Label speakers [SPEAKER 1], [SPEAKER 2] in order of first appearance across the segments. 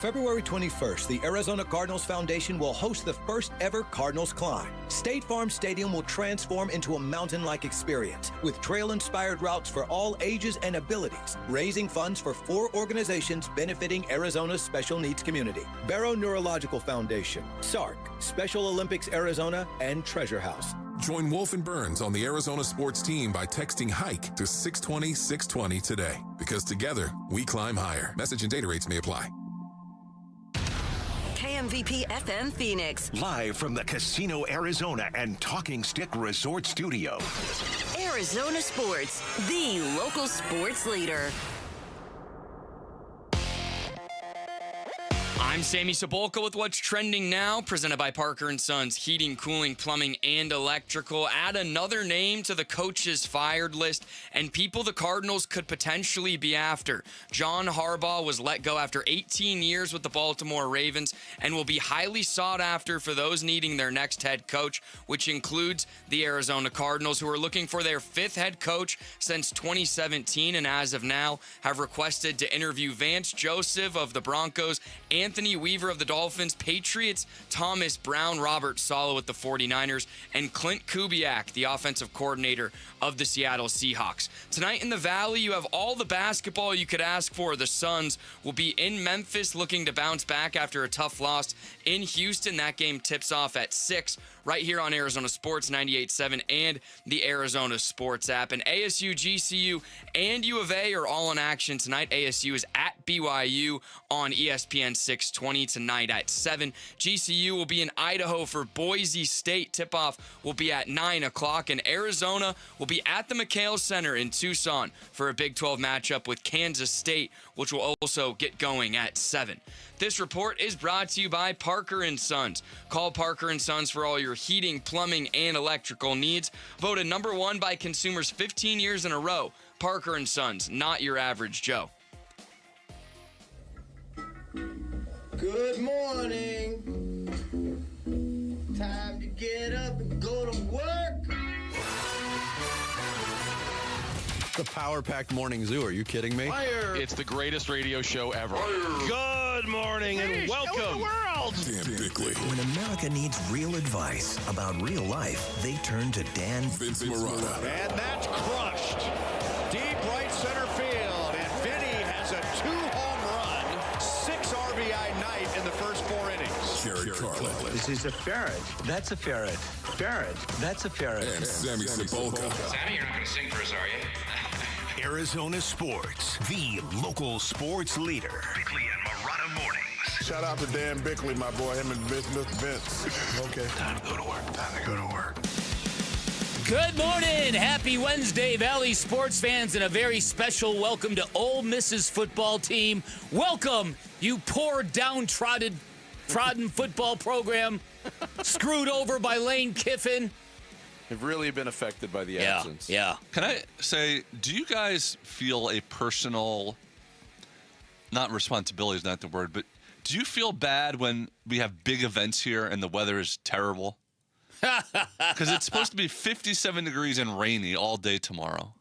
[SPEAKER 1] February 21st, the Arizona Cardinals Foundation will host the first ever Cardinals Climb. State Farm Stadium will transform into a mountain-like experience with trail-inspired routes for all ages and abilities, raising funds for 4 organizations benefiting Arizona's special needs community. Barrow Neurological Foundation, SARC, Special Olympics Arizona, and Treasure House.
[SPEAKER 2] Join Wolf and Burns on the Arizona sports team by texting HIKE to 620-620 today. Because together, we climb higher. Message and data rates may apply.
[SPEAKER 3] KMVP FM Phoenix.
[SPEAKER 4] Live from the Casino Arizona and Talking Stick Resort Studio.
[SPEAKER 3] Arizona Sports, the local sports leader.
[SPEAKER 5] I'm Sammy Sabolka with What's Trending Now, presented by Parker & Sons Heating, Cooling, Plumbing, and Electrical. Add another name to the coaches fired list and people the Cardinals could potentially be after. John Harbaugh was let go after 18 years with the Baltimore Ravens and will be highly sought after for those needing their next head coach, which includes the Arizona Cardinals, who are looking for their 5th head coach since 2017 and as of now have requested to interview Vance Joseph of the Broncos, Anthony Weaver of the Dolphins, Patriots, Thomas Brown, Robert Saleh with the 49ers, and Clint Kubiak, the offensive coordinator of the Seattle Seahawks. Tonight in the Valley, you have all the basketball you could ask for. The Suns will be in Memphis looking to bounce back after a tough loss in Houston. That game tips off at 6 right here on Arizona Sports 98.7 and the Arizona Sports app. And ASU, GCU, and U of A are all in action tonight. ASU is at BYU on ESPN 620 tonight at 7. GCU will be in Idaho for Boise State. Tip-off will be at 9 o'clock. And Arizona will be at the McHale Center in Tucson for a Big 12 matchup with Kansas State, which will also get going at 7. This report is brought to you by Parker & Sons. Call Parker & Sons for all your heating, plumbing, and electrical needs. Voted number 1 by consumers 15 years in a row. Parker & Sons, not your average Joe.
[SPEAKER 6] Good morning. Time to get up and go to work.
[SPEAKER 7] The power-packed morning zoo. Are you kidding me?
[SPEAKER 6] Fire.
[SPEAKER 8] It's the greatest radio show ever.
[SPEAKER 7] Good morning and welcome.
[SPEAKER 2] Dan Bickley,
[SPEAKER 4] When America needs real advice about real life, they turn to Dan
[SPEAKER 2] Vince Marotta,
[SPEAKER 9] And that's crushed. Deep right center field. And Vinny has a 2-home run, 6 RBI night in the first 4 innings.
[SPEAKER 2] Jerry Carlin,
[SPEAKER 10] This is a ferret. That's a ferret. Ferret. That's a ferret.
[SPEAKER 2] and Sammy Sabolka.
[SPEAKER 11] Sammy, you're not going to sing for us, are you?
[SPEAKER 4] Arizona Sports, the local sports leader. Bickley and Marotta mornings.
[SPEAKER 9] Shout out to Dan Bickley, my boy, him and Mr. Vince. Okay.
[SPEAKER 4] Time to go to work. Time to go to work.
[SPEAKER 12] Good morning. Happy Wednesday, Valley sports fans, and a very special welcome to Ole Miss's football team. Welcome, you poor downtrodden football program, screwed over by Lane Kiffin.
[SPEAKER 7] Have really been affected by the absence.
[SPEAKER 12] Yeah.
[SPEAKER 8] Can I say, do you guys feel a personal, not responsibility is not the word, but do you feel bad when we have big events here and the weather is terrible? Because it's supposed to be 57 degrees and rainy all day tomorrow.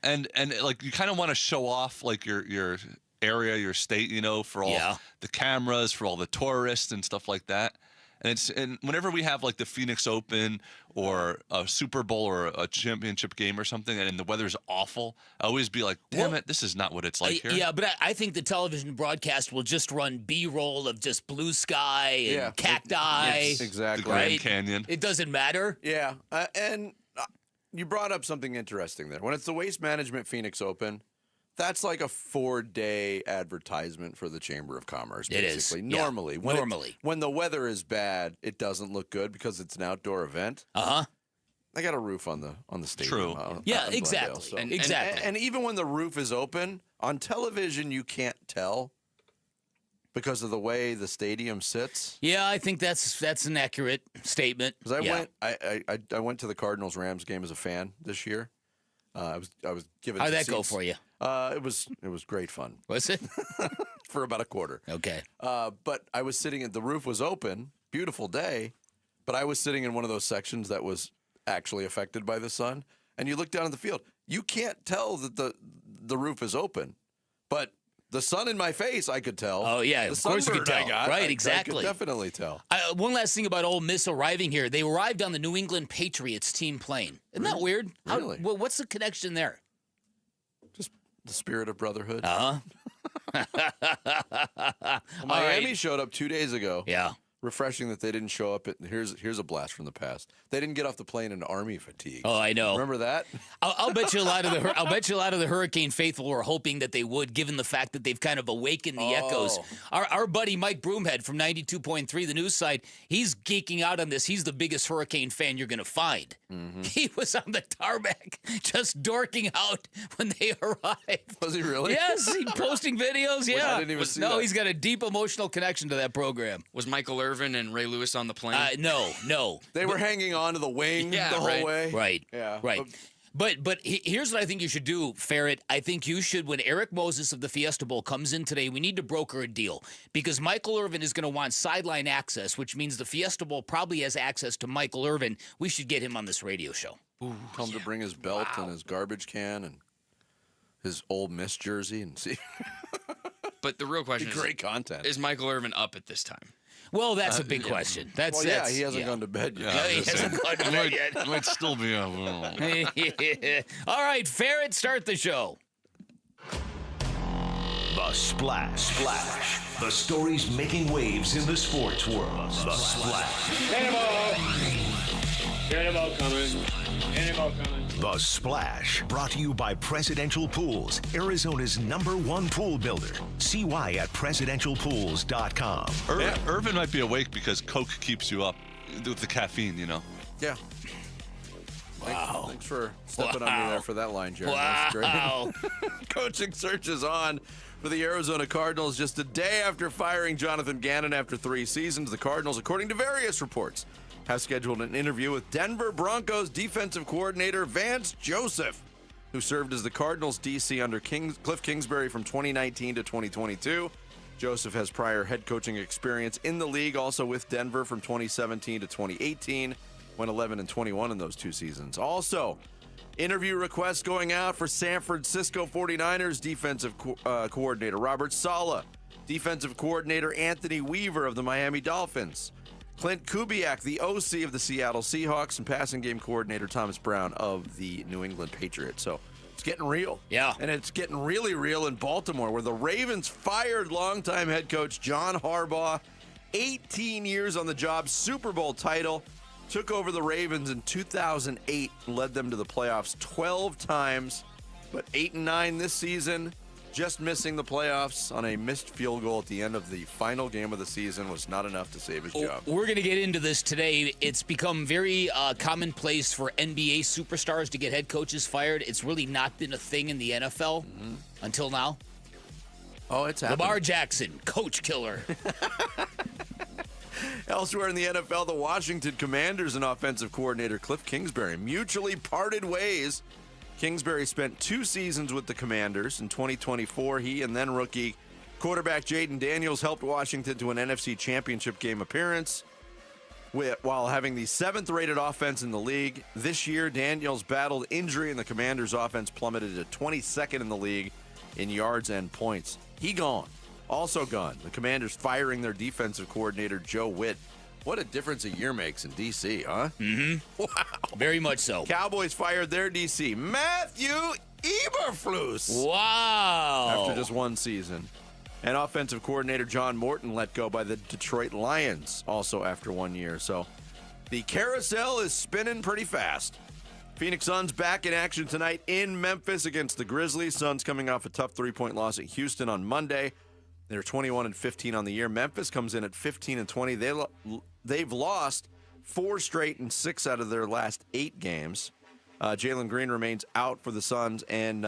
[SPEAKER 8] And like you kind of want to show off like your area, your state, you know, for all the cameras, for all the tourists and stuff like that. And whenever we have like the Phoenix Open or a Super Bowl or a championship game or something, and the weather's awful, I always be like, damn it, this is not what it's like here.
[SPEAKER 12] Yeah, but I think the television broadcast will just run B-roll of just blue sky and cacti.
[SPEAKER 7] Yes, exactly.
[SPEAKER 8] The Grand
[SPEAKER 12] Right?
[SPEAKER 8] Canyon.
[SPEAKER 12] It doesn't matter.
[SPEAKER 7] Yeah, and you brought up something interesting there. When it's the Waste Management Phoenix Open, that's like a 4-day advertisement for the Chamber of Commerce, basically.
[SPEAKER 12] It is.
[SPEAKER 7] Normally.
[SPEAKER 12] Yeah. Normally.
[SPEAKER 7] When the weather is bad, it doesn't look good because it's an outdoor event.
[SPEAKER 12] Uh-huh.
[SPEAKER 7] They got a roof on the stadium.
[SPEAKER 8] True.
[SPEAKER 12] Yeah,
[SPEAKER 7] in
[SPEAKER 12] exactly.
[SPEAKER 7] Glendale, so.
[SPEAKER 12] Exactly.
[SPEAKER 7] And even when the roof is open, on television you can't tell because of the way the stadium sits.
[SPEAKER 12] Yeah, I think that's an accurate statement.
[SPEAKER 7] Because I went to the Cardinals Rams game as a fan this year. I was given.
[SPEAKER 12] How'd that
[SPEAKER 7] seats.
[SPEAKER 12] go for you?
[SPEAKER 7] It was great fun.
[SPEAKER 12] Was it?
[SPEAKER 7] For about a quarter.
[SPEAKER 12] Okay.
[SPEAKER 7] But I was sitting the roof was open, beautiful day, but I was sitting in one of those sections that was actually affected by the sun. And you look down at the field, you can't tell that the roof is open, but The sun in my face, I could tell.
[SPEAKER 12] Oh, yeah,
[SPEAKER 7] the
[SPEAKER 12] of course you could
[SPEAKER 7] sunburn
[SPEAKER 12] tell.
[SPEAKER 7] I got,
[SPEAKER 12] Right,
[SPEAKER 7] I
[SPEAKER 12] exactly.
[SPEAKER 7] could definitely tell.
[SPEAKER 12] One last thing about Ole Miss arriving here. They arrived on the New England Patriots team plane. Isn't that weird?
[SPEAKER 7] Really?
[SPEAKER 12] What's the connection there?
[SPEAKER 7] Just the spirit of brotherhood.
[SPEAKER 12] Uh-huh.
[SPEAKER 7] Miami showed up 2 days ago.
[SPEAKER 12] Yeah.
[SPEAKER 7] Refreshing that they didn't show up. Here's a blast from the past. They didn't get off the plane in army fatigue.
[SPEAKER 12] Oh, I know.
[SPEAKER 7] Remember that?
[SPEAKER 12] I'll bet you a lot of the Hurricane faithful were hoping that they would, given the fact that they've kind of awakened the echoes. Our buddy Mike Broomhead from 92.3, the news side, he's geeking out on this. He's the biggest Hurricane fan you're going to find. Mm-hmm. He was on the tarmac just dorking out when they arrived.
[SPEAKER 7] Was he really?
[SPEAKER 12] Yes, he posting videos. Yeah,
[SPEAKER 7] I didn't even see that.
[SPEAKER 12] He's got a deep emotional connection to that program.
[SPEAKER 5] Was Michael Irvin and Ray Lewis on the plane?
[SPEAKER 12] No.
[SPEAKER 7] They were hanging on to the wing the whole way.
[SPEAKER 12] Right.
[SPEAKER 7] Yeah.
[SPEAKER 12] Right. But here's what I think you should do, Ferret. I think you should, when Eric Moses of the Fiesta Bowl comes in today, we need to broker a deal because Michael Irvin is going to want sideline access, which means the Fiesta Bowl probably has access to Michael Irvin. We should get him on this radio show.
[SPEAKER 7] Tell him to bring his belt and his garbage can and his Ole Miss jersey and see.
[SPEAKER 5] But the real question
[SPEAKER 7] great content.
[SPEAKER 5] Is Michael Irvin up at this time?
[SPEAKER 12] Well, that's a big question.
[SPEAKER 7] He hasn't gone to bed yet.
[SPEAKER 12] Yeah, he hasn't gone to bed yet.
[SPEAKER 8] Might still be up.
[SPEAKER 12] All right, Ferret, start the show.
[SPEAKER 4] The Splash. The stories making waves in the sports world. The Splash.
[SPEAKER 13] Cannonball coming.
[SPEAKER 4] The Splash, brought to you by Presidential Pools, Arizona's #1 pool builder. See why at presidentialpools.com.
[SPEAKER 8] Irvin might be awake because Coke keeps you up with the caffeine, you know.
[SPEAKER 7] Yeah.
[SPEAKER 12] Wow.
[SPEAKER 7] Thanks for stepping on me there for that line, Jared. That's great. Coaching search is on for the Arizona Cardinals just a day after firing Jonathan Gannon after 3 seasons. The Cardinals, according to various reports, have scheduled an interview with Denver Broncos defensive coordinator Vance Joseph, who served as the Cardinals DC under Cliff Kingsbury from 2019 to 2022. Joseph has prior head coaching experience in the league, also with Denver from 2017 to 2018, went 11-21 in those 2 seasons. Also, interview requests going out for San Francisco 49ers defensive coordinator Robert Saleh, defensive coordinator Anthony Weaver of the Miami Dolphins, Clint Kubiak, the OC of the Seattle Seahawks, and passing game coordinator Thomas Brown of the New England Patriots. So it's getting real.
[SPEAKER 12] Yeah.
[SPEAKER 7] And it's getting really real in Baltimore, where the Ravens fired longtime head coach John Harbaugh, 18 years on the job, Super Bowl title, took over the Ravens in 2008, led them to the playoffs 12 times, but 8-9 this season. Just missing the playoffs on a missed field goal at the end of the final game of the season was not enough to save his job.
[SPEAKER 12] We're going to get into this today. It's become very commonplace for NBA superstars to get head coaches fired. It's really not been a thing in the NFL until now.
[SPEAKER 7] Oh, it's happening.
[SPEAKER 12] Lamar Jackson, coach killer.
[SPEAKER 7] Elsewhere in the NFL, the Washington Commanders and offensive coordinator Cliff Kingsbury mutually parted ways. Kingsbury spent 2 seasons with the Commanders. In 2024, he and then rookie quarterback Jaden Daniels helped Washington to an NFC Championship game appearance while having the 7th-rated offense in the league. This year, Daniels battled injury, and the Commanders' offense plummeted to 22nd in the league in yards and points. He gone. Also gone. The Commanders firing their defensive coordinator, Joe Witt. What a difference a year makes in D.C., huh?
[SPEAKER 12] Mm-hmm.
[SPEAKER 7] Wow.
[SPEAKER 12] Very much so.
[SPEAKER 7] Cowboys fired their D.C., Matthew Eberflus.
[SPEAKER 12] Wow.
[SPEAKER 7] After just 1 season. And offensive coordinator John Morton let go by the Detroit Lions, also after 1 year. So the carousel is spinning pretty fast. Phoenix Suns back in action tonight in Memphis against the Grizzlies. Suns coming off a tough 3-point loss at Houston on Monday. They're 21-15 on the year. Memphis comes in at 15-20. They've lost 4 straight and 6 out of their last 8 games. Jalen Green remains out for the Suns, and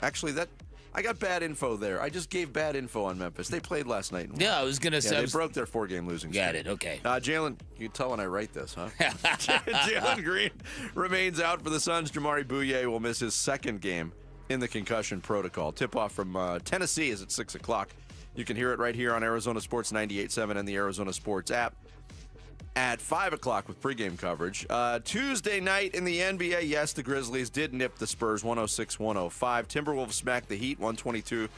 [SPEAKER 7] actually, I got bad info there. I just gave bad info on Memphis. They played last night.
[SPEAKER 12] Yeah, I was gonna say
[SPEAKER 7] they broke their 4-game losing streak.
[SPEAKER 12] Got it. Okay.
[SPEAKER 7] Jalen, you can tell when I write this, huh? Jalen Green remains out for the Suns. Jamari Bouye will miss his 2nd game in the concussion protocol. Tip-off from Tennessee is at 6 o'clock. You can hear it right here on Arizona Sports 98.7 and the Arizona Sports app at 5 o'clock with pregame coverage. Tuesday night in the NBA, yes, the Grizzlies did nip the Spurs 106-105. Timberwolves smacked the Heat 122-104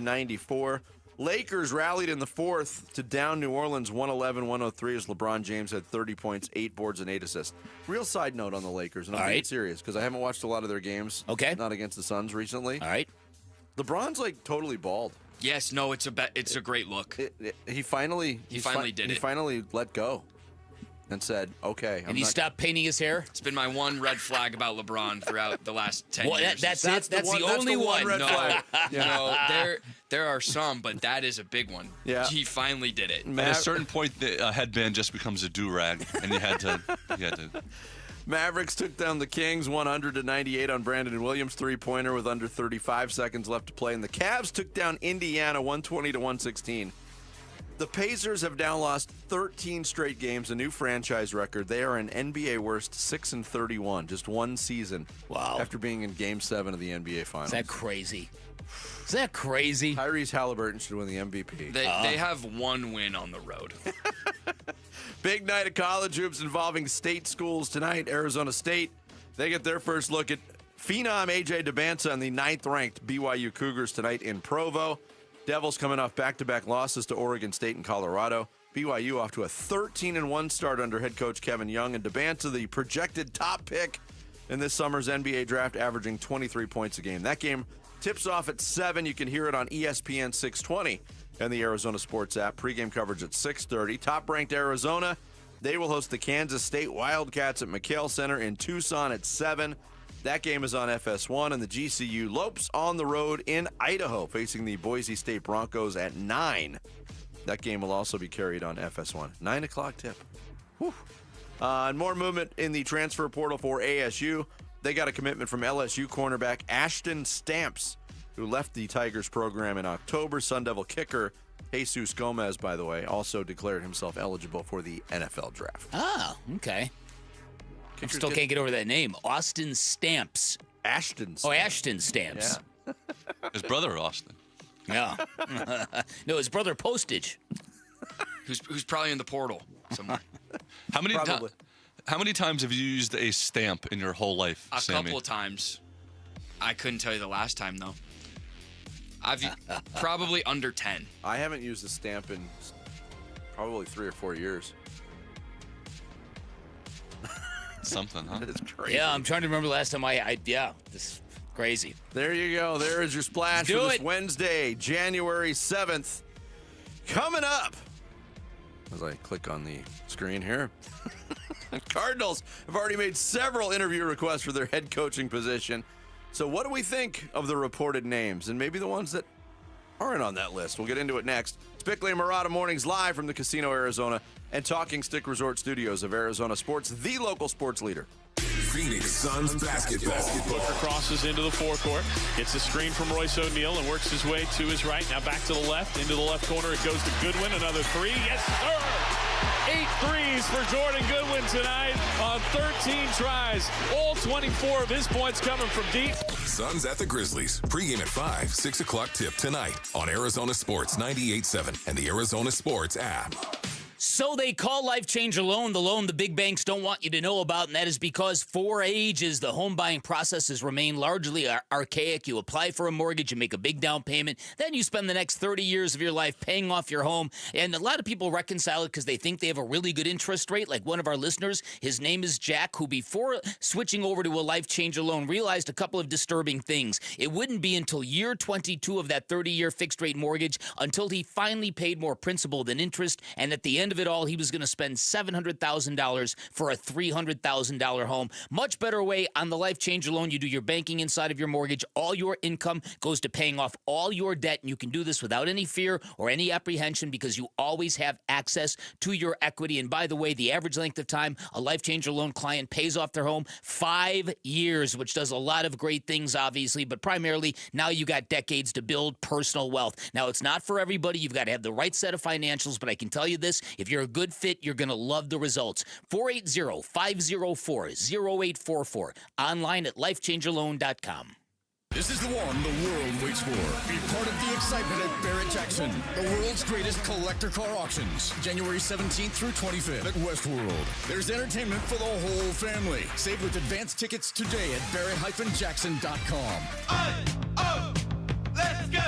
[SPEAKER 7] 94. Lakers rallied in the fourth to down New Orleans 111-103 as LeBron James had 30 points, 8 boards, and 8 assists. Real side note on the Lakers, and I'm being serious because I haven't watched a lot of their games.
[SPEAKER 12] Okay.
[SPEAKER 7] Not against the Suns recently.
[SPEAKER 12] All right.
[SPEAKER 7] LeBron's like totally bald.
[SPEAKER 5] Yes, no, it's a great look.
[SPEAKER 7] He finally
[SPEAKER 5] did it.
[SPEAKER 7] He finally let go and said, okay.
[SPEAKER 12] And he stopped painting his hair?
[SPEAKER 5] It's been my one red flag about LeBron throughout the last 10 years.
[SPEAKER 12] That's it? That's the only one.
[SPEAKER 5] Red flag. There are some, but that is a big one.
[SPEAKER 7] Yeah.
[SPEAKER 5] He finally did it.
[SPEAKER 8] At a certain point, the headband just becomes a do-rag, and you had to.
[SPEAKER 7] Mavericks took down the Kings 100-98 on Brandon Williams' three-pointer with under 35 seconds left to play. And the Cavs took down Indiana 120-116. The Pacers have now lost 13 straight games, a new franchise record. They are an NBA worst 6-31, just one season.
[SPEAKER 12] Wow.
[SPEAKER 7] After being in Game 7 of the NBA Finals.
[SPEAKER 12] Is that crazy? Is that crazy?
[SPEAKER 7] Tyrese Halliburton should win the MVP.
[SPEAKER 5] They have one win on the road.
[SPEAKER 7] Big night of college hoops involving state schools tonight. Arizona State, they get their first look at phenom A.J. Dubanta and the 9th-ranked BYU Cougars tonight in Provo. Devils coming off back-to-back losses to Oregon State and Colorado. BYU off to a 13-1 start under head coach Kevin Young. And Dubanta, the projected top pick in this summer's NBA draft, averaging 23 points a game. That game tips off at 7. You can hear it on ESPN 620 and the Arizona Sports app. Pre-game coverage at 6:30. Top-ranked Arizona, they will host the Kansas State Wildcats at McHale Center in Tucson at 7. That game is on FS1, and the GCU Lopes on the road in Idaho, facing the Boise State Broncos at 9. That game will also be carried on FS1. 9 o'clock tip. Whew. And more movement in the transfer portal for ASU. They got a commitment from LSU cornerback Ashton Stamps, who left the Tigers program in October. Sun Devil kicker Jesus Gomez, by the way, also declared himself eligible for the NFL draft.
[SPEAKER 12] Oh, okay. I still can't get over that name. Austin Stamps.
[SPEAKER 7] Ashton Stamps.
[SPEAKER 12] Oh, Ashton Stamps.
[SPEAKER 7] Yeah.
[SPEAKER 8] His brother, Austin.
[SPEAKER 12] Yeah. No, his brother, Postage.
[SPEAKER 5] Who's probably in the portal somewhere.
[SPEAKER 8] How many times have you used a stamp in your whole life,
[SPEAKER 5] A
[SPEAKER 8] Sammy?
[SPEAKER 5] couple of times. I couldn't tell you the last time, though. I've probably under 10.
[SPEAKER 7] I haven't used a stamp in probably 3 or 4 years.
[SPEAKER 8] Something, huh?
[SPEAKER 7] It's crazy.
[SPEAKER 12] Yeah, I'm trying to remember the last time this is crazy.
[SPEAKER 7] There you go. There is your splash for this Wednesday, January 7th. Coming up, as I click on the screen here, Cardinals have already made several interview requests for their head coaching position. So what do we think of the reported names and maybe the ones that aren't on that list? We'll get into it next. It's Bickley and Murata Mornings live from the Casino Arizona and Talking Stick Resort Studios of Arizona Sports, the local sports leader.
[SPEAKER 2] Phoenix Suns basketball.
[SPEAKER 13] Booker crosses into the forecourt, gets a screen from Royce O'Neal and works his way to his right. Now back to the left, into the left corner. It goes to Goodwin. Another three. Yes, sir! 8 threes for Jordan Goodwin tonight on 13 tries. All 24 of his points coming from deep.
[SPEAKER 2] Suns at the Grizzlies. Pre-game at 5, 6 o'clock tip tonight on Arizona Sports 98.7 and the Arizona Sports app.
[SPEAKER 12] So they call Life Changer Loan the loan the big banks don't want you to know about, and that is because for ages the home buying process has remained largely archaic. You apply for a mortgage, you make a big down payment, then you spend the next 30 years of your life paying off your home. And a lot of people reconcile it because they think they have a really good interest rate, like one of our listeners. His name is Jack, who before switching over to a Life Changer Loan realized a couple of disturbing things. It wouldn't be until year 22 of that 30-year fixed-rate mortgage until he finally paid more principal than interest, and at the end of it all, he was going to spend $700,000 for a $300,000 home. Much better way on the Life Changer Loan. You do your banking inside of your mortgage. All your income goes to paying off all your debt, and you can do this without any fear or any apprehension because you always have access to your equity. And by the way, the average length of time a Life Changer Loan client pays off their home, 5 years, which does a lot of great things, obviously, but primarily now you got decades to build personal wealth. Now, it's not for everybody. You've got to have the right set of financials, but I can tell you this, if you're a good fit, you're going to love the results. 480-504-0844. Online at lifechangerloan.com.
[SPEAKER 14] This is the one the world waits for. Be part of the excitement at Barrett-Jackson, the world's greatest collector car auctions. January 17th through 25th at Westworld. There's entertainment for the whole family. Save with advanced tickets today at barrett-jackson.com.
[SPEAKER 15] Oh, let's go!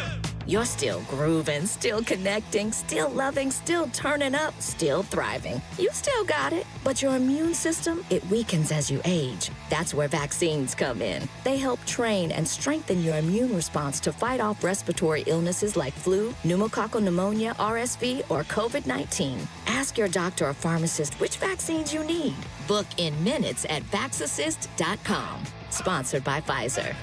[SPEAKER 15] You're still grooving, still connecting, still loving, still turning up, still thriving. You still got it, but your immune system, it weakens as you age. That's where vaccines come in. They help train and strengthen your immune response to fight off respiratory illnesses like flu, pneumococcal pneumonia, RSV, or COVID-19. Ask your doctor or pharmacist which vaccines you need. Book in minutes at vaxassist.com. Sponsored by Pfizer.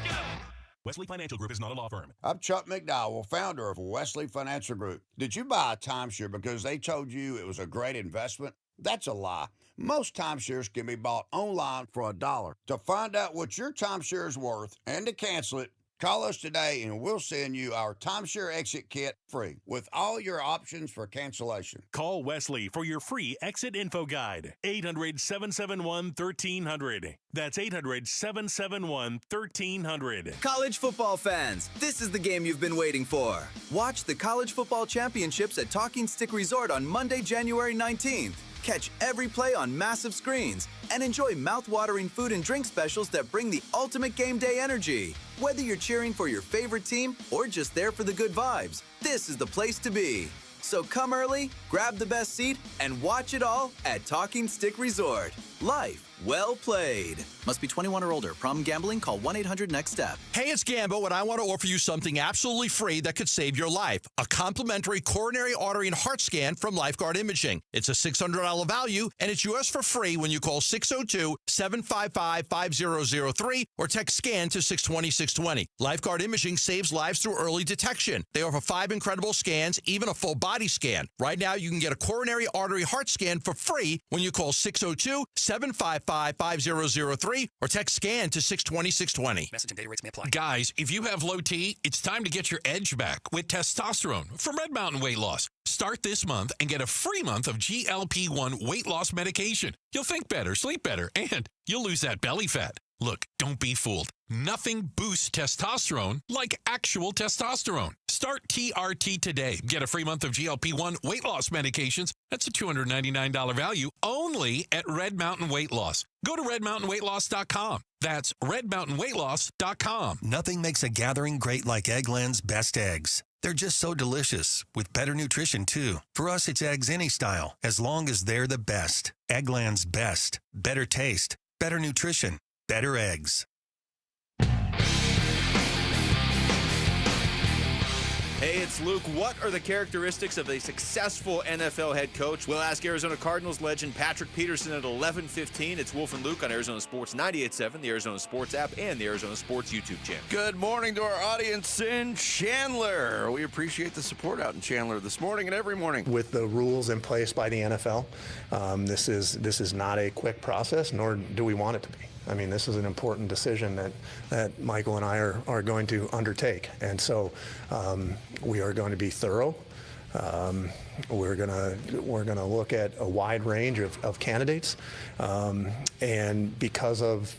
[SPEAKER 16] Wesley Financial Group is not a law firm.
[SPEAKER 17] I'm Chuck McDowell, founder of Wesley Financial Group. Did you buy a timeshare because they told you it was a great investment? That's a lie. Most timeshares can be bought online for $1. To find out what your timeshare is worth and to cancel it, call us today and we'll send you our timeshare exit kit free with all your options for cancellation.
[SPEAKER 16] Call Wesley for your free exit info guide. 800-771-1300. That's 800-771-1300.
[SPEAKER 18] College football fans, this is the game you've been waiting for. Watch the College Football Championships at Talking Stick Resort on Monday, January 19th. Catch every play on massive screens and enjoy mouth-watering food and drink specials that bring the ultimate game day energy. Whether you're cheering for your favorite team or just there for the good vibes, this is the place to be. So come early, grab the best seat, and watch it all at Talking Stick Resort. Life well played. Must be 21 or older. Problem gambling? Call 1-800-NEXT-STEP.
[SPEAKER 19] Hey, it's Gambo, and I want to offer you something absolutely free that could save your life. A complimentary coronary artery and heart scan from Lifeguard Imaging. It's a $600 value, and it's yours for free when you call 602-755-5003 or text SCAN to 620-620. Lifeguard Imaging saves lives through early detection. They offer 5 incredible scans, even a full body scan. Right now, you can get a coronary artery heart scan for free when you call 602-755-5003 or text SCAN to 620-620.
[SPEAKER 20] Message and data rates may apply.
[SPEAKER 21] Guys, if you have low T, it's time to get your edge back with testosterone from Red Mountain Weight Loss. Start this month and get a free month of GLP-1 weight loss medication. You'll think better, sleep better, and you'll lose that belly fat. Look, don't be fooled. Nothing boosts testosterone like actual testosterone. Start TRT today. Get a free month of GLP-1 weight loss medications. That's a $299 value only at Red Mountain Weight Loss. Go to redmountainweightloss.com. That's redmountainweightloss.com.
[SPEAKER 22] Nothing makes a gathering great like Eggland's best eggs. They're just so delicious, with better nutrition, too. For us, it's eggs any style, as long as they're the best. Eggland's best. Better taste, better nutrition, better eggs.
[SPEAKER 23] Hey, it's Luke. What are the characteristics of a successful NFL head coach? We'll ask Arizona Cardinals legend Patrick Peterson at 11:15. It's Wolf and Luke on Arizona Sports 98.7, the Arizona Sports app, and the Arizona Sports YouTube channel.
[SPEAKER 7] Good morning to our audience in Chandler. We appreciate the support out in Chandler this morning and every morning.
[SPEAKER 24] With the rules in place by the NFL, this is not a quick process, nor do we want it to be. I mean, this is an important decision that Michael and I are going to undertake. And so we are going to be thorough. We're gonna look at a wide range of candidates. And because of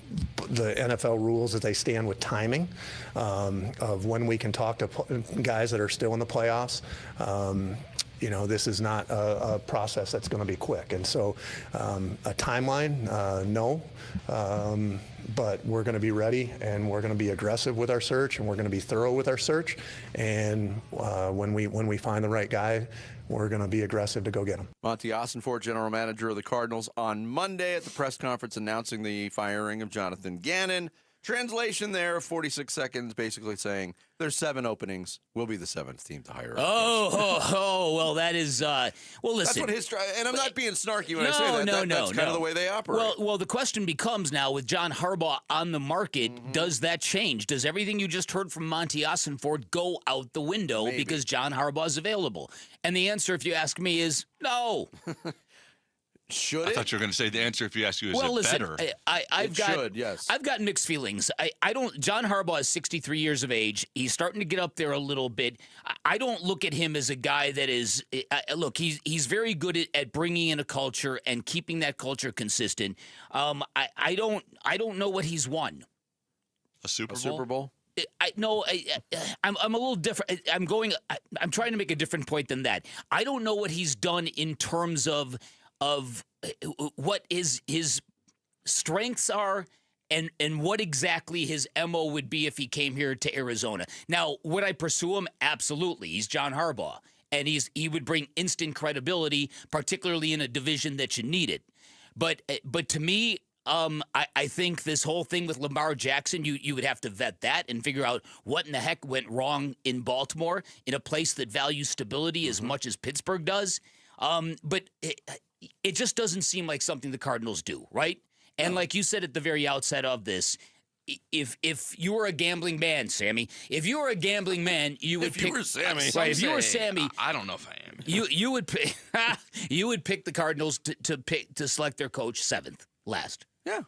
[SPEAKER 24] the NFL rules as they stand with timing of when we can talk to guys that are still in the playoffs, this is not a process that's going to be quick. And so a timeline, no. But we're going to be ready, and we're going to be aggressive with our search, and we're going to be thorough with our search. And when we find the right guy, we're going to be aggressive to go get him.
[SPEAKER 7] Monty Ossenfort, general manager of the Cardinals, on Monday at the press conference announcing the firing of Jonathan Gannon. Translation there, 46 seconds, basically saying there's 7 openings. We'll be the 7th team to hire.
[SPEAKER 12] Well, that is, well, listen.
[SPEAKER 7] That's what and I'm not being snarky when I say that. That's kind of the way they operate.
[SPEAKER 12] Well, the question becomes now, with John Harbaugh on the market, does that change? Does everything you just heard from Monty Ossenfort go out the window because John Harbaugh is available? And the answer, if you ask me, is no.
[SPEAKER 7] Should
[SPEAKER 8] I thought you were going to say the answer if you asked you is
[SPEAKER 12] well,
[SPEAKER 8] it
[SPEAKER 12] listen,
[SPEAKER 8] better?
[SPEAKER 12] I've got mixed feelings. I don't. John Harbaugh is 63 years of age. He's starting to get up there a little bit. I don't look at him as a guy that is. Look, he's very good at bringing in a culture and keeping that culture consistent. I don't know what he's won.
[SPEAKER 8] A Super Bowl?
[SPEAKER 7] Super Bowl?
[SPEAKER 12] I'm a little different. I'm trying to make a different point than that. I don't know what he's done in terms of what his strengths are and what exactly his MO would be if he came here to Arizona. Now, would I pursue him? Absolutely. He's John Harbaugh, and he would bring instant credibility, particularly in a division that you need it. But to me, I think this whole thing with Lamar Jackson, you would have to vet that and figure out what in the heck went wrong in Baltimore, in a place that values stability as much as Pittsburgh does. But it just doesn't seem like something the Cardinals do, right? And like you said at the very outset of this, if you were a gambling man, Sammy, if you were a gambling man, you would pick.
[SPEAKER 7] If you were Sammy,
[SPEAKER 12] right? If you were Sammy,
[SPEAKER 5] I don't know if I am.
[SPEAKER 12] You would pick. You would pick the Cardinals to select their coach 7th last.
[SPEAKER 7] Yeah,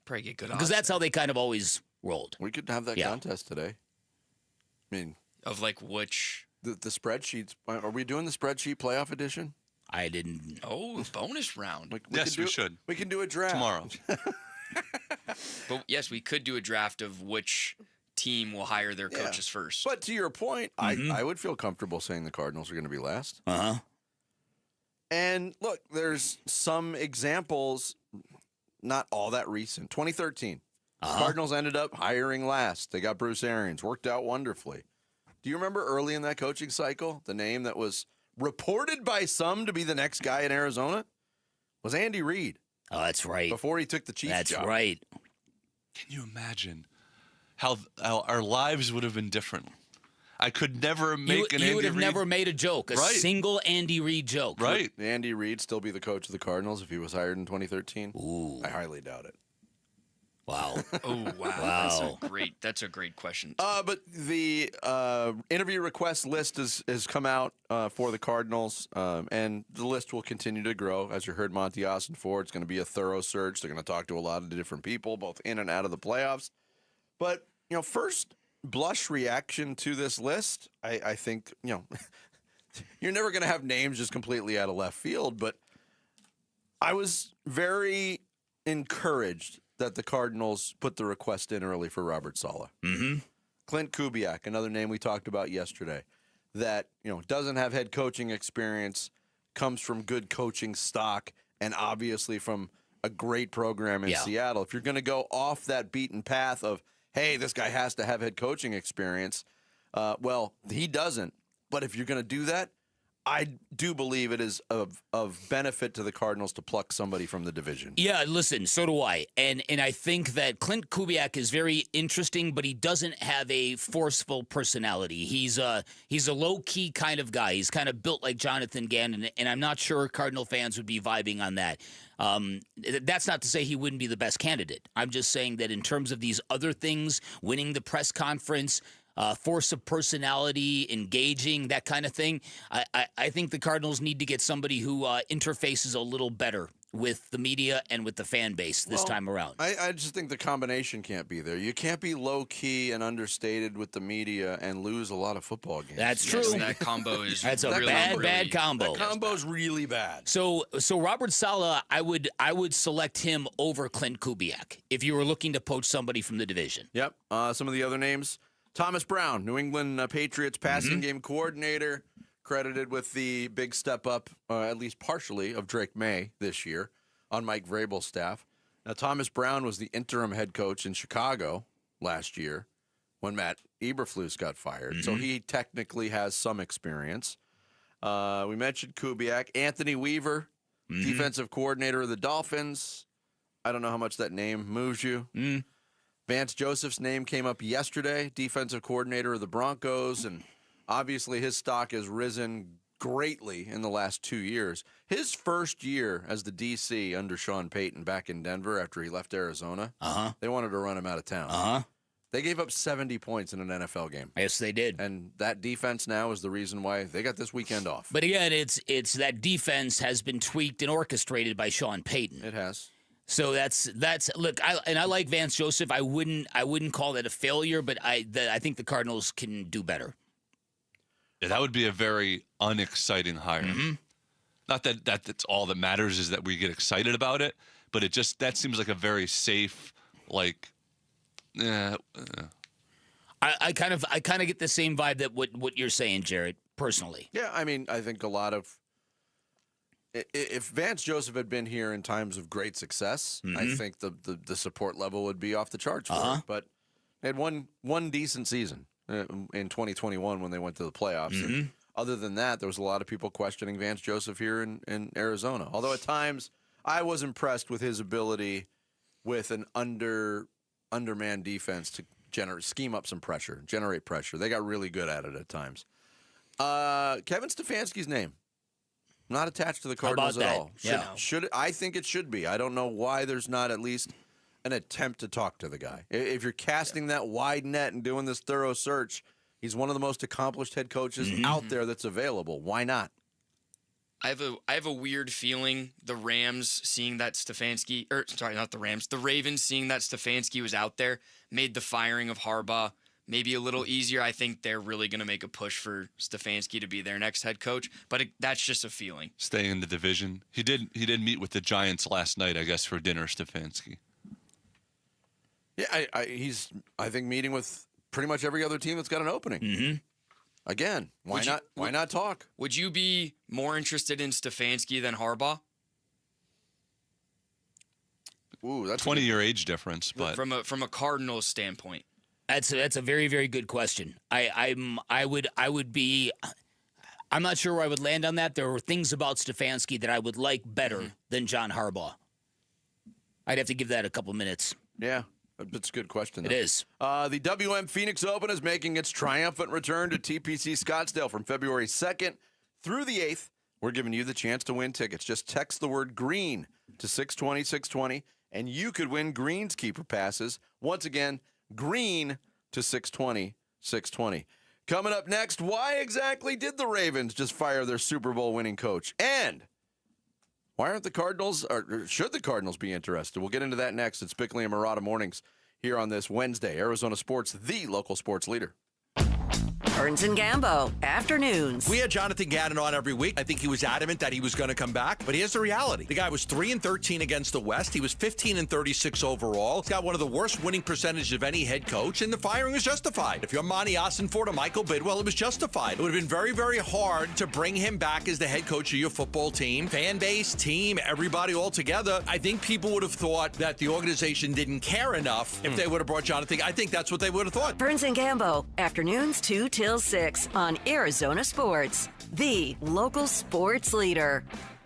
[SPEAKER 5] probably get good odds
[SPEAKER 12] because that's how they kind of always rolled.
[SPEAKER 7] We could have that contest today. I mean,
[SPEAKER 5] of like which
[SPEAKER 7] the spreadsheets. Are we doing the spreadsheet playoff edition?
[SPEAKER 12] I didn't.
[SPEAKER 5] Oh, bonus round.
[SPEAKER 8] We should.
[SPEAKER 7] We can do a draft
[SPEAKER 8] tomorrow.
[SPEAKER 5] But yes, we could do a draft of which team will hire their coaches first.
[SPEAKER 7] But to your point, I would feel comfortable saying the Cardinals are going to be last. And look, there's some examples, not all that recent. 2013, the Cardinals ended up hiring last. They got Bruce Arians, worked out wonderfully. Do you remember early in that coaching cycle, the name that was reported by some to be the next guy in Arizona was Andy Reid?
[SPEAKER 12] Oh, that's right.
[SPEAKER 7] Before he took the Chiefs job.
[SPEAKER 12] That's right.
[SPEAKER 8] Can you imagine how our lives would have been different? I could never make an Andy Reid.
[SPEAKER 12] You would have never made a joke, a single Andy Reid joke.
[SPEAKER 7] Right. Would Andy Reid still be the coach of the Cardinals if he was hired in 2013?
[SPEAKER 12] Ooh.
[SPEAKER 7] I highly doubt it.
[SPEAKER 12] Wow.
[SPEAKER 5] Oh, wow. That's a great question.
[SPEAKER 7] But the interview request list has come out for the Cardinals, and the list will continue to grow. As you heard Monty Austin for, it's going to be a thorough search. They're going to talk to a lot of different people, both in and out of the playoffs. But, first blush reaction to this list, I think, you're never going to have names just completely out of left field, but I was very encouraged that the Cardinals put the request in early for Robert Saleh.
[SPEAKER 12] Mm-hmm.
[SPEAKER 7] Clint Kubiak, another name we talked about yesterday, that doesn't have head coaching experience, comes from good coaching stock, and obviously from a great program in Seattle. If you're going to go off that beaten path of, hey, this guy has to have head coaching experience, well, he doesn't. But if you're going to do that, I do believe it is of benefit to the Cardinals to pluck somebody from the division.
[SPEAKER 12] Yeah, listen, so do I. And I think that Clint Kubiak is very interesting, but he doesn't have a forceful personality. He's a low-key kind of guy. He's kind of built like Jonathan Gannon, and I'm not sure Cardinal fans would be vibing on that. That's not to say he wouldn't be the best candidate. I'm just saying that in terms of these other things, winning the press conference, force of personality, engaging, that kind of thing, I think the Cardinals need to get somebody who interfaces a little better with the media and with the fan base this time around.
[SPEAKER 7] I just think the combination can't be there. You can't be low-key and understated with the media and lose a lot of football games.
[SPEAKER 12] That's true.
[SPEAKER 5] Yes, that combo is
[SPEAKER 12] That's a
[SPEAKER 5] really,
[SPEAKER 12] bad combo.
[SPEAKER 7] That combo's really bad.
[SPEAKER 12] So Robert Saleh, I would select him over Clint Kubiak if you were looking to poach somebody from the division.
[SPEAKER 7] Yep. Some of the other names: Thomas Brown, New England Patriots passing game coordinator, credited with the big step up, at least partially, of Drake May this year on Mike Vrabel's staff. Now, Thomas Brown was the interim head coach in Chicago last year when Matt Eberflus got fired, so he technically has some experience. We mentioned Kubiak. Anthony Weaver, defensive coordinator of the Dolphins. I don't know how much that name moves you. Vance Joseph's name came up yesterday, defensive coordinator of the Broncos, and obviously his stock has risen greatly in the last 2 years. His first year as the DC under Sean Payton back in Denver after he left Arizona, they wanted to run him out of town. They gave up 70 points in an NFL game.
[SPEAKER 12] Yes, they did.
[SPEAKER 7] And that defense now is the reason why they got this weekend off.
[SPEAKER 12] But again, it's that defense has been tweaked and orchestrated by Sean Payton.
[SPEAKER 7] It has.
[SPEAKER 12] So that's look. I like Vance Joseph. I wouldn't call that a failure, but I think the Cardinals can do better.
[SPEAKER 8] Yeah, that would be a very unexciting hire. Not that that's all that matters is that we get excited about it, but that seems like a very safe, like. I kind of
[SPEAKER 12] get the same vibe that what you're saying, Jared. Personally.
[SPEAKER 7] Yeah, I mean, I think a lot of If Vance Joseph had been here in times of great success, I think the support level would be off the charts for him. But they had one decent season in 2021 when they went to the playoffs. And other than that, there was a lot of people questioning Vance Joseph here in Arizona. Although at times I was impressed with his ability with an undermanned defense to scheme up some pressure, generate pressure. They got really good at it at times. Kevin Stefanski's name. Not attached to the Cardinals at all. Should I think it should be. I don't know why there's not at least an attempt to talk to the guy. If you're casting that wide net and doing this thorough search, he's one of the most accomplished head coaches out there that's available. Why not?
[SPEAKER 5] I have a weird feeling the Rams seeing that Stefanski, or sorry, not the Rams, the Ravens seeing that Stefanski was out there made the firing of Harbaugh maybe a little easier. I think they're really going to make a push for Stefanski to be their next head coach, but that's just a feeling.
[SPEAKER 8] Staying in the division. He did meet with the Giants last night, I guess, for dinner, Stefanski.
[SPEAKER 7] Yeah, he's meeting with pretty much every other team that's got an opening. Again, why not talk?
[SPEAKER 5] Would you be more interested in Stefanski than Harbaugh?
[SPEAKER 7] Ooh, that's
[SPEAKER 8] 20-year age difference, but
[SPEAKER 5] from a Cardinals standpoint.
[SPEAKER 12] That's a very, very good question. I would be. I'm not sure where I would land on that. There were things about Stefanski that I would like better than John Harbaugh. I'd have to give that a couple minutes.
[SPEAKER 7] Yeah, that's a good question.
[SPEAKER 12] It is.
[SPEAKER 7] The WM Phoenix Open is making its triumphant return to TPC Scottsdale from February 2nd through the 8th. We're giving you the chance to win tickets. Just text the word green to 620-620, and you could win Greenskeeper passes. Once again, green to 620-620. Coming up next, why exactly did the Ravens just fire their Super Bowl winning coach? And why aren't the Cardinals, or should the Cardinals be interested? We'll get into that next. It's Bickley and Murata Mornings here on this Wednesday. Arizona Sports, the local sports leader.
[SPEAKER 1] Burns and Gambo, afternoons.
[SPEAKER 19] We had Jonathan Gannon on every week. I think he was adamant that he was going to come back, but here's the reality. The guy was 3-13 against the West. He was 15-36 overall. He's got one of the worst winning percentages of any head coach, and the firing was justified. If you're Monty Ossenfort or Michael Bidwell, it was justified. It would have been very, very hard to bring him back as the head coach of your football team. Fan base, team, everybody all together. I think people would have thought that the organization didn't care enough if they would have brought Jonathan. I think that's what they would have thought.
[SPEAKER 1] Burns and Gambo, afternoons 2 till 6 on Arizona Sports, the local sports leader.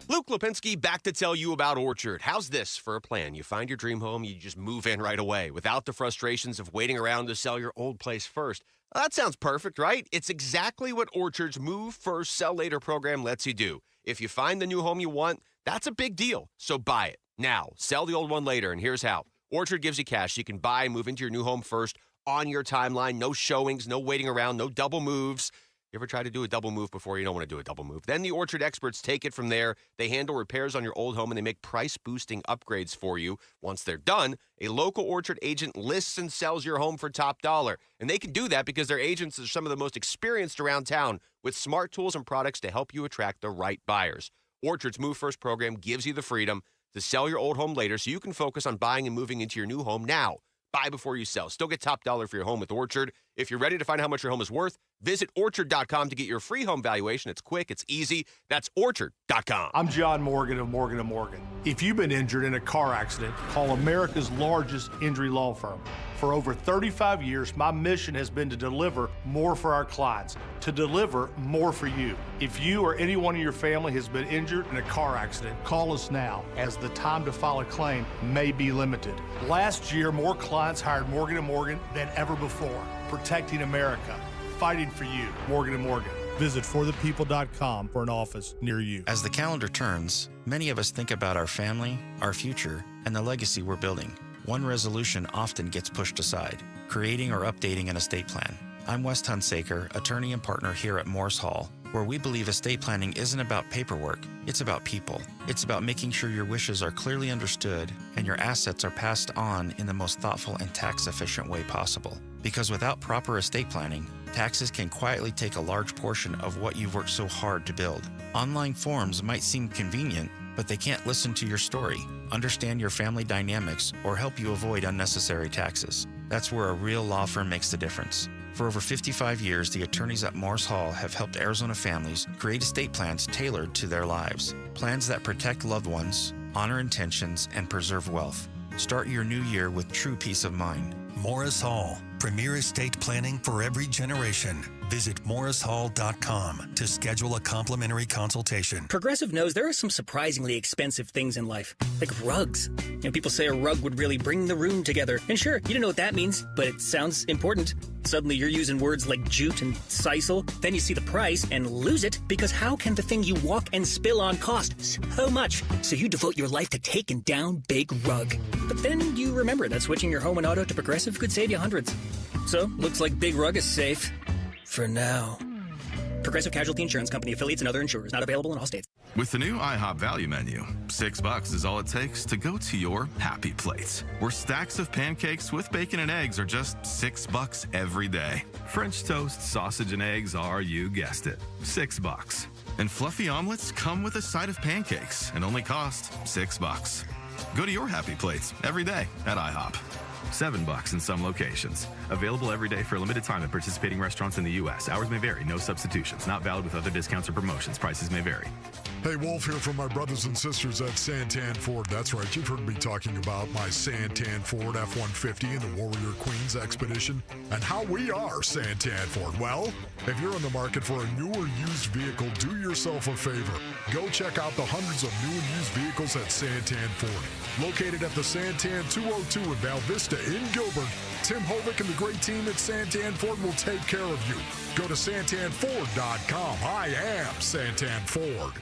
[SPEAKER 3] Luke Lipinski back to tell you about Orchard. How's this for a plan? You find your dream home, you just move in right away without the frustrations of waiting around to sell your old place first. Well, that sounds perfect, right? It's exactly what Orchard's Move First, Sell Later program lets you do. If you find the new home you want, that's a big deal. So buy it now, sell the old one later, and here's how. Orchard gives you cash. You can buy and move into your new home first on your timeline. No showings, no waiting around, no double moves. You ever try to do a double move before? You don't want to do a double move. Then the Orchard experts take it from there. They handle repairs on your old home, and they make price-boosting upgrades for you. Once they're done, a local Orchard agent lists and sells your home for top dollar. And they can do that because their agents are some of the most experienced around town with smart tools and products to help you attract the right buyers. Orchard's Move First program gives you the freedom to sell your old home later so you can focus on buying and moving into your new home now. Buy before you sell. Still get top dollar for your home with Orchard. If you're ready to find out how much your home is worth, visit Orchard.com to get your free home valuation. It's quick, it's easy. That's Orchard.com.
[SPEAKER 6] I'm John Morgan of Morgan & Morgan. If you've been injured in a car accident, call America's largest injury law firm. For over 35 years, my mission has been to deliver more for our clients, to deliver more for you. If you or anyone in your family has been injured in a car accident, call us now, as the time to file a claim may be limited. Last year, more clients hired Morgan & Morgan than ever before. Protecting America, fighting for you. Morgan & Morgan. Visit forthepeople.com for an office near you.
[SPEAKER 20] As the calendar turns, many of us think about our family, our future, and the legacy we're building. One resolution often gets pushed aside, creating or updating an estate plan. I'm Wes Hunsaker, attorney and partner here at Morse Hall, where we believe estate planning isn't about paperwork, it's about people. It's about making sure your wishes are clearly understood and your assets are passed on in the most thoughtful and tax-efficient way possible. Because without proper estate planning, taxes can quietly take a large portion of what you've worked so hard to build. Online forms might seem convenient, but they can't listen to your story, understand your family dynamics, or help you avoid unnecessary taxes. That's where a real law firm makes the difference. For over 55 years, the attorneys at Morris Hall have helped Arizona families create estate plans tailored to their lives. Plans that protect loved ones, honor intentions, and preserve wealth. Start your new year with true peace of mind.
[SPEAKER 22] Morris Hall, premier estate planning for every generation. Visit morrishall.com to schedule a complimentary consultation.
[SPEAKER 4] Progressive knows there are some surprisingly expensive things in life, like rugs. People say a rug would really bring the room together. And sure, you don't know what that means, but it sounds important. Suddenly you're using words like jute and sisal. Then you see the price and lose it, because how can the thing you walk and spill on cost so much? So you devote your life to taking down Big Rug. But then you remember that switching your home and auto to Progressive could save you hundreds. So, looks like Big Rug is safe. For now. Progressive Casualty Insurance Company, affiliates, and other insurers. Not available in all states.
[SPEAKER 9] With the new IHOP value menu, $6 is all it takes to go to your happy place, where stacks of pancakes with bacon and eggs are just $6 every day. French toast, sausage, and eggs are, you guessed it, $6. And fluffy omelets come with a side of pancakes and only cost $6. Go to your happy plates every day at IHOP. $7 in some locations. Available every day for a limited time at participating restaurants in the U.S. Hours may vary. No substitutions. Not valid with other discounts or promotions. Prices may vary.
[SPEAKER 10] Hey, Wolf here from my brothers and sisters at Santan Ford. That's right, you've heard me talking about my Santan Ford F-150 and the Warrior Queens Expedition and how we are Santan Ford. Well, if you're in the market for a new or used vehicle, do yourself a favor. Go check out the hundreds of new and used vehicles at Santan Ford. Located at the Santan 202 in Val Vista in Gilbert, Tim Hovick and the great team at Santan Ford will take care of you. Go to santanford.com. I am Santan Ford.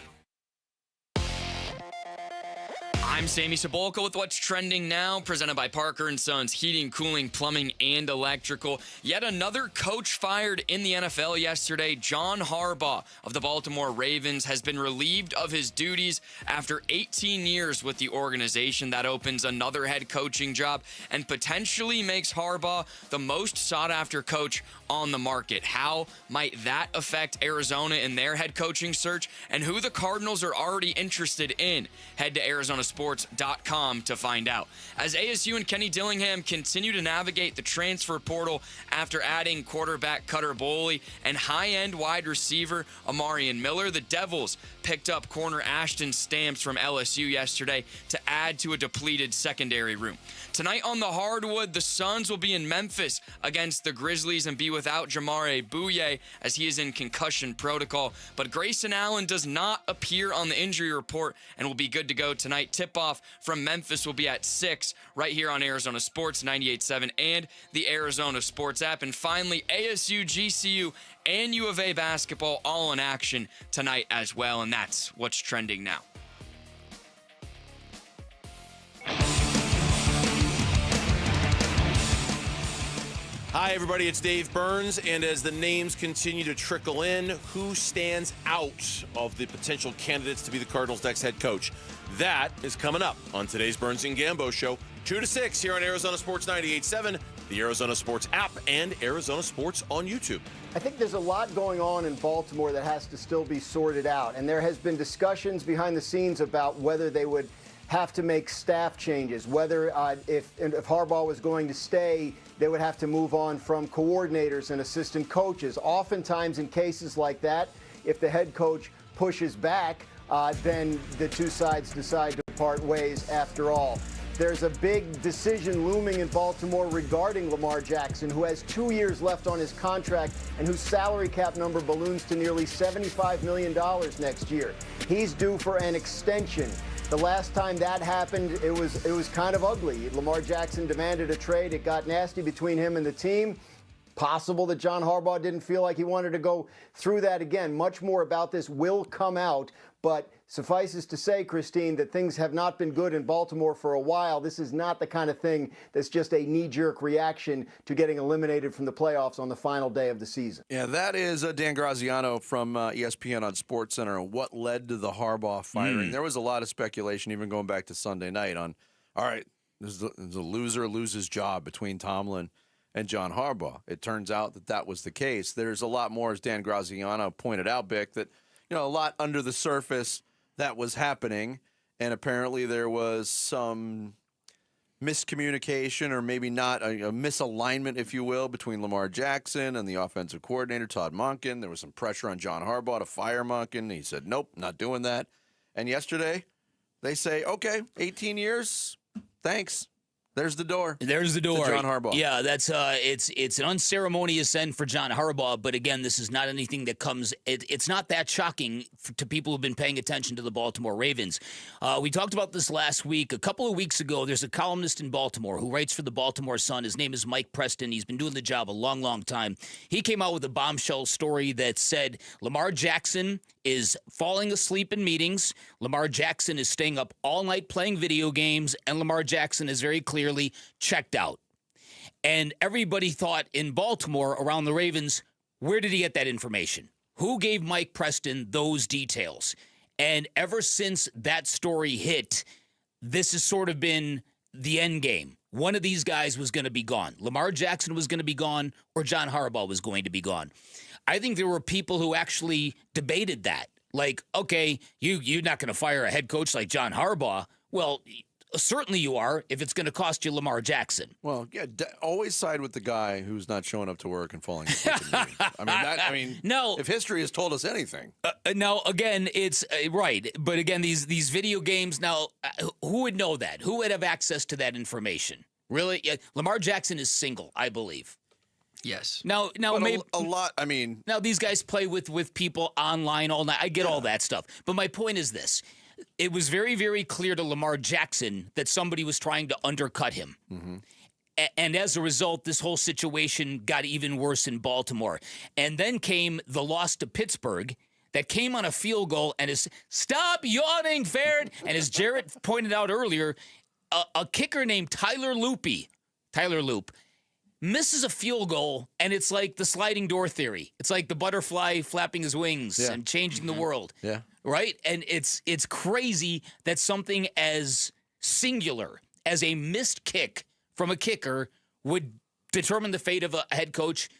[SPEAKER 5] I'm Sammy Sabolka with What's Trending Now, presented by Parker & Sons Heating, Cooling, Plumbing, and Electrical. Yet another coach fired in the NFL yesterday. John Harbaugh of the Baltimore Ravens has been relieved of his duties after 18 years with the organization. That opens another head coaching job and potentially makes Harbaugh the most sought-after coach on the market. How might that affect Arizona in their head coaching search, and who the Cardinals are already interested in? Head to ArizonaSports.com to find out. As ASU and Kenny Dillingham continue to navigate the transfer portal after adding quarterback Cutter Boley and high-end wide receiver Amarian Miller, the Devils picked up corner Ashton Stamps from LSU yesterday to add to a depleted secondary room. Tonight on the hardwood, the Suns will be in Memphis against the Grizzlies and be without Jamare Bouye as he is in concussion protocol. But Grayson Allen does not appear on the injury report and will be good to go tonight. Tip-off from Memphis will be at 6 right here on Arizona Sports 98.7 and the Arizona Sports app. And finally, ASU, GCU, and U of A basketball all in action tonight as well. And that's what's trending now.
[SPEAKER 23] Hi, everybody. It's Dave Burns. And as the names continue to trickle in, who stands out of the potential candidates to be the Cardinals' next head coach? That is coming up on today's Burns and Gambo show, 2 to 6 here on Arizona Sports 98.7, the Arizona Sports app, and Arizona Sports on YouTube.
[SPEAKER 11] I think there's a lot going on in Baltimore that has to still be sorted out. And there has been discussions behind the scenes about whether they would have to make staff changes, whether if Harbaugh was going to stay, they would have to move on from coordinators and assistant coaches. Oftentimes in cases like that, if the head coach pushes back, then the two sides decide to part ways after all. There's a big decision looming in Baltimore regarding Lamar Jackson, who has 2 years left on his contract and whose salary cap number balloons to nearly $75 million next year. He's due for an extension. The last time that happened, it was kind of ugly. Lamar Jackson demanded a trade. It got nasty between him and the team. Possible that John Harbaugh didn't feel like he wanted to go through that again. Much more about this will come out, but suffices to say, Christine, that things have not been good in Baltimore for a while. This is not the kind of thing that's just a knee-jerk reaction to getting eliminated from the playoffs on the final day of the season.
[SPEAKER 7] Yeah, that is Dan Graziano from ESPN on SportsCenter on what led to the Harbaugh firing. There was a lot of speculation, even going back to Sunday night, on, all right, there's a loser loses job between Tomlin and John Harbaugh. It turns out that was the case. There's a lot more, as Dan Graziano pointed out, Bick, that a lot under the surface that was happening, and apparently there was some miscommunication or maybe not a misalignment, if you will, between Lamar Jackson and the offensive coordinator, Todd Monken. There was some pressure on John Harbaugh to fire Monken. He said, nope, not doing that. And yesterday, they say, okay, 18 years, thanks. There's the door.
[SPEAKER 12] There's the door.
[SPEAKER 7] To John Harbaugh.
[SPEAKER 12] Yeah, that's it's an unceremonious end for John Harbaugh. But again, this is not anything that comes. It's not that shocking to people who've been paying attention to the Baltimore Ravens. We talked about this last week. A couple of weeks ago, there's a columnist in Baltimore who writes for the Baltimore Sun. His name is Mike Preston. He's been doing the job a long, long time. He came out with a bombshell story that said Lamar Jackson is falling asleep in meetings. Lamar Jackson is staying up all night playing video games, and Lamar Jackson is very clearly checked out. And everybody thought in Baltimore around the Ravens, where did he get that information? Who gave Mike Preston those details? And ever since that story hit, this has sort of been the end game. One of these guys was going to be gone. Lamar Jackson was going to be gone, or John Harbaugh was going to be gone. I think there were people who actually debated that. Like, okay, you're not going to fire a head coach like John Harbaugh. Well, certainly you are, if it's going to cost you Lamar Jackson.
[SPEAKER 7] Well, yeah, always side with the guy who's not showing up to work and falling asleep in meetings.
[SPEAKER 12] No.
[SPEAKER 7] If history has told us anything.
[SPEAKER 12] Now, again, it's right. But again, these video games, now, who would know that? Who would have access to that information? Really? Yeah, Lamar Jackson is single, I believe.
[SPEAKER 5] Yes.
[SPEAKER 12] Now, maybe
[SPEAKER 7] a lot. I mean,
[SPEAKER 12] now these guys play with people online all night. I get all that stuff, but my point is this: it was very, very clear to Lamar Jackson that somebody was trying to undercut him, and as a result, this whole situation got even worse in Baltimore. And then came the loss to Pittsburgh. That came on a field goal, and stop yawning, Farrad. And as Jarrett pointed out earlier, a kicker named Tyler Loop, misses a field goal, and it's like the sliding door theory. It's like the butterfly flapping his wings and changing the world.
[SPEAKER 7] Yeah.
[SPEAKER 12] Right? And it's crazy that something as singular as a missed kick from a kicker would determine the fate of a head coach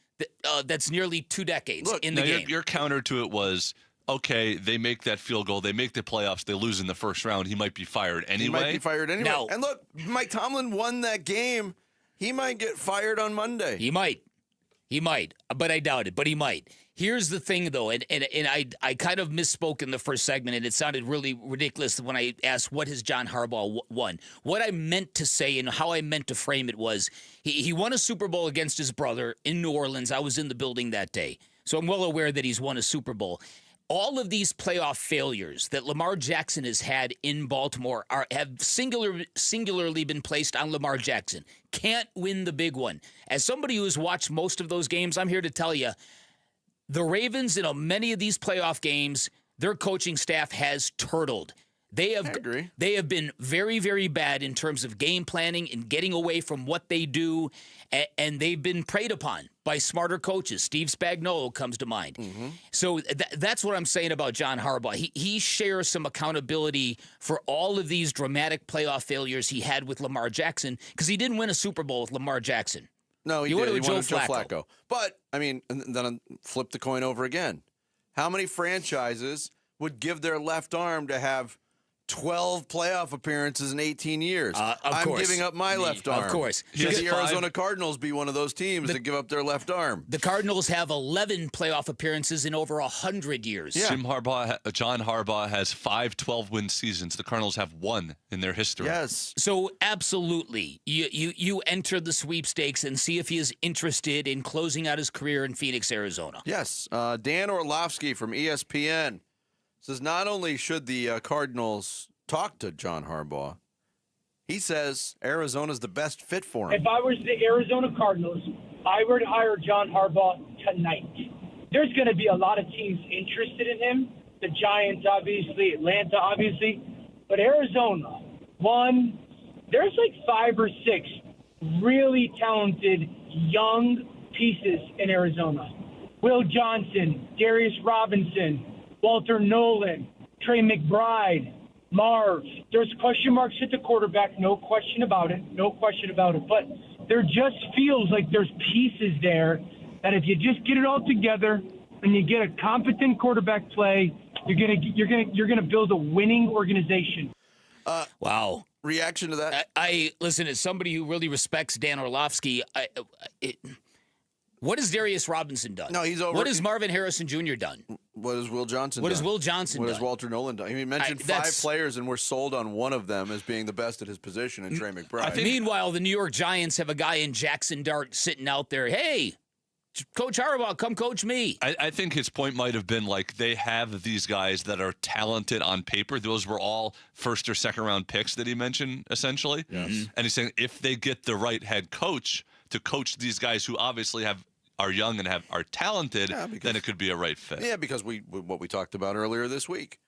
[SPEAKER 12] that's nearly 2 decades in the game.
[SPEAKER 8] Your counter to it was, okay, they make that field goal, they make the playoffs, they lose in the first round, he might be fired anyway.
[SPEAKER 12] No.
[SPEAKER 7] And look, Mike Tomlin won that game. He might get fired on Monday.
[SPEAKER 12] He might, but I doubt it. But he might. Here's the thing, though, and I kind of misspoke in the first segment, and it sounded really ridiculous when I asked what has John Harbaugh won. What I meant to say and how I meant to frame it was he won a Super Bowl against his brother in New Orleans. I was in the building that day, so I'm well aware that he's won a Super Bowl. All of these playoff failures that Lamar Jackson has had in Baltimore have singularly been placed on Lamar Jackson. Can't win the big one. As somebody who has watched most of those games, I'm here to tell you, the Ravens in many of these playoff games, their coaching staff has turtled. They have been very, very bad in terms of game planning and getting away from what they do, and they've been preyed upon by smarter coaches. Steve Spagnuolo comes to mind. So that's what I'm saying about John Harbaugh. He shares some accountability for all of these dramatic playoff failures he had with Lamar Jackson, because he didn't win a Super Bowl with Lamar Jackson.
[SPEAKER 7] No, he
[SPEAKER 12] won
[SPEAKER 7] did.
[SPEAKER 12] it with
[SPEAKER 7] He won
[SPEAKER 12] Joe
[SPEAKER 7] with
[SPEAKER 12] Flacco.
[SPEAKER 7] But, I mean, and then flip the coin over again. How many franchises would give their left arm to have 12 playoff appearances in 18 years? I'm
[SPEAKER 12] course.
[SPEAKER 7] giving up my left arm.
[SPEAKER 12] Of course.
[SPEAKER 7] Should the Arizona Cardinals be one of those teams that give up their left arm?
[SPEAKER 12] The Cardinals have 11 playoff appearances in over 100 years.
[SPEAKER 8] John Harbaugh has 5 12-win seasons. The Cardinals have 1 in their history.
[SPEAKER 7] Yes.
[SPEAKER 12] So absolutely, you enter the sweepstakes and see if he is interested in closing out his career in Phoenix, Arizona.
[SPEAKER 7] Yes. Dan Orlovsky from ESPN says not only should the Cardinals talk to John Harbaugh, he says Arizona's the best fit for him.
[SPEAKER 2] If I was the Arizona Cardinals, I would hire John Harbaugh tonight. There's going to be a lot of teams interested in him. The Giants, obviously, Atlanta, obviously. But Arizona, there's like 5 or 6 really talented young pieces in Arizona. Will Johnson, Darius Robinson, Walter Nolan, Trey McBride, Marv. There's question marks at the quarterback, no question about it. But there just feels like there's pieces there that if you just get it all together and you get a competent quarterback play, you're gonna build a winning organization.
[SPEAKER 12] Wow.
[SPEAKER 7] Reaction to that?
[SPEAKER 12] I listen, as somebody who really respects Dan Orlovsky, what has Darius Robinson done?
[SPEAKER 7] No, he's over.
[SPEAKER 12] What has Marvin Harrison Jr. done?
[SPEAKER 7] What has Will Johnson
[SPEAKER 12] What
[SPEAKER 7] done?
[SPEAKER 12] has Will Johnson
[SPEAKER 7] What
[SPEAKER 12] done?
[SPEAKER 7] has Walter Nolan done? He mentioned 5 players, and we're sold on one of them as being the best at his position, and Trey McBride.
[SPEAKER 12] Meanwhile, the New York Giants have a guy in Jackson Dart sitting out there. Hey, Coach Harbaugh, come coach me.
[SPEAKER 8] I think his point might have been like they have these guys that are talented on paper. Those were all first or second round picks that he mentioned, essentially.
[SPEAKER 7] Yes.
[SPEAKER 8] And he's saying if they get the right head coach to coach these guys who obviously are young and are talented, then it could be a right fit.
[SPEAKER 7] Yeah, because what we talked about earlier this week,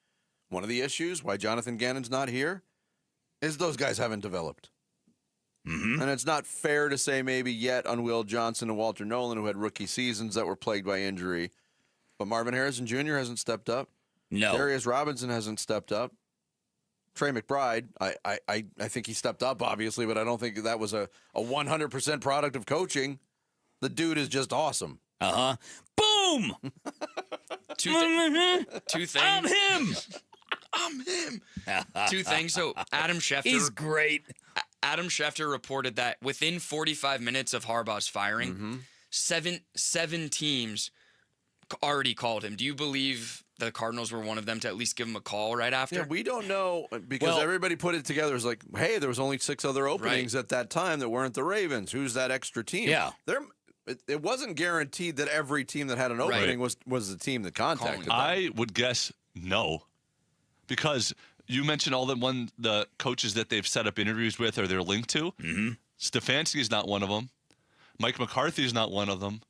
[SPEAKER 7] one of the issues why Jonathan Gannon's not here is those guys haven't developed. And it's not fair to say maybe yet on Will Johnson and Walter Nolan, who had rookie seasons that were plagued by injury. But Marvin Harrison Jr. hasn't stepped up.
[SPEAKER 12] No.
[SPEAKER 7] Darius Robinson hasn't stepped up. Trey McBride, I think he stepped up, obviously, but I don't think that was a 100% product of coaching. The dude is just awesome.
[SPEAKER 12] Boom!
[SPEAKER 5] Two things.
[SPEAKER 12] I'm him.
[SPEAKER 5] I'm him. 2 things. So Adam Schefter.
[SPEAKER 12] He's great.
[SPEAKER 5] Adam Schefter reported that within 45 minutes of Harbaugh's firing, seven teams already called him. Do you believe the Cardinals were one of them to at least give him a call right after?
[SPEAKER 7] Yeah, we don't know because everybody put it together as like, hey, there was only 6 other openings at that time that weren't the Ravens. Who's that extra team?
[SPEAKER 12] Yeah.
[SPEAKER 7] It wasn't guaranteed that every team that had an opening was the team that contacted them.
[SPEAKER 8] I would guess no, because you mentioned all the coaches that they've set up interviews with or they're linked to. Stefanski is not one of them. Mike McCarthy is not one of them.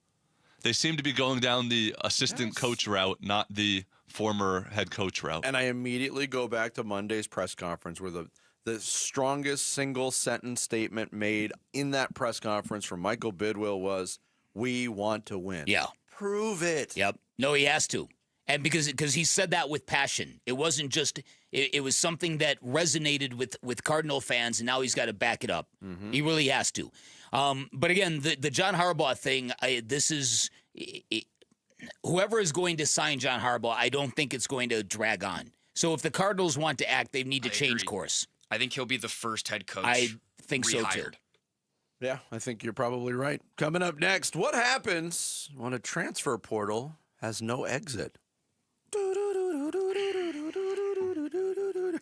[SPEAKER 8] They seem to be going down the assistant coach route, not the former head coach route.
[SPEAKER 7] And I immediately go back to Monday's press conference where the strongest single sentence statement made in that press conference from Michael Bidwill was, "We want to win."
[SPEAKER 12] Yeah.
[SPEAKER 7] Prove it.
[SPEAKER 12] Yep. No, he has to. And because he said that with passion. It wasn't just it was something that resonated with Cardinal fans, and now he's got to back it up. He really has to. But again, the John Harbaugh thing, whoever is going to sign John Harbaugh, I don't think it's going to drag on. So if the Cardinals want to act, they need to change course.
[SPEAKER 5] I think he'll be the first head coach.
[SPEAKER 12] I think so too.
[SPEAKER 7] Yeah, I think you're probably right. Coming up next, what happens when a transfer portal has no exit?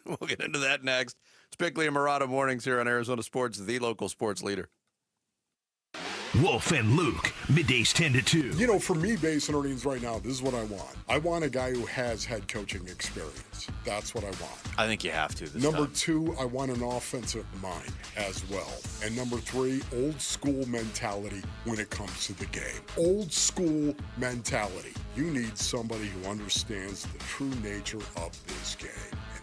[SPEAKER 7] We'll get into that next. It's Bickley and Murata Mornings here on Arizona Sports, the local sports leader.
[SPEAKER 13] Wolf and Luke, middays 10 to 2.
[SPEAKER 10] You know, for me, base and earnings right now, this is what I want. I want a guy who has head coaching experience. That's what I want.
[SPEAKER 23] I think you have to this
[SPEAKER 10] Number
[SPEAKER 23] time.
[SPEAKER 10] 2, I want an offensive mind as well. And number 3, old school mentality when it comes to the game. Old school mentality. You need somebody who understands the true nature of this game.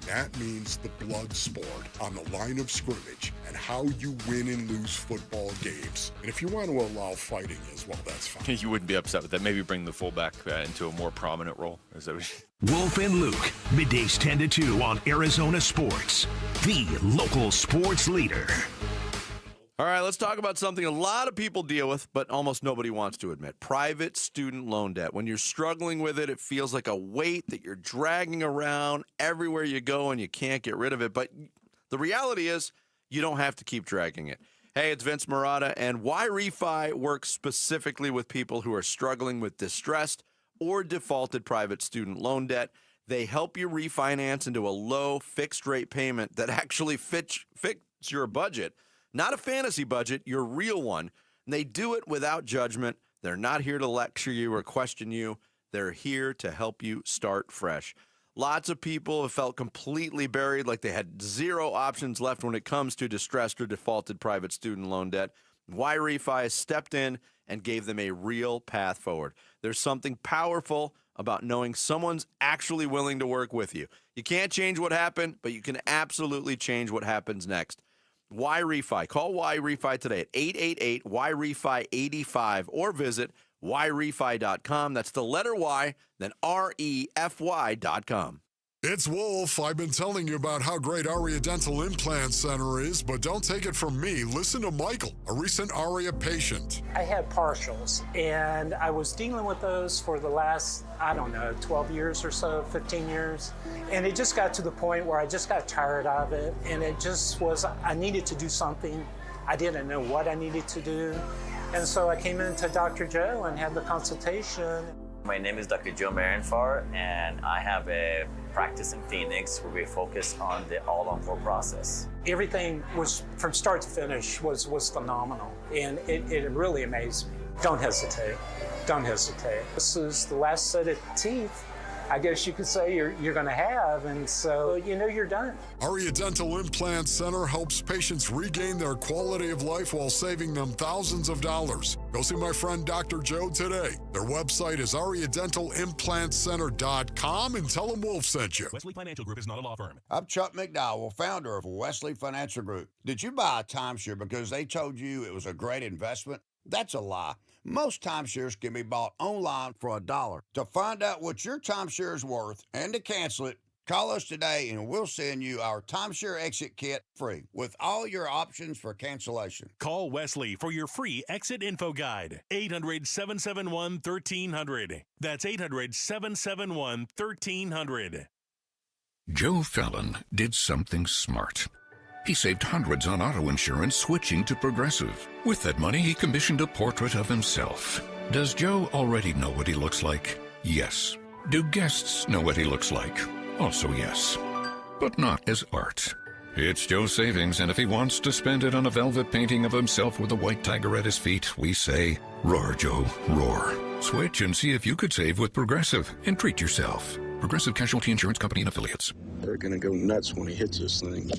[SPEAKER 10] That means the blood sport on the line of scrimmage and how you win and lose football games. And if you want to allow fighting as well, that's fine.
[SPEAKER 23] You wouldn't be upset with that. Maybe bring the fullback into a more prominent role. Is that what
[SPEAKER 13] Wolf and Luke, middays 10 to 2 on Arizona Sports, the local sports leader.
[SPEAKER 7] All right, let's talk about something a lot of people deal with, but almost nobody wants to admit. Private student loan debt. When you're struggling with it, it feels like a weight that you're dragging around everywhere you go and you can't get rid of it. But the reality is you don't have to keep dragging it. Hey, it's Vince Murata, and Why Refi works specifically with people who are struggling with distressed or defaulted private student loan debt. They help you refinance into a low fixed rate payment that actually fits your budget. Not a fantasy budget, your real one. And they do it without judgment. They're not here to lecture you or question you. They're here to help you start fresh. Lots of people have felt completely buried, like they had zero options left when it comes to distressed or defaulted private student loan debt. Why Refi has stepped in and gave them a real path forward. There's something powerful about knowing someone's actually willing to work with you. You can't change what happened, but you can absolutely change what happens next. Why Refi? Call Why Refi today at 888-WHY-REFI-85 or visit whyrefi.com. That's the letter Y, then REFY.com.
[SPEAKER 10] It's Wolf. I've been telling you about how great Aria Dental Implant Center is, but don't take it from me. Listen to Michael, a recent Aria patient.
[SPEAKER 14] I had partials, and I was dealing with those for the last, 12 years or so, 15 years. And it just got to the point where I just got tired of it, and it just was, I needed to do something. I didn't know what I needed to do. And so I came into Dr. Joe and had the consultation.
[SPEAKER 15] My name is Dr. Joe Marinfar, and I have a practice in Phoenix where we focus on the all-on-4 process.
[SPEAKER 14] Everything was, from start to finish, was phenomenal, and it really amazed me. Don't hesitate. Don't hesitate. This is the last set of teeth, I guess you could say, you're going to have, and so you're done.
[SPEAKER 10] Aria Dental Implant Center helps patients regain their quality of life while saving them thousands of dollars. Go see my friend Dr. Joe today. Their website is ariadentalimplantcenter.com and tell them Wolf sent you.
[SPEAKER 16] Wesley Financial Group is not a law firm.
[SPEAKER 17] I'm Chuck McDowell, founder of Wesley Financial Group. Did you buy a timeshare because they told you it was a great investment? That's a lie. Most timeshares can be bought online for $1. To find out what your timeshare is worth and to cancel it, call us today and we'll send you our timeshare exit kit free with all your options for cancellation.
[SPEAKER 21] Call Wesley for your free exit info guide. 800-771-1300. That's 800-771-1300.
[SPEAKER 25] Joe Fallon did something smart. He saved hundreds on auto insurance switching to Progressive. With that money, he commissioned a portrait of himself. Does Joe already know what he looks like? Yes. Do guests know what he looks like? Also yes. But not as art. It's Joe's savings, and if he wants to spend it on a velvet painting of himself with a white tiger at his feet, we say, roar, Joe, roar. Switch and see if you could save with Progressive and treat yourself. Progressive Casualty Insurance Company and Affiliates.
[SPEAKER 26] They're going to go nuts when he hits this thing.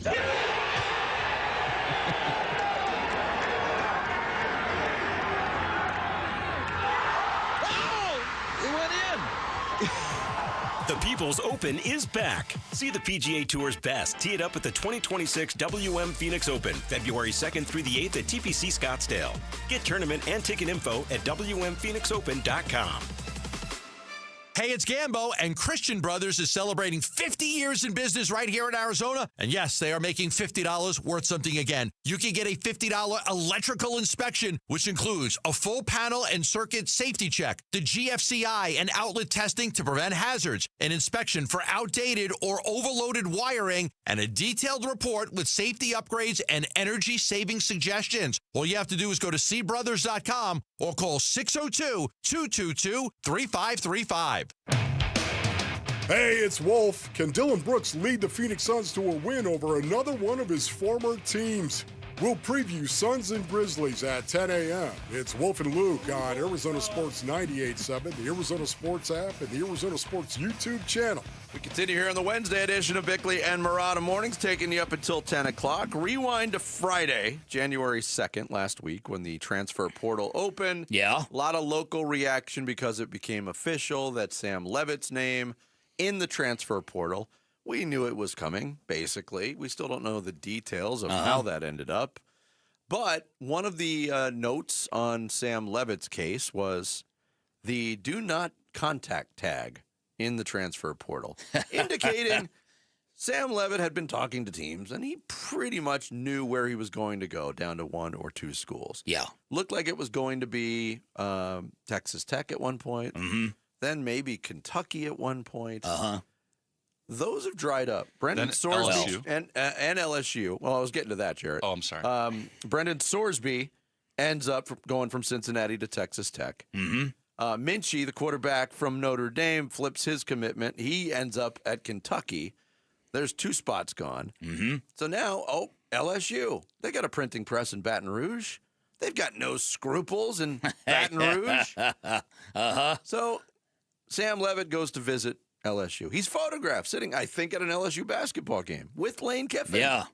[SPEAKER 21] The People's Open is back. See the PGA Tour's best. Tee it up at the 2026 WM Phoenix Open, February 2nd through the 8th at TPC Scottsdale. Get tournament and ticket info at WMPhoenixOpen.com.
[SPEAKER 19] Hey, it's Gambo, and Christian Brothers is celebrating 50 years in business right here in Arizona. And yes, they are making $50 worth something again. You can get a $50 electrical inspection, which includes a full panel and circuit safety check, the GFCI and outlet testing to prevent hazards, an inspection for outdated or overloaded wiring, and a detailed report with safety upgrades and energy-saving suggestions. All you have to do is go to cbrothers.com or call 602-222-3535.
[SPEAKER 10] Hey, it's Wolf. Can Dylan Brooks lead the Phoenix Suns to a win over another one of his former teams? We'll preview Suns and Grizzlies at 10 a.m. It's Wolf and Luke on Arizona Sports 98.7, the Arizona Sports app, and the Arizona Sports YouTube channel.
[SPEAKER 7] We continue here on the Wednesday edition of Bickley and Murata Mornings, taking you up until 10 o'clock. Rewind to Friday, January 2nd, last week, when the transfer portal opened.
[SPEAKER 12] Yeah.
[SPEAKER 7] A lot of local reaction because it became official that Sam Levitt's name in the transfer portal. We knew it was coming, basically. We still don't know the details of how that ended up. But one of the notes on Sam Levitt's case was the do not contact tag in the transfer portal, indicating Sam Levitt had been talking to teams, and he pretty much knew where he was going to go, down to one or two schools.
[SPEAKER 12] Yeah.
[SPEAKER 7] Looked like it was going to be Texas Tech at one point, then maybe Kentucky at one point. Those have dried up. Brendan Sorsby and LSU. Well, I was getting to that, Jarrett.
[SPEAKER 8] Oh, I'm sorry.
[SPEAKER 7] Brendan Sorsby ends up going from Cincinnati to Texas Tech. Minchie, the quarterback from Notre Dame, flips his commitment. He ends up at Kentucky. There's two spots gone. So now, LSU. They got a printing press in Baton Rouge. They've got no scruples in Baton Rouge. So Sam Levitt goes to visit LSU. He's photographed sitting, I think, at an LSU basketball game with Lane Kiffin.
[SPEAKER 12] Yeah.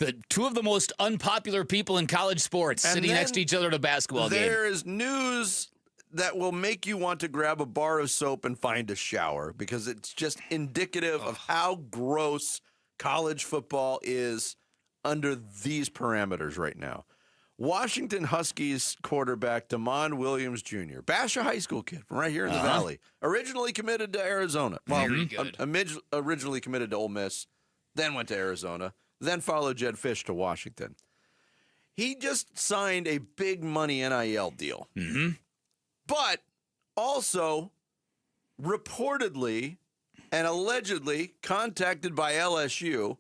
[SPEAKER 12] The two of the most unpopular people in college sports sitting next to each other at a basketball game.
[SPEAKER 7] There is news that will make you want to grab a bar of soap and find a shower because it's just indicative of how gross college football is under these parameters right now. Washington Huskies quarterback DeMond Williams Jr., Basha High School kid from right here in the Valley, originally committed to Arizona.
[SPEAKER 5] Very good.
[SPEAKER 7] Originally committed to Ole Miss, then went to Arizona, then followed Jed Fish to Washington. He just signed a big money NIL deal, but also reportedly and allegedly contacted by LSU.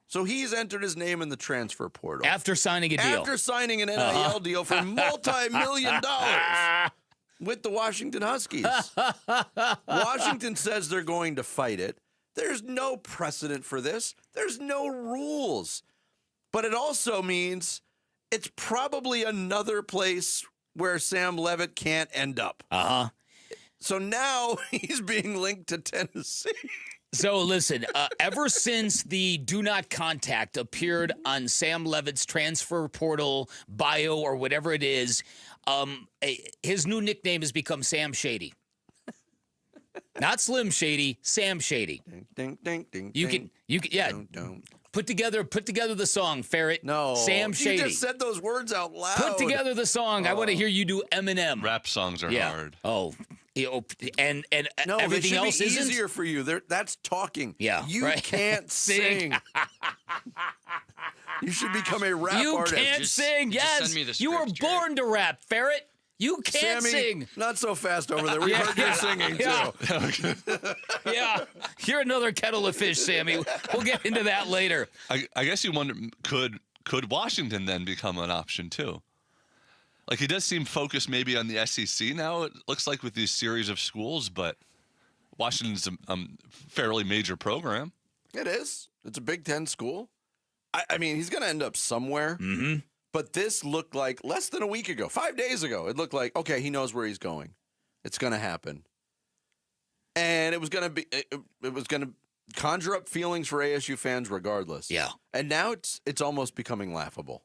[SPEAKER 7] So he's entered his name in the transfer portal.
[SPEAKER 12] After signing a deal.
[SPEAKER 7] After signing an NIL deal for multi-million dollars with the Washington Huskies. Washington says they're going to fight it. There's no precedent for this. There's no rules. But it also means it's probably another place where Sam Levitt can't end up. So now he's being linked to Tennessee.
[SPEAKER 12] So listen, ever since the do not contact appeared on Sam Levitt's transfer portal bio or whatever it is, his new nickname has become Sam Shady. Not Slim Shady, Sam Shady.
[SPEAKER 7] Ding, ding, ding,
[SPEAKER 12] you can, yeah.
[SPEAKER 7] Don't.
[SPEAKER 12] Put together the song, Ferret.
[SPEAKER 7] No,
[SPEAKER 12] Sam Shady.
[SPEAKER 7] You just said those words out loud.
[SPEAKER 12] Put together the song. I want to hear you do Eminem.
[SPEAKER 8] Rap songs are hard.
[SPEAKER 12] Oh, and
[SPEAKER 7] no,
[SPEAKER 12] everything
[SPEAKER 7] they should
[SPEAKER 12] else
[SPEAKER 7] be
[SPEAKER 12] isn't
[SPEAKER 7] easier for you. That's talking.
[SPEAKER 12] Yeah,
[SPEAKER 7] you can't sing. You should become a rap artist.
[SPEAKER 12] You can't sing. Yes,
[SPEAKER 5] send me the
[SPEAKER 12] you were
[SPEAKER 5] script,
[SPEAKER 12] born to rap, Ferret. You can't
[SPEAKER 7] Sammy,
[SPEAKER 12] sing.
[SPEAKER 7] Not so fast over there. We heard you singing, too.
[SPEAKER 12] Yeah. You're another kettle of fish, Sammy. We'll get into that later.
[SPEAKER 8] I guess you wonder, could Washington then become an option, too? Like, he does seem focused maybe on the SEC now, it looks like, with these series of schools, but Washington's a fairly major program.
[SPEAKER 7] It is. It's a Big Ten school. I mean, he's going to end up somewhere.
[SPEAKER 12] Mm-hmm.
[SPEAKER 7] But this looked like less than a week ago, 5 days ago, it looked like, okay, he knows where he's going. It's going to happen. And it was going to conjure up feelings for ASU fans regardless.
[SPEAKER 12] Yeah.
[SPEAKER 7] And now it's almost becoming laughable.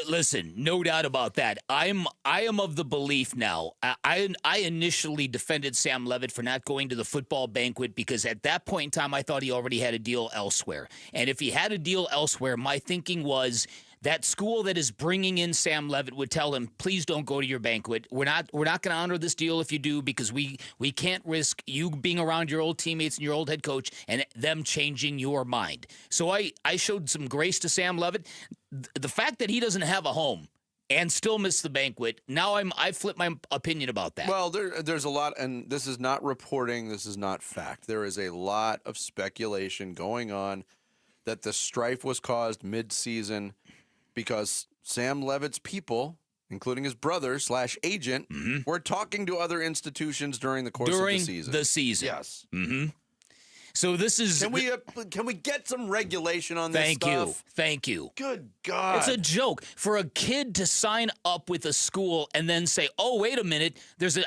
[SPEAKER 12] Listen, no doubt about that. I am of the belief now. I initially defended Sam Levitt for not going to the football banquet because at that point in time I thought he already had a deal elsewhere. And if he had a deal elsewhere, my thinking was that school that is bringing in Sam Levitt would tell him, please don't go to your banquet. We're not going to honor this deal if you do because we can't risk you being around your old teammates and your old head coach and them changing your mind. So I showed some grace to Sam Levitt. The fact that he doesn't have a home and still missed the banquet, now I flip my opinion about that.
[SPEAKER 7] Well, there's a lot, and this is not reporting, this is not fact. There is a lot of speculation going on that the strife was caused mid-season because Sam Levitt's people, including his brother / agent, were talking to other institutions during the course of the season. Yes.
[SPEAKER 12] Mm-hmm. So this is.
[SPEAKER 7] Can we get some regulation on this stuff?
[SPEAKER 12] Thank you.
[SPEAKER 7] Good God.
[SPEAKER 12] It's a joke for a kid to sign up with a school and then say, "Oh, wait a minute,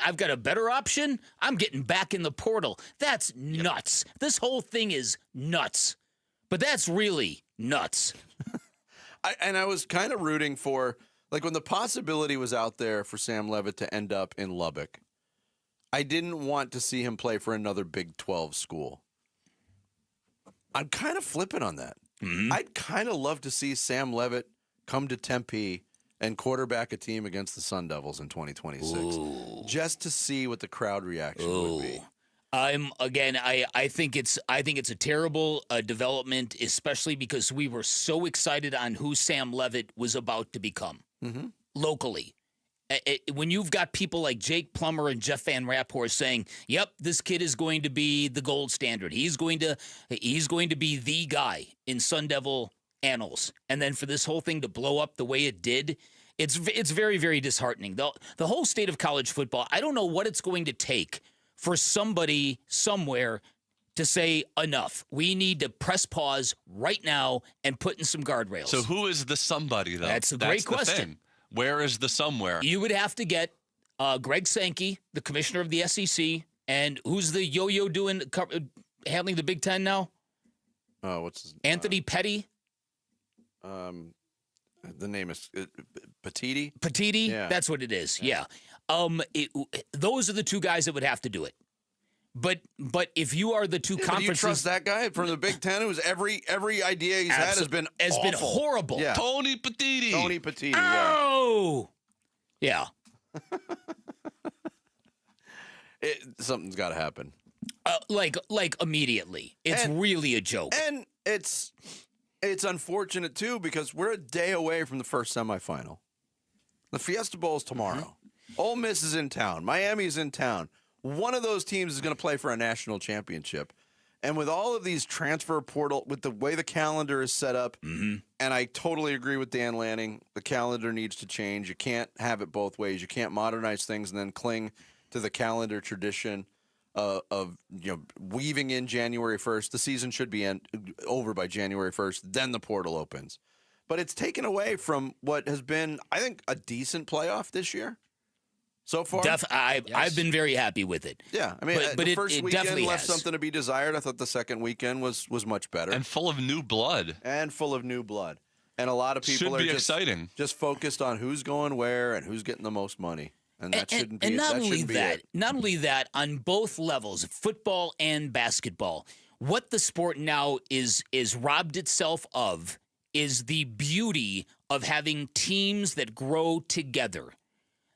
[SPEAKER 12] I've got a better option. I'm getting back in the portal." That's nuts. This whole thing is nuts. But that's really nuts.
[SPEAKER 7] I was kind of rooting for, like, when the possibility was out there for Sam Levitt to end up in Lubbock, I didn't want to see him play for another Big 12 school. I'm kind of flipping on that.
[SPEAKER 12] Mm-hmm.
[SPEAKER 7] I'd kind of love to see Sam Levitt come to Tempe and quarterback a team against the Sun Devils in 2026, just to see what the crowd reaction would be.
[SPEAKER 12] I think it's a terrible development, especially because we were so excited on who Sam Levitt was about to become locally. When you've got people like Jake Plummer and Jeff Van Rapport saying, "Yep, this kid is going to be the gold standard. He's going to be the guy in Sun Devil annals," and then for this whole thing to blow up the way it did. It's very, very disheartening. The whole state of college football, I don't know what it's going to take for somebody somewhere to say enough. We need to press pause right now and put in some guardrails.
[SPEAKER 8] So who is the somebody, though?
[SPEAKER 12] That's a great question.
[SPEAKER 8] Where is the somewhere?
[SPEAKER 12] You would have to get Greg Sankey, the commissioner of the SEC, and who's the yo-yo doing handling the Big Ten now?
[SPEAKER 7] Oh, what's his
[SPEAKER 12] Anthony Petty?
[SPEAKER 7] The name is Petiti?
[SPEAKER 12] Petiti? Yeah. That's what it is, yeah. Those are the two guys that would have to do it. But if you are the two conferences,
[SPEAKER 7] do you trust that guy from the Big Ten who's every idea he's had has been
[SPEAKER 12] horrible?
[SPEAKER 7] Yeah.
[SPEAKER 8] Tony Petitti.
[SPEAKER 7] Tony Petitti.
[SPEAKER 12] Oh, yeah.
[SPEAKER 7] Something's got to happen.
[SPEAKER 12] Like immediately. It's really a joke.
[SPEAKER 7] And it's unfortunate too because we're a day away from the first semifinal. The Fiesta Bowl is tomorrow. Ole Miss is in town. Miami's in town. One of those teams is going to play for a national championship. And with all of these transfer portal, with the way the calendar is set up, and I totally agree with Dan Lanning, the calendar needs to change. You can't have it both ways. You can't modernize things and then cling to the calendar tradition of weaving in January 1st. The season should be over by January 1st. Then the portal opens. But it's taken away from what has been, I think, a decent playoff this year. So far,
[SPEAKER 12] I've been very happy with it.
[SPEAKER 7] Yeah, I mean,
[SPEAKER 12] but
[SPEAKER 7] the first weekend left
[SPEAKER 12] has
[SPEAKER 7] something to be desired. I thought the second weekend was much better
[SPEAKER 8] and full of new blood.
[SPEAKER 7] And a lot of people
[SPEAKER 8] should be
[SPEAKER 7] are
[SPEAKER 8] exciting.
[SPEAKER 7] Just focused on who's going where and who's getting the most money, and that shouldn't be.
[SPEAKER 12] And not only
[SPEAKER 7] that,
[SPEAKER 12] not only that, on both levels, football and basketball, what the sport now is robbed itself of is the beauty of having teams that grow together,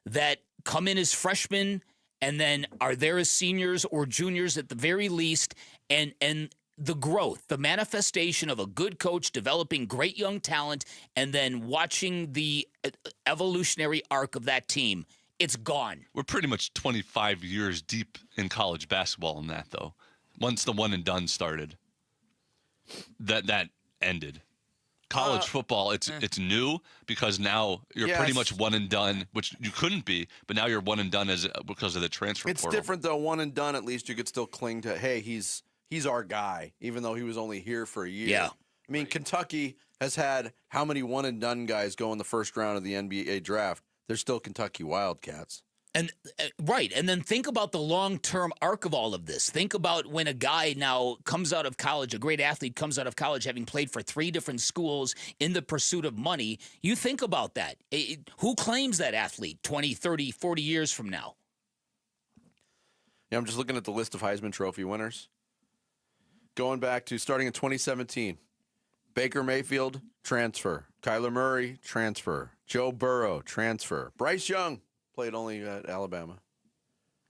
[SPEAKER 12] that come in as freshmen and then are there as seniors or juniors at the very least, and the growth, the manifestation of a good coach developing great young talent and then watching the evolutionary arc of that team, it's gone.
[SPEAKER 8] We're pretty much 25 years deep in college basketball in that, though. Once the one and done started, that ended. College football, it's new because now you're pretty much one and done, which you couldn't be, but now you're one and done because of the transfer portal.
[SPEAKER 7] It's different though. One and done, at least you could still cling to, hey, he's our guy, even though he was only here for a year.
[SPEAKER 12] Yeah.
[SPEAKER 7] I mean, Kentucky has had how many one and done guys go in the first round of the NBA draft? They're still Kentucky Wildcats.
[SPEAKER 12] And right, and then think about the long-term arc of all of this. Think about when a guy now comes out of college, a great athlete comes out of college having played for 3 different schools in the pursuit of money. You think about that. Who claims that athlete 20, 30, 40 years from now?
[SPEAKER 7] Yeah, I'm just looking at the list of Heisman Trophy winners. Going back to starting in 2017, Baker Mayfield, transfer. Kyler Murray, transfer. Joe Burrow, transfer. Bryce Young, played only at Alabama.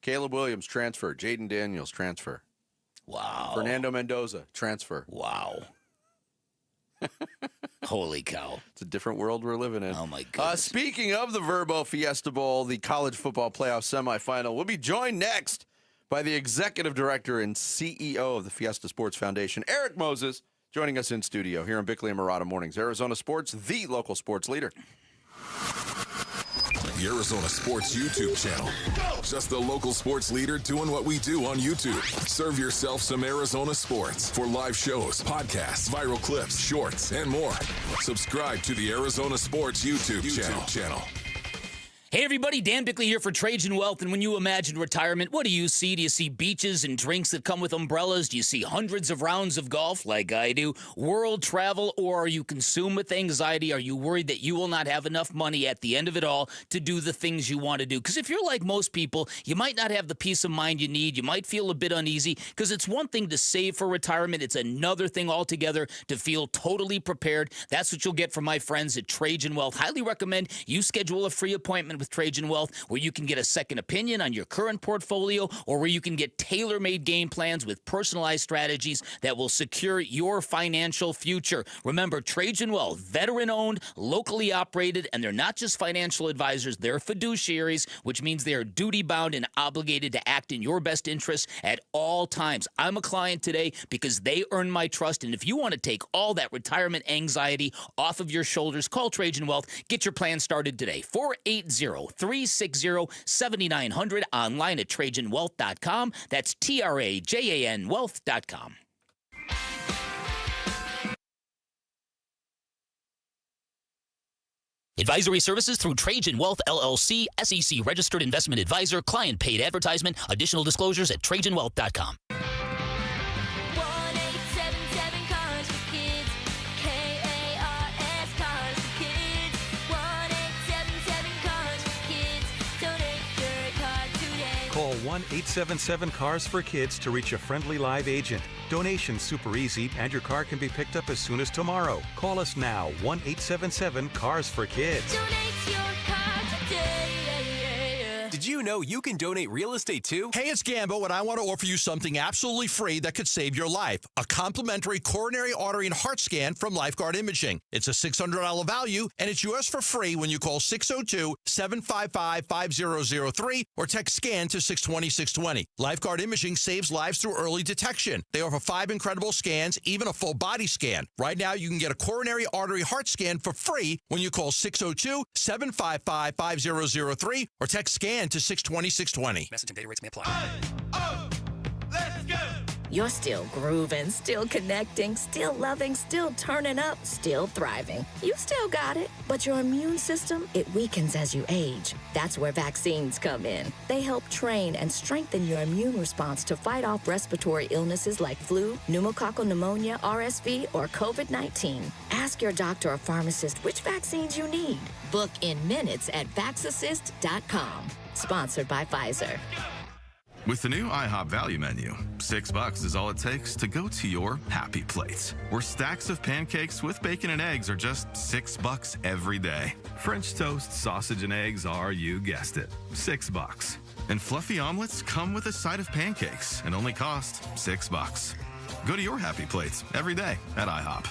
[SPEAKER 7] Caleb Williams, transfer. Jaden Daniels, transfer.
[SPEAKER 12] Wow.
[SPEAKER 7] Fernando Mendoza, transfer.
[SPEAKER 12] Wow. Holy cow.
[SPEAKER 7] It's a different world we're living in.
[SPEAKER 12] Oh, my goodness.
[SPEAKER 7] Speaking of the Verbo Fiesta Bowl, the college football playoff semifinal, we'll be joined next by the executive director and CEO of the Fiesta Sports Foundation, Eric Moses, joining us in studio here on Bickley and Murata Mornings. Arizona Sports, the local sports leader.
[SPEAKER 1] The Arizona Sports YouTube channel. Just the local sports leader doing what we do on YouTube. Serve yourself some Arizona sports for live shows, podcasts, viral clips, shorts, and more. Subscribe to the Arizona Sports YouTube channel.
[SPEAKER 12] Hey everybody, Dan Bickley here for Trajan Wealth, and when you imagine retirement, what do you see? Do you see beaches and drinks that come with umbrellas? Do you see hundreds of rounds of golf like I do? World travel? Or are you consumed with anxiety? Are you worried that you will not have enough money at the end of it all to do the things you want to do? Because if you're like most people, you might not have the peace of mind you need. You might feel a bit uneasy because it's one thing to save for retirement. It's another thing altogether to feel totally prepared. That's what you'll get from my friends at Trajan Wealth. Highly recommend you schedule a free appointment with Trajan Wealth, where you can get a second opinion on your current portfolio, or where you can get tailor-made game plans with personalized strategies that will secure your financial future. Remember, Trajan Wealth, veteran-owned, locally operated, and they're not just financial advisors, they're fiduciaries, which means they are duty-bound and obligated to act in your best interests at all times. I'm a client today because they earn my trust, and if you want to take all that retirement anxiety off of your shoulders, call Trajan Wealth. Get your plan started today. 480-360-7900, online at TrajanWealth.com. That's TRAJAN Wealth.com. Advisory services through Trajan Wealth, LLC, SEC registered investment advisor, client paid advertisement. Additional disclosures at TrajanWealth.com.
[SPEAKER 3] Call 1-877-CARS-FOR-KIDS to reach a friendly live agent. Donation's super easy, and your car can be picked up as soon as tomorrow. Call us now, 1-877-CARS-FOR-KIDS.
[SPEAKER 6] Donate your car today.
[SPEAKER 16] Did you know you can donate real estate too?
[SPEAKER 19] Hey, it's Gambo, and I want to offer you something absolutely free that could save your life. A complimentary coronary artery and heart scan from Lifeguard Imaging. It's a $600 value, and it's yours for free when you call 602-755-5003 or text SCAN to 620-620. Lifeguard Imaging saves lives through early detection. They offer 5 incredible scans, even a full body scan. Right now, you can get a coronary artery heart scan for free when you call 602-755-5003 or text SCAN to 620-620.
[SPEAKER 4] Message and data rates may apply.
[SPEAKER 6] You're still grooving, still connecting, still loving, still turning up, still thriving. You still got it, but your immune system, it weakens as you age. That's where vaccines come in. They help train and strengthen your immune response to fight off respiratory illnesses like flu, pneumococcal pneumonia, RSV, or COVID-19. Ask your doctor or pharmacist which vaccines you need. Book in minutes at vaxassist.com. Sponsored by Pfizer.
[SPEAKER 9] With the new IHOP value menu, $6 is all it takes to go to your happy place, where stacks of pancakes with bacon and eggs are just $6 every day. French toast, sausage, and eggs are, you guessed it, $6. And fluffy omelets come with a side of pancakes and only cost $6. Go to your happy plates every day at IHOP.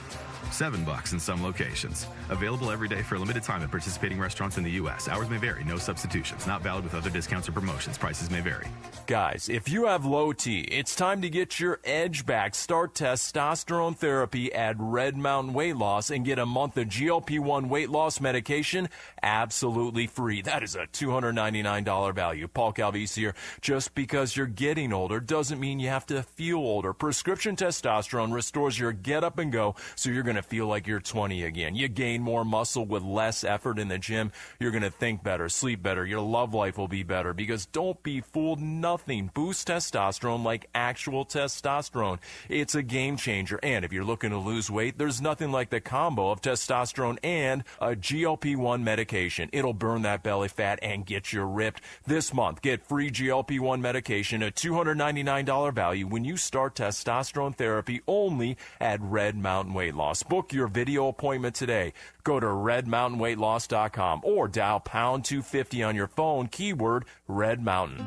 [SPEAKER 9] $7 in some locations. Available every day for a limited time at participating restaurants in the U.S. Hours may vary. No substitutions. Not valid with other discounts or promotions. Prices may vary.
[SPEAKER 18] Guys, if you have low T, it's time to get your edge back. Start testosterone therapy at Red Mountain Weight Loss and get a month of GLP-1 weight loss medication absolutely free. That is a $299 value. Paul Calvisi here. Just because you're getting older doesn't mean you have to feel older. Prescription testosterone restores your get up and go, so you're going to feel like you're 20 again. You gain more muscle with less effort in the gym. You're going to think better, sleep better. Your love life will be better, because don't be fooled. Nothing boosts testosterone like actual testosterone. It's a game changer. And if you're looking to lose weight, there's nothing like the combo of testosterone and a GLP-1 medication. It'll burn that belly fat and get you ripped. This month, get free GLP-1 medication, a $299 value when you start testosterone therapy only at Red Mountain Weight Loss. Book your video appointment today. Go to redmountainweightloss.com or dial pound 250 on your phone, keyword Red Mountain.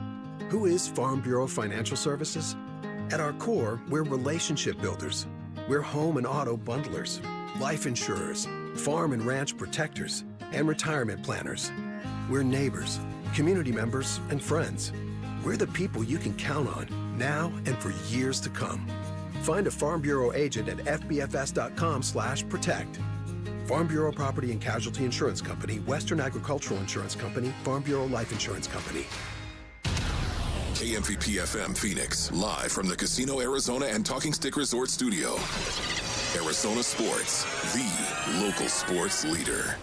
[SPEAKER 20] Who is Farm Bureau Financial Services? At our core, we're relationship builders. We're home and auto bundlers, life insurers, farm and ranch protectors, and retirement planners. We're neighbors, community members, and friends. We're the people you can count on now and for years to come. Find a Farm Bureau agent at fbfs.com/protect. Farm Bureau Property and Casualty Insurance Company, Western Agricultural Insurance Company, Farm Bureau Life Insurance Company.
[SPEAKER 1] KMVP FM Phoenix, live from the Casino Arizona and Talking Stick Resort Studio. Arizona Sports, the local sports leader.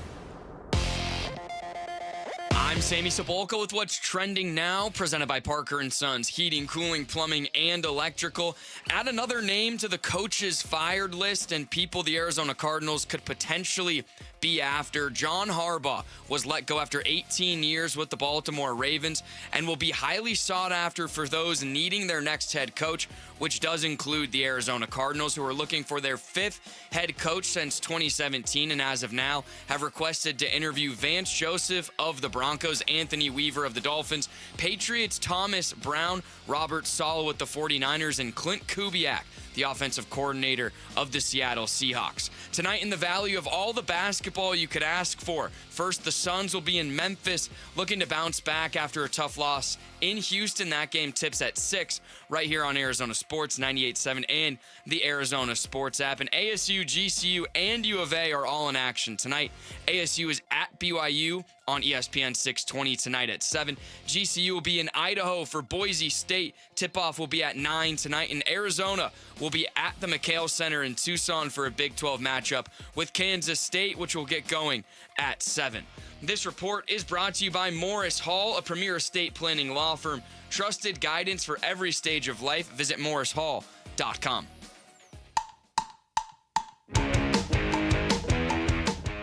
[SPEAKER 5] I'm Sammy Cebulka with what's trending now, presented by Parker & Sons, heating, cooling, plumbing, and electrical. Add another name to the coaches fired list and people the Arizona Cardinals could potentially be after. John Harbaugh was let go after 18 years with the Baltimore Ravens and will be highly sought after for those needing their next head coach, which does include the Arizona Cardinals, who are looking for their 5th head coach since 2017 and as of now have requested to interview Vance Joseph of the Broncos, Anthony Weaver of the Dolphins, Patriots Thomas Brown, Robert Saleh with the 49ers, and Clint Kubiak, the offensive coordinator of the Seattle Seahawks. Tonight in the Valley of all the basketball you could ask for. First, the Suns will be in Memphis, looking to bounce back after a tough loss in Houston. That game tips at 6 right here on Arizona Sports 98.7 and the Arizona Sports app. And ASU, GCU, and U of A are all in action tonight. ASU is at BYU on ESPN 620 tonight at 7. GCU will be in Idaho for Boise State. Tip-off will be at 9 tonight. And Arizona will be at the McHale Center in Tucson for a Big 12 matchup with Kansas State, which will get going at 7. This report is brought to you by Morris Hall, a premier estate planning law firm. Trusted guidance for every stage of life. Visit morrishall.com.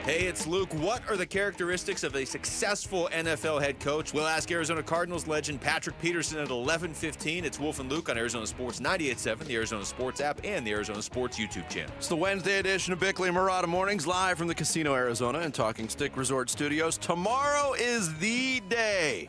[SPEAKER 2] Hey, it's Luke. What are the characteristics of a successful NFL head coach? We'll ask Arizona Cardinals legend Patrick Peterson at 11:15. It's Wolf and Luke on Arizona Sports 98.7, the Arizona Sports app, and the Arizona Sports YouTube channel.
[SPEAKER 7] It's the Wednesday edition of Bickley and Murata Mornings, live from the Casino Arizona and Talking Stick Resort Studios. Tomorrow is the day.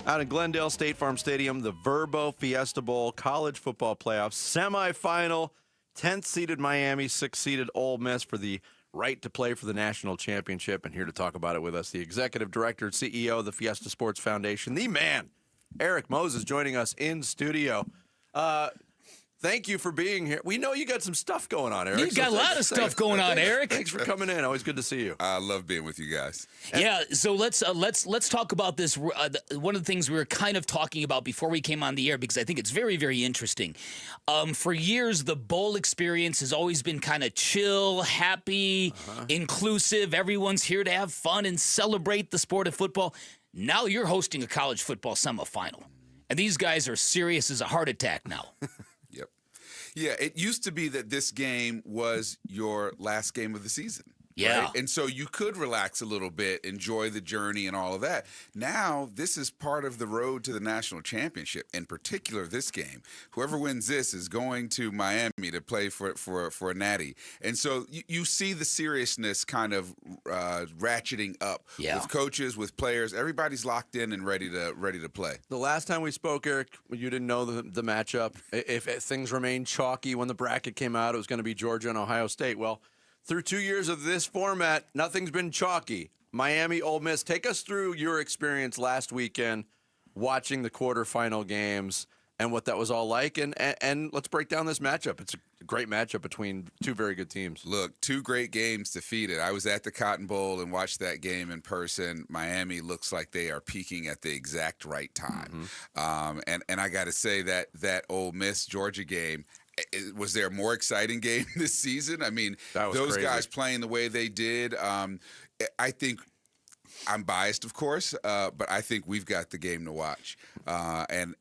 [SPEAKER 7] Out in Glendale State Farm Stadium, the Verbo Fiesta Bowl college football playoffs semifinal. 10th-seeded Miami, 6th-seeded Ole Miss for the right to play for the national championship. And here to talk about it with us, the executive director, CEO of the Fiesta Sports Foundation, the man, Eric Moses, joining us in studio. Thank you for being here. We know you got some stuff going on, Eric.
[SPEAKER 12] You got a lot of stuff going on, Eric.
[SPEAKER 7] Thanks for coming in. Always good to see you.
[SPEAKER 11] I love being with you guys.
[SPEAKER 12] Yeah, so let's talk about this. One of the things we were kind of talking about before we came on the air, because I think it's very, very interesting. For years, the bowl experience has always been kind of chill, happy, inclusive. Everyone's here to have fun and celebrate the sport of football. Now you're hosting a college football semifinal, and these guys are serious as a heart attack now.
[SPEAKER 11] Yeah, it used to be that this game was your last game of the season.
[SPEAKER 12] Yeah.
[SPEAKER 11] Right? And so you could relax a little bit, enjoy the journey and all of that. Now, this is part of the road to the national championship, in particular this game. Whoever wins this is going to Miami to play for a natty. And so you see the seriousness kind of ratcheting up with coaches, with players. Everybody's locked in and ready to play.
[SPEAKER 7] The last time we spoke, Eric, you didn't know the matchup. If things remained chalky when the bracket came out, it was going to be Georgia and Ohio State. Well, through 2 years of this format, nothing's been chalky. Miami, Ole Miss, take us through your experience last weekend watching the quarterfinal games and what that was all like. And let's break down this matchup. It's a great matchup between two very good teams.
[SPEAKER 11] Look, two great games defeated. I was at the Cotton Bowl and watched that game in person. Miami looks like they are peaking at the exact right time. And I got to say that Ole Miss Georgia game, was there a more exciting game this season? I mean, those
[SPEAKER 7] crazy.
[SPEAKER 11] guys playing the way they did. I think I'm biased, of course, but I think we've got the game to watch. And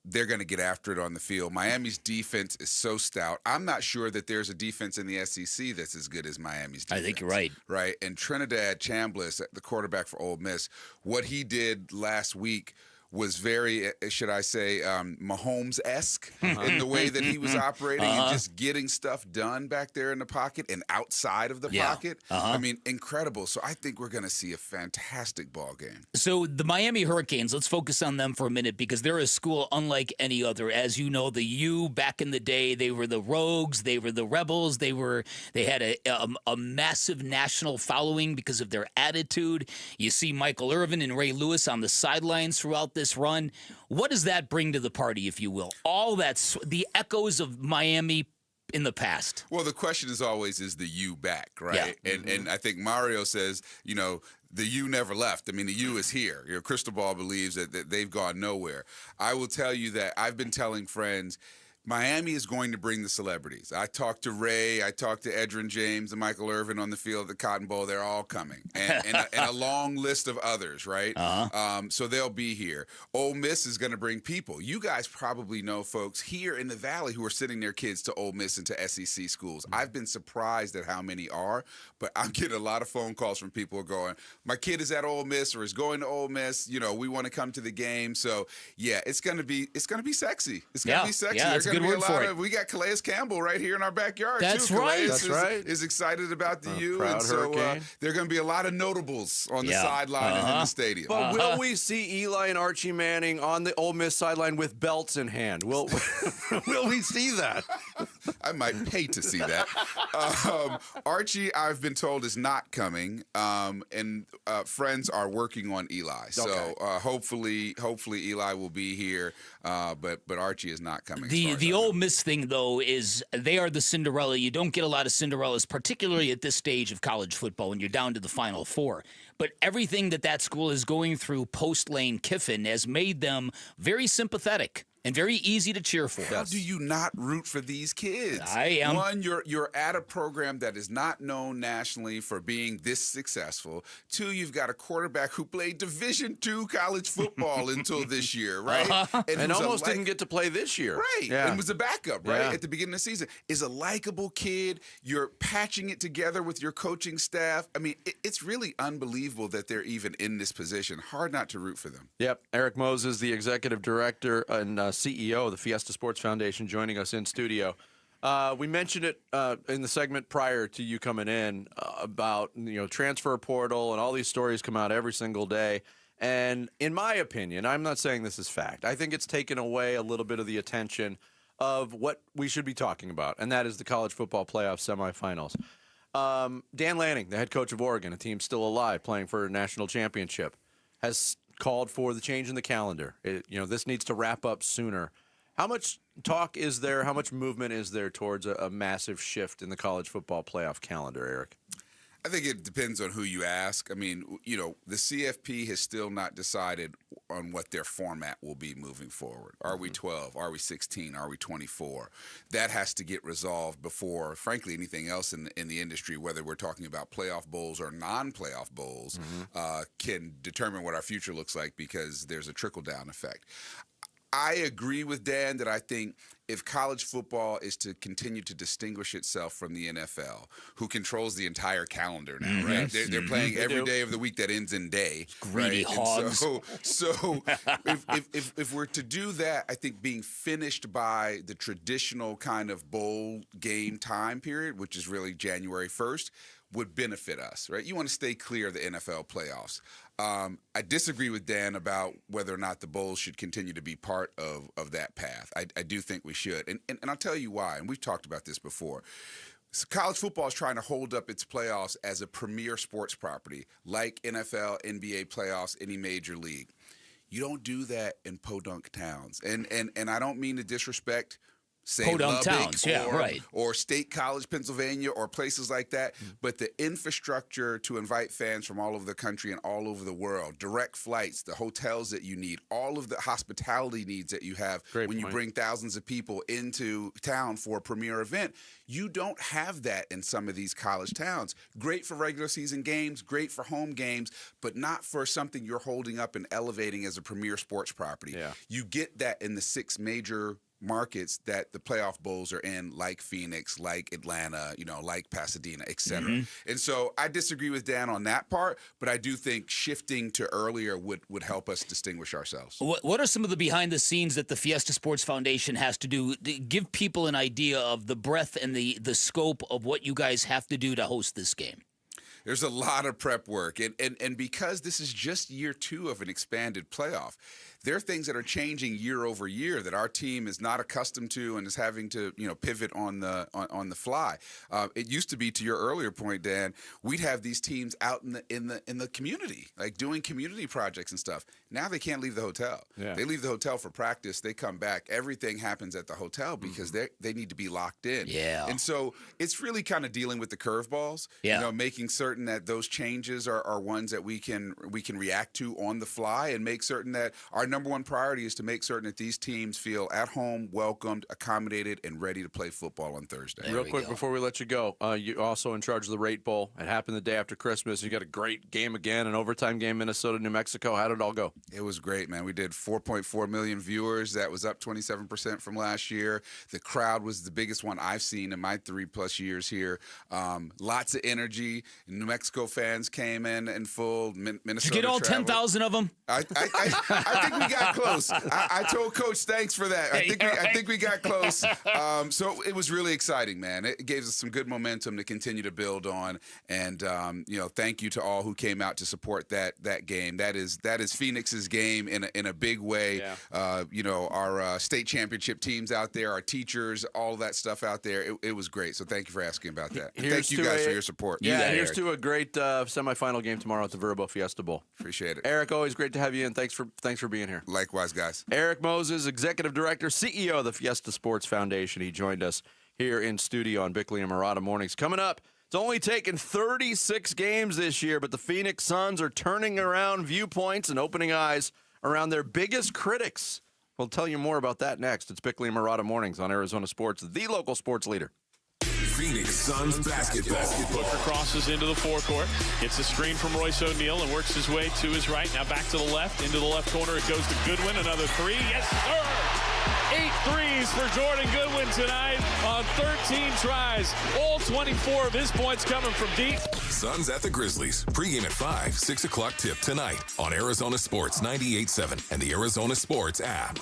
[SPEAKER 11] they're going to get after it on the field. Miami's defense is so stout. I'm not sure that there's a defense in the SEC that's as good as Miami's defense.
[SPEAKER 12] I think you're right.
[SPEAKER 11] Right. And Trinidad Chambliss, the quarterback for Ole Miss, what he did last week was very, should I say, Mahomes-esque in the way that he was operating and just getting stuff done back there in the pocket and outside of the pocket. I mean, incredible. So I think we're going to see a fantastic ball game.
[SPEAKER 12] So the Miami Hurricanes, let's focus on them for a minute because they're a school unlike any other. As you know, the U back in the day, they were the Rogues, they were the Rebels, they had a massive national following because of their attitude. You see Michael Irvin and Ray Lewis on the sidelines throughout this run. What does that bring to the party, if you will? All that's the echoes of Miami in the past.
[SPEAKER 11] Well, the question is always, is the U back, right? Yeah. And I think Mario says, the U never left. I mean, the U is here. Crystal Ball believes that they've gone nowhere. I will tell you that I've been telling friends, Miami is going to bring the celebrities. I talked to Ray, I talked to Edgerrin James and Michael Irvin on the field at the Cotton Bowl. They're all coming. And a long list of others, right? So they'll be here. Ole Miss is going to bring people. You guys probably know folks here in the Valley who are sending their kids to Ole Miss and to SEC schools. I've been surprised at how many are, but I'm getting a lot of phone calls from people going, my kid is at Ole Miss or is going to Ole Miss. We want to come to the game. So, yeah, it's going to be sexy. It's going to be sexy.
[SPEAKER 12] Yeah, good word for it.
[SPEAKER 11] We got Calais Campbell right here in our backyard.
[SPEAKER 12] That's
[SPEAKER 11] too.
[SPEAKER 12] right.
[SPEAKER 11] Calais is excited about the U, and so there are going to be a lot of notables on the sideline and in the stadium.
[SPEAKER 7] But will we see Eli and Archie Manning on the Ole Miss sideline with belts in hand? Will we see that?
[SPEAKER 11] I might pay to see that. Archie, I've been told, is not coming, and friends are working on Eli. So hopefully Eli will be here, but Archie is not coming.
[SPEAKER 12] The Ole Miss thing, though, is they are the Cinderella. You don't get a lot of Cinderellas, particularly at this stage of college football when you're down to the Final Four. But everything that school is going through post-Lane Kiffin has made them very sympathetic. and very easy to cheer for.
[SPEAKER 11] How do you not root for these kids?
[SPEAKER 12] I am.
[SPEAKER 11] One, you're at a program that is not known nationally for being this successful. Two, you've got a quarterback who played Division II college football until this year, right?
[SPEAKER 7] And almost didn't get to play this year.
[SPEAKER 11] Right.
[SPEAKER 7] Yeah.
[SPEAKER 11] And was a backup, right,
[SPEAKER 7] Yeah.
[SPEAKER 11] at the beginning of the season. Is a likable kid. You're patching it together with your coaching staff. I mean, it's really unbelievable that they're even in this position. Hard not to root for them.
[SPEAKER 7] Yep. Eric Moses, the executive director and CEO of the Fiesta Sports Foundation, joining us in studio. We mentioned it in the segment prior to you coming in about transfer portal and all these stories come out every single day. And in my opinion, I'm not saying this is fact. I think it's taken away a little bit of the attention of what we should be talking about, and that is the college football playoff semifinals. Dan Lanning, the head coach of Oregon, a team still alive, playing for a national championship, has called for the change in the calendar. This needs to wrap up sooner. How much talk is there? How much movement is there towards a massive shift in the college football playoff calendar, Eric?
[SPEAKER 11] I think it depends on who you ask. I mean, the CFP has still not decided on what their format will be moving forward. Are we 12? Are we 16? Are we 24? That has to get resolved before, frankly, anything else in the industry, whether we're talking about playoff bowls or non-playoff bowls, can determine what our future looks like because there's a trickle-down effect. I agree with Dan that I think if college football is to continue to distinguish itself from the NFL, who controls the entire calendar now, right? They're playing every day of the week that ends in day.
[SPEAKER 12] Greedy hogs.
[SPEAKER 11] So if we're to do that, I think being finished by the traditional kind of bowl game time period, which is really January 1st, would benefit us, right? You want to stay clear of the NFL playoffs. I disagree with Dan about whether or not the bowls should continue to be part of that path. I do think we should. And I'll tell you why, and we've talked about this before. So college football is trying to hold up its playoffs as a premier sports property, like NFL, NBA playoffs, any major league. You don't do that in podunk towns. And I don't mean to disrespect say Lubbock or State College, Pennsylvania, or places like that. But the infrastructure to invite fans from all over the country and all over the world, direct flights, the hotels that you need, all of the hospitality needs that you have when you bring thousands of people into town for a premier event, you don't have that in some of these college towns. Great for regular season games, great for home games, but not for something you're holding up and elevating as a premier sports property.
[SPEAKER 7] Yeah.
[SPEAKER 11] You get that in the 6 major markets that the playoff bowls are in, like Phoenix, like Atlanta, like Pasadena, et cetera. And so I disagree with Dan on that part, but I do think shifting to earlier would help us distinguish ourselves.
[SPEAKER 12] What are some of the behind the scenes that the Fiesta Sports Foundation has to do to give people an idea of the breadth and the scope of what you guys have to do to host this game?
[SPEAKER 11] There's a lot of prep work, and because this is just year 2 of an expanded playoff, there are things that are changing year over year that our team is not accustomed to and is having to pivot on the fly. It used to be, to your earlier point, Dan, we'd have these teams out in the community, like doing community projects and stuff. Now they can't leave the hotel.
[SPEAKER 7] Yeah.
[SPEAKER 11] They leave the hotel for practice. They come back. Everything happens at the hotel because they need to be locked in.
[SPEAKER 12] Yeah.
[SPEAKER 11] And so it's really kind of dealing with the curveballs.
[SPEAKER 12] Yeah.
[SPEAKER 11] Making certain that those changes are ones that we can react to on the fly, and make certain that our number one priority is to make certain that these teams feel at home, welcomed, accommodated, and ready to play football on Thursday.
[SPEAKER 7] Real quick before we let you go, you're also in charge of the Rate Bowl. It happened the day after Christmas. You got a great game again, an overtime game, Minnesota, New Mexico. How did it all go?
[SPEAKER 11] It was great, man. We did 4.4 million viewers. That was up 27% from last year. The crowd was the biggest one I've seen in my 3+ years here. Lots of energy. New Mexico fans came in full. Minnesota.
[SPEAKER 12] Did you get all 10,000 of them?
[SPEAKER 11] I think we got close. I told Coach thanks for that. I think we got close. So it was really exciting, man. It gave us some good momentum to continue to build on. And thank you to all who came out to support that game. That is Phoenix's game in a big way. Yeah. Our state championship teams out there, our teachers, all of that stuff out there. It was great. So thank you for asking about that. Thank you guys for your support.
[SPEAKER 7] Yeah, here's to a great semifinal game tomorrow at the Verbo Fiesta Bowl.
[SPEAKER 11] Appreciate it.
[SPEAKER 7] Eric, always great to have you in. Thanks for being here.
[SPEAKER 11] Likewise, guys.
[SPEAKER 7] Eric Moses, Executive Director, CEO of the Fiesta Sports Foundation. He joined us here in studio on Bickley and Murata Mornings. Coming up, it's only taken 36 games this year, but the Phoenix Suns are turning around viewpoints and opening eyes around their biggest critics We'll tell you more about that next. It's Bickley and Murata Mornings on Arizona Sports, the local sports leader.
[SPEAKER 1] Phoenix Suns basketball.
[SPEAKER 13] Booker crosses into the forecourt, gets a screen from Royce O'Neal and works his way to his right. Now back to the left, into the left corner. It goes to Goodwin. Another three. Yes, sir! 8 threes for Jordan Goodwin tonight on 13 tries. All 24 of his points coming from deep.
[SPEAKER 1] Suns at the Grizzlies. Pregame at 5, 6 o'clock tip tonight on Arizona Sports 98.7 and the Arizona Sports app.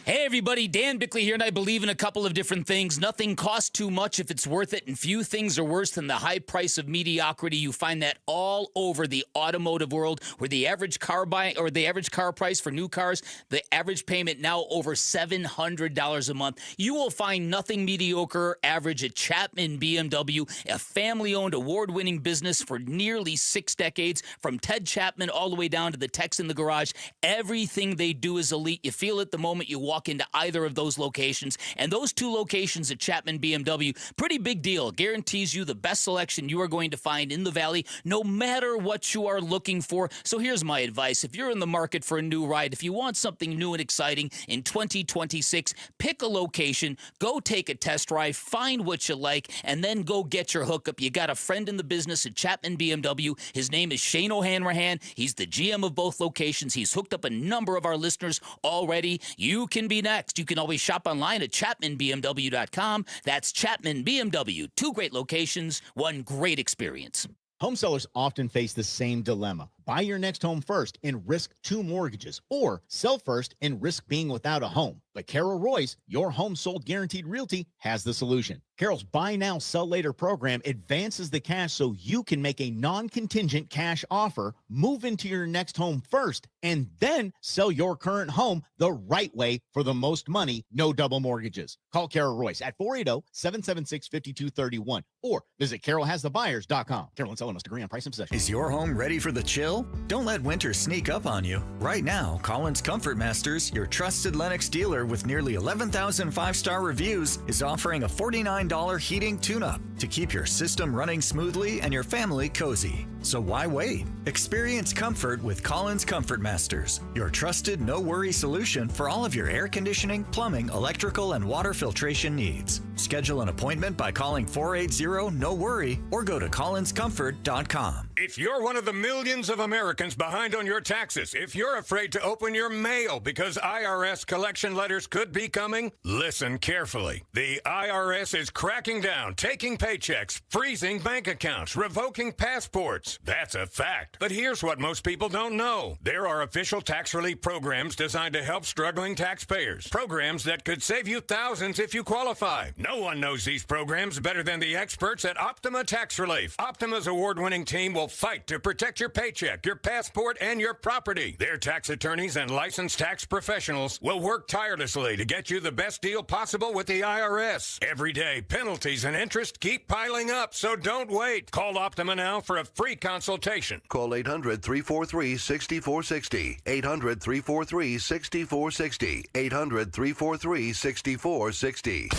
[SPEAKER 12] Hey everybody, Dan Bickley here, and I believe in a couple of different things. Nothing costs too much if it's worth it, and few things are worse than the high price of mediocrity. You find that all over the automotive world, where the average car price for new cars, the average payment now over $700 a month. You will find nothing mediocre average at Chapman BMW, a family-owned, award-winning business for nearly 6 decades. From Ted Chapman all the way down to the techs in the garage, everything they do is elite. You feel it the moment you walk into either of those locations. And those 2 locations at Chapman BMW, pretty big deal. Guarantees you the best selection you are going to find in the Valley, no matter what you are looking for. So here's my advice. If you're in the market for a new ride, if you want something new and exciting in 2026, pick a location, go take a test drive, find what you like, and then go get your hookup. You got a friend in the business at Chapman BMW. His name is Shane O'Hanrahan. He's the GM of both locations. He's hooked up a number of our listeners already. You can be next. You can always shop online at ChapmanBMW.com. That's Chapman BMW. 2 great locations, 1 great experience.
[SPEAKER 14] Home sellers often face the same dilemma. Buy your next home first and risk 2 mortgages, or sell first and risk being without a home. But Carol Royce, your home sold guaranteed realty, has the solution. Carol's Buy Now, Sell Later program advances the cash so you can make a non-contingent cash offer, move into your next home first, and then sell your current home the right way for the most money, no double mortgages. Call Carol Royce at 480-776-5231 or visit carolhasthebuyers.com. Carol and seller must agree on price and possession.
[SPEAKER 15] Is your home ready for the chill? Don't let winter sneak up on you. Right now, Collins Comfort Masters, your trusted Lennox dealer with nearly 11,000 5-star reviews, is offering a $49 heating tune-up to keep your system running smoothly and your family cozy. So why wait? Experience comfort with Collins Comfort Masters, your trusted no-worry solution for all of your air conditioning, plumbing, electrical, and water filtration needs. Schedule an appointment by calling 480-NO-WORRY or go to collinscomfort.com.
[SPEAKER 22] If you're one of the millions of Americans behind on your taxes, if you're afraid to open your mail because IRS collection letters could be coming, listen carefully. The IRS is cracking down, taking paychecks, freezing bank accounts, revoking passports. That's a fact. But here's what most people don't know. There are official tax relief programs designed to help struggling taxpayers. Programs that could save you thousands if you qualify. No one knows these programs better than the experts at Optima Tax Relief. Optima's award-winning team will fight to protect your paycheck, your passport, and your property. Their tax attorneys and licensed tax professionals will work tirelessly to get you the best deal possible with the IRS. Every day, penalties and interest keep piling up, so don't wait. Call Optima now for a free consultation.
[SPEAKER 23] Call 800-343-6460. 800-343-6460. 800-343-6460.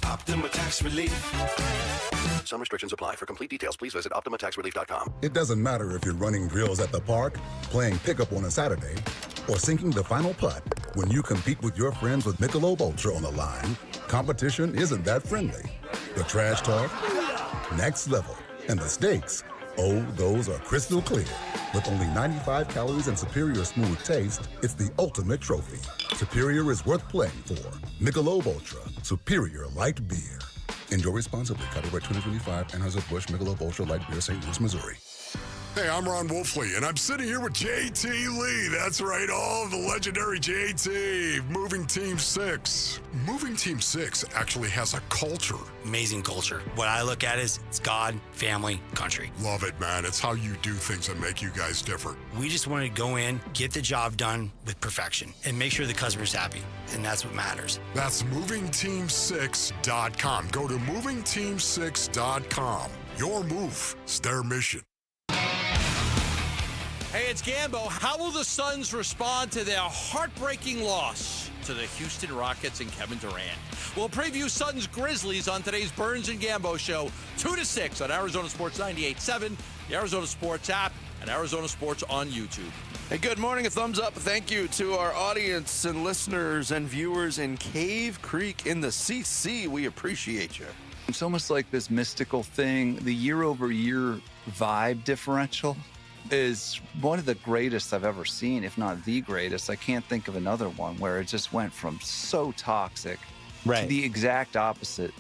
[SPEAKER 23] Optima Tax Relief. Some restrictions apply. For complete details, please visit OptimaTaxRelief.com.
[SPEAKER 24] It doesn't matter if you're running drills at the park, playing pickup on a Saturday, or sinking the final putt. When you compete with your friends with Michelob Ultra on the line, competition isn't that friendly. The trash talk, next level. And the stakes, oh, those are crystal clear. With only 95 calories and superior smooth taste, it's the ultimate trophy. Superior is worth playing for. Michelob Ultra, superior light beer. Enjoy responsibly. Copyright 2025, Anheuser-Busch Michelob Ultra Light Beer, St. Louis, Missouri.
[SPEAKER 10] Hey, I'm Ron Wolfley, and I'm sitting here with JT Lee. That's right, all the legendary JT, Moving Team 6. Moving Team 6 actually has a culture.
[SPEAKER 27] Amazing culture. What I look at is it's God, family, country.
[SPEAKER 10] Love it, man. It's how you do things that make you guys different.
[SPEAKER 27] We just want to go in, get the job done with perfection, and make sure the customer's happy, and that's what matters.
[SPEAKER 10] That's MovingTeam6.com. Go to MovingTeam6.com. Your move is their mission.
[SPEAKER 19] Hey, it's Gambo. How will the Suns respond to their heartbreaking loss to the Houston Rockets and Kevin Durant. We'll preview Suns Grizzlies on today's Burns and Gambo show, 2 to 6 on Arizona Sports 98.7, the Arizona Sports app, and Arizona Sports on YouTube.
[SPEAKER 7] Hey, good morning. A thumbs up. Thank you to our audience and listeners and viewers in Cave Creek in the CC. We appreciate you.
[SPEAKER 3] It's almost like this mystical thing. The year-over-year vibe differential is one of the greatest I've ever seen, if not the greatest. I can't think of another one where it just went from so toxic to the exact opposite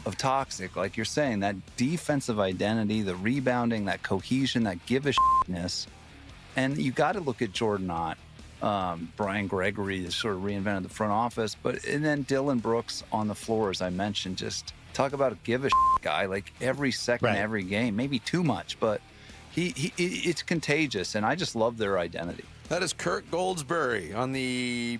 [SPEAKER 3] of toxic. Like you're saying, that defensive identity, the rebounding, that cohesion, that give-a-shitness. And you got to look at Jordan Ott, Brian Gregory has sort of reinvented the front office, and then Dylan Brooks on the floor, as I mentioned, just talk about a give-a-shit guy, like every second, every game, maybe too much, but it's contagious, and I just love their identity.
[SPEAKER 7] That is Kirk Goldsberry on the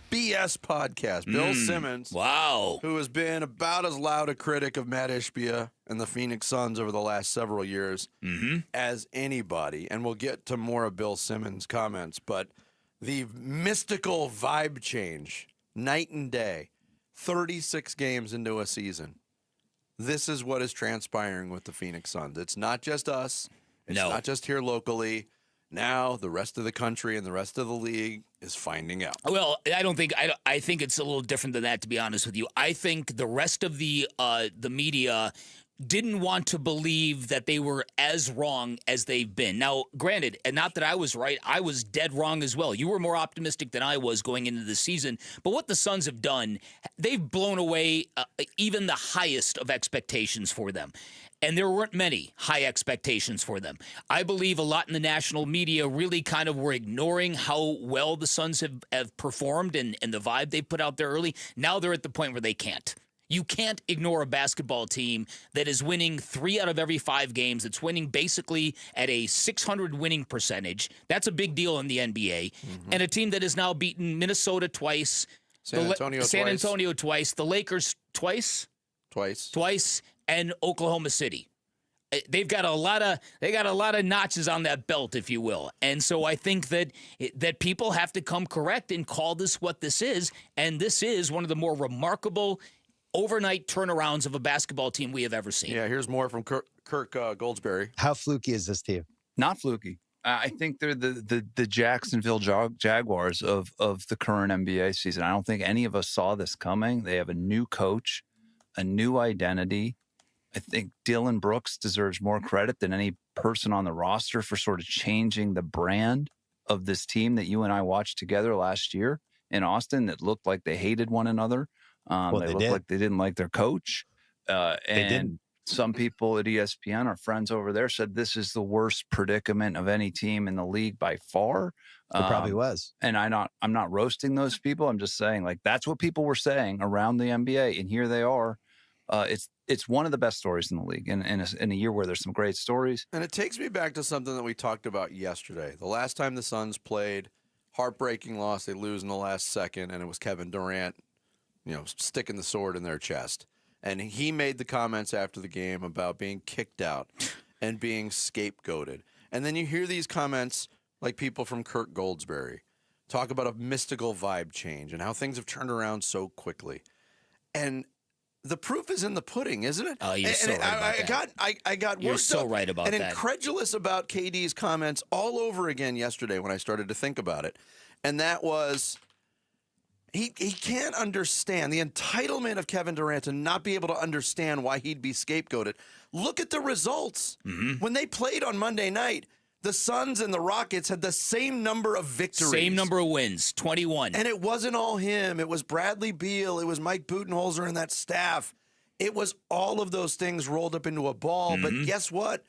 [SPEAKER 7] BS podcast. Bill Simmons.
[SPEAKER 12] Wow.
[SPEAKER 7] Who has been about as loud a critic of Matt Ishbia and the Phoenix Suns over the last several years as anybody. And we'll get to more of Bill Simmons' comments, but the mystical vibe change, night and day, 36 games into a season. This is what is transpiring with the Phoenix Suns. It's not just us. It's not just here locally. Now the rest of the country and the rest of the league is finding out.
[SPEAKER 12] Well, I think it's a little different than that, to be honest with you. I think the rest of the media didn't want to believe that they were as wrong as they've been. Now, granted, and not that I was right, I was dead wrong as well. You were more optimistic than I was going into the season. But what the Suns have done, they've blown away even the highest of expectations for them. And there weren't many high expectations for them. I believe a lot in the national media really kind of were ignoring how well the Suns have performed and the vibe they put out there early. Now they're at the point where they can't. You can't ignore a basketball team that is winning 3 out of every 5 games. It's winning basically at a 600 winning percentage. That's a big deal in the NBA. And a team that has now beaten Minnesota twice, San Antonio twice, the Lakers twice, and Oklahoma City. They've got a lot of notches on that belt, if you will. And so I think that people have to come correct and call this what this is. And this is one of the more remarkable overnight turnarounds of a basketball team we have ever seen.
[SPEAKER 7] Yeah, here's more from Kirk Goldsberry.
[SPEAKER 3] How fluky is this team? Not fluky. I think they're the Jacksonville Jaguars of the current NBA season. I don't think any of us saw this coming. They have a new coach, a new identity. I think Dylan Brooks deserves more credit than any person on the roster for sort of changing the brand of this team that you and I watched together last year in Austin that looked like they hated one another. They looked like they didn't like their coach. And some people at ESPN, our friends over there, said this is the worst predicament of any team in the league by far. It probably was. And I'm not roasting those people. I'm just saying, like, that's what people were saying around the NBA. And here they are. It's one of the best stories in the league in a year where there's some great stories.
[SPEAKER 7] And it takes me back to something that we talked about yesterday. The last time the Suns played, heartbreaking loss. They lose in the last second, and it was Kevin Durant, sticking the sword in their chest. And he made the comments after the game about being kicked out and being scapegoated. And then you hear these comments like people from Kirk Goldsberry talk about a mystical vibe change and how things have turned around so quickly. And the proof is in the pudding, isn't it?
[SPEAKER 12] Oh, you're so right about that.
[SPEAKER 7] I got
[SPEAKER 12] You're so right about
[SPEAKER 7] and
[SPEAKER 12] that.
[SPEAKER 7] incredulous about KD's comments all over again yesterday when I started to think about it. And that was he can't understand the entitlement of Kevin Durant to not be able to understand why he'd be scapegoated. Look at the results. When they played on Monday night, the Suns and the Rockets had the same number of victories.
[SPEAKER 12] Same number of wins, 21.
[SPEAKER 7] And it wasn't all him. It was Bradley Beal. It was Mike Budenholzer and that staff. It was all of those things rolled up into a ball. But guess what?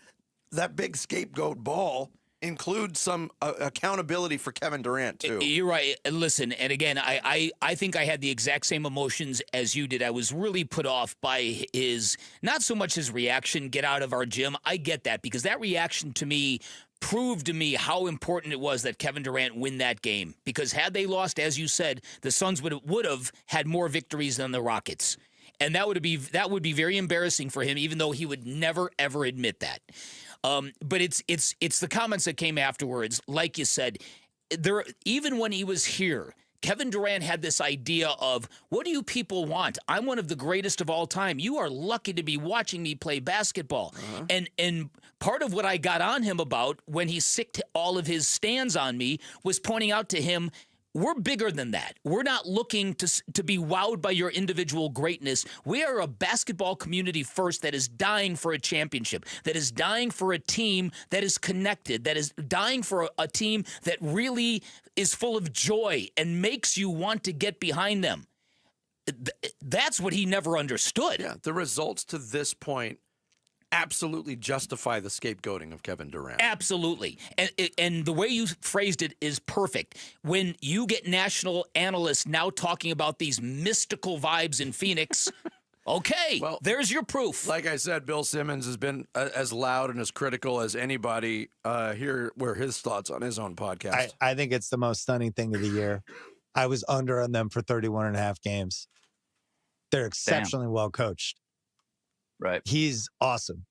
[SPEAKER 7] That big scapegoat ball includes some accountability for Kevin Durant, too.
[SPEAKER 12] You're right. Listen, and again, I think I had the exact same emotions as you did. I was really put off by not so much his reaction, get out of our gym. I get that, because that reaction to me proved to me how important it was that Kevin Durant win that game. Because had they lost, as you said, the Suns would have had more victories than the Rockets. And that would be very embarrassing for him, even though he would never, ever admit that. But it's the comments that came afterwards. Like you said, even when he was here, Kevin Durant had this idea of, what do you people want? I'm one of the greatest of all time. You are lucky to be watching me play basketball. And part of what I got on him about when he sicked all of his stands on me was pointing out to him, we're bigger than that. We're not looking to be wowed by your individual greatness. We are a basketball community first that is dying for a championship, that is dying for a team that is connected, that is dying for a team that really is full of joy and makes you want to get behind them. That's what he never understood.
[SPEAKER 7] Yeah, the results to this point absolutely justify the scapegoating of Kevin Durant.
[SPEAKER 12] Absolutely. And the way you phrased it is perfect. When you get national analysts now talking about these mystical vibes in Phoenix, okay, well, there's your proof.
[SPEAKER 7] Like I said, Bill Simmons has been as loud and as critical as anybody. Here were his thoughts on his own podcast.
[SPEAKER 4] I think it's the most stunning thing of the year. I was under on them for 31 and a half games. They're exceptionally well coached.
[SPEAKER 3] Right.
[SPEAKER 4] He's awesome.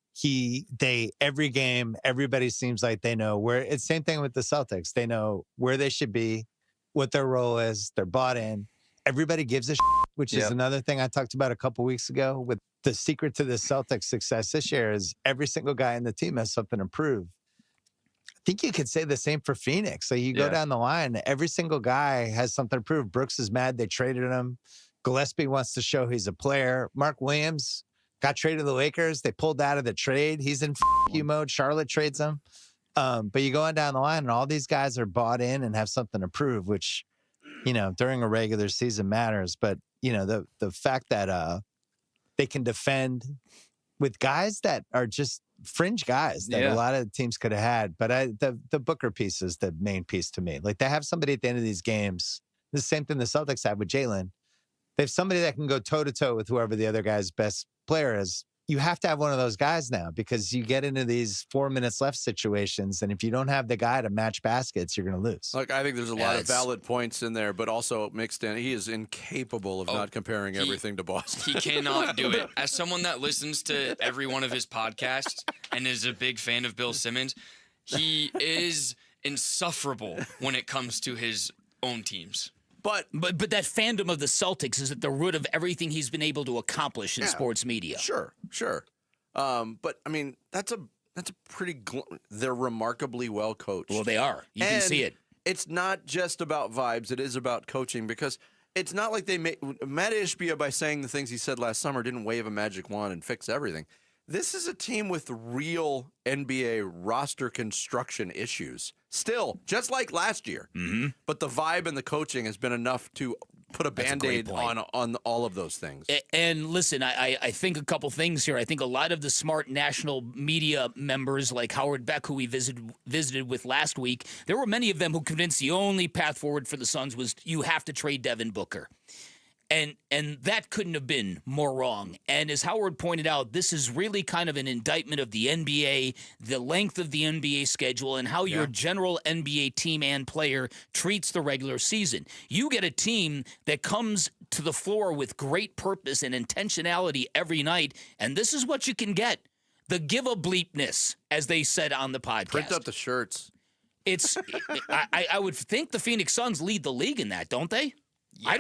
[SPEAKER 4] Every game, everybody seems like they know where. It's same thing with the Celtics. They know where they should be, what their role is. They're bought in. Everybody gives a shit, which is another thing I talked about a couple weeks ago. With the secret to the Celtics' success this year is every single guy in the team has something to prove. I think you could say the same for Phoenix. So you go down the line, every single guy has something to prove. Brooks is mad they traded him. Gillespie wants to show he's a player. Mark Williams got traded to the Lakers. They pulled out of the trade. He's in you mode. Charlotte trades him. But you go on down the line, and all these guys are bought in and have something to prove, which, during a regular season matters. But, the fact that they can defend with guys that are just fringe guys that a lot of teams could have had. But the Booker piece is the main piece to me. Like, they have somebody at the end of these games. The same thing the Celtics have with Jalen. They have somebody that can go toe-to-toe with whoever the other guy's best player is. You have to have one of those guys now because you get into these 4 minutes left situations, and if you don't have the guy to match baskets, you're going to lose.
[SPEAKER 7] Look, I think there's a lot of valid points in there, but also mixed in, he is incapable of not comparing everything to Boston.
[SPEAKER 5] He cannot do it. As someone that listens to every one of his podcasts and is a big fan of Bill Simmons, he is insufferable when it comes to his own teams.
[SPEAKER 12] But that fandom of the Celtics is at the root of everything he's been able to accomplish in sports media.
[SPEAKER 7] Sure. But I mean, that's a pretty. They're remarkably well coached.
[SPEAKER 12] Well, they are. You can see it.
[SPEAKER 7] It's not just about vibes. It is about coaching because it's not like Matt Ishbia, by saying the things he said last summer, didn't wave a magic wand and fix everything. This is a team with real NBA roster construction issues. Still, just like last year. Mm-hmm. But the vibe and the coaching has been enough to put a Band-Aid on all of those things.
[SPEAKER 12] And listen, I think a couple things here. I think a lot of the smart national media members like Howard Beck, who we visited with last week, there were many of them who convinced the only path forward for the Suns was you have to trade Devin Booker. And that couldn't have been more wrong. And as Howard pointed out, this is really kind of an indictment of the NBA, the length of the NBA schedule, and how your general NBA team and player treats the regular season. You get a team that comes to the floor with great purpose and intentionality every night, and this is what you can get. The give-a-bleepness, as they said on the podcast.
[SPEAKER 7] Print up the shirts.
[SPEAKER 12] I would think the Phoenix Suns lead the league in that, don't they? Yes. I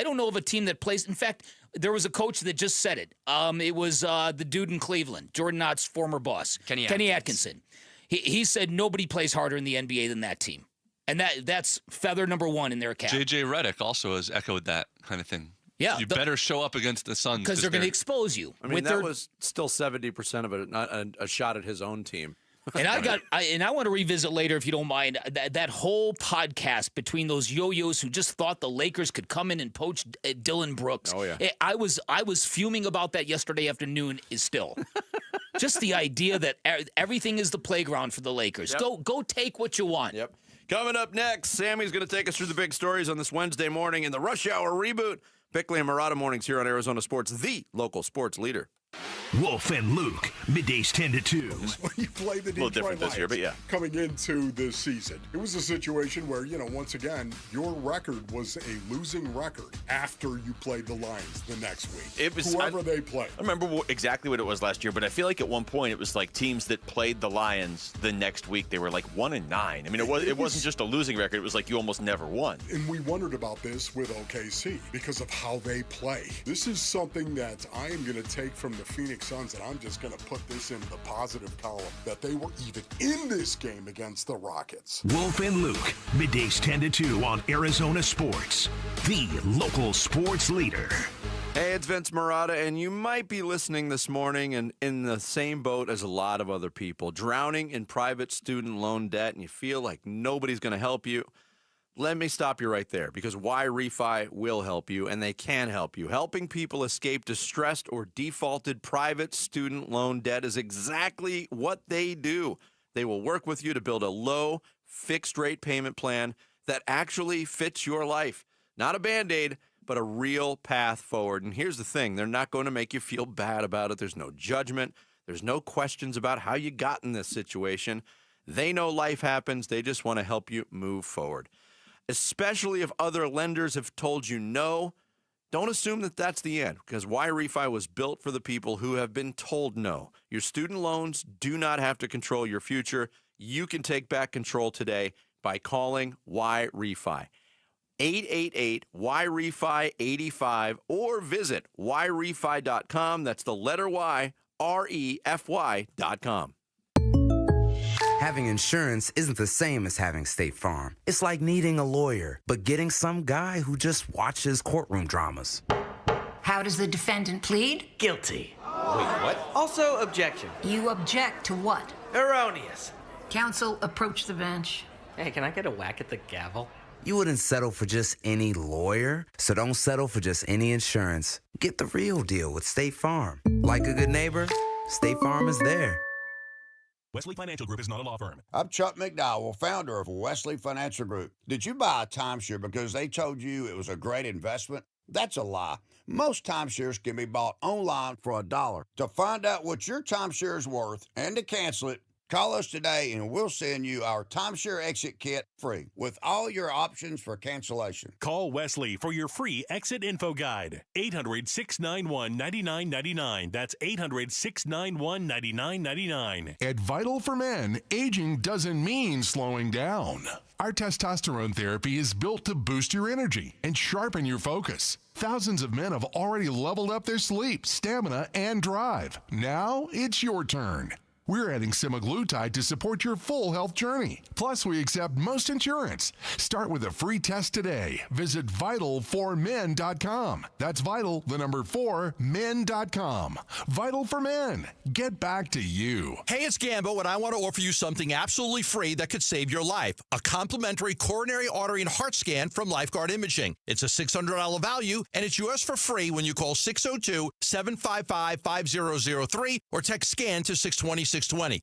[SPEAKER 12] don't know of a team that plays. In fact, there was a coach that just said it. It was the dude in Cleveland, Jordan Knott's former boss, Kenny Atkinson. He said nobody plays harder in the NBA than that team, and that's feather number one in their cap.
[SPEAKER 8] JJ Redick also has echoed that kind of thing.
[SPEAKER 12] Yeah,
[SPEAKER 8] you better show up against the Suns
[SPEAKER 12] because they're going to expose you.
[SPEAKER 7] I mean, that was still 70% of it, not a shot at his own team.
[SPEAKER 12] And I want to revisit later, if you don't mind, that whole podcast between those yo-yos who just thought the Lakers could come in and poach Dylan Brooks.
[SPEAKER 7] Oh yeah,
[SPEAKER 12] I was fuming about that yesterday afternoon. Is still just the idea that everything is the playground for the Lakers. Yep. Go take what you want.
[SPEAKER 7] Yep. Coming up next, Sammy's going to take us through the big stories on this Wednesday morning in the Rush Hour reboot. Bickley and Murata mornings here on Arizona Sports, the local sports leader.
[SPEAKER 6] Wolf and Luke, middays 10 to 2.
[SPEAKER 10] When you play the Detroit
[SPEAKER 2] A little different this year, but yeah.
[SPEAKER 10] Coming into this season, it was a situation where, once again, your record was a losing record after you played the Lions the next week.
[SPEAKER 2] It was
[SPEAKER 10] whoever they played.
[SPEAKER 2] I remember exactly what it was last year, but I feel like at one point it was like teams that played the Lions the next week, they were like 1-9. I mean, it wasn't just a losing record. It was like you almost never won.
[SPEAKER 10] And we wondered about this with OKC because of how they play. This is something that I am going to take from the Phoenix Suns, and I'm just going to put this in the positive column, that they were even in this game against the Rockets.
[SPEAKER 6] Wolf and Luke, middays 10 to 2 on Arizona Sports, the local sports leader.
[SPEAKER 7] Hey, it's Vince Marotta, and you might be listening this morning and in the same boat as a lot of other people, drowning in private student loan debt, and you feel like nobody's going to help you. Let me stop you right there, because Y-Refi will help you, and they can help you. Helping people escape distressed or defaulted private student loan debt is exactly what they do. They will work with you to build a low, fixed-rate payment plan that actually fits your life. Not a Band-Aid, but a real path forward. And here's the thing. They're not going to make you feel bad about it. There's no judgment. There's no questions about how you got in this situation. They know life happens. They just want to help you move forward. Especially if other lenders have told you no, don't assume that that's the end, because Y-Refi was built for the people who have been told no. Your student loans do not have to control your future. You can take back control today by calling Y-Refi. 888-Y-REFI-85 or visit YREFI.com. That's the letter Y, REFY.com.
[SPEAKER 9] Having insurance isn't the same as having State Farm. It's like needing a lawyer, but getting some guy who just watches courtroom dramas.
[SPEAKER 16] How does the defendant plead?
[SPEAKER 17] Guilty.
[SPEAKER 9] Wait, what?
[SPEAKER 17] Also, objection.
[SPEAKER 16] You object to what?
[SPEAKER 17] Erroneous.
[SPEAKER 16] Counsel, approach the bench.
[SPEAKER 17] Hey, can I get a whack at the gavel?
[SPEAKER 9] You wouldn't settle for just any lawyer, so don't settle for just any insurance. Get the real deal with State Farm. Like a good neighbor, State Farm is there.
[SPEAKER 21] Wesley Financial Group is not a law firm.
[SPEAKER 25] I'm Chuck McDowell, founder of Wesley Financial Group. Did you buy a timeshare because they told you it was a great investment? That's a lie. Most timeshares can be bought online for $1. To find out what your timeshare is worth and to cancel it, call us today and we'll send you our timeshare exit kit free with all your options for cancellation.
[SPEAKER 21] Call Wesley for your free exit info guide. 800-691-9999. That's 800-691-9999.
[SPEAKER 26] At Vital for Men, aging doesn't mean slowing down. Our testosterone therapy is built to boost your energy and sharpen your focus. Thousands of men have already leveled up their sleep, stamina, and drive. Now it's your turn. We're adding semaglutide to support your full health journey. Plus, we accept most insurance. Start with a free test today. Visit vital4men.com. That's vital, the number 4, men.com. Vital for Men. Get back to you.
[SPEAKER 19] Hey, it's Gambo, and I want to offer you something absolutely free that could save your life. A complimentary coronary artery and heart scan from Lifeguard Imaging. It's a $600 value, and it's yours for free when you call 602-755-5003 or text SCAN to 620-620.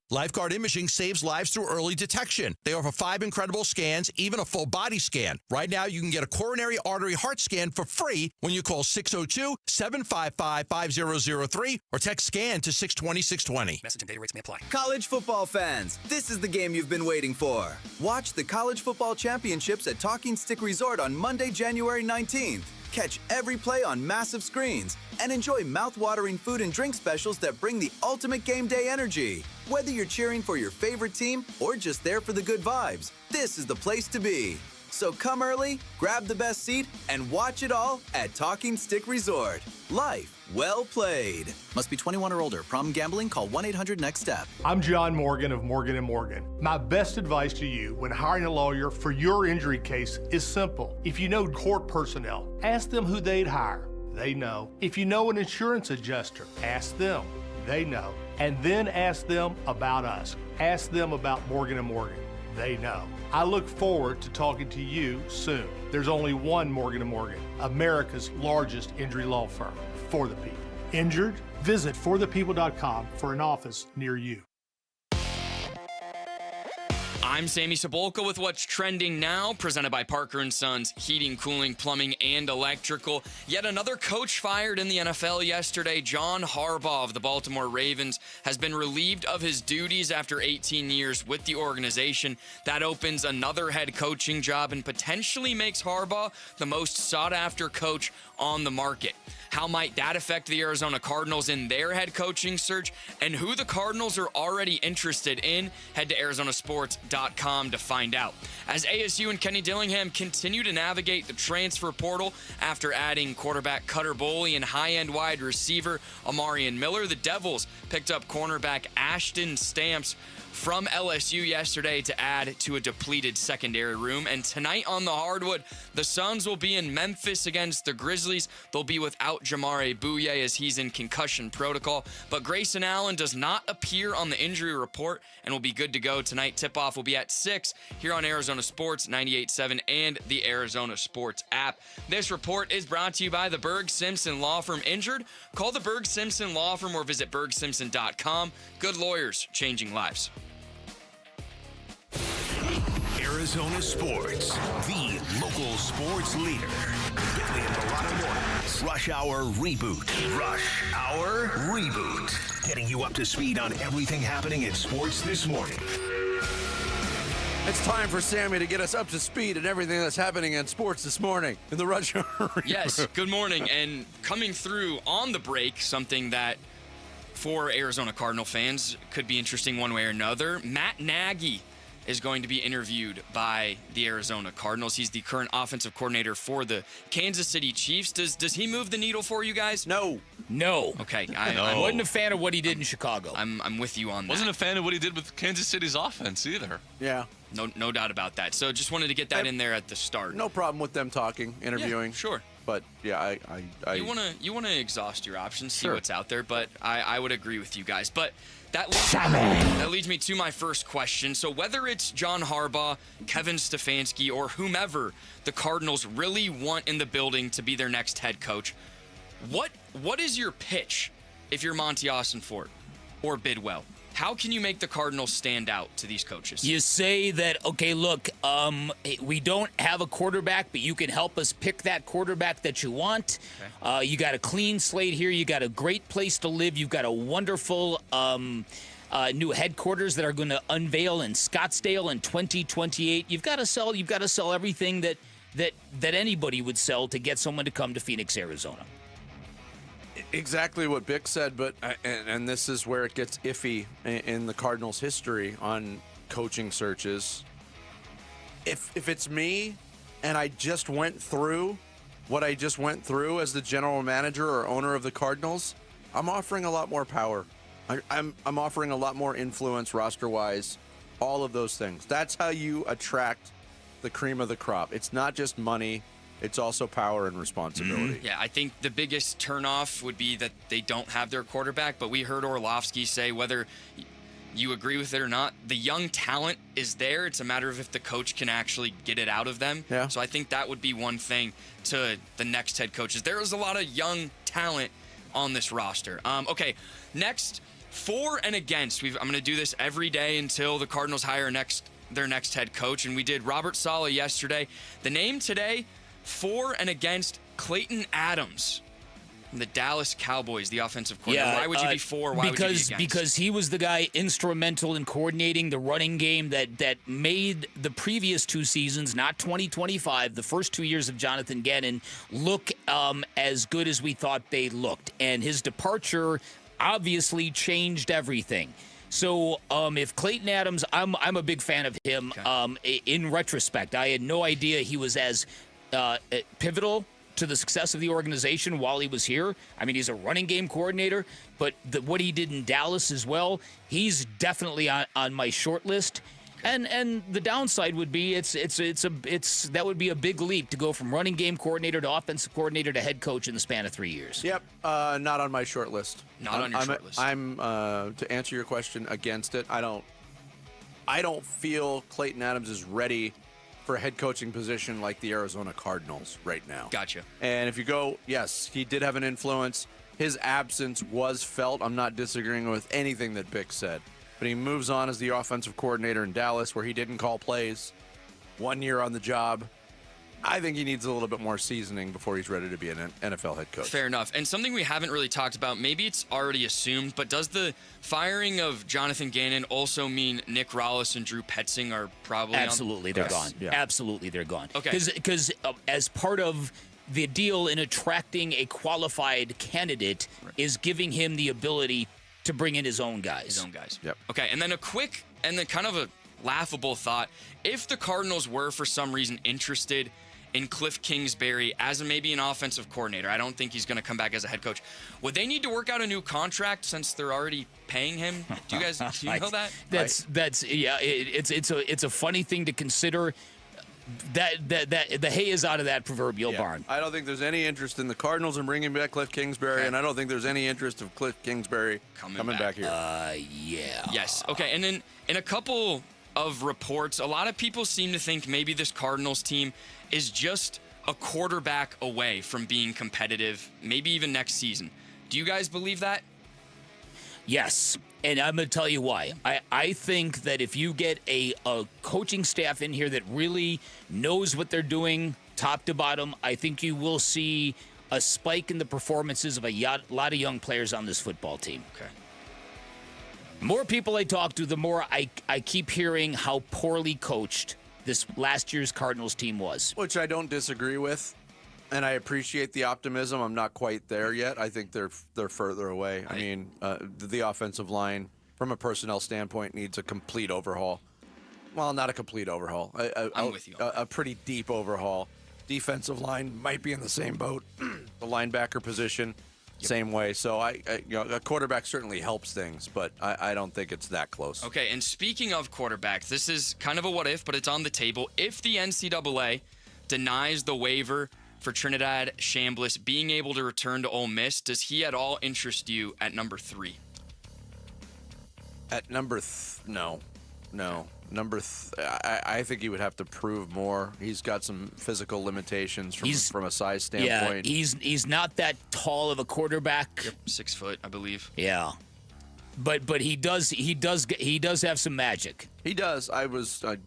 [SPEAKER 19] Lifeguard Imaging saves lives through early detection. They offer 5 incredible scans, even a full body scan. Right now, you can get a coronary artery heart scan for free when you call 602-755-5003 or text SCAN to 620-620.
[SPEAKER 28] Message and data rates may apply.
[SPEAKER 29] College football fans, this is the game you've been waiting for. Watch the College Football Championships at Talking Stick Resort on Monday, January 19th. Catch every play on massive screens and enjoy mouth-watering food and drink specials that bring the ultimate game day energy. Whether you're cheering for your favorite team or just there for the good vibes, this is the place to be. So come early, grab the best seat, and watch it all at Talking Stick Resort. Life well played. Must be 21 or older. Problem gambling? Call 1-800-NEXT-STEP.
[SPEAKER 30] I'm John Morgan of Morgan & Morgan. My best advice to you when hiring a lawyer for your injury case is simple. If you know court personnel, ask them who they'd hire. They know. If you know an insurance adjuster, ask them. They know. And then ask them about us. Ask them about Morgan & Morgan. They know. I look forward to talking to you soon. There's only one Morgan & Morgan, America's largest injury law firm, for the people. Injured? Visit forthepeople.com for an office near you.
[SPEAKER 5] I'm Sammy Sabolka with what's trending now, presented by Parker & Sons Heating, Cooling, Plumbing, and Electrical. Yet another coach fired in the NFL yesterday. John Harbaugh of the Baltimore Ravens has been relieved of his duties after 18 years with the organization. That opens another head coaching job and potentially makes Harbaugh the most sought-after coach on the market. How might that affect the Arizona Cardinals in their head coaching search, and who the Cardinals are already interested in? Head to arizonasports.com to find out. As ASU and Kenny Dillingham continue to navigate the transfer portal after adding quarterback Cutter Boley and high-end wide receiver Amarian Miller, the Devils picked up cornerback Ashton Stamps from LSU yesterday to add to a depleted secondary room. And tonight on the hardwood, the Suns will be in Memphis against the Grizzlies. They'll be without Jamare Bouye as he's in concussion protocol. But Grayson Allen does not appear on the injury report and will be good to go tonight. Tip-off will be at 6 here on Arizona Sports 98.7 and the Arizona Sports app. This report is brought to you by the Berg Simpson Law Firm. Injured? Call the Berg Simpson Law Firm or visit bergsimpson.com. Good lawyers, changing lives.
[SPEAKER 6] Arizona Sports, the local sports leader. Bickley and Dorado Mornings. Rush Hour Reboot. Rush Hour Reboot. Getting you up to speed on everything happening in sports this morning.
[SPEAKER 7] It's time for Sammy to get us up to speed in everything that's happening in sports this morning in the Rush Hour Reboot.
[SPEAKER 5] Yes, good morning. And coming through on the break, something that for Arizona Cardinal fans could be interesting one way or another. Matt Nagy is going to be interviewed by the Arizona Cardinals. He's the current offensive coordinator for the Kansas City Chiefs. Does he move the needle for you guys?
[SPEAKER 7] No.
[SPEAKER 5] Okay.
[SPEAKER 12] I wasn't a fan of what he did in Chicago.
[SPEAKER 5] I'm with you on that.
[SPEAKER 8] Wasn't a fan of what he did with Kansas City's offense either.
[SPEAKER 7] Yeah.
[SPEAKER 5] No doubt about that. So just wanted to get that in there at the start.
[SPEAKER 7] No problem with them talking, interviewing.
[SPEAKER 5] Yeah, sure.
[SPEAKER 7] But yeah, I
[SPEAKER 5] you wanna exhaust your options, see
[SPEAKER 7] Sure.
[SPEAKER 5] what's out there. But I would agree with you guys. But that leads me to my first question. So whether it's John Harbaugh, Kevin Stefanski, or whomever the Cardinals really want in the building to be their next head coach, what is your pitch if you're Monty Austin-Fort or Bidwell? How can you make the Cardinals stand out to these coaches?
[SPEAKER 12] You say that, okay, look, we don't have a quarterback, but you can help us pick that quarterback that you want. Okay. You got a clean slate here. You got a great place to live. You've got a wonderful new headquarters that are going to unveil in Scottsdale in 2028. You've got to sell everything that anybody would sell to get someone to come to Phoenix, Arizona.
[SPEAKER 7] Exactly what Bick said, but and this is where it gets iffy in the Cardinals' history on coaching searches. If it's me and I just went through what I just went through as the general manager or owner of the Cardinals, I'm offering a lot more power. I'm offering a lot more influence roster-wise, all of those things. That's how you attract the cream of the crop. It's not just money. It's also power and responsibility.
[SPEAKER 5] Yeah, I think the biggest turnoff would be that they don't have their quarterback, but we heard Orlovsky say, whether you agree with it or not, the young talent is there. It's a matter of if the coach can actually get it out of them.
[SPEAKER 7] Yeah.
[SPEAKER 5] So I think that would be one thing to the next head coaches. There is a lot of young talent on this roster. Okay, next, for and against. I'm going to do this every day until the Cardinals hire their next head coach, and we did Robert Saleh yesterday. The name today, for and against Clayton Adams, the Dallas Cowboys, the offensive coordinator. Why would you be for? Why would you be against?
[SPEAKER 12] Because he was the guy instrumental in coordinating the running game that made the previous 2 seasons, not 2025, the first 2 years of Jonathan Gannon, look as good as we thought they looked. And his departure obviously changed everything. So if Clayton Adams, I'm a big fan of him. Okay. In retrospect, I had no idea he was as pivotal to the success of the organization while he was here. I mean, he's a running game coordinator, but what he did in Dallas as well, he's definitely on my short list. And the downside would be that would be a big leap to go from running game coordinator to offensive coordinator to head coach in the span of 3 years.
[SPEAKER 7] Yep, not on my short list.
[SPEAKER 5] Not on your short list.
[SPEAKER 7] I'm to answer your question, against it. I don't feel Clayton Adams is ready for a head coaching position like the Arizona Cardinals right now.
[SPEAKER 5] Gotcha.
[SPEAKER 7] And if you go, yes, he did have an influence. His absence was felt. I'm not disagreeing with anything that Bick said. but he moves on as the offensive coordinator in Dallas, where he didn't call plays. 1 year on the job. I think he needs a little bit more seasoning before he's ready to be an NFL head coach.
[SPEAKER 5] Fair enough. And something we haven't really talked about, maybe it's already assumed, but does the firing of Jonathan Gannon also mean Nick Rallis and Drew Petzing are probably
[SPEAKER 12] Absolutely, they're gone.
[SPEAKER 7] Yeah.
[SPEAKER 12] Absolutely, they're gone.
[SPEAKER 5] Okay.
[SPEAKER 12] Because as part of the deal in attracting a qualified candidate is giving him the ability to bring in his own guys.
[SPEAKER 7] Yep.
[SPEAKER 5] Okay, and then a quick and then kind of a laughable thought. If the Cardinals were for some reason interested in Cliff Kingsbury as maybe an offensive coordinator, I don't think he's going to come back as a head coach. Would they need to work out a new contract since they're already paying him? Do you know that?
[SPEAKER 12] It's a funny thing to consider. That the hay is out of that proverbial barn.
[SPEAKER 7] I don't think there's any interest in the Cardinals in bringing back Cliff Kingsbury, and I don't think there's any interest of Cliff Kingsbury coming back here.
[SPEAKER 12] Yeah.
[SPEAKER 5] Yes. Okay, and then in a couple of reports, a lot of people seem to think maybe this Cardinals team is just a quarterback away from being competitive, maybe even next season. Do you guys believe that?
[SPEAKER 12] Yes, and I'm going to tell you why. I think that if you get a coaching staff in here that really knows what they're doing top to bottom, I think you will see a spike in the performances of a lot of young players on this football team.
[SPEAKER 5] Okay.
[SPEAKER 12] The more people I talk to, the more I keep hearing how poorly coached this last year's Cardinals team was.
[SPEAKER 7] Which I don't disagree with, and I appreciate the optimism. I'm not quite there yet. I think they're further away. I mean, the offensive line, from a personnel standpoint, needs a complete overhaul. Well, not a complete overhaul.
[SPEAKER 5] I'm with you.
[SPEAKER 7] A pretty deep overhaul. Defensive line might be in the same boat. The linebacker position, same way. So a quarterback certainly helps things, but I don't think it's that close.
[SPEAKER 5] Okay, and speaking of quarterbacks, this is kind of a what if, but it's on the table. If the NCAA denies the waiver for Trinidad Chambliss being able to return to Ole Miss, does he at all interest you at number 3?
[SPEAKER 7] At number no. I think he would have to prove more. He's got some physical limitations from a size standpoint.
[SPEAKER 12] Yeah, he's not that tall of a quarterback.
[SPEAKER 5] Yep, 6 foot, I believe.
[SPEAKER 12] Yeah, but he does have some magic.
[SPEAKER 7] He does.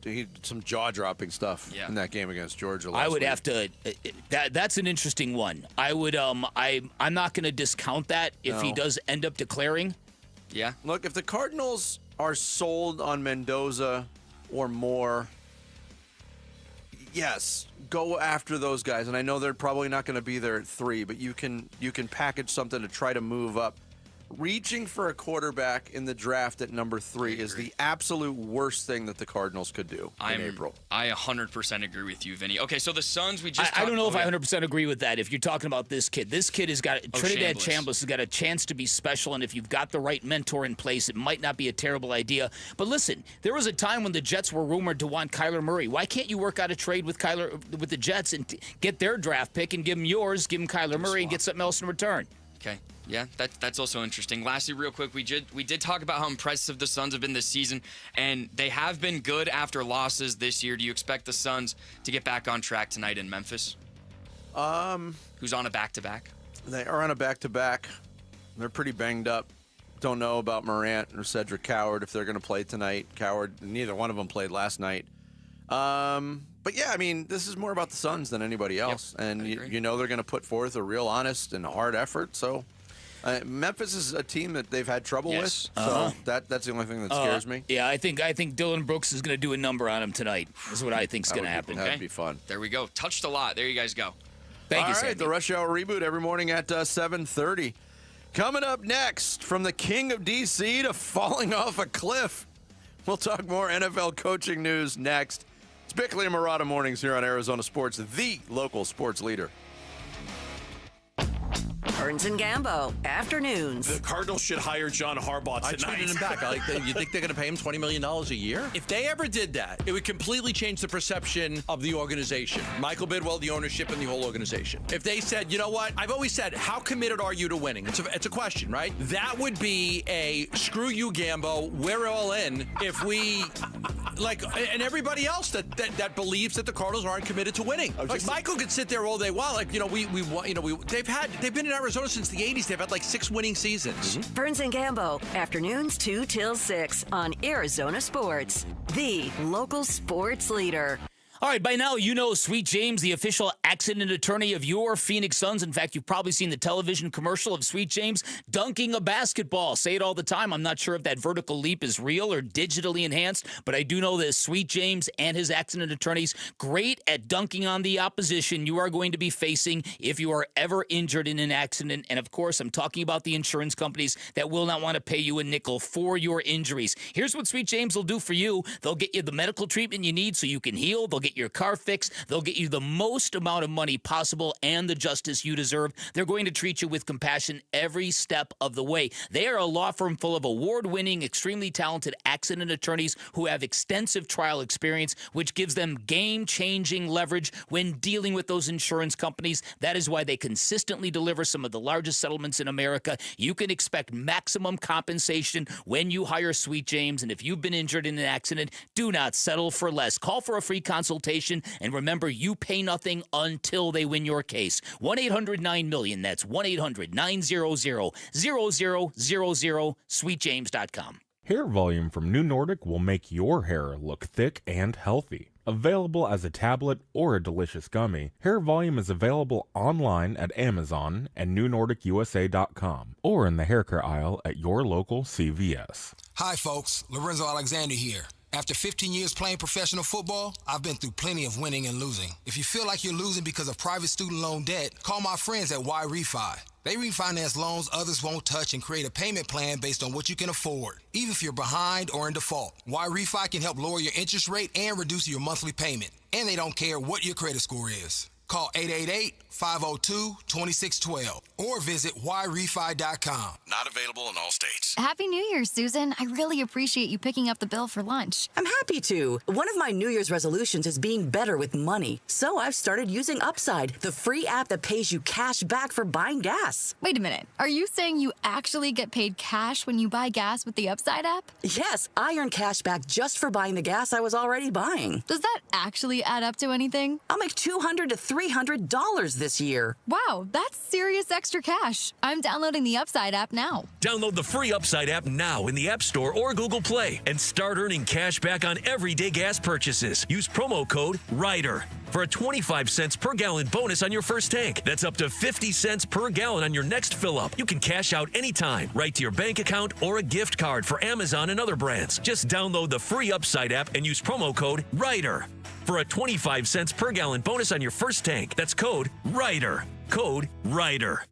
[SPEAKER 7] He some jaw dropping stuff in that game against Georgia last
[SPEAKER 12] I would
[SPEAKER 7] week.
[SPEAKER 12] have to. That's an interesting one. I would. I'm not going to discount that if he does end up declaring.
[SPEAKER 5] Yeah.
[SPEAKER 7] Look, if the Cardinals are sold on Mendoza or more, yes, go after those guys. And I know they're probably not going to be there at 3, but you can package something to try to move up. Reaching for a quarterback in the draft at number 3 is the absolute worst thing that the Cardinals could do in April.
[SPEAKER 5] I 100% agree with you, Vinny. Okay, so the Suns,
[SPEAKER 12] I don't know if I 100% agree with that. If you're talking about this kid has got Trinidad Chambliss has got a chance to be special, and if you've got the right mentor in place, it might not be a terrible idea. But listen, there was a time when the Jets were rumored to want Kyler Murray. Why can't you work out a trade with the Jets and get their draft pick and give him yours, give him Kyler Murray, and get something else in return?
[SPEAKER 5] Okay. Yeah, that's also interesting. Lastly, real quick, we did talk about how impressive the Suns have been this season, and they have been good after losses this year. Do you expect the Suns to get back on track tonight in Memphis? Who's on a back-to-back?
[SPEAKER 7] They are on a back-to-back. They're pretty banged up. Don't know about Morant or Cedric Coward if they're going to play tonight. Neither one of them played last night. But yeah, I mean, this is more about the Suns than anybody else. Yep, and you know they're going to put forth a real honest and hard effort. So Memphis is a team that they've had trouble with. So that's the only thing that scares me.
[SPEAKER 12] Yeah, I think Dylan Brooks is going to do a number on him tonight. That's what I think is going to happen.
[SPEAKER 7] That'd be fun.
[SPEAKER 5] There we go. Touched a lot. There you guys go.
[SPEAKER 12] Thank you,
[SPEAKER 7] Sandy. All right, the Rush Hour Reboot every morning at 7:30. Coming up next, from the king of D.C. to falling off a cliff. We'll talk more NFL coaching news next. It's Bickley and Murata Mornings here on Arizona Sports, the local sports leader.
[SPEAKER 1] Burns and Gambo, afternoons.
[SPEAKER 21] The Cardinals should hire John Harbaugh tonight.
[SPEAKER 19] I tweeted him back. You think they're going to pay him $20 million a year? If they ever did that, it would completely change the perception of the organization. Michael Bidwell, the ownership, and the whole organization. If they said, you know what? I've always said, how committed are you to winning? It's a question, right? That would be a screw you, Gambo. We're all in if we and everybody else that believes that the Cardinals aren't committed to winning. Like Michael could sit there all day while, they've been in Arizona since the '80s. They've had like 6 winning seasons.
[SPEAKER 1] Burns and Gambo, afternoons 2 till 6 on Arizona Sports, the local sports leader.
[SPEAKER 12] All right, by now you know Sweet James, the official accident attorney of your Phoenix Suns. In fact, you've probably seen the television commercial of Sweet James dunking a basketball. Say it all the time. I'm not sure if that vertical leap is real or digitally enhanced, but I do know that Sweet James and his accident attorneys, great at dunking on the opposition you are going to be facing if you are ever injured in an accident. And of course, I'm talking about the insurance companies that will not want to pay you a nickel for your injuries. Here's what Sweet James will do for you. They'll get you the medical treatment you need so you can heal. They'll get your car fixed. They'll get you the most amount of money possible and the justice you deserve. They're going to treat you with compassion every step of the way. They are a law firm full of award-winning, extremely talented accident attorneys who have extensive trial experience, which gives them game-changing leverage when dealing with those insurance companies. That is why they consistently deliver some of the largest settlements in America. You can expect maximum compensation when you hire Sweet James, and if you've been injured in an accident, do not settle for less. Call for a free consultation. And remember, you pay nothing until they win your case. 1-800-9-MILLION. That's 1-800-900-0000, sweetjames.com.
[SPEAKER 11] Hair volume from New Nordic will make your hair look thick and healthy. Available as a tablet or a delicious gummy, Hair Volume is available online at Amazon and NewNordicUSA.com or in the hair care aisle at your local CVS.
[SPEAKER 13] Hi folks, Lorenzo Alexander here. After 15 years playing professional football, I've been through plenty of winning and losing. If you feel like you're losing because of private student loan debt, call my friends at Y-Refi. They refinance loans others won't touch and create a payment plan based on what you can afford, even if you're behind or in default. Y-Refi can help lower your interest rate and reduce your monthly payment. And they don't care what your credit score is. Call 888-502-2612 or visit yrefi.com.
[SPEAKER 6] Not available in all states.
[SPEAKER 14] Happy New Year, Susan. I really appreciate you picking up the bill for lunch.
[SPEAKER 15] I'm happy to. One of my New Year's resolutions is being better with money. So I've started using Upside, the free app that pays you cash back for buying gas.
[SPEAKER 14] Wait a minute. Are you saying you actually get paid cash when you buy gas with the Upside app?
[SPEAKER 15] Yes, I earn cash back just for buying the gas I was already buying.
[SPEAKER 14] Does that actually add up to anything?
[SPEAKER 15] I'll make $200 to $300 this year.
[SPEAKER 14] Wow, that's serious extra cash. I'm downloading the Upside app now.
[SPEAKER 18] Download the free Upside app now in the App Store or Google Play and start earning cash back on everyday gas purchases. Use promo code RIDER for a 25 cents per gallon bonus on your first tank. That's up to 50 cents per gallon on your next fill up. You can cash out anytime, right to your bank account or a gift card for Amazon and other brands. Just download the free Upside app and use promo code RIDER for a 25 cents per gallon bonus on your first tank. That's code RIDER. Code RIDER.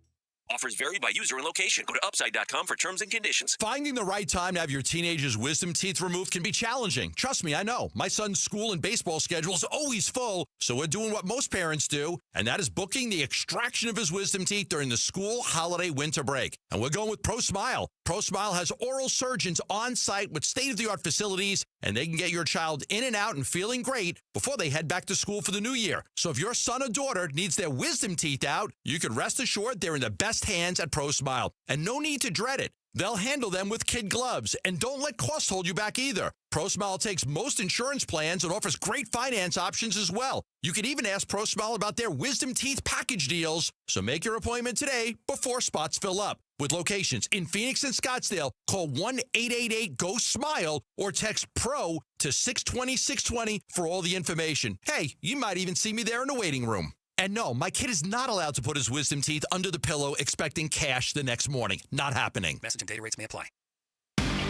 [SPEAKER 18] Offers vary by user and location. Go to upside.com for terms and conditions.
[SPEAKER 19] Finding the right time to have your teenager's wisdom teeth removed can be challenging. Trust me, I know. My son's school and baseball schedule is always full, so we're doing what most parents do, and that is booking the extraction of his wisdom teeth during the school holiday winter break. And we're going with ProSmile. ProSmile has oral surgeons on site with state-of-the-art facilities, and they can get your child in and out and feeling great before they head back to school for the new year. So if your son or daughter needs their wisdom teeth out, you can rest assured they're in the best hands at ProSmile. And no need to dread it. They'll handle them with kid gloves. And don't let costs hold you back either. ProSmile takes most insurance plans and offers great finance options as well. You can even ask ProSmile about their wisdom teeth package deals. So make your appointment today before spots fill up. With locations in Phoenix and Scottsdale, call 1-888-GO-SMILE or text PRO to 620-620 for all the information. Hey, you might even see me there in the waiting room. And no, my kid is not allowed to put his wisdom teeth under the pillow expecting cash the next morning. Not happening.
[SPEAKER 18] Message and data rates may apply.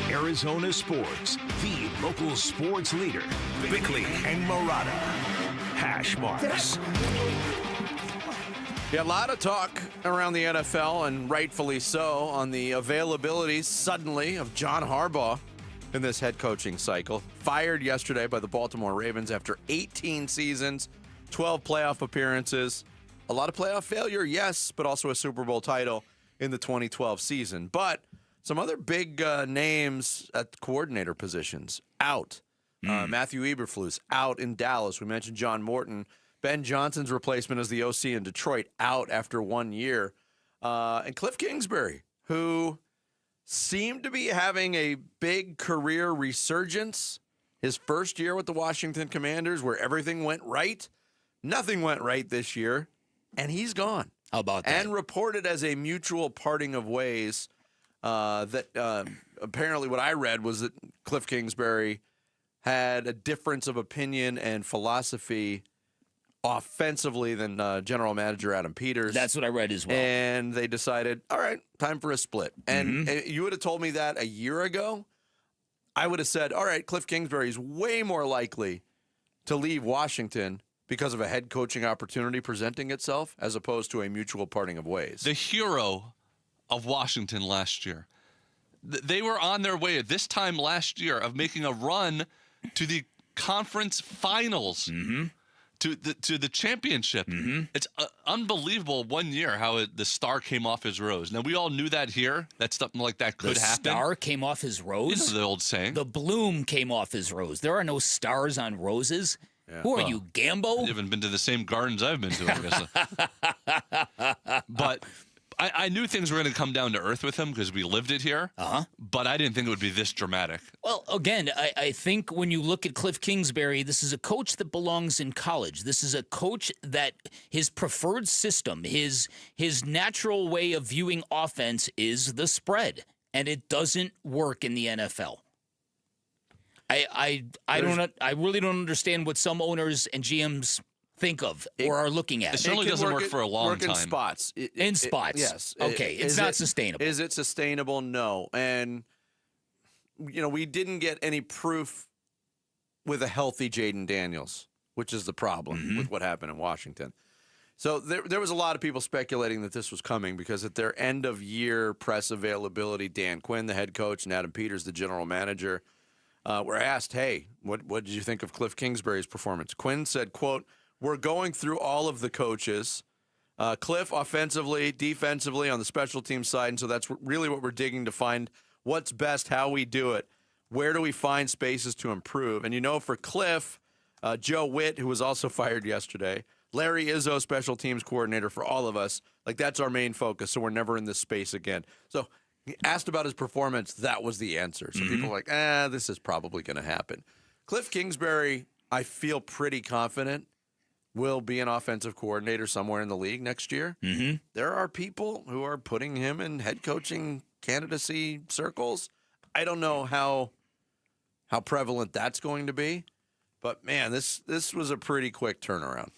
[SPEAKER 6] Arizona Sports, the local sports leader. Bickley and Murata. Hash marks.
[SPEAKER 7] Yeah, a lot of talk around the NFL, and rightfully so, on the availability suddenly of John Harbaugh in this head coaching cycle. Fired yesterday by the Baltimore Ravens after 18 seasons, 12 playoff appearances, a lot of playoff failure, yes, but also a Super Bowl title in the 2012 season. But some other big names at the coordinator positions out. Matthew Eberflus out in Dallas. We mentioned John Morton. Ben Johnson's replacement as the OC in Detroit out after 1 year. And Cliff Kingsbury, who seemed to be having a big career resurgence. His first year with the Washington Commanders, where everything went right, nothing went right this year, and he's gone.
[SPEAKER 12] How about that?
[SPEAKER 7] And reported as a mutual parting of ways. That apparently what I read was that Cliff Kingsbury had a difference of opinion and philosophy offensively than general manager Adam Peters.
[SPEAKER 12] That's what I read as well.
[SPEAKER 7] And they decided, all right, time for a split. And you would have told me that a year ago, I would have said, all right, Cliff Kingsbury is way more likely to leave Washington because of a head coaching opportunity presenting itself as opposed to a mutual parting of ways.
[SPEAKER 8] The hero of Washington last year. They were on their way at this time last year of making a run to the conference finals, to the championship. It's unbelievable 1 year how the star came off his rose. Now, we all knew that here, that something like that could happen.
[SPEAKER 12] The star came off his rose?
[SPEAKER 8] You know the old saying.
[SPEAKER 12] The bloom came off his rose. There are no stars on roses. Yeah. Who are you, Gambo?
[SPEAKER 8] You haven't been to the same gardens I've been to, I guess. But I knew things were going to come down to earth with him because we lived it here. But I didn't think it would be this dramatic.
[SPEAKER 12] Well, again, I think when you look at Cliff Kingsbury, this is a coach that belongs in college. This is a coach that his preferred system, his natural way of viewing offense is the spread, and it doesn't work in the NFL. I really don't understand what some owners and GMs think of or are looking at.
[SPEAKER 8] It certainly doesn't work for a long time.
[SPEAKER 7] In spots.
[SPEAKER 12] In spots.
[SPEAKER 7] Yes.
[SPEAKER 12] Okay. It's not sustainable.
[SPEAKER 7] Is it sustainable? No. And, we didn't get any proof with a healthy Jaden Daniels, which is the problem with what happened in Washington. So there was a lot of people speculating that this was coming because at their end-of-year press availability, Dan Quinn, the head coach, and Adam Peters, the general manager, were asked, hey, what did you think of Cliff Kingsbury's performance? Quinn said, quote, we're going through all of the coaches, Cliff offensively, defensively, on the special team side, and so that's really what we're digging to find what's best, how we do it, where do we find spaces to improve. And for Cliff, Joe Witt, who was also fired yesterday, Larry Izzo, special teams coordinator for all of us, that's our main focus, so we're never in this space again. So he asked about his performance, that was the answer. So people were like, this is probably going to happen. Cliff Kingsbury, I feel pretty confident, will be an offensive coordinator somewhere in the league next year. There are people who are putting him in head coaching candidacy circles. I don't know how prevalent that's going to be, but man, this was a pretty quick turnaround.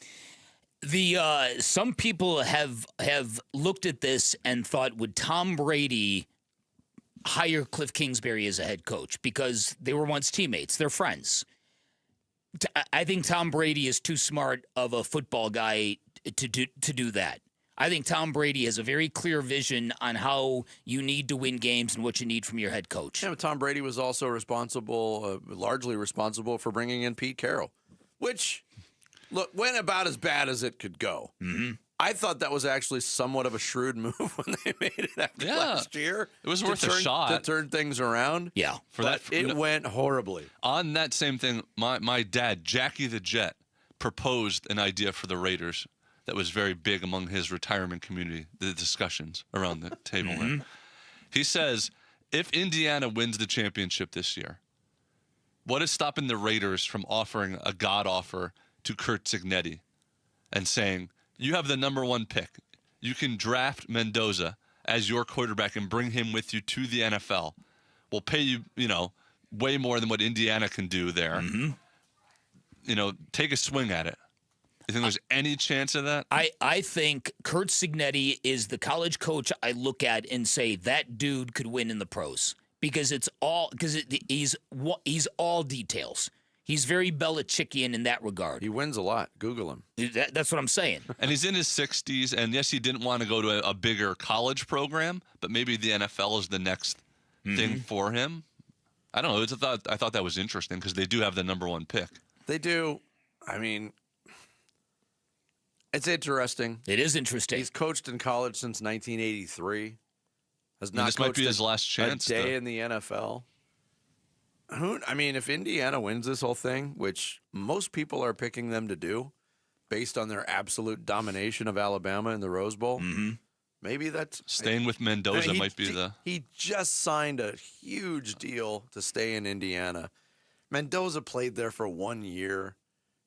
[SPEAKER 12] Some people have looked at this and thought, would Tom Brady hire Cliff Kingsbury as a head coach because they were once teammates, they're friends? I think Tom Brady is too smart of a football guy to do that. I think Tom Brady has a very clear vision on how you need to win games and what you need from your head coach.
[SPEAKER 7] Yeah, but Tom Brady was also largely responsible for bringing in Pete Carroll, which, look, went about as bad as it could go. I thought that was actually somewhat of a shrewd move when they made it after last year.
[SPEAKER 8] It was worth a shot
[SPEAKER 7] to turn things around.
[SPEAKER 12] Yeah,
[SPEAKER 7] it went horribly.
[SPEAKER 8] On that same thing, my dad, Jackie the Jet, proposed an idea for the Raiders that was very big among his retirement community, the discussions around the table. He says, if Indiana wins the championship this year, what is stopping the Raiders from offering a God offer to Curt Cignetti and saying, you have the number one pick. You can draft Mendoza as your quarterback and bring him with you to the NFL. We'll pay you, way more than what Indiana can do there. Take a swing at it. You think there's any chance of that?
[SPEAKER 12] I think Curt Cignetti is the college coach I look at and say that dude could win in the pros because he's all details. He's very Belichickian in that regard.
[SPEAKER 7] He wins a lot. Google him.
[SPEAKER 12] That's what I'm saying.
[SPEAKER 8] And he's in his 60s, and yes, he didn't want to go to a bigger college program, but maybe the NFL is the next thing for him. I don't know. I thought that was interesting because they do have the number one pick.
[SPEAKER 7] They do. I mean, it's interesting.
[SPEAKER 12] It is interesting.
[SPEAKER 7] He's coached in college since 1983.
[SPEAKER 8] This might be his last chance.
[SPEAKER 7] A day in the NFL. If Indiana wins this whole thing, which most people are picking them to do based on their absolute domination of Alabama in the Rose Bowl, maybe that's...
[SPEAKER 8] Staying with Mendoza might be the...
[SPEAKER 7] He just signed a huge deal to stay in Indiana. Mendoza played there for 1 year.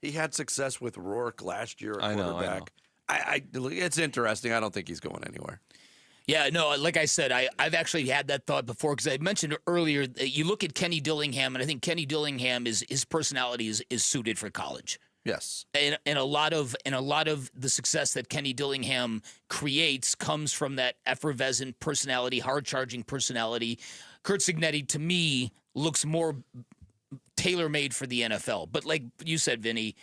[SPEAKER 7] He had success with Rourke last year at quarterback. I know. It's interesting. I don't think he's going anywhere.
[SPEAKER 12] Yeah, no, like I said, I've actually had that thought before because I mentioned earlier, you look at Kenny Dillingham, and I think Kenny Dillingham, his personality is suited for college.
[SPEAKER 7] Yes.
[SPEAKER 12] And a lot of the success that Kenny Dillingham creates comes from that effervescent personality, hard-charging personality. Curt Cignetti, to me, looks more tailor-made for the NFL. But like you said, Vinny,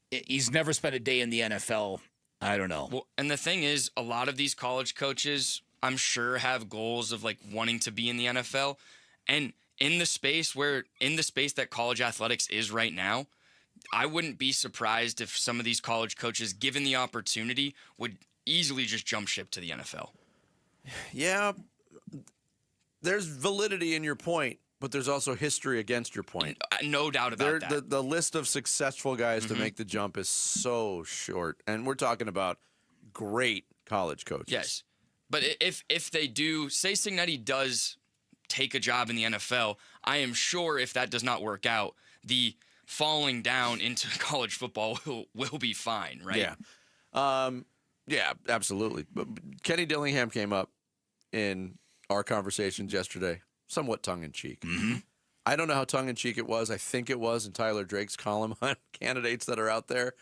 [SPEAKER 12] he's never spent a day in the NFL. I don't know.
[SPEAKER 5] Well, and the thing is, a lot of these college coaches, I'm sure, have goals of like wanting to be in the NFL. And in the space that college athletics is right now, I wouldn't be surprised if some of these college coaches, given the opportunity, would easily just jump ship to the NFL.
[SPEAKER 7] Yeah, there's validity in your point, but there's also history against your point.
[SPEAKER 5] No doubt about that.
[SPEAKER 7] The list of successful guys to make the jump is so short, and we're talking about great college coaches.
[SPEAKER 5] Yes, but if they do, say Cignetti does take a job in the NFL, I am sure if that does not work out, the falling down into college football will be fine, right?
[SPEAKER 7] Yeah. Yeah, absolutely. But Kenny Dillingham came up in our conversations yesterday, somewhat tongue-in-cheek.
[SPEAKER 12] Mm-hmm.
[SPEAKER 7] I don't know how tongue-in-cheek it was. I think it was in Tyler Drake's column on candidates that are out there.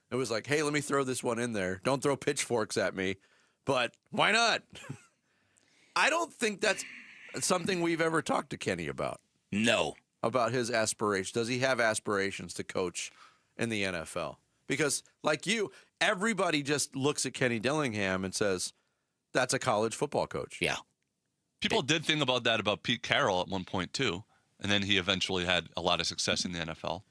[SPEAKER 7] It was like, hey, let me throw this one in there. Don't throw pitchforks at me, but why not? I don't think that's something we've ever talked to Kenny about.
[SPEAKER 12] No.
[SPEAKER 7] About his aspirations. Does he have aspirations to coach in the NFL? Because, like you, everybody just looks at Kenny Dillingham and says, that's a college football coach.
[SPEAKER 12] Yeah.
[SPEAKER 8] People did think about that about Pete Carroll at one point, too. And then he eventually had a lot of success in the NFL.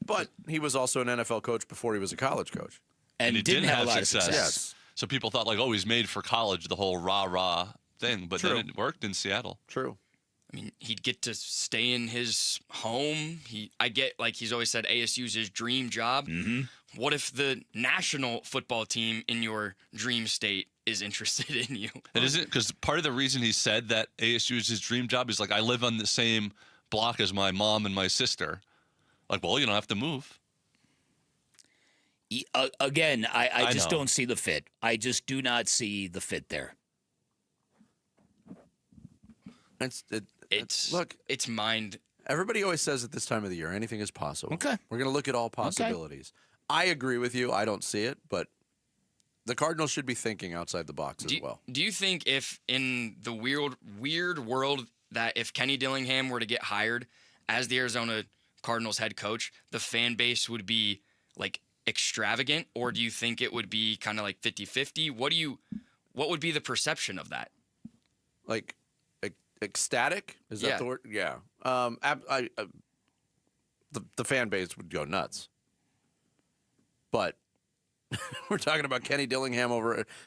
[SPEAKER 7] But he was also an NFL coach before he was a college coach.
[SPEAKER 8] And he didn't have a lot of success.
[SPEAKER 7] Yes.
[SPEAKER 8] So people thought, like, oh, he's made for college, the whole rah-rah thing. But
[SPEAKER 7] True.
[SPEAKER 8] then it worked in Seattle.
[SPEAKER 7] True.
[SPEAKER 5] I mean, he'd get to stay in his home. I get, like he's always said, ASU's his dream job.
[SPEAKER 12] Mm-hmm.
[SPEAKER 5] What if the national football team in your dream state is interested in you?
[SPEAKER 8] It isn't, because part of the reason he said that ASU is his dream job is like, I live on the same block as my mom and my sister. Like, well, you don't have to move.
[SPEAKER 12] Again, I just don't see the fit. I just do not see the fit there.
[SPEAKER 5] It's mind.
[SPEAKER 7] Everybody always says at this time of the year, anything is possible.
[SPEAKER 12] Okay.
[SPEAKER 7] We're going to look at all possibilities. I agree with you. I don't see it, but the Cardinals should be thinking outside the box as well.
[SPEAKER 5] Do you think if in the weird world that if Kenny Dillingham were to get hired as the Arizona Cardinals head coach, the fan base would be like extravagant, or do you think it would be kind of like 50-50? What would be the perception of that?
[SPEAKER 7] Like ecstatic? Is that the word? Yeah. The fan base would go nuts. But we're talking about Kenny Dillingham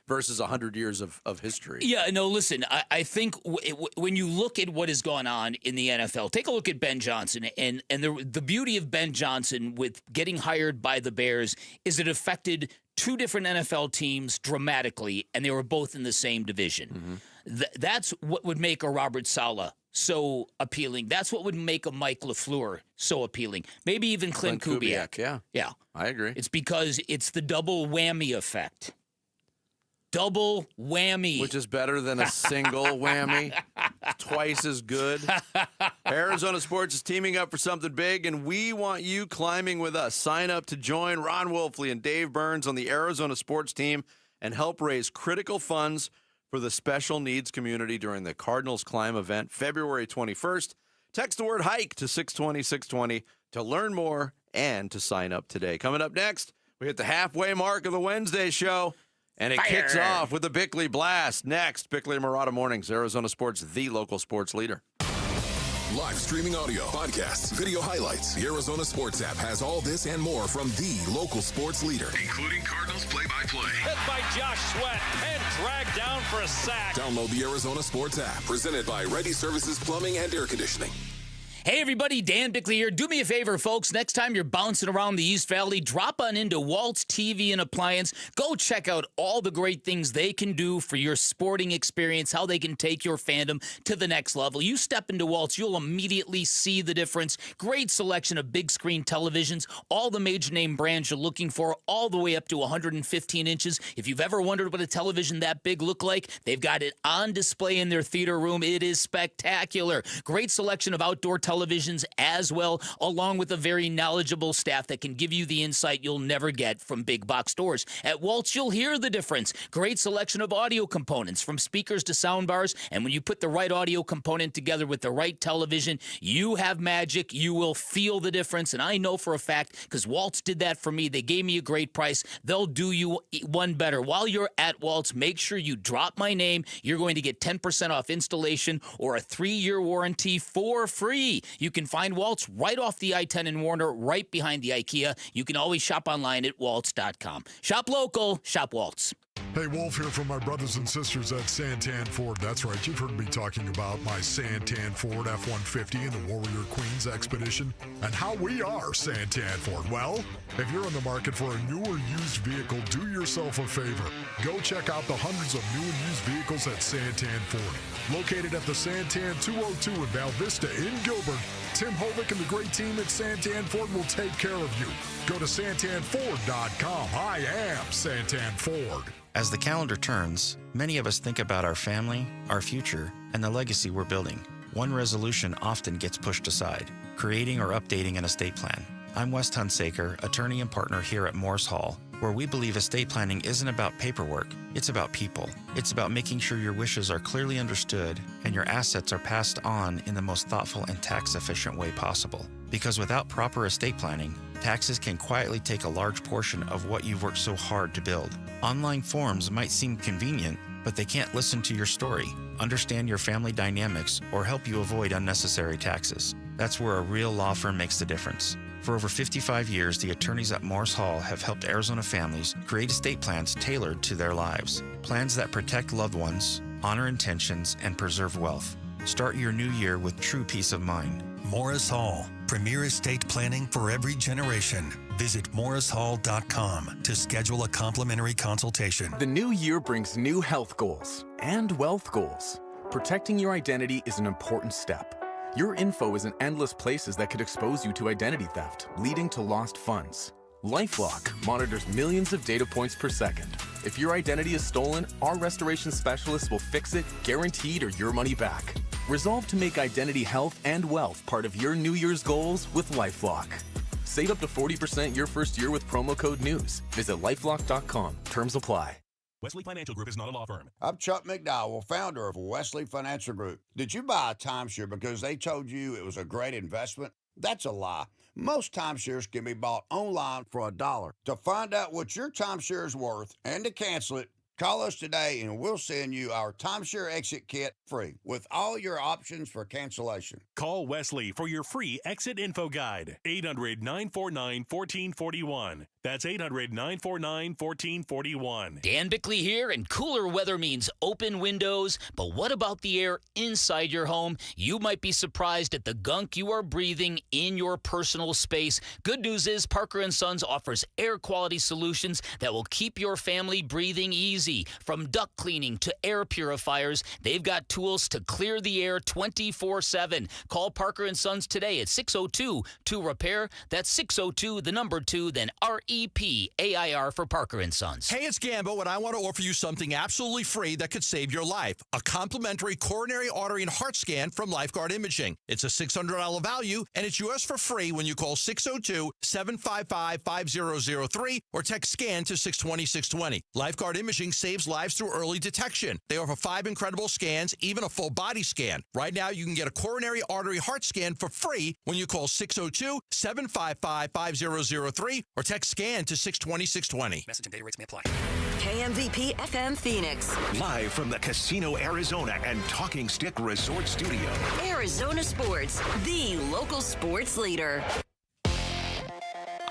[SPEAKER 7] versus 100 years of history.
[SPEAKER 12] Yeah, no, listen, I think when you look at what has gone on in the NFL, take a look at Ben Johnson. And the beauty of Ben Johnson with getting hired by the Bears is it affected two different NFL teams dramatically, and they were both in the same division. Mm-hmm. That's what would make a Robert Saleh so appealing. That's what would make a Mike LaFleur so appealing. Maybe even Clint Kubiak.
[SPEAKER 7] Yeah, I agree.
[SPEAKER 12] It's because it's the double whammy effect. Double whammy.
[SPEAKER 7] Which is better than a single whammy. Twice as good. Arizona Sports is teaming up for something big, and we want you climbing with us. Sign up to join Ron Wolfley and Dave Burns on the Arizona Sports team and help raise critical funds for the special needs community during the Cardinals Climb event, February 21st. Text the word hike to 620-620 to learn more and to sign up today. Coming up next, we hit the halfway mark of the Wednesday show, and it kicks off with the Bickley Blast. Next, Bickley and Murata Mornings, Arizona Sports, the local sports leader.
[SPEAKER 2] Live streaming audio, podcasts, video highlights. The Arizona Sports app has all this and more from the local sports leader, including Cardinals play-by-play.
[SPEAKER 21] Hit by Josh Sweat and dragged down for a sack.
[SPEAKER 2] Download the Arizona Sports app, presented by Ready Services Plumbing and Air Conditioning.
[SPEAKER 12] Hey everybody, Dan Bickley here. Do me a favor, folks. Next time you're bouncing around the East Valley, drop on into Walt's TV and Appliance. Go check out all the great things they can do for your sporting experience, how they can take your fandom to the next level. You step into Walt's, you'll immediately see the difference. Great selection of big screen televisions, all the major name brands you're looking for, all the way up to 115 inches. If you've ever wondered what a television that big look like, they've got it on display in their theater room. It is spectacular. Great selection of outdoor televisions as well, along with a very knowledgeable staff that can give you the insight you'll never get from big box stores. At Walt's, you'll hear the difference. Great selection of audio components, from speakers to sound bars, and when you put the right audio component together with the right television, you have magic. You will feel the difference, and I know for a fact because Walt's did that for me. They gave me a great price. They'll do you one better. While you're at Walt's, make sure you drop my name. You're going to get 10% off installation or a 3-year warranty for free. You can find Walt's right off the I-10 in Warner, right behind the IKEA. You can always shop online at waltz.com. Shop local, shop Walt's.
[SPEAKER 3] Hey, Wolf here from my brothers and sisters at Santan Ford. That's right, you've heard me talking about my Santan Ford F-150 and the Warrior Queens Expedition and how we are Santan Ford. Well, if you're in the market for a new or used vehicle, do yourself a favor. Go check out the hundreds of new and used vehicles at Santan Ford. Located at the Santan 202 in Val Vista in Gilbert, Tim Hovick and the great team at Santan Ford will take care of you. Go to santanford.com. I am Santan Ford.
[SPEAKER 4] As the calendar turns, many of us think about our family, our future, and the legacy we're building. One resolution often gets pushed aside: creating or updating an estate plan. I'm Wes Hunsaker, attorney and partner here at Morris Hall, where we believe estate planning isn't about paperwork, it's about people. It's about making sure your wishes are clearly understood and your assets are passed on in the most thoughtful and tax-efficient way possible. Because without proper estate planning, taxes can quietly take a large portion of what you've worked so hard to build. Online forms might seem convenient, but they can't listen to your story, understand your family dynamics, or help you avoid unnecessary taxes. That's where a real law firm makes the difference. For over 55 years, the attorneys at Morris Hall have helped Arizona families create estate plans tailored to their lives. Plans that protect loved ones, honor intentions, and preserve wealth. Start your new year with true peace of mind.
[SPEAKER 10] Morris Hall, premier estate planning for every generation. Visit morrishall.com to schedule a complimentary consultation.
[SPEAKER 16] The new year brings new health goals and wealth goals. Protecting your identity is an important step. Your info is in endless places that could expose you to identity theft, leading to lost funds. LifeLock monitors millions of data points per second. If your identity is stolen, our restoration specialists will fix it, guaranteed, or your money back. Resolve to make identity health and wealth part of your New Year's goals with LifeLock. Save up to 40% your first year with promo code NEWS. Visit LifeLock.com. Terms apply.
[SPEAKER 20] Wesley Financial Group is not a law firm.
[SPEAKER 25] I'm Chuck McDowell, founder of Wesley Financial Group. Did you buy a timeshare because they told you it was a great investment? That's a lie. Most timeshares can be bought online for $1. To find out what your timeshare is worth and to cancel it, call us today and we'll send you our timeshare exit kit free with all your options for cancellation.
[SPEAKER 20] Call Wesley for your free exit info guide. 800-949-1441. That's 800-949-1441.
[SPEAKER 12] Dan Bickley here, and cooler weather means open windows. But what about the air inside your home? You might be surprised at the gunk you are breathing in your personal space. Good news is Parker & Sons offers air quality solutions that will keep your family breathing easy. From duct cleaning to air purifiers, they've got tools to clear the air 24/7. Call Parker & Sons today at 602-2-REPAIR. That's 602-2, then REPAIR for Parker & Sons.
[SPEAKER 19] Hey, it's Gambo, and I want to offer you something absolutely free that could save your life. A complimentary coronary artery and heart scan from Lifeguard Imaging. It's a $600 value, and it's yours for free when you call 602-755-5003 or text SCAN to 620-620. Lifeguard Imaging saves lives through early detection. They offer 5 incredible scans, even a full body scan. Right now, you can get a coronary artery heart scan for free when you call 602-755-5003 or text SCAN to 620-620.
[SPEAKER 20] Message and data rates may apply.
[SPEAKER 1] KMVP FM Phoenix.
[SPEAKER 6] Live from the Casino Arizona and Talking Stick Resort Studio.
[SPEAKER 1] Arizona Sports, the local sports leader.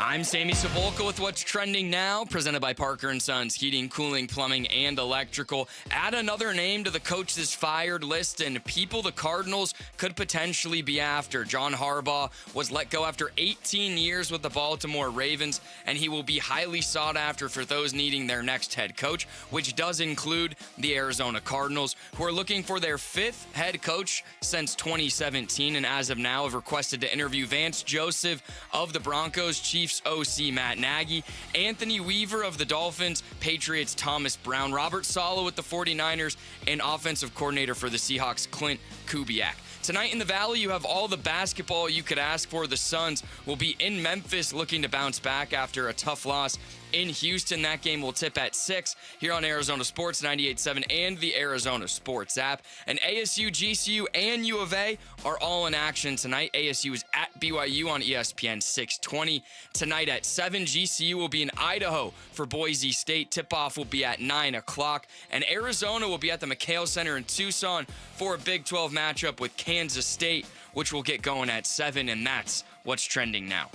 [SPEAKER 5] I'm Sammy Savolka with what's trending now, presented by Parker & Sons Heating, Cooling, Plumbing, and Electrical. Add another name to the coach's fired list and people the Cardinals could potentially be after. John Harbaugh was let go after 18 years with the Baltimore Ravens, and he will be highly sought after for those needing their next head coach, which does include the Arizona Cardinals, who are looking for their 5th head coach since 2017, and as of now have requested to interview Vance Joseph of the Broncos, Chiefs OC Matt Nagy, Anthony Weaver of the Dolphins, Patriots Thomas Brown, Robert Saleh with the 49ers, and offensive coordinator for the Seahawks Clint Kubiak. Tonight in the Valley, you have all the basketball you could ask for. The Suns will be in Memphis looking to bounce back after a tough loss in Houston. That game will tip at 6 here on Arizona Sports 98.7 and the Arizona Sports app. And ASU, GCU, and U of A are all in action tonight. ASU is at BYU on ESPN 620. Tonight at 7, GCU will be in Idaho for Boise State. Tip-off will be at 9 o'clock. And Arizona will be at the McHale Center in Tucson for a Big 12 matchup with Kansas State, which will get going at 7, and that's what's trending now.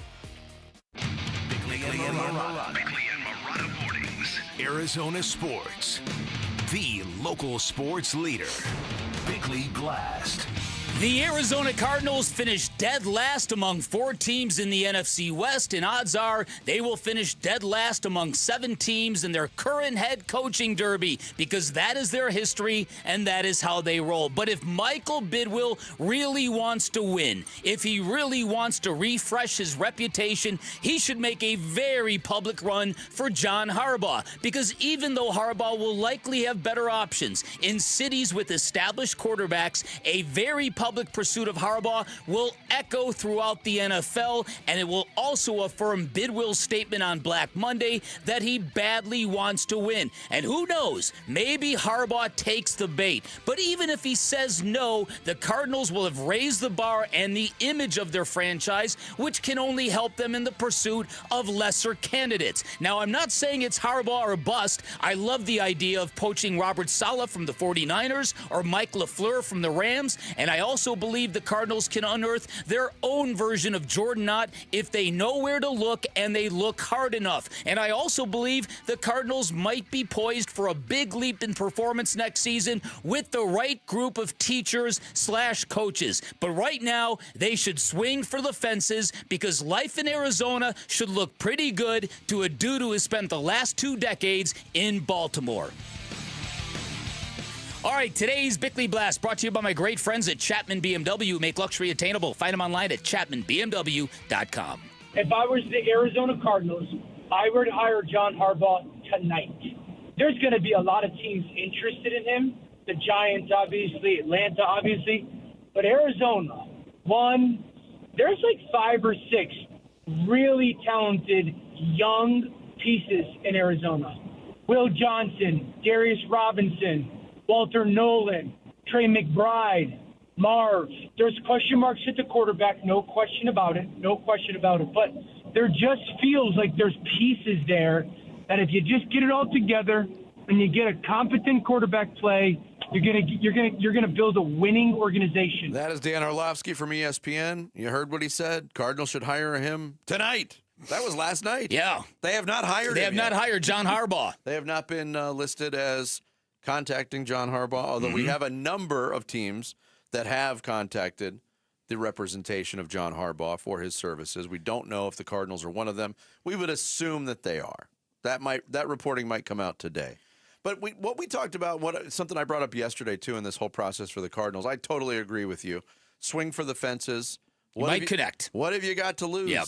[SPEAKER 6] Bickley and Marotta Mornings. Arizona Sports. The local sports leader. Bickley Blast.
[SPEAKER 12] The Arizona Cardinals finished dead last among 4 teams in the NFC West, and odds are they will finish dead last among 7 teams in their current head coaching derby, because that is their history and that is how they roll. But if Michael Bidwill really wants to win, if he really wants to refresh his reputation, he should make a very public run for John Harbaugh, because even though Harbaugh will likely have better options in cities with established quarterbacks, a very public pursuit of Harbaugh will echo throughout the NFL, and it will also affirm Bidwill's statement on Black Monday that he badly wants to win. And who knows, maybe Harbaugh takes the bait. But even if he says no, the Cardinals will have raised the bar and the image of their franchise, which can only help them in the pursuit of lesser candidates. Now, I'm not saying it's Harbaugh or bust. I love the idea of poaching Robert Saleh from the 49ers or Mike LaFleur from the Rams, and I also believe the Cardinals can unearth their own version of Jordan Knott if they know where to look and they look hard enough. And I also believe the Cardinals might be poised for a big leap in performance next season with the right group of teachers/coaches. But right now, they should swing for the fences, because life in Arizona should look pretty good to a dude who has spent the last 2 decades in Baltimore. All right, today's Bickley Blast brought to you by my great friends at Chapman BMW. Make luxury attainable. Find them online at chapmanbmw.com.
[SPEAKER 9] If I was the Arizona Cardinals, I would hire John Harbaugh tonight. There's going to be a lot of teams interested in him. The Giants, obviously, Atlanta, obviously. But Arizona, there's like 5 or 6 really talented young pieces in Arizona. Will Johnson, Darius Robinson, Walter Nolan, Trey McBride, Marv. There's question marks at the quarterback, no question about it. But there just feels like there's pieces there that if you just get it all together and you get a competent quarterback play, you're gonna build a winning organization.
[SPEAKER 7] That is Dan Orlovsky from ESPN. You heard what he said. Cardinals should hire him tonight. That was last night.
[SPEAKER 12] Yeah.
[SPEAKER 7] They have not hired him.
[SPEAKER 12] They have not hired John Harbaugh.
[SPEAKER 7] They have not been listed as contacting John Harbaugh, although we have a number of teams that have contacted the representation of John Harbaugh for his services. We don't know if the Cardinals are one of them. We would assume that they are. That reporting might come out today. But what we talked about, something I brought up yesterday too in this whole process for the Cardinals, I totally agree with you. Swing for the fences.
[SPEAKER 12] Connect.
[SPEAKER 7] What have you got to lose?
[SPEAKER 12] Yep.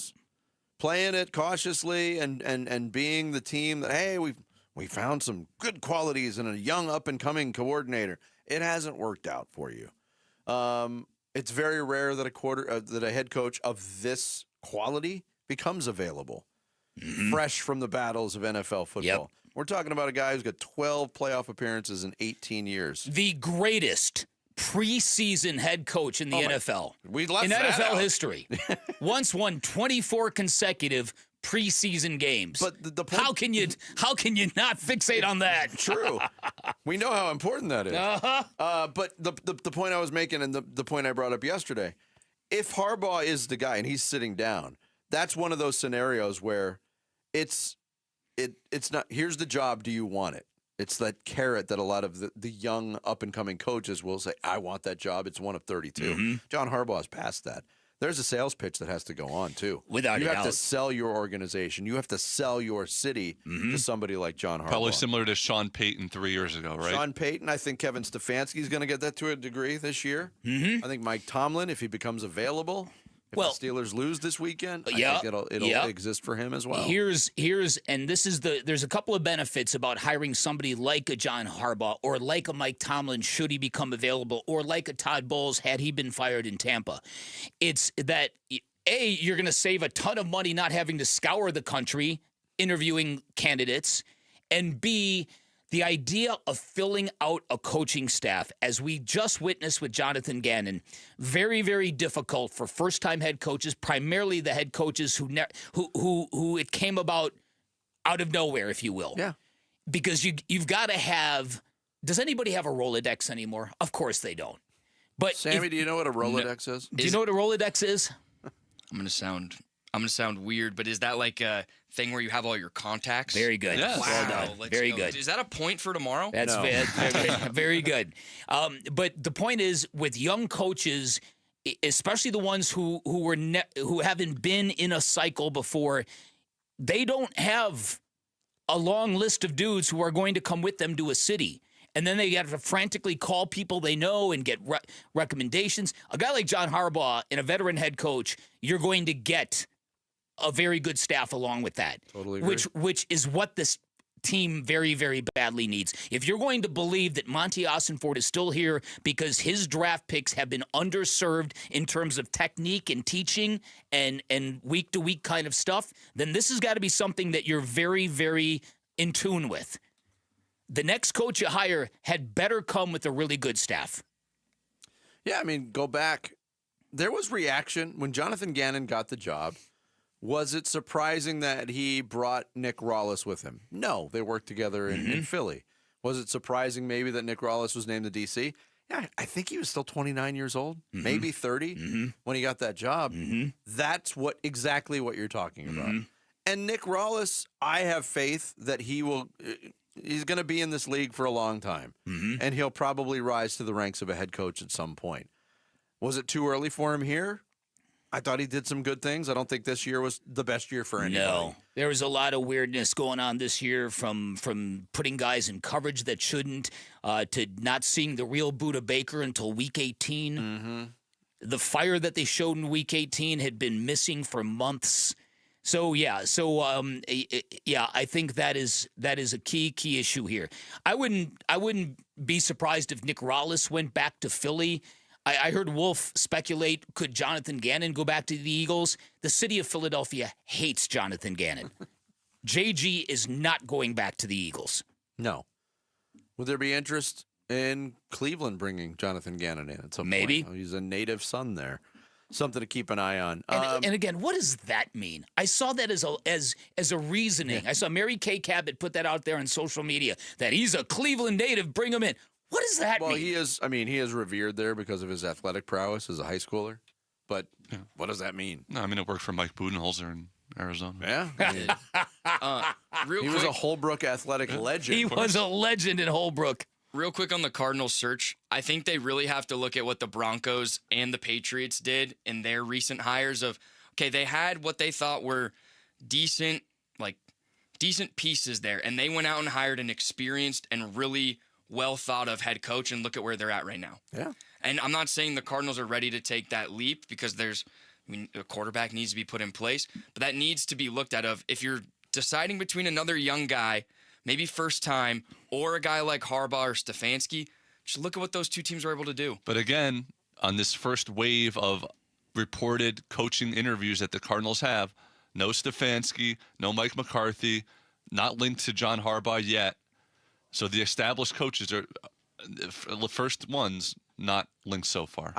[SPEAKER 7] Playing it cautiously and being the team that, hey, we found some good qualities in a young up-and-coming coordinator. It hasn't worked out for you. It's very rare that a head coach of this quality becomes available, fresh from the battles of NFL football.
[SPEAKER 12] Yep.
[SPEAKER 7] We're talking about a guy who's got 12 playoff appearances in 18 years.
[SPEAKER 12] The greatest preseason head coach in the NFL.
[SPEAKER 7] We left
[SPEAKER 12] in
[SPEAKER 7] that
[SPEAKER 12] NFL
[SPEAKER 7] out.
[SPEAKER 12] history. Once won 24 consecutive preseason games.
[SPEAKER 7] But the point,
[SPEAKER 12] how can you not fixate on that?
[SPEAKER 7] True. We know how important that is.
[SPEAKER 12] Uh-huh.
[SPEAKER 7] But the point I was making and the point I brought up yesterday, if Harbaugh is the guy and he's sitting down, that's one of those scenarios where it's not, here's the job, do you want it? It's that carrot that a lot of the young up-and-coming coaches will say, I want that job. It's one of 32.
[SPEAKER 12] Mm-hmm.
[SPEAKER 7] John Harbaugh's past that. There's a sales pitch that has to go on, too.
[SPEAKER 12] Without
[SPEAKER 7] You
[SPEAKER 12] a
[SPEAKER 7] have
[SPEAKER 12] doubt.
[SPEAKER 7] to sell your organization. You have to sell your city to somebody like John Harbaugh.
[SPEAKER 8] Probably similar to Sean Payton 3 years ago, right?
[SPEAKER 7] Sean Payton, I think Kevin Stefanski's going to get that to a degree this year.
[SPEAKER 12] Mm-hmm.
[SPEAKER 7] I think Mike Tomlin, if he becomes available, if the Steelers lose this weekend, I think it'll exist for him as well.
[SPEAKER 12] Here's and this is there's a couple of benefits about hiring somebody like a John Harbaugh or like a Mike Tomlin should he become available, or like a Todd Bowles had he been fired in Tampa. It's that A, you're going to save a ton of money not having to scour the country interviewing candidates, and B, the idea of filling out a coaching staff, as we just witnessed with Jonathan Gannon, very, very difficult for first-time head coaches, primarily the head coaches who it came about out of nowhere, if you will.
[SPEAKER 7] Yeah.
[SPEAKER 12] Because you've got to have. Does anybody have a Rolodex anymore? Of course they don't. But
[SPEAKER 7] Sammy, do you know what a Rolodex is?
[SPEAKER 12] Do you know what a Rolodex is?
[SPEAKER 5] I'm gonna sound weird, but is that like a thing where you have all your contacts?
[SPEAKER 12] Very good.
[SPEAKER 5] Yes.
[SPEAKER 12] Wow.
[SPEAKER 5] Well done.
[SPEAKER 12] Very good.
[SPEAKER 5] Is that a point for tomorrow?
[SPEAKER 12] That's very good. But the point is, with young coaches, especially the ones who haven't been in a cycle before, they don't have a long list of dudes who are going to come with them to a city. And then they have to frantically call people they know and get recommendations. A guy like John Harbaugh and a veteran head coach, you're going to get a very good staff along with that.
[SPEAKER 7] Totally agree.
[SPEAKER 12] Which is what this team very, very badly needs. If you're going to believe that Monty Ossenford is still here because his draft picks have been underserved in terms of technique and teaching and week-to-week kind of stuff, then this has got to be something that you're very, very in tune with. The next coach you hire had better come with a really good staff.
[SPEAKER 7] Yeah, I mean, go back. There was reaction when Jonathan Gannon got the job. Was it surprising that he brought Nick Rawlis with him? No, they worked together in Philly. Was it surprising maybe that Nick Rawlis was named the DC? Yeah, I think he was still 29 years old, maybe 30 when he got that job. That's exactly what you're talking about. And Nick Rawlis, I have faith that he will. He's going to be in this league for a long time, and he'll probably rise to the ranks of a head coach at some point. Was it too early for him here? I thought he did some good things. I don't think this year was the best year for anybody.
[SPEAKER 12] No. There was a lot of weirdness going on this year, from putting guys in coverage that shouldn't, to not seeing the real Buda Baker until Week 18. The fire that they showed in Week 18 had been missing for months. So I think that is a key issue here. I wouldn't be surprised if Nick Rawlis went back to Philly. I heard Wolf speculate, could Jonathan Gannon go back to the Eagles? The city of Philadelphia hates Jonathan Gannon. JG is not going back to the Eagles.
[SPEAKER 7] No. Would there be interest in Cleveland bringing Jonathan Gannon in at some
[SPEAKER 12] Maybe.
[SPEAKER 7] point? He's a native son there. Something to keep an eye on.
[SPEAKER 12] And again, what does that mean? I saw that as a reasoning. I saw Mary Kay Cabot put that out there on social media, that he's a Cleveland native, bring him in. What does that mean?
[SPEAKER 7] Well, he is revered there because of his athletic prowess as a high schooler. But what does that mean?
[SPEAKER 8] No, I mean, it worked for Mike Budenholzer in Arizona.
[SPEAKER 7] Yeah. He was a Holbrook athletic legend.
[SPEAKER 12] He was a legend in Holbrook.
[SPEAKER 5] Real quick on the Cardinals search, I think they really have to look at what the Broncos and the Patriots did in their recent hires of, okay, they had what they thought were decent pieces there, and they went out and hired an experienced and really well thought of head coach, and look at where they're at right now.
[SPEAKER 7] Yeah.
[SPEAKER 5] And I'm not saying the Cardinals are ready to take that leap because a quarterback needs to be put in place, but that needs to be looked at of if you're deciding between another young guy, maybe first time, or a guy like Harbaugh or Stefanski, just look at what those two teams were able to do.
[SPEAKER 8] But again, on this first wave of reported coaching interviews that the Cardinals have, no Stefanski, no Mike McCarthy, not linked to John Harbaugh yet. So the established coaches are the first ones not linked so far.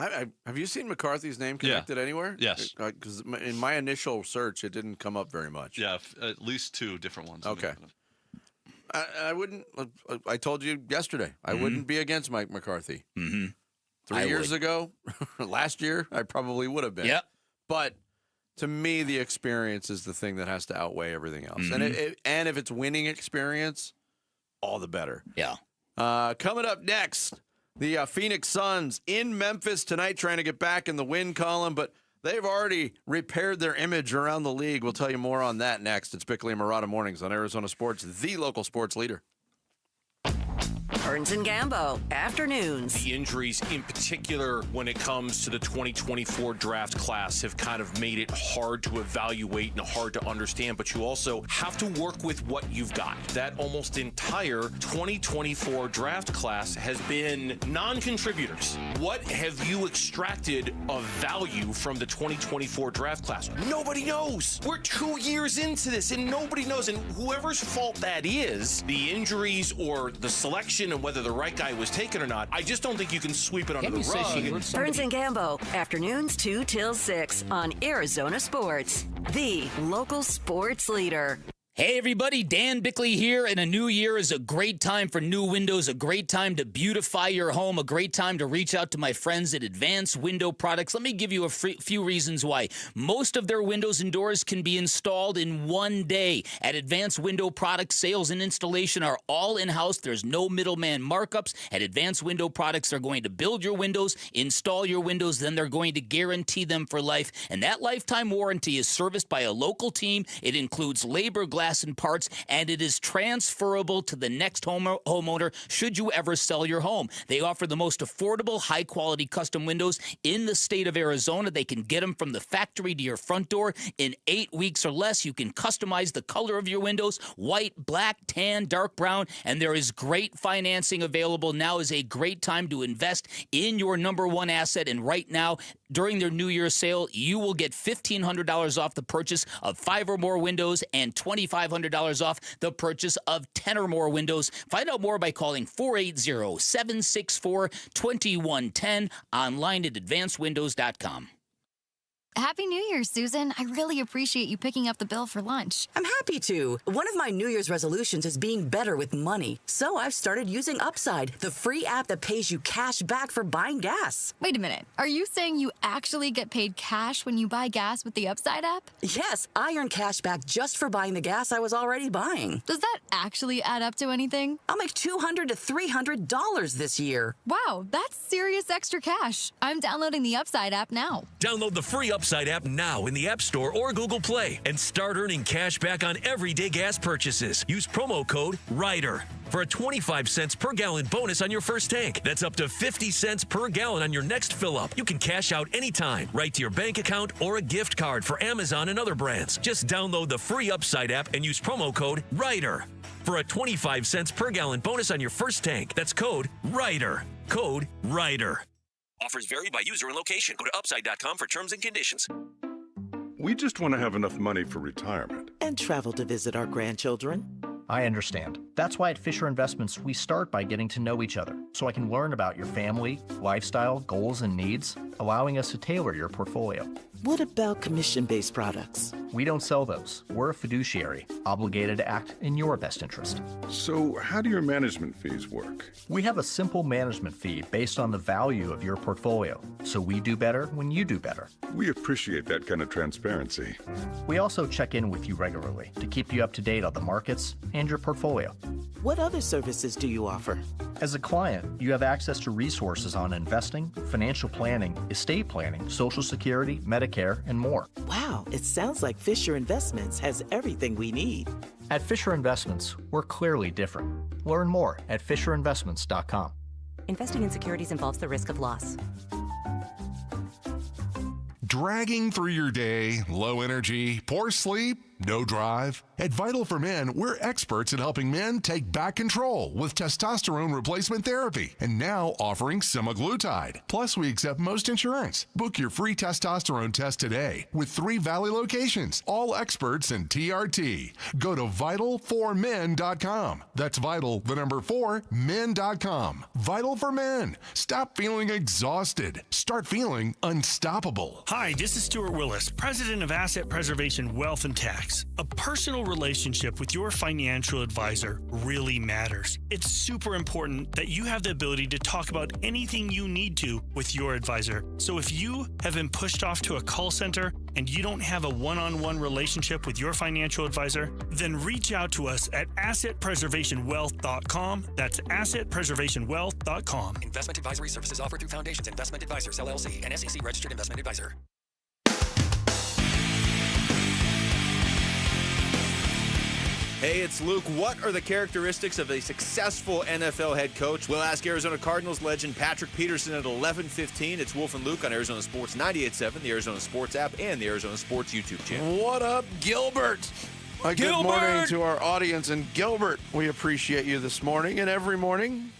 [SPEAKER 7] Have you seen McCarthy's name connected anywhere?
[SPEAKER 8] Yes.
[SPEAKER 7] Because in my initial search, it didn't come up very much.
[SPEAKER 8] Yeah, at least two different ones.
[SPEAKER 7] Okay. I wouldn't. I told you yesterday. I wouldn't be against Mike McCarthy. 3 years ago, last year, I probably would have been.
[SPEAKER 12] Yep.
[SPEAKER 7] But To me, the experience is the thing that has to outweigh everything else.
[SPEAKER 12] Mm-hmm.
[SPEAKER 7] And if it's winning experience, all the better.
[SPEAKER 12] Yeah.
[SPEAKER 7] Coming up next, the Phoenix Suns in Memphis tonight, trying to get back in the win column, but they've already repaired their image around the league. We'll tell you more on that next. It's Bickley and Murata Mornings on Arizona Sports, the local sports leader.
[SPEAKER 1] Burns and Gambo, afternoons.
[SPEAKER 11] The injuries, in particular, when it comes to the 2024 draft class, have kind of made it hard to evaluate and hard to understand, but you also have to work with what you've got. That almost entire 2024 draft class has been non-contributors. What have you extracted of value from the 2024 draft class? Nobody knows. We're 2 years into this, and nobody knows. And whoever's fault that is, the injuries or the selection and whether the right guy was taken or not, I just don't think you can sweep it under the rug.
[SPEAKER 1] Burns and Gambo, afternoons 2 till 6 on Arizona Sports, the local sports leader.
[SPEAKER 12] Hey everybody, Dan Bickley here, and a new year is a great time for new windows, a great time to beautify your home, a great time to reach out to my friends at Advanced Window Products. Let me give you a few reasons why. Most of their windows and doors can be installed in one day. At Advanced Window Products, sales and installation are all in-house. There's no middleman markups. At Advanced Window Products, they're going to build your windows, install your windows, then they're going to guarantee them for life. And that lifetime warranty is serviced by a local team. It includes labor, glass, and parts, and it is transferable to the next homeowner should you ever sell your home. They offer the most affordable, high-quality custom windows in the state of Arizona. They can get them from the factory to your front door in 8 weeks or less. You can customize the color of your windows, white, black, tan, dark brown, and there is great financing available. Now is a great time to invest in your number one asset, and right now, during their New Year's sale, you will get $1,500 off the purchase of 5 or more windows and $2,500 off the purchase of 10 or more windows. Find out more by calling 480-764-2110, online at advancedwindows.com.
[SPEAKER 14] Happy New Year, Susan. I really appreciate you picking up the bill for lunch.
[SPEAKER 15] I'm happy to. One of my New Year's resolutions is being better with money. So I've started using Upside, the free app that pays you cash back for buying gas.
[SPEAKER 14] Wait a minute. Are you saying you actually get paid cash when you buy gas with the Upside app?
[SPEAKER 15] Yes, I earn cash back just for buying the gas I was already buying.
[SPEAKER 14] Does that actually add up to anything?
[SPEAKER 15] I'll make $200 to $300 this year.
[SPEAKER 14] Wow, that's serious extra cash. I'm downloading the Upside app now.
[SPEAKER 18] Download the free Upside app now in the App Store or Google Play and start earning cash back on everyday gas purchases. Use promo code RIDER for a 25 cents per gallon bonus on your first tank. That's up to 50 cents per gallon on your next fill up. You can cash out anytime, right to your bank account or a gift card for Amazon and other brands. Just download the free Upside app and use promo code RIDER for a 25 cents per gallon bonus on your first tank. That's code RIDER. Code RIDER.
[SPEAKER 17] Offers vary by user and location. Go to upside.com for terms and conditions.
[SPEAKER 22] We just want to have enough money for retirement.
[SPEAKER 23] And travel to visit our grandchildren.
[SPEAKER 24] I understand. That's why at Fisher Investments, we start by getting to know each other, so I can learn about your family, lifestyle, goals, and needs, allowing us to tailor your portfolio.
[SPEAKER 23] What about commission-based products?
[SPEAKER 24] We don't sell those. We're a fiduciary, obligated to act in your best interest.
[SPEAKER 22] So how do your management fees work?
[SPEAKER 24] We have a simple management fee based on the value of your portfolio, so we do better when you do better.
[SPEAKER 22] We appreciate that kind of transparency.
[SPEAKER 24] We also check in with you regularly to keep you up to date on the markets and your portfolio.
[SPEAKER 23] What other services do you offer?
[SPEAKER 24] As a client, you have access to resources on investing, financial planning, estate planning, Social Security, Medicare, and more.
[SPEAKER 23] Wow, it sounds like Fisher Investments has everything we need.
[SPEAKER 24] At Fisher Investments, we're clearly different. Learn more at FisherInvestments.com.
[SPEAKER 15] Investing in securities involves the risk of loss.
[SPEAKER 26] Dragging through your day, low energy, poor sleep, no drive? At Vital for Men, we're experts in helping men take back control with testosterone replacement therapy, and now offering semaglutide. Plus, we accept most insurance. Book your free testosterone test today with 3 Valley locations, all experts in TRT. Go to vital4men.com. That's vital, the number 4, men.com. Vital for Men. Stop feeling exhausted. Start feeling unstoppable.
[SPEAKER 21] Hi, this is Stuart Willis, President of Asset Preservation Wealth and Tech.
[SPEAKER 2] relax. A personal relationship with your financial advisor really matters. It's super important that you have the ability to talk about anything you need to with your advisor. So if you have been pushed off to a call center and you don't have a one-on-one relationship with your financial advisor, then reach out to us at assetpreservationwealth.com. That's assetpreservationwealth.com.
[SPEAKER 20] Investment advisory services offered through Foundations Investment Advisors, LLC, an SEC registered investment advisor.
[SPEAKER 3] Hey, it's Luke. What are the characteristics of a successful NFL head coach? We'll ask Arizona Cardinals legend Patrick Peterson at 11:15. It's Wolf and Luke on Arizona Sports 98.7, the Arizona Sports app, and the Arizona Sports YouTube channel.
[SPEAKER 7] What up, Gilbert? Good morning to our audience. And Gilbert, we appreciate you this morning and every morning.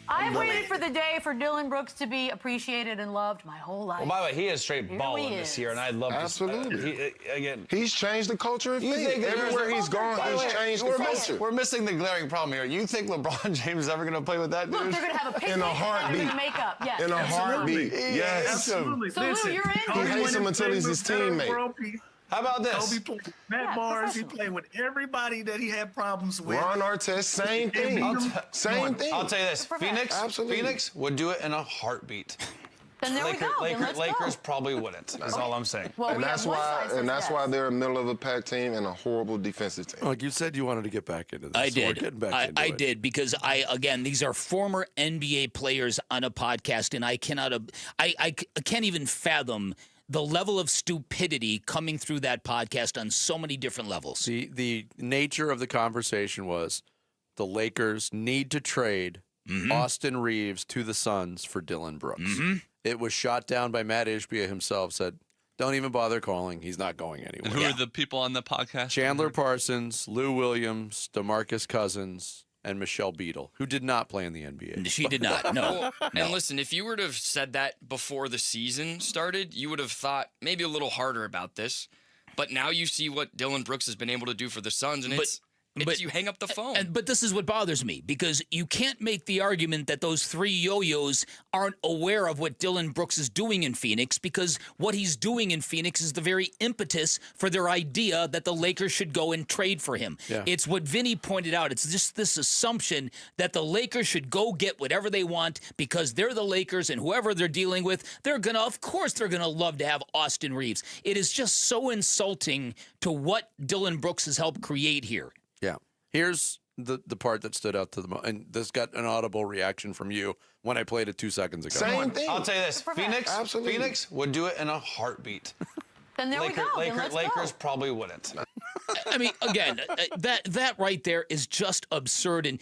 [SPEAKER 4] I've waited for the day for Dylan Brooks to be appreciated and loved my whole life.
[SPEAKER 10] Well, by the way, he is straight balling this year, and I'd love
[SPEAKER 13] Absolutely.
[SPEAKER 10] to.
[SPEAKER 13] He's changed the culture of things. Everywhere he's gone, he's changed the culture.
[SPEAKER 10] We're missing the glaring problem here. You think LeBron James is ever going to play with that dude?
[SPEAKER 4] Look, they're going to have a picnic
[SPEAKER 13] in a heartbeat.
[SPEAKER 4] and makeup. Yes.
[SPEAKER 13] In a heartbeat. Yes.
[SPEAKER 4] Absolutely. So, Lou, you're in.
[SPEAKER 13] He hates him until he's his teammate.
[SPEAKER 10] How about this?
[SPEAKER 16] He played with Matt Barnes. He played with everybody that he had problems with.
[SPEAKER 13] Ron Artest, same thing. Same thing.
[SPEAKER 10] I'll tell you this.
[SPEAKER 13] Absolutely.
[SPEAKER 10] Phoenix would do it in a heartbeat.
[SPEAKER 4] Then there we go.
[SPEAKER 10] Lakers probably wouldn't. That's all I'm saying.
[SPEAKER 4] Well,
[SPEAKER 13] and that's why they're a middle of a pack team and a horrible defensive team.
[SPEAKER 7] Like you said, you wanted to get back into this.
[SPEAKER 12] I
[SPEAKER 7] so
[SPEAKER 12] did.
[SPEAKER 7] We're getting back into
[SPEAKER 12] I
[SPEAKER 7] it.
[SPEAKER 12] did because these are former NBA players on a podcast, and I can't even fathom the level of stupidity coming through that podcast on so many different levels.
[SPEAKER 7] The nature of the conversation was the Lakers need to trade Austin Reeves to the Suns for Dylan Brooks. It was shot down by Matt Ishbia himself, said, don't even bother calling. He's not going anywhere.
[SPEAKER 8] And who are the people on the podcast?
[SPEAKER 7] Chandler Parsons, Lou Williams, DeMarcus Cousins, and Michelle Beadle, who did not play in the NBA.
[SPEAKER 12] She did not, no.
[SPEAKER 5] And listen, if you were to have said that before the season started, you would have thought maybe a little harder about this. But now you see what Dylan Brooks has been able to do for the Suns, and you hang up the phone.
[SPEAKER 12] But this is what bothers me, because you can't make the argument that those three yo-yos aren't aware of what Dylan Brooks is doing in Phoenix, because what he's doing in Phoenix is the very impetus for their idea that the Lakers should go and trade for him.
[SPEAKER 7] Yeah.
[SPEAKER 12] It's what Vinny pointed out. It's just this assumption that the Lakers should go get whatever they want because they're the Lakers, and whoever they're dealing with, of course they're going to love to have Austin Reeves. It is just so insulting to what Dylan Brooks has helped create here.
[SPEAKER 7] Yeah. Here's the part that stood out to the most, and this got an audible reaction from you when I played it 2 seconds ago.
[SPEAKER 13] Same thing.
[SPEAKER 10] I'll tell you this. Phoenix would do it in a heartbeat.
[SPEAKER 4] Then there we go.
[SPEAKER 10] Lakers probably wouldn't.
[SPEAKER 12] I mean, again, that right there is just absurd. And,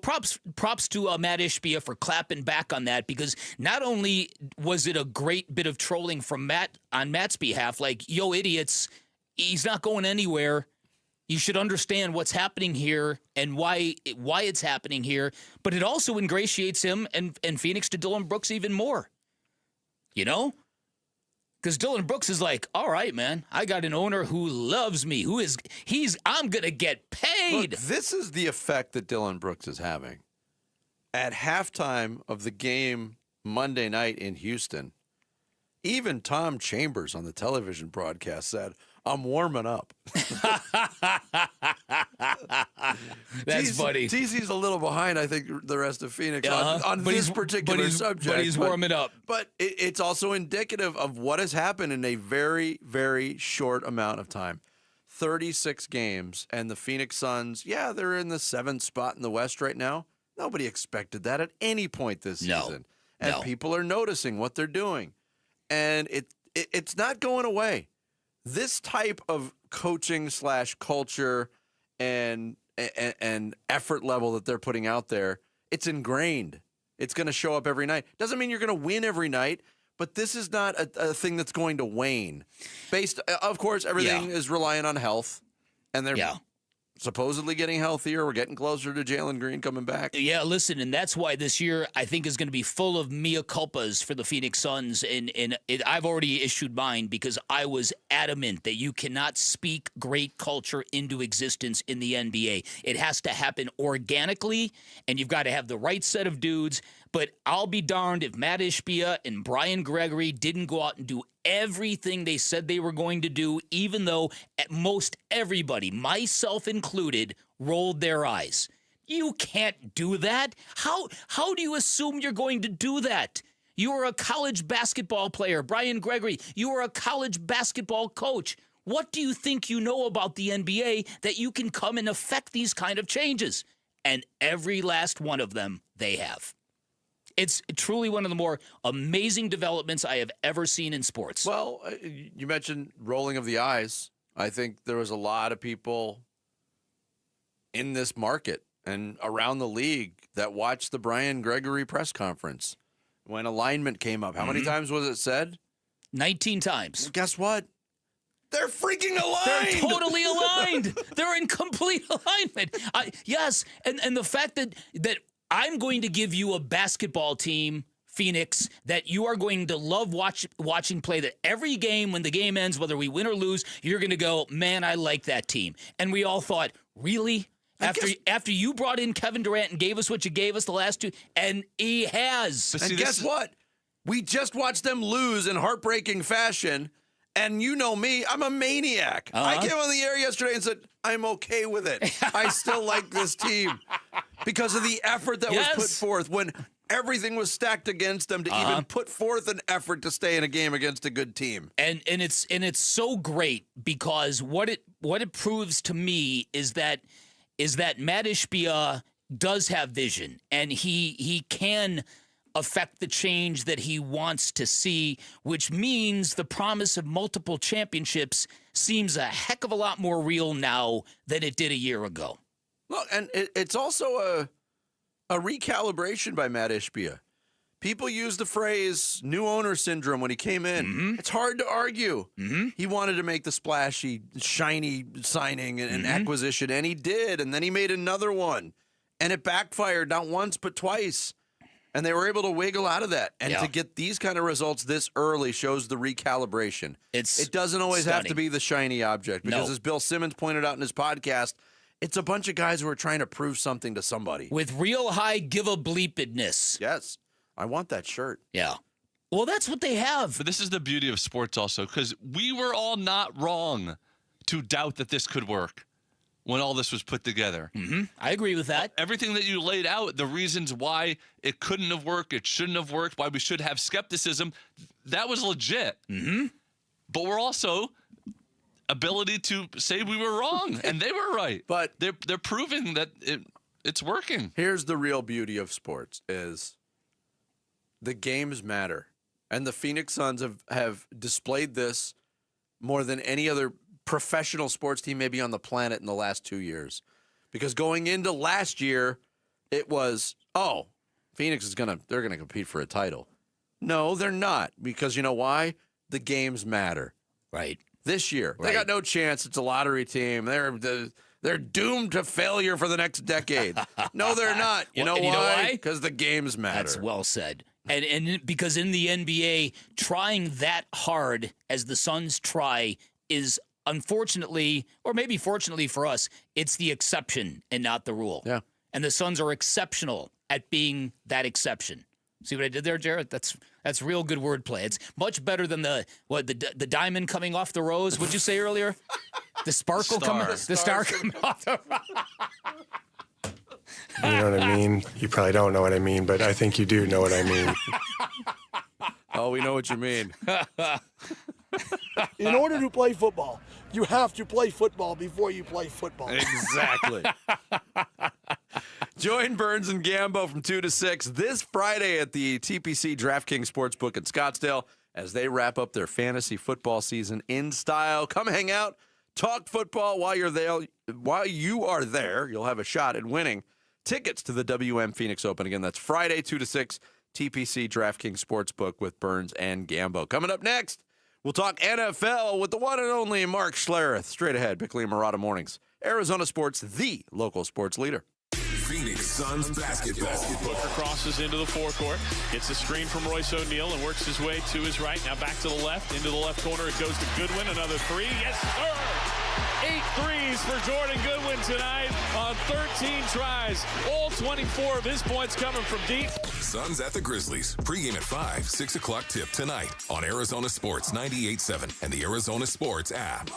[SPEAKER 12] props to Matt Ishbia for clapping back on that, because not only was it a great bit of trolling from Matt on Matt's behalf, like, yo, idiots, he's not going anywhere. You should understand what's happening here and why it's happening here. But it also ingratiates him and Phoenix to Dylan Brooks even more. Because Dylan Brooks is like, all right, man, I got an owner who loves me, I'm going to get paid.
[SPEAKER 7] Look, this is the effect that Dylan Brooks is having. At halftime of the game Monday night in Houston, even Tom Chambers on the television broadcast said, I'm warming up.
[SPEAKER 12] That's funny.
[SPEAKER 7] TC's a little behind, I think, the rest of Phoenix on this particular subject.
[SPEAKER 12] But he's warming up.
[SPEAKER 7] But it's also indicative of what has happened in a very, very short amount of time. 36 games, and the Phoenix Suns, they're in the 7th spot in the West right now. Nobody expected that at any point this season. And people are noticing what they're doing. And it's not going away. This type of coaching / culture and effort level that they're putting out there, it's ingrained. It's going to show up every night. Doesn't mean you're going to win every night, but this is not a thing that's going to wane. Of course, everything is reliant on health, and they're supposedly getting healthier. We're getting closer to Jalen Green coming back.
[SPEAKER 12] Yeah, listen, and that's why this year I think is going to be full of mea culpas for the Phoenix Suns. And I've already issued mine because I was adamant that you cannot speak great culture into existence in the NBA. It has to happen organically, and you've got to have the right set of dudes. But I'll be darned if Matt Ishbia and Brian Gregory didn't go out and do everything they said they were going to do, even though most everybody, myself included, rolled their eyes. You can't do that. How do you assume you're going to do that? You are a college basketball player. Brian Gregory, you are a college basketball coach. What do you think you know about the NBA that you can come and affect these kind of changes? And every last one of them they have. It's truly one of the more amazing developments I have ever seen in sports.
[SPEAKER 7] Well, you mentioned rolling of the eyes. I think there was a lot of people in this market and around the league that watched the Brian Gregory press conference when alignment came up. How many times was it said?
[SPEAKER 12] 19 times.
[SPEAKER 7] Well, guess what? They're freaking aligned.
[SPEAKER 12] They're totally aligned. They're in complete alignment. Yes, and the fact that I'm going to give you a basketball team, Phoenix, that you are going to love watching play, that every game, when the game ends, whether we win or lose, you're going to go, man, I like that team. And we all thought, really? After you brought in Kevin Durant and gave us what you gave us the last two, and he has.
[SPEAKER 7] And guess what? We just watched them lose in heartbreaking fashion, and you know me, I'm a maniac. I came on the air yesterday and said, I'm okay with it. I still like this team because of the effort that was put forth when everything was stacked against them to even put forth an effort to stay in a game against a good team.
[SPEAKER 12] And it's so great because what it proves to me is that Matt Ishbia does have vision, and he can affect the change that he wants to see, which means the promise of multiple championships seems a heck of a lot more real now than it did a year ago.
[SPEAKER 7] Look, and it's also a recalibration by Matt Ishbia. People use the phrase new owner syndrome when he came in. It's hard to argue. He wanted to make the splashy, shiny signing and acquisition, and he did. And then he made another one, and it backfired not once but twice. And they were able to wiggle out of that. And to get these kind of results this early shows the recalibration. It doesn't always have to be the shiny object. Because as Bill Simmons pointed out in his podcast, it's a bunch of guys who are trying to prove something to somebody.
[SPEAKER 12] With real high give-a-bleepedness.
[SPEAKER 7] Yes. I want that shirt.
[SPEAKER 12] Yeah. Well, that's what they have.
[SPEAKER 8] But this is the beauty of sports also, because we were all not wrong to doubt that this could work when all this was put together.
[SPEAKER 12] I agree with that.
[SPEAKER 8] Everything that you laid out, the reasons why it couldn't have worked, it shouldn't have worked, why we should have skepticism, that was legit. But we're also ability to say we were wrong and they were right.
[SPEAKER 7] But
[SPEAKER 8] they're proving that it's working.
[SPEAKER 7] Here's the real beauty of sports is the games matter. And the Phoenix Suns have displayed this more than any other professional sports team maybe on the planet in the last 2 years. Because going into last year, it was, Phoenix they're gonna compete for a title. No, they're not. Because you know why? The games matter.
[SPEAKER 12] Right.
[SPEAKER 7] This year, they got no chance. It's a lottery team. They're doomed to failure for the next decade. No, they're not. You know why? Because the games matter.
[SPEAKER 12] That's well said. And because in the NBA, trying that hard as the Suns try is unfortunately, or maybe fortunately for us, it's the exception and not the rule.
[SPEAKER 7] Yeah.
[SPEAKER 12] And the Suns are exceptional at being that exception. See what I did there, Jared? That's real good wordplay. It's much better than the diamond coming off the rose. What'd you say earlier? The sparkle the star coming off the rose.
[SPEAKER 1] You know what I mean? You probably don't know what I mean, but I think you do know what I mean.
[SPEAKER 7] Oh, we know what you mean.
[SPEAKER 6] In order to play football, you have to play football before you play football.
[SPEAKER 7] Exactly. Join Burns and Gambo from 2 to 6 this Friday at the TPC DraftKings Sportsbook in Scottsdale as they wrap up their fantasy football season in style. Come hang out, talk football while you're there. While you are there, you'll have a shot at winning tickets to the WM Phoenix Open. Again, that's Friday, 2 to 6, TPC DraftKings Sportsbook with Burns and Gambo. Coming up next, we'll talk NFL with the one and only Mark Schlereth. Straight ahead, Bickley and Murata Mornings. Arizona Sports, the local sports leader.
[SPEAKER 9] Phoenix Suns basketball.
[SPEAKER 21] Booker crosses into the forecourt, gets a screen from Royce O'Neal and works his way to his right. Now back to the left, into the left corner. It goes to Goodwin. Another three. Yes, sir. 8 threes for Jordan Goodwin tonight on 13 tries. All 24 of his points coming from deep.
[SPEAKER 9] Suns at the Grizzlies. Pregame at 5, 6 o'clock tip tonight on Arizona Sports 98.7 and the Arizona Sports app.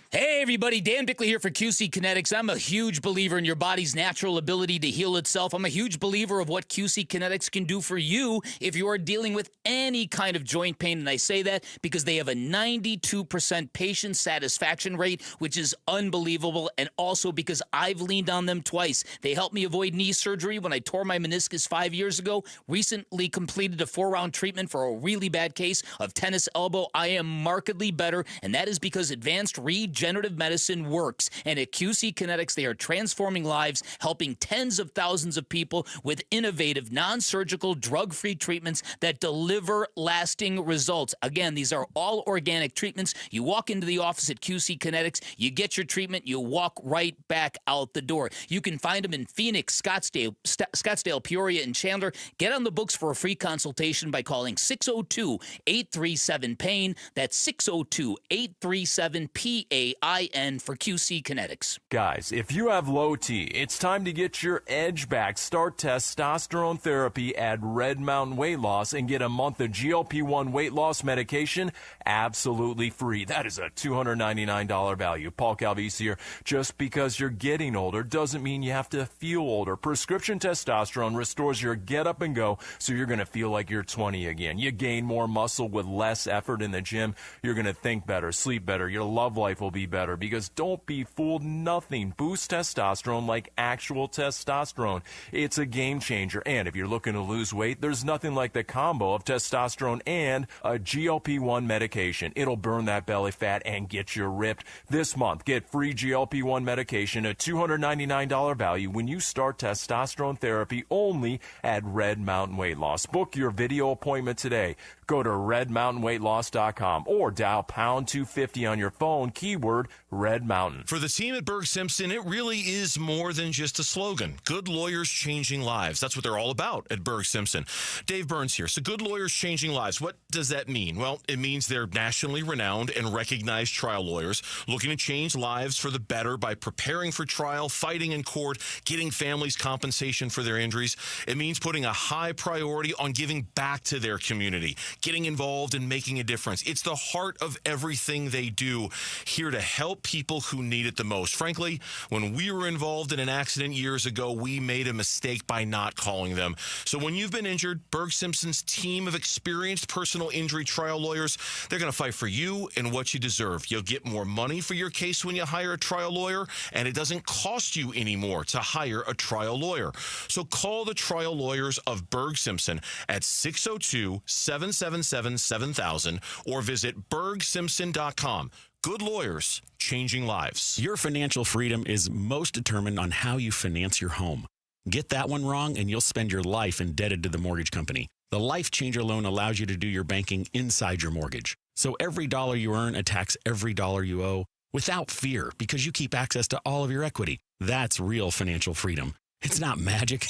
[SPEAKER 12] Hey everybody, Dan Bickley here for QC Kinetics. I'm a huge believer in your body's natural ability to heal itself. I'm a huge believer of what QC Kinetics can do for you if you are dealing with any kind of joint pain. And I say that because they have a 92% patient satisfaction rate, which is unbelievable. And also because I've leaned on them twice. They helped me avoid knee surgery when I tore my meniscus 5 years ago. Recently completed a 4-round treatment for a really bad case of tennis elbow. I am markedly better, and that is because advanced regenerative medicine works. And at QC Kinetics, they are transforming lives, helping tens of thousands of people with innovative, non-surgical, drug-free treatments that deliver lasting results. Again, these are all organic treatments. You walk into the office at QC Kinetics, you get your treatment, you walk right back out the door. You can find them in Phoenix, Scottsdale, Peoria, and Chandler. Get on the books for a free consultation by calling 602-837-PAIN. That's 602-837-PAIN for QC Kinetics.
[SPEAKER 11] Guys, if you have low T, it's time to get your edge back. Start testosterone therapy at Red Mountain Weight Loss and get a month of GLP-1 weight loss medication absolutely free. That is a $299 value. Paul Calvisi here. Just because you're getting older doesn't mean you have to feel older. Prescription testosterone restores your get up and go, so you're going to feel like you're 20 again. You gain more muscle with less effort in the gym. You're going to think better, sleep better. Your love life will be better, because don't be fooled. Nothing boosts testosterone like actual testosterone. It's a game changer. And if you're looking to lose weight, there's nothing like the combo of testosterone and a GLP-1 medication. It'll burn that belly fat and get you ripped. This month, get free GLP-1 medication, a $299 value when you start testosterone therapy only at Red Mountain Weight Loss. Book your video appointment today. Go to redmountainweightloss.com or dial pound 250 on your phone, keyword Red Mountain.
[SPEAKER 14] For the team at Berg Simpson, it really is more than just a slogan. Good lawyers changing lives. That's what they're all about at Berg Simpson. Dave Burns here. So good lawyers changing lives. What does that mean? Well, it means they're nationally renowned and recognized trial lawyers looking to change lives for the better by preparing for trial, fighting in court, getting families compensation for their injuries. It means putting a high priority on giving back to their community, getting involved and making a difference. It's the heart of everything they do, here to help people who need it the most. Frankly, when we were involved in an accident years ago, we made a mistake by not calling them. So when you've been injured, Berg Simpson's team of experienced personal injury trial lawyers, they're going to fight for you and what you deserve. You'll get more money for your case when you hire a trial lawyer, and it doesn't cost you anymore to hire a trial lawyer. So call the trial lawyers of Berg Simpson at 602-777-7000 or visit bergsimpson.com. Good lawyers, changing lives.
[SPEAKER 17] Your financial freedom is most determined on how you finance your home. Get that one wrong and you'll spend your life indebted to the mortgage company. The Life Changer loan allows you to do your banking inside your mortgage. So every dollar you earn attacks every dollar you owe without fear, because you keep access to all of your equity. That's real financial freedom. It's not magic.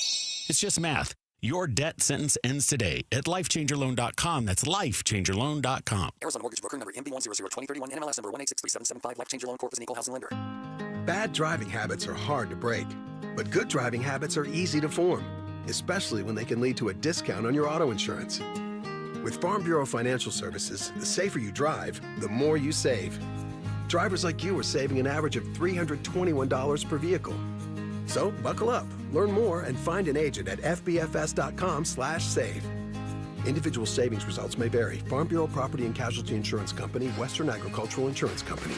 [SPEAKER 17] It's just math. Your debt sentence ends today at lifechangerloan.com. That's lifechangerloan.com.
[SPEAKER 20] Arizona Mortgage Broker number MB1002031, NMLS number 1863775. Life Changer Loan Corp is an equal housing lender.
[SPEAKER 18] Bad driving habits are hard to break, but good driving habits are easy to form, especially when they can lead to a discount on your auto insurance. With Farm Bureau Financial Services, the safer you drive, the more you save. Drivers like you are saving an average of $321 per vehicle. So buckle up, learn more, and find an agent at fbfs.com/save. Individual savings results may vary. Farm Bureau Property and Casualty Insurance Company, Western Agricultural Insurance Company.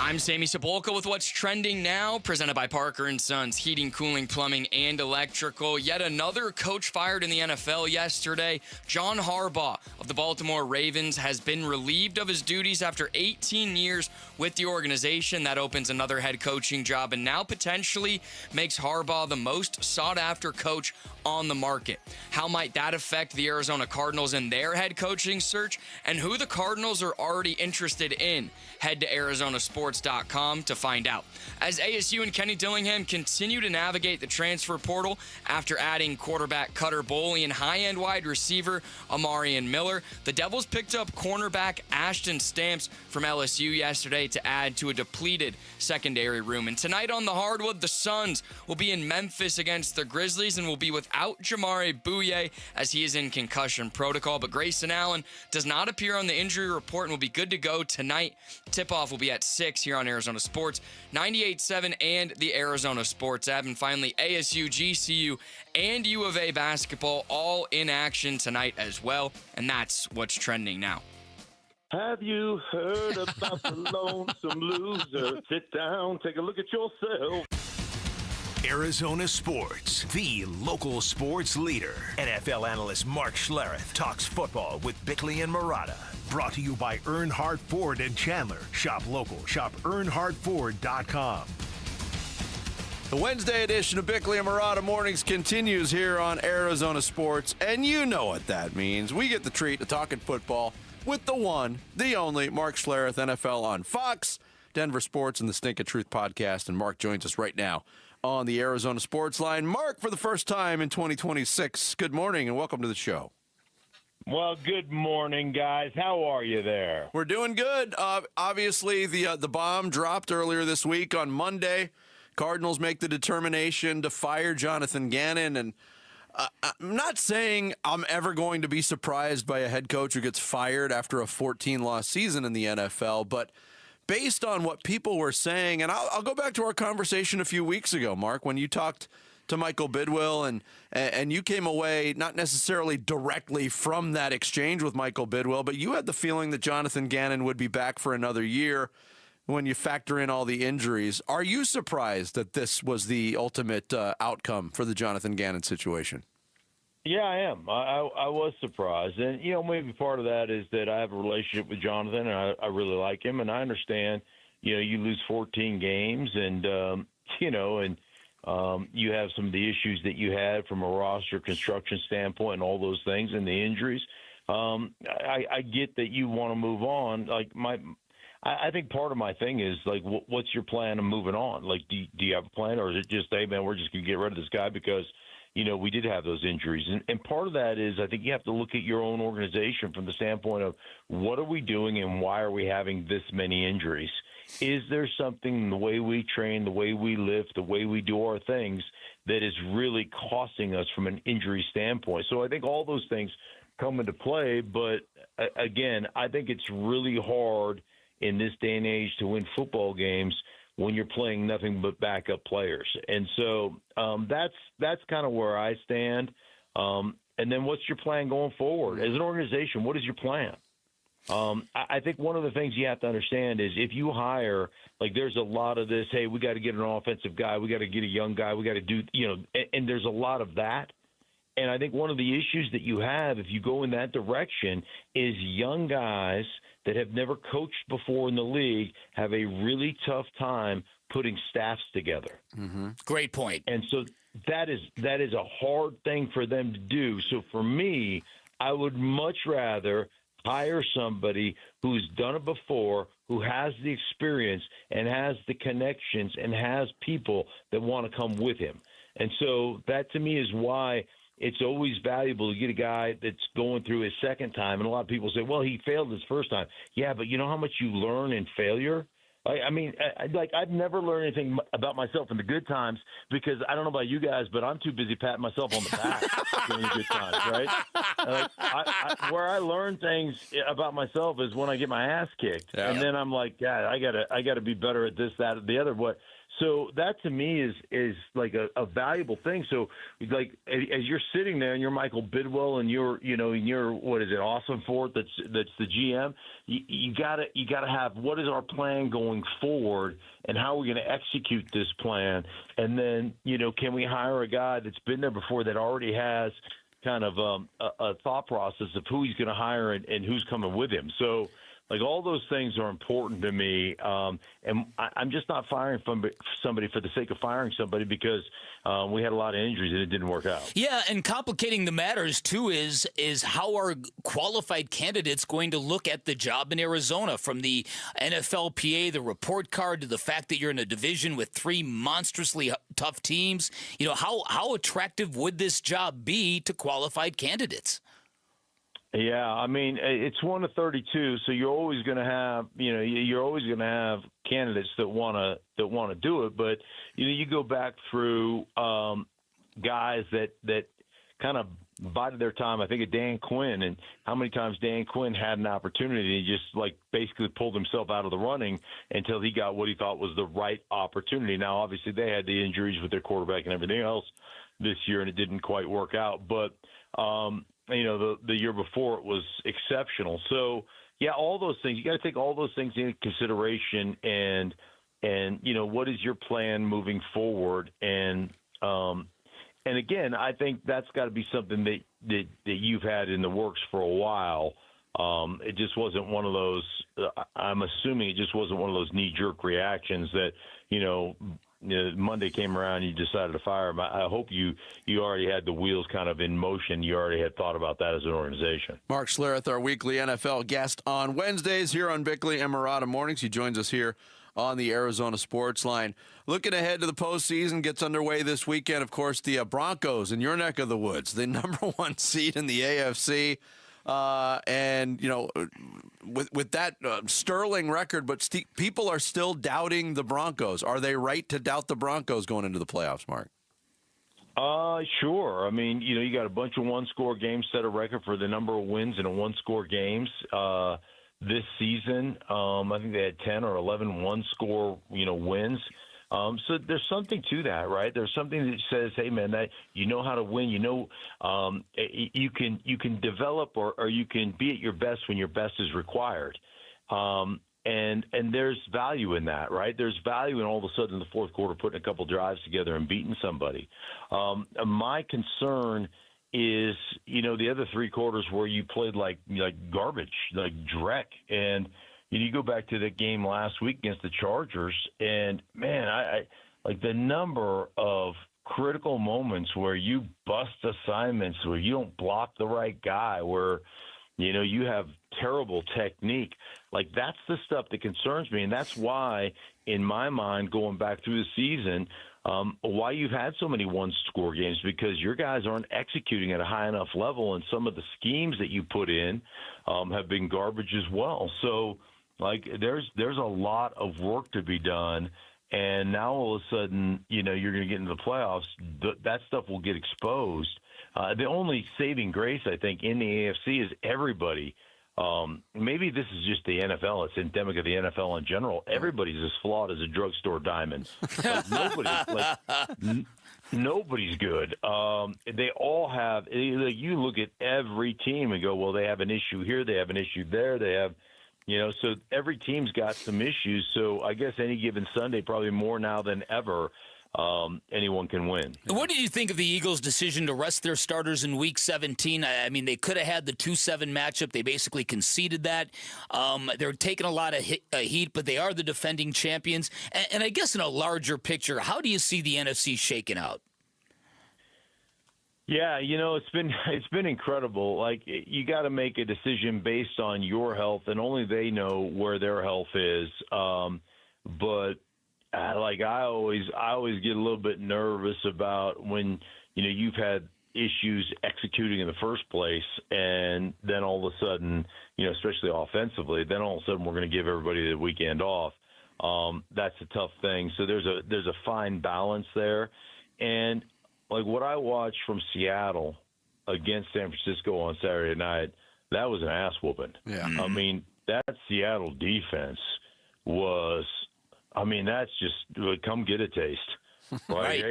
[SPEAKER 5] I'm Sammy Sepulka with what's trending now, presented by Parker & Sons Heating, Cooling, Plumbing, and Electrical. Yet another coach fired in the NFL yesterday. John Harbaugh of the Baltimore Ravens has been relieved of his duties after 18 years with the organization. That opens another head coaching job and now potentially makes Harbaugh the most sought-after coach on the market. How might that affect the Arizona Cardinals in their head coaching search, and who the Cardinals are already interested in? Head to Arizona Sports ArizonaSports.com to find out. As ASU and Kenny Dillingham continue to navigate the transfer portal after adding quarterback Cutter Boley and high-end wide receiver Amarian Miller, the Devils picked up cornerback Ashton Stamps from LSU yesterday to add to a depleted secondary room. And tonight on the hardwood, the Suns will be in Memphis against the Grizzlies and will be without Jamare Bouye as he is in concussion protocol. But Grayson Allen does not appear on the injury report and will be good to go tonight. Tip-off will be at 6 here on Arizona Sports 98.7 and the Arizona Sports app. And finally, ASU, GCU, and U of A basketball all in action tonight as well. And that's what's trending now.
[SPEAKER 15] Have you heard about the lonesome loser? Sit down, take a look at yourself.
[SPEAKER 19] Arizona Sports, the local sports leader. NFL analyst Mark Schlereth talks football with Bickley and Murata. Brought to you by Earnhardt Ford and Chandler. Shop local. Shop EarnhardtFord.com.
[SPEAKER 7] The Wednesday edition of Bickley and Murata Mornings continues here on Arizona Sports, and you know what that means. We get the treat of talking football with the one, the only, Mark Schlereth, NFL on Fox, Denver Sports, and the Stink of Truth podcast. And Mark joins us right now on the Arizona Sports Line. Mark, for the first time in 2026, good morning and welcome to the show.
[SPEAKER 15] Well, good morning, guys. How are you there?
[SPEAKER 7] We're doing good. Obviously, the bomb dropped earlier this week on Monday. Cardinals make the determination to fire Jonathan Gannon, and I'm not saying I'm ever going to be surprised by a head coach who gets fired after a 14-loss season in the NFL, but based on what people were saying, and I'll go back to our conversation a few weeks ago, Mark, when you talked to Michael Bidwill, and you came away not necessarily directly from that exchange with Michael Bidwill, but you had the feeling that Jonathan Gannon would be back for another year when you factor in all the injuries. Are you surprised that this was the ultimate outcome for the Jonathan Gannon situation?
[SPEAKER 15] Yeah, I am. I was surprised. And, maybe part of that is that I have a relationship with Jonathan, and I really like him. And I understand, you lose 14 games and, you have some of the issues that you had from a roster construction standpoint and all those things and the injuries. I get that you want to move on. I think part of my thing is, what's your plan of moving on? Do you have a plan, or is it just, hey, man, we're just going to get rid of this guy because, we did have those injuries? And part of that is I think you have to look at your own organization from the standpoint of what are we doing and why are we having this many injuries? Is there something in the way we train, the way we live, the way we do our things that is really costing us from an injury standpoint? So I think all those things come into play. But, again, I think it's really hard in this day and age to win football games when you're playing nothing but backup players. And so that's kind of where I stand. And then what's your plan going forward? As an organization, what is your plan? I think one of the things you have to understand is if you hire, there's a lot of this, hey, we got to get an offensive guy, we got to get a young guy, we got to do, and there's a lot of that. And I think one of the issues that you have if you go in that direction is young guys that have never coached before in the league have a really tough time putting staffs together.
[SPEAKER 12] Mm-hmm. Great point.
[SPEAKER 15] And so that is a hard thing for them to do. So for me, I would much rather hire somebody who's done it before, who has the experience and has the connections and has people that want to come with him. And so that to me is why it's always valuable to get a guy that's going through his second time. And a lot of people say, well, he failed his first time. Yeah, but you know how much you learn in failure? I've never learned anything about myself in the good times because I don't know about you guys, but I'm too busy patting myself on the back during the good times, right? Where I learn things about myself is when I get my ass kicked. Yeah. And then I'm like, God, I gotta be better at this, that, or the other. So that to me is like a valuable thing. So like as you're sitting there and you're Michael Bidwill and you're what is it, Awesome Fort, that's the GM, you gotta have what is our plan going forward and how are we going to execute this plan? And then, can we hire a guy that's been there before that already has kind of a thought process of who he's going to hire and who's coming with him? So Like, all those things are important to me, and I'm just not firing somebody for the sake of firing somebody because we had a lot of injuries and it didn't work out.
[SPEAKER 12] Yeah, and complicating the matters, too, is how are qualified candidates going to look at the job in Arizona, from the NFLPA, the report card, to the fact that you're in a division with 3 monstrously tough teams. You know, how attractive would this job be to qualified candidates?
[SPEAKER 15] Yeah, I mean, it's 1 to 32, so you're always going to have, you're always going to have candidates that want to do it. But you go back through guys that kind of bided their time. I think of Dan Quinn, and how many times Dan Quinn had an opportunity, he just basically pulled himself out of the running until he got what he thought was the right opportunity. Now, obviously, they had the injuries with their quarterback and everything else this year, and it didn't quite work out. But the year before it was exceptional. So, yeah, all those things. You got to take all those things into consideration, and what is your plan moving forward? And again, I think that's got to be something that you've had in the works for a while. It just wasn't one of those. I'm assuming it just wasn't one of those knee-jerk reactions that Monday came around, you decided to fire him. I hope you already had the wheels kind of in motion. You already had thought about that as an organization.
[SPEAKER 7] Mark Schlereth, our weekly NFL guest on Wednesdays here on Bickley and Murata Mornings. He joins us here on the Arizona Sports Line. Looking ahead to the postseason, gets underway this weekend. Of course, the Broncos in your neck of the woods, the #1 seed in the AFC. With that sterling record, but people are still doubting the Broncos. Are they right to doubt the Broncos going into the playoffs, Mark?
[SPEAKER 15] Sure. I mean, you got a bunch of one-score games, set a record for the number of wins in one-score games this season. I think they had 10 or 11 one-score, wins. So there's something to that, right? There's something that says, hey, man, that you know how to win. You can develop or you can be at your best when your best is required. And there's value in that, right? There's value in all of a sudden in the fourth quarter putting a couple drives together and beating somebody. My concern is, the other 3 quarters where you played like garbage, like dreck. And you go back to the game last week against the Chargers, and, man, I like the number of critical moments where you bust assignments, where you don't block the right guy, where, you have terrible technique. Like, that's the stuff that concerns me, and that's why, in my mind, going back through the season, why you've had so many one-score games, because your guys aren't executing at a high enough level, and some of the schemes that you put in have been garbage as well. So, there's a lot of work to be done, and now all of a sudden, you're going to get into the playoffs. That stuff will get exposed. The only saving grace, I think, in the AFC is everybody. Maybe this is just the NFL. It's endemic of the NFL in general. Everybody's as flawed as a drugstore diamond. Nobody's good. They all have. You look at every team and go, well, they have an issue here. They have an issue there. They have. So every team's got some issues. So I guess any given Sunday, probably more now than ever, anyone can win.
[SPEAKER 12] What did you think of the Eagles' decision to rest their starters in Week 17? I mean, they could have had the 2-7 matchup. They basically conceded that. They're taking a lot of heat, but they are the defending champions. And I guess in a larger picture, how do you see the NFC shaking out?
[SPEAKER 15] Yeah, it's been incredible. Like, you got to make a decision based on your health, and only they know where their health is. But I always get a little bit nervous about when you've had issues executing in the first place, and then all of a sudden, especially offensively, then all of a sudden we're going to give everybody the weekend off. That's a tough thing. So there's a fine balance there, and like what I watched from Seattle against San Francisco on Saturday night, that was an ass whooping.
[SPEAKER 7] Yeah.
[SPEAKER 15] I mean, that Seattle defense was, that's just come get a taste. Right.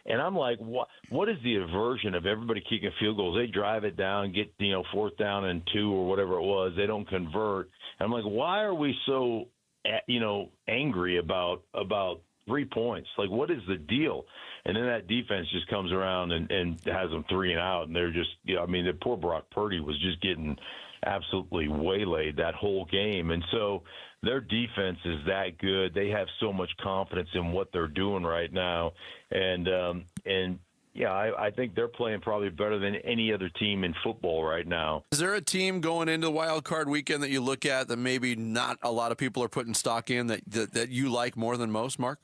[SPEAKER 15] And I'm like, what is the aversion of everybody kicking field goals? They drive it down, get 4th down and 2 or whatever it was. They don't convert. And I'm like, why are we so angry about 3 points? Like, what is the deal? And then that defense just comes around and has them 3 and out, and they're just, the poor Brock Purdy was just getting absolutely waylaid that whole game. And so their defense is that good. They have so much confidence in what they're doing right now. And yeah, I think they're playing probably better than any other team in football right now.
[SPEAKER 7] Is there a team going into the wild card weekend that you look at that maybe not a lot of people are putting stock in that you like more than most, Mark?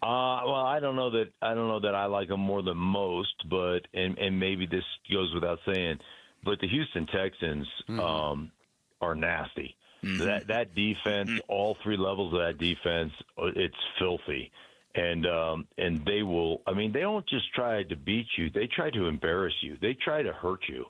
[SPEAKER 15] Well, I don't know that I like them more than most, but and maybe this goes without saying, but the Houston Texans are nasty. That defense, all three levels of that defense, it's filthy. And they will. I mean, they don't just try to beat you; they try to embarrass you. They try to hurt you.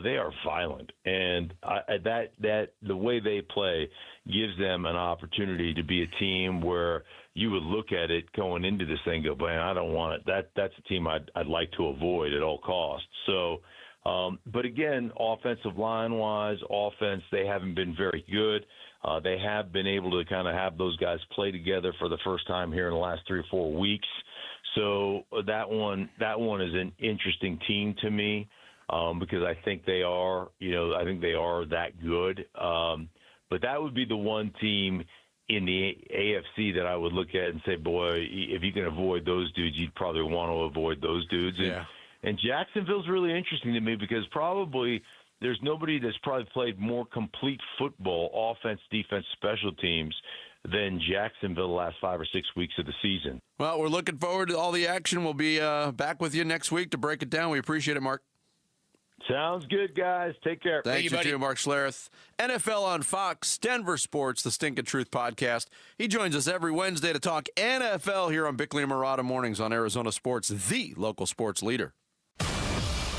[SPEAKER 15] They are violent, and that the way they play gives them an opportunity to be a team where you would look at it going into this thing, and go, man, I don't want it. That's a team I'd like to avoid at all costs. So, but again, offensive line wise, they haven't been very good. They have been able to kind of have those guys play together for the first time here in the last 3 or 4 weeks. So that one is an interesting team to me because I think they are, that good. But that would be the one team in the AFC that I would look at and say, boy, if you can avoid those dudes, you'd probably want to avoid those dudes.
[SPEAKER 7] Yeah.
[SPEAKER 15] And Jacksonville's really interesting to me because probably there's nobody that's probably played more complete football, offense, defense, special teams than Jacksonville the last 5 or 6 weeks of the season.
[SPEAKER 7] Well, we're looking forward to all the action. We'll be back with you next week to break it down. We appreciate it, Mark.
[SPEAKER 15] Sounds good, guys. Take care.
[SPEAKER 7] Thank you, too, Mark Schlereth. NFL on Fox, Denver Sports, the Stinkin' Truth podcast. He joins us every Wednesday to talk NFL here on Bickley and Murata Mornings on Arizona Sports, the local sports leader.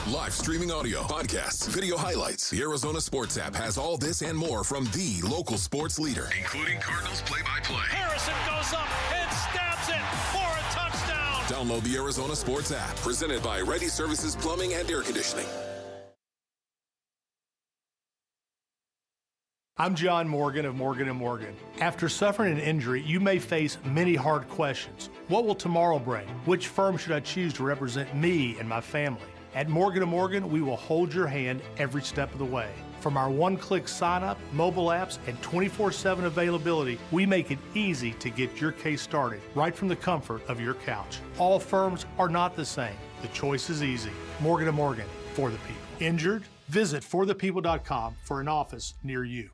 [SPEAKER 9] Live streaming audio, podcasts, video highlights. The Arizona Sports app has all this and more from the local sports leader, including Cardinals play-by-play.
[SPEAKER 21] Harrison goes up and stabs it for a touchdown.
[SPEAKER 9] Download the Arizona Sports app, presented by Ready Services Plumbing and Air Conditioning.
[SPEAKER 6] I'm John Morgan of Morgan & Morgan. After suffering an injury, you may face many hard questions. What will tomorrow bring? Which firm should I choose to represent me and my family? At Morgan & Morgan, we will hold your hand every step of the way. From our one-click sign-up, mobile apps, and 24/7 availability, we make it easy to get your case started right from the comfort of your couch. All firms are not the same. The choice is easy. Morgan & Morgan, for the people. Injured? Visit forthepeople.com for an office near you.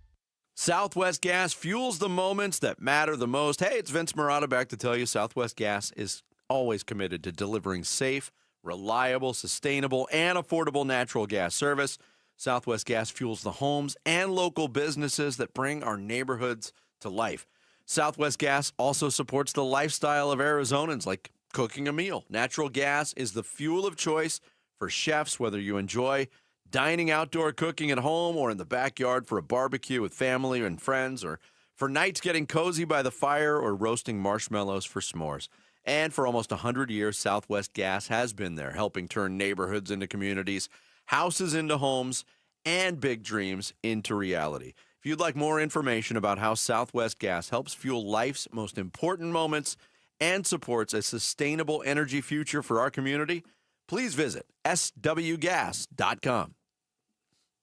[SPEAKER 7] Southwest Gas fuels the moments that matter the most. Hey, it's Vince Murata back to tell you Southwest Gas is always committed to delivering safe, reliable, sustainable, and affordable natural gas service. Southwest Gas fuels the homes and local businesses that bring our neighborhoods to life. Southwest Gas also supports the lifestyle of Arizonans, like cooking a meal. Natural gas is the fuel of choice for chefs, whether you enjoy dining outdoor, cooking at home, or in the backyard for a barbecue with family and friends, or for nights getting cozy by the fire or roasting marshmallows for s'mores. And for almost 100 years, Southwest Gas has been there, helping turn neighborhoods into communities, houses into homes, and big dreams into reality. If you'd like more information about how Southwest Gas helps fuel life's most important moments and supports a sustainable energy future for our community, please visit swgas.com.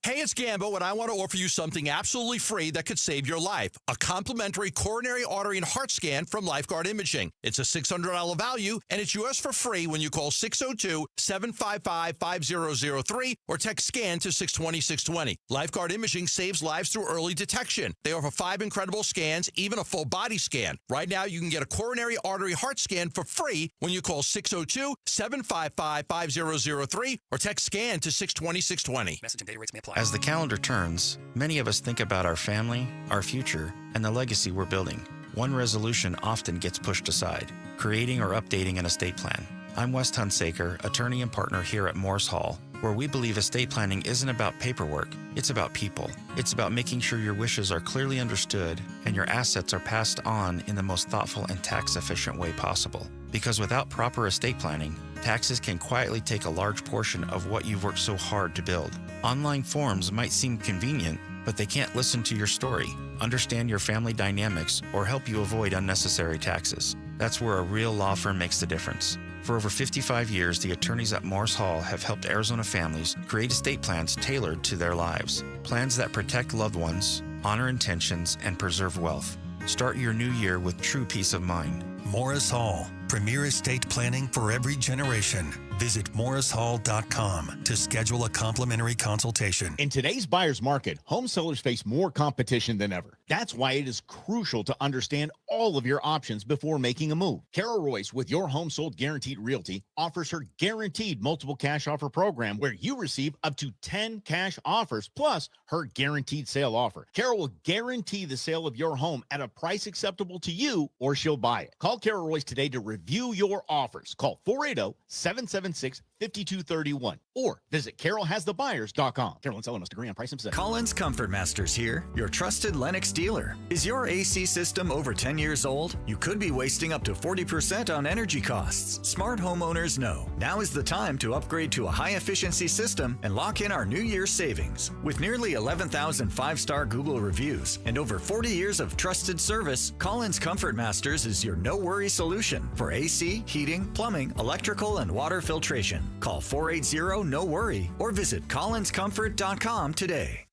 [SPEAKER 2] Hey, it's Gambo, and I want to offer you something absolutely free that could save your life. A complimentary coronary artery and heart scan from Lifeguard Imaging. It's a $600 value, and it's yours for free when you call 602-755-5003 or text SCAN to 620-620. Lifeguard Imaging saves lives through early detection. They offer 5 incredible scans, even a full body scan. Right now, you can get a coronary artery heart scan for free when you call 602-755-5003 or text SCAN to 620-620.
[SPEAKER 20] Message and data rates may apply.
[SPEAKER 22] As the calendar turns, many of us think about our family, our future, and the legacy we're building. One resolution often gets pushed aside: creating or updating an estate plan. I'm Wes Hunsaker, attorney and partner here at Morse Hall, where we believe estate planning isn't about paperwork, it's about people. It's about making sure your wishes are clearly understood and your assets are passed on in the most thoughtful and tax-efficient way possible. Because without proper estate planning, taxes can quietly take a large portion of what you've worked so hard to build. Online forms might seem convenient, but they can't listen to your story, understand your family dynamics, or help you avoid unnecessary taxes. That's where a real law firm makes the difference. For over 55 years, the attorneys at Morris Hall have helped Arizona families create estate plans tailored to their lives. Plans that protect loved ones, honor intentions, and preserve wealth. Start your new year with true peace of mind.
[SPEAKER 3] Morris Hall, premier estate planning for every generation. Visit morrishall.com to schedule a complimentary consultation.
[SPEAKER 16] In today's buyer's market, home sellers face more competition than ever. That's why it is crucial to understand all of your options before making a move. Carol Royce with Your Home Sold Guaranteed Realty offers her guaranteed multiple cash offer program where you receive up to 10 cash offers plus her guaranteed sale offer. Carol will guarantee the sale of your home at a price acceptable to you or she'll buy it. Call Carol Royce today to review your offers. Call 480-776-5231 or visit carolhasthebuyers.com. Carol and seller must agree on price and possession.
[SPEAKER 23] Collins Comfort Masters here, your trusted Lennox dealer. Is your AC system over 10 years old? You could be wasting up to 40% on energy costs. Smart homeowners know now is the time to upgrade to a high-efficiency system and lock in our New Year's savings. With nearly 11,000 five-star Google reviews and over 40 years of trusted service, Collins Comfort Masters is your no-worry solution for AC, heating, plumbing, electrical, and water filtration. Call 480-NO-WORRY or visit collinscomfort.com today.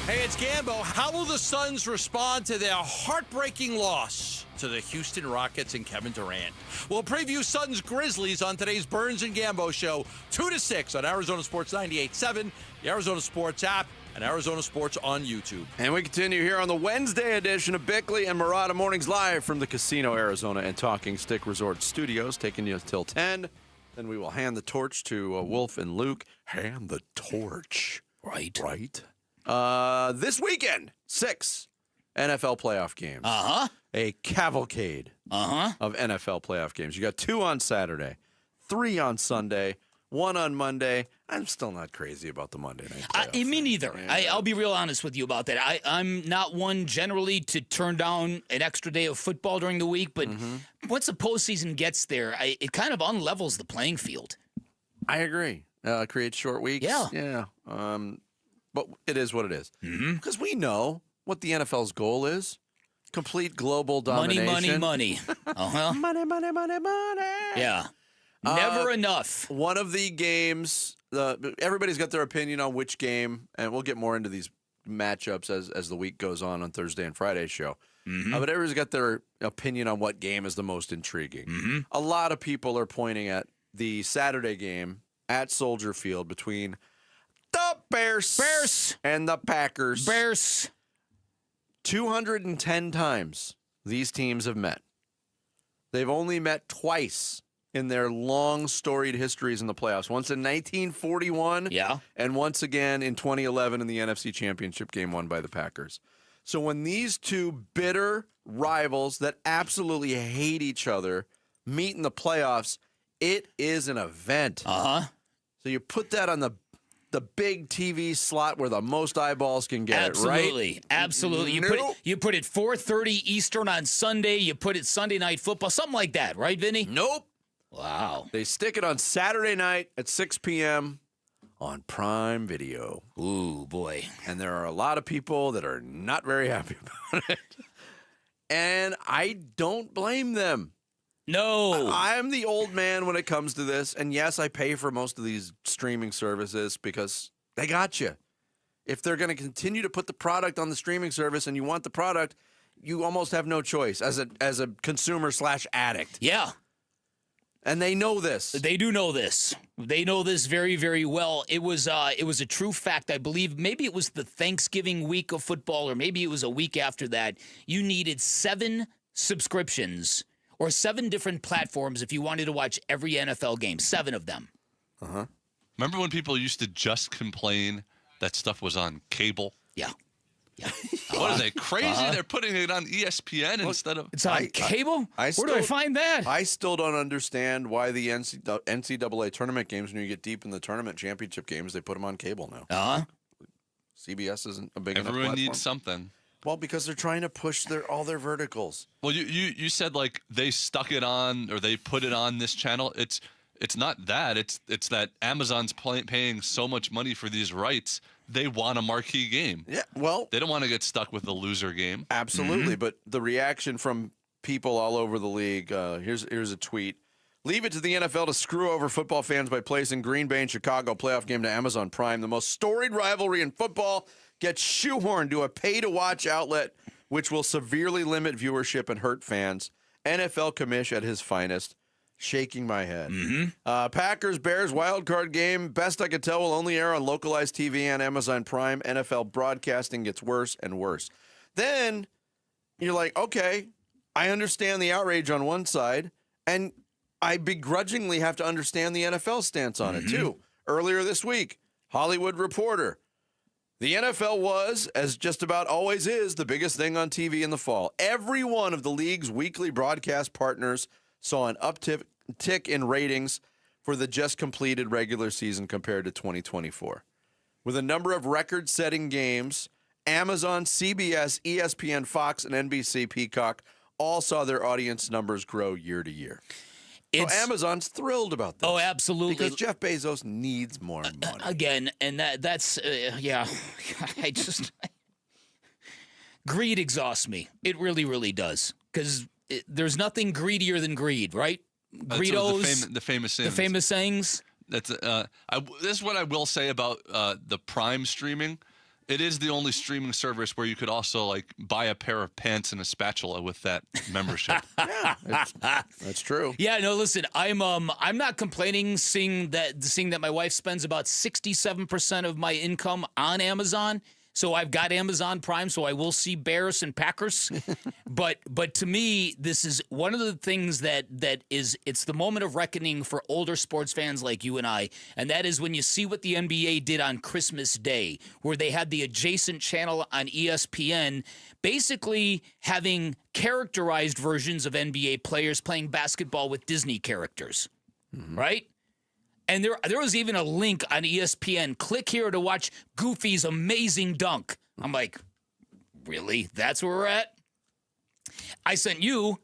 [SPEAKER 2] Hey, it's Gambo. How will the Suns respond to their heartbreaking loss to the Houston Rockets and Kevin Durant? We'll preview Suns Grizzlies on today's Burns and Gambo show, 2 to 6 on Arizona Sports 98.7, the Arizona Sports app, and Arizona Sports on YouTube.
[SPEAKER 7] And we continue here on the Wednesday edition of Bickley and Murata Mornings live from the Casino Arizona and Talking Stick Resort Studios, taking you till 10. Then we will hand the torch to Wolf and Luke. Hand the torch.
[SPEAKER 12] Right.
[SPEAKER 7] This weekend, 6 NFL playoff games. A cavalcade of NFL playoff games. You got 2 on Saturday, 3 on Sunday, 1 on Monday. I'm still not crazy about the Monday night playoffs.
[SPEAKER 12] Me neither. I'll be real honest with you about that. I'm not one generally to turn down an extra day of football during the week, but once the postseason gets there, it kind of unlevels the playing field.
[SPEAKER 7] I agree. Creates short weeks. Yeah. But it is what it is. Because we know what the NFL's goal is. Complete global domination.
[SPEAKER 12] Money.
[SPEAKER 7] Money.
[SPEAKER 12] Yeah. Never enough.
[SPEAKER 7] One of the games, everybody's got their opinion on which game, and we'll get more into these matchups as the week goes on Thursday and Friday's show. But everybody's got their opinion on what game is the most intriguing. A lot of people are pointing at the Saturday game at Soldier Field between the Bears and the Packers. 210 times these teams have met. They've only met twice in their long storied histories in the playoffs. Once in 1941, and once again in 2011 in the NFC Championship game won by the Packers. So when these two bitter rivals that absolutely hate each other meet in the playoffs, it is an event. So you put that on the big TV slot where the most eyeballs can get it, right?
[SPEAKER 12] Absolutely. You put it 4:30 Eastern on Sunday. You put it Sunday Night Football, something like that, right, Vinny?
[SPEAKER 7] Nope.
[SPEAKER 12] Wow.
[SPEAKER 7] They stick it on Saturday night at 6 p.m. on Prime Video.
[SPEAKER 12] Ooh, boy.
[SPEAKER 7] And there are a lot of people that are not very happy about it. And I don't blame them.
[SPEAKER 12] No.
[SPEAKER 7] I'm the old man when it comes to this. And yes, I pay for most of these streaming services because they got you. If they're going to continue to put the product on the streaming service and you want the product, you almost have no choice as a consumer/addict.
[SPEAKER 12] Yeah.
[SPEAKER 7] And they know this.
[SPEAKER 12] They do know this. They know this very, very well. It was a true fact. I believe maybe it was the Thanksgiving week of football, or maybe it was a week after that. You needed 7 subscriptions or 7 different platforms if you wanted to watch every NFL game. 7 of them.
[SPEAKER 8] Remember when people used to just complain that stuff was on cable?
[SPEAKER 12] Yeah.
[SPEAKER 8] What are they, crazy? They're putting it on ESPN instead of...
[SPEAKER 12] It's on cable? Where do I find that?
[SPEAKER 7] I still don't understand why the NCAA tournament games, when you get deep in the tournament championship games, they put them on cable now. CBS isn't a big enough platform.
[SPEAKER 8] Everyone needs something.
[SPEAKER 7] Well, because they're trying to push all their verticals.
[SPEAKER 8] Well, you said like they stuck it on or they put it on this channel. It's It's not that. It's that Amazon's paying so much money for these rights. They want a marquee game.
[SPEAKER 7] Yeah, well,
[SPEAKER 8] they don't want to get stuck with the loser game.
[SPEAKER 7] Absolutely, but the reaction from people all over the league. Here's a tweet. Leave it to the NFL to screw over football fans by placing Green Bay and Chicago playoff game to Amazon Prime. The most storied rivalry in football gets shoehorned to a pay-to-watch outlet, which will severely limit viewership and hurt fans. NFL commish at his finest. Shaking my head. Packers-Bears wildcard game. Best I could tell will only air on localized TV on Amazon Prime. NFL broadcasting gets worse and worse. Then you're like, okay, I understand the outrage on one side, and I begrudgingly have to understand the NFL stance on it, too. Earlier this week, Hollywood Reporter. The NFL was, as just about always is, the biggest thing on TV in the fall. Every one of the league's weekly broadcast partners saw an uptick in ratings for the just completed regular season compared to 2024. With a number of record-setting games, Amazon, CBS, ESPN, Fox, and NBC Peacock all saw their audience numbers grow year to year. So Amazon's thrilled about this.
[SPEAKER 12] Oh, absolutely.
[SPEAKER 7] Because Jeff Bezos needs more money.
[SPEAKER 12] Again, and that's yeah. I just greed exhausts me. It really, really does. Because there's nothing greedier than greed, right? Greedos,
[SPEAKER 8] the famous sayings.
[SPEAKER 12] The famous sayings.
[SPEAKER 8] That's this is what I will say about the Prime streaming. It is the only streaming service where you could also like buy a pair of pants and a spatula with that membership.
[SPEAKER 7] That's true.
[SPEAKER 12] Yeah, no, listen, I'm not complaining seeing that my wife spends about 67% of my income on Amazon. So I've got Amazon Prime, so I will see Bears and Packers. but to me, this is one of the things it's the moment of reckoning for older sports fans like you and I, and that is when you see what the NBA did on Christmas Day, where they had the adjacent channel on ESPN basically having characterized versions of NBA players playing basketball with Disney characters, right? And there was even a link on ESPN. Click here to watch Goofy's amazing dunk. I'm like, really? That's where we're at? I sent you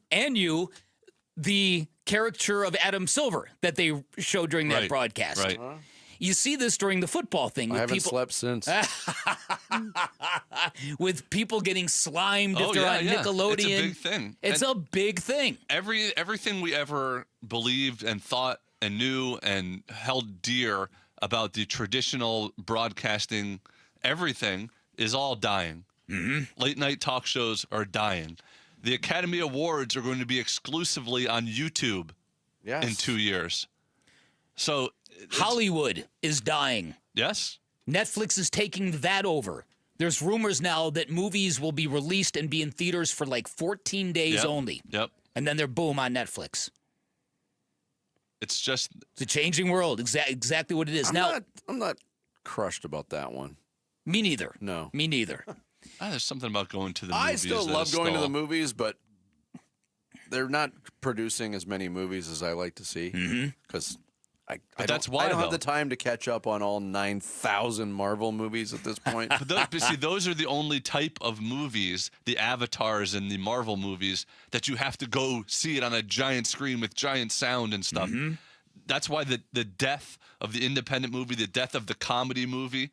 [SPEAKER 12] the caricature of Adam Silver that they showed during that broadcast.
[SPEAKER 8] Right.
[SPEAKER 12] You see this during the football thing.
[SPEAKER 7] I haven't slept since.
[SPEAKER 12] With people getting slimed if they're on Nickelodeon.
[SPEAKER 8] It's a big thing.
[SPEAKER 12] It's a big thing.
[SPEAKER 8] Everything we ever believed and thought and knew and held dear about the traditional broadcasting, everything is all dying. Late night talk shows are dying. The Academy Awards are going to be exclusively on YouTube in 2 years. So
[SPEAKER 12] Hollywood is dying.
[SPEAKER 8] Yes.
[SPEAKER 12] Netflix is taking that over. There's rumors now that movies will be released and be in theaters for like 14 days only.
[SPEAKER 8] Yep.
[SPEAKER 12] And then they're boom on Netflix.
[SPEAKER 8] It's
[SPEAKER 12] a changing world. Exactly what it is.
[SPEAKER 7] I'm not crushed about that one.
[SPEAKER 12] Me neither.
[SPEAKER 7] No.
[SPEAKER 12] Me neither.
[SPEAKER 8] There's something about going to the movies.
[SPEAKER 7] I still love going to the movies, but they're not producing as many movies as I like to see. Because I don't have the time to catch up on all 9,000 Marvel movies at this point.
[SPEAKER 8] But those are the only type of movies, the Avatars and the Marvel movies, that you have to go see it on a giant screen with giant sound and stuff. That's why the death of the independent movie, the death of the comedy movie,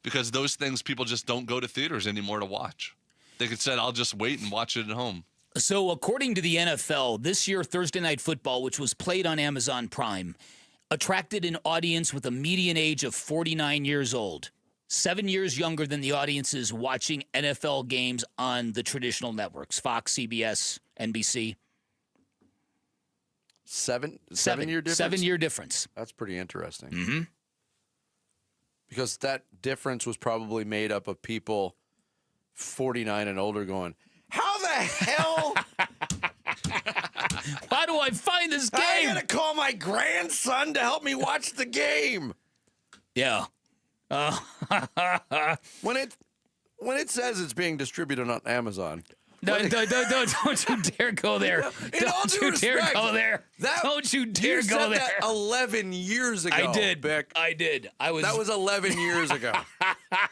[SPEAKER 8] because those things people just don't go to theaters anymore to watch. They could say, I'll just wait and watch it at home.
[SPEAKER 12] So according to the NFL, this year Thursday Night Football, which was played on Amazon Prime, attracted an audience with a median age of 49 years old, 7 years younger than the audiences watching NFL games on the traditional networks, Fox, CBS, NBC.
[SPEAKER 7] 7 year difference?
[SPEAKER 12] 7 year difference.
[SPEAKER 7] That's pretty interesting. Because that difference was probably made up of people 49 and older going, how the hell?
[SPEAKER 12] Why do I find this game?
[SPEAKER 7] I gotta call my grandson to help me watch the game.
[SPEAKER 12] Yeah.
[SPEAKER 7] When it says it's being distributed on Amazon.
[SPEAKER 12] Don't you dare go there. Don't you dare go there. Don't you dare go there.
[SPEAKER 7] That 11 years ago.
[SPEAKER 12] I did.
[SPEAKER 7] Bick.
[SPEAKER 12] That was
[SPEAKER 7] 11 years ago.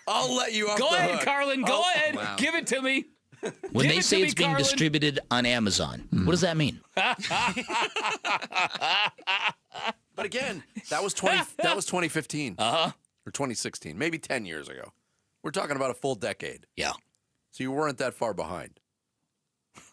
[SPEAKER 7] I'll let you off
[SPEAKER 12] Go
[SPEAKER 7] the
[SPEAKER 12] ahead,
[SPEAKER 7] hook.
[SPEAKER 12] Carlin. Go ahead.
[SPEAKER 7] Wow.
[SPEAKER 12] Give it to me.
[SPEAKER 4] When they say it's being
[SPEAKER 12] Carlin.
[SPEAKER 4] distributed on Amazon, what does that mean?
[SPEAKER 7] But again, that was 2015.
[SPEAKER 12] Uh-huh.
[SPEAKER 7] Or 2016, maybe 10 years ago. We're talking about a full decade.
[SPEAKER 12] Yeah.
[SPEAKER 7] So you weren't that far behind.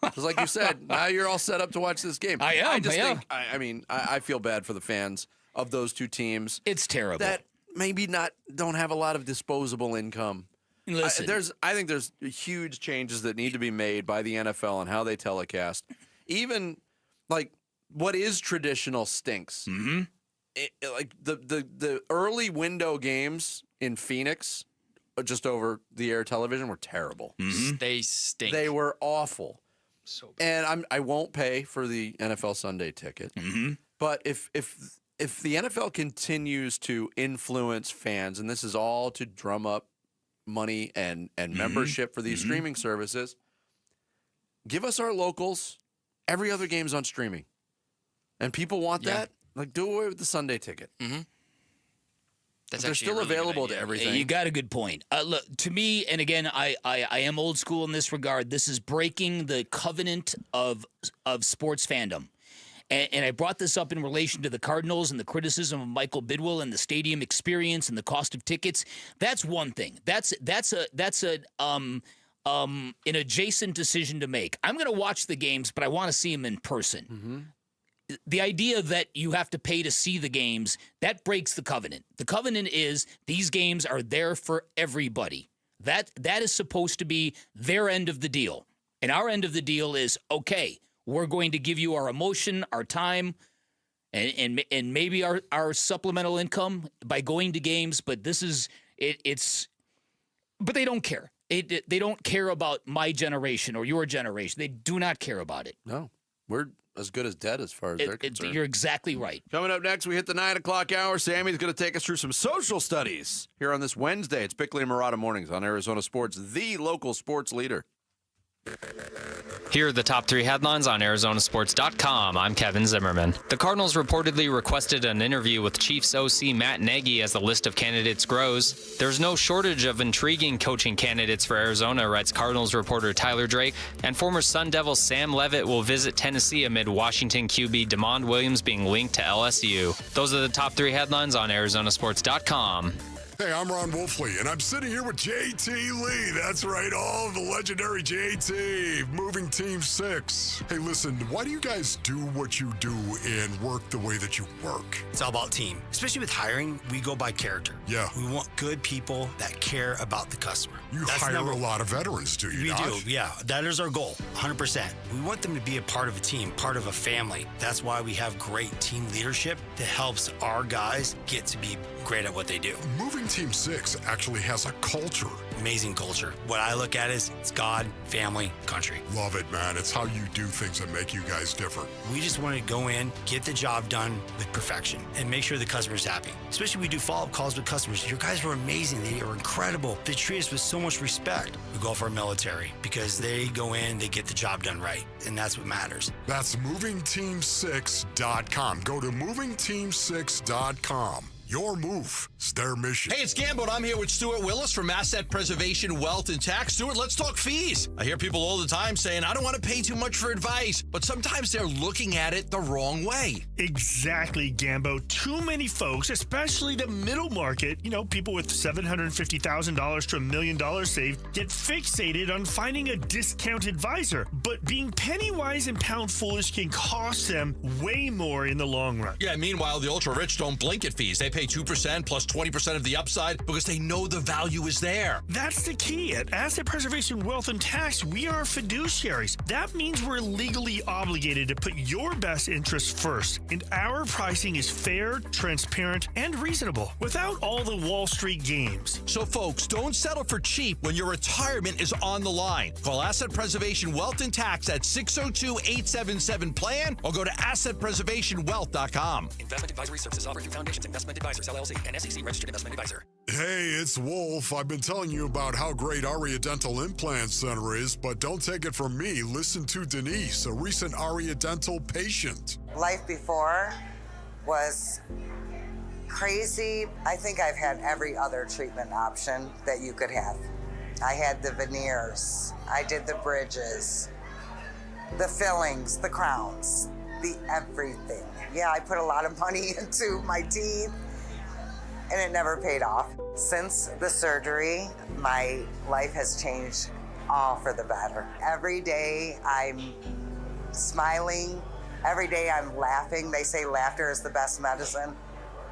[SPEAKER 7] Because like you said, now you're all set up to watch this game.
[SPEAKER 12] I am.
[SPEAKER 7] I feel bad for the fans of those two teams.
[SPEAKER 12] It's terrible.
[SPEAKER 7] That maybe don't have a lot of disposable income.
[SPEAKER 12] Listen.
[SPEAKER 7] I think there's huge changes that need to be made by the NFL on how they telecast. Even like what is traditional stinks.
[SPEAKER 12] Mm-hmm.
[SPEAKER 7] Like the early window games in Phoenix, just over the air television, were terrible.
[SPEAKER 12] Mm-hmm.
[SPEAKER 5] They stink.
[SPEAKER 7] They were awful.
[SPEAKER 5] So bad.
[SPEAKER 7] And I won't pay for the NFL Sunday ticket.
[SPEAKER 12] Mm-hmm.
[SPEAKER 7] But if the NFL continues to influence fans, and this is all to drum up money and membership for these streaming services, give us our locals. Every other game's on streaming, and people want that. Like, do away with the Sunday ticket.
[SPEAKER 5] Mm-hmm.
[SPEAKER 7] They're still available to everything.
[SPEAKER 12] You got a good point. Look, to me, and again, I am old school in this regard. This is breaking the covenant of sports fandom. And I brought this up in relation to the Cardinals and the criticism of Michael Bidwill and the stadium experience and the cost of tickets. That's one thing. That's an adjacent decision to make. I'm going to watch the games, but I want to see them in person.
[SPEAKER 7] Mm-hmm.
[SPEAKER 12] The idea that you have to pay to see the games, that breaks the covenant. The covenant is these games are there for everybody. That is supposed to be their end of the deal. And our end of the deal is, okay, we're going to give you our emotion, our time, and maybe our supplemental income by going to games, but this is it's but they don't care. They don't care about my generation or your generation. They do not care about it.
[SPEAKER 7] No. We're as good as dead as far as they're concerned.
[SPEAKER 12] You're exactly right.
[SPEAKER 7] Coming up next, we hit the 9 o'clock hour. Sammy's going to take us through some social studies here on this Wednesday. It's Bickley and Murata Mornings on Arizona Sports, the local sports leader.
[SPEAKER 4] Here are the top 3 headlines on Arizonasports.com. I'm Kevin Zimmerman. The Cardinals reportedly requested an interview with Chiefs OC Matt Nagy as the list of candidates grows. There's no shortage of intriguing coaching candidates for Arizona, writes Cardinals reporter Tyler Drake. And former Sun Devil Sam Levitt will visit Tennessee amid Washington QB DeMond Williams being linked to LSU. Those are the top 3 headlines on Arizonasports.com.
[SPEAKER 10] Hey, I'm Ron Wolfley, and I'm sitting here with JT Lee. That's right, all of the legendary JT, moving Team 6. Hey, listen, why do you guys do what you do and work the way that you work?
[SPEAKER 13] It's all about team. Especially with hiring, we go by character.
[SPEAKER 10] Yeah.
[SPEAKER 13] We want good people that care about the customer.
[SPEAKER 10] You hire a lot of veterans, do you not?
[SPEAKER 13] We do, yeah. That is our goal, 100%. We want them to be a part of a team, part of a family. That's why we have great team leadership that helps our guys get to be great at what they do.
[SPEAKER 10] Moving Team 6 actually has a culture.
[SPEAKER 13] Amazing culture. What I look at is it's God, family, country.
[SPEAKER 10] Love it, man. It's how you do things that make you guys different.
[SPEAKER 13] We just want to go in, get the job done with perfection, and make sure the customer's happy. Especially we do follow-up calls with customers. Your guys were amazing. They were incredible. They treat us with so much respect. We go for our military because they go in, they get the job done right, and that's what matters.
[SPEAKER 10] That's movingteam6.com. Go to movingteam6.com. Your move is their mission.
[SPEAKER 2] Hey, it's Gambo, and I'm here with Stuart Willis from Asset Preservation Wealth and Tax. Stuart, let's talk fees. I hear people all the time saying, I don't want to pay too much for advice, but sometimes they're looking at it the wrong way.
[SPEAKER 24] Exactly, Gambo. Too many folks, especially the middle market, people with $750,000 to $1 million saved, get fixated on finding a discount advisor. But being penny wise and pound foolish can cost them way more in the long run.
[SPEAKER 2] Yeah, meanwhile, the ultra-rich don't blink at fees. They pay 2% plus 20% of the upside because they know the value is there.
[SPEAKER 24] That's the key. At Asset Preservation Wealth and Tax, we are fiduciaries. That means we're legally obligated to put your best interests first. And our pricing is fair, transparent, and reasonable without all the Wall Street games.
[SPEAKER 2] So, folks, don't settle for cheap when your retirement is on the line. Call Asset Preservation Wealth and Tax at 602-877-PLAN or go to AssetPreservationWealth.com.
[SPEAKER 20] Investment advisory services offered through Foundations Investment Advisors, LLC, and SEC Registered Investment Advisor.
[SPEAKER 10] Hey, it's Wolf. I've been telling you about how great Aria Dental Implant Center is, but don't take it from me. Listen to Denise, a recent Aria Dental patient.
[SPEAKER 25] Life before was crazy. I think I've had every other treatment option that you could have. I had the veneers, I did the bridges, the fillings, the crowns, the everything. Yeah, I put a lot of money into my teeth, and it never paid off. Since the surgery, my life has changed all for the better. Every day I'm smiling. Every day I'm laughing. They say laughter is the best medicine.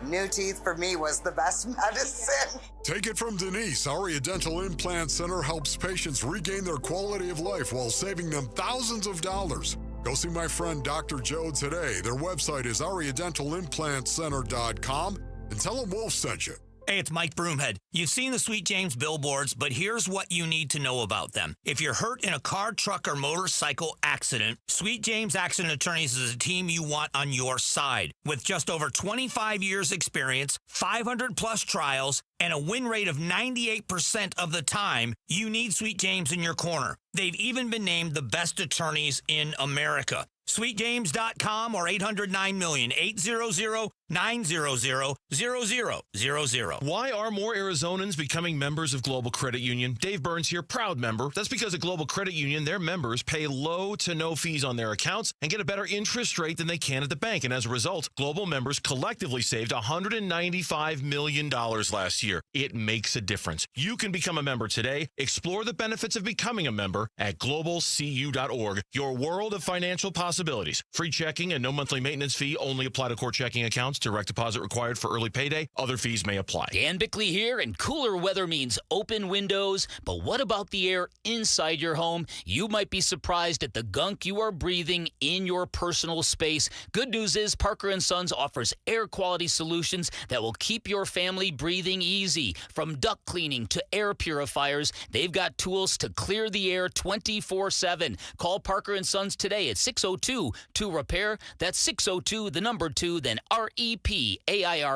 [SPEAKER 25] New teeth for me was the best medicine.
[SPEAKER 10] Take it from Denise. Aria Dental Implant Center helps patients regain their quality of life while saving them thousands of dollars. Go see my friend Dr. Joe today. Their website is ariadentalimplantcenter.com and tell them Wolf sent you.
[SPEAKER 1] Hey, it's Mike Broomhead. You've seen the Sweet James billboards, but here's what you need to know about them. If you're hurt in a car, truck, or motorcycle accident, Sweet James Accident Attorneys is a team you want on your side. With just over 25 years experience, 500-plus trials, and a win rate of 98% of the time, you need Sweet James in your corner. They've even been named the best attorneys in America. SweetJames.com or 800-9-million, 800-900-0000.
[SPEAKER 21] Why are more Arizonans becoming members of Global Credit Union? Dave Burns here, proud member. That's because at Global Credit Union, their members pay low to no fees on their accounts and get a better interest rate than they can at the bank. And as a result, Global members collectively saved $195 million last year. It makes a difference. You can become a member today. Explore the benefits of becoming a member at globalcu.org. Your world of financial possibilities. Free checking and no monthly maintenance fee only apply to core checking accounts. Direct deposit required for early payday. Other fees may apply.
[SPEAKER 12] Dan Bickley here, and cooler weather means open windows. But what about the air inside your home? You might be surprised at the gunk you are breathing in your personal space. Good news is Parker & Sons offers air quality solutions that will keep your family breathing easy. From duct cleaning to air purifiers, they've got tools to clear the air 24/7. Call Parker & Sons today at 602-2-REPAIR. That's 602-2, then REPAIR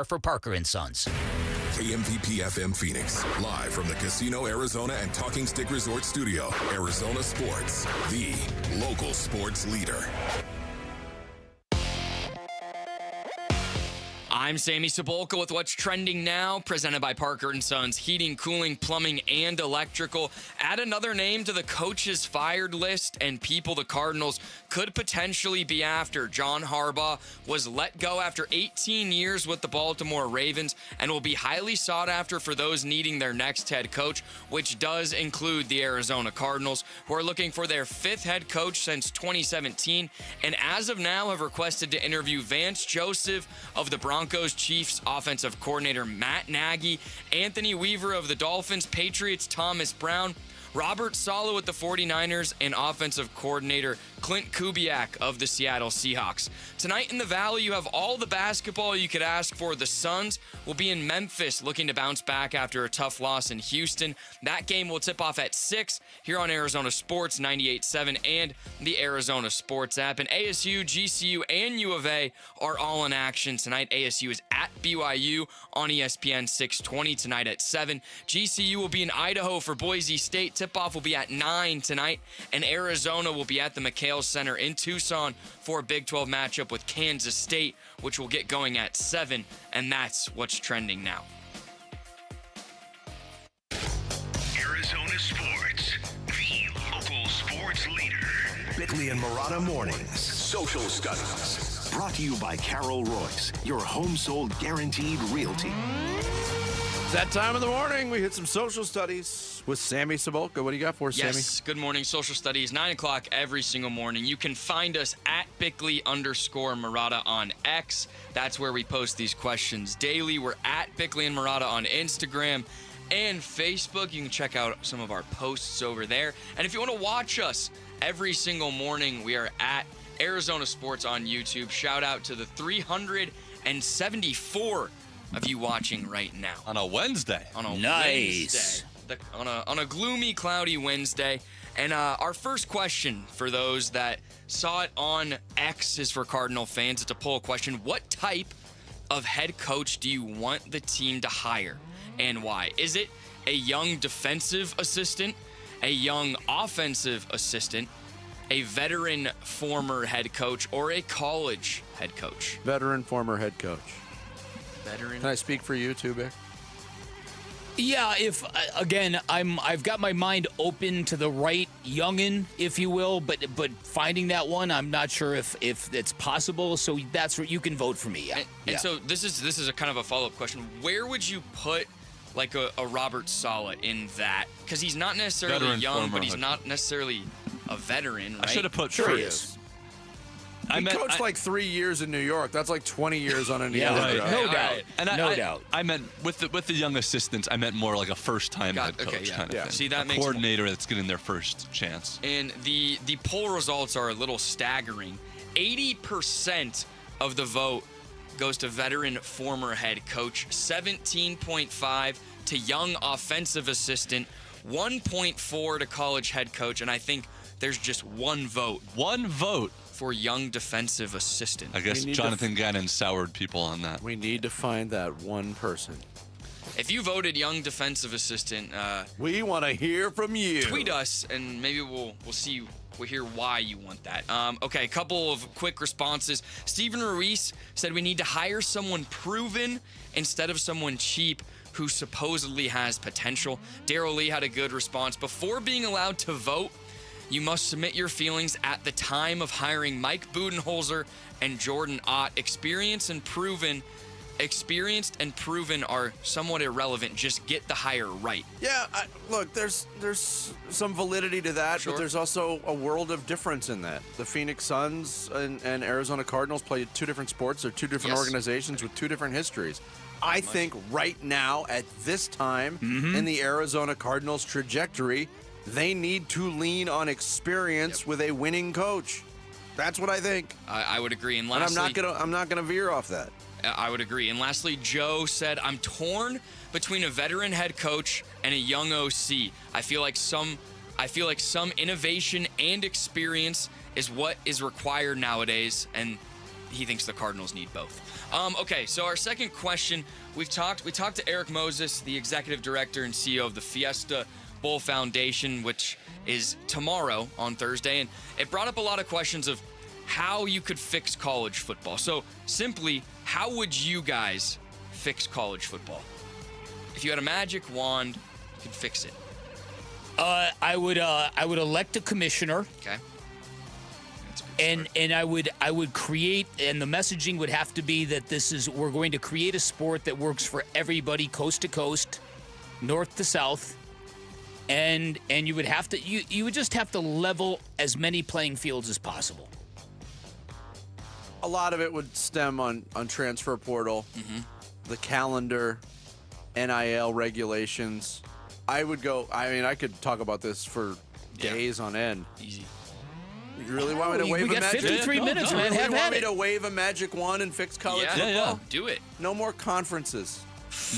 [SPEAKER 12] for Parker & Sons.
[SPEAKER 9] KMVP FM Phoenix, live from the Casino Arizona and Talking Stick Resort Studio. Arizona Sports, the local sports leader.
[SPEAKER 5] I'm Sammy Cebulka with What's Trending Now, presented by Parker & Sons Heating, Cooling, Plumbing, and Electrical. Add another name to the coaches fired list and people the Cardinals could potentially be after. John Harbaugh was let go after 18 years with the Baltimore Ravens and will be highly sought after for those needing their next head coach, which does include the Arizona Cardinals, who are looking for their fifth head coach since 2017, and as of now have requested to interview Vance Joseph of the Broncos, Chiefs offensive coordinator Matt Nagy, Anthony Weaver of the Dolphins, Patriots Thomas Brown, Robert Saleh with the 49ers, and offensive coordinator Clint Kubiak of the Seattle Seahawks. Tonight in the Valley, you have all the basketball you could ask for. The Suns will be in Memphis looking to bounce back after a tough loss in Houston. That game will tip off at 6 here on Arizona Sports 98.7 and the Arizona Sports app. And ASU, GCU, and U of A are all in action tonight. ASU is at BYU on ESPN 620 tonight at 7. GCU will be in Idaho for Boise State. Tip-off will be at 9 tonight. And Arizona will be at the McHale Center in Tucson for a Big 12 matchup with Kansas State, which will get going at 7. And that's what's trending now.
[SPEAKER 19] Arizona Sports, the local sports leader. Bickley and Marotta Mornings. Social Studies. Brought to you by Carol Royce, your home sold guaranteed realty.
[SPEAKER 7] It's that time of the morning. We hit some social studies with Sammy Cebulka. What do you got for us, Sammy?
[SPEAKER 5] Yes, good morning. Social studies, 9 o'clock every single morning. You can find us at Bickley_Marotta on X. That's where we post these questions daily. We're at Bickley and Marotta on Instagram and Facebook. You can check out some of our posts over there. And if you want to watch us every single morning, we are at Arizona Sports on YouTube. Shout out to the 374 of you watching right now.
[SPEAKER 8] On a Wednesday.
[SPEAKER 5] On a
[SPEAKER 12] nice.
[SPEAKER 5] Wednesday. On a gloomy, cloudy Wednesday. And our first question for those that saw it on X is for Cardinal fans. It's a poll question. What type of head coach do you want the team to hire and why? Is it a young defensive assistant, a young offensive assistant, a veteran former head coach, or a college head coach?
[SPEAKER 7] Veteran former head coach.
[SPEAKER 5] Veteran.
[SPEAKER 7] Can I speak for you too, Vic?
[SPEAKER 12] Yeah, if again, I've got my mind open to the right youngin, if you will, but finding that one, I'm not sure if it's possible. So that's where you can vote for me. Yeah.
[SPEAKER 5] And so this is a kind of a follow-up question. Where would you put like a Robert Saleh in that? Because he's not necessarily
[SPEAKER 8] Veteran,
[SPEAKER 5] young, but he's
[SPEAKER 8] former.
[SPEAKER 5] not necessarily a veteran, right?
[SPEAKER 8] I should have put
[SPEAKER 7] Sure he
[SPEAKER 8] Fritz.
[SPEAKER 7] is. He coached like 3 years in New York. That's like 20 years on any other
[SPEAKER 8] Right.
[SPEAKER 7] job.
[SPEAKER 12] No doubt.
[SPEAKER 8] And
[SPEAKER 12] No doubt.
[SPEAKER 8] I meant with the young assistants, I meant more like a first-time head coach kind of thing.
[SPEAKER 5] See, that
[SPEAKER 8] a
[SPEAKER 5] makes
[SPEAKER 8] coordinator that's getting their first chance.
[SPEAKER 5] And the poll results are a little staggering. 80% of the vote goes to veteran former head coach, 17.5 to young offensive assistant, 1.4 to college head coach, and I think there's just one vote.
[SPEAKER 8] One vote
[SPEAKER 5] for young defensive assistant.
[SPEAKER 8] I guess Jonathan Gannon soured people on that.
[SPEAKER 7] We need to find that one person.
[SPEAKER 5] If you voted young defensive assistant,
[SPEAKER 7] we want to hear from you.
[SPEAKER 5] Tweet us, and maybe we'll hear why you want that. Okay, a couple of quick responses. Steven Ruiz said we need to hire someone proven instead of someone cheap who supposedly has potential. Daryl Lee had a good response. Before being allowed to vote, you must submit your feelings at the time of hiring Mike Budenholzer and Jordan Ott. Experienced and proven are somewhat irrelevant. Just get the hire right.
[SPEAKER 7] Yeah, look, there's some validity to that,
[SPEAKER 5] Sure.
[SPEAKER 7] but there's also a world of difference in that. The Phoenix Suns and Arizona Cardinals play two different sports. They're two different organizations with two different histories. I think right now, at this time in the Arizona Cardinals trajectory, they need to lean on experience with a winning coach. That's what I think.
[SPEAKER 5] I would agree. And
[SPEAKER 7] I'm
[SPEAKER 5] lastly,
[SPEAKER 7] not gonna veer off that.
[SPEAKER 5] I would agree. And lastly, Joe said, I'm torn between a veteran head coach and a young OC. I feel like some innovation and experience is what is required nowadays, and he thinks the Cardinals need both. Okay, so our second question, we talked to Eric Moses, the executive director and CEO of the Fiesta Bowl Foundation, which is tomorrow on Thursday, and it brought up a lot of questions of how you could fix college football. So simply, how would you guys fix college football? If you had a magic wand, you could fix it.
[SPEAKER 12] I would elect a commissioner.
[SPEAKER 5] Okay.
[SPEAKER 12] And I would create, and the messaging would have to be that we're going to create a sport that works for everybody, coast to coast, north to south, and you would have to you would just have to level as many playing fields as possible.
[SPEAKER 7] A lot of it would stem on transfer portal, the calendar, NIL regulations. I could talk about this for days on end.
[SPEAKER 5] Easy.
[SPEAKER 7] You really want me to wave a magic?
[SPEAKER 12] We got 53 minutes, man.
[SPEAKER 7] You
[SPEAKER 12] Have
[SPEAKER 7] want
[SPEAKER 12] at
[SPEAKER 7] me
[SPEAKER 12] it.
[SPEAKER 7] to wave a magic wand and fix college football?
[SPEAKER 8] Yeah.
[SPEAKER 5] Do it.
[SPEAKER 7] No more conferences.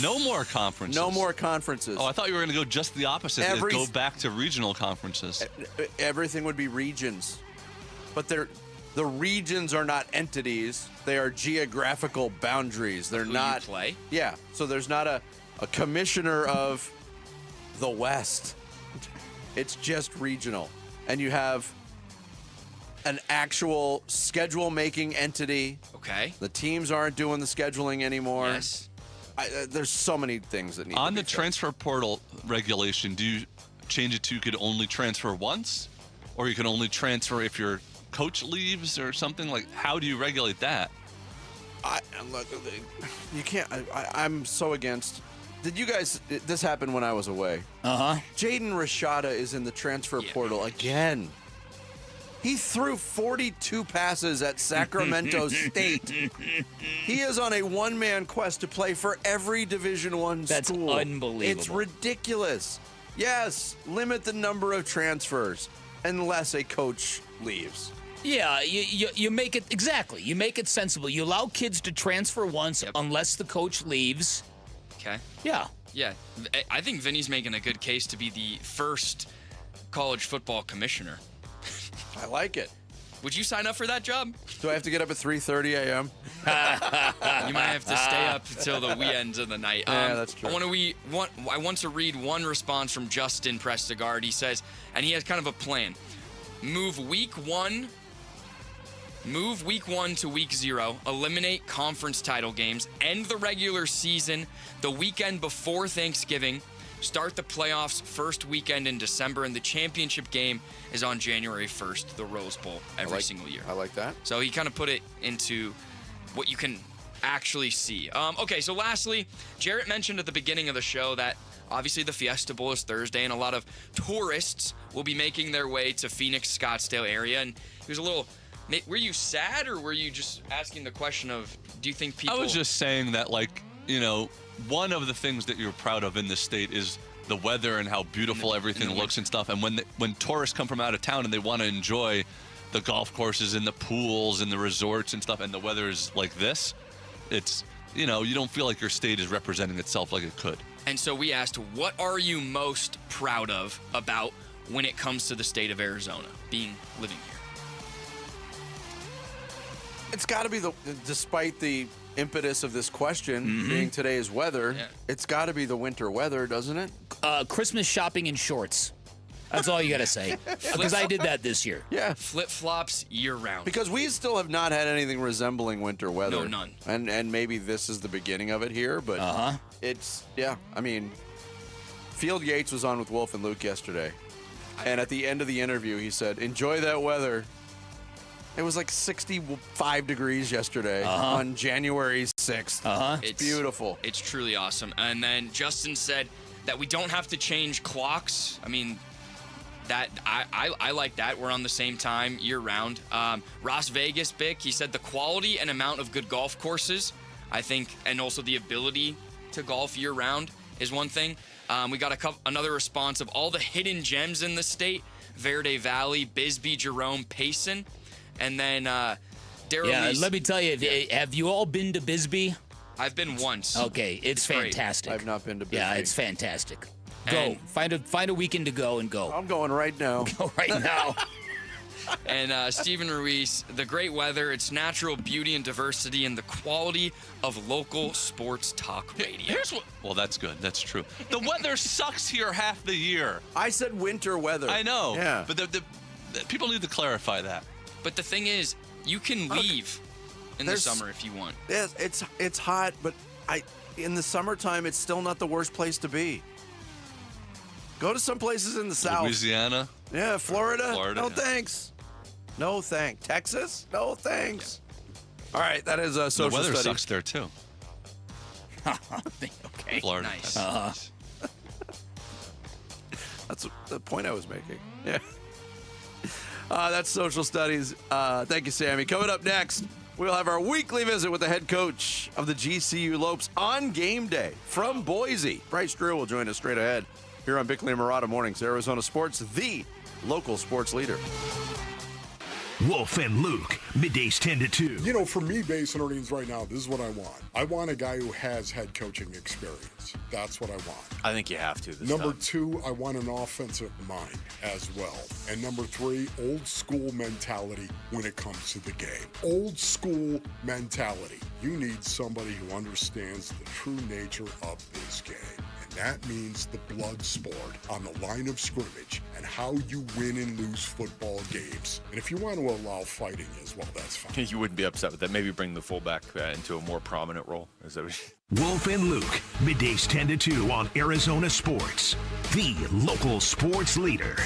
[SPEAKER 8] No more conferences.
[SPEAKER 7] No more conferences.
[SPEAKER 8] Oh, I thought you were going to go just the opposite. Go back to regional conferences.
[SPEAKER 7] Everything would be regions. But the regions are not entities. They are geographical boundaries. They're
[SPEAKER 5] Who
[SPEAKER 7] not
[SPEAKER 5] you play?
[SPEAKER 7] Yeah. So there's not a commissioner of the West. It's just regional. And you have an actual schedule-making entity.
[SPEAKER 5] Okay.
[SPEAKER 7] The teams aren't doing the scheduling anymore.
[SPEAKER 5] Yes.
[SPEAKER 7] There's so many things that need
[SPEAKER 8] On
[SPEAKER 7] to
[SPEAKER 8] the
[SPEAKER 7] be
[SPEAKER 8] transfer portal regulation, do you change it to you could only transfer once? Or you can only transfer if your coach leaves or something? Like, how do you regulate that?
[SPEAKER 7] Look, you can't. I'm so against. Did you guys? This happened when I was away. Jaden Rashada is in the transfer portal again. He threw 42 passes at Sacramento State. He is on a one-man quest to play for every Division I school.
[SPEAKER 12] That's unbelievable.
[SPEAKER 7] It's ridiculous. Yes, limit the number of transfers unless a coach leaves.
[SPEAKER 12] Yeah, you make it exactly. You make it sensible. You allow kids to transfer once unless the coach leaves.
[SPEAKER 5] Okay.
[SPEAKER 12] Yeah.
[SPEAKER 5] Yeah. I think Vinny's making a good case to be the first college football commissioner.
[SPEAKER 7] I like it.
[SPEAKER 5] Would you sign up for that job?
[SPEAKER 7] Do I have to get up at 3:30 a.m.?
[SPEAKER 5] You might have to stay up until the wee ends of the night.
[SPEAKER 7] Yeah, that's true.
[SPEAKER 5] I want to read one response from Justin Prestigard. He says, and he has kind of a plan. Move week 1 Move week 1 to week 0, eliminate conference title games, end the regular season the weekend before Thanksgiving, start the playoffs first weekend in December, and the championship game is on January 1st, the Rose Bowl, every single year.
[SPEAKER 7] I like that.
[SPEAKER 5] So he kind of put it into what you can actually see. Okay, so lastly, Jarrett mentioned at the beginning of the show that obviously the Fiesta Bowl is Thursday, and a lot of tourists will be making their way to Phoenix, Scottsdale area, and he was a little... Were you sad, or were you just asking the question of, do you think people...
[SPEAKER 8] I was just saying that, like, you know, one of the things that you're proud of in this state is the weather and how beautiful everything looks and stuff. And when tourists come from out of town and they want to enjoy the golf courses and the pools and the resorts and stuff, and the weather is like this, it's, you know, you don't feel like your state is representing itself like it could.
[SPEAKER 5] And so we asked, what are you most proud of about when it comes to the state of Arizona, living here?
[SPEAKER 7] It's got to be despite the impetus of this question being today's weather, it's got to be the winter weather, doesn't it?
[SPEAKER 12] Christmas shopping in shorts. That's all you got to say. Because I did that this year.
[SPEAKER 7] Yeah.
[SPEAKER 5] Flip-flops year-round.
[SPEAKER 7] Because we still have not had anything resembling winter weather.
[SPEAKER 5] No, none.
[SPEAKER 7] And maybe this is the beginning of it here, but it's, I mean, Field Yates was on with Wolf and Luke yesterday. And at the end of the interview, he said, enjoy that weather. It was like 65 degrees yesterday on January 6th. It's beautiful.
[SPEAKER 5] It's truly awesome. And then Justin said that we don't have to change clocks. I mean, that I like that. We're on the same time year-round. Las Vegas, Bick, he said the quality and amount of good golf courses, I think, and also the ability to golf year-round is one thing. We got another response of all the hidden gems in the state: Verde Valley, Bisbee, Jerome, Payson. And then Daryl.
[SPEAKER 12] Yeah, let me tell you, have you all been to Bisbee?
[SPEAKER 5] I've been once.
[SPEAKER 12] Okay, it's fantastic.
[SPEAKER 7] I've not been to Bisbee.
[SPEAKER 12] Yeah, it's fantastic. Go. Find a weekend to go and go.
[SPEAKER 7] I'm going right now.
[SPEAKER 12] Go right now.
[SPEAKER 5] And Stephen Ruiz, the great weather, its natural beauty and diversity, and the quality of local sports talk radio.
[SPEAKER 8] Well, that's good. That's true. The weather sucks here half the year.
[SPEAKER 7] I said winter weather.
[SPEAKER 8] I know.
[SPEAKER 7] Yeah.
[SPEAKER 8] But the people need to clarify that.
[SPEAKER 5] But the thing is, you can leave in the summer if you want.
[SPEAKER 7] Yeah, it's hot, but in the summertime, it's still not the worst place to be. Go to some places in the south.
[SPEAKER 8] Louisiana.
[SPEAKER 7] Yeah, Florida. No
[SPEAKER 8] yeah.
[SPEAKER 7] thanks. No thanks. Texas? No thanks. Yeah. All right, that is a social
[SPEAKER 8] study. The weather
[SPEAKER 7] study.
[SPEAKER 8] sucks there, too.
[SPEAKER 12] Okay.
[SPEAKER 8] Florida.
[SPEAKER 5] Nice.
[SPEAKER 7] That's the point I was making. Yeah. That's social studies. Thank you, Sammy. Coming up next, we'll have our weekly visit with the head coach of the GCU Lopes on game day from Boise. Bryce Drew will join us straight ahead here on Bickley and Murata Mornings, Arizona Sports, the local sports leader.
[SPEAKER 19] Wolf and Luke, middays 10 to 2.
[SPEAKER 10] You know, for me, base and earnings right now, this is what I want. I want a guy who has head coaching experience. That's what I want.
[SPEAKER 11] I think you have to this
[SPEAKER 10] Number
[SPEAKER 11] time.
[SPEAKER 10] 2, I want an offensive mind as well. And number 3, old school mentality when it comes to the game. Old school mentality. You need somebody who understands the true nature of this game. That means the blood sport on the line of scrimmage and how you win and lose football games. And if you want to allow fighting as well, that's fine.
[SPEAKER 11] You wouldn't be upset with that. Maybe bring the fullback into a more prominent role. Is that what
[SPEAKER 19] Wolf and Luke, middays 10 to 2 on Arizona Sports, the local sports leader.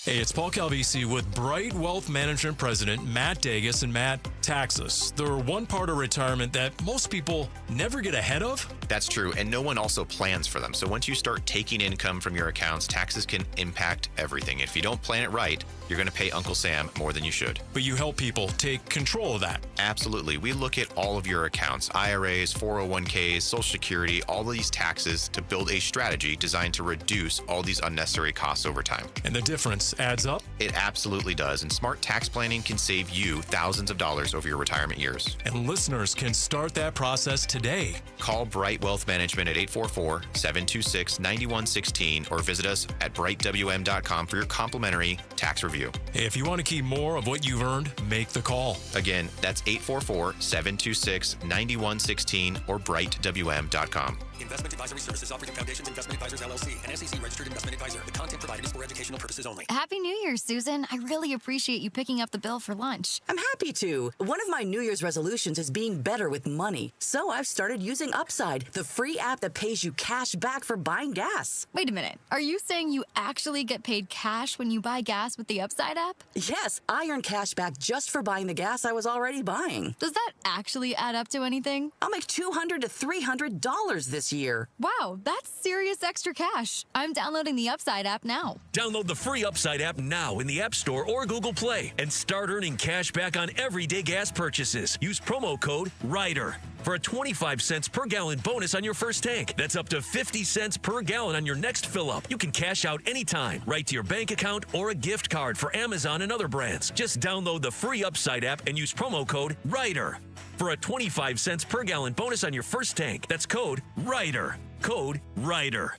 [SPEAKER 14] Hey, it's Paul Calvisi with Bright Wealth Management President Matt Dagas and Matt Taxis. They're one part of retirement that most people never get ahead of.
[SPEAKER 15] That's true, and no one also plans for them. So once you start taking income from your accounts, taxes can impact everything. If you don't plan it right, you're going to pay Uncle Sam more than you should.
[SPEAKER 14] But you help people take control of that.
[SPEAKER 15] Absolutely. We look at all of your accounts, IRAs, 401ks, Social Security, all of these taxes to build a strategy designed to reduce all these unnecessary costs over time.
[SPEAKER 14] And the difference adds up?
[SPEAKER 15] It absolutely does. And smart tax planning can save you thousands of dollars over your retirement years.
[SPEAKER 14] And listeners can start that process today.
[SPEAKER 15] Call Bright Wealth Management at 844-726-9116 or visit us at brightwm.com for your complimentary tax review.
[SPEAKER 14] If you want to keep more of what you've earned, make the call.
[SPEAKER 15] Again, that's 844-726-9116 or brightwm.com.
[SPEAKER 20] Investment advisory services offered through Foundations Investment Advisors LLC, an SEC registered investment advisor. The content provided applied. It is for educational purposes only.
[SPEAKER 3] Happy New Year, Susan. I really appreciate you picking up the bill for lunch.
[SPEAKER 6] I'm happy to. One of my New Year's resolutions is being better with money. So I've started using Upside, the free app that pays you cash back for buying gas.
[SPEAKER 3] Wait a minute. Are you saying you actually get paid cash when you buy gas with the Upside app?
[SPEAKER 6] Yes, I earn cash back just for buying the gas I was already buying.
[SPEAKER 3] Does that actually add up to anything?
[SPEAKER 6] I'll make $200 to $300 this year.
[SPEAKER 3] Wow, that's serious extra cash. I'm downloading the Upside app now.
[SPEAKER 17] Download the free Upside app now in the App Store or Google Play and start earning cash back on everyday gas purchases. Use promo code RIDER for a 25 cents per gallon bonus on your first tank. That's up to 50 cents per gallon on your next fill up. You can cash out anytime, right to your bank account or a gift card for Amazon and other brands. Just download the free Upside app and use promo code RIDER for a 25 cents per gallon bonus on your first tank. That's code RIDER. Code RIDER.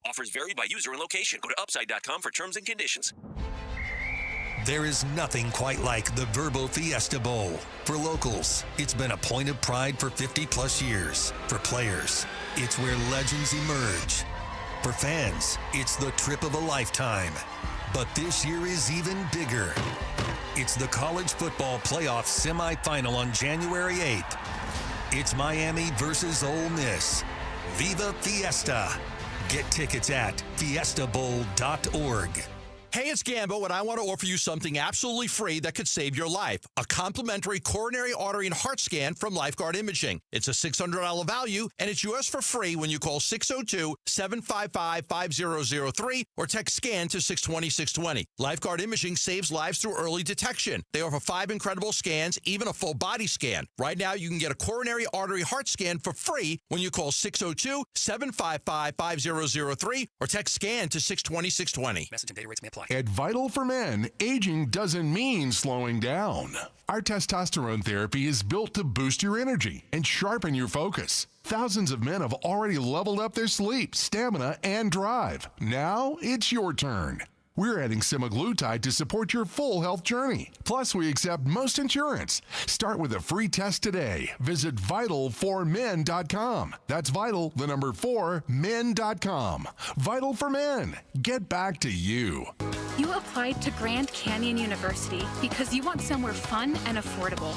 [SPEAKER 17] Offers vary by user and location. Go to upside.com for terms and conditions.
[SPEAKER 18] There is nothing quite like the Verbo Fiesta Bowl. For locals, it's been a point of pride for 50-plus years. For players, it's where legends emerge. For fans, it's the trip of a lifetime. But this year is even bigger. It's the college football playoff semifinal on January 8th. It's Miami versus Ole Miss. Viva Fiesta! Get tickets at fiestabowl.org.
[SPEAKER 2] Hey, it's Gambo, and I want to offer you something absolutely free that could save your life. A complimentary coronary artery and heart scan from Lifeguard Imaging. It's a $600 value, and it's yours for free when you call 602-755-5003 or text SCAN to 620-620. Lifeguard Imaging saves lives through early detection. They offer 5 incredible scans, even a full body scan. Right now, you can get a coronary artery heart scan for free when you call 602-755-5003 or text SCAN to 620-620.
[SPEAKER 20] Message and data rates may apply.
[SPEAKER 10] At Vital for Men, aging doesn't mean slowing down. Our testosterone therapy is built to boost your energy and sharpen your focus. Thousands of men have already leveled up their sleep, stamina, and drive. Now it's your turn. We're adding semaglutide to support your full health journey. Plus, we accept most insurance. Start with a free test today. Visit vital4men.com. That's vital, the number 4, men.com. Vital for Men. Get back to you.
[SPEAKER 22] You applied to Grand Canyon University because you want somewhere fun and affordable,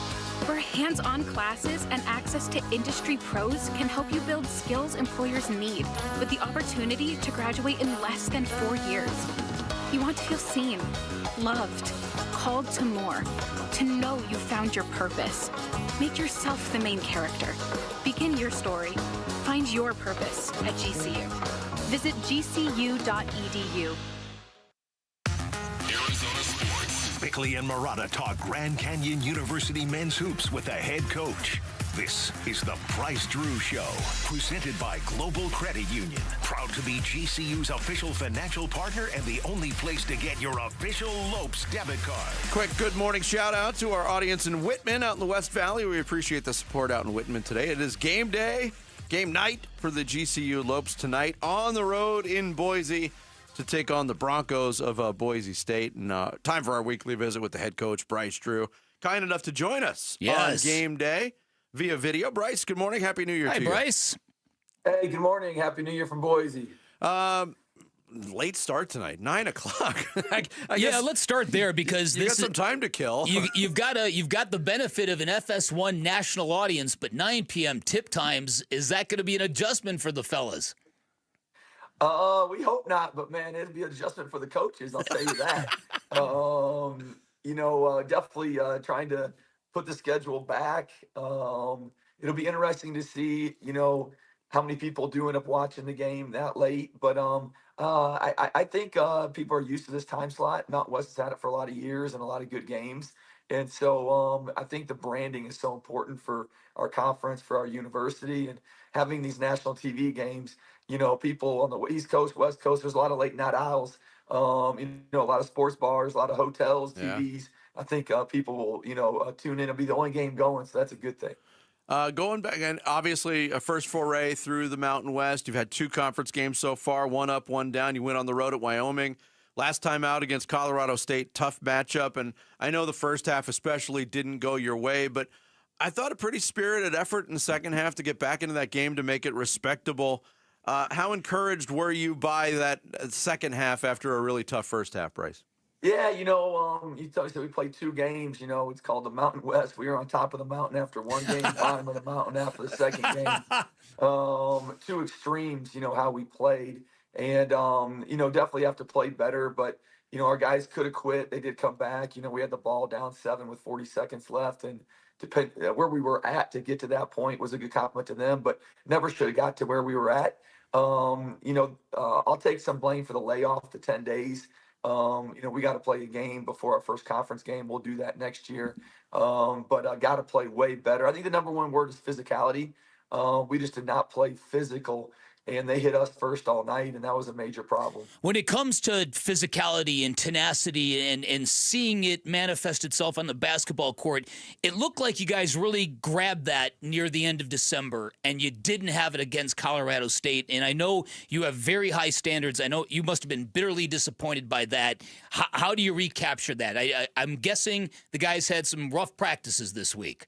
[SPEAKER 22] where hands-on classes and access to industry pros can help you build skills employers need, with the opportunity to graduate in less than 4 years. You want to feel seen, loved, called to more, to know you found your purpose. Make yourself the main character. Begin your story. Find your purpose at GCU. Visit gcu.edu.
[SPEAKER 19] Arizona Sports. Bickley and Murata talk Grand Canyon University men's hoops with the head coach. This is the Bryce Drew Show, presented by Global Credit Union. Proud to be GCU's official financial partner and the only place to get your official Lopes debit card.
[SPEAKER 7] Quick good morning shout out to our audience in Whitman out in the West Valley. We appreciate the support out in Whitman today. It is game day, game night for the GCU Lopes tonight on the road in Boise to take on the Broncos of Boise State. And time for our weekly visit with the head coach, Bryce Drew. Kind enough to join us on game day via video. Bryce, good morning. Happy New Year to you.
[SPEAKER 12] Hi, Bryce.
[SPEAKER 26] Hey, good morning. Happy New Year from Boise.
[SPEAKER 7] Late start tonight, 9 o'clock. I
[SPEAKER 12] guess let's start there because
[SPEAKER 7] you got some time to kill.
[SPEAKER 12] You've got the benefit of an FS1 national audience, but 9 p.m. tip times, is that going to be an adjustment for the fellas?
[SPEAKER 26] We hope not, but man, it'll be an adjustment for the coaches. I'll tell you that. Definitely trying to put the schedule back. It'll be interesting to see, how many people do end up watching the game that late. But I think people are used to this time slot. Mountain West has had it for a lot of years and a lot of good games. And so I think the branding is so important for our conference, for our university, and having these national TV games. People on the East Coast, West Coast, there's a lot of late night aisles. A lot of sports bars, a lot of hotels, TVs. I think people will, tune in and be the only game going, so that's a good thing.
[SPEAKER 7] Going back, and obviously a first foray through the Mountain West. You've had 2 conference games so far, 1 up, 1 down. You went on the road at Wyoming. Last time out against Colorado State, tough matchup. And I know the first half especially didn't go your way, but I thought a pretty spirited effort in the second half to get back into that game to make it respectable. How encouraged were you by that second half after a really tough first half, Bryce?
[SPEAKER 26] Yeah, so we played 2 games. It's called the Mountain West. We were on top of the mountain after one game, bottom of the mountain after the second game. 2 extremes, how we played. And, definitely have to play better. But, our guys could have quit. They did come back. We had the ball down 7 with 40 seconds left. And where we were at to get to that point was a good compliment to them, but never should have got to where we were at. I'll take some blame for the layoff, the 10 days. We got to play a game before our first conference game. We'll do that next year. But I got to play way better. I think the number one word is physicality. We just did not play physical, and they hit us first all night, and that was a major problem.
[SPEAKER 12] When it comes to physicality and tenacity and seeing it manifest itself on the basketball court, it looked like you guys really grabbed that near the end of December, and you didn't have it against Colorado State. And I know you have very high standards. I know you must have been bitterly disappointed by that. How do you recapture that? I'm guessing the guys had some rough practices this week.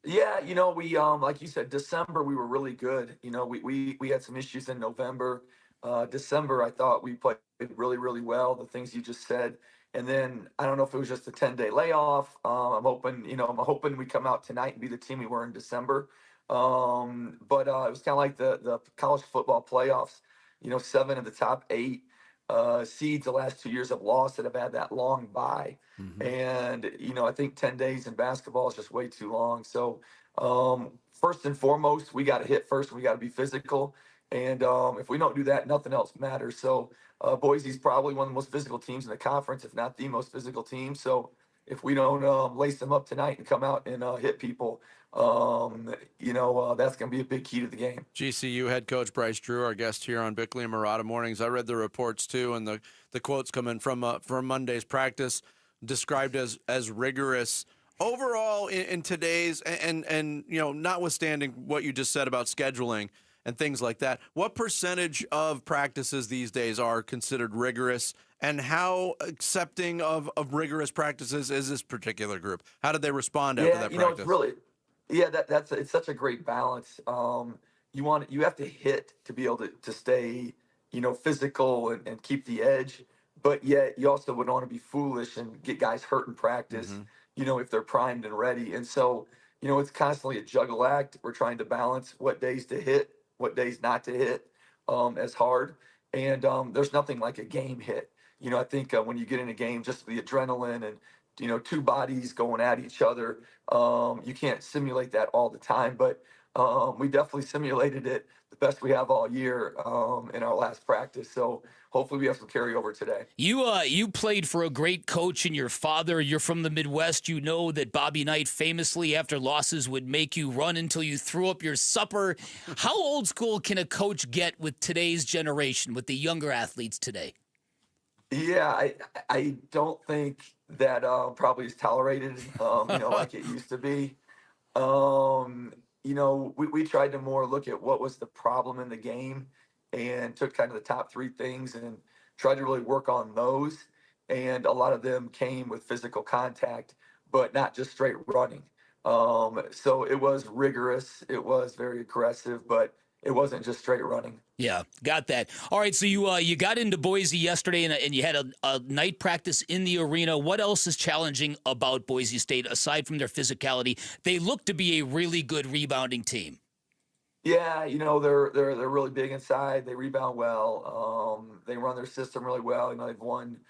[SPEAKER 26] Yeah, we like you said, December we were really good. We had some issues in November. December I thought we played really, really well, the things you just said. And then I don't know if it was just a 10-day layoff. I'm hoping we come out tonight and be the team we were in December. But it was kind of like the college football playoffs. 7 of the top 8 seeds the last 2 years have lost that have had that long bye. Mm-hmm. And, I think 10 days in basketball is just way too long. So first and foremost, we got to hit first. We got to be physical. And if we don't do that, nothing else matters. So Boise's probably one of the most physical teams in the conference, if not the most physical team. So if we don't lace them up tonight and come out and hit people, that's going to be a big key to the game.
[SPEAKER 7] GCU head coach Bryce Drew, our guest here on Bickley and Murata Mornings. I read the reports too, and the quotes coming from Monday's practice, described as rigorous. Overall, in today's and notwithstanding what you just said about scheduling and things like that, what percentage of practices these days are considered rigorous, and how accepting of rigorous practices is this particular group? How did they respond after that practice?
[SPEAKER 26] It's really. Yeah, it's such a great balance. You have to hit to be able to stay, physical and keep the edge, but yet you also would want to be foolish and get guys hurt in practice, mm-hmm. If they're primed and ready. And so, it's constantly a juggle act. We're trying to balance what days to hit, what days not to hit as hard. And there's nothing like a game hit. I think when you get in a game, just the adrenaline and 2 bodies going at each other. You can't simulate that all the time, but we definitely simulated it the best we have all year in our last practice. So hopefully we have some carryover today.
[SPEAKER 12] You played for a great coach in your father. You're from the Midwest. You know that Bobby Knight famously after losses would make you run until you threw up your supper. How old school can a coach get with today's generation, with the younger athletes today?
[SPEAKER 26] Yeah, I don't think that probably is tolerated, like it used to be. We tried to more look at what was the problem in the game and took kind of the top 3 things and tried to really work on those. And a lot of them came with physical contact, but not just straight running. So it was rigorous. It was very aggressive, but it wasn't just straight running.
[SPEAKER 12] Yeah, got that. All right, so you got into Boise yesterday, and you had a night practice in the arena. What else is challenging about Boise State aside from their physicality? They look to be a really good rebounding team.
[SPEAKER 26] Yeah, they're really big inside. They rebound well. They run their system really well. They've won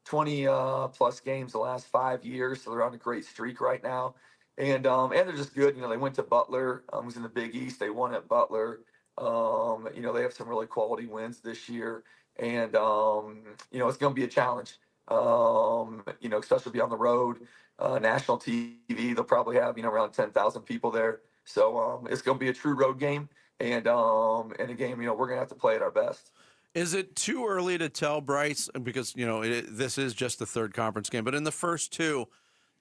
[SPEAKER 26] 20 plus games the last 5 years, so they're on a great streak right now. And they're just good. They went to Butler. Was in the Big East. They won at Butler. They have some really quality wins this year, and it's going to be a challenge. Especially be on the road, national TV. They'll probably have around 10,000 people there, so it's going to be a true road game, and a game we're going to have to play at our best.
[SPEAKER 7] Is it too early to tell, Bryce? Because this is just the 3rd conference game, but in the first 2.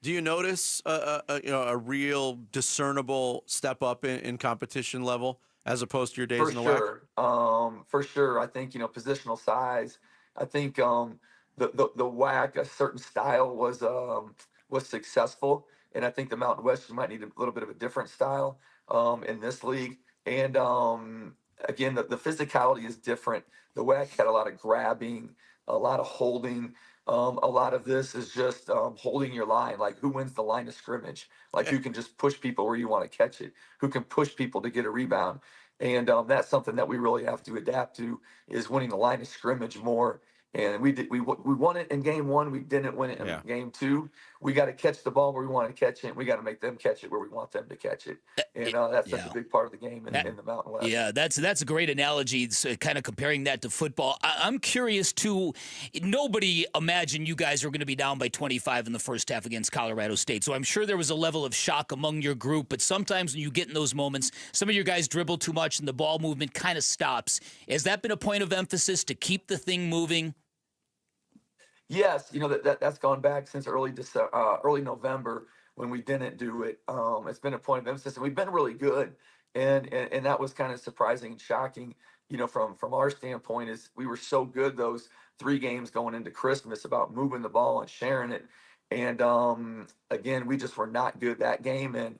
[SPEAKER 7] Do you notice a real discernible step up in competition level as opposed to your days in the WAC?
[SPEAKER 26] For sure. I think, positional size. I think the WAC, a certain style was successful. And I think the Mountain West, you might need a little bit of a different style in this league. And again, the physicality is different. The WAC had a lot of grabbing, a lot of holding. A lot of this is just holding your line, like who wins the line of scrimmage, like who can just push people where you want to catch it, who can push people to get a rebound. And that's something that we really have to adapt to, is winning the line of scrimmage more. And we won it in game 1. We didn't win it in game 2. We got to catch the ball where we want to catch it. We got to make them catch it where we want them to catch it. And that's such a big part of the game in the Mountain West.
[SPEAKER 12] Yeah, that's a great analogy. So kind of comparing that to football. I'm curious too. Nobody imagined you guys were going to be down by 25 in the first half against Colorado State. So I'm sure there was a level of shock among your group. But sometimes when you get in those moments, some of your guys dribble too much and the ball movement kind of stops. Has that been a point of emphasis to keep the thing moving?
[SPEAKER 26] Yes, that's gone back since early November when we didn't do it. It's been a point of emphasis, and we've been really good, and that was kind of surprising and shocking. From our standpoint, is we were so good those 3 games going into Christmas about moving the ball and sharing it, and again, we just were not good that game, and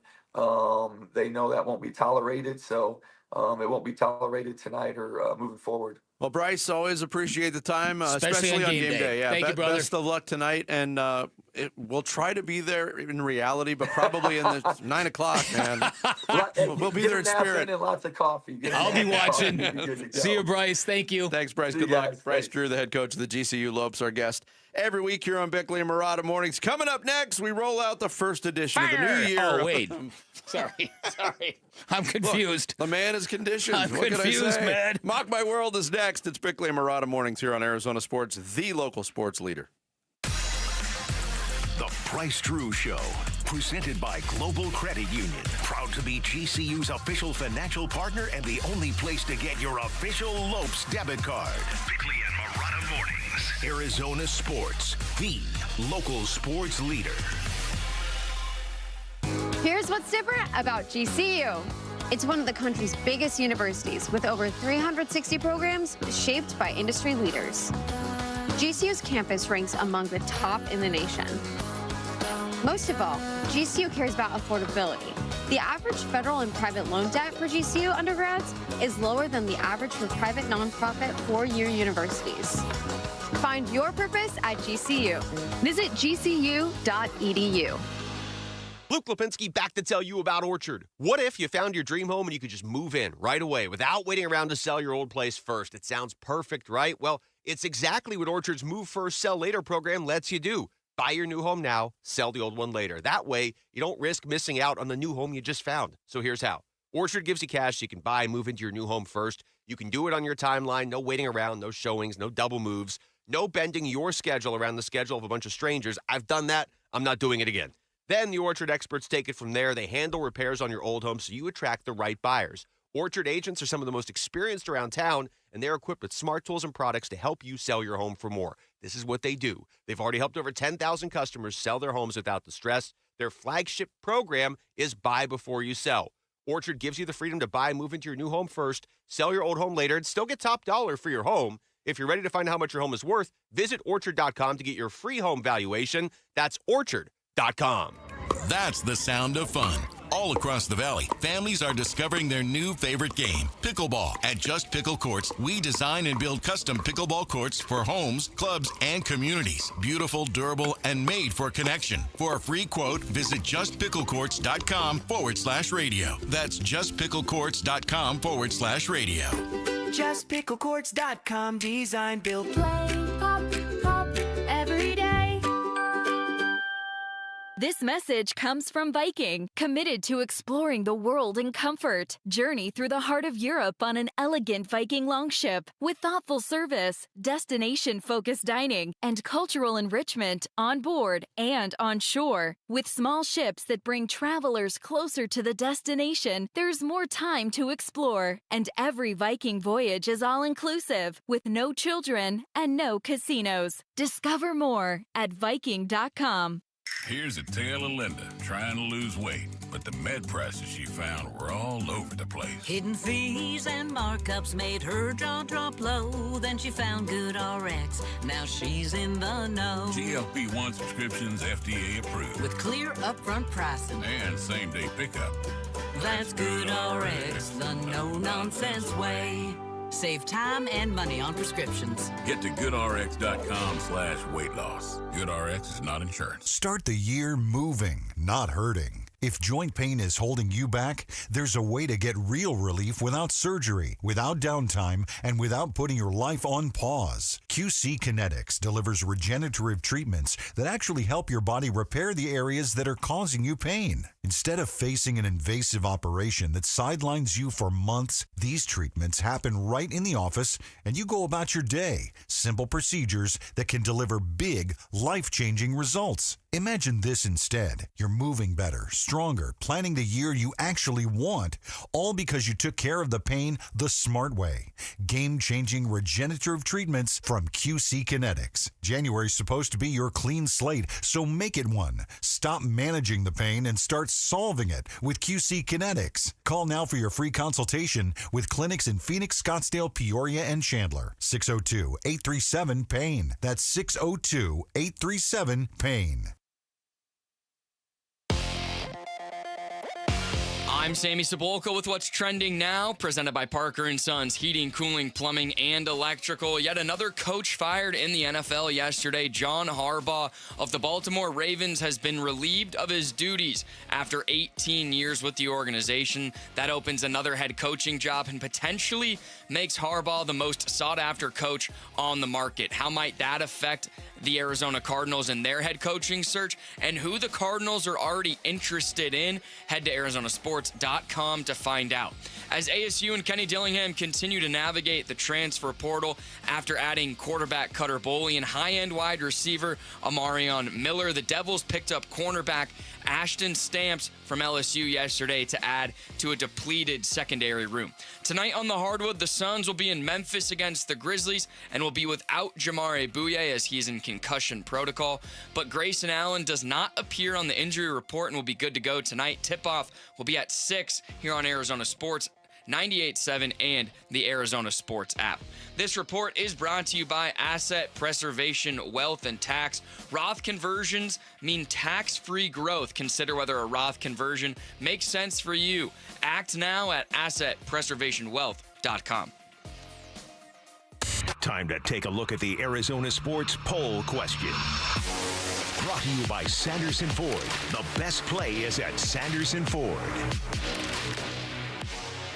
[SPEAKER 26] they know that won't be tolerated, so it won't be tolerated tonight or moving forward.
[SPEAKER 7] Well, Bryce, always appreciate the time, especially on game day. Yeah,
[SPEAKER 12] Thank you, brother.
[SPEAKER 7] Best of luck tonight, and we'll try to be there in reality, but probably in the 9 o'clock, man. We'll be there in spirit.
[SPEAKER 26] And lots of coffee.
[SPEAKER 12] I'll be watching. See you, Bryce. Thank you.
[SPEAKER 7] Thanks, Bryce. Good luck. Bryce Drew, the head coach of the GCU Lopes, our guest every week here on Bickley and Murata Mornings. Coming up next, we roll out the first edition of the new year.
[SPEAKER 12] Oh, wait. Sorry. I'm confused.
[SPEAKER 7] Look, the man is conditioned.
[SPEAKER 12] I'm
[SPEAKER 7] what
[SPEAKER 12] confused,
[SPEAKER 7] can I say?
[SPEAKER 12] man.
[SPEAKER 7] Mock My World is next. It's Bickley and Murata Mornings here on Arizona Sports, the local sports leader.
[SPEAKER 19] The Bryce Drew Show, presented by Global Credit Union. Proud to be GCU's official financial partner and the only place to get your official Lopes debit card. Bickley and Murata Mornings. Arizona Sports, the local sports leader.
[SPEAKER 4] Here's what's different about GCU. It's one of the country's biggest universities with over 360 programs shaped by industry leaders. GCU's campus ranks among the top in the nation. Most of all, GCU cares about affordability. The average federal and private loan debt for GCU undergrads is lower than the average for private nonprofit four-year universities. Find your purpose at GCU. Visit gcu.edu.
[SPEAKER 13] Luke Lipinski back to tell you about Orchard. What if you found your dream home and you could just move in right away without waiting around to sell your old place first? It sounds perfect, right? Well, it's exactly what Orchard's Move First, Sell Later program lets you do. Buy your new home now, sell the old one later. That way, you don't risk missing out on the new home you just found. So here's how. Orchard gives you cash so you can buy and move into your new home first. You can do it on your timeline, no waiting around, no showings, no double moves, no bending your schedule around the schedule of a bunch of strangers. I've done that. I'm not doing it again. Then the Orchard experts take it from there. They handle repairs on your old home so you attract the right buyers. Orchard agents are some of the most experienced around town, and they're equipped with smart tools and products to help you sell your home for more. This is what they do. They've already helped over 10,000 customers sell their homes without the stress. Their flagship program is Buy Before You Sell. Orchard gives you the freedom to buy and move into your new home first, sell your old home later, and still get top dollar for your home. If you're ready to find out how much your home is worth, visit Orchard.com to get your free home valuation. That's Orchard.com.
[SPEAKER 16] That's the sound of fun. All across the valley, families are discovering their new favorite game, pickleball. At Just Pickle Courts, we design and build custom pickleball courts for homes, clubs, and communities. Beautiful, durable, and made for connection. For a free quote, visit justpicklecourts.com/radio. That's justpicklecourts.com/radio.
[SPEAKER 23] Justpicklecourts.com, design, build, play, pop, pop, every day.
[SPEAKER 3] This message comes from Viking, committed to exploring the world in comfort. Journey through the heart of Europe on an elegant Viking longship with thoughtful service, destination-focused dining, and cultural enrichment on board and on shore. With small ships that bring travelers closer to the destination, there's more time to explore. And every Viking voyage is all-inclusive, with no children and no casinos. Discover more at Viking.com.
[SPEAKER 1] Here's a tale of Linda trying to lose weight, but the med prices she found were all over the place.
[SPEAKER 8] Hidden fees and markups made her jaw drop low. Then she found GoodRx. Now she's in the know.
[SPEAKER 1] GLP-1 subscriptions FDA approved.
[SPEAKER 8] With clear upfront pricing.
[SPEAKER 1] And same-day pickup.
[SPEAKER 8] That's GoodRx, the no-nonsense way. Save time and money on prescriptions.
[SPEAKER 1] Get to goodrx.com/weight loss. GoodRx is not insurance.
[SPEAKER 9] Start the year moving, not hurting. If joint pain is holding you back, there's a way to get real relief without surgery, without downtime, and without putting your life on pause. QC Kinetics delivers regenerative treatments that actually help your body repair the areas that are causing you pain. Instead of facing an invasive operation that sidelines you for months, these treatments happen right in the office and you go about your day. Simple procedures that can deliver big, life-changing results. Imagine this instead. You're moving better, stronger, planning the year you actually want, all because you took care of the pain the smart way. Game-changing regenerative treatments from QC Kinetics. January's supposed to be your clean slate, so make it one. Stop managing the pain and start solving it with QC Kinetics. Call now for your free consultation with clinics in Phoenix, Scottsdale, Peoria, and Chandler. 602-837-PAIN. That's 602-837-PAIN.
[SPEAKER 5] I'm Sammy Cebulka with what's trending now, presented by Parker & Sons Heating, Cooling, Plumbing, and Electrical. Yet another coach fired in the NFL yesterday. John Harbaugh of the Baltimore Ravens has been relieved of his duties after 18 years with the organization. That opens another head coaching job and potentially makes Harbaugh the most sought-after coach on the market. How might that affect the Arizona Cardinals and their head coaching search, and who the Cardinals are already interested in? Head to arizonasports.com to find out. As ASU and Kenny Dillingham continue to navigate the transfer portal after adding quarterback Cutter Boley and high-end wide receiver Amarion Miller, the Devils picked up cornerback Ashton Stamps from LSU yesterday to add to a depleted secondary room. Tonight on the hardwood, the Suns will be in Memphis against the Grizzlies and will be without Jamare Bouye as he's in concussion protocol. But Grayson Allen does not appear on the injury report and will be good to go tonight. Tip-off will be at 6 here on Arizona Sports 98.7 and the Arizona Sports app. This report is brought to you by Asset Preservation Wealth and Tax. Roth conversions mean tax-free growth. Consider whether a Roth conversion makes sense for you. Act now at assetpreservationwealth.com.
[SPEAKER 19] Time to take a look at the Arizona Sports Poll Question. Brought to you by Sanderson Ford. The best play is at Sanderson Ford.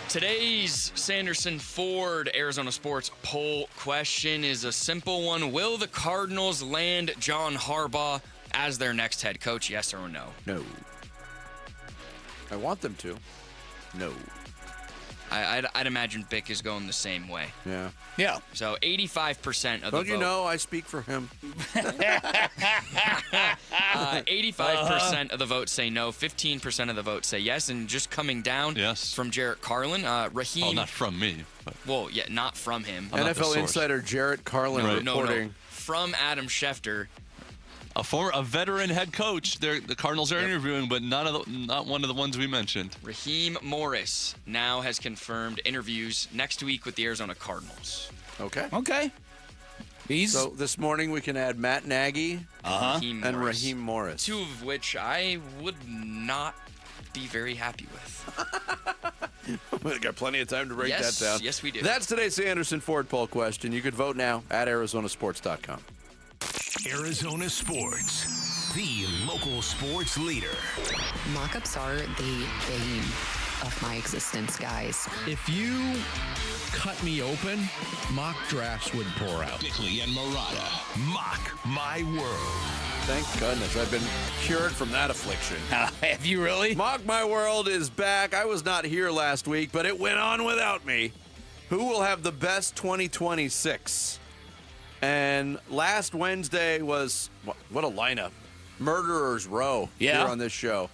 [SPEAKER 5] Today's Sanderson Ford Arizona Sports Poll question is a simple one. Will the Cardinals land John Harbaugh as their next head coach, yes or no?
[SPEAKER 7] No. I want them to. No.
[SPEAKER 5] I'd imagine Bick is going the same way.
[SPEAKER 7] Yeah.
[SPEAKER 12] Yeah.
[SPEAKER 5] So 85% of the vote.
[SPEAKER 7] Don't you know I speak for him?
[SPEAKER 5] 85% of the votes say no. 15% of the votes say yes. And just coming down from Jarrett Carlin, Raheem.
[SPEAKER 11] Oh, not from me. But.
[SPEAKER 5] Well, yeah, not from him.
[SPEAKER 7] NFL insider Jarrett Carlin reporting.
[SPEAKER 5] No. From Adam Schefter.
[SPEAKER 11] A veteran head coach. The Cardinals are interviewing, but not one of the ones we mentioned.
[SPEAKER 5] Raheem Morris now has confirmed interviews next week with the Arizona Cardinals.
[SPEAKER 7] Okay. So this morning we can add Matt Nagy and Raheem Morris.
[SPEAKER 5] Two of which I would not be very happy with.
[SPEAKER 7] We've got plenty of time to break that down.
[SPEAKER 5] Yes, we do.
[SPEAKER 7] That's today's Sanderson Ford poll question. You could vote now at arizonasports.com.
[SPEAKER 19] Arizona Sports, the local sports leader.
[SPEAKER 21] Mock-ups are the bane of my existence, guys.
[SPEAKER 24] If you cut me open, mock drafts would pour out.
[SPEAKER 16] Bickley and Murata.
[SPEAKER 19] Mock My World.
[SPEAKER 7] Thank goodness I've been cured from that affliction.
[SPEAKER 12] Have you really?
[SPEAKER 7] Mock My World is back. I was not here last week, but it went on without me. Who will have the best 2026? And last Wednesday was, what a lineup. Murderer's Row here on this show.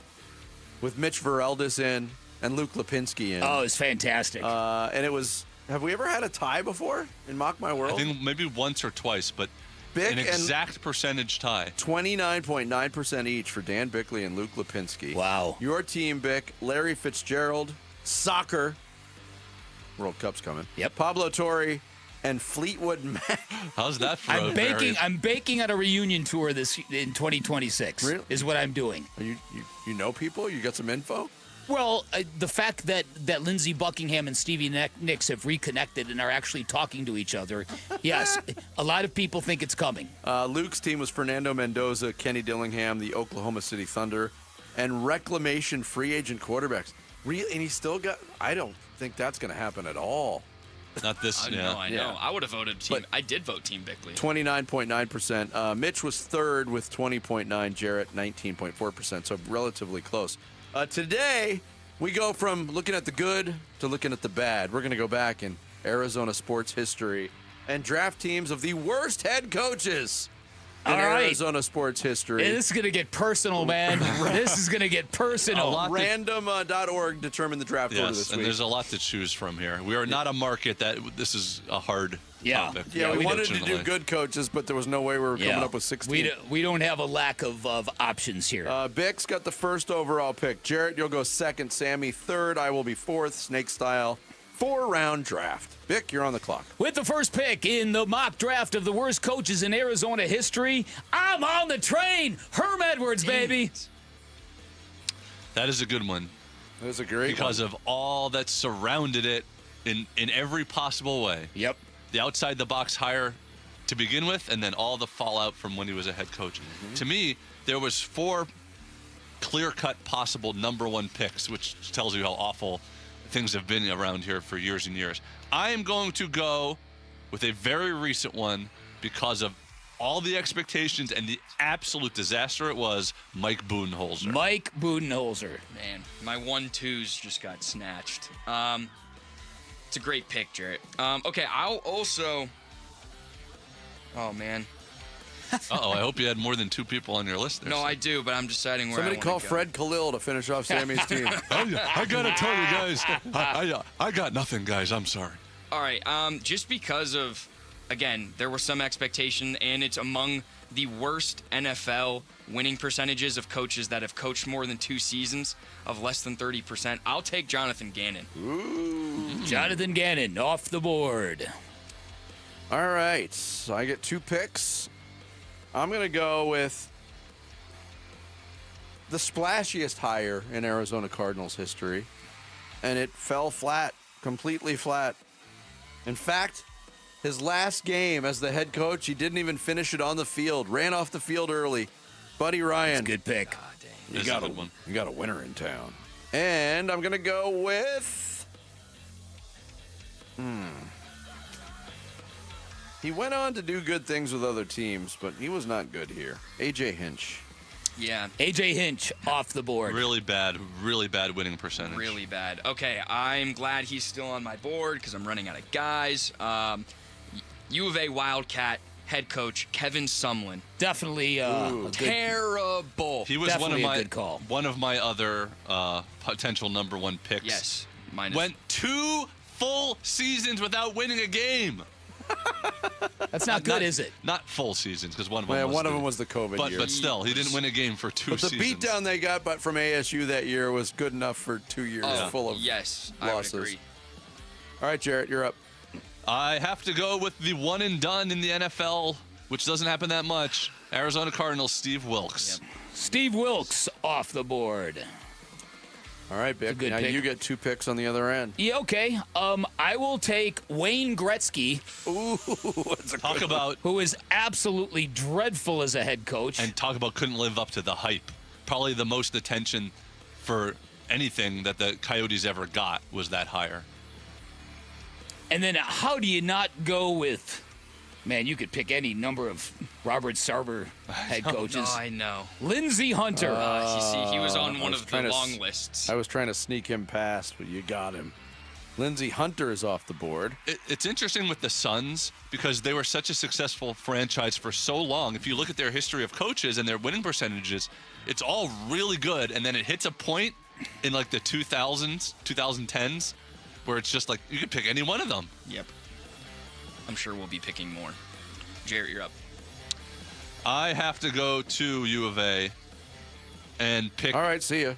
[SPEAKER 7] With Mitch Vareldis in and Luke Lipinski in.
[SPEAKER 12] Oh, it's fantastic.
[SPEAKER 7] And it was, have we ever had a tie before in Mock My World?
[SPEAKER 11] I think maybe once or twice, but
[SPEAKER 7] Bick
[SPEAKER 11] An exact percentage tie.
[SPEAKER 7] 29.9% each for Dan Bickley and Luke Lipinski.
[SPEAKER 12] Wow.
[SPEAKER 7] Your team, Bick, Larry Fitzgerald, soccer. World Cup's coming.
[SPEAKER 12] Yep.
[SPEAKER 7] Pablo Torre and Fleetwood Mac.
[SPEAKER 11] How's that for
[SPEAKER 12] I'm baking at a reunion tour in 2026.
[SPEAKER 7] Really?
[SPEAKER 12] Is what I'm doing.
[SPEAKER 7] You know people? You got some info?
[SPEAKER 12] Well, the fact that Lindsey Buckingham and Stevie Nicks have reconnected and are actually talking to each other, yes, a lot of people think it's coming.
[SPEAKER 7] Luke's team was Fernando Mendoza, Kenny Dillingham, the Oklahoma City Thunder, and Reclamation free agent quarterbacks. And he still got. I don't think that's going to happen at all.
[SPEAKER 11] Not this.
[SPEAKER 5] No, I know. I would have voted team.
[SPEAKER 7] But
[SPEAKER 5] I did vote Team Bickley.
[SPEAKER 7] 29.9%. Mitch was third with 20.9%. Jarrett 19.4%. So relatively close. Today, we go from looking at the good to looking at the bad. We're going to go back in Arizona sports history and draft teams of the worst head coaches in Arizona sports history.
[SPEAKER 12] Hey, this is going to get personal, man. This is going to get personal.
[SPEAKER 7] Random.org determined the draft order this week.
[SPEAKER 11] And there's a lot to choose from here. We are not a market that this is a hard topic.
[SPEAKER 7] Yeah, we wanted to do good coaches, but there was no way we were coming up with 16.
[SPEAKER 12] We don't have a lack of options here.
[SPEAKER 7] Bick's got the first overall pick. Jarrett, you'll go second. Sammy, third. I will be fourth. Snake style. 4-round draft. Bick, you're on the clock.
[SPEAKER 12] With the first pick in the mock draft of the worst coaches in Arizona history, I'm on the train. Herm Edwards, baby.
[SPEAKER 11] That is a good one.
[SPEAKER 7] That is a great one.
[SPEAKER 11] Because of all that surrounded it in every possible way.
[SPEAKER 12] Yep.
[SPEAKER 11] The outside-the-box hire to begin with, and then all the fallout from when he was a head coach. Mm-hmm. To me, there was 4 clear-cut possible number 1 picks, which tells you how awful things have been around here for years and years. I am going to go with a very recent one because of all the expectations and the absolute disaster it was, Mike Budenholzer.
[SPEAKER 12] Mike Budenholzer.
[SPEAKER 5] Man, my 1-2s just got snatched. It's a great pick, Jarrett. Okay, I'll also... Oh, man.
[SPEAKER 11] Uh-oh, I hope you had more than 2 people on your list there.
[SPEAKER 5] No, I do, but I'm deciding where
[SPEAKER 7] Somebody
[SPEAKER 5] I
[SPEAKER 7] call
[SPEAKER 5] want to go.
[SPEAKER 7] Fred Khalil to finish off Sammy's team.
[SPEAKER 11] I got to tell you guys, I got nothing, guys. I'm sorry.
[SPEAKER 5] All right, just because of, again, there was some expectation, and it's among the worst NFL winning percentages of coaches that have coached more than 2 seasons of less than 30%. I'll take Jonathan Gannon.
[SPEAKER 7] Ooh.
[SPEAKER 12] Jonathan Gannon off the board.
[SPEAKER 7] All right, so I get 2 picks. I'm going to go with the splashiest hire in Arizona Cardinals history, and it fell flat, completely flat. In fact, his last game as the head coach, he didn't even finish it on the field, ran off the field early. Buddy Ryan.
[SPEAKER 12] That's a good pick.
[SPEAKER 7] You got a winner in town. And I'm going to go with... He went on to do good things with other teams, but he was not good here. A.J. Hinch.
[SPEAKER 5] Yeah.
[SPEAKER 12] A.J. Hinch off the board.
[SPEAKER 11] Really bad winning percentage.
[SPEAKER 5] Really bad. Okay, I'm glad he's still on my board because I'm running out of guys. U of A Wildcat head coach Kevin Sumlin.
[SPEAKER 12] Definitely
[SPEAKER 5] terrible.
[SPEAKER 11] He was
[SPEAKER 12] Definitely a good call.
[SPEAKER 11] One of my other potential number 1 picks.
[SPEAKER 5] Yes.
[SPEAKER 11] Went 2 full seasons without winning a game.
[SPEAKER 12] That's not good, is it?
[SPEAKER 11] Not full seasons, because one of them was
[SPEAKER 7] the COVID year.
[SPEAKER 11] But still, he didn't win a game for 2 seasons.
[SPEAKER 7] But the beatdown they got from ASU that year was good enough for 2 years full of losses.
[SPEAKER 5] I would agree.
[SPEAKER 7] All right, Jarrett, you're up.
[SPEAKER 11] I have to go with the one and done in the NFL, which doesn't happen that much. Arizona Cardinals, Steve Wilks.
[SPEAKER 12] Yep. Steve Wilks off the board.
[SPEAKER 7] All right, Bick. Now you get 2 picks on the other end.
[SPEAKER 12] Yeah, okay. I will take Wayne Gretzky.
[SPEAKER 7] Ooh,
[SPEAKER 11] talk about
[SPEAKER 12] who is absolutely dreadful as a head coach.
[SPEAKER 11] And talk about couldn't live up to the hype. Probably the most attention for anything that the Coyotes ever got was that hire.
[SPEAKER 12] And then how do you not go with... Man, you could pick any number of Robert Sarver head coaches.
[SPEAKER 5] No, I know.
[SPEAKER 12] Lindsey Hunter.
[SPEAKER 5] You see, he was on one of the long lists.
[SPEAKER 7] I was trying to sneak him past, but you got him. Lindsey Hunter is off the board.
[SPEAKER 11] It's interesting with the Suns because they were such a successful franchise for so long. If you look at their history of coaches and their winning percentages, it's all really good. And then it hits a point in like the 2000s, 2010s, where it's just like you could pick any one of them.
[SPEAKER 5] Yep. I'm sure we'll be picking more. Jarrett, you're up.
[SPEAKER 11] I have to go to U of A and pick.
[SPEAKER 7] All right, see ya.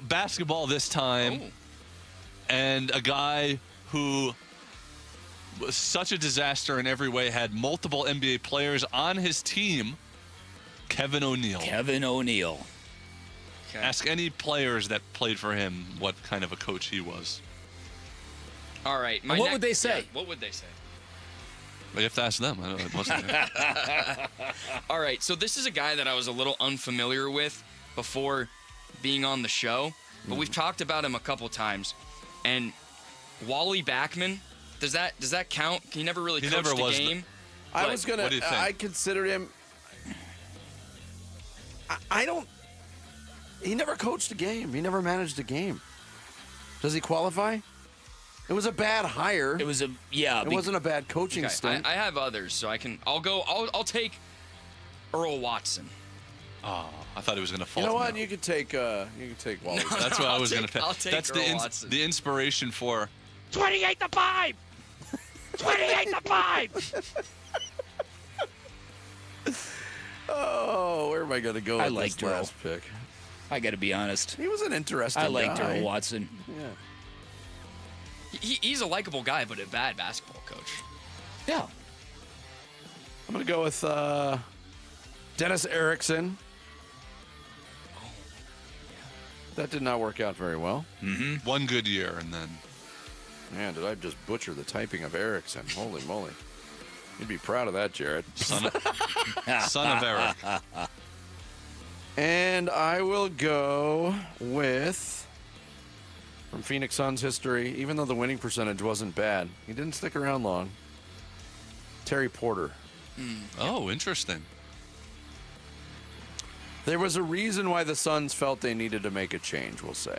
[SPEAKER 11] Basketball this time, and a guy who was such a disaster in every way, had multiple NBA players on his team, Kevin O'Neal.
[SPEAKER 12] Kevin O'Neal.
[SPEAKER 5] Okay.
[SPEAKER 11] Ask any players that played for him what kind of a coach he was.
[SPEAKER 5] All right.
[SPEAKER 12] What would they say?
[SPEAKER 5] Yeah, what would they say?
[SPEAKER 11] You have to ask them. I don't know. It wasn't there.
[SPEAKER 5] All right. So this is a guy that I was a little unfamiliar with before being on the show, but we've talked about him a couple times. And Wally Backman, does that count? He never really coached
[SPEAKER 11] never was
[SPEAKER 5] a game.
[SPEAKER 7] I was gonna.
[SPEAKER 11] What do you think?
[SPEAKER 7] I considered him. I don't. He never coached a game. He never managed a game. Does he qualify? It was a bad hire.
[SPEAKER 12] It was a
[SPEAKER 7] It wasn't a bad coaching
[SPEAKER 5] Okay,
[SPEAKER 7] stint.
[SPEAKER 5] I have others, so I'll take Earl Watson.
[SPEAKER 11] Oh, I thought he was going to fall.
[SPEAKER 7] You know what?
[SPEAKER 11] now.
[SPEAKER 7] You could take Wally.
[SPEAKER 11] That's what I was going to pick.
[SPEAKER 5] I'll take
[SPEAKER 11] That's
[SPEAKER 5] Earl Watson.
[SPEAKER 11] the inspiration for
[SPEAKER 12] 28-5. 28-5.
[SPEAKER 7] Oh, where am I going to go with
[SPEAKER 12] liked
[SPEAKER 7] this
[SPEAKER 12] Earl.
[SPEAKER 7] last pick?
[SPEAKER 12] I got to be honest.
[SPEAKER 7] He was an interesting
[SPEAKER 12] I liked
[SPEAKER 7] guy.
[SPEAKER 12] Earl Watson.
[SPEAKER 7] Yeah.
[SPEAKER 5] He's a likable guy, but a bad basketball coach.
[SPEAKER 12] Yeah.
[SPEAKER 7] I'm going to go with Dennis Erickson. That did not work out very well.
[SPEAKER 11] Mm-hmm. One good year, and then...
[SPEAKER 7] Man, did I just butcher the typing of Erickson. Holy moly. You'd be proud of that, Jared.
[SPEAKER 11] Son of Eric.
[SPEAKER 7] And I will go with, from Phoenix Suns history, even though the winning percentage wasn't bad, he didn't stick around long, Terry Porter.
[SPEAKER 11] Oh, interesting.
[SPEAKER 7] There was a reason why the Suns felt they needed to make a change, we'll say.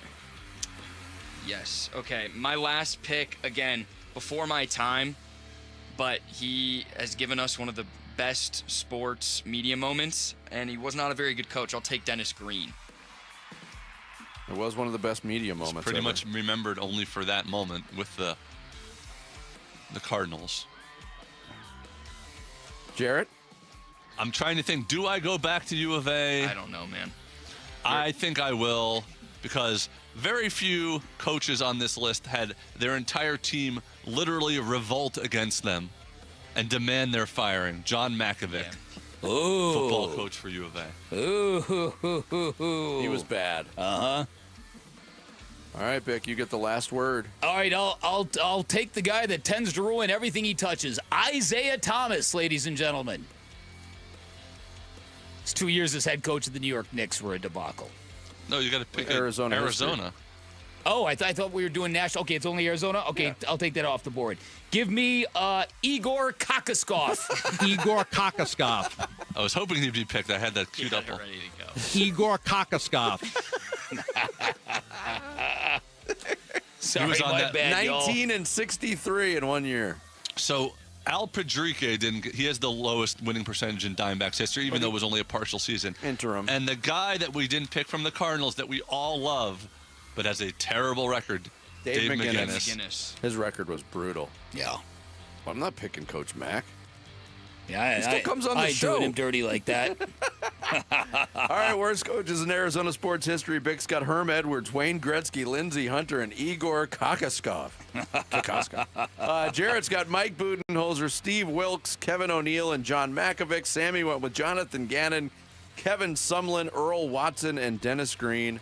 [SPEAKER 5] Yes. Okay. My last pick, again, before my time, but he has given us one of the best sports media moments, and he was not a very good coach. I'll take Dennis Green.
[SPEAKER 7] It was one of the best media moments.
[SPEAKER 11] Pretty
[SPEAKER 7] ever.
[SPEAKER 11] much remembered only for that moment with the Cardinals.
[SPEAKER 7] Jarrett?
[SPEAKER 11] I'm trying to think, do I go back to U of A?
[SPEAKER 5] I don't know, man.
[SPEAKER 11] I think I will, because very few coaches on this list had their entire team literally revolt against them and demand their firing. John Makovic, football coach for U of A.
[SPEAKER 12] Ooh.
[SPEAKER 7] He was bad.
[SPEAKER 12] Uh-huh.
[SPEAKER 7] All right, Bick, you get the last word.
[SPEAKER 12] All right, I'll take the guy that tends to ruin everything he touches. Isaiah Thomas, ladies and gentlemen. His 2 years as head coach of the New York Knicks were a debacle.
[SPEAKER 11] No, you got to pick
[SPEAKER 7] Arizona.
[SPEAKER 11] Arizona.
[SPEAKER 12] Oh, I thought we were doing national. Okay, it's only Arizona? Okay, yeah. I'll take that off the board. Give me Igor Kokoskov.
[SPEAKER 6] Igor Kokoskov.
[SPEAKER 11] I was hoping he'd be picked. I had that queued up.
[SPEAKER 5] Ready to go.
[SPEAKER 6] Igor Kokoskov.
[SPEAKER 12] Sorry,
[SPEAKER 11] he was on
[SPEAKER 12] my
[SPEAKER 11] that
[SPEAKER 12] bad,
[SPEAKER 7] 19 and 63 in 1 year.
[SPEAKER 11] So Al Pedrique he has the lowest winning percentage in Diamondbacks history, even though it was only a partial season.
[SPEAKER 7] Interim.
[SPEAKER 11] And the guy that we didn't pick from the Cardinals that we all love, but has a terrible record, Dave McGinnis.
[SPEAKER 7] His record was brutal.
[SPEAKER 12] Yeah.
[SPEAKER 7] Well, I'm not picking Coach Mack.
[SPEAKER 12] Yeah,
[SPEAKER 7] He still comes on the show.
[SPEAKER 12] I doing him dirty like that.
[SPEAKER 7] All right, worst coaches in Arizona sports history. Bick's got Herm Edwards, Wayne Gretzky, Lindsey Hunter, and Igor Kokoskov. Jarrett's got Mike Budenholzer, Steve Wilkes, Kevin O'Neal, and John Makovic. Sammy went with Jonathan Gannon, Kevin Sumlin, Earl Watson, and Dennis Green.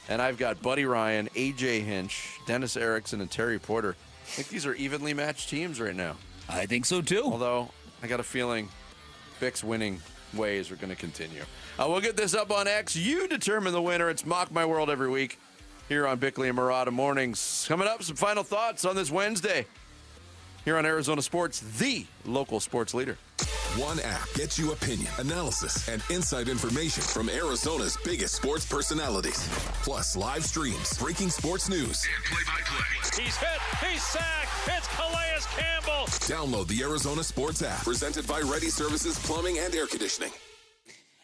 [SPEAKER 7] And I've got Buddy Ryan, A.J. Hinch, Dennis Erickson, and Terry Porter. I think these are evenly matched teams right now.
[SPEAKER 12] I think so, too.
[SPEAKER 7] Although, I got a feeling Bick's winning ways are going to continue. We'll get this up on X. You determine the winner. It's Mock My World every week here on Bickley and Murata Mornings. Coming up, some final thoughts on this Wednesday here on Arizona Sports, the local sports leader.
[SPEAKER 14] One app gets you opinion, analysis, and inside information from Arizona's biggest sports personalities. Plus live streams, breaking sports news, and play-by-play.
[SPEAKER 15] He's hit, he's sacked, it's Calais Campbell.
[SPEAKER 14] Download the Arizona Sports app, presented by Ready Services Plumbing and Air Conditioning.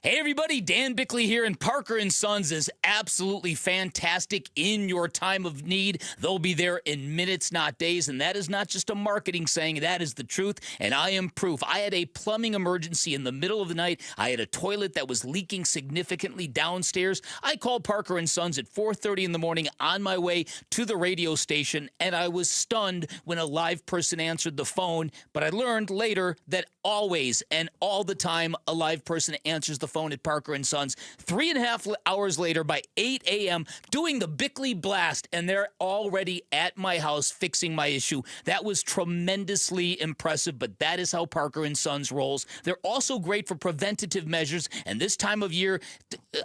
[SPEAKER 12] Hey everybody, Dan Bickley here, and Parker & Sons is absolutely fantastic in your time of need. They'll be there in minutes, not days, and that is not just a marketing saying, that is the truth, and I am proof. I had a plumbing emergency in the middle of the night. I had a toilet that was leaking significantly downstairs. I called Parker & Sons at 4:30 in the morning on my way to the radio station, and I was stunned when a live person answered the phone, but I learned later that always and all the time a live person answers the phone at Parker & Sons. 3.5 hours later, by 8 a.m., doing the Bickley blast, and they're already at my house fixing my issue. That was tremendously impressive, but that is how Parker & Sons rolls. They're also great for preventative measures, and this time of year,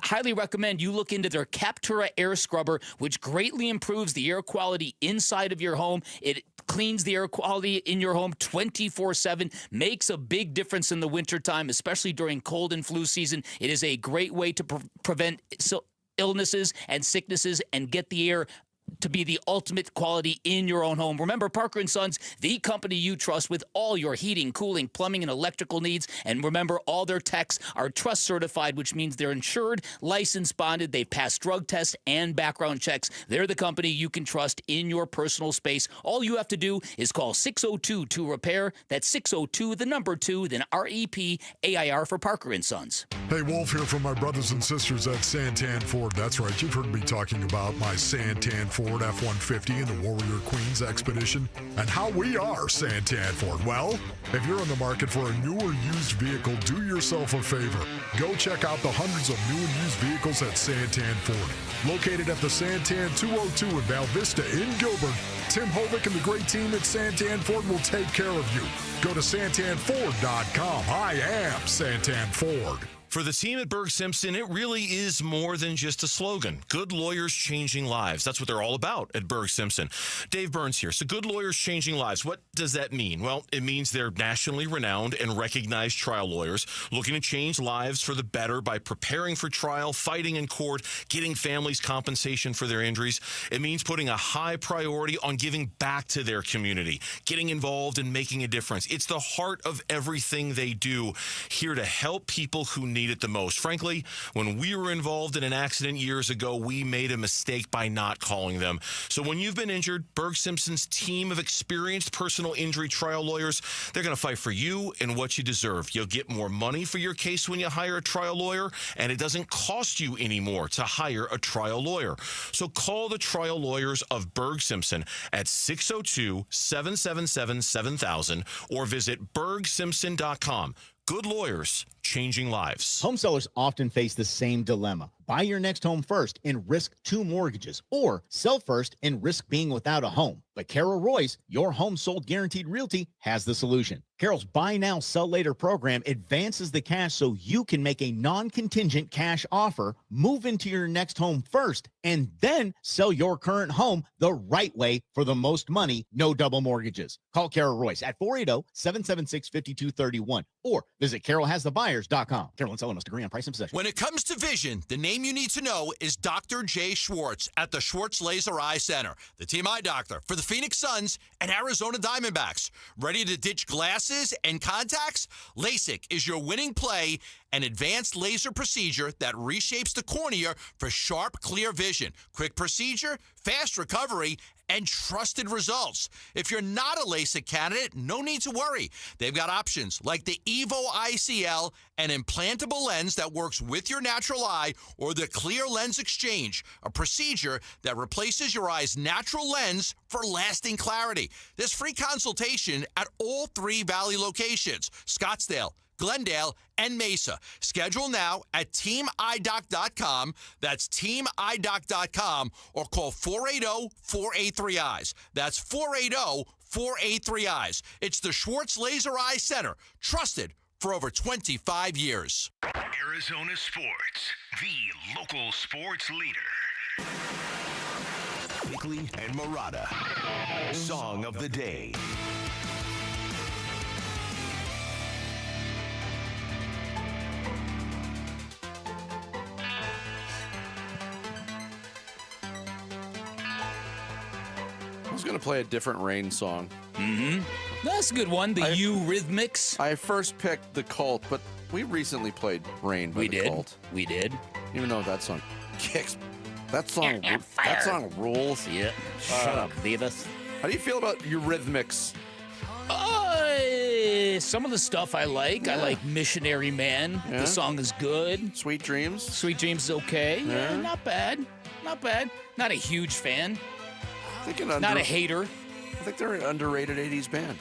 [SPEAKER 12] highly recommend you look into their Captura air scrubber, which greatly improves the air quality inside of your home. It cleans the air quality in your home 24/7, makes a big difference in the wintertime, especially during cold and flu season. It is a great way to prevent illnesses and sicknesses and get the air to be the ultimate quality in your own home. Remember, Parker & Sons, the company you trust with all your heating, cooling, plumbing, and electrical needs. And remember, all their techs are trust certified, which means they're insured, licensed, bonded. They've passed drug tests and background checks. They're the company you can trust in your personal space. All you have to do is call 602-2-REPAIR. That's 602, the number 2, then REPAIR for Parker & Sons.
[SPEAKER 2] Hey, Wolf here from my brothers and sisters at Santan Ford. That's right, you've heard me talking about my Santan Ford F-150 and the Warrior Queens Expedition, and how we are Santan Ford. Well, if you're in the market for a new or used vehicle, do yourself a favor. Go check out the hundreds of new and used vehicles at Santan Ford. Located at the Santan 202 in Val Vista in Gilbert, Tim Hovick and the great team at Santan Ford will take care of you. Go to santanford.com. I am Santan Ford.
[SPEAKER 10] For the team at Berg Simpson, it really is more than just a slogan. Good lawyers changing lives. That's what they're all about at Berg Simpson. Dave Burns here. So good lawyers changing lives. What does that mean? Well, it means they're nationally renowned and recognized trial lawyers looking to change lives for the better by preparing for trial, fighting in court, getting families compensation for their injuries. It means putting a high priority on giving back to their community, getting involved and making a difference. It's the heart of everything they do, here to help people who need it the most. Frankly, when we were involved in an accident years ago, we made a mistake by not calling them. So when you've been injured, Berg Simpson's team of experienced personal injury trial lawyers, they're going to fight for you and what you deserve. You'll get more money for your case when you hire a trial lawyer, and it doesn't cost you anymore to hire a trial lawyer. So call the trial lawyers of Berg Simpson at 602-777-7000 or visit bergsimpson.com. Good lawyers, changing lives.
[SPEAKER 17] Home sellers often face the same dilemma. Buy your next home first and risk 2 mortgages, or sell first and risk being without a home. But Carol Royce, your home sold guaranteed realty, has the solution. Carol's Buy Now, Sell Later program advances the cash so you can make a non-contingent cash offer, move into your next home first, and then sell your current home the right way for the most money, no double mortgages. Call Carol Royce at 480-776-5231 or visit carolhasthebuyers.com. Carol and seller must agree on price and possession.
[SPEAKER 18] When it comes to vision, the name you need to know is Dr. Jay Schwartz at the Schwartz Laser Eye Center, the team eye doctor for the Phoenix Suns and Arizona Diamondbacks. Ready to ditch glasses and contacts? LASIK is your winning play, an advanced laser procedure that reshapes the cornea for sharp, clear vision. Quick procedure, fast recovery, and trusted results. If you're not a LASIK candidate, no need to worry. They've got options like the Evo ICL, an implantable lens that works with your natural eye, or the Clear Lens Exchange, a procedure that replaces your eye's natural lens for lasting clarity. There's free consultation at all 3 Valley locations, Scottsdale, Glendale, and Mesa. Schedule now at teamidoc.com. That's teamidoc.com, or call 480-483-EYES. That's 480-483-EYES. It's the Schwartz Laser Eye Center, trusted for over 25 years.
[SPEAKER 19] Arizona Sports, the local sports leader. Bickley and Murata, Song of the Day.
[SPEAKER 7] I was going to play a different Rain song.
[SPEAKER 12] Mm-hmm. That's a good one. The Eurythmics.
[SPEAKER 7] I first picked the Cult, but we recently played Rain by the Cult.
[SPEAKER 12] We did.
[SPEAKER 7] Even though that song kicks. That song rules.
[SPEAKER 12] Yeah. Shut up, Beavis.
[SPEAKER 7] How do you feel about Eurythmics?
[SPEAKER 12] Some of the stuff I like. I like Missionary Man.
[SPEAKER 7] Yeah.
[SPEAKER 12] The song is good.
[SPEAKER 7] Sweet Dreams.
[SPEAKER 12] Sweet Dreams is okay. Yeah, not bad. Not bad. Not a huge fan. Not a hater.
[SPEAKER 7] I think they're an underrated 80s band.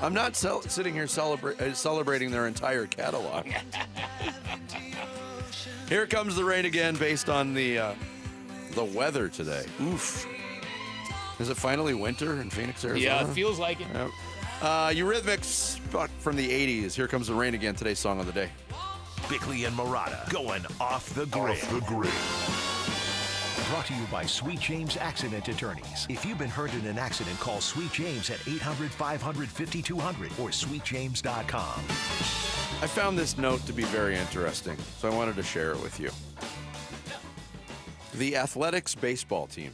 [SPEAKER 7] I'm not sitting here celebrating their entire catalog. Here comes the rain again based on the weather today. Oof. Is it finally winter in Phoenix, Arizona?
[SPEAKER 12] Yeah, it feels like it.
[SPEAKER 7] Yep. Eurythmics from the 80s. Here comes the rain again. Today's song of the day.
[SPEAKER 19] Bickley and Murata going off the grid. Brought to you by Sweet James Accident Attorneys. If you've been hurt in an accident, call Sweet James at 800-500-5200 or sweetjames.com.
[SPEAKER 7] I found this note to be very interesting, so I wanted to share it with you. The Athletics baseball team.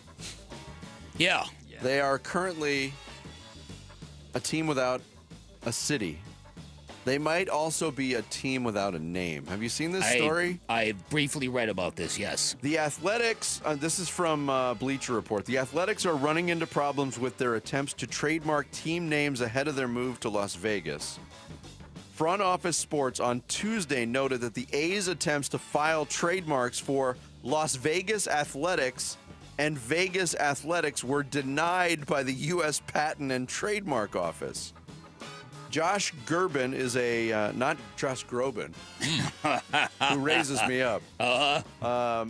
[SPEAKER 12] Yeah.
[SPEAKER 7] They are currently a team without a city. They might also be a team without a name. Have you seen this story?
[SPEAKER 12] I briefly read about this, yes.
[SPEAKER 7] The Athletics, this is from Bleacher Report. The Athletics are running into problems with their attempts to trademark team names ahead of their move to Las Vegas. Front Office Sports on Tuesday noted that the A's attempts to file trademarks for Las Vegas Athletics and Vegas Athletics were denied by the U.S. Patent and Trademark Office. Josh Gerbin is not Josh Groban, who raises me up.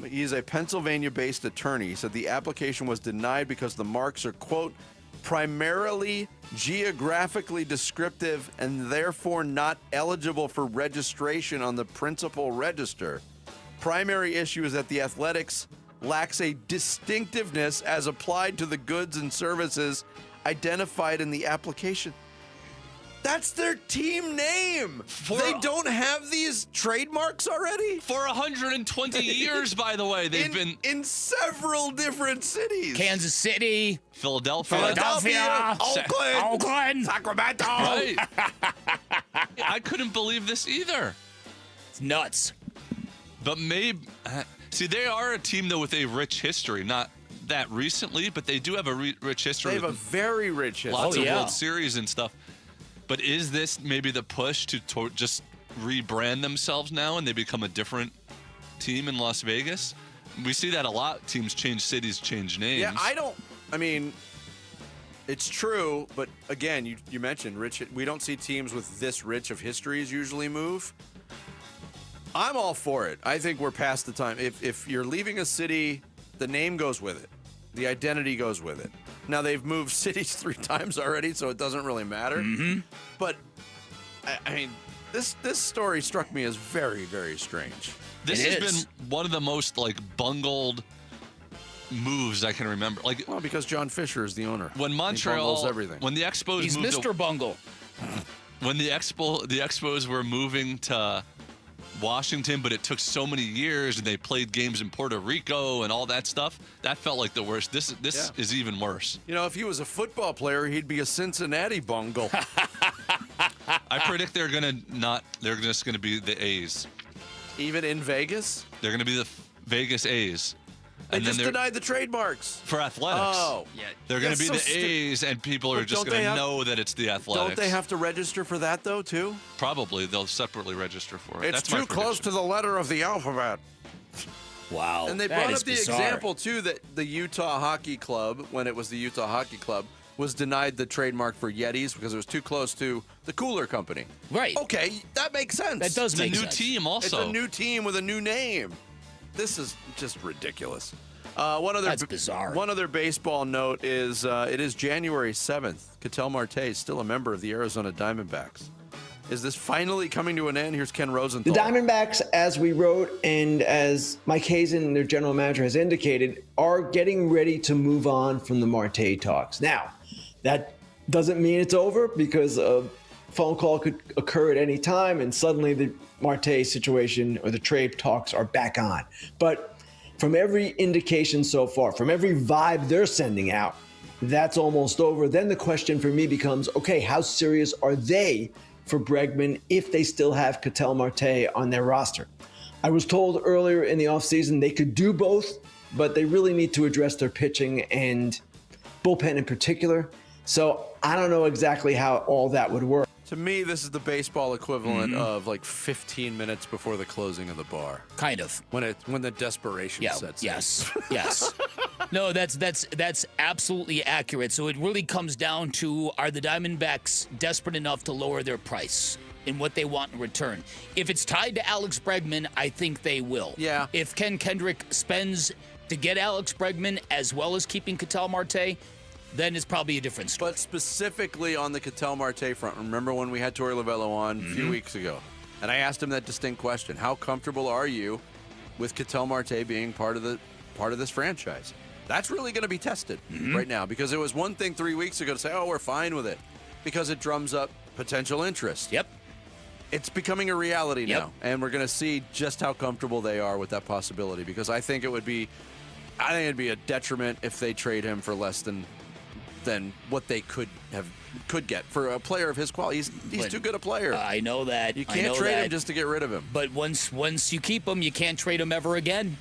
[SPEAKER 7] He's a Pennsylvania-based attorney. He said the application was denied because the marks are, quote, primarily geographically descriptive and therefore not eligible for registration on the principal register. Primary issue is that the Athletics lacks a distinctiveness as applied to the goods and services identified in the application. That's their team name. They don't have these trademarks already?
[SPEAKER 11] For 120 years, by the way. They've been
[SPEAKER 7] in several different cities.
[SPEAKER 12] Kansas City.
[SPEAKER 11] Philadelphia.
[SPEAKER 12] Oakland.
[SPEAKER 7] Sacramento.
[SPEAKER 11] Right. I couldn't believe this either.
[SPEAKER 12] It's nuts.
[SPEAKER 11] But maybe... See, they are a team, though, with a rich history. Not that recently, but they do have a rich history.
[SPEAKER 7] They have a very rich history.
[SPEAKER 11] Lots of World Series and stuff. But is this maybe the push to just rebrand themselves now and they become a different team in Las Vegas? We see that a lot. Teams change cities, change names.
[SPEAKER 7] Yeah, it's true, but again, you mentioned rich. We don't see teams with this rich of histories usually move. I'm all for it. I think we're past the time. If you're leaving a city, the name goes with it. The identity goes with it. Now, they've moved cities 3 times already, so it doesn't really matter.
[SPEAKER 12] Mm-hmm.
[SPEAKER 7] But, I mean, this story struck me as very, very strange.
[SPEAKER 11] This has been one of the most, bungled moves I can remember.
[SPEAKER 7] Well, because John Fisher is the owner.
[SPEAKER 11] When Montreal...
[SPEAKER 7] He bungles everything.
[SPEAKER 11] When the Expos
[SPEAKER 12] He's
[SPEAKER 11] moved...
[SPEAKER 12] Mr. Bungle.
[SPEAKER 11] When the Expos were moving to Washington, but it took so many years, and they played games in Puerto Rico and all that stuff. That felt like the worst. This is even worse.
[SPEAKER 7] You know, if he was a football player, he'd be a Cincinnati bungle.
[SPEAKER 11] I predict they're just gonna be the A's.
[SPEAKER 7] Even in Vegas?
[SPEAKER 11] They're gonna be the Vegas A's.
[SPEAKER 7] They just denied the trademarks.
[SPEAKER 11] For Athletics.
[SPEAKER 7] Oh.
[SPEAKER 11] Yeah. They're going to be the A's, and people are just going to know that it's the Athletics.
[SPEAKER 7] Don't they have to register for that, though, too?
[SPEAKER 11] Probably. They'll separately register for it.
[SPEAKER 7] It's too close to the letter of the alphabet.
[SPEAKER 12] Wow.
[SPEAKER 7] And they brought up the example, too, that the Utah Hockey Club, when it was the Utah Hockey Club, was denied the trademark for Yetis because it was too close to the Cooler Company.
[SPEAKER 12] Right.
[SPEAKER 7] Okay, that makes sense.
[SPEAKER 12] That does make sense.
[SPEAKER 11] It's a new team also.
[SPEAKER 7] It's a new team with a new name. This is just ridiculous.
[SPEAKER 12] That's bizarre.
[SPEAKER 7] One other baseball note is it is January 7th. Ketel Marte is still a member of the Arizona Diamondbacks. Is this finally coming to an end? Here's Ken Rosenthal.
[SPEAKER 4] The Diamondbacks, as we wrote and as Mike Hazen, their general manager, has indicated, are getting ready to move on from the Marte talks. Now, that doesn't mean it's over because a phone call could occur at any time and suddenly the Marte situation or the trade talks are back on. But from every indication so far, from every vibe they're sending out, that's almost over. Then the question for me becomes, okay, how serious are they for Bregman if they still have Ketel Marte on their roster? I was told earlier in the offseason they could do both, but they really need to address their pitching and bullpen in particular. So I don't know exactly how all that would work.
[SPEAKER 7] To me, this is the baseball equivalent of like 15 minutes before the closing of the bar.
[SPEAKER 12] Kind of.
[SPEAKER 7] When the desperation sets in.
[SPEAKER 12] Yes. No, that's absolutely accurate. So it really comes down to, are the Diamondbacks desperate enough to lower their price in what they want in return? If it's tied to Alex Bregman, I think they will.
[SPEAKER 7] Yeah.
[SPEAKER 12] If Ken Kendrick spends to get Alex Bregman as well as keeping Ketel Marte, then it's probably a different story.
[SPEAKER 7] But specifically on the Ketel Marte front, remember when we had Torey Lovello on a few weeks ago, and I asked him that distinct question: how comfortable are you with Ketel Marte being part of this franchise? That's really going to be tested right now, because it was one thing 3 weeks ago to say, oh, we're fine with it, because it drums up potential interest.
[SPEAKER 12] Yep.
[SPEAKER 7] It's becoming a reality now, and we're going to see just how comfortable they are with that possibility, because I think it'd be a detriment if they trade him for less than what they could get for a player of his quality. He's too good a player.
[SPEAKER 12] I know that.
[SPEAKER 7] You can't trade him just to get rid of him.
[SPEAKER 12] But once you keep him, you can't trade him ever again.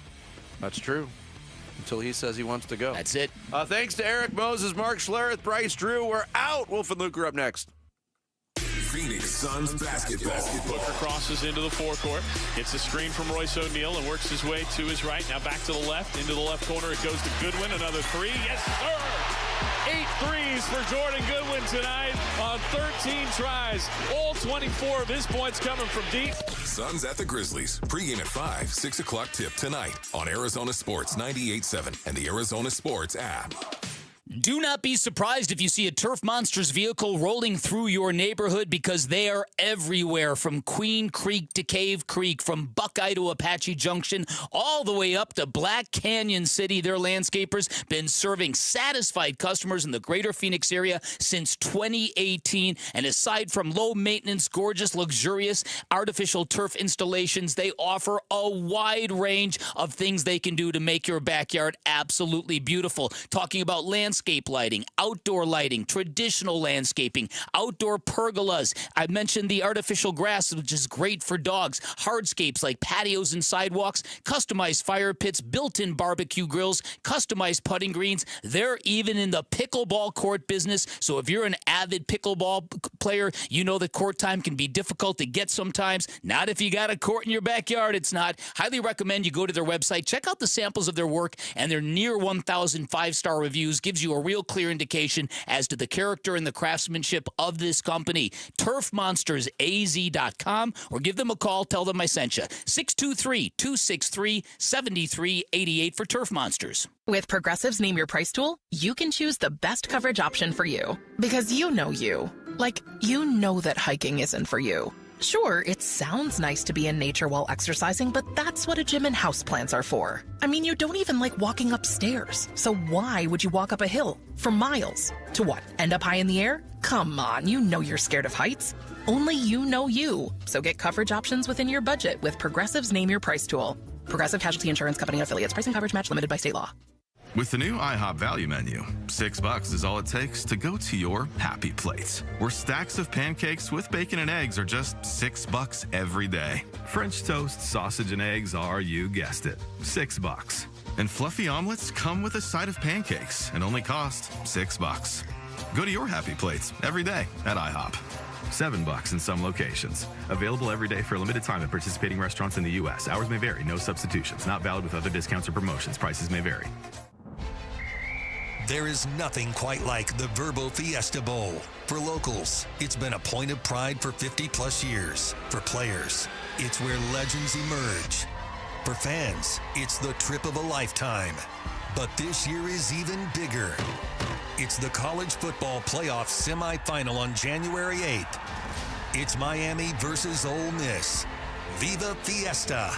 [SPEAKER 7] That's true. Until he says he wants to go.
[SPEAKER 12] That's it.
[SPEAKER 7] Thanks to Eric Moses, Mark Schlereth, Bryce Drew. We're out. Wolf and Luke are up next.
[SPEAKER 14] Phoenix Suns basketball.
[SPEAKER 15] Booker crosses into the forecourt. Gets a screen from Royce O'Neal and works his way to his right. Now back to the left. Into the left corner. It goes to Goodwin. Another three. Yes, sir. 8 threes for Jordan Goodwin tonight on 13 tries. All 24 of his points coming from deep.
[SPEAKER 14] Suns at the Grizzlies. Pregame at 5, 6 o'clock tip tonight on Arizona Sports 98.7 and the Arizona Sports app.
[SPEAKER 12] Do not be surprised if you see a Turf Monsters vehicle rolling through your neighborhood, because they are everywhere, from Queen Creek to Cave Creek, from Buckeye to Apache Junction, all the way up to Black Canyon City. Their landscapers been serving satisfied customers in the greater Phoenix area since 2018. And aside from low maintenance, gorgeous, luxurious artificial turf installations, they offer a wide range of things they can do to make your backyard absolutely beautiful. Talking about landscape lighting, outdoor lighting, traditional landscaping, outdoor pergolas. I mentioned the artificial grass, which is great for dogs. Hardscapes like patios and sidewalks, customized fire pits, built-in barbecue grills, customized putting greens. They're even in the pickleball court business. So if you're an avid pickleball player, you know that court time can be difficult to get sometimes. Not if you got a court in your backyard, it's not. Highly recommend you go to their website, check out the samples of their work, and their near 1,000 5-star reviews gives you a real clear indication as to the character and the craftsmanship of this company. TurfMonstersAZ.com, or give them a call. Tell them I sent you. 623-263-7388 for Turf Monsters.
[SPEAKER 13] With Progressive's Name Your Price tool, you can choose the best coverage option for you. Because you know you. Like, you know that hiking isn't for you. Sure, it sounds nice to be in nature while exercising, but that's what a gym and houseplants are for. I mean, you don't even like walking upstairs. So why would you walk up a hill for miles? To what, end up high in the air? Come on, you know you're scared of heights. Only you know you. So get coverage options within your budget with Progressive's Name Your Price tool. Progressive Casualty Insurance Company affiliates. Price and coverage match limited by state law.
[SPEAKER 20] With the new IHOP value menu, $6 is all it takes to go to your happy place, where stacks of pancakes with bacon and eggs are just $6 every day. French toast, sausage, and eggs are, you guessed it, $6. And fluffy omelets come with a side of pancakes and only cost $6. Go to your happy plates every day at IHOP. $7 in some locations. Available every day for a limited time at participating restaurants in the U.S. Hours may vary. No substitutions. Not valid with other discounts or promotions. Prices may vary.
[SPEAKER 22] There is nothing quite like the Verbo Fiesta Bowl. For locals, it's been a point of pride for 50-plus years. For players, it's where legends emerge. For fans, it's the trip of a lifetime. But this year is even bigger. It's the college football playoff semifinal on January 8th. It's Miami versus Ole Miss. Viva Fiesta!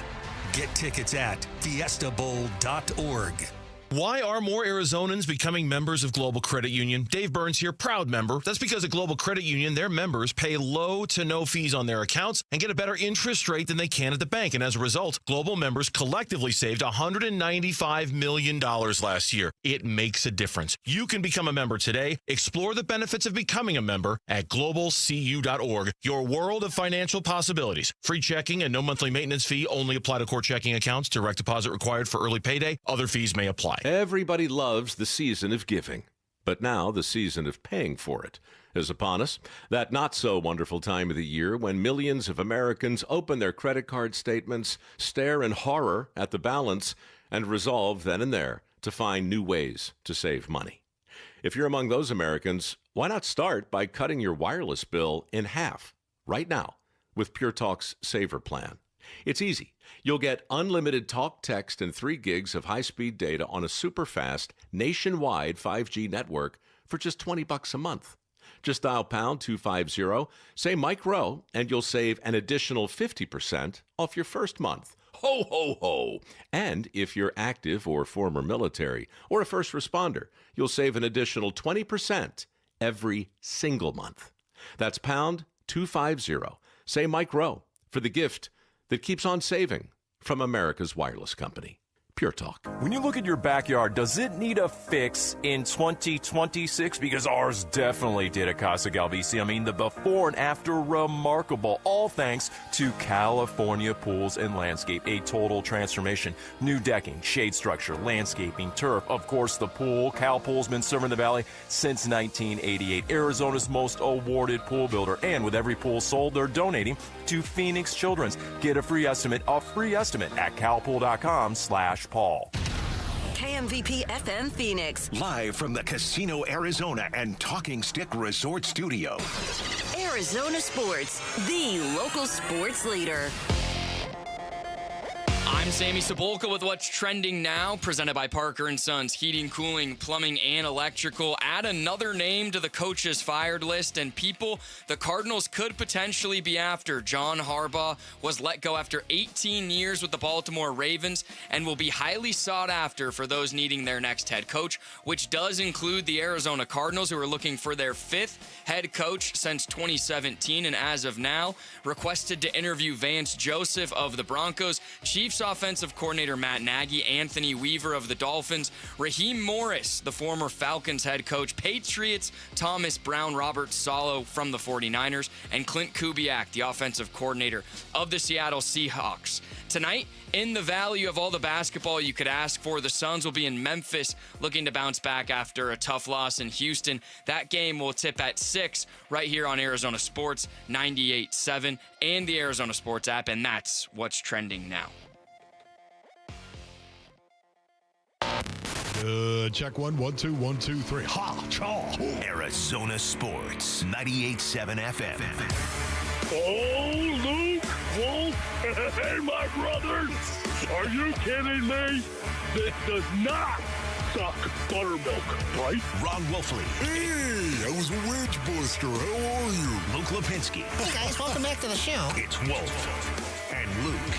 [SPEAKER 22] Get tickets at fiestabowl.org.
[SPEAKER 10] Why are more Arizonans becoming members of Global Credit Union? Dave Burns here, proud member. That's because at Global Credit Union, their members pay low to no fees on their accounts and get a better interest rate than they can at the bank. And as a result, Global members collectively saved $195 million last year. It makes a difference. You can become a member today. Explore the benefits of becoming a member at globalcu.org. Your world of financial possibilities. Free checking and no monthly maintenance fee only apply to core checking accounts. Direct deposit required for early payday. Other fees may apply.
[SPEAKER 1] Everybody loves the season of giving, but now the season of paying for it is upon us. That not-so-wonderful time of the year when millions of Americans open their credit card statements, stare in horror at the balance, and resolve then and there to find new ways to save money. If you're among those Americans, why not start by cutting your wireless bill in half right now with Pure Talk's Saver Plan? It's easy. You'll get unlimited talk, text, and 3 gigs of high-speed data on a super-fast, nationwide 5G network for just $20 a month. Just dial pound 250, say Mike Rowe, and you'll save an additional 50% off your first month. Ho, ho, ho! And if you're active or former military or a first responder, you'll save an additional 20% every single month. That's pound 250. Say Mike Rowe for the gift that keeps on saving from America's wireless company. Pure Talk.
[SPEAKER 3] When you look at your backyard, does it need a fix in 2026? Because ours definitely did at Casa Galvisi. I mean, the before and after, remarkable. All thanks to California Pools and Landscape. A total transformation. New decking, shade structure, landscaping, turf. Of course, the pool. Cal Pool's been serving the Valley since 1988. Arizona's most awarded pool builder. And with every pool sold, they're donating to Phoenix Children's. Get a free estimate at calpool.com/Paul.
[SPEAKER 8] KMVP FM Phoenix.
[SPEAKER 19] Live from the Casino Arizona and Talking Stick Resort Studio.
[SPEAKER 8] Arizona Sports, the local sports leader.
[SPEAKER 5] I'm Sammy Cebulka with what's trending now, presented by Parker & Sons Heating, Cooling, Plumbing, and Electrical. Add another name to the coaches fired list, and people the Cardinals could potentially be after. John Harbaugh was let go after 18 years with the Baltimore Ravens and will be highly sought after for those needing their next head coach, which does include the Arizona Cardinals, who are looking for their 5th head coach since 2017, and as of now, requested to interview Vance Joseph of the Broncos, Chiefs offensive coordinator Matt Nagy, Anthony Weaver of the Dolphins, Raheem Morris, the former Falcons head coach, Patriots, Thomas Brown, Robert Saleh from the 49ers, and Clint Kubiak, the offensive coordinator of the Seattle Seahawks. Tonight, in the Valley, you have all the basketball you could ask for. The Suns will be in Memphis looking to bounce back after a tough loss in Houston. That game will tip at 6 right here on Arizona Sports 98.7 and the Arizona Sports app, and that's what's trending now.
[SPEAKER 2] Check 1, 1, 2, 1, 2, 3. Ha! Chaw!
[SPEAKER 19] Arizona Sports, 98.7 FM.
[SPEAKER 23] Oh, Luke, Wolf, hey, my brothers, are you kidding me? This does not suck buttermilk, right?
[SPEAKER 19] Ron Wolfley.
[SPEAKER 23] Hey, I was a wedge buster. How are you?
[SPEAKER 19] Luke Lipinski.
[SPEAKER 25] Hey, guys, welcome back to the show.
[SPEAKER 19] It's Wolf and Luke.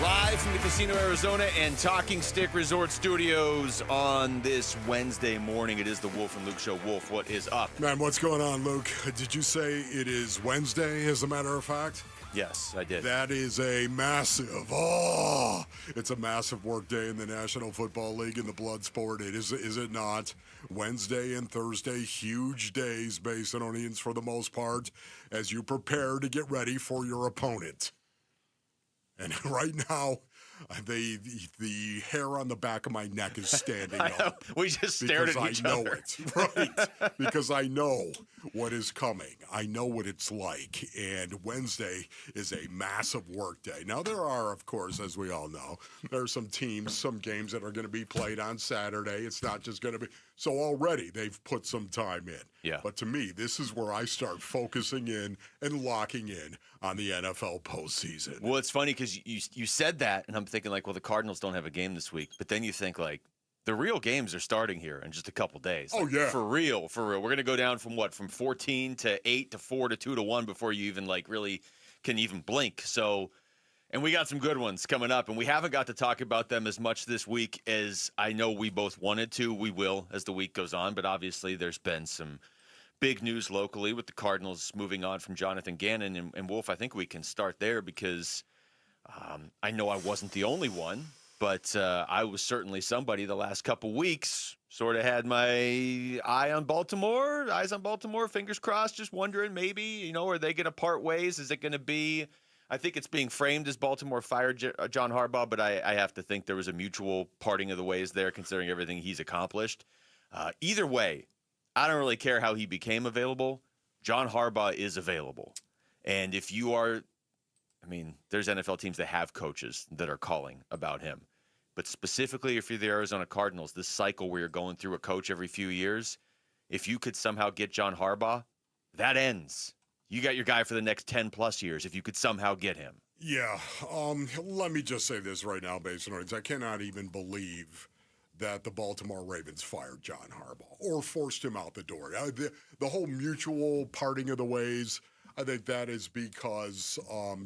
[SPEAKER 7] Live from the Casino Arizona and Talking Stick Resort Studios on this Wednesday morning. It is the Wolf and Luke Show. Wolf, what is up?
[SPEAKER 2] Man, what's going on, Luke? Did you say it is Wednesday, as a matter of fact?
[SPEAKER 7] Yes, I did.
[SPEAKER 2] That is a massive, it's a massive work day in the National Football League in the blood sport. Is it not? Wednesday and Thursday, huge days, Basinonians, for the most part, as you prepare to get ready for your opponent. And right now, the hair on the back of my neck is standing up.
[SPEAKER 7] We just stared at each other.
[SPEAKER 2] Because I know it, right? Because I know what is coming. I know what it's like. And Wednesday is a massive work day. Now, there are, of course, as we all know, there are some teams, some games that are going to be played on Saturday. It's not just going to be. So already they've put some time in.
[SPEAKER 7] Yeah.
[SPEAKER 2] But to me, this is where I start focusing in and locking in on the NFL postseason.
[SPEAKER 7] Well, it's funny because you said that, and I'm thinking, like, well, the Cardinals don't have a game this week. But then you think, like, the real games are starting here in just a couple days.
[SPEAKER 2] Oh, yeah.
[SPEAKER 7] For real. We're going to go down from what? From 14 to 8 to 4 to 2 to 1 before you even, like, really can even blink. So,
[SPEAKER 6] And we got some good ones coming up, and we haven't got to talk about them as much this week as I know we both wanted to. We will as the week goes on, but obviously there's been some big news locally with the Cardinals moving on from Jonathan Gannon. And Wolf, I think we can start there because I know I wasn't the only one, but I was certainly somebody the last couple weeks sort of had my eyes on Baltimore, fingers crossed, just wondering maybe, are they going to part ways? Is it going to be... I think it's being framed as Baltimore fired John Harbaugh, but I have to think there was a mutual parting of the ways there, considering everything he's accomplished. Either way, I don't really care how he became available. John Harbaugh is available. And if you are, there's NFL teams that have coaches that are calling about him. But specifically, if you're the Arizona Cardinals, this cycle where you're going through a coach every few years, if you could somehow get John Harbaugh, that ends. You got your guy for the next 10-plus years if you could somehow get him.
[SPEAKER 2] Yeah. Let me just say this right now, Basin Audience. I cannot even believe that the Baltimore Ravens fired John Harbaugh or forced him out the door. The whole mutual parting of the ways, I think that is because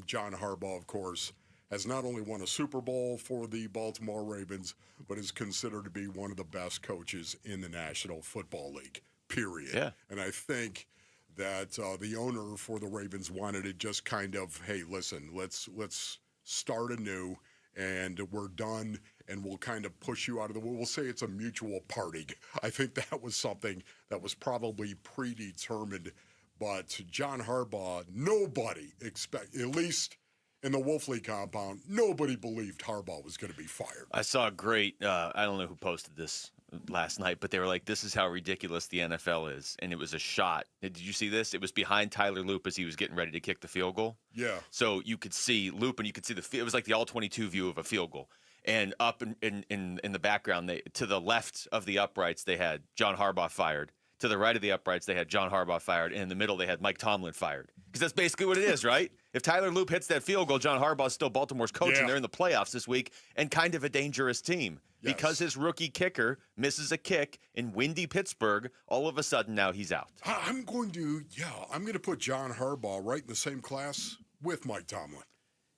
[SPEAKER 2] John Harbaugh, of course, has not only won a Super Bowl for the Baltimore Ravens, but is considered to be one of the best coaches in the National Football League, period.
[SPEAKER 6] Yeah.
[SPEAKER 2] And I think that the owner for the Ravens wanted to just kind of, hey, listen, let's start anew, and we're done, and we'll kind of push you out of the way. We'll say it's a mutual parting. I think that was something that was probably predetermined, but John Harbaugh, nobody at least in the Wolfley compound, nobody believed Harbaugh was going to be fired.
[SPEAKER 6] I saw a great, I don't know who posted this last night, but they were like, this is how ridiculous the NFL is. And it was a shot. Did you see this? It was behind Tyler Loop as he was getting ready to kick the field goal.
[SPEAKER 2] Yeah.
[SPEAKER 6] So you could see Loop and you could see it was like the all-22 view of a field goal. And up in the background, to the left of the uprights, they had John Harbaugh fired. To the right of the uprights, they had John Harbaugh fired. And in the middle, they had Mike Tomlin fired. Because that's basically what it is, right? If Tyler Loop hits that field goal, John Harbaugh's still Baltimore's coach, and they're in the playoffs this week, and kind of a dangerous team. Yes. Because his rookie kicker misses a kick in windy Pittsburgh, all of a sudden now he's out.
[SPEAKER 2] I'm going to put John Harbaugh right in the same class with Mike Tomlin.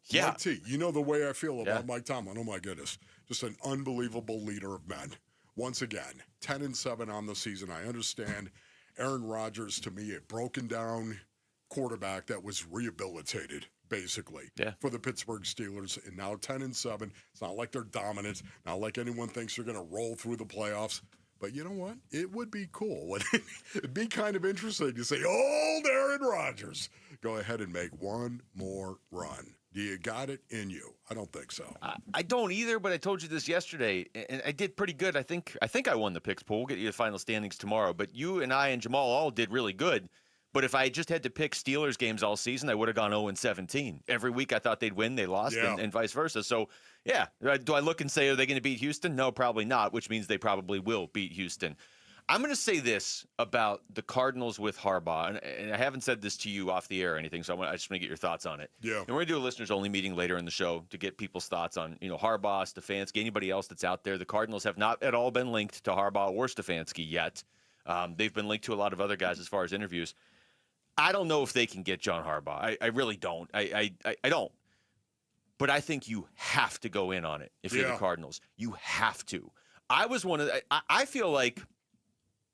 [SPEAKER 6] Yeah.
[SPEAKER 2] Mike T, you know the way I feel about Mike Tomlin. Oh, my goodness. Just an unbelievable leader of men. Once again, 10-7 on the season. I understand Aaron Rodgers, to me, a broken down quarterback that was rehabilitated, basically, for the Pittsburgh Steelers. And now 10-7. It's not like they're dominant. Not like anyone thinks they're going to roll through the playoffs. But you know what? It would be cool. It'd be kind of interesting to say, old Aaron Rodgers, go ahead and make one more run. Do you got it in you? I don't think so.
[SPEAKER 6] I don't either, but I told you this yesterday, and I did pretty good. I think I won the picks pool. We'll get you the final standings tomorrow. But you and I and Jamal all did really good. But if I just had to pick Steelers games all season, I would have gone 0-17. Every week I thought they'd win, they lost, and vice versa. So, yeah, do I look and say, are they going to beat Houston? No, probably not, which means they probably will beat Houston. I'm going to say this about the Cardinals with Harbaugh, and I haven't said this to you off the air or anything, so I just want to get your thoughts on it.
[SPEAKER 2] Yeah.
[SPEAKER 6] And we're going to do a listeners-only meeting later in the show to get people's thoughts on, Harbaugh, Stefanski, anybody else that's out there. The Cardinals have not at all been linked to Harbaugh or Stefanski yet. They've been linked to a lot of other guys as far as interviews. I don't know if they can get John Harbaugh. I really don't. I don't. But I think you have to go in on it if you're the Cardinals. You have to. I feel like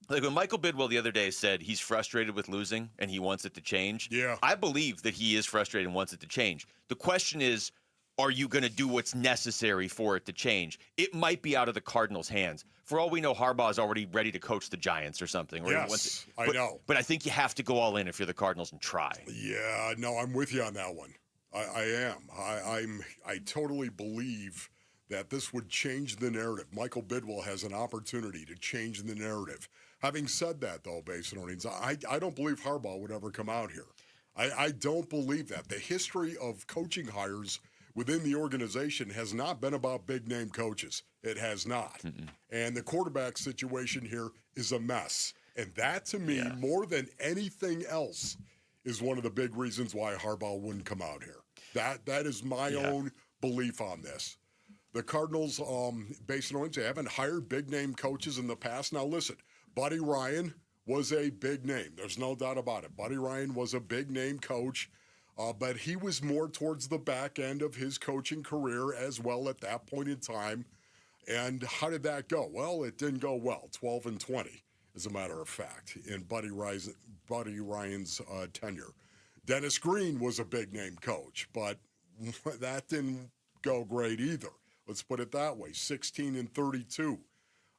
[SPEAKER 6] when Michael Bidwell the other day said he's frustrated with losing and he wants it to change, I believe that he is frustrated and wants it to change. The question is, are you going to do what's necessary for it to change? It might be out of the Cardinals' hands. For all we know, Harbaugh is already ready to coach the Giants or something.
[SPEAKER 2] Yes, I know.
[SPEAKER 6] But I think you have to go all in if you're the Cardinals and try.
[SPEAKER 2] Yeah, no, I'm with you on that one. I am. I totally believe that this would change the narrative. Michael Bidwell has an opportunity to change the narrative. Having said that, though, Basin Orleans, I don't believe Harbaugh would ever come out here. I don't believe that. The history of coaching hires within the organization has not been about big-name coaches. It has not. Mm-mm. And the quarterback situation here is a mess. And that, to me, more than anything else, is one of the big reasons why Harbaugh wouldn't come out here. That is my own belief on this. The Cardinals, based on they haven't hired big-name coaches in the past. Now, listen, Buddy Ryan was a big name. There's no doubt about it. Buddy Ryan was a big-name coach. But he was more towards the back end of his coaching career as well at that point in time. And how did that go? Well, it didn't go well. 12-20, as a matter of fact, in Buddy Ryan's tenure. Dennis Green was a big-name coach, but that didn't go great either. Let's put it that way, 16-32.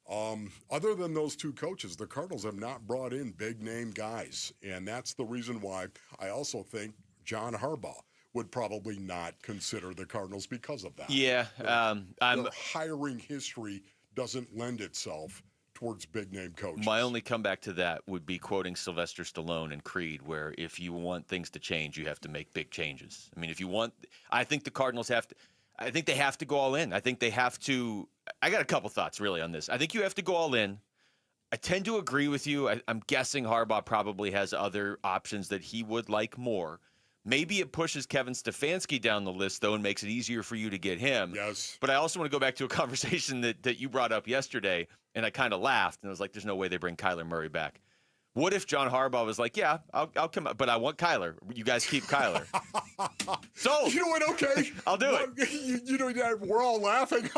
[SPEAKER 2] Other than those two coaches, the Cardinals have not brought in big-name guys, and that's the reason why I also think John Harbaugh would probably not consider the Cardinals because of that.
[SPEAKER 6] Yeah.
[SPEAKER 2] Their hiring history doesn't lend itself towards big-name coaches.
[SPEAKER 6] My only comeback to that would be quoting Sylvester Stallone in Creed, where if you want things to change, you have to make big changes. I mean, I think the Cardinals have to go all in. I think they have to. I got a couple thoughts really on this. I think you have to go all in. I tend to agree with you. I'm guessing Harbaugh probably has other options that he would like more. Maybe it pushes Kevin Stefanski down the list, though, and makes it easier for you to get him.
[SPEAKER 2] Yes.
[SPEAKER 6] But I also want to go back to a conversation that you brought up yesterday, and I kind of laughed, and I was like, there's no way they bring Kyler Murray back. What if John Harbaugh was like, yeah, I'll come up, but I want Kyler. You guys keep Kyler. So
[SPEAKER 2] you know what? Okay.
[SPEAKER 6] I'll do it.
[SPEAKER 2] You know, we're all laughing.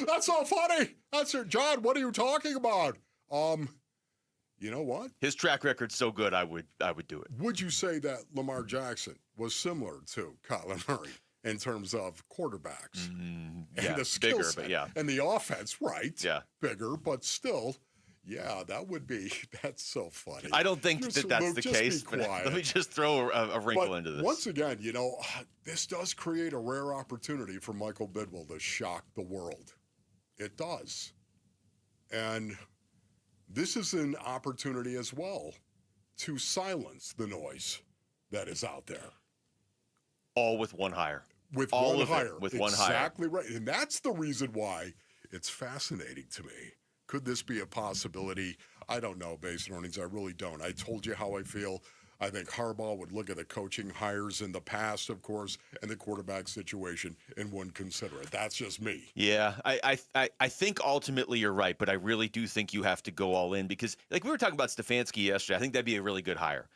[SPEAKER 2] That's so funny. John, what are you talking about? You know what?
[SPEAKER 6] His track record's so good, I would do it.
[SPEAKER 2] Would you say that Lamar Jackson was similar to Kyler Murray in terms of quarterbacks?
[SPEAKER 6] Yeah,
[SPEAKER 2] and the skill
[SPEAKER 6] bigger,
[SPEAKER 2] set
[SPEAKER 6] but yeah.
[SPEAKER 2] and the offense, right?
[SPEAKER 6] Yeah.
[SPEAKER 2] Bigger, but still, yeah, that's so funny.
[SPEAKER 6] I don't think that's the case, but let me just throw a wrinkle into this.
[SPEAKER 2] Once again, this does create a rare opportunity for Michael Bidwill to shock the world. It does. And this is an opportunity as well to silence the noise that is out there.
[SPEAKER 6] All with one hire.
[SPEAKER 2] With
[SPEAKER 6] all
[SPEAKER 2] one hire.
[SPEAKER 6] With one hire.
[SPEAKER 2] Exactly right. And that's the reason why it's fascinating to me. Could this be a possibility? I don't know, Base and Earnings. I really don't. I told you how I feel. I think Harbaugh would look at the coaching hires in the past, of course, and the quarterback situation and wouldn't consider it. That's just me.
[SPEAKER 6] Yeah, I think ultimately you're right, but I really do think you have to go all in because, like we were talking about Stefanski yesterday, I think that'd be a really good hire.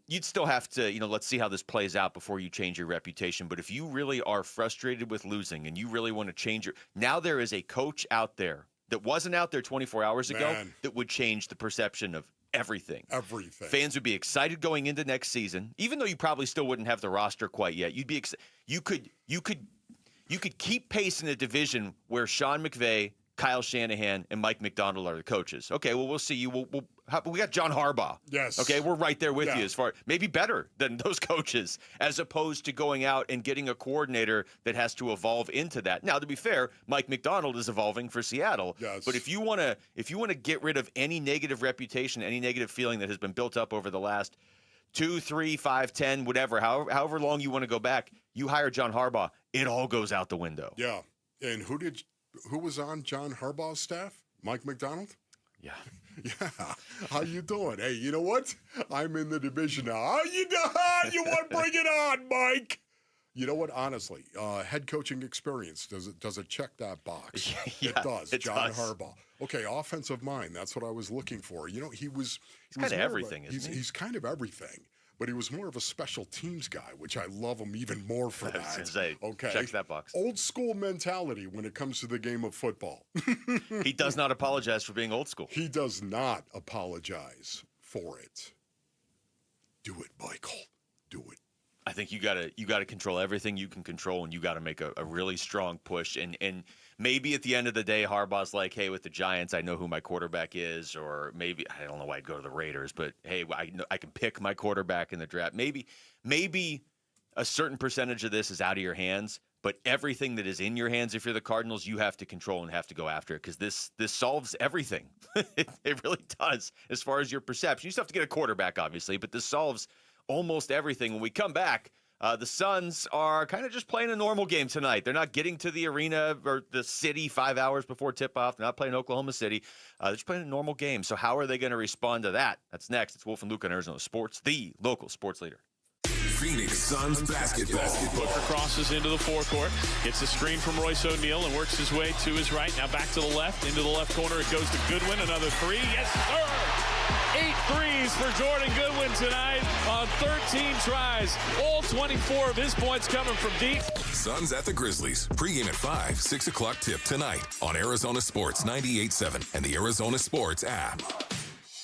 [SPEAKER 6] You'd still have to, let's see how this plays out before you change your reputation. But if you really are frustrated with losing and you really want to change now there is a coach out there that wasn't out there 24 hours ago that would change the perception of everything. Fans would be excited going into next season, even though you probably still wouldn't have the roster quite yet. You'd be you could keep pace in a division where Sean McVay, Kyle Shanahan, and Mike McDonald are the coaches. Okay, well, we'll see you. We got John Harbaugh.
[SPEAKER 2] Yes.
[SPEAKER 6] Okay, we're right there with you as far maybe better than those coaches, as opposed to going out and getting a coordinator that has to evolve into that. Now, to be fair, Mike McDonald is evolving for Seattle.
[SPEAKER 2] Yes.
[SPEAKER 6] But if you want to get rid of any negative reputation, any negative feeling that has been built up over the last 2, 3, 5, 10, whatever, however long you want to go back, you hire John Harbaugh, it all goes out the window.
[SPEAKER 2] Yeah. And who was on John Harbaugh's staff? Mike McDonald?
[SPEAKER 6] Yeah.
[SPEAKER 2] Yeah. How you doing? Hey, you know what? I'm in the division now. How you doing? You want to bring it on, Mike? You know what? Honestly, head coaching experience, does it check that box?
[SPEAKER 6] Yeah,
[SPEAKER 2] it does.
[SPEAKER 6] it
[SPEAKER 2] John
[SPEAKER 6] does.
[SPEAKER 2] Harbaugh. Okay, offensive mind. That's what I was looking for. He's
[SPEAKER 6] kind of everything, isn't he?
[SPEAKER 2] He's kind of everything. But he was more of a special teams guy, which I love him even more for that.
[SPEAKER 6] I was gonna say,
[SPEAKER 2] okay,
[SPEAKER 6] checks that box.
[SPEAKER 2] Old school mentality when it comes to the game of football.
[SPEAKER 6] He does not apologize for being old school.
[SPEAKER 2] He does not apologize for it. Do it, Michael. Do it.
[SPEAKER 6] I think you gotta control everything you can control, and you got to make a really strong push. And maybe at the end of the day, Harbaugh's like, hey, with the Giants, I know who my quarterback is, or maybe I don't know why I'd go to the Raiders, but hey, I can pick my quarterback in the draft. Maybe a certain percentage of this is out of your hands, but everything that is in your hands, if you're the Cardinals, you have to control and have to go after it because this solves everything. It really does as far as your perception. You still have to get a quarterback, obviously, but this solves almost everything. When we come back, the Suns are kind of just playing a normal game tonight. They're not getting to the arena or the city 5 hours before tip-off. They're not playing Oklahoma City. They're just playing a normal game. So how are they going to respond to that? That's next. It's Wolf and Luke on Arizona Sports, the local sports leader.
[SPEAKER 14] Phoenix Suns basketball.
[SPEAKER 15] Booker crosses into the forecourt, gets a screen from Royce O'Neal and works his way to his right. Now back to the left, into the left corner. It goes to Goodwin. Another three. Yes, sir. 8 threes for Jordan Goodwin tonight on 13 tries. All 24 of his points coming from deep.
[SPEAKER 14] Suns at the Grizzlies. Pregame at 5, 6 o'clock tip tonight on Arizona Sports 98.7 and the Arizona Sports app.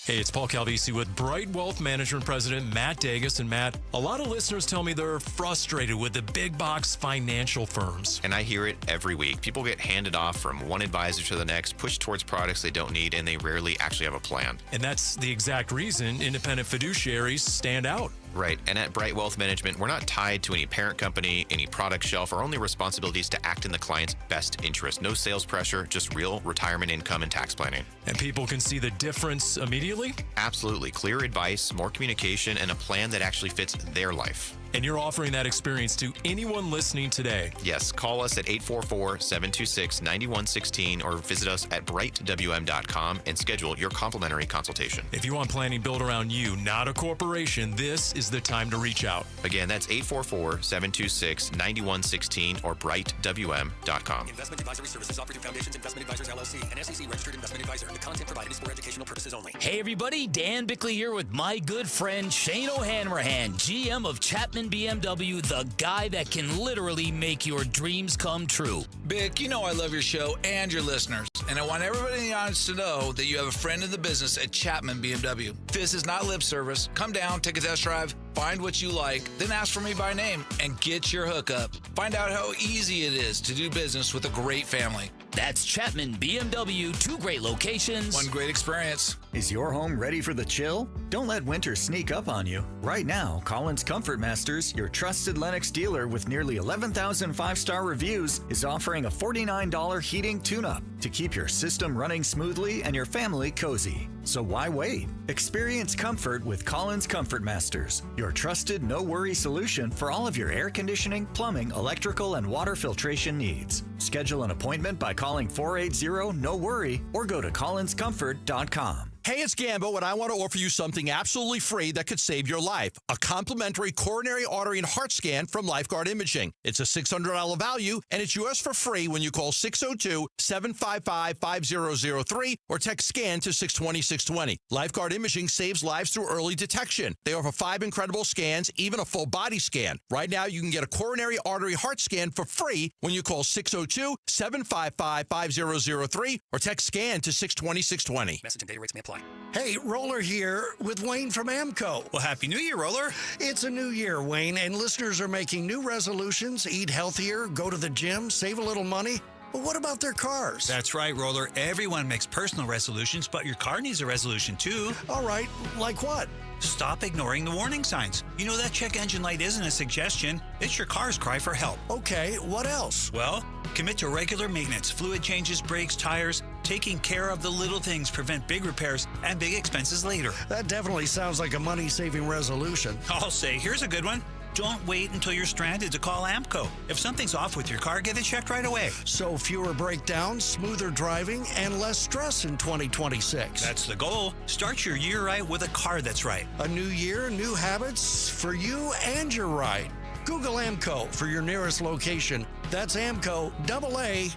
[SPEAKER 9] Hey, it's Paul Calvisi with Bright Wealth Management President Matt Dagas. And Matt, a lot of listeners tell me they're frustrated with the big box financial firms.
[SPEAKER 16] And I hear it every week. People get handed off from one advisor to the next, pushed towards products they don't need, and they rarely actually have a plan.
[SPEAKER 9] And that's the exact reason independent fiduciaries stand out.
[SPEAKER 16] Right. And at Bright Wealth Management, we're not tied to any parent company, any product shelf. Our only responsibility is to act in the client's best interest. No sales pressure, just real retirement income and tax planning.
[SPEAKER 9] And people can see the difference immediately?
[SPEAKER 16] Absolutely. Clear advice, more communication, and a plan that actually fits their life.
[SPEAKER 9] And you're offering that experience to anyone listening today.
[SPEAKER 16] Yes. Call us at 844-726-9116 or visit us at brightwm.com and schedule your complimentary consultation.
[SPEAKER 9] If you want planning built around you, not a corporation, this is the time to reach out.
[SPEAKER 16] Again, that's 844-726-9116 or brightwm.com.
[SPEAKER 17] Investment advisory services offered through Foundations Investment Advisors LLC, an SEC-registered investment advisor. The content provided is for educational purposes only.
[SPEAKER 12] Hey, everybody. Dan Bickley here with my good friend Shane O'Hanrahan, GM of Chapman BMW, the guy that can literally make your dreams come true.
[SPEAKER 21] Bick, you know I love your show and your listeners, and I want everybody in the audience to know that you have a friend in the business at Chapman BMW. This is not lip service. Come down, take a test drive, find what you like, then ask for me by name and get your hookup. Find out how easy it is to do business with a great family.
[SPEAKER 12] That's Chapman BMW, 2 great locations.
[SPEAKER 21] One great experience.
[SPEAKER 24] Is your home ready for the chill? Don't let winter sneak up on you. Right now, Collins Comfort Masters, your trusted Lennox dealer with nearly 11,000 5-star reviews, is offering a $49 heating tune-up to keep your system running smoothly and your family cozy. So why wait? Experience comfort with Collins Comfort Masters, your trusted no-worry solution for all of your air conditioning, plumbing, electrical, and water filtration needs. Schedule an appointment by calling 480-NO-WORRY or go to collinscomfort.com.
[SPEAKER 18] Hey, it's Gambo, and I want to offer you something absolutely free that could save your life. A complimentary coronary artery and heart scan from Lifeguard Imaging. It's a $600 value, and it's yours for free when you call 602-755-5003 or text SCAN to 620-620. Lifeguard Imaging saves lives through early detection. They offer 5 incredible scans, even a full body scan. Right now, you can get a coronary artery heart scan for free when you call 602-755-5003 or text SCAN to 620-620.
[SPEAKER 17] Message and data rates may apply.
[SPEAKER 26] Hey, Roller here with Wayne from AMCO.
[SPEAKER 27] Well, Happy New Year, Roller.
[SPEAKER 26] It's a new year, Wayne, and listeners are making new resolutions, eat healthier, go to the gym, save a little money. But what about their cars?
[SPEAKER 27] That's right, Roller. Everyone makes personal resolutions, but your car needs a resolution too.
[SPEAKER 26] All right, like what?
[SPEAKER 27] Stop ignoring the warning signs. You know that check engine light isn't a suggestion. It's your car's cry for help.
[SPEAKER 26] Okay, what else?
[SPEAKER 27] Well, commit to regular maintenance, fluid changes, brakes, tires. Taking care of the little things prevent big repairs and big expenses later.
[SPEAKER 26] That definitely sounds like a money-saving resolution.
[SPEAKER 27] I'll say, here's a good one. Don't wait until you're stranded to call AMCO. If something's off with your car, get it checked right away.
[SPEAKER 26] So fewer breakdowns, smoother driving, and less stress in 2026.
[SPEAKER 27] That's the goal. Start your year right with a car that's right.
[SPEAKER 26] A new year, new habits for you and your ride. Google AMCO for your nearest location. That's AMCO, AA,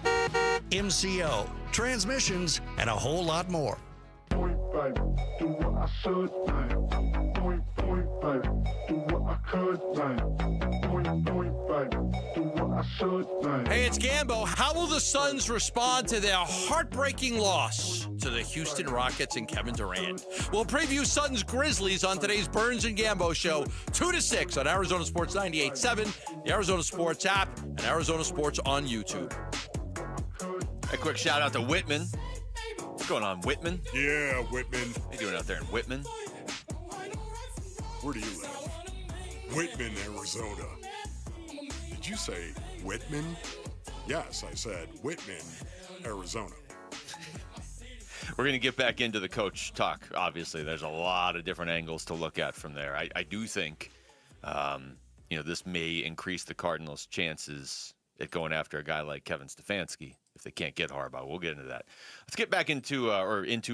[SPEAKER 26] MCO, transmissions, and a whole lot more.
[SPEAKER 28] Hey, it's Gambo. How will the Suns respond to their heartbreaking loss to the Houston Rockets and Kevin Durant? We'll preview Suns Grizzlies on today's Burns and Gambo show, 2 to 6 on Arizona Sports 98.7, the Arizona Sports app, and Arizona Sports on YouTube.
[SPEAKER 6] A quick shout out to Whitman. What's going on, Whitman?
[SPEAKER 2] Yeah, Whitman.
[SPEAKER 6] What are you doing out there in Whitman?
[SPEAKER 2] Where do you live? Whitman, Arizona. Did you say Whitman? Yes, I said Whitman, Arizona.
[SPEAKER 6] We're going to get back into the coach talk. Obviously, there's a lot of different angles to look at from there. I do think, this may increase the Cardinals' chances at going after a guy like Kevin Stefanski if they can't get Harbaugh. We'll get into that. Let's get back into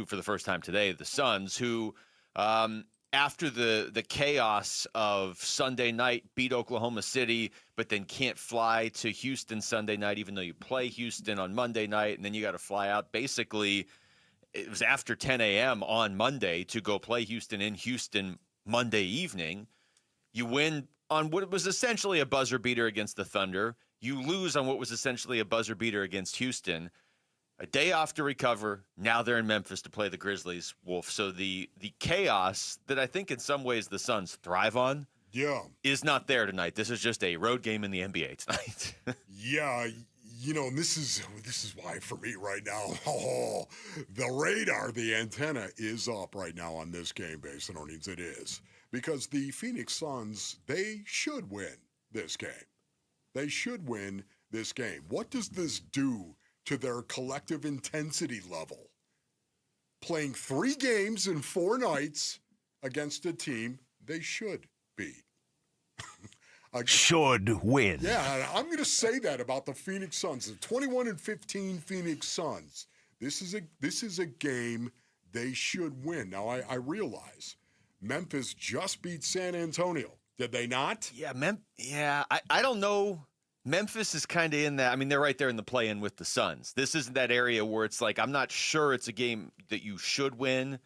[SPEAKER 6] for the first time today, the Suns, who after the chaos of Sunday night, beat Oklahoma City, but then can't fly to Houston Sunday night, even though you play Houston on Monday night, and then you got to fly out. Basically, it was after 10 a.m. on Monday to go play Houston in Houston Monday evening. You win on what was essentially a buzzer beater against the Thunder. You lose on what was essentially a buzzer beater against Houston. A day off to recover. Now they're in Memphis to play the Grizzlies, Wolf. So the chaos that I think in some ways the Suns thrive on is not there tonight. This is just a road game in the NBA tonight.
[SPEAKER 2] Yeah, and this is why for me right now, the radar, the antenna is up right now on this game, Basinonians. It is. Because the Phoenix Suns, they should win this game. They should win this game. What does this do to their collective intensity level? Playing 3 games in 4 nights against a team they should beat.
[SPEAKER 19] Should win.
[SPEAKER 2] Yeah, I'm going to say that about the Phoenix Suns. The 21-15 Phoenix Suns. This is a game they should win. Now, I realize Memphis just beat San Antonio. Did they not?
[SPEAKER 6] Yeah, I don't know. Memphis is kind of in that. I mean, they're right there in the play-in with the Suns. This isn't that area where it's like, I'm not sure it's a game that you should win,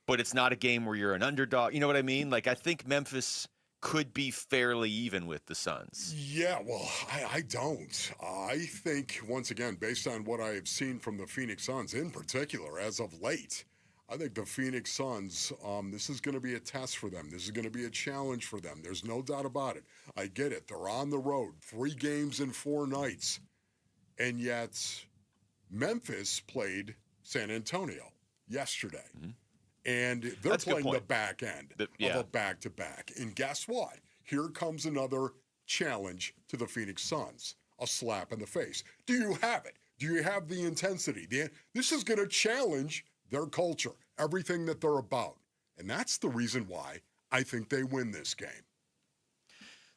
[SPEAKER 6] but it's not a game where you're an underdog. You know what I mean? Like, I think Memphis could be fairly even with the Suns.
[SPEAKER 2] Yeah, well, I don't. I think, once again, based on what I have seen from the Phoenix Suns in particular as of late, I think the Phoenix Suns, this is going to be a test for them. This is going to be a challenge for them. There's no doubt about it. I get it. They're on the road, 3 games in 4 nights. And yet, Memphis played San Antonio yesterday. Mm-hmm. And they're playing the back end of a back-to-back. And guess what? Here comes another challenge to the Phoenix Suns. A slap in the face. Do you have it? Do you have the intensity? This is going to challenge their culture, everything that they're about. And that's the reason why I think they win this game.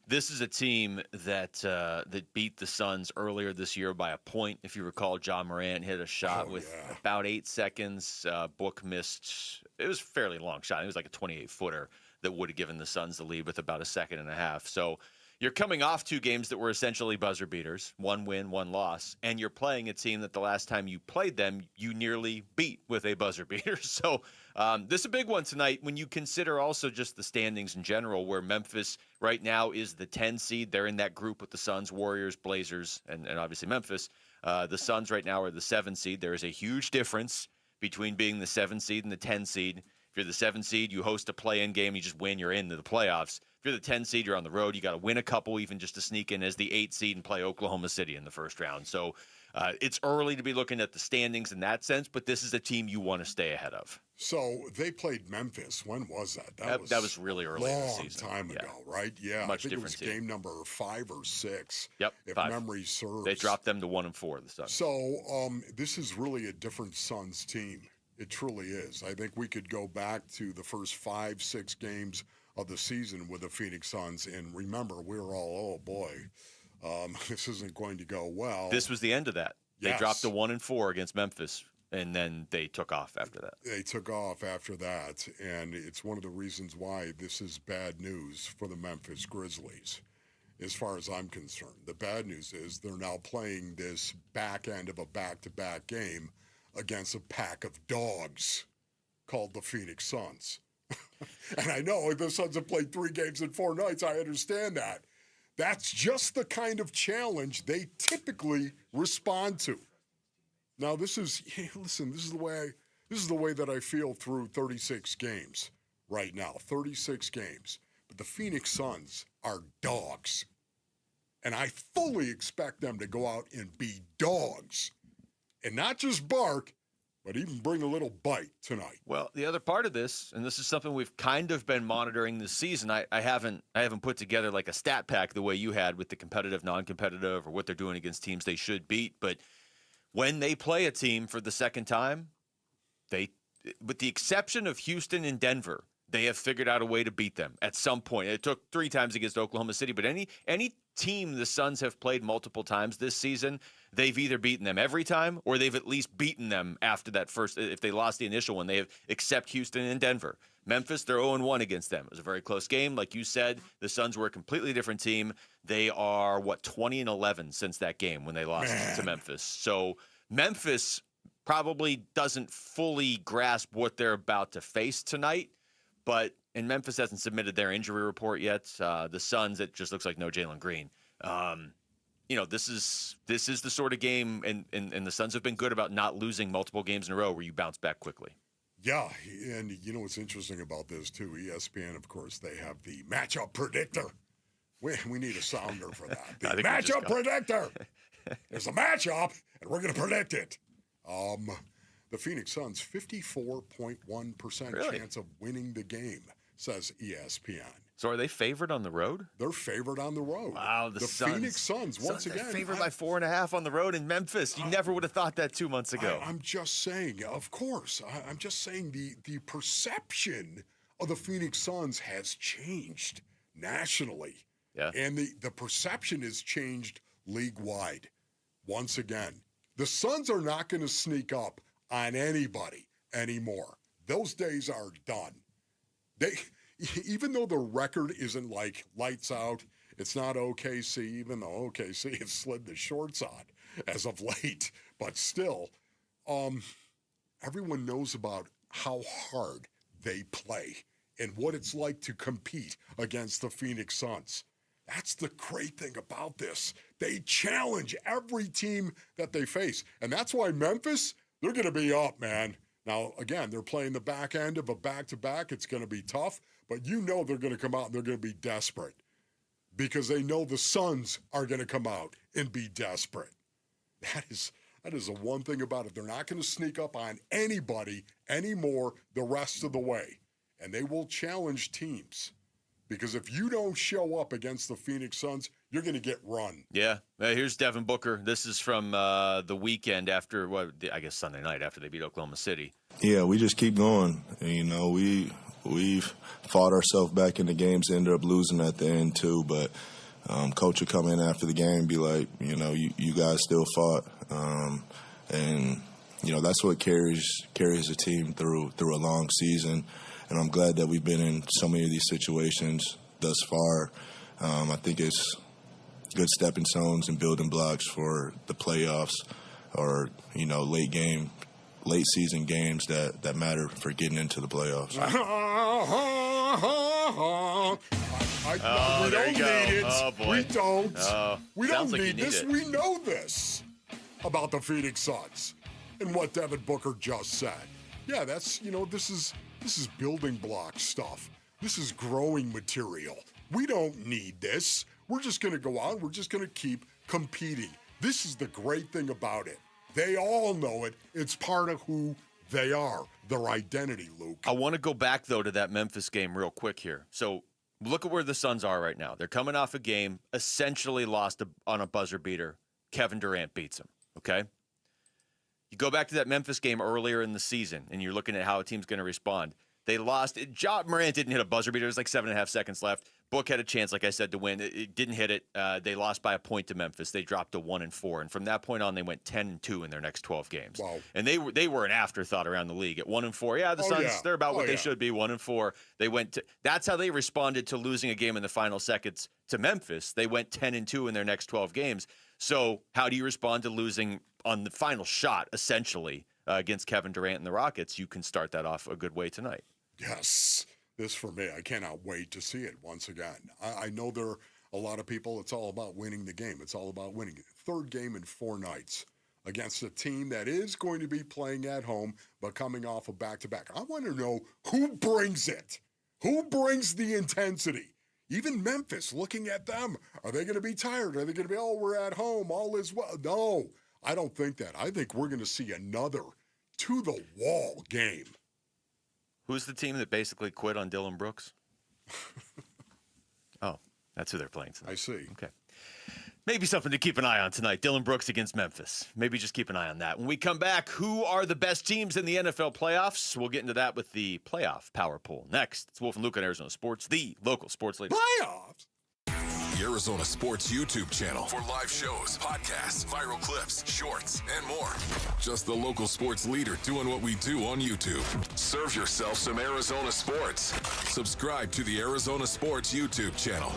[SPEAKER 6] This is a team that beat the Suns earlier this year by a point. If you recall, John Morant hit a shot with about 8 seconds. Book missed. It was a fairly long shot. It was like a 28-footer that would have given the Suns the lead with about a second and a half. So you're coming off 2 games that were essentially buzzer beaters, 1 win, 1 loss, and you're playing a team that the last time you played them, you nearly beat with a buzzer beater. So this is a big one tonight when you consider also just the standings in general, where Memphis right now is the 10 seed. They're in that group with the Suns, Warriors, Blazers, and obviously Memphis. The Suns right now are the 7 seed. There is a huge difference between being the 7 seed and the 10 seed. If you're the 7 seed, you host a play-in game, you just win, you're into the playoffs. If you're the 10 seed, you're on the road. You got to win a couple even just to sneak in as the 8 seed and play Oklahoma City in the first round. So it's early to be looking at the standings in that sense, but this is a team you want to stay ahead of.
[SPEAKER 2] So they played Memphis. When was that?
[SPEAKER 6] That was really early in the season.
[SPEAKER 2] Long time ago, right? Yeah,
[SPEAKER 6] much
[SPEAKER 2] I think
[SPEAKER 6] different
[SPEAKER 2] it was game number 5 or 6.
[SPEAKER 6] Yep,
[SPEAKER 2] if
[SPEAKER 6] 5.
[SPEAKER 2] memory serves.
[SPEAKER 6] They dropped them to 1-4. The Suns.
[SPEAKER 2] So this is really a different Suns team. It truly is. I think we could go back to the first 5-6 games of the season with the Phoenix Suns, and remember, we were all, oh boy, this isn't going to go well.
[SPEAKER 6] This was the end of that.
[SPEAKER 2] Yes.
[SPEAKER 6] They dropped to 1-4 against Memphis, and then they took off after that.
[SPEAKER 2] They took off after that, and it's one of the reasons why this is bad news for the Memphis Grizzlies, as far as I'm concerned. The bad news is they're now playing this back end of a back-to-back game against a pack of dogs called the Phoenix Suns. And I know the Suns have played 3 games in 4 nights. I understand that. That's just the kind of challenge they typically respond to. Now, listen, this is the way that I feel through 36 games right now. 36 games. But the Phoenix Suns are dogs. And I fully expect them to go out and be dogs. And not just bark, but even bring a little bite tonight.
[SPEAKER 6] Well, the other part of this, and this is something we've kind of been monitoring this season, I haven't put together like a stat pack the way you had with the competitive, non-competitive, or what they're doing against teams they should beat. But when they play a team for the second time, with the exception of Houston and Denver, they have figured out a way to beat them at some point. It took 3 times against Oklahoma City, but any team the Suns have played multiple times this season, they've either beaten them every time or they've at least beaten them after that first. If they lost the initial one, they have, except Houston and Denver. Memphis, they're 0-1 against them. It was a very close game. Like you said, the Suns were a completely different team. They are, 20-11 since that game when they lost to Memphis. So Memphis probably doesn't fully grasp what they're about to face tonight. And Memphis hasn't submitted their injury report yet. The Suns, it just looks like no Jalen Green. This is the sort of game, and the Suns have been good about not losing multiple games in a row where you bounce back quickly.
[SPEAKER 2] Yeah, and you know what's interesting about this, too? ESPN, of course, they have the matchup predictor. We need a sounder for that. The matchup predictor. There's a matchup, and we're going to predict it. The Phoenix Suns, 54.1% chance of winning the game, says ESPN.
[SPEAKER 6] So are they favored on the road?
[SPEAKER 2] They're favored on the road.
[SPEAKER 6] Wow, the Suns.
[SPEAKER 2] Phoenix Suns, once again.
[SPEAKER 6] Favored by 4.5 on the road in Memphis. You never would have thought that 2 months ago.
[SPEAKER 2] I'm just saying, of course. I'm just saying the perception of the Phoenix Suns has changed nationally.
[SPEAKER 6] Yeah.
[SPEAKER 2] And the perception has changed league-wide. Once again, the Suns are not going to sneak up on anybody anymore. Those days are done. Even though the record isn't like lights out, it's not OKC, even though OKC has slid the shorts on as of late. But still, everyone knows about how hard they play and what it's like to compete against the Phoenix Suns. That's the great thing about this. They challenge every team that they face. And that's why Memphis, they're going to be up, man. Now, again, they're playing the back end of a back-to-back. It's going to be tough. But you know they're going to come out and they're going to be desperate because they know the Suns are going to come out and be desperate. That is the one thing about it. They're not going to sneak up on anybody anymore the rest of the way. And they will challenge teams. Because if you don't show up against the Phoenix Suns, you're going to get run.
[SPEAKER 6] Yeah. Here's Devin Booker. This is from the weekend after, I guess Sunday night after they beat Oklahoma City.
[SPEAKER 1] Yeah, we just keep going. And, we've fought ourselves back in the games, ended up losing at the end too. But coach would come in after the game and be like, you guys still fought. And that's what carries a team through a long season. And I'm glad that we've been in so many of these situations thus far. I think it's good stepping stones and building blocks for the playoffs or, late season games that matter for getting into the playoffs.
[SPEAKER 2] We don't need it.
[SPEAKER 6] Oh, boy.
[SPEAKER 2] We don't. We don't
[SPEAKER 6] Sounds like
[SPEAKER 2] need
[SPEAKER 6] you
[SPEAKER 2] this.
[SPEAKER 6] it.
[SPEAKER 2] We know this about the Phoenix Suns and what Devin Booker just said. Yeah, that's, this is building block stuff. This is growing material. We don't need this. We're just going to go out. We're just going to keep competing. This is the great thing about it. They all know it. It's part of who they are, their identity, Luke.
[SPEAKER 6] I want to go back, though, to that Memphis game real quick here. So look at where the Suns are right now. They're coming off a game, essentially lost on a buzzer beater. Kevin Durant beats them, okay? You go back to that Memphis game earlier in the season, and you're looking at how a team's going to respond. They lost. Ja Morant didn't hit a buzzer beater. There's like 7.5 seconds left. Book had a chance, like I said, to win. It didn't hit it. They lost by a point to Memphis. They dropped to 1-4, and from that point on, they went 10-2 in their next 12 games.
[SPEAKER 2] Wow.
[SPEAKER 6] And they were an afterthought around the league at 1-4. Yeah, the Suns, they're about what they should be. 1-4. They went to. That's how they responded to losing a game in the final seconds to Memphis. They went 10-2 in their next 12 games. So how do you respond to losing on the final shot, essentially, against Kevin Durant and the Rockets? You can start that off a good way tonight.
[SPEAKER 2] Yes. This for me, I cannot wait to see it once again. I know there are a lot of people, it's all about winning the game. It's all about winning it. Third game in 4 nights against a team that is going to be playing at home, but coming off a back-to-back. I want to know who brings it. Who brings the intensity? Even Memphis, looking at them, are they going to be tired? Are they going to be, we're at home, all is well? No, I don't think that. I think we're going to see another to-the-wall game.
[SPEAKER 6] Who's the team that basically quit on Dylan Brooks? Oh, that's who they're playing tonight.
[SPEAKER 2] I see.
[SPEAKER 6] Okay. Maybe something to keep an eye on tonight. Dylan Brooks against Memphis. Maybe just keep an eye on that. When we come back, who are the best teams in the NFL playoffs? We'll get into that with the playoff power poll. Next, it's Wolf and Luke on Arizona Sports, the local sports leader.
[SPEAKER 2] Playoffs?
[SPEAKER 14] The Arizona Sports YouTube channel for live shows, podcasts, viral clips, shorts, and more. Just the local sports leader doing what we do on YouTube. Serve yourself some Arizona sports. Subscribe to the Arizona Sports YouTube channel.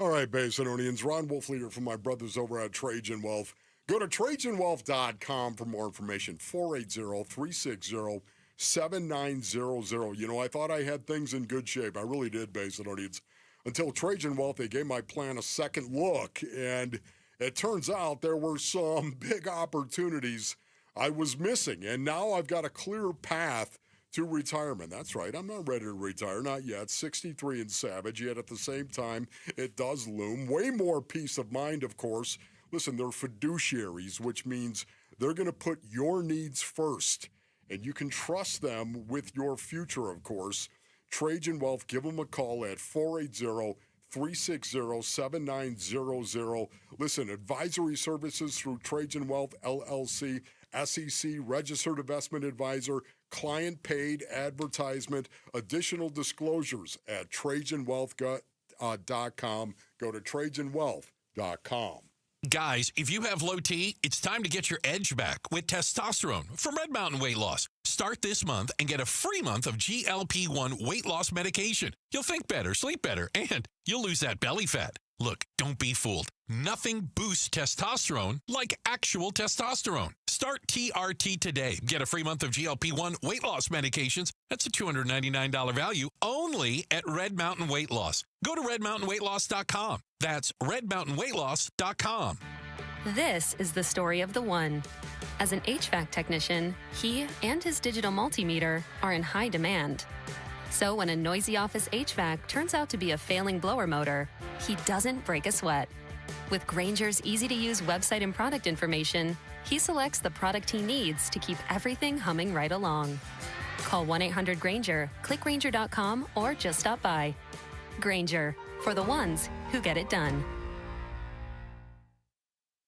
[SPEAKER 2] All right, Basinonians. Ron Wolf, leader from my brothers over at Trajan Wealth. Go to TrajanWealth.com for more information. 480-360-7900. You know, I thought I had things in good shape. I really did, Basin audience. Until Trajan Wealth, they gave my plan a second look, and it turns out there were some big opportunities I was missing, and now I've got a clear path to retirement. That's right. I'm not ready to retire. Not yet. 63 and savage, yet at the same time, it does loom. Way more peace of mind, of course. Listen, they're fiduciaries, which means they're going to put your needs first, and you can trust them with your future, of course. Trajan Wealth, give them a call at 480-360-7900. Listen, advisory services through Trajan Wealth, LLC, SEC, registered investment advisor, client paid advertisement, additional disclosures at TrajanWealth.com. Go to TrajanWealth.com.
[SPEAKER 3] Guys, if you have low T, it's time to get your edge back with testosterone from Red Mountain Weight Loss. Start this month and get a free month of GLP-1 weight loss medication. You'll think better, sleep better, and you'll lose that belly fat. Look, don't be fooled. Nothing boosts testosterone like actual testosterone. Start TRT today. Get a free month of GLP-1 weight loss medications. That's a $299 value only at Red Mountain Weight Loss. Go to redmountainweightloss.com. That's redmountainweightloss.com.
[SPEAKER 4] This is the story of the one. As an HVAC technician, he and his digital multimeter are in high demand. So when a noisy office HVAC turns out to be a failing blower motor, he doesn't break a sweat. With Grainger's easy-to-use website and product information, he selects the product he needs to keep everything humming right along. Call 1-800-GRAINGER, click Grainger.com, or just stop by. Grainger, for the ones who get it done.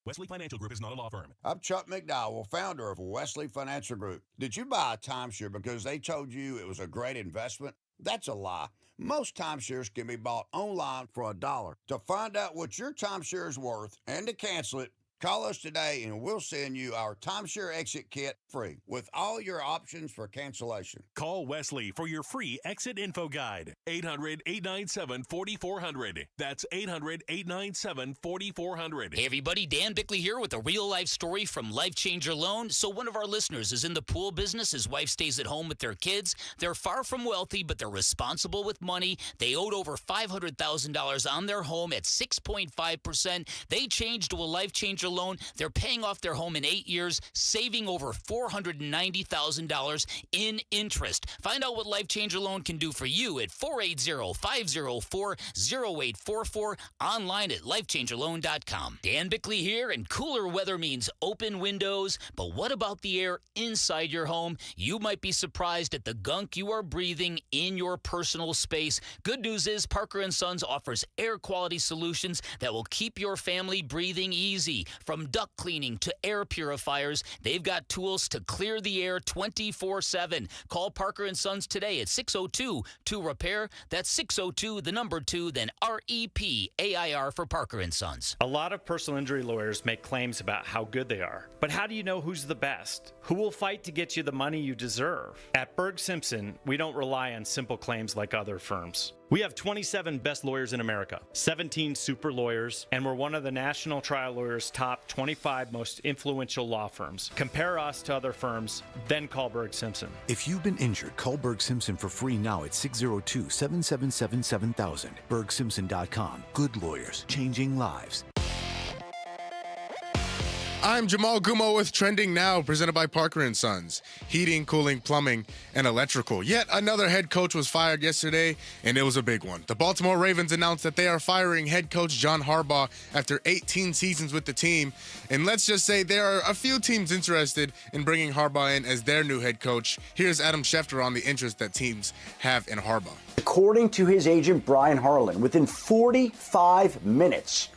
[SPEAKER 8] Wesley Financial Group is not a law firm.
[SPEAKER 10] I'm Chuck McDowell, founder of Wesley Financial Group. Did you buy a timeshare because they told you it was a great investment? That's a lie. Most timeshares can be bought online for $1. To find out what your timeshare is worth and to cancel it, call us today and we'll send you our timeshare exit kit free with all your options for cancellation.
[SPEAKER 8] Call Wesley for your free exit info guide. 800-897-4400. That's 800-897-4400.
[SPEAKER 12] Hey everybody, Dan Bickley here with a real-life story from Life Changer Loan. So one of our listeners is in the pool business. His wife stays at home with their kids. They're far from wealthy, but they're responsible with money. They owed over $500,000 on their home at 6.5%. They changed to a Life Changer Loan. They're paying off their home in 8 years, saving over $490,000 in interest. Find out what Life Changer Loan can do for you at 480-504-0844, online at lifechangerloan.com. Dan Bickley here, and cooler weather means open windows. But what about the air inside your home? You might be surprised at the gunk you are breathing in your personal space. Good news is Parker & Sons offers air quality solutions that will keep your family breathing easy. From duct cleaning to air purifiers, they've got tools to clear the air 24/7. Call Parker & Sons today at 602-2REPAIR. That's 602, the number 2, then REPAIR for Parker & Sons.
[SPEAKER 11] A lot of personal injury lawyers make claims about how good they are. But how do you know who's the best? Who will fight to get you the money you deserve? At Berg Simpson, we don't rely on simple claims like other firms. We have 27 best lawyers in America, 17 super lawyers, and we're one of the National Trial Lawyers' top 25 most influential law firms. Compare us to other firms, then call Berg Simpson.
[SPEAKER 13] If you've been injured, call Berg Simpson for free now at 602-777-7000. BergSimpson.com. Good lawyers, changing lives.
[SPEAKER 20] I'm Jamal Gumo with Trending Now, presented by Parker & Sons. Heating, cooling, plumbing, and electrical. Yet another head coach was fired yesterday, and it was a big one. The Baltimore Ravens announced that they are firing head coach John Harbaugh after 18 seasons with the team. And let's just say there are a few teams interested in bringing Harbaugh in as their new head coach. Here's Adam Schefter on the interest that teams have in Harbaugh.
[SPEAKER 22] According to his agent, Brian Harlan, within 45 minutes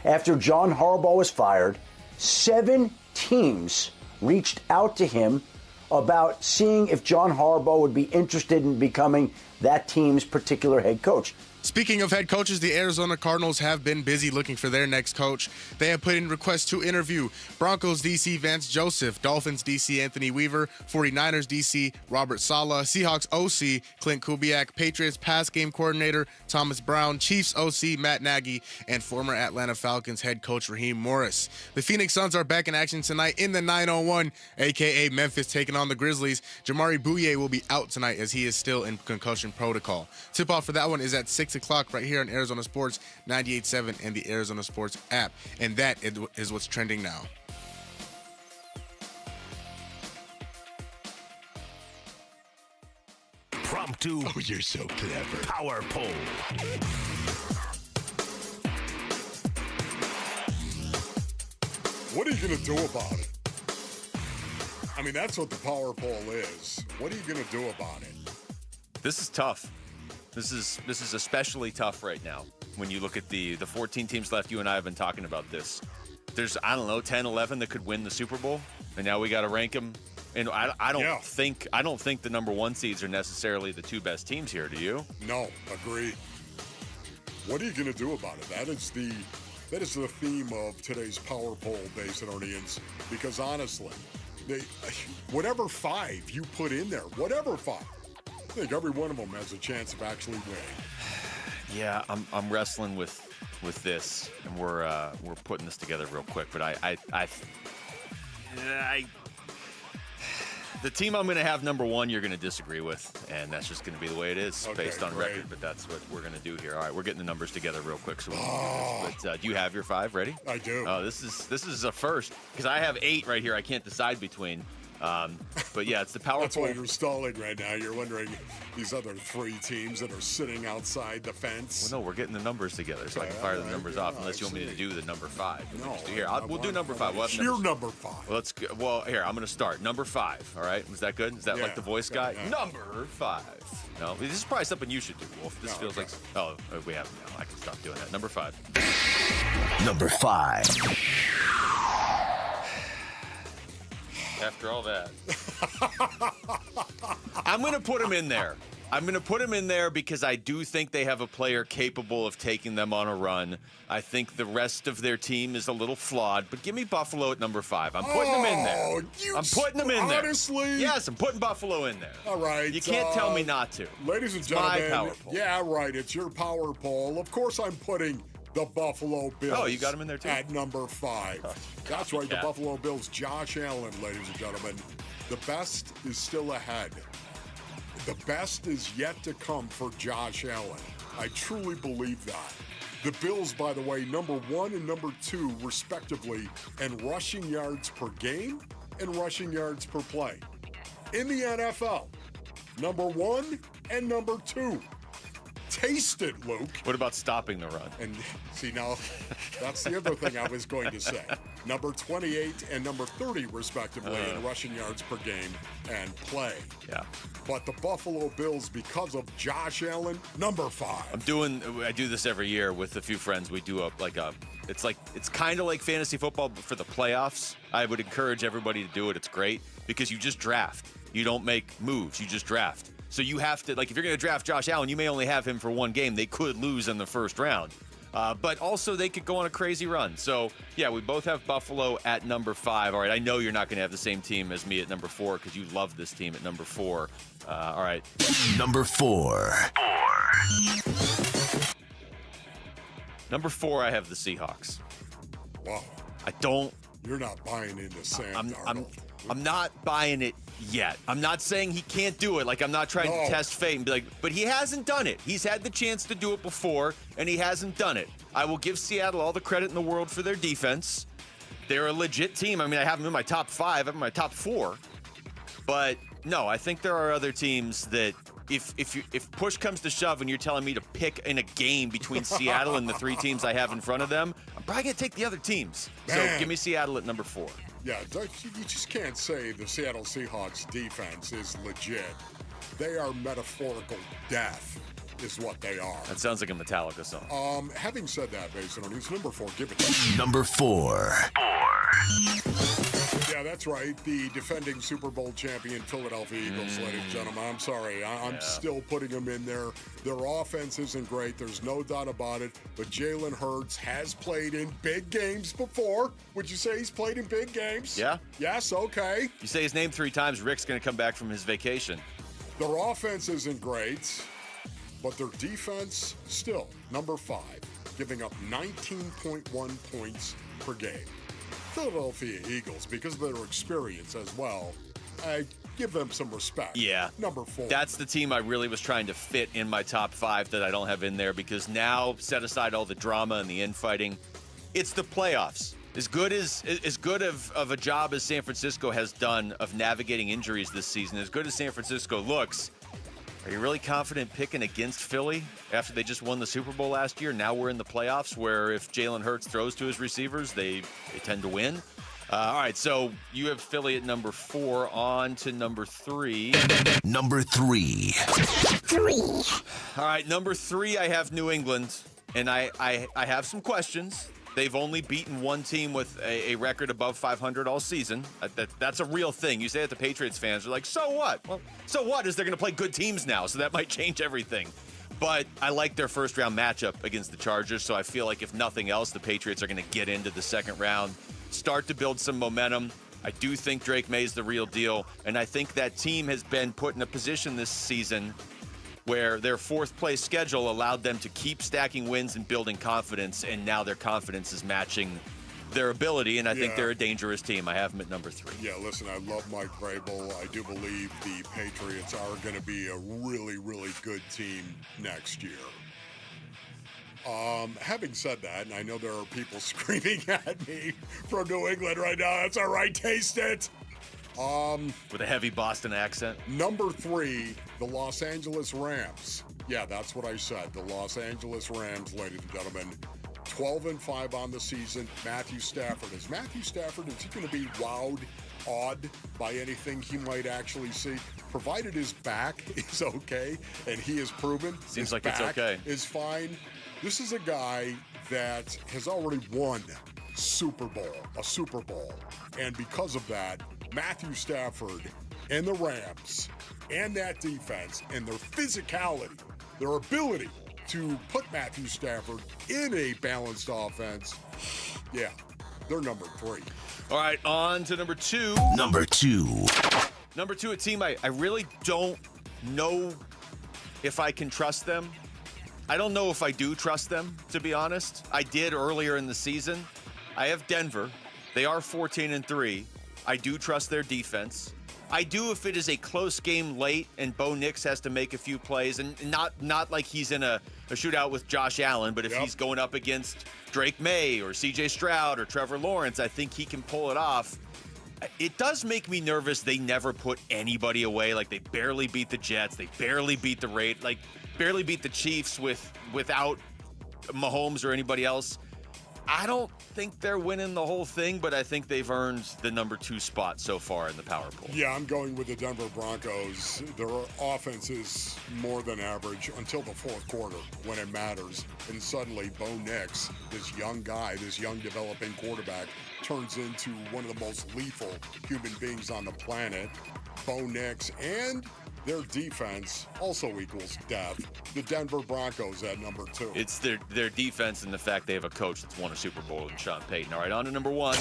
[SPEAKER 22] after John Harbaugh was fired, 7 teams reached out to him about seeing if John Harbaugh would be interested in becoming that team's particular head coach.
[SPEAKER 20] Speaking of head coaches, the Arizona Cardinals have been busy looking for their next coach. They have put in requests to interview Broncos DC Vance Joseph, Dolphins DC Anthony Weaver, 49ers DC Robert Saleh, Seahawks OC Clint Kubiak, Patriots pass game coordinator Thomas Brown, Chiefs OC Matt Nagy, and former Atlanta Falcons head coach Raheem Morris. The Phoenix Suns are back in action tonight in the 901, a.k.a. Memphis taking on the Grizzlies. Jamari Bouye will be out tonight as he is still in concussion protocol. Tip-off for that one is at 6 o'clock right here on Arizona Sports 98.7 and the Arizona Sports app. And that is what's trending now.
[SPEAKER 19] Promptu.
[SPEAKER 2] Oh, you're so clever.
[SPEAKER 19] Power poll.
[SPEAKER 2] What are you going to do about it? I mean, that's what the power poll is. What are you going to do about it?
[SPEAKER 6] This is tough. This is especially tough right now when you look at the 14 teams left. You and I have been talking about this. There's, I don't know, 10, 11 that could win the Super Bowl, and now we got to rank them. And I don't think the number one seeds are necessarily the two best teams here. Do you?
[SPEAKER 2] No, agree. What are you going to do about it? That is the theme of today's power poll, Basinonians. Because honestly, whatever five you put in there, whatever five, I think every one of them has a chance of actually winning.
[SPEAKER 6] Yeah, I'm wrestling with this, and we're putting this together real quick. But I the team I'm going to have number one, you're going to disagree with, and that's just going to be the way it is based on record. But that's what we're going to do here. All right, we're getting the numbers together real quick. So, do you have your five ready?
[SPEAKER 2] I do.
[SPEAKER 6] Oh, this is a first because I have 8 right here. I can't decide between. But yeah, it's the power
[SPEAKER 2] That's
[SPEAKER 6] poll.
[SPEAKER 2] why you're stalling right now. You're wondering these other 3 teams that are sitting outside the fence.
[SPEAKER 6] Well, no, we're getting the numbers together, so I can fire the numbers off. Unless you want me to do the number 5.
[SPEAKER 2] No,
[SPEAKER 6] here, we'll do number 5. We'll have
[SPEAKER 2] your number 5.
[SPEAKER 6] Well, let's go. Well, here I'm going to start number 5. All right, is that good? Is that like the voice guy?
[SPEAKER 2] Yeah.
[SPEAKER 6] Number 5. No, this is probably something you should do, Wolf. This feels like we have it now. I can stop doing that. Number 5.
[SPEAKER 19] Number 5.
[SPEAKER 6] After all that, I'm going to put him in there. I'm going to put him in there because I do think they have a player capable of taking them on a run. I think the rest of their team is a little flawed, but give me Buffalo at number 5. I'm putting them in there. I'm putting them in there.
[SPEAKER 2] Honestly?
[SPEAKER 6] Yes, I'm putting Buffalo in there.
[SPEAKER 2] All right.
[SPEAKER 6] You can't tell me not to.
[SPEAKER 2] Ladies and
[SPEAKER 6] It's
[SPEAKER 2] gentlemen.
[SPEAKER 6] my power poll.
[SPEAKER 2] Yeah, right. It's your power poll. Of course, I'm putting the Buffalo Bills.
[SPEAKER 6] Oh, you got him in there too?
[SPEAKER 2] At number 5. That's right, the Buffalo Bills. Josh Allen, ladies and gentlemen. The best is still ahead. The best is yet to come for Josh Allen. I truly believe that. The Bills, by the way, number 1 and number 2, respectively, in rushing yards per game and rushing yards per play. In the NFL, number 1 and number 2. Taste it, Luke.
[SPEAKER 6] What about stopping the run?
[SPEAKER 2] And see, now, that's the other thing I was going to say. Number 28 and number 30, respectively, in rushing yards per game and play.
[SPEAKER 6] Yeah.
[SPEAKER 2] But the Buffalo Bills, because of Josh Allen, number 5.
[SPEAKER 6] I do this every year with a few friends. We do it's kind of like fantasy football but for the playoffs. I would encourage everybody to do it. It's great because you just draft. You don't make moves. You just draft. So you have to, if you're going to draft Josh Allen, you may only have him for one game. They could lose in the first round. But also they could go on a crazy run. So, yeah, we both have Buffalo at number 5. All right, I know you're not going to have the same team as me at number 4 because you love this team at number 4. All right.
[SPEAKER 19] Number 4.
[SPEAKER 6] Number 4, I have the Seahawks.
[SPEAKER 2] Wow. You're not buying into Sam Darnold.
[SPEAKER 6] I'm not buying it yet. I'm not saying he can't do it. I'm not trying to test fate and be like, but he hasn't done it. He's had the chance to do it before, and he hasn't done it. I will give Seattle all the credit in the world for their defense. They're a legit team. I mean, I have them in my top 5. I have them in my top 4. But, no, I think there are other teams that if push comes to shove and you're telling me to pick in a game between Seattle and the 3 teams I have in front of them, I'm probably going to take the other teams. So give me Seattle at number 4.
[SPEAKER 2] Yeah, you just can't say the Seattle Seahawks defense is legit. They are metaphorical death, is what they are.
[SPEAKER 6] That sounds like a Metallica song.
[SPEAKER 2] Having said that, Basin, he's number 4. Give it to me.
[SPEAKER 19] Number 4.
[SPEAKER 2] Yeah, That's right. The defending Super Bowl champion Philadelphia Eagles, ladies and gentlemen. I'm sorry. I'm still putting them in there. Their offense isn't great. There's no doubt about it. But Jalen Hurts has played in big games before. Would you say he's played in big games?
[SPEAKER 6] Yeah.
[SPEAKER 2] Yes, okay.
[SPEAKER 6] You say his name 3 times, Rick's going to come back from his vacation.
[SPEAKER 2] Their offense isn't great, but their defense still number 5, giving up 19.1 points per game. Philadelphia Eagles, because of their experience as well, I give them some respect.
[SPEAKER 6] Yeah.
[SPEAKER 2] Number 4.
[SPEAKER 6] That's the team I really was trying to fit in my top 5 that I don't have in there, because now, set aside all the drama and the infighting, it's the playoffs. As good of a job as San Francisco has done of navigating injuries this season, as good as San Francisco looks, are you really confident picking against Philly after they just won the Super Bowl last year? Now we're in the playoffs where if Jalen Hurts throws to his receivers, they tend to win. All right, so you have Philly at number 4. On to number 3.
[SPEAKER 19] Number 3.
[SPEAKER 6] All right, number 3, I have New England, and I have some questions. They've only beaten one team with a record above 500 all season. That's a real thing. You say that to Patriots fans, they're like, so what? Well, so what is they're going to play good teams now, so that might change everything. But I like their first-round matchup against the Chargers, so I feel like if nothing else, the Patriots are going to get into the second round, start to build some momentum. I do think Drake May's the real deal, and I think that team has been put in a position this season where their 4th-place schedule allowed them to keep stacking wins and building confidence, and now their confidence is matching their ability, and I think they're a dangerous team. I have them at number 3.
[SPEAKER 2] Yeah, listen, I love Mike Vrabel. I do believe the Patriots are going to be a really, really good team next year. Having said that, and I know there are people screaming at me from New England right now, that's all right, taste it.
[SPEAKER 6] With a heavy Boston accent.
[SPEAKER 2] Number 3, the Los Angeles Rams. Yeah, that's what I said. The Los Angeles Rams, ladies and gentlemen. 12-5 on the season. Matthew Stafford. Is he going to be wowed, awed by anything he might actually see? Provided his back is okay, and he has proven
[SPEAKER 6] Seems
[SPEAKER 2] his
[SPEAKER 6] like
[SPEAKER 2] back
[SPEAKER 6] it's okay.
[SPEAKER 2] is fine. This is a guy that has already won a Super Bowl. And because of that, Matthew Stafford and the Rams and that defense and their physicality, their ability to put Matthew Stafford in a balanced offense, yeah, they're number 3.
[SPEAKER 6] All right, on to number 2.
[SPEAKER 19] Number 2.
[SPEAKER 6] Number 2, a team I really don't know if I can trust them. I don't know if I do trust them, to be honest. I did earlier in the season. I have Denver. They are 14-3. I do trust their defense. I do if it is a close game late and Bo Nix has to make a few plays, and not like he's in a shootout with Josh Allen, but if he's going up against Drake May or C.J. Stroud or Trevor Lawrence, I think he can pull it off. It does make me nervous they never put anybody away. Like, they barely beat the Jets. They barely beat the Raiders. Like, barely beat the Chiefs without Mahomes or anybody else. I don't think they're winning the whole thing, but I think they've earned the number 2 spot so far in the power poll.
[SPEAKER 2] Yeah, I'm going with the Denver Broncos. Their offense is more than average until the 4th quarter when it matters. And suddenly Bo Nix, this young guy, this young developing quarterback, turns into one of the most lethal human beings on the planet. Bo Nix and their defense also equals death. The Denver Broncos at number 2.
[SPEAKER 6] It's their defense and the fact they have a coach that's won a Super Bowl in Sean Payton. All right, on to number 1.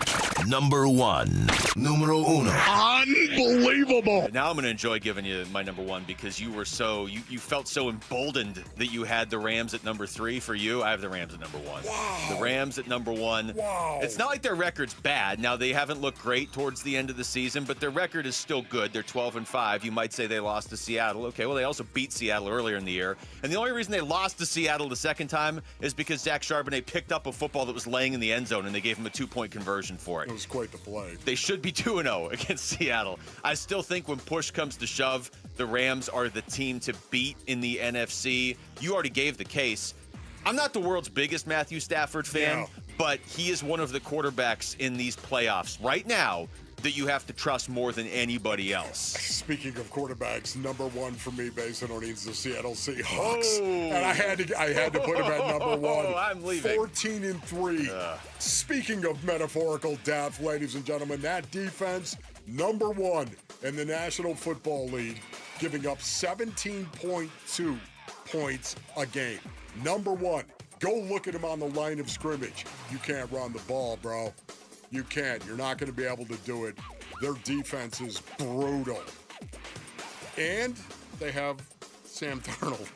[SPEAKER 19] Number 1. Numero uno.
[SPEAKER 2] Unbelievable.
[SPEAKER 6] Now I'm going to enjoy giving you my number 1 because you were you felt so emboldened that you had the Rams at number 3. For you, I have the Rams at number 1.
[SPEAKER 2] Wow.
[SPEAKER 6] The Rams at number 1.
[SPEAKER 2] Wow.
[SPEAKER 6] It's not like their record's bad. Now, they haven't looked great towards the end of the season, but their record is still good. They're 12-5. You might say they lost to Seattle. Okay, well, they also beat Seattle earlier in the year. And the only reason they lost to Seattle the second time is because Zach Charbonnet picked up a football that was laying in the end zone, and they gave him a 2-point conversion for it.
[SPEAKER 2] It was quite the play.
[SPEAKER 6] They should be 2-0 against Seattle. I still think when push comes to shove, the Rams are the team to beat in the NFC. You already gave the case. I'm not the world's biggest Matthew Stafford fan, but he is one of the quarterbacks in these playoffs right now that you have to trust more than anybody else?
[SPEAKER 2] Speaking of quarterbacks, number one for me based on is the Seattle Seahawks. And I had to put him at number one.
[SPEAKER 6] I'm leaving.
[SPEAKER 2] 14-3. Speaking of metaphorical death, ladies and gentlemen, that defense, number one in the National Football League, giving up 17.2 points a game. Number one. Go look at him on the line of scrimmage. You can't run the ball, bro. You can't. You're not going to be able to do it. Their defense is brutal. And they have Sam Darnold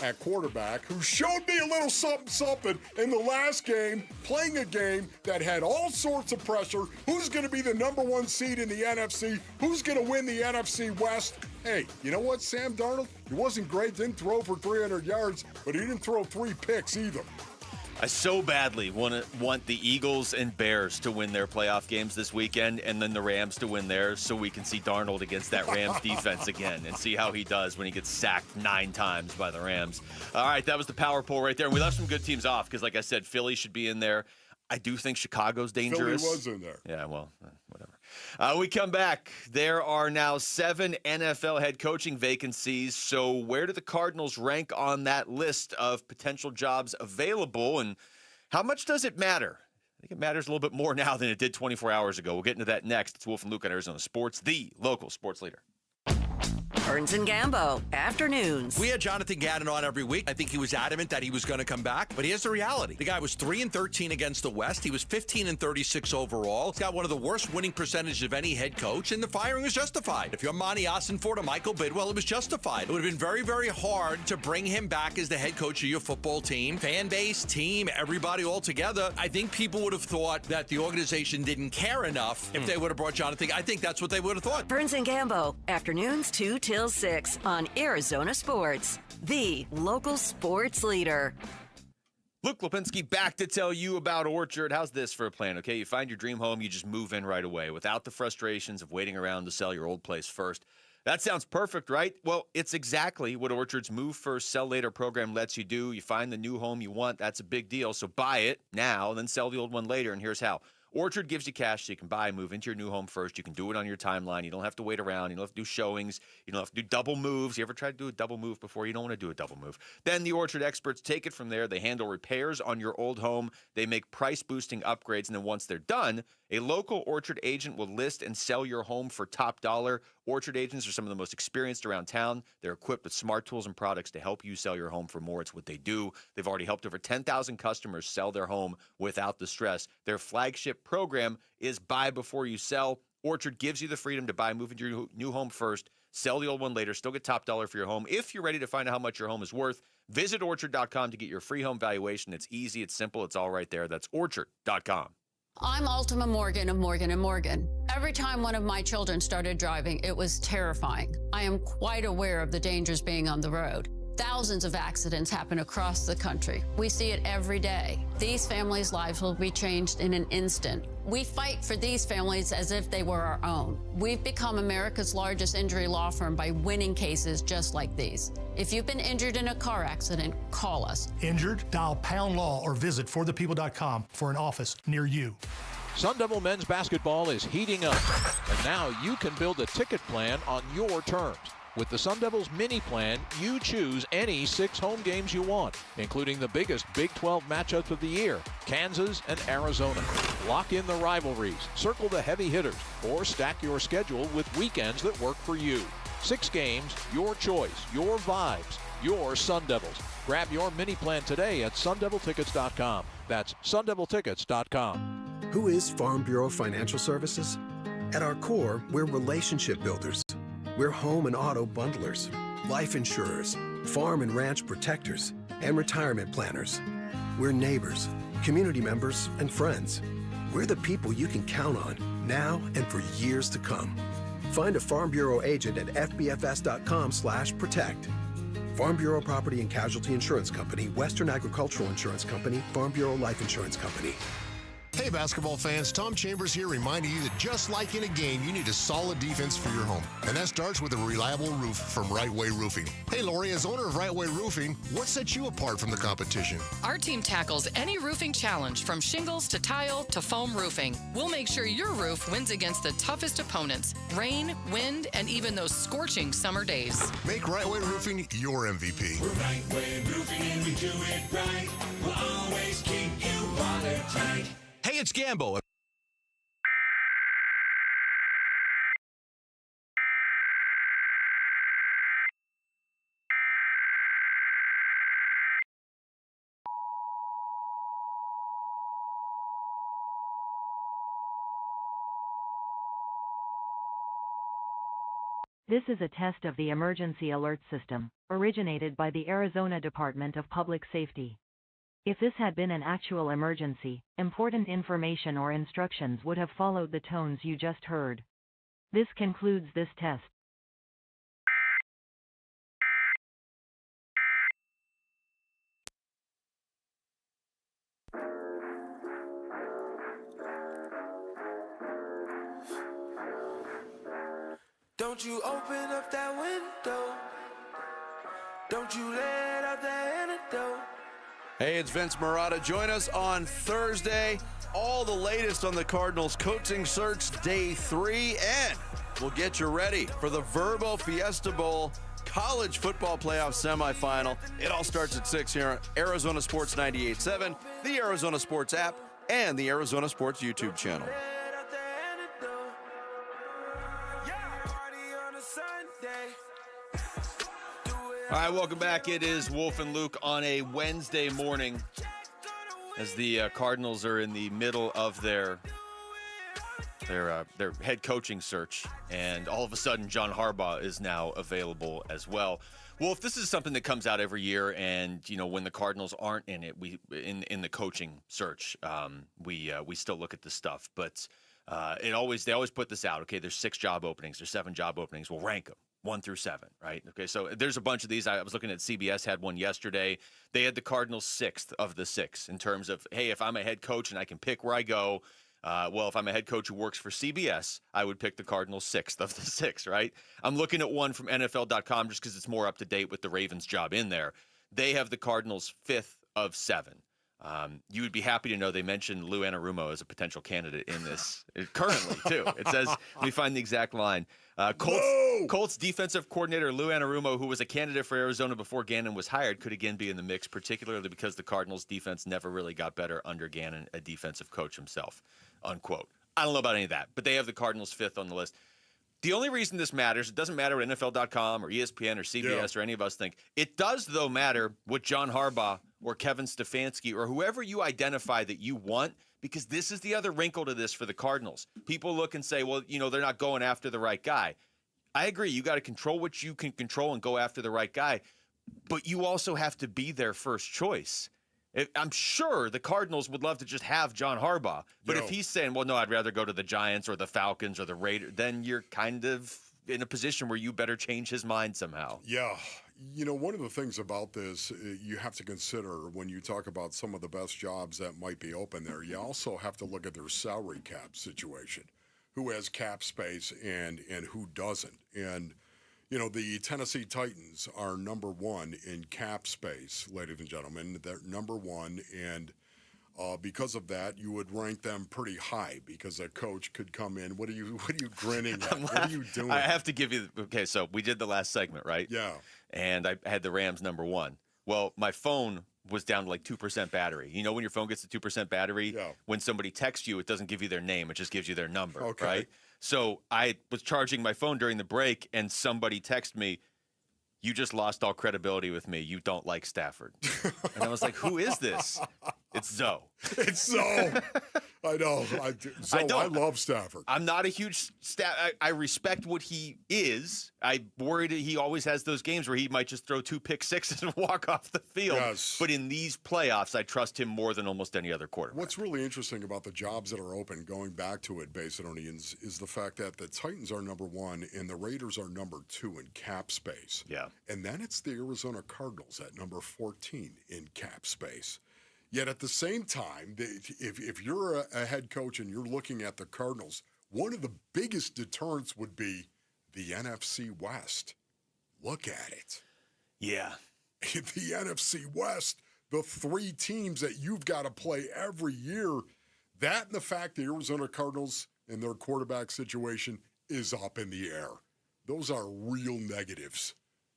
[SPEAKER 2] at quarterback, who showed me a little something in the last game, playing a game that had all sorts of pressure. Who's going to be the number one seed in the NFC? Who's going to win the NFC West? Hey, you know what, Sam Darnold? He wasn't great, didn't throw for 300 yards, but he didn't throw 3 picks either.
[SPEAKER 6] I so badly want the Eagles and Bears to win their playoff games this weekend, and then the Rams to win theirs, so we can see Darnold against that Rams defense again and see how he does when he gets sacked 9 times by the Rams. All right, that was the power poll right there. And we left some good teams off because, like I said, Philly should be in there. I do think Chicago's dangerous.
[SPEAKER 2] Philly was in there.
[SPEAKER 6] Yeah, well, whatever. We come back. There are now 7 NFL head coaching vacancies. So where do the Cardinals rank on that list of potential jobs available, and how much does it matter? I think it matters a little bit more now than it did 24 hours ago. We'll get into that next. It's Wolf and Luke on Arizona Sports, the local sports leader.
[SPEAKER 5] Burns and Gambo, afternoons.
[SPEAKER 28] We had Jonathan Gannon on every week. I think he was adamant that he was going to come back, but here's the reality. The guy was 3-13 against the West. He was 15-36 overall. He's got one of the worst winning percentages of any head coach, and the firing was justified. If you're Monty Ossenfort or Michael Bidwell, it was justified. It would have been very, very hard to bring him back as the head coach of your football team. Fan base, team, everybody all together. I think people would have thought that the organization didn't care enough if they would have brought Jonathan. I think that's what they would have thought.
[SPEAKER 5] Burns and Gambo, afternoons 2 till 6 on Arizona Sports, the local sports leader.
[SPEAKER 6] Luke Lipinski back to tell you about Orchard. How's this for a plan? Okay, you find your dream home, you just move in right away without the frustrations of waiting around to sell your old place first. That sounds perfect, right? Well, it's exactly what Orchard's Move First, Sell Later program lets you do. You find the new home you want. That's a big deal. So buy it now, then sell the old one later. And here's how. Orchard gives you cash so you can buy and move into your new home first. You can do it on your timeline. You don't have to wait around. You don't have to do showings. You don't have to do double moves. You ever tried to do a double move before? You don't want to do a double move. Then the Orchard experts take it from there. They handle repairs on your old home. They make price-boosting upgrades. And then once they're done, a local Orchard agent will list and sell your home for top dollar. Orchard agents are some of the most experienced around town. They're equipped with smart tools and products to help you sell your home for more. It's what they do. They've already helped over 10,000 customers sell their home without the stress. Their flagship program is buy before you sell. Orchard gives you the freedom to buy and move into your new home first, sell the old one later, still get top dollar for your home. If you're ready to find out how much your home is worth, visit Orchard.com to get your free home valuation. It's easy, it's simple, it's all right there. That's Orchard.com.
[SPEAKER 7] I'm Ultima Morgan of Morgan & Morgan. Every time one of my children started driving, it was terrifying. I am quite aware of the dangers being on the road. Thousands of accidents happen across the country. We see it every day. These families' lives will be changed in an instant. We fight for these families as if they were our own. We've become America's largest injury law firm by winning cases just like these. If you've been injured in a car accident, call us.
[SPEAKER 9] Injured? Dial Pound Law or visit forthepeople.com for an office near you.
[SPEAKER 15] Sun Devil men's basketball is heating up, and now you can build a ticket plan on your terms. With the Sun Devils mini plan, you choose any 6 home games you want, including the biggest Big 12 matchups of the year, Kansas and Arizona. Lock in the rivalries, circle the heavy hitters, or stack your schedule with weekends that work for you. 6 games, your choice, your vibes, your Sun Devils. Grab your mini plan today at sundeviltickets.com. That's sundeviltickets.com.
[SPEAKER 16] Who is Farm Bureau Financial Services? At our core, we're relationship builders. We're home and auto bundlers, life insurers, farm and ranch protectors, and retirement planners. We're neighbors, community members, and friends. We're the people you can count on now and for years to come. Find a Farm Bureau agent at fbfs.com/protect. Farm Bureau Property and Casualty Insurance Company, Western Agricultural Insurance Company, Farm Bureau Life Insurance Company.
[SPEAKER 17] Hey, basketball fans, Tom Chambers here reminding you that just like in a game, you need a solid defense for your home. And that starts with a reliable roof from Right Way Roofing. Hey, Lori, as owner of Right Way Roofing, what sets you apart from the competition?
[SPEAKER 18] Our team tackles any roofing challenge, from shingles to tile to foam roofing. We'll make sure your roof wins against the toughest opponents: rain, wind, and even those scorching summer days.
[SPEAKER 17] Make Right Way Roofing your MVP.
[SPEAKER 21] We're Right Way Roofing and we do it right. We'll always keep you watertight.
[SPEAKER 28] Hey, it's Gambo.
[SPEAKER 23] This is a test of the emergency alert system, originated by the Arizona Department of Public Safety. If this had been an actual emergency, important information or instructions would have followed the tones you just heard. This concludes this test.
[SPEAKER 21] Don't you open up that window. Don't you let out that antidote.
[SPEAKER 28] Hey, it's Vince Marotta. Join us on Thursday. All the latest on the Cardinals coaching search day 3, and we'll get you ready for the Verbo Fiesta Bowl college football playoff semifinal. It all starts at 6 here on Arizona Sports 98.7, the Arizona Sports app, and the Arizona Sports YouTube channel. All right, welcome back. It is Wolf and Luke on a Wednesday morning as the Cardinals are in the middle of their head coaching search, and all of a sudden John Harbaugh is now available as well. Wolf, this is something that comes out every year, and when the Cardinals aren't in it, we in the coaching search, we still look at this stuff, but they always put this out. Okay, there's 6 job openings, there's 7 job openings. We'll rank them 1 through 7, right? Okay, so there's a bunch of these. I was looking at CBS had one yesterday. They had the Cardinals 6th of the 6 in terms of, hey, if I'm a head coach and I can pick where I go, well, if I'm a head coach who works for CBS, I would pick the Cardinals 6th of the 6, right? I'm looking at one from NFL.com just because it's more up to date with the Ravens job in there. They have the Cardinals 5th of 7. You would be happy to know they mentioned Lou Anarumo as a potential candidate in this currently, too. It says, let me find the exact line. Colts defensive coordinator Lou Anarumo, who was a candidate for Arizona before Gannon was hired, could again be in the mix, particularly because the Cardinals defense never really got better under Gannon, a defensive coach himself, unquote. I don't know about any of that, but they have the Cardinals 5th on the list. The only reason this matters, it doesn't matter what NFL.com or ESPN or CBS or any of us think. It does, though, matter what John Harbaugh or Kevin Stefanski or whoever you identify that you want, because this is the other wrinkle to this for the Cardinals. People look and say, well, they're not going after the right guy. I agree. You got to control what you can control and go after the right guy, but you also have to be their first choice. I'm sure the Cardinals would love to just have John Harbaugh, but if he's saying, well, no, I'd rather go to the Giants or the Falcons or the Raiders, then you're kind of in a position where you better change his mind somehow.
[SPEAKER 2] Yeah. One of the things about this you have to consider when you talk about some of the best jobs that might be open there, you also have to look at their salary cap situation. Who has cap space and who doesn't. And, the Tennessee Titans are number 1 in cap space, ladies and gentlemen. They're number 1, and because of that, you would rank them pretty high because a coach could come in. What are you grinning at? What are you doing?
[SPEAKER 6] I have to give you – okay, so we did the last segment, right?
[SPEAKER 2] Yeah.
[SPEAKER 6] And I had the Rams number 1. Well, my phone was down to like 2% battery. When your phone gets to 2% battery, when somebody texts you, it doesn't give you their name. It just gives you their number, right? So I was charging my phone during the break, and somebody texted me, you just lost all credibility with me. You don't like Stafford. And I was like, who is this? It's Zoe.
[SPEAKER 2] It's Zoe. I know. I love Stafford.
[SPEAKER 6] I'm not a huge I respect what he is. I worry that he always has those games where he might just throw 2 pick sixes and walk off the field.
[SPEAKER 2] Yes.
[SPEAKER 6] But in these playoffs, I trust him more than almost any other quarterback.
[SPEAKER 2] What's really interesting about the jobs that are open, going back to it, Basinonians, is the fact that the Titans are number 1 and the Raiders are number 2 in cap space.
[SPEAKER 6] Yeah.
[SPEAKER 2] And then it's the Arizona Cardinals at number 14 in cap space. Yet at the same time, if you're a head coach and you're looking at the Cardinals, one of the biggest deterrents would be the NFC West. Look at it.
[SPEAKER 6] Yeah.
[SPEAKER 2] In the NFC West, the 3 teams that you've got to play every year, that and the fact the Arizona Cardinals and their quarterback situation is up in the air. Those are real negatives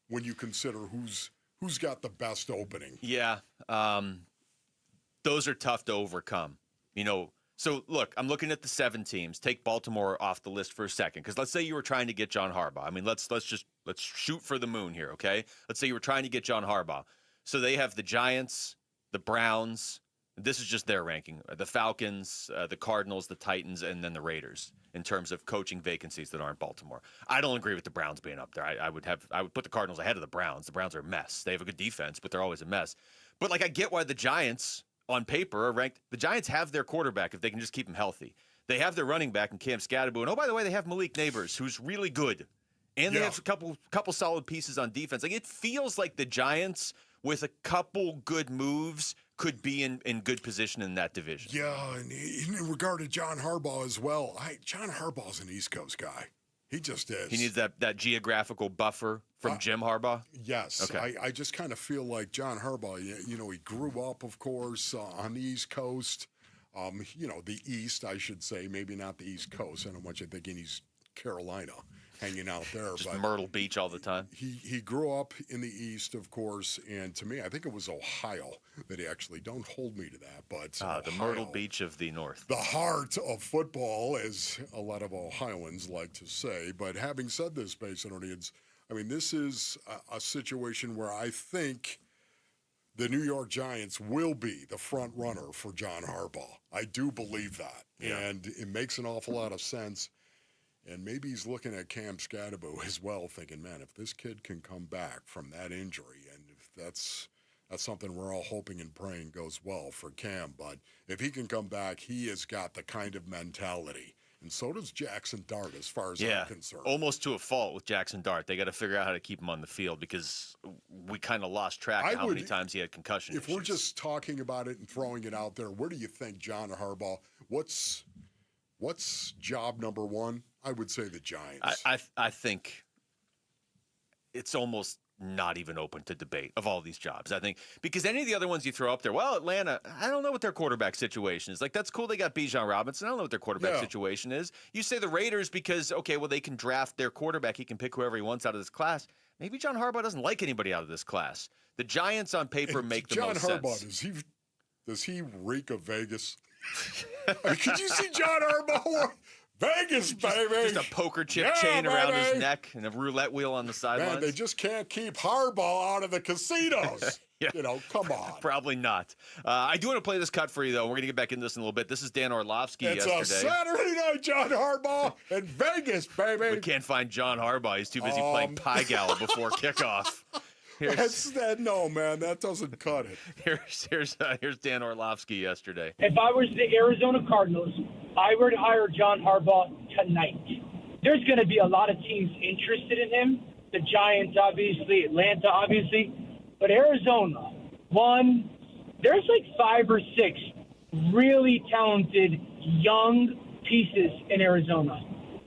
[SPEAKER 2] when you consider who's got the best opening.
[SPEAKER 6] Yeah. Those are tough to overcome. So look, I'm looking at the 7 teams. Take Baltimore off the list for a second, because let's say you were trying to get John Harbaugh. I mean, let's shoot for the moon here, okay? Let's say you were trying to get John Harbaugh. So they have the Giants, the Browns. This is just their ranking: the Falcons, the Cardinals, the Titans, and then the Raiders in terms of coaching vacancies that aren't Baltimore. I don't agree with the Browns being up there. I would put the Cardinals ahead of the Browns. The Browns are a mess. They have a good defense, but they're always a mess. But I get why the Giants on paper are ranked. The Giants have their quarterback if they can just keep him healthy. They have their running back in Cam Scadaboo. And, oh, by the way, they have Malik Neighbors, who's really good. And they have a couple solid pieces on defense. It feels like the Giants, with a couple good moves, could be in good position in that division.
[SPEAKER 2] Yeah, and in regard to John Harbaugh as well, John Harbaugh's an East Coast guy. He just is.
[SPEAKER 6] He needs that geographical buffer from Jim Harbaugh?
[SPEAKER 2] Yes.
[SPEAKER 6] Okay.
[SPEAKER 2] I just kind of feel like John Harbaugh, he grew up, of course, on the East Coast. The East, I should say, maybe not the East Coast. I don't want you thinking he's Carolina hanging out there.
[SPEAKER 6] Just Myrtle Beach all the time.
[SPEAKER 2] He grew up in the East, of course, and to me, I think it was Ohio that he actually, don't hold me to that, but
[SPEAKER 6] the Myrtle Beach of the North.
[SPEAKER 2] The heart of football, as a lot of Ohioans like to say. But having said this, Basinonians, this is a situation where I think the New York Giants will be the front runner for John Harbaugh. I do believe that, and it makes an awful lot of sense. And maybe he's looking at Cam Scadaboo as well, thinking, man, if this kid can come back from that injury, and if that's something we're all hoping and praying goes well for Cam. But if he can come back, he has got the kind of mentality. And so does Jackson Dart, as far as I'm concerned.
[SPEAKER 6] Almost to a fault with Jackson Dart. They got to figure out how to keep him on the field, because we kind of lost track of how many times he had concussion
[SPEAKER 2] issues. We're just talking about it and throwing it out there, where do you think John Harbaugh, what's job number 1? I would say the Giants.
[SPEAKER 6] I think it's almost not even open to debate of all these jobs. I think because any of the other ones you throw up there, well, Atlanta, I don't know what their quarterback situation is. That's cool. They got Bijan Robinson. I don't know what their quarterback situation is. You say the Raiders because, okay, well, they can draft their quarterback. He can pick whoever he wants out of this class. Maybe John Harbaugh doesn't like anybody out of this class. The Giants on paper make the most sense.
[SPEAKER 2] John Harbaugh, does he reek of Vegas? Could you see John Harbaugh? Vegas, baby.
[SPEAKER 6] Just a poker chip chain around his neck and a roulette wheel on the sidelines.
[SPEAKER 2] Man, they just can't keep Harbaugh out of the casinos. Come on.
[SPEAKER 6] Probably not. I do want to play this cut for you, though. We're going to get back into this in a little bit. This is Dan Orlovsky yesterday.
[SPEAKER 2] It's a Saturday night, John Harbaugh in Vegas, baby.
[SPEAKER 6] We can't find John Harbaugh. He's too busy playing Pie Gala before kickoff.
[SPEAKER 2] No, man, that doesn't cut it.
[SPEAKER 6] Here's Dan Orlovsky yesterday.
[SPEAKER 1] If I was the Arizona Cardinals, I would hire John Harbaugh tonight. There's going to be a lot of teams interested in him. The Giants, obviously, Atlanta, obviously. But Arizona, there's 5 or 6 really talented young pieces in Arizona.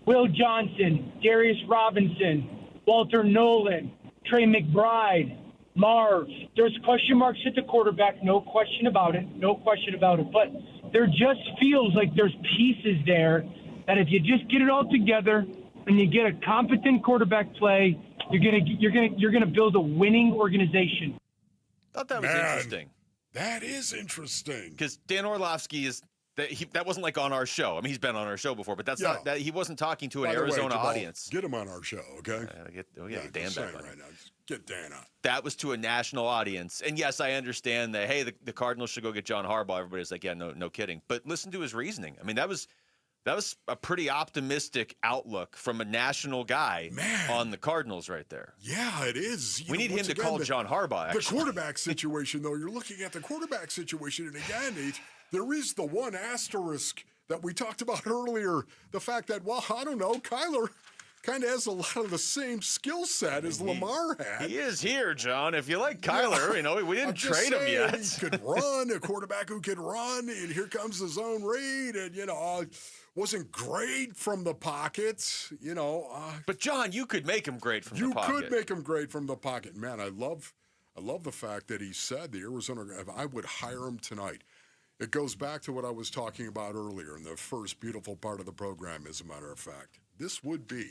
[SPEAKER 1] Will Johnson, Darius Robinson, Walter Nolan, Trey McBride, Marv. There's question marks at the quarterback, no question about it. But there just feels like there's pieces there that if you just get it all together and you get a competent quarterback play, you're gonna build a winning organization.
[SPEAKER 6] Thought that was interesting.
[SPEAKER 2] That is interesting.
[SPEAKER 6] Because Dan Orlovsky is. That wasn't on our show. He's been on our show before, but that's not that. He wasn't talking to an Arizona audience.
[SPEAKER 2] Get him on our show, okay?
[SPEAKER 6] Get Dan back on
[SPEAKER 2] right now. Just get Dan on.
[SPEAKER 6] That was to a national audience, and yes, I understand that. Hey, the Cardinals should go get John Harbaugh. Everybody's like, yeah, no kidding. But listen to his reasoning. That was a pretty optimistic outlook from a national guy on the Cardinals right there.
[SPEAKER 2] Yeah, it is.
[SPEAKER 6] We need him to call John Harbaugh. Actually.
[SPEAKER 2] The quarterback situation, though, you're looking at the quarterback situation, and again, there is the one asterisk that we talked about earlier. The fact that, I don't know, Kyler kind of has a lot of the same skill set as Lamar had.
[SPEAKER 6] He is here, John. If you like Kyler, we didn't trade him yet.
[SPEAKER 2] He could run, a quarterback who could run, and here comes the zone read, and, wasn't great from the pocket,
[SPEAKER 6] But, John, you could make him great from the pocket.
[SPEAKER 2] You could make him great from the pocket. Man, I love the fact that he said the Arizona, I would hire him tonight. It goes back to what I was talking about earlier in the first beautiful part of the program, as a matter of fact. This would be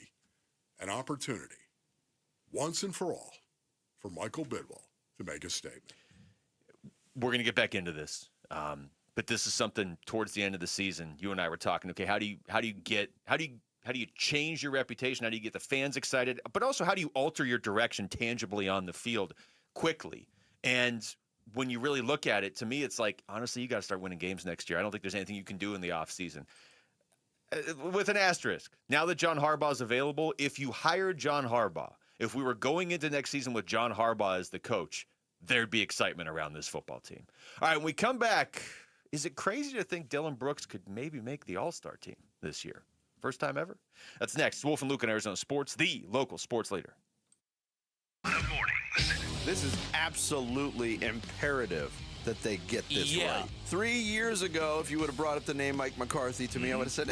[SPEAKER 2] an opportunity, once and for all, for Michael Bidwell to make a statement.
[SPEAKER 6] We're going to get back into this, but this is something towards the end of the season. You and I were talking. Okay, how do you change your reputation? How do you get the fans excited? But also, how do you alter your direction tangibly on the field quickly? And when you really look at it, to me, it's like, honestly, you got to start winning games next year. I don't think there's anything you can do in the offseason. With an asterisk, now that John Harbaugh is available, if you hired John Harbaugh, if we were going into next season with John Harbaugh as the coach, there'd be excitement around this football team. All right, when we come back, is it crazy to think Dylan Brooks could maybe make the All-Star team this year? First time ever? That's next. Wolf and Luke in Arizona Sports, the local sports leader.
[SPEAKER 3] This is absolutely imperative that they get this right. 3 years ago, if you would have brought up the name Mike McCarthy to me, I would have said,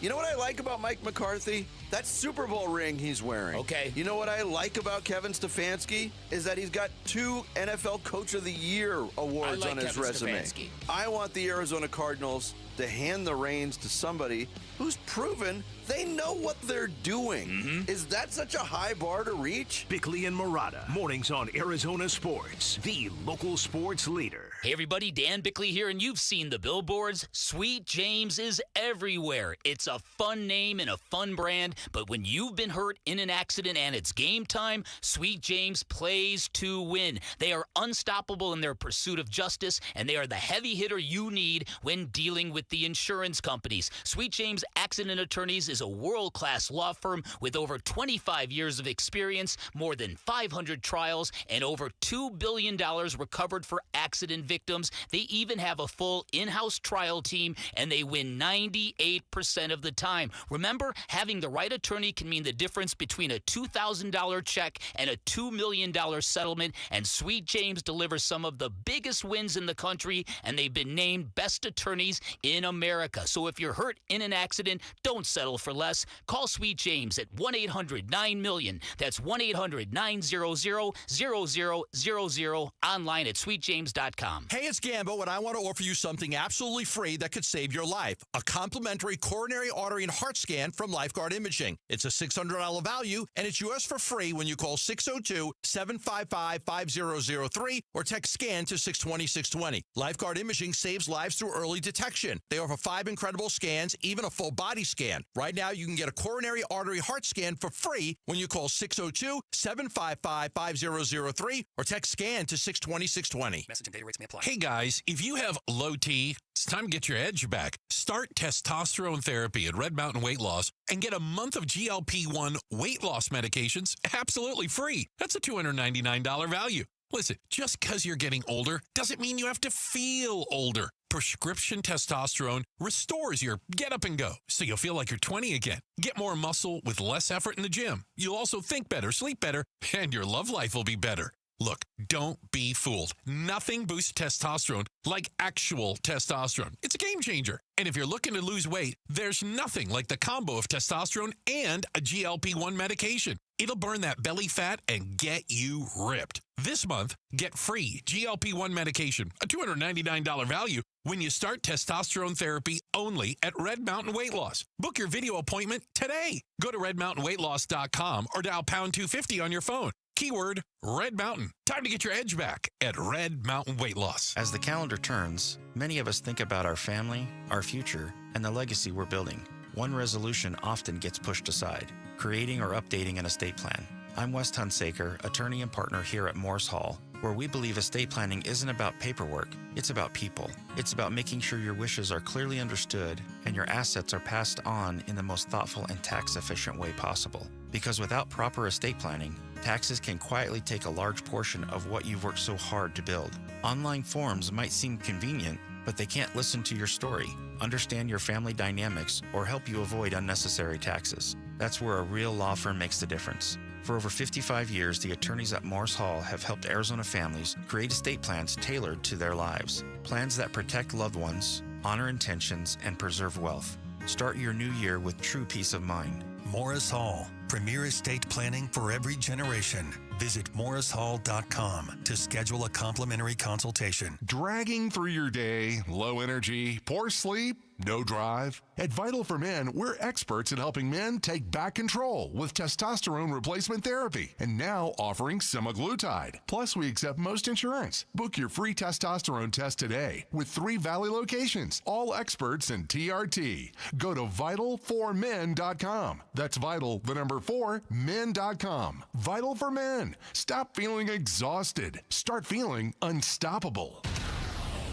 [SPEAKER 3] You know what I like about Mike McCarthy? That Super Bowl ring he's wearing.
[SPEAKER 12] Okay.
[SPEAKER 3] You know what I like about Kevin Stefanski? Is that he's got 2 NFL Coach of the Year awards on his resume.
[SPEAKER 12] Stefanski.
[SPEAKER 3] I want the Arizona Cardinals to hand the reins to somebody who's proven they know what they're doing. Is that such a high bar to reach?
[SPEAKER 19] Bickley and Murata, mornings on Arizona Sports, the local sports leader.
[SPEAKER 12] Hey everybody, Dan Bickley here, and you've seen the billboards. Sweet James is everywhere. It's a fun name and a fun brand, but when you've been hurt in an accident and it's game time, Sweet James plays to win. They are unstoppable in their pursuit of justice, and they are the heavy hitter you need when dealing with the insurance companies. Sweet James Accident Attorneys is a world-class law firm with over 25 years of experience, more than 500 trials, and over $2 billion recovered for accident victims. They even have a full in-house trial team, and they win 98% of the time. Remember, having the right attorney can mean the difference between a $2,000 check and a $2 million settlement, and Sweet James delivers some of the biggest wins in the country, and they've been named best attorneys in America. So if you're hurt in an accident, don't settle for less. Call Sweet James at 1-800-9-MILLION. That's 1-800-900-0000, online at sweetjames.com.
[SPEAKER 28] Hey, it's Gambo, and I want to offer you something absolutely free that could save your life. A complimentary coronary artery and heart scan from Lifeguard Imaging. It's a $600 value, and it's yours for free when you call 602-755-5003 or text SCAN to 620-620. Lifeguard Imaging saves lives through early detection. They offer 5 incredible scans, even a full body scan. Right now, you can get a coronary artery heart scan for free when you call 602-755-5003 or text SCAN to 620-620.
[SPEAKER 4] Message and data rates may apply. Hey guys, if you have low T, it's time to get your edge back. Start testosterone therapy at Red Mountain Weight Loss and get a month of GLP-1 weight loss medications absolutely free. That's a $299 value. Listen, just because you're getting older doesn't mean you have to feel older. Prescription testosterone restores your get up and go, so you'll feel like you're 20 again. Get more muscle with less effort in the gym. You'll also think better, sleep better, and your love life will be better. Look, don't be fooled. Nothing boosts testosterone like actual testosterone. It's a game changer. And if you're looking to lose weight, there's nothing like the combo of testosterone and a GLP-1 medication. It'll burn that belly fat and get you ripped. This month, get free GLP-1 medication, a $299 value, when you start testosterone therapy only at Red Mountain Weight Loss. Book your video appointment today. Go to redmountainweightloss.com or dial pound 250 on your phone. Keyword Red Mountain. Time to get your edge back at Red Mountain Weight Loss.
[SPEAKER 10] As the calendar turns, many of us think about our family, our future, and the legacy we're building. One resolution often gets pushed aside: creating or updating an estate plan. I'm Wes Hunsaker, attorney and partner here at Morse Hall, where we believe estate planning isn't about paperwork, it's about people. It's about making sure your wishes are clearly understood and your assets are passed on in the most thoughtful and tax-efficient way possible. Because without proper estate planning, taxes can quietly take a large portion of what you've worked so hard to build. Online forms might seem convenient, but they can't listen to your story, understand your family dynamics, or help you avoid unnecessary taxes. That's where a real law firm makes the difference. For over 55 years, the attorneys at Morris Hall have helped Arizona families create estate plans tailored to their lives. Plans that protect loved ones, honor intentions, and preserve wealth. Start your new year with true peace of mind.
[SPEAKER 8] Morris Hall, premier estate planning for every generation. Visit morrishall.com to schedule a complimentary consultation.
[SPEAKER 11] Dragging through your day, low energy, poor sleep, no drive? At Vital for Men, we're experts in helping men take back control with testosterone replacement therapy and now offering semaglutide. Plus, we accept most insurance. Book your free testosterone test today with 3 Valley locations, all experts in TRT. Go to vital4men.com. That's vital, the number 4, men.com. Vital for Men. Stop feeling exhausted. Start feeling unstoppable.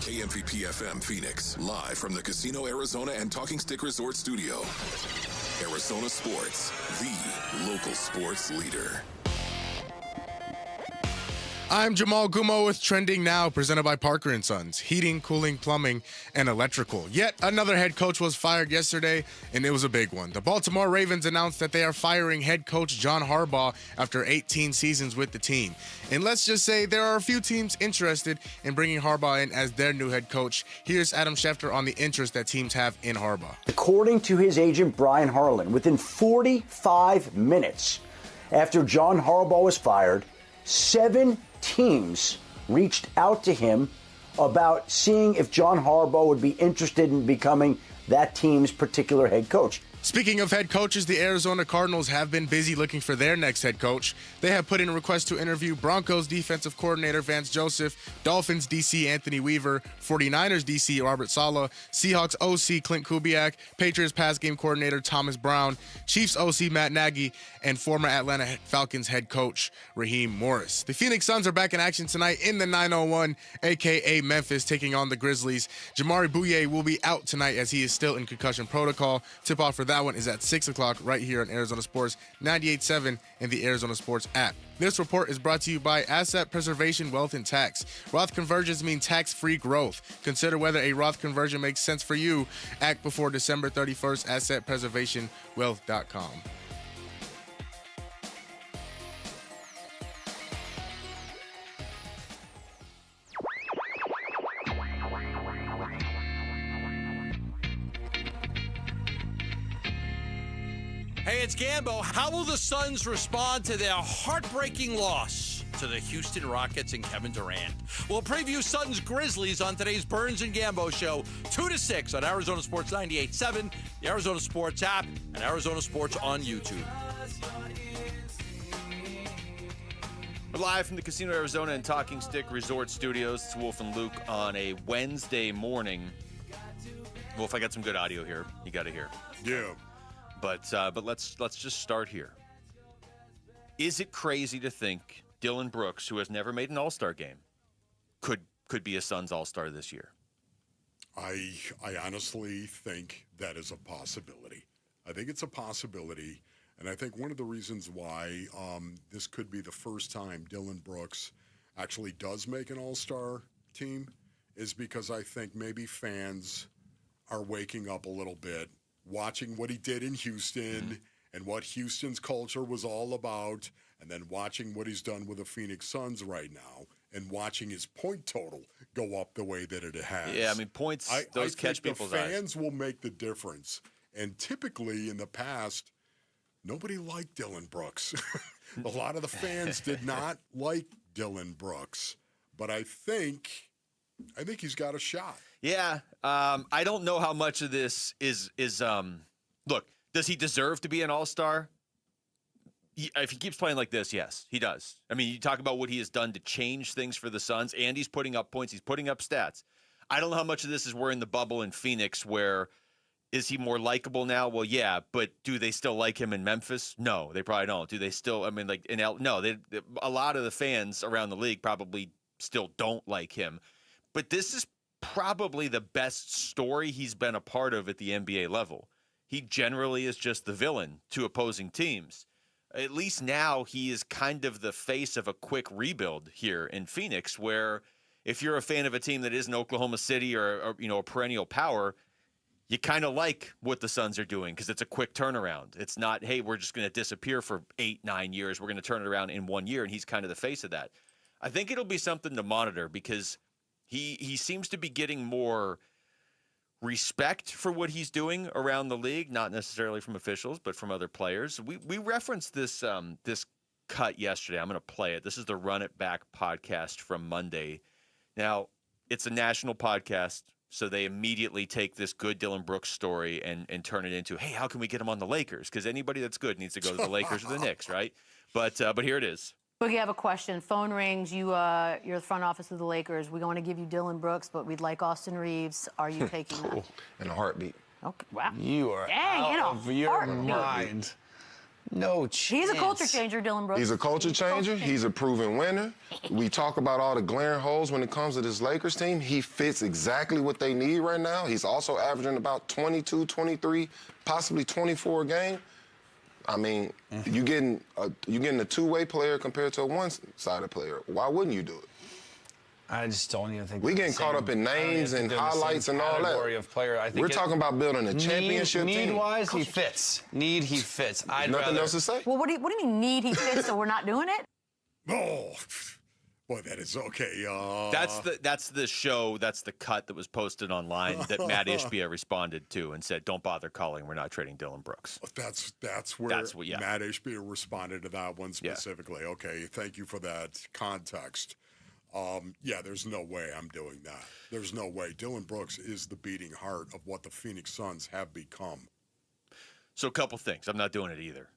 [SPEAKER 13] KMVP FM Phoenix, live from the Casino Arizona and Talking Stick Resort Studio. Arizona Sports, the local sports leader.
[SPEAKER 20] I'm Jamal Gumo with Trending Now, presented by Parker & Sons, heating, cooling, plumbing, and electrical. Yet another head coach was fired yesterday, and it was a big one. The Baltimore Ravens announced that they are firing head coach John Harbaugh after 18 seasons with the team. And let's just say there are a few teams interested in bringing Harbaugh in as their new head coach. Here's Adam Schefter on the interest that teams have in Harbaugh.
[SPEAKER 22] According to his agent, Brian Harlan, within 45 minutes after John Harbaugh was fired, 7 teams reached out to him about seeing if John Harbaugh would be interested in becoming that team's particular head coach.
[SPEAKER 20] Speaking of head coaches, the Arizona Cardinals have been busy looking for their next head coach. They have put in a request to interview Broncos defensive coordinator Vance Joseph, Dolphins DC Anthony Weaver, 49ers DC Robert Saleh, Seahawks OC Clint Kubiak, Patriots pass game coordinator Thomas Brown, Chiefs OC Matt Nagy, and former Atlanta Falcons head coach Raheem Morris. The Phoenix Suns are back in action tonight in the 901, aka Memphis, taking on the Grizzlies. Jamari Bouye will be out tonight as he is still in concussion protocol. Tip-off for that one is at 6 o'clock right here on Arizona Sports 98.7 and the Arizona Sports app. This report is brought to you by Asset Preservation Wealth and Tax. Roth conversions mean tax-free growth. Consider whether a Roth conversion makes sense for you. Act before December 31st. AssetPreservationWealth.com.
[SPEAKER 28] Hey, it's Gambo. How will the Suns respond to their heartbreaking loss to the Houston Rockets and Kevin Durant? We'll preview Suns Grizzlies on today's Burns and Gambo show, 2 to 6 on Arizona Sports 98.7, the Arizona Sports app, and Arizona Sports on YouTube.
[SPEAKER 6] We're live from the Casino Arizona and Talking Stick Resort Studios. It's Wolf and Luke on a Wednesday morning. Wolf, I got some good audio here. You got to hear.
[SPEAKER 2] Yeah.
[SPEAKER 6] But let's just start here. Is it crazy to think Dylan Brooks, who has never made an All-Star game, could be a Suns All-Star this year?
[SPEAKER 2] I honestly think that is a possibility. I think it's a possibility, and I think one of the reasons why this could be the first time Dylan Brooks actually does make an All-Star team is because I think maybe fans are waking up a little bit, watching what he did in Houston and what Houston's culture was all about, and then watching what he's done with the Phoenix Suns right now and watching his point total go up the way that it has.
[SPEAKER 6] Yeah, I mean, points, those catch people's eyes.
[SPEAKER 2] The fans will make the difference. And typically in the past, nobody liked Dylan Brooks. A lot of the fans did not like Dylan Brooks. But I think he's got a shot.
[SPEAKER 6] Yeah, I don't know how much of this is look, does he deserve to be an All-Star? If he keeps playing like this, yes, he does. I mean, you talk about what he has done to change things for the Suns, and he's putting up points, he's putting up stats. I don't know how much of this is we're in the bubble in Phoenix where is he more likable now? Well, yeah, but do they still like him in Memphis? No, they probably don't. Do they still, I mean, like in no, a lot of the fans around the league probably still don't like him. But this is probably the best story he's been a part of at the NBA level. He generally is just the villain to opposing teams. At least now he is kind of the face of a quick rebuild here in Phoenix, where if you're a fan of a team that isn't Oklahoma City or a perennial power, you kind of like what the Suns are doing because it's a quick turnaround. It's not, hey, we're just going to disappear for 8-9 years. We're going to turn it around in 1 year, and he's kind of the face of that. I think it'll be something to monitor because he seems to be getting more respect for what he's doing around the league, not necessarily from officials, but from other players. We referenced this this cut yesterday. I'm going to play it. This is the Run It Back podcast from Monday. Now, it's a national podcast, so they immediately take this good Dylan Brooks story and turn it into, hey, how can we get him on the Lakers? Because anybody that's good needs to go to the Lakers or the Knicks, right? But here it is.
[SPEAKER 5] Boogie, I have a question. Phone rings. You're the front office of the Lakers. We want to give you Dylan Brooks, but we'd like Austin Reeves. Are you taking that?
[SPEAKER 7] In a heartbeat.
[SPEAKER 5] Okay. Wow.
[SPEAKER 7] You are
[SPEAKER 5] Dang,
[SPEAKER 7] out of your mind. No chance.
[SPEAKER 5] He's a culture changer, Dylan Brooks.
[SPEAKER 7] He's a culture changer. He's a proven winner. We talk about all the glaring holes when it comes to this Lakers team. He fits exactly what they need right now. He's also averaging about 22, 23, possibly 24 a game. I mean, you're getting a two-way player compared to a one-sided player. Why wouldn't you do it? I just don't even think
[SPEAKER 17] we getting caught up in names and highlights and all that.
[SPEAKER 7] Of player. I think
[SPEAKER 17] we're talking about building a championship team.
[SPEAKER 7] Need-wise, he fits. He fits.
[SPEAKER 17] Nothing else to say?
[SPEAKER 5] Well, what do you mean need he fits, so we're not doing it?
[SPEAKER 2] Oh, boy, that is okay.
[SPEAKER 6] That's the show. That's the cut that was posted online that Matt Ishbia responded to and said, "Don't bother calling. We're not trading Dylan Brooks."
[SPEAKER 2] That's where Matt Ishbia responded to that one specifically. Yeah. Okay, thank you for that context. There's no way I'm doing that. There's no way. Dylan Brooks is the beating heart of what the Phoenix Suns have become.
[SPEAKER 6] So a couple things. I'm not doing it either.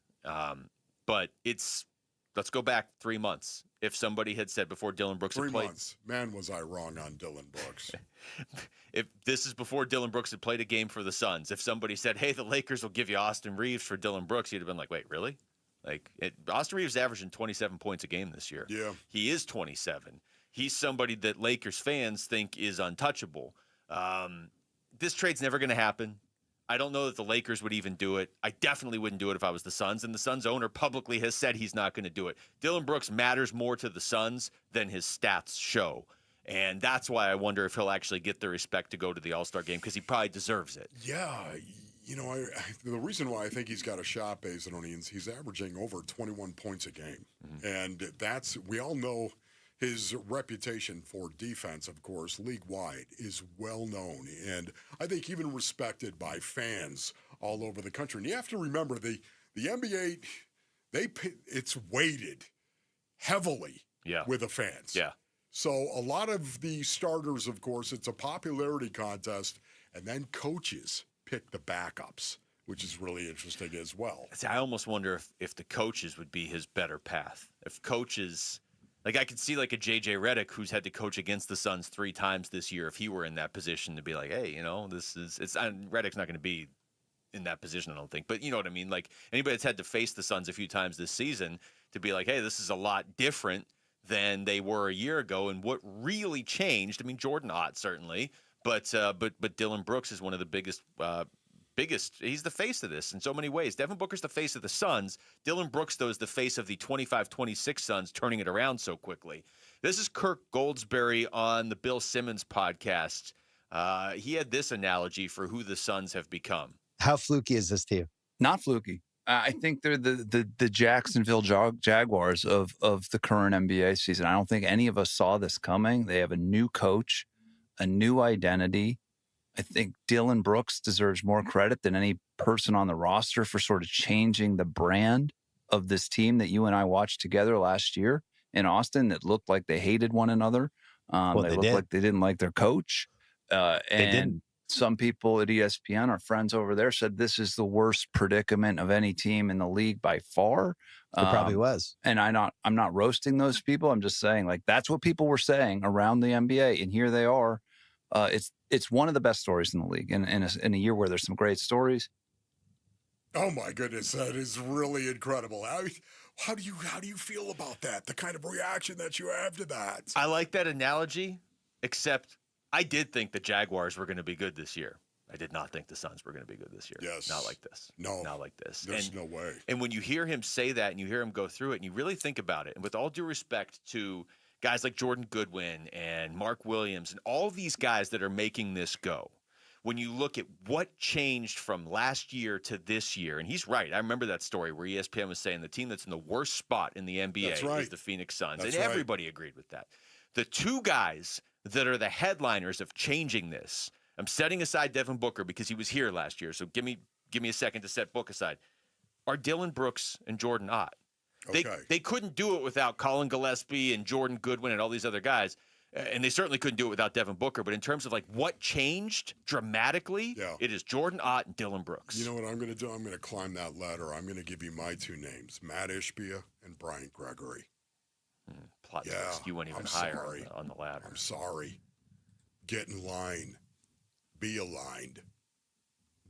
[SPEAKER 6] But let's go back 3 months. If somebody had said before Dylan Brooks had played...
[SPEAKER 2] 3 months. Man, was I wrong on Dylan Brooks.
[SPEAKER 6] If this is before Dylan Brooks had played a game for the Suns, if somebody said, hey, the Lakers will give you Austin Reeves for Dylan Brooks, you'd have been like, wait, really? Austin Reeves averaging 27 points a game this year.
[SPEAKER 2] Yeah.
[SPEAKER 6] He is 27. He's somebody that Lakers fans think is untouchable. This trade's never going to happen. I don't know that the Lakers would even do it. I definitely wouldn't do it if I was the Suns, and the Suns owner publicly has said he's not going to do it. Dylan Brooks matters more to the Suns than his stats show, and that's why I wonder if he'll actually get the respect to go to the All-Star game because he probably deserves it.
[SPEAKER 2] Yeah, the reason why I think he's got a shot based on he's averaging over 21 points a game, and we all know his reputation for defense, of course, league-wide, is well-known, and I think even respected by fans all over the country. And you have to remember, the NBA, it's weighted heavily with the fans.
[SPEAKER 6] Yeah.
[SPEAKER 2] So a lot of the starters, of course, it's a popularity contest, and then coaches pick the backups, which is really interesting as well.
[SPEAKER 6] I almost wonder if the coaches would be his better path. If coaches... I could see a J.J. Redick who's had to coach against the Suns 3 times this year if he were in that position to be like, hey, Redick's not going to be in that position, I don't think. But you know what I mean? Anybody that's had to face the Suns a few times this season to be like, hey, this is a lot different than they were a year ago. And what really changed, Jordan Ott certainly, but Dylan Brooks is one of the biggest, he's the face of this in so many ways. Devin Booker's the face of the Suns. Dylan Brooks, though, is the face of the 25-26 Suns, turning it around so quickly. This is Kirk Goldsberry on the Bill Simmons podcast. He had this analogy for who the Suns have become.
[SPEAKER 9] How fluky is this team?
[SPEAKER 14] Not fluky. I think they're the Jacksonville Jaguars of the current NBA season. I don't think any of us saw this coming. They have a new coach, a new identity. I think Dylan Brooks deserves more credit than any person on the roster for sort of changing the brand of this team that you and I watched together last year in Austin that looked like they hated one another. They looked like they didn't like their coach. They didn't. Some people at ESPN, our friends over there, said this is the worst predicament of any team in the league by far.
[SPEAKER 9] It probably was.
[SPEAKER 14] And I'm not roasting those people. I'm just saying that's what people were saying around the NBA. And here they are. It's one of the best stories in the league in a year where there's some great stories.
[SPEAKER 2] Oh my goodness, that is really incredible. How do you feel about that? The kind of reaction that you have to that?
[SPEAKER 6] I like that analogy, except I did think the Jaguars were going to be good this year. I did not think the Suns were going to be good this year.
[SPEAKER 2] Yes.
[SPEAKER 6] Not like this.
[SPEAKER 2] No.
[SPEAKER 6] Not like this.
[SPEAKER 2] There's no way.
[SPEAKER 6] And when you hear him say that and you hear him go through it and you really think about it, and with all due respect to guys like Jordan Goodwin and Mark Williams and all these guys that are making this go, when you look at what changed from last year to this year, and he's right. I remember that story where ESPN was saying the team that's in the worst spot in the NBA is the Phoenix Suns, and everybody agreed with that. The two guys that are the headliners of changing this, I'm setting aside Devin Booker because he was here last year, so give me a second to set Book aside, are Dylan Brooks and Jordan Ott. They couldn't do it without Colin Gillespie and Jordan Goodwin and all these other guys. And they certainly couldn't do it without Devin Booker. But in terms of like what changed dramatically, it is Jordan Ott and Dylan Brooks.
[SPEAKER 2] You know what I'm going to do? I'm going to climb that ladder. I'm going to give you my two names, Matt Ishbia and Brian Gregory.
[SPEAKER 6] Plot twist. You went even higher on the ladder.
[SPEAKER 2] I'm sorry. Get in line. Be aligned.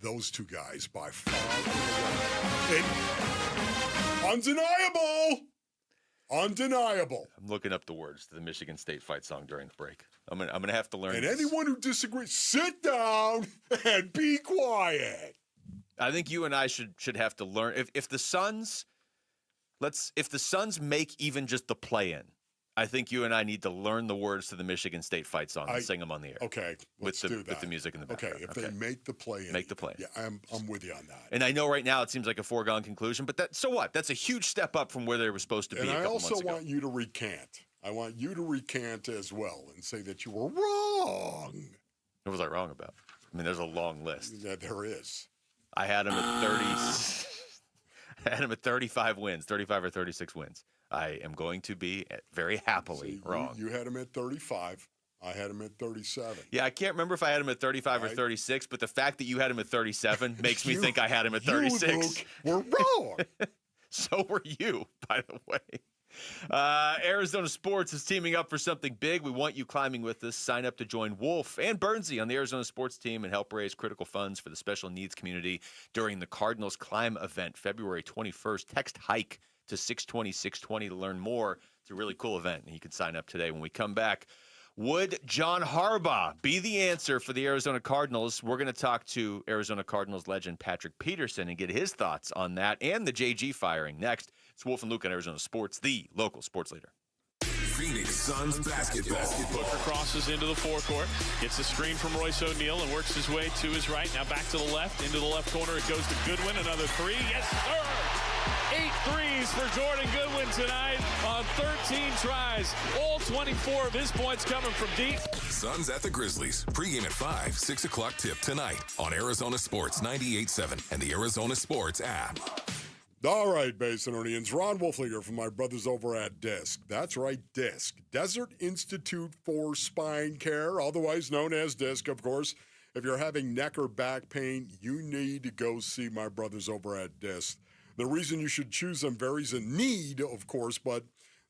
[SPEAKER 2] Those two guys by far. Undeniable. Undeniable.
[SPEAKER 6] I'm looking up the words to the Michigan State fight song during the break. I'm gonna have to learn.
[SPEAKER 2] And
[SPEAKER 6] this.
[SPEAKER 2] anyone who disagrees, sit down and be quiet.
[SPEAKER 6] I think you and I should have to learn if the Suns make even just the play-in. I think you and I need to learn the words to the Michigan State fight song and sing them on the air.
[SPEAKER 2] Okay, let's do that.
[SPEAKER 6] With the music in the background.
[SPEAKER 2] Okay, if they make the play-in.
[SPEAKER 6] Make the play.
[SPEAKER 2] Yeah, I'm with you on that.
[SPEAKER 6] And I know right now it seems like a foregone conclusion, but so what? That's a huge step up from where they were supposed to be a couple months ago.
[SPEAKER 2] And I also want you to recant. I want you to recant as well and say that you were wrong.
[SPEAKER 6] What was I wrong about? I mean, there's a long list.
[SPEAKER 2] Yeah, there is.
[SPEAKER 6] I had him at 30. I had him at 35 wins, 35 or 36 wins. I am going to be very happily wrong.
[SPEAKER 2] You had him at 35. I had him at 37.
[SPEAKER 6] Yeah, I can't remember if I had him at 35 or 36, but the fact that you had him at 37 makes me think I had him at 36.
[SPEAKER 2] You, Luke, were wrong.
[SPEAKER 6] So were you, by the way. Arizona Sports is teaming up for something big. We want you climbing with us. Sign up to join Wolf and Bernsey on the Arizona Sports team and help raise critical funds for the special needs community during the Cardinals Climb event, February 21st. Text HIKE to 620-620 to learn more. It's a really cool event, and you can sign up today. When we come back, would John Harbaugh be the answer for the Arizona Cardinals? We're going to talk to Arizona Cardinals legend Patrick Peterson and get his thoughts on that and the JG firing. Next, it's Wolf and Luke on Arizona Sports, the local sports leader.
[SPEAKER 13] Phoenix Suns basketball.
[SPEAKER 15] Booker crosses into the forecourt, gets a screen from Royce O'Neal and works his way to his right. Now back to the left, into the left corner. It goes to Goodwin. Another three. Yes, sir. 8 threes for Jordan Goodwin tonight on 13 tries. All 24 of his points coming from deep.
[SPEAKER 13] Suns at the Grizzlies. Pregame at 5, 6 o'clock tip tonight on Arizona Sports 98.7 and the Arizona Sports app.
[SPEAKER 2] All right, Basinonians. Ron Wolfliger from my brothers over at DISC. That's right, DISC. Desert Institute for Spine Care, otherwise known as DISC, of course. If you're having neck or back pain, you need to go see my brothers over at DISC. The reason you should choose them varies in need, of course, but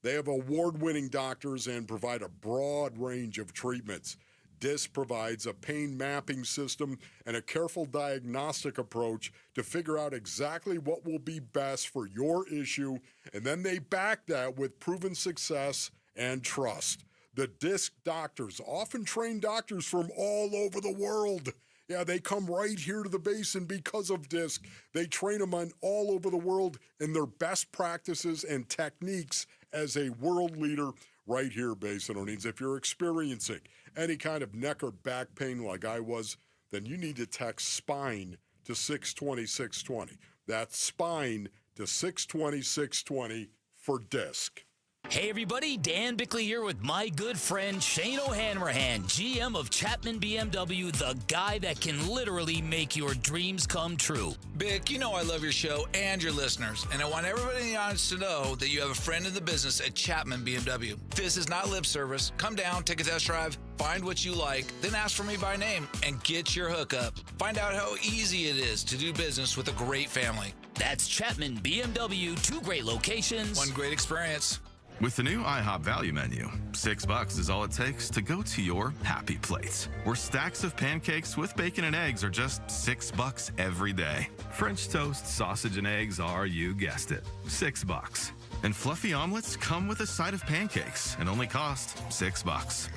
[SPEAKER 2] they have award-winning doctors and provide a broad range of treatments. DISC provides a pain mapping system and a careful diagnostic approach to figure out exactly what will be best for your issue, and then they back that with proven success and trust. The DISC doctors, often trained doctors from all over the world. Yeah, they come right here to the Basin because of DISC. They train them on all over the world in their best practices and techniques as a world leader right here, Basinonians. If you're experiencing any kind of neck or back pain like I was, then you need to text SPINE to 620-620. That's SPINE to 620-620 for DISC.
[SPEAKER 12] Hey everybody, Dan Bickley here with my good friend Shane O'Hanrahan, GM of Chapman BMW, the guy that can literally make your dreams come true.
[SPEAKER 16] Bick, you know I love your show and your listeners, and I want everybody in the audience to know that you have a friend in the business at Chapman BMW. This is not lip service. Come down, take a test drive, find what you like, then ask for me by name and get your hookup. Find out how easy it is to do business with a great family.
[SPEAKER 12] That's Chapman BMW, 2 great locations,
[SPEAKER 16] 1 great experience.
[SPEAKER 18] With the new IHOP value menu, $6 is all it takes to go to your happy place, where stacks of pancakes with bacon and eggs are just $6 every day. French toast, sausage, and eggs are, you guessed it, $6. And fluffy omelets come with a side of pancakes and only cost $6.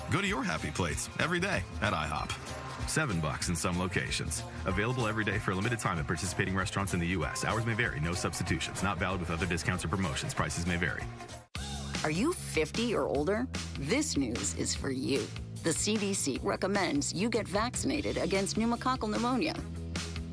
[SPEAKER 18] Go to your happy plates every day at IHOP. $7 in some locations. Available every day for a limited time at participating restaurants in the U.S. Hours may vary. No substitutions. Not valid with other discounts or promotions. Prices may vary.
[SPEAKER 23] Are you 50 or older? This news is for you.
[SPEAKER 1] The CDC recommends you get vaccinated against pneumococcal pneumonia.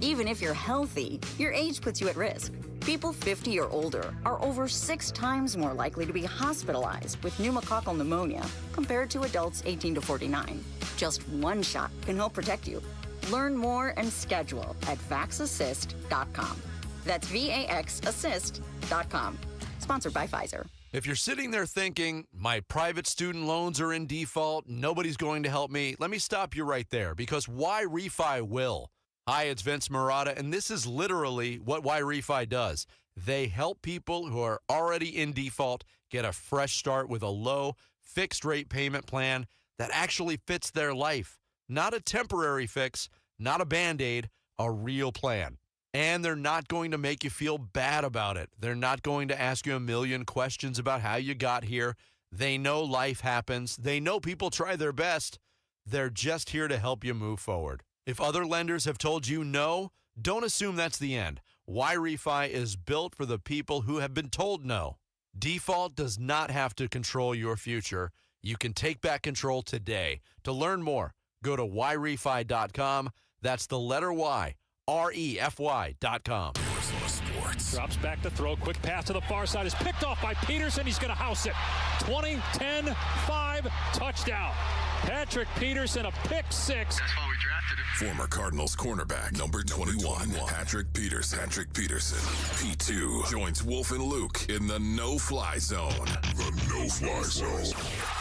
[SPEAKER 1] Even if you're healthy, your age puts you at risk. People 50 or older are over 6 times more likely to be hospitalized with pneumococcal pneumonia compared to adults 18 to 49. Just one shot can help protect you. Learn more and schedule at vaxassist.com. That's VAXassist.com. Sponsored by Pfizer.
[SPEAKER 3] If you're sitting there thinking, my private student loans are in default, nobody's going to help me, let me stop you right there, because Why Refi will. Hi, it's Vince Marotta, and this is literally what Why Refi does. They help people who are already in default get a fresh start with a low, fixed-rate payment plan that actually fits their life. Not a temporary fix, not a Band-Aid, a real plan. And they're not going to make you feel bad about it. They're not going to ask you a million questions about how you got here. They know life happens. They know people try their best. They're just here to help you move forward. If other lenders have told you no, don't assume that's the end. Why Refi is built for the people who have been told no. Default does not have to control your future. You can take back control today. To learn more, go to whyrefi.com. That's the letter Y. REFY.com.
[SPEAKER 13] Arizona Sports.
[SPEAKER 15] Drops back to throw. Quick pass to the far side is picked off by Peterson. He's going to house it. 20, 10, 5, touchdown. Patrick Peterson, a pick 6.
[SPEAKER 13] That's why we drafted him. Former Cardinals cornerback, number 21, Patrick Peterson. P2 joins Wolf and Luke in the no-fly zone. The no-fly zone.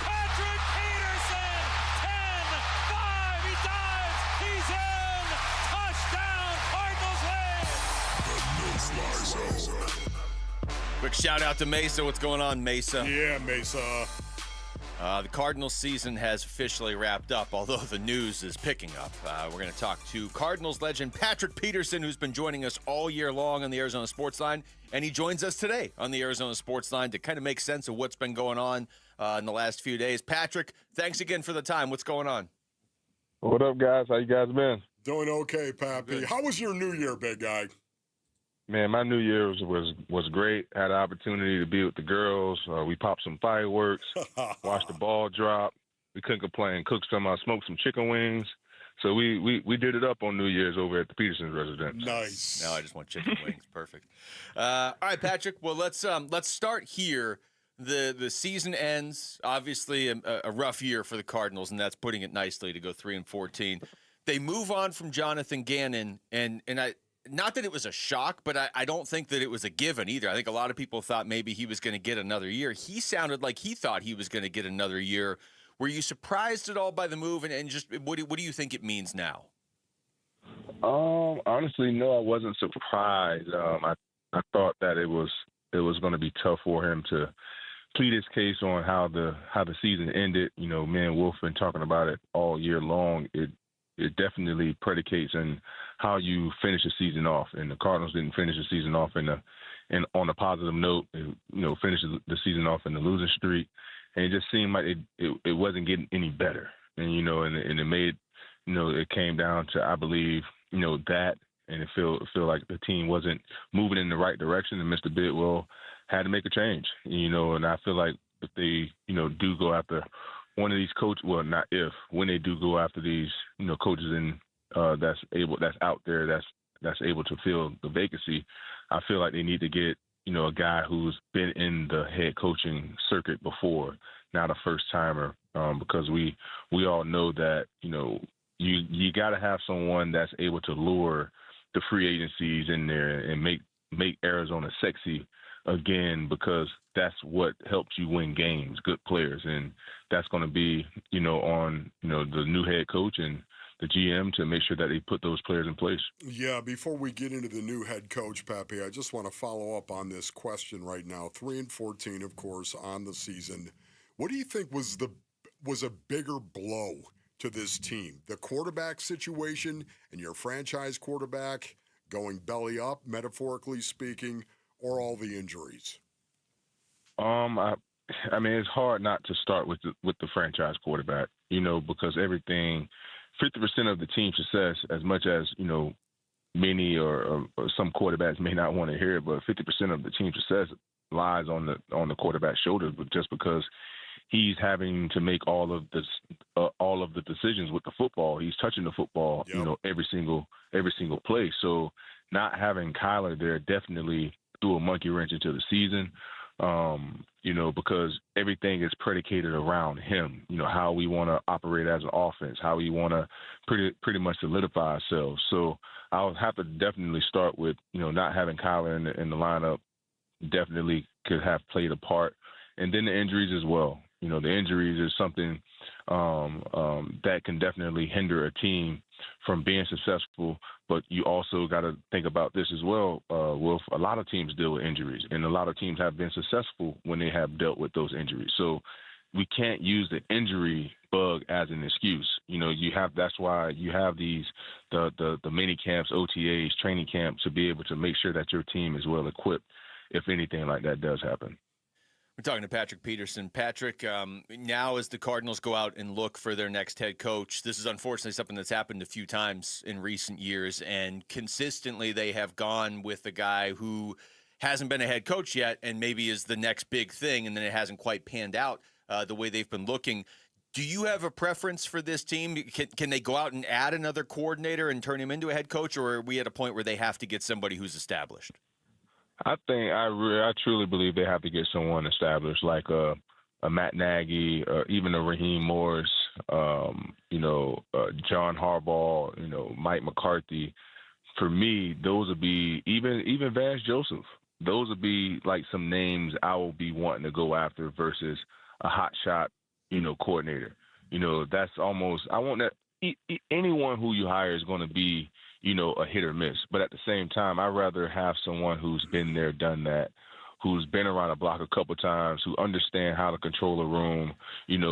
[SPEAKER 15] Patrick Peterson, 10, 5, he dives, he's in. Touchdown, Cardinals win.
[SPEAKER 13] The no-fly zone.
[SPEAKER 6] Quick shout out to Mesa. What's going on, Mesa?
[SPEAKER 2] Yeah, Mesa.
[SPEAKER 6] The Cardinals season has officially wrapped up, although the news is picking up. We're going to talk to Cardinals legend Patrick Peterson, who's been joining us all year long on the Arizona Sports Line, and he joins us today on the Arizona Sports Line to kind of make sense of what's been going on in the last few days. Patrick, thanks again for the time. What's going on?
[SPEAKER 21] What up, guys? How you guys been?
[SPEAKER 2] Doing okay, Pappy. How was your New Year, big guy?
[SPEAKER 21] Man, my New Year was great. Had an opportunity to be with the girls. We popped some fireworks, watched the ball drop. We couldn't complain. Cooked smoked some chicken wings. So we did it up on New Year's over at the Peterson's residence.
[SPEAKER 2] Nice.
[SPEAKER 6] No, I just want chicken wings. Perfect. All right, Patrick. Well, let's start here. The season ends. Obviously, a rough year for the Cardinals, and that's putting it nicely to go 3-14. They move on from Jonathan Gannon, and I. Not that it was a shock, but I don't think that it was a given either. I think a lot of people thought maybe he was going to get another year. He sounded like he thought he was going to get another year. Were you surprised at all by the move, and just what do you think it means now?
[SPEAKER 21] Honestly, no, I wasn't surprised. I thought that it was going to be tough for him to plead his case on how the season ended. You know, me and Wolf been talking about it all year long. It definitely predicates in how you finish a season off, and the Cardinals didn't finish the season off on a positive note. Finished the season off in the losing streak, and it just seemed like it wasn't getting any better. And and it made it came down to, I believe, that, and it feel like the team wasn't moving in the right direction, and Mr. Bidwell had to make a change. And I feel like if they do go after one of these coaches, when they do go after these, coaches that's out there, that's able to fill the vacancy, I feel like they need to get, a guy who's been in the head coaching circuit before, not a first timer, because we all know that, you got to have someone that's able to lure the free agencies in there and make Arizona sexy again, because that's what helps you win games, good players. And that's going to be, on, the new head coach and the GM to make sure that they put those players in place.
[SPEAKER 2] Yeah, before we get into the new head coach, Pappy, I just want to follow up on this question right now. 3-14, of course, on the season. What do you think was a bigger blow to this team? The quarterback situation and your franchise quarterback going belly up, metaphorically speaking, or all the injuries?
[SPEAKER 21] I mean, it's hard not to start with the franchise quarterback, because everything, 50% of the team's success, as much as, many or some quarterbacks may not want to hear it, but 50% of the team's success lies on the quarterback's shoulders, but just because he's having to make all of the decisions with the football. He's touching the football, every single play. So not having Kyler there definitely threw a monkey wrench into the season. Because everything is predicated around him, how we want to operate as an offense, how we want to pretty much solidify ourselves. So I would have to definitely start with, not having Kyler in the lineup definitely could have played a part. And then the injuries as well. The injuries is something that can definitely hinder a team from being successful. But you also got to think about this as well, Wolf. A lot of teams deal with injuries, and a lot of teams have been successful when they have dealt with those injuries. So we can't use the injury bug as an excuse. That's why you have the mini camps, OTAs, training camps to be able to make sure that your team is well equipped if anything like that does happen.
[SPEAKER 6] We're talking to Patrick Peterson. Patrick, now as the Cardinals go out and look for their next head coach, this is unfortunately something that's happened a few times in recent years, and consistently they have gone with a guy who hasn't been a head coach yet and maybe is the next big thing, and then it hasn't quite panned out the way they've been looking. Do you have a preference for this team? Can they go out and add another coordinator and turn him into a head coach, or are we at a point where they have to get somebody who's established?
[SPEAKER 21] I think I truly believe they have to get someone established, like a Matt Nagy, or even a Raheem Morris, John Harbaugh, Mike McCarthy. For me, those would be even Vance Joseph. Those would be like some names I will be wanting to go after versus a hot shot, coordinator. That's almost, I want that anyone who you hire is going to be, a hit or miss. But at the same time, I'd rather have someone who's been there, done that, who's been around the block a couple times, who understand how to control a room,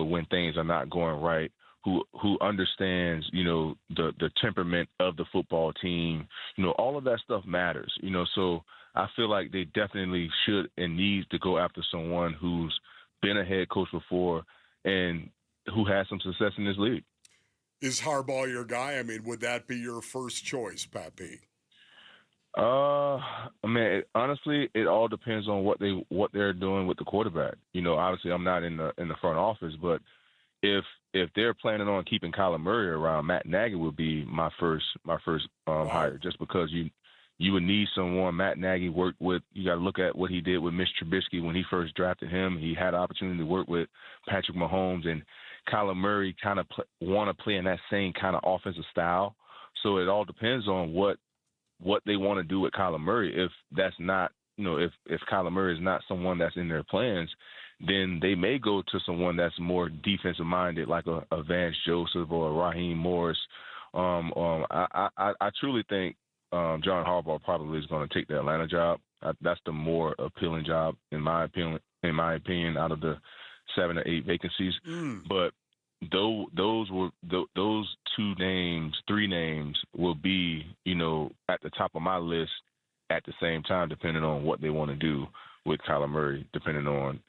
[SPEAKER 21] when things are not going right, who understands, the temperament of the football team. All of that stuff matters, so I feel like they definitely should and needs to go after someone who's been a head coach before and who has some success in this league.
[SPEAKER 2] Is Harbaugh your guy? I mean, would that be your first choice, Pat P?
[SPEAKER 21] Honestly, it all depends on what they're doing with the quarterback. Obviously, I'm not in the front office, but if they're planning on keeping Kyler Murray around, Matt Nagy would be my first hire, just because you would need someone. Matt Nagy worked with. You got to look at what he did with Mitch Trubisky when he first drafted him. He had an opportunity to work with Patrick Mahomes, and Kyler Murray kind of want to play in that same kind of offensive style. So it all depends on what they want to do with Kyler Murray. If that's not, if Kyler Murray is not someone that's in their plans, then they may go to someone that's more defensive minded, like a Vance Joseph or a Raheem Morris. I truly think John Harbaugh probably is going to take the Atlanta job. That's the more appealing job, in my opinion, out of the 7 or 8 vacancies. But those three names will be, at the top of my list at the same time, depending on what they want to do with Kyler Murray, depending on,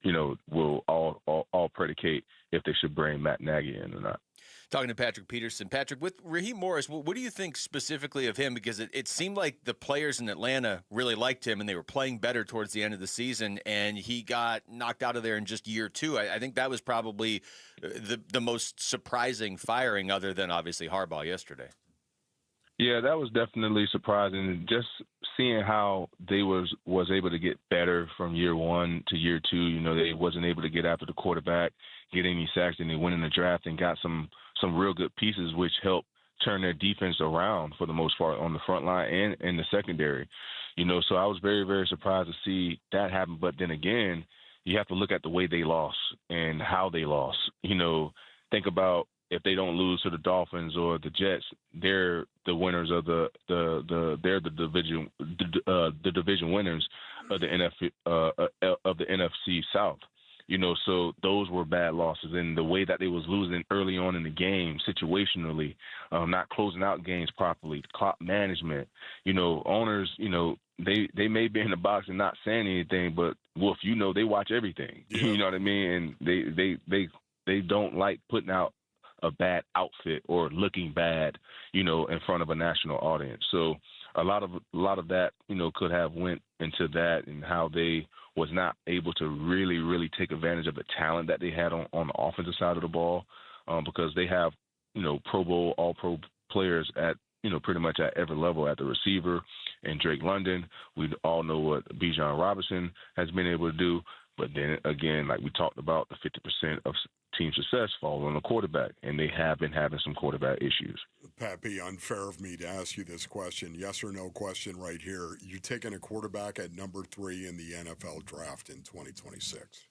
[SPEAKER 21] will all predicate if they should bring Matt Nagy in or not.
[SPEAKER 6] Talking to Patrick Peterson. Patrick, with Raheem Morris, what do you think specifically of him? Because it seemed like the players in Atlanta really liked him, and they were playing better towards the end of the season, and he got knocked out of there in just year 2. I think that was probably the most surprising firing, other than obviously Harbaugh yesterday.
[SPEAKER 21] Yeah, that was definitely surprising. Just seeing how they was able to get better from year 1 to year 2. They wasn't able to get after the quarterback, get any sacks, and they went in the draft and got some real good pieces, which helped turn their defense around for the most part on the front line and in the secondary. So I was very, very surprised to see that happen. But then again, you have to look at the way they lost and how they lost. Think about if they don't lose to the Dolphins or the Jets, they're the winners of they're the division winners of the NFC South. So those were bad losses, and the way that they was losing early on in the game, situationally, not closing out games properly, clock management. Owners, they may be in the box and not saying anything, but Wolf, they watch everything. Yeah. You know what I mean? And they don't like putting out a bad outfit or looking bad, in front of a national audience. So a lot of that, could have went into that and how they was not able to really, really take advantage of the talent that they had on the offensive side of the ball, because they have, Pro Bowl, all-pro players at, pretty much at every level, at the receiver and Drake London. We all know what Bijan Robinson has been able to do. But then again, like we talked about, the 50% of team success falls on the quarterback, and they have been having some quarterback issues.
[SPEAKER 2] Pat, be unfair of me to ask you this question, yes or no question right here. You taking a quarterback at number 3 in the NFL draft in 2026?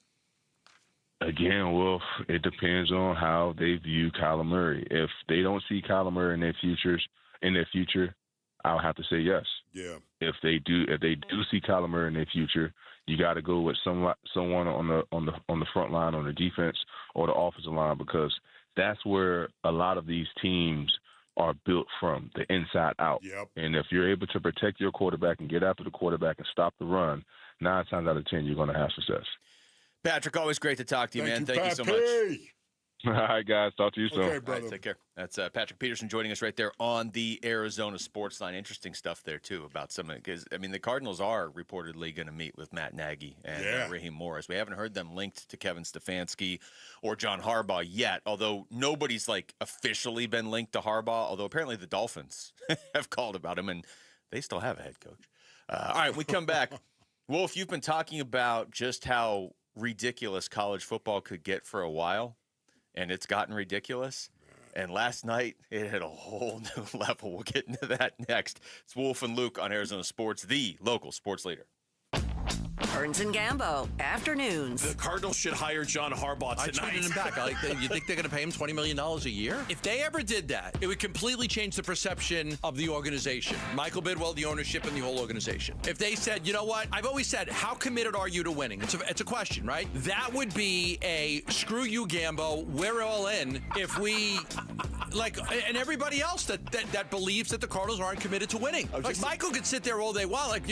[SPEAKER 21] Again, Wolf, it depends on how they view Kyler Murray. If they don't see Kyler Murray in their future, I'll have to say yes.
[SPEAKER 2] Yeah.
[SPEAKER 21] If they do see Kyler Murray in their future, you got to go with someone on the front line, on the defense or the offensive line, because that's where a lot of these teams are built from, the inside out.
[SPEAKER 2] Yep.
[SPEAKER 21] And if you're able to protect your quarterback and get after the quarterback and stop the run, 9 times out of 10 you're going to have success.
[SPEAKER 6] Patrick, always great to talk to you, man. Thank you so much.
[SPEAKER 21] All right, guys. Talk to you soon.
[SPEAKER 2] Okay, brother.
[SPEAKER 6] All right, take care. That's Patrick Peterson joining us right there on the Arizona Sports Line. Interesting stuff there, too, about some of it. Because, the Cardinals are reportedly going to meet with Matt Nagy and Raheem Morris. We haven't heard them linked to Kevin Stefanski or John Harbaugh yet, although nobody's, officially been linked to Harbaugh, although apparently the Dolphins have called about him, and they still have a head coach. All right, we come back. Wolf, you've been talking about just how ridiculous college football could get for a while. And it's gotten ridiculous. And last night, it hit a whole new level. We'll get into that next. It's Wolf and Luke on Arizona Sports, the local sports leader.
[SPEAKER 4] Burns and Gambo, afternoons.
[SPEAKER 28] The Cardinals should hire John Harbaugh tonight. I tweeted him back. You think they're going to pay him $20 million a year? If they ever did that, it would completely change the perception of the organization. Michael Bidwell, the ownership, and the whole organization. If they said, you know what? I've always said, how committed are you to winning? It's a question, right? That would be a screw you, Gambo. We're all in. If we... and everybody else that believes that the Cardinals aren't committed to winning. Michael could sit there all day while, they've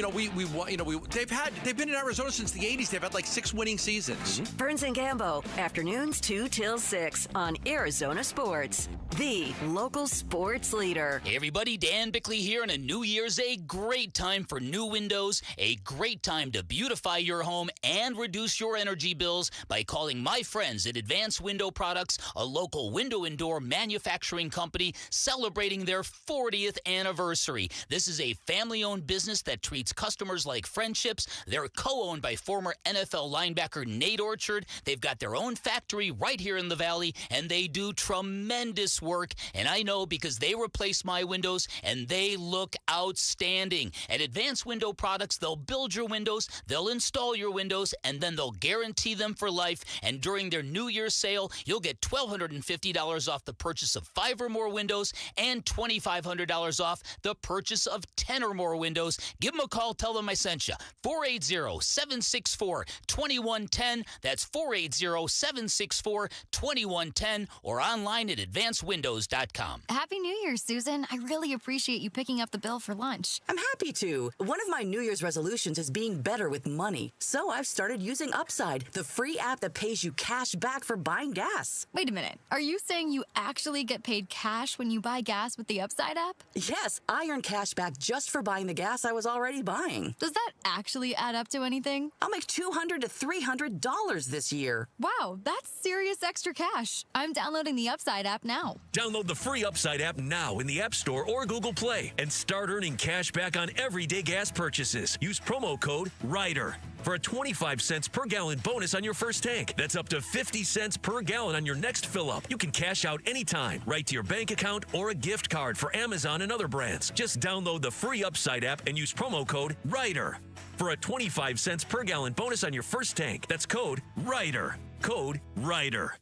[SPEAKER 28] been in Arizona since the 80s. They've had 6 winning seasons.
[SPEAKER 4] Mm-hmm. Burns and Gambo, afternoons 2 till 6 on Arizona Sports, the local sports leader.
[SPEAKER 12] Hey everybody, Dan Bickley here, and a new year's a great time for new windows, a great time to beautify your home and reduce your energy bills by calling my friends at Advanced Window Products, a local window and door manufacturing company celebrating their 40th anniversary. This is a family-owned business that treats customers like friendships. They're co-owned by former NFL linebacker Nate Orchard. They've got their own factory right here in the Valley, and they do tremendous work. And I know because they replace my windows, and they look outstanding. At Advanced Window Products, they'll build your windows, they'll install your windows, and then they'll guarantee them for life. And during their New Year's sale, you'll get $1,250 off the purchase of 5 or more windows and $2,500 off the purchase of 10 or more windows. Give them a call. Tell them I sent you. 480-764-2110. That's 480-764-2110 or online at advancedwindows.com.
[SPEAKER 10] Happy New Year, Susan. I really appreciate you picking up the bill for lunch.
[SPEAKER 4] I'm happy to. One of my New Year's resolutions is being better with money. So I've started using Upside, the free app that pays you cash back for buying gas.
[SPEAKER 10] Wait a minute. Are you saying you actually get paid cash when you buy gas with the Upside app?
[SPEAKER 4] Yes, I earn cash back just for buying the gas I was already buying.
[SPEAKER 10] Does that actually add up to anything?
[SPEAKER 4] I'll make $200 to $300 this year.
[SPEAKER 10] Wow, that's serious extra cash. I'm downloading the Upside app now.
[SPEAKER 19] Download the free Upside app now in the App Store or Google Play and start earning cash back on everyday gas purchases. Use promo code RIDER for a 25 cents per gallon bonus on your first tank. That's up to 50 cents per gallon on your next fill up. You can cash out anytime, right to your bank account or a gift card for Amazon and other brands. Just download the free Upside app and use promo code RIDER for a 25 cents per gallon bonus on your first tank. That's code RIDER. Code RIDER.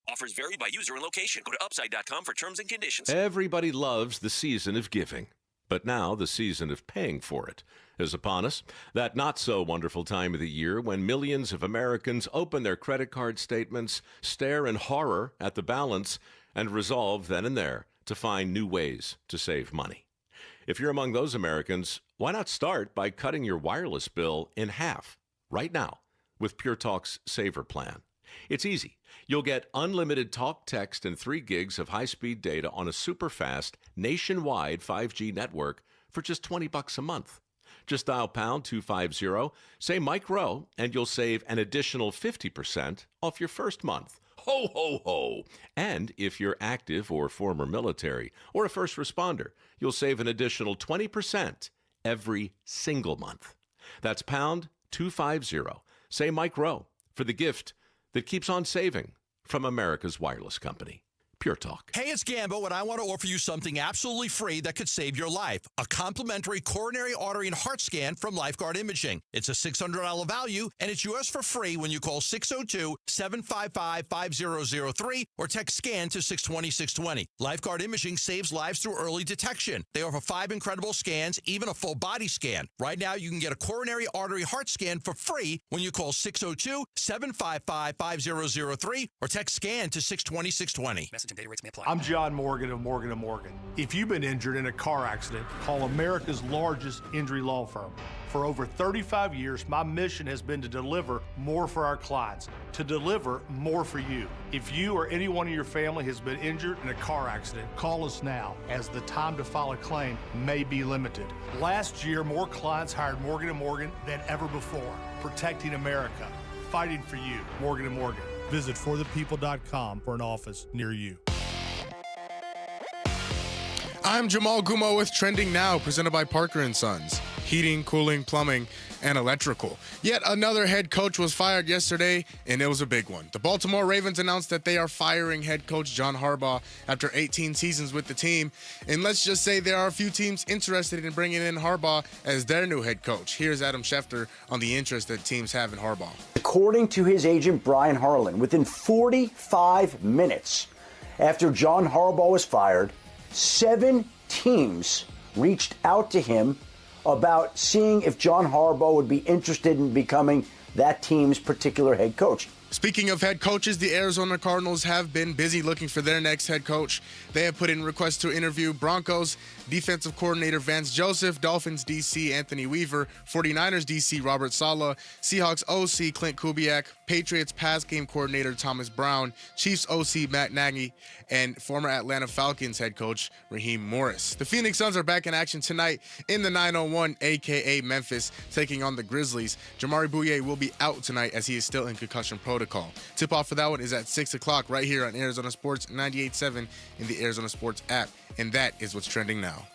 [SPEAKER 23] Offers vary by user and location. Go to upside.com for terms and conditions.
[SPEAKER 24] Everybody loves the season of giving, but now the season of paying for it is upon us. That not-so-wonderful time of the year when millions of Americans open their credit card statements, stare in horror at the balance, and resolve then and there to find new ways to save money. If you're among those Americans, why not start by cutting your wireless bill in half right now with Pure Talk's Saver Plan? It's easy. You'll get unlimited talk, text, and 3 gigs of high-speed data on a super-fast, nationwide 5G network for just $20 a month. Just dial pound 250, say Mike Rowe, and you'll save an additional 50% off your first month. Ho, ho, ho. And if you're active or former military or a first responder, you'll save an additional 20% every single month. That's pound 250. Say Mike Rowe for the gift that keeps on saving from America's wireless company. Pure Talk.
[SPEAKER 28] Hey, it's Gambo, and I want to offer you something absolutely free that could save your life. A complimentary coronary artery and heart scan from Lifeguard Imaging. It's a $600 value, and it's yours for free when you call 602-755-5003 or text SCAN to 620-620. Lifeguard Imaging saves lives through early detection. They offer 5 incredible scans, even a full body scan. Right now, you can get a coronary artery heart scan for free when you call 602-755-5003 or text SCAN to 620-620.
[SPEAKER 7] Data rates may apply. I'm John Morgan of Morgan & Morgan. If you've been injured in a car accident, call America's largest injury law firm. For over 35 years, my mission has been to deliver more for our clients, to deliver more for you. If you or anyone in your family has been injured in a car accident, call us now, as the time to file a claim may be limited. Last year, more clients hired Morgan & Morgan than ever before, protecting America, fighting for you. Morgan & Morgan. Visit forthepeople.com for an office near you.
[SPEAKER 8] I'm Jamal Gumo with Trending Now, presented by Parker & Sons. Heating, cooling, plumbing, and electrical. Yet another head coach was fired yesterday, and it was a big one. The Baltimore Ravens announced that they are firing head coach John Harbaugh after 18 seasons with the team. And let's just say there are a few teams interested in bringing in Harbaugh as their new head coach. Here's Adam Schefter on the interest that teams have in Harbaugh.
[SPEAKER 11] According to his agent, Brian Harlan, within 45 minutes after John Harbaugh was fired, 7 teams reached out to him about seeing if John Harbaugh would be interested in becoming that team's particular head coach.
[SPEAKER 8] Speaking of head coaches, the Arizona Cardinals have been busy looking for their next head coach. They have put in requests to interview Broncos defensive coordinator Vance Joseph, Dolphins DC Anthony Weaver, 49ers DC Robert Saleh, Seahawks OC Clint Kubiak, Patriots pass game coordinator Thomas Brown, Chiefs OC Matt Nagy, and former Atlanta Falcons head coach Raheem Morris. The Phoenix Suns are back in action tonight in the 901, a.k.a. Memphis, taking on the Grizzlies. Jamari Bouye will be out tonight as he is still in concussion protocol. Tip-off for that one is at 6 o'clock right here on Arizona Sports 98.7 in the Arizona Sports app. And that is what's trending now.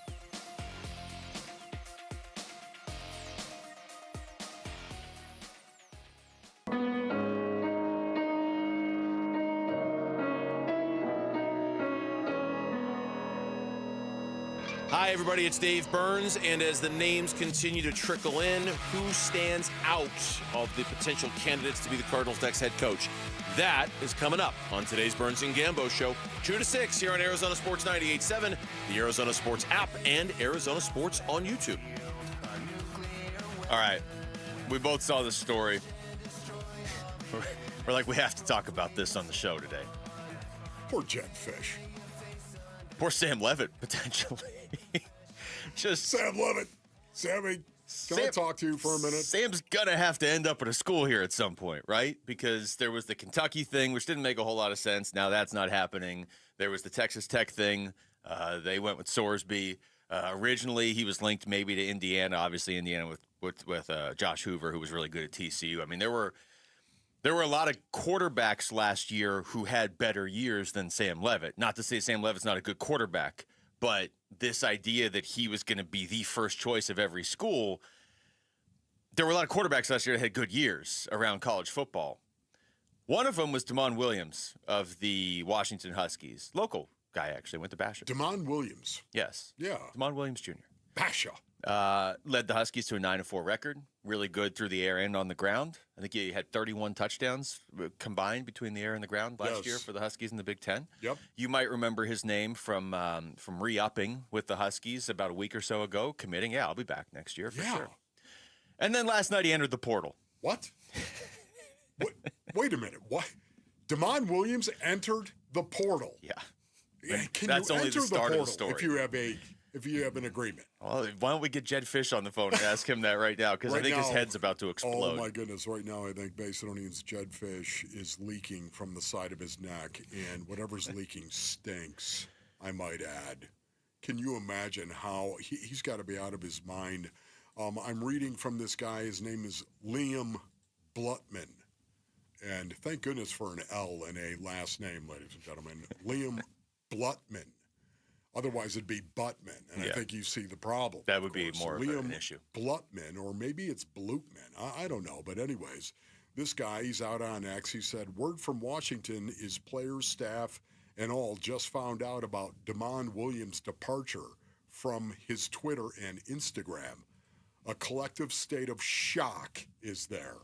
[SPEAKER 28] Hi, everybody. It's Dave Burns. And as the names continue to trickle in, who stands out of the potential candidates to be the Cardinals' next head coach? That is coming up on today's Burns and Gambo show, 2 to 6 here on Arizona Sports 98.7, the Arizona Sports app, and Arizona Sports on YouTube.
[SPEAKER 6] All right. We both saw this story. We're like, we have to talk about this on the show today.
[SPEAKER 2] Poor Jed Fish.
[SPEAKER 6] Poor Sam Levitt, potentially. Just
[SPEAKER 2] Sam Levitt. Sammy, can I talk to you for a minute?
[SPEAKER 6] Sam's going to have to end up at a school here at some point, right? Because there was the Kentucky thing, which didn't make a whole lot of sense. Now that's not happening. There was the Texas Tech thing. They went with Sorsby. Originally, he was linked maybe to Indiana. Obviously, Indiana with Josh Hoover, who was really good at TCU. I mean, there were a lot of quarterbacks last year who had better years than Sam Levitt. Not to say Sam Levitt's not a good quarterback, but this idea that he was going to be the first choice of every school, there were a lot of quarterbacks last year that had good years around college football. One of them was Damon Williams of the Washington Huskies. Local guy, actually, went to Basha.
[SPEAKER 2] Damon Williams.
[SPEAKER 6] Yes.
[SPEAKER 2] Yeah.
[SPEAKER 6] Damon Williams Jr.
[SPEAKER 2] Basha.
[SPEAKER 6] Led the Huskies to a 9-4 record. Really good through the air and on the ground. I think he had 31 touchdowns combined between the air and the ground last year for the Huskies in the Big Ten.
[SPEAKER 2] Yep.
[SPEAKER 6] You might remember his name from re-upping with the Huskies about a week or so ago, committing, I'll be back next year for sure. And then last night he entered the portal.
[SPEAKER 2] What? Wait a minute. What? Damon Williams entered the portal.
[SPEAKER 6] Yeah.
[SPEAKER 2] Can
[SPEAKER 6] That's
[SPEAKER 2] you
[SPEAKER 6] only
[SPEAKER 2] enter
[SPEAKER 6] the start
[SPEAKER 2] portal
[SPEAKER 6] of the story.
[SPEAKER 2] if you have an agreement?
[SPEAKER 6] Well, why don't we get Jed Fish on the phone and ask him that right now? Because I think his head's about to explode.
[SPEAKER 2] Oh, my goodness. Right now, I think Macedonian's Jed Fish is leaking from the side of his neck, and whatever's leaking stinks, I might add. Can you imagine how he's got to be out of his mind I'm reading from this guy. His name is Liam Blutman. And thank goodness for an L in a last name, ladies and gentlemen. Liam Blutman. Otherwise, it'd be Buttman. And I think you see the problem.
[SPEAKER 6] That would be more of an issue.
[SPEAKER 2] Blutman, or maybe it's Blutman. I don't know. But anyways, this guy, he's out on X. He said, word from Washington is players, staff, and all just found out about Damon Williams' departure from his Twitter and Instagram. A collective state of shock is there.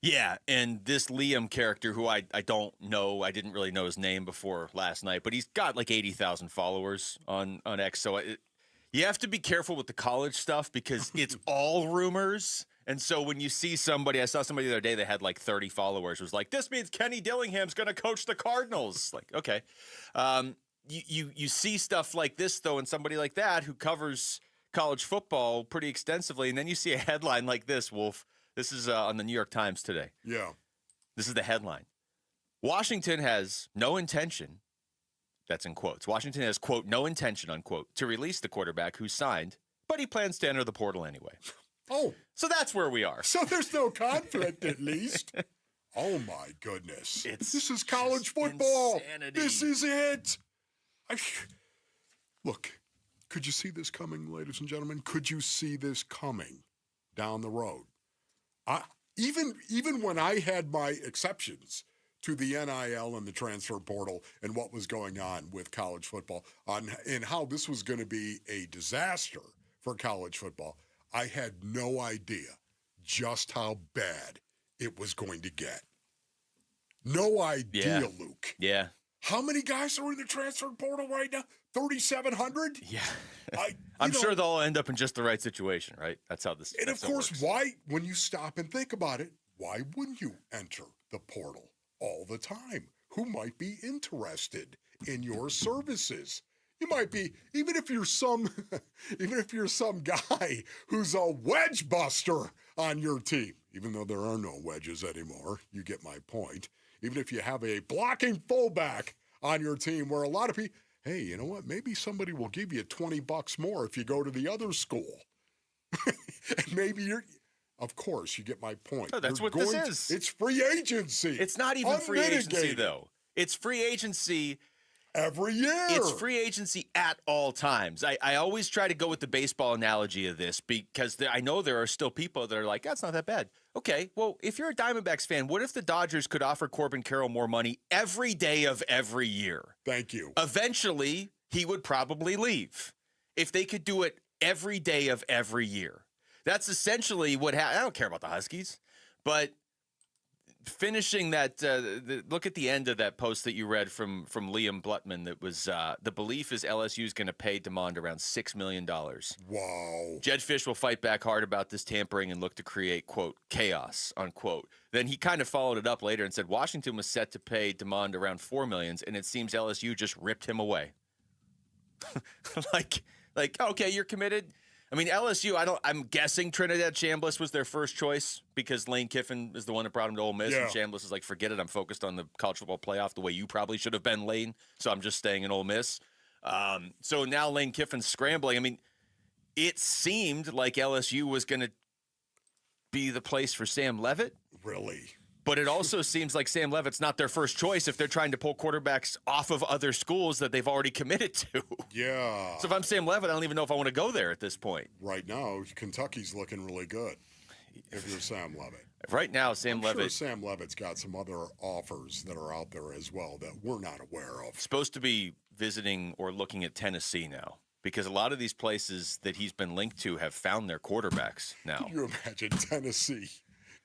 [SPEAKER 6] Yeah, and this Liam character, who I don't know, I didn't really know his name before last night, but he's got like 80,000 followers on X. So you have to be careful with the college stuff because it's all rumors. And so when you see somebody, I saw somebody the other day that had like 30 followers, was like, this means Kenny Dillingham's going to coach the Cardinals. Like, okay. You see stuff like this, though, and somebody like that who covers college football pretty extensively, and then you see a headline like this, Wolf. This is on the New York Times today.
[SPEAKER 2] Yeah.
[SPEAKER 6] This is the headline. Washington has no intention, that's in quotes, Washington has, quote, no intention, unquote, to release the quarterback who signed, but he plans to enter the portal anyway.
[SPEAKER 2] Oh.
[SPEAKER 6] So that's where we are.
[SPEAKER 2] So there's no conflict, at least. Oh, my goodness. This is college football.
[SPEAKER 6] Insanity.
[SPEAKER 2] This is it. Look, could you see this coming, ladies and gentlemen? Could you see this coming down the road? Even when I had my exceptions to the NIL and the transfer portal and what was going on with college football and how this was going to be a disaster for college football, I had no idea just how bad it was going to get. No idea, Luke.
[SPEAKER 6] Yeah.
[SPEAKER 2] How many guys are in the transfer portal right now? 3,700?
[SPEAKER 6] Yeah. I'm sure they'll end up in just the right situation, right? That's how this.
[SPEAKER 2] And of course, why, when you stop and think about it, why wouldn't you enter the portal all the time? Who might be interested in your services? You might be, even if you're some guy who's a wedge buster on your team, even though there are no wedges anymore, you get my point. Even if you have a blocking fullback on your team where a lot of people, hey, you know what? Maybe somebody will give you $20 more if you go to the other school. And maybe of course, you get my point.
[SPEAKER 6] No, that's what this is.
[SPEAKER 2] It's free agency.
[SPEAKER 6] It's not even free agency, though. It's free agency
[SPEAKER 2] every year.
[SPEAKER 6] It's free agency at all times. I always try to go with the baseball analogy of this because I know there are still people that are like, that's not that bad. Okay, well, if you're a Diamondbacks fan, what if the Dodgers could offer Corbin Carroll more money every day of every year?
[SPEAKER 2] Thank you.
[SPEAKER 6] Eventually, he would probably leave if they could do it every day of every year. That's essentially what happened. I don't care about the Huskies, but finishing that, look at the end of that post that you read from Liam Blutman. That was the belief is LSU is going to pay DeMond around $6 million.
[SPEAKER 2] Wow.
[SPEAKER 6] Jed Fish will fight back hard about this tampering and look to create, quote, chaos, unquote. Then he kind of followed it up later and said Washington was set to pay DeMond around $4 million, and it seems LSU just ripped him away. like, okay, you're committed. I mean, LSU, I'm guessing Trinidad Chambliss was their first choice because Lane Kiffin is the one that brought him to Ole Miss. Yeah. And Chambliss is like, forget it. I'm focused on the college football playoff the way you probably should have been, Lane. So I'm just staying in Ole Miss. So now Lane Kiffin's scrambling. I mean, it seemed like LSU was going to be the place for Sam Leavitt.
[SPEAKER 2] Really?
[SPEAKER 6] But it also seems like Sam Leavitt's not their first choice if they're trying to pull quarterbacks off of other schools that they've already committed to.
[SPEAKER 2] Yeah.
[SPEAKER 6] So if I'm Sam Leavitt, I don't even know if I want to go there at this point.
[SPEAKER 2] Right now, Kentucky's looking really good if you're Sam Leavitt.
[SPEAKER 6] Right now, Sam Leavitt.
[SPEAKER 2] Sure Sam Leavitt's got some other offers that are out there as well that we're not aware of.
[SPEAKER 6] Supposed to be visiting or looking at Tennessee now because a lot of these places that he's been linked to have found their quarterbacks now.
[SPEAKER 2] Can you imagine Tennessee?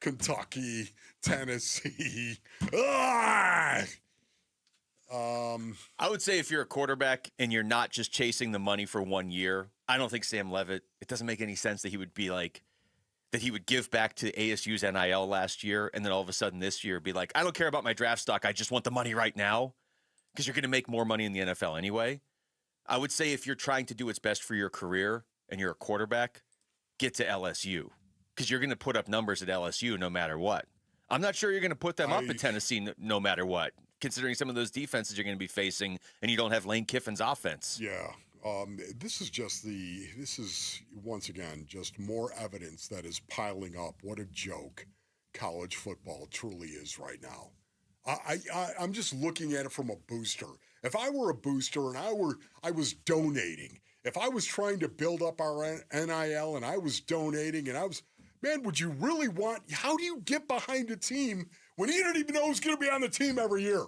[SPEAKER 2] Kentucky, Tennessee. I
[SPEAKER 6] would say if you're a quarterback and you're not just chasing the money for 1 year, I don't think Sam Leavitt, it doesn't make any sense that he would be like, that he would give back to ASU's NIL last year and then all of a sudden this year be like, I don't care about my draft stock. I just want the money right now because you're going to make more money in the NFL anyway. I would say if you're trying to do what's best for your career and you're a quarterback, get to LSU. Because you're going to put up numbers at LSU no matter what. I'm not sure you're going to put them up at Tennessee no matter what, considering some of those defenses you're going to be facing, and you don't have Lane Kiffin's offense.
[SPEAKER 2] Yeah, This is once again just more evidence that is piling up. What a joke college football truly is right now. I'm just looking at it from a booster. If I were a booster and I was donating, if I was trying to build up our NIL and I was donating and man, would you really how do you get behind a team when you don't even know who's going to be on the team every year?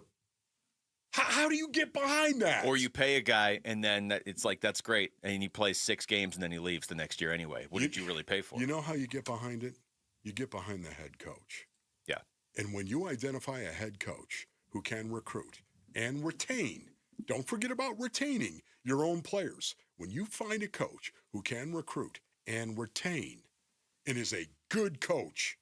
[SPEAKER 2] How do you get behind that?
[SPEAKER 6] Or you pay a guy and then it's like, that's great. And he plays 6 games and then he leaves the next year anyway. What did you really pay for?
[SPEAKER 2] You know how you get behind it? You get behind the head coach.
[SPEAKER 6] Yeah.
[SPEAKER 2] And when you identify a head coach who can recruit and retain, don't forget about retaining your own players. When you find a coach who can recruit and retain and is a good coach,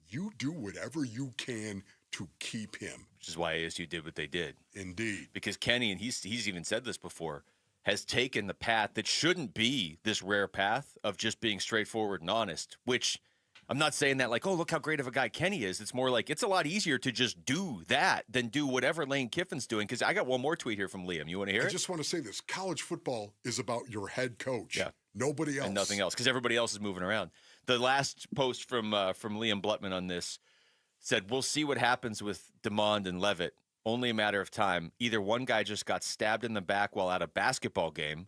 [SPEAKER 2] you do whatever you can to keep him.
[SPEAKER 6] Which is why ASU did what they did.
[SPEAKER 2] Indeed.
[SPEAKER 6] Because Kenny, and he's even said this before, has taken the path that shouldn't be this rare path of just being straightforward and honest, which I'm not saying that like, oh, look how great of a guy Kenny is. It's more like it's a lot easier to just do that than do whatever Lane Kiffin's doing. Because I got one more tweet here from Liam. You want to hear it?
[SPEAKER 2] I just want to say this. College football is about your head coach. Yeah. Nobody else.
[SPEAKER 6] And nothing else, because everybody else is moving around. The last post from Liam Blutman on this said, we'll see what happens with DeMond and Levitt. Only a matter of time. Either one guy just got stabbed in the back while at a basketball game,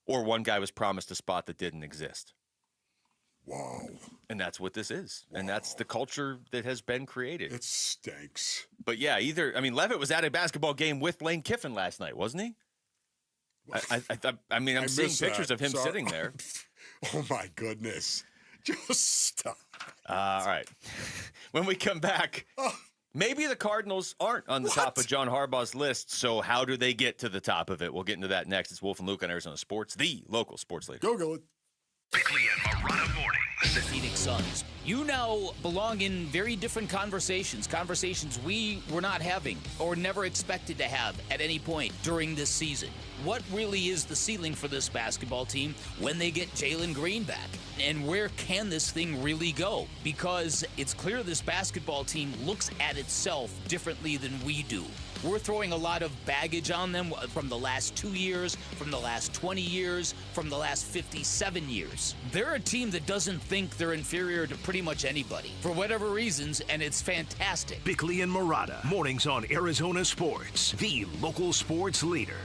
[SPEAKER 6] or one guy was promised a spot that didn't exist.
[SPEAKER 2] Wow.
[SPEAKER 6] And that's what this is. Wow. And that's the culture that has been created.
[SPEAKER 2] It stinks.
[SPEAKER 6] But yeah, Levitt was at a basketball game with Lane Kiffin last night, wasn't he? I'm seeing pictures of him sitting there.
[SPEAKER 2] Oh, my goodness. Just stop.
[SPEAKER 6] All right. When we come back, maybe the Cardinals aren't on the top of John Harbaugh's list, so how do they get to the top of it? We'll get into that next. It's Wolf and Luke on Arizona Sports, the local sports leader.
[SPEAKER 2] Go.
[SPEAKER 23] Bickley and Marotta mornings.
[SPEAKER 12] The Phoenix Suns. You now belong in very different conversations we were not having or never expected to have at any point during this season. What really is the ceiling for this basketball team when they get Jalen Green back? And where can this thing really go? Because it's clear this basketball team looks at itself differently than we do. We're throwing a lot of baggage on them from the last 2 years, from the last 20 years, from the last 57 years. They're a team that doesn't think they're inferior to pretty much anybody for whatever reasons, and it's fantastic.
[SPEAKER 23] Bickley and Marotta, mornings on Arizona Sports, the local sports leader.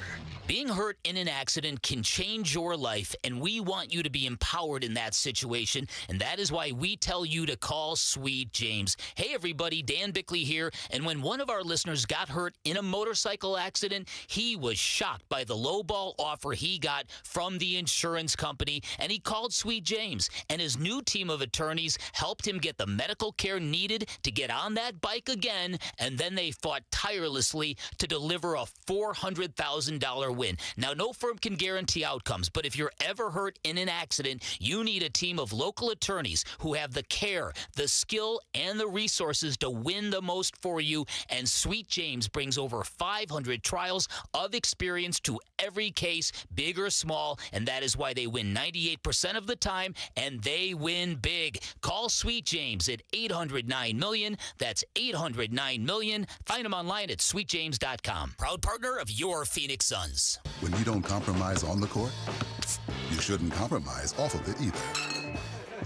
[SPEAKER 12] Being hurt in an accident can change your life, and we want you to be empowered in that situation, and that is why we tell you to call Sweet James. Hey, everybody, Dan Bickley here, and when one of our listeners got hurt in a motorcycle accident, he was shocked by the lowball offer he got from the insurance company, and he called Sweet James, and his new team of attorneys helped him get the medical care needed to get on that bike again, and then they fought tirelessly to deliver a $400,000 win. Now, no firm can guarantee outcomes, but if you're ever hurt in an accident, you need a team of local attorneys who have the care, the skill, and the resources to win the most for you, and Sweet James brings over 500 trials of experience to every case, big or small, and that is why they win 98% of the time, and they win big. Call Sweet James at 800-9-MILLION. That's 800-9-MILLION. Find them online at sweetjames.com. Proud partner of your Phoenix Suns.
[SPEAKER 5] When you don't compromise on the court, you shouldn't compromise off of it either.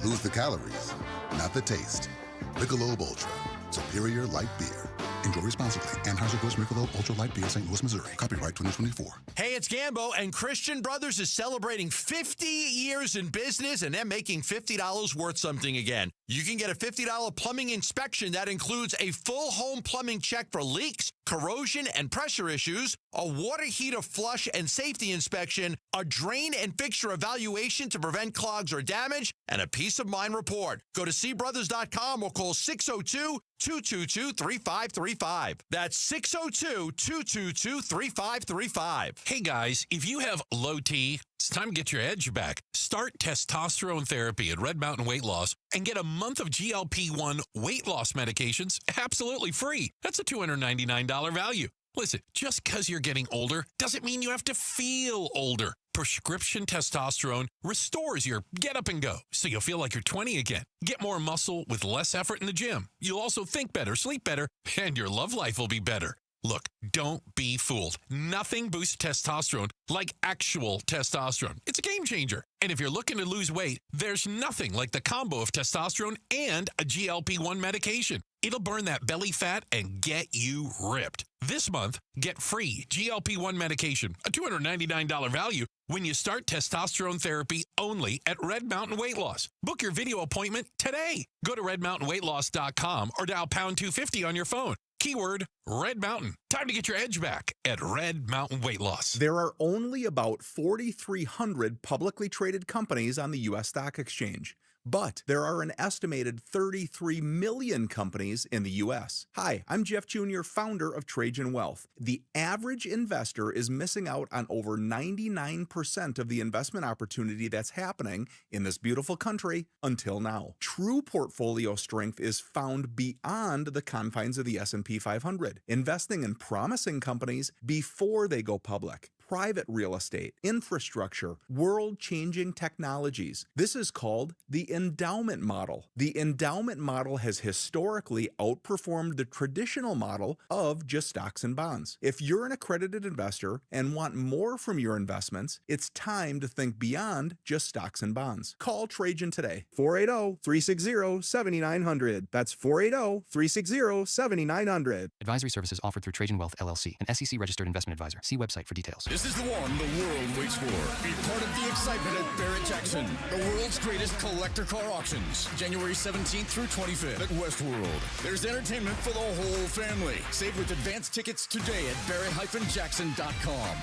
[SPEAKER 5] Lose the calories, not the taste. Michelob Ultra, superior light beer. Enjoy responsibly. Anheuser-Busch Michelob Ultra Light Beer, St. Louis, Missouri. Copyright 2024.
[SPEAKER 28] Hey, it's Gambo, and Christian Brothers is celebrating 50 years in business, and they're making $50 worth something again. You can get a $50 plumbing inspection that includes a full home plumbing check for leaks, corrosion, and pressure issues, a water heater flush and safety inspection, a drain and fixture evaluation to prevent clogs or damage, and a peace of mind report. Go to cbrothers.com or call 602-222-3535. That's 602-222-3535.
[SPEAKER 19] Hey guys, if you have low T, it's time to get your edge back. Start testosterone therapy at Red Mountain Weight Loss and get a month of GLP-1 weight loss medications absolutely free. That's a $299 value. Listen, just because you're getting older doesn't mean you have to feel older. Prescription testosterone restores your get up and go, so you'll feel like you're 20 again. Get more muscle with less effort in the gym. You'll also think better, sleep better, and your love life will be better.
[SPEAKER 9] Look, don't be fooled. Nothing boosts testosterone like actual testosterone. It's a game changer. And if you're looking to lose weight, there's nothing like the combo of testosterone and a GLP-1 medication. It'll burn that belly fat and get you ripped. This month, get free GLP-1 medication, a $299 value, when you start testosterone therapy only at Red Mountain Weight Loss. Book your video appointment today. Go to redmountainweightloss.com or dial pound 250 on your phone. Keyword Red Mountain. Time to get your edge back at Red Mountain Weight Loss.
[SPEAKER 14] There are only about 4,300 publicly traded companies on the U.S. stock exchange. But there are an estimated 33 million companies in the U.S. Hi, I'm Jeff Jr., founder of Trajan Wealth. The average investor is missing out on over 99% of the investment opportunity that's happening in this beautiful country until now. True portfolio strength is found beyond the confines of the S&P 500, investing in promising companies before they go public. Private real estate, infrastructure, world-changing technologies. This is called the endowment model. The endowment model has historically outperformed the traditional model of just stocks and bonds. If you're an accredited investor and want more from your investments, it's time to think beyond just stocks and bonds. Call Trajan today. 480-360-7900. That's 480-360-7900.
[SPEAKER 17] Advisory services offered through Trajan Wealth, LLC, an SEC-registered investment advisor. See website for details.
[SPEAKER 20] This is the one the world waits for. Be part of the excitement at Barrett-Jackson, the world's greatest collector car auctions. January 17th through 25th at Westworld. There's entertainment for the whole family. Save with advanced tickets today at barrett-jackson.com.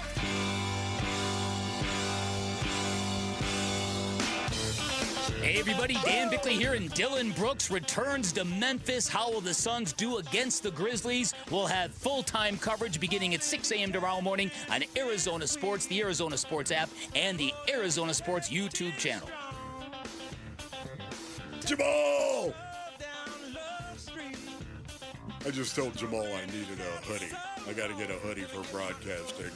[SPEAKER 12] Hey everybody, Dan Bickley here, and Dylan Brooks returns to Memphis. How will the Suns do against the Grizzlies? We'll have full-time coverage beginning at 6 a.m. tomorrow morning on Arizona Sports, the Arizona Sports app, and the Arizona Sports YouTube channel.
[SPEAKER 2] Jamal! I just told Jamal I needed a hoodie. I got to get a hoodie for broadcasting.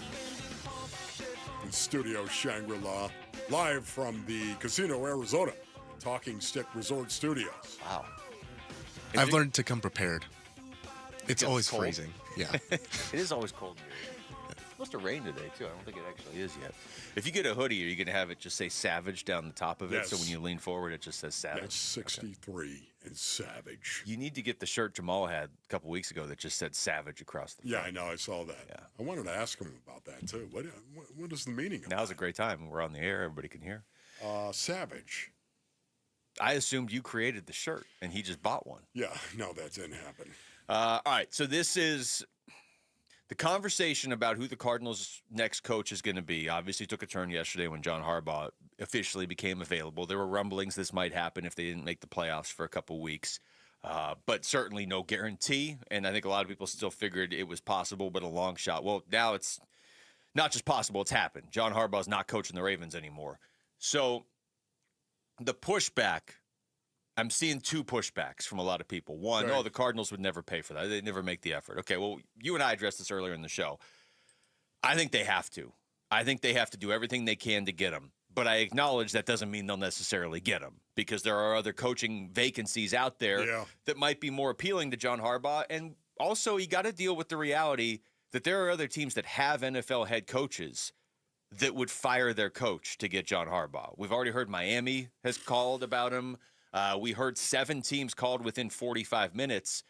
[SPEAKER 2] In Studio Shangri-La, live from the Casino Arizona Talking Stick Resort Studios.
[SPEAKER 6] Wow.
[SPEAKER 8] I've learned to come prepared. It's always
[SPEAKER 6] cold?
[SPEAKER 8] freezing. Yeah.
[SPEAKER 6] It is always cold here. It's supposed to rain today, too. I don't think it actually is yet. If you get a hoodie, are you going to have it just say Savage down the top of it?
[SPEAKER 2] Yes.
[SPEAKER 6] So when you lean forward, it just says Savage?
[SPEAKER 2] That's 63 and Savage.
[SPEAKER 6] You need to get the shirt Jamal had a couple weeks ago that just said Savage across the front.
[SPEAKER 2] Yeah, I know. I saw that. Yeah. I wanted to ask him about that, too. What is the meaning of
[SPEAKER 6] Now's a great time. We're on the air. Everybody can hear.
[SPEAKER 2] Savage.
[SPEAKER 6] I assumed you created the shirt, and he just bought one.
[SPEAKER 2] Yeah, no, that didn't happen.
[SPEAKER 6] All right, so this is the conversation about who the Cardinals' next coach is going to be. Obviously took a turn yesterday when John Harbaugh officially became available. There were rumblings this might happen if they didn't make the playoffs for a couple weeks, but certainly no guarantee, and I think a lot of people still figured it was possible, but a long shot. Well, now it's not just possible, it's happened. John Harbaugh's not coaching the Ravens anymore. So the pushback, I'm seeing two pushbacks from a lot of people. One,
[SPEAKER 2] Right.
[SPEAKER 6] oh, the Cardinals would never pay for that. They'd never make the effort. Okay, well, you and I addressed this earlier in the show. I think they have to. I think they have to do everything they can to get him. But I acknowledge that doesn't mean they'll necessarily get him because there are other coaching vacancies out there that might be more appealing to John Harbaugh. And also, you got to deal with the reality that there are other teams that have NFL head coaches that would fire their coach to get John Harbaugh. We've already heard Miami has called about him. We heard 7 teams called within 45 minutes.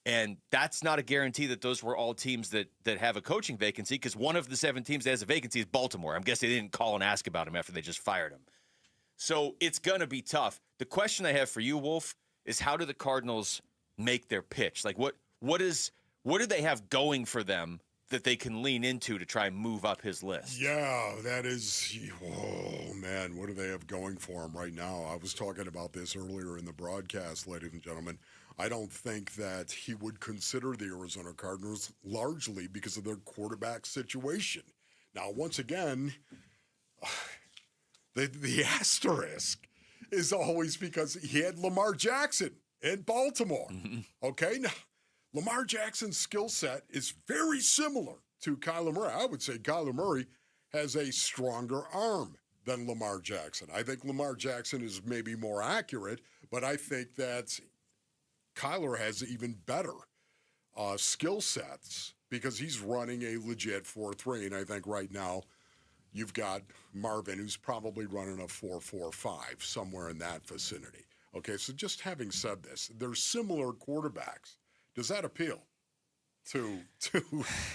[SPEAKER 6] And that's not a guarantee that those were all teams that have a coaching vacancy because one of the 7 teams that has a vacancy is Baltimore. I'm guessing they didn't call and ask about him after they just fired him. So it's going to be tough. The question I have for you, Wolf, is how do the Cardinals make their pitch? Like what do they have going for them that they can lean into to try and move up his list?
[SPEAKER 2] Yeah, that is, oh, man, what do they have going for him right now? I was talking about this earlier in the broadcast, ladies and gentlemen. I don't think that he would consider the Arizona Cardinals largely because of their quarterback situation. Now, once again, the asterisk is always because he had Lamar Jackson in Baltimore. Okay? Now, Lamar Jackson's skill set is very similar to Kyler Murray. I would say Kyler Murray has a stronger arm than Lamar Jackson. I think Lamar Jackson is maybe more accurate, but I think that Kyler has even better skill sets because he's running a legit 4-3. And I think right now you've got Marvin, who's probably running a 4-4-5, somewhere in that vicinity. Okay, so just having said this, they're similar quarterbacks. Does that appeal to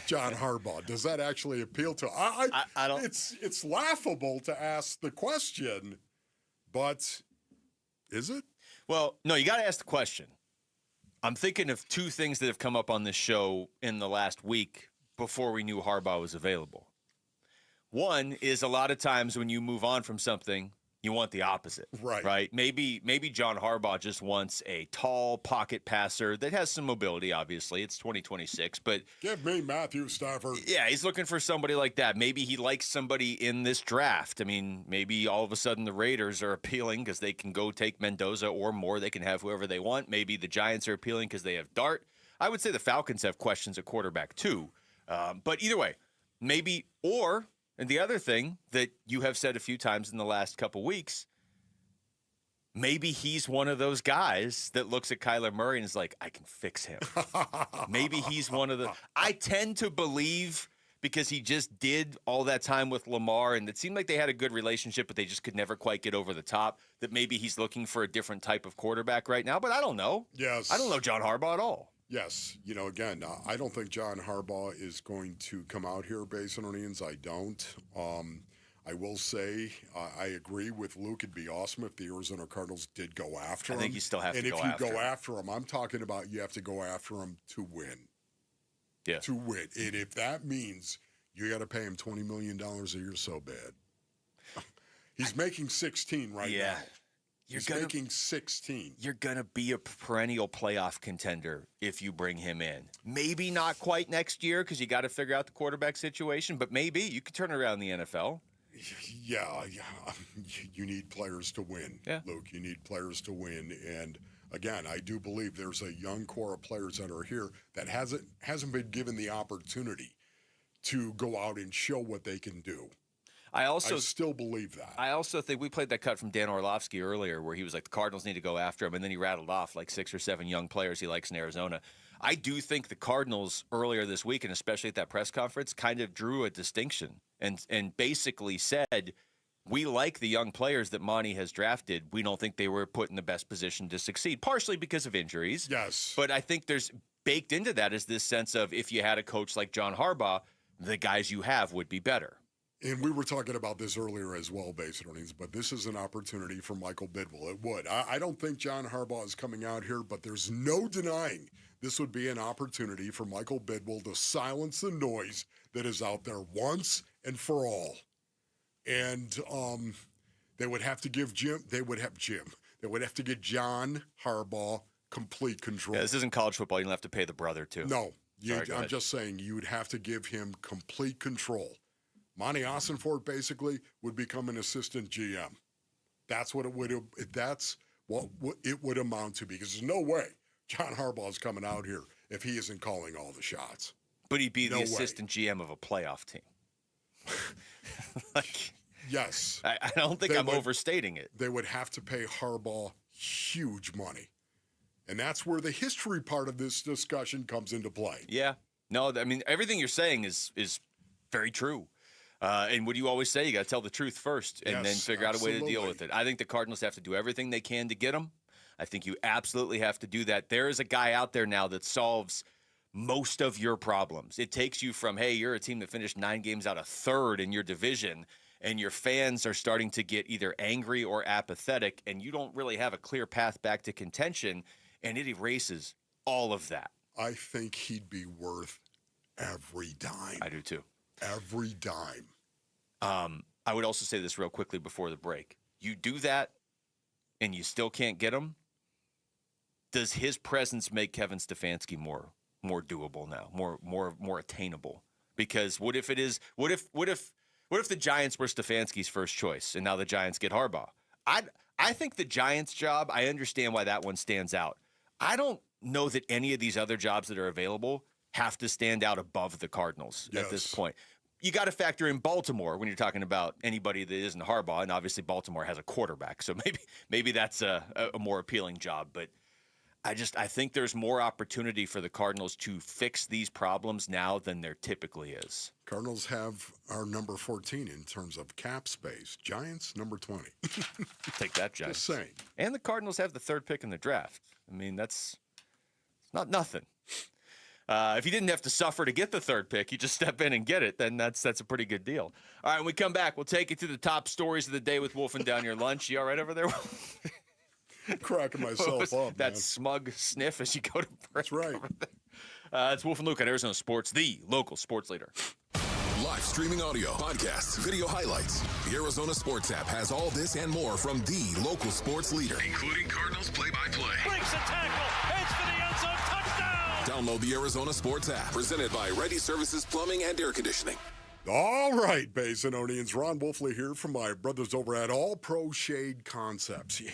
[SPEAKER 2] John Harbaugh? Does that actually appeal to? I don't. It's laughable to ask the question, but is it?
[SPEAKER 6] Well, no, you got to ask the question. I'm thinking of two things that have come up on this show in the last week before we knew Harbaugh was available. One is a lot of times when you move on from something, you want the opposite. Right? Maybe John Harbaugh just wants a tall pocket passer that has some mobility, obviously. It's 2026, but
[SPEAKER 2] give me Matthew Stafford.
[SPEAKER 6] Yeah, he's looking for somebody like that. Maybe he likes somebody in this draft. I mean, maybe all of a sudden the Raiders are appealing because they can go take Mendoza or more. They can have whoever they want. Maybe the Giants are appealing because they have Dart. I would say the Falcons have questions at quarterback too. But either way, maybe or... And the other thing that you have said a few times in the last couple weeks, maybe he's one of those guys that looks at Kyler Murray and is like, I can fix him. Maybe he's one of the – I tend to believe because he just did all that time with Lamar and it seemed like they had a good relationship, but they just could never quite get over the top, that maybe he's looking for a different type of quarterback right now. But I don't know.
[SPEAKER 2] Yes.
[SPEAKER 6] I don't know John Harbaugh at all.
[SPEAKER 2] Yes. Again, I don't think John Harbaugh is going to come out here based on onions. I don't. I will say I agree with Luke. It'd be awesome if the Arizona Cardinals did go after him.
[SPEAKER 6] I think you still have to go after him.
[SPEAKER 2] And if you go after him, I'm talking about you have to go after him to win.
[SPEAKER 6] Yeah.
[SPEAKER 2] To win. And if that means you got to pay him $20 million a year, so bad. He's making 16 right now. He's making 16.
[SPEAKER 6] You're going to be a perennial playoff contender if you bring him in. Maybe not quite next year because you got to figure out the quarterback situation, but maybe you could turn around the NFL.
[SPEAKER 2] Yeah. You need players to win, Luke. You need players to win. And, again, I do believe there's a young core of players that are here that hasn't been given the opportunity to go out and show what they can do. I still believe that.
[SPEAKER 6] I also think we played that cut from Dan Orlovsky earlier where he was like, the Cardinals need to go after him, and then he rattled off like 6 or 7 young players he likes in Arizona. I do think the Cardinals earlier this week, and especially at that press conference, kind of drew a distinction and basically said, we like the young players that Monty has drafted. We don't think they were put in the best position to succeed, partially because of injuries.
[SPEAKER 2] Yes.
[SPEAKER 6] But I think there's baked into that is this sense of if you had a coach like John Harbaugh, the guys you have would be better.
[SPEAKER 2] And we were talking about this earlier as well, based on earnings, but this is an opportunity for Michael Bidwell. It would. I don't think John Harbaugh is coming out here, but there's no denying this would be an opportunity for Michael Bidwell to silence the noise that is out there once and for all. And they would have to give they would have to give John Harbaugh complete control.
[SPEAKER 6] Yeah, this isn't college football. You don't have to pay the brother, too.
[SPEAKER 2] No.
[SPEAKER 6] Sorry,
[SPEAKER 2] I'm just saying you would have to give him complete control. Monty Ossenfort basically would become an assistant GM. That's what it would amount to, because there's no way John Harbaugh is coming out here if he isn't calling all the shots.
[SPEAKER 6] But he'd be the assistant GM of a playoff team.
[SPEAKER 2] Yes.
[SPEAKER 6] I don't think I'm overstating it.
[SPEAKER 2] They would have to pay Harbaugh huge money. And that's where the history part of this discussion comes into play.
[SPEAKER 6] Yeah. No, I mean, everything you're saying is very true. And what do you always say? You got to tell the truth first and then figure out a way to deal with it. I think the Cardinals have to do everything they can to get him. I think you absolutely have to do that. There is a guy out there now that solves most of your problems. It takes you from, hey, you're a team that finished 9 games out of third in your division, and your fans are starting to get either angry or apathetic, and you don't really have a clear path back to contention, and it erases all of that.
[SPEAKER 2] I think he'd be worth every dime.
[SPEAKER 6] I do too.
[SPEAKER 2] Every dime.
[SPEAKER 6] I would also say this real quickly before the break. You do that, and you still can't get him. Does his presence make Kevin Stefanski more doable now, more attainable? Because what if the Giants were Stefanski's first choice, and now the Giants get Harbaugh? I think the Giants job, I understand why that one stands out. I don't know that any of these other jobs that are available have to stand out above the Cardinals at this point. You got to factor in Baltimore when you're talking about anybody that isn't Harbaugh, and obviously Baltimore has a quarterback, so maybe that's a more appealing job. But I think there's more opportunity for the Cardinals to fix these problems now than there typically is.
[SPEAKER 2] Cardinals are number 14 in terms of cap space. Giants, number 20.
[SPEAKER 6] Take that, Giants.
[SPEAKER 2] Just saying.
[SPEAKER 6] And the Cardinals have the 3rd pick in the draft. I mean, that's not nothing. If you didn't have to suffer to get the 3rd pick, you just step in and get it, then that's a pretty good deal. All right, when we come back, we'll take you through the top stories of the day with Wolfing Down Your Lunch. You all right over there?
[SPEAKER 2] Cracking myself up,
[SPEAKER 6] that
[SPEAKER 2] man.
[SPEAKER 6] smug sniff as you go to break.
[SPEAKER 2] That's right.
[SPEAKER 6] It's Wolf and Luke on Arizona Sports, the local sports leader.
[SPEAKER 13] Live streaming audio, podcasts, video highlights. The Arizona Sports app has all this and more from the local sports leader, including Cardinals play-by-play.
[SPEAKER 15] Breaks a tackle, heads for the end zone, touchdown!
[SPEAKER 13] Download the Arizona Sports app, presented by Ready Services Plumbing and Air Conditioning.
[SPEAKER 2] All right, Basinonians. Ron Wolfley here from my brothers over at All Pro Shade Concepts. Yeah.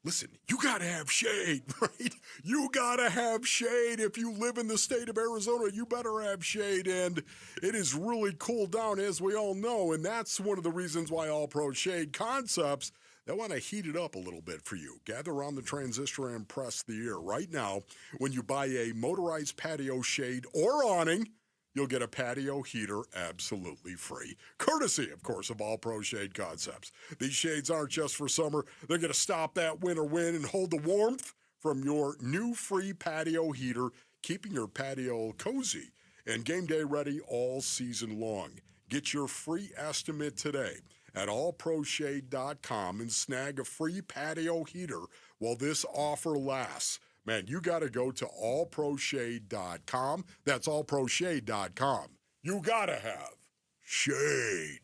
[SPEAKER 2] Listen, you got to have shade, right? You got to have shade. If you live in the state of Arizona, you better have shade. And it is really cooled down, as we all know. And that's one of the reasons why All Pro Shade Concepts, they want to heat it up a little bit for you. Gather around the transistor and press the air. Right now, when you buy a motorized patio shade or awning, you'll get a patio heater absolutely free. Courtesy, of course, of All Pro Shade Concepts. These shades aren't just for summer. They're going to stop that winter wind and hold the warmth from your new free patio heater, keeping your patio cozy and game day ready all season long. Get your free estimate today at allproshade.com and snag a free patio heater while this offer lasts. Man, you got to go to allproshade.com. That's allproshade.com. You got to have shade.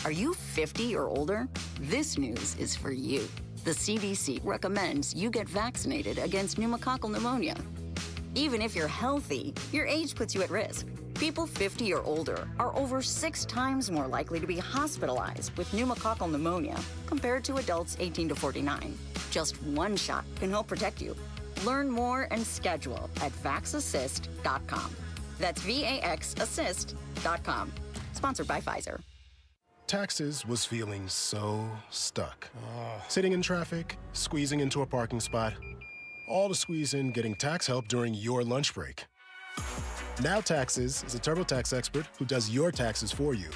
[SPEAKER 1] Are you 50 or older? This news is for you. The CDC recommends you get vaccinated against pneumococcal pneumonia. Even if you're healthy, your age puts you at risk. People 50 or older are over 6 times more likely to be hospitalized with pneumococcal pneumonia compared to adults 18 to 49. Just one shot can help protect you. Learn more and schedule at vaxassist.com. That's VAXassist.com. Sponsored by Pfizer.
[SPEAKER 3] Taxes was feeling so stuck. Sitting in traffic, squeezing into a parking spot, all to squeeze in getting tax help during your lunch break. Now Taxes is a TurboTax expert who does your taxes for you,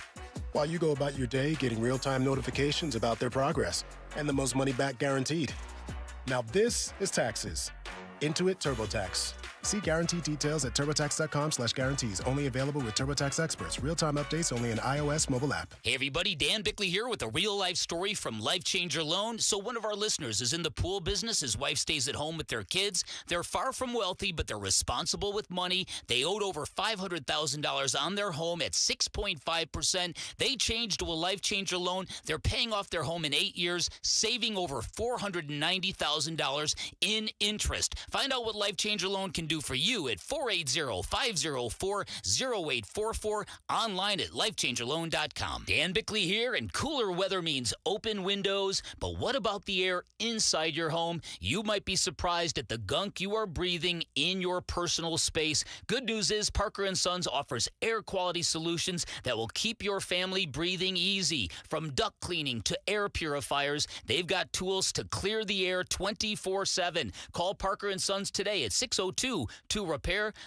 [SPEAKER 3] while you go about your day getting real-time notifications about their progress and the most money back guaranteed. Now this is Taxes. Intuit TurboTax. See guarantee details at turbotax.com/guarantees. Only available with TurboTax experts. Real-time updates only in iOS mobile app.
[SPEAKER 12] Hey everybody, Dan Bickley here with a real-life story from Life Changer Loan. So one of our listeners is in the pool business. His wife stays at home with their kids. They're far from wealthy, but they're responsible with money. They owed over $500,000 on their home at 6.5%. They changed to a Life Changer Loan. They're paying off their home in 8 years, saving over $490,000 in interest. Find out what Life Changer Loan can do for you at 480-504-0844, online at lifechangerloan.com. Dan Bickley here, and cooler weather means open windows. But what about the air inside your home? You might be surprised at the gunk you are breathing in your personal space. Good news is Parker & Sons offers air quality solutions that will keep your family breathing easy. From duct cleaning to air purifiers, they've got tools to clear the air 24/7. Call Parker & Sons today at 602-2REPAIR.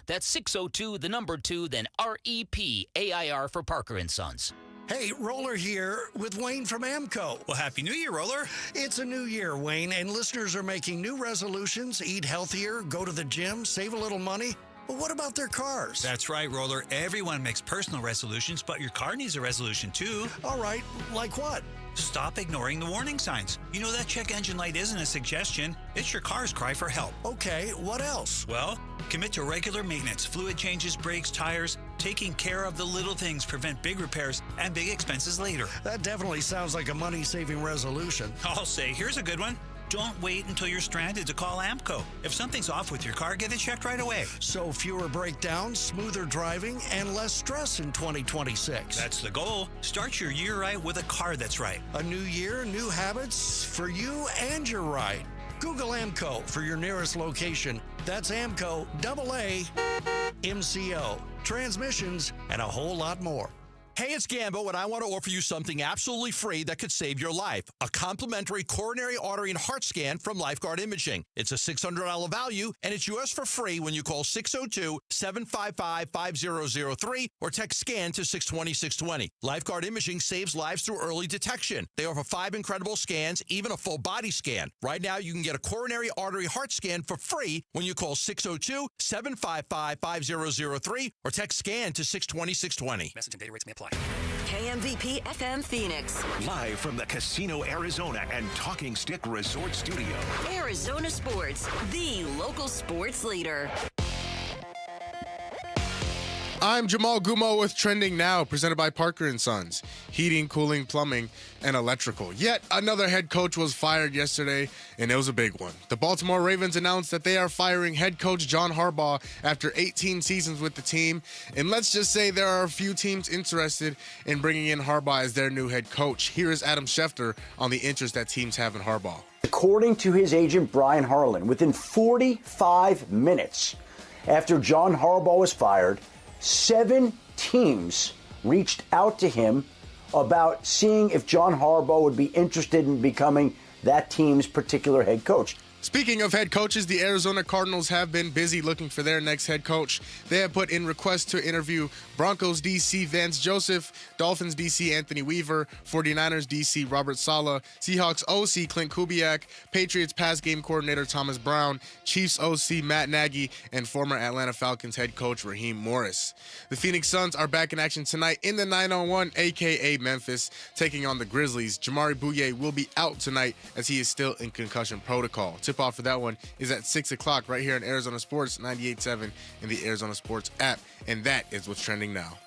[SPEAKER 12] That's 602, the number 2, then REPAIR for Parker & Sons.
[SPEAKER 16] Hey, Roller here with Wayne from AMCO.
[SPEAKER 18] Well, Happy New Year, Roller.
[SPEAKER 16] It's a new year, Wayne, and listeners are making new resolutions, eat healthier, go to the gym, save a little money. But what about their cars?
[SPEAKER 18] That's right, Roller. Everyone makes personal resolutions, but your car needs a resolution, too.
[SPEAKER 16] All right, like what?
[SPEAKER 18] Stop ignoring the warning signs. You know that check engine light isn't a suggestion. It's your car's cry for help.
[SPEAKER 16] Okay, what else?
[SPEAKER 18] Well, commit to regular maintenance, fluid changes, brakes, tires. Taking care of the little things prevent big repairs and big expenses later.
[SPEAKER 16] That definitely sounds like a money-saving resolution.
[SPEAKER 18] I'll say, here's a good one. Don't wait until you're stranded to call AMCO. If something's off with your car, get it checked right away.
[SPEAKER 16] So fewer breakdowns, smoother driving, and less stress in 2026.
[SPEAKER 18] That's the goal. Start your year right with a car that's right.
[SPEAKER 16] A new year, new habits for you and your ride. Google AMCO for your nearest location. That's AMCO, AA, MCO, transmissions, and a whole lot more.
[SPEAKER 28] Hey, it's Gambo, and I want to offer you something absolutely free that could save your life. A complimentary coronary artery and heart scan from Lifeguard Imaging. It's a $600 value, and it's yours for free when you call 602-755-5003 or text SCAN to 620-620. Lifeguard Imaging saves lives through early detection. They offer 5 incredible scans, even a full body scan. Right now, you can get a coronary artery heart scan for free when you call 602-755-5003 or text SCAN to 620-620.
[SPEAKER 18] Message and data rates may apply.
[SPEAKER 4] KMVP FM Phoenix.
[SPEAKER 23] Live from the Casino Arizona and Talking Stick Resort Studio.
[SPEAKER 4] Arizona Sports, the local sports leader.
[SPEAKER 8] I'm Jamal Gumo with Trending Now, presented by Parker & Sons. Heating, cooling, plumbing, and electrical. Yet another head coach was fired yesterday, and it was a big one. The Baltimore Ravens announced that they are firing head coach John Harbaugh after 18 seasons with the team. And let's just say there are a few teams interested in bringing in Harbaugh as their new head coach. Here is Adam Schefter on the interest that teams have in Harbaugh.
[SPEAKER 11] According to his agent, Brian Harlan, within 45 minutes after John Harbaugh was fired, 7 teams reached out to him about seeing if John Harbaugh would be interested in becoming that team's particular head coach.
[SPEAKER 8] Speaking of head coaches, the Arizona Cardinals have been busy looking for their next head coach. They have put in requests to interview Broncos DC Vance Joseph, Dolphins DC Anthony Weaver, 49ers DC Robert Saleh, Seahawks OC Clint Kubiak, Patriots pass game coordinator Thomas Brown, Chiefs OC Matt Nagy, and former Atlanta Falcons head coach Raheem Morris. The Phoenix Suns are back in action tonight in the 9-on-1, a.k.a. Memphis, taking on the Grizzlies. Jamari Bouye will be out tonight as he is still in concussion protocol. Tip-off for that one is at 6 o'clock right here on Arizona Sports 98.7 in the Arizona Sports app. And that is what's trending now.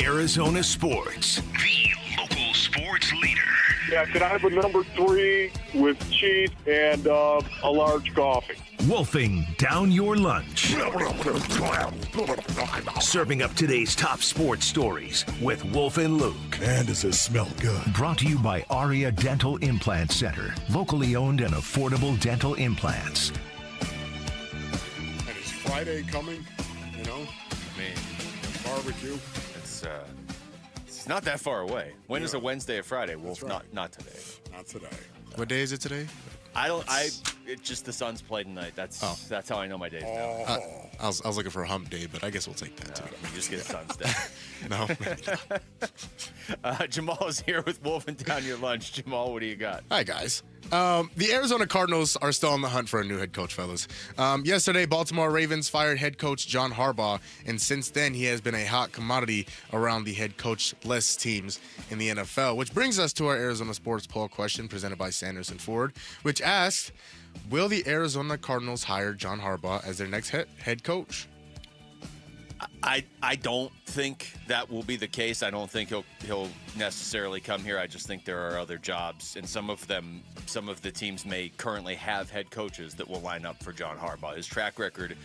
[SPEAKER 23] Arizona Sports, the local sports leader.
[SPEAKER 10] Yeah, could I have a number 3 with cheese and a large coffee?
[SPEAKER 23] Wolfing down your lunch. Serving up today's top sports stories with Wolf and Luke.
[SPEAKER 21] Man, does it smell good.
[SPEAKER 23] Brought to you by Aria Dental Implant Center. Locally owned and affordable dental implants.
[SPEAKER 2] And is Friday coming? You know?
[SPEAKER 6] I mean,
[SPEAKER 2] barbecue.
[SPEAKER 6] It's not that far away. When is a Wednesday or Friday? Wolf,
[SPEAKER 2] right.
[SPEAKER 6] not today.
[SPEAKER 2] Not today.
[SPEAKER 8] What day is it today?
[SPEAKER 6] It's just the Suns play tonight. That's how I know my days now.
[SPEAKER 8] I was looking for a hump day, but I guess we'll take that too.
[SPEAKER 6] You just get Suns day.
[SPEAKER 8] No.
[SPEAKER 6] Jamal is here with Wolfing Down Your Lunch. Jamal, what do you got?
[SPEAKER 8] Hi, guys. The Arizona Cardinals are still on the hunt for a new head coach, fellas. Yesterday, Baltimore Ravens fired head coach John Harbaugh, and since then, he has been a hot commodity around the head coach-less teams in the NFL, which brings us to our Arizona Sports Poll question presented by Sanderson Ford, which asks, will the Arizona Cardinals hire John Harbaugh as their next head coach?
[SPEAKER 6] I don't think that will be the case. I don't think he'll necessarily come here. I just think there are other jobs, and some of the teams may currently have head coaches that will line up for John Harbaugh. His track record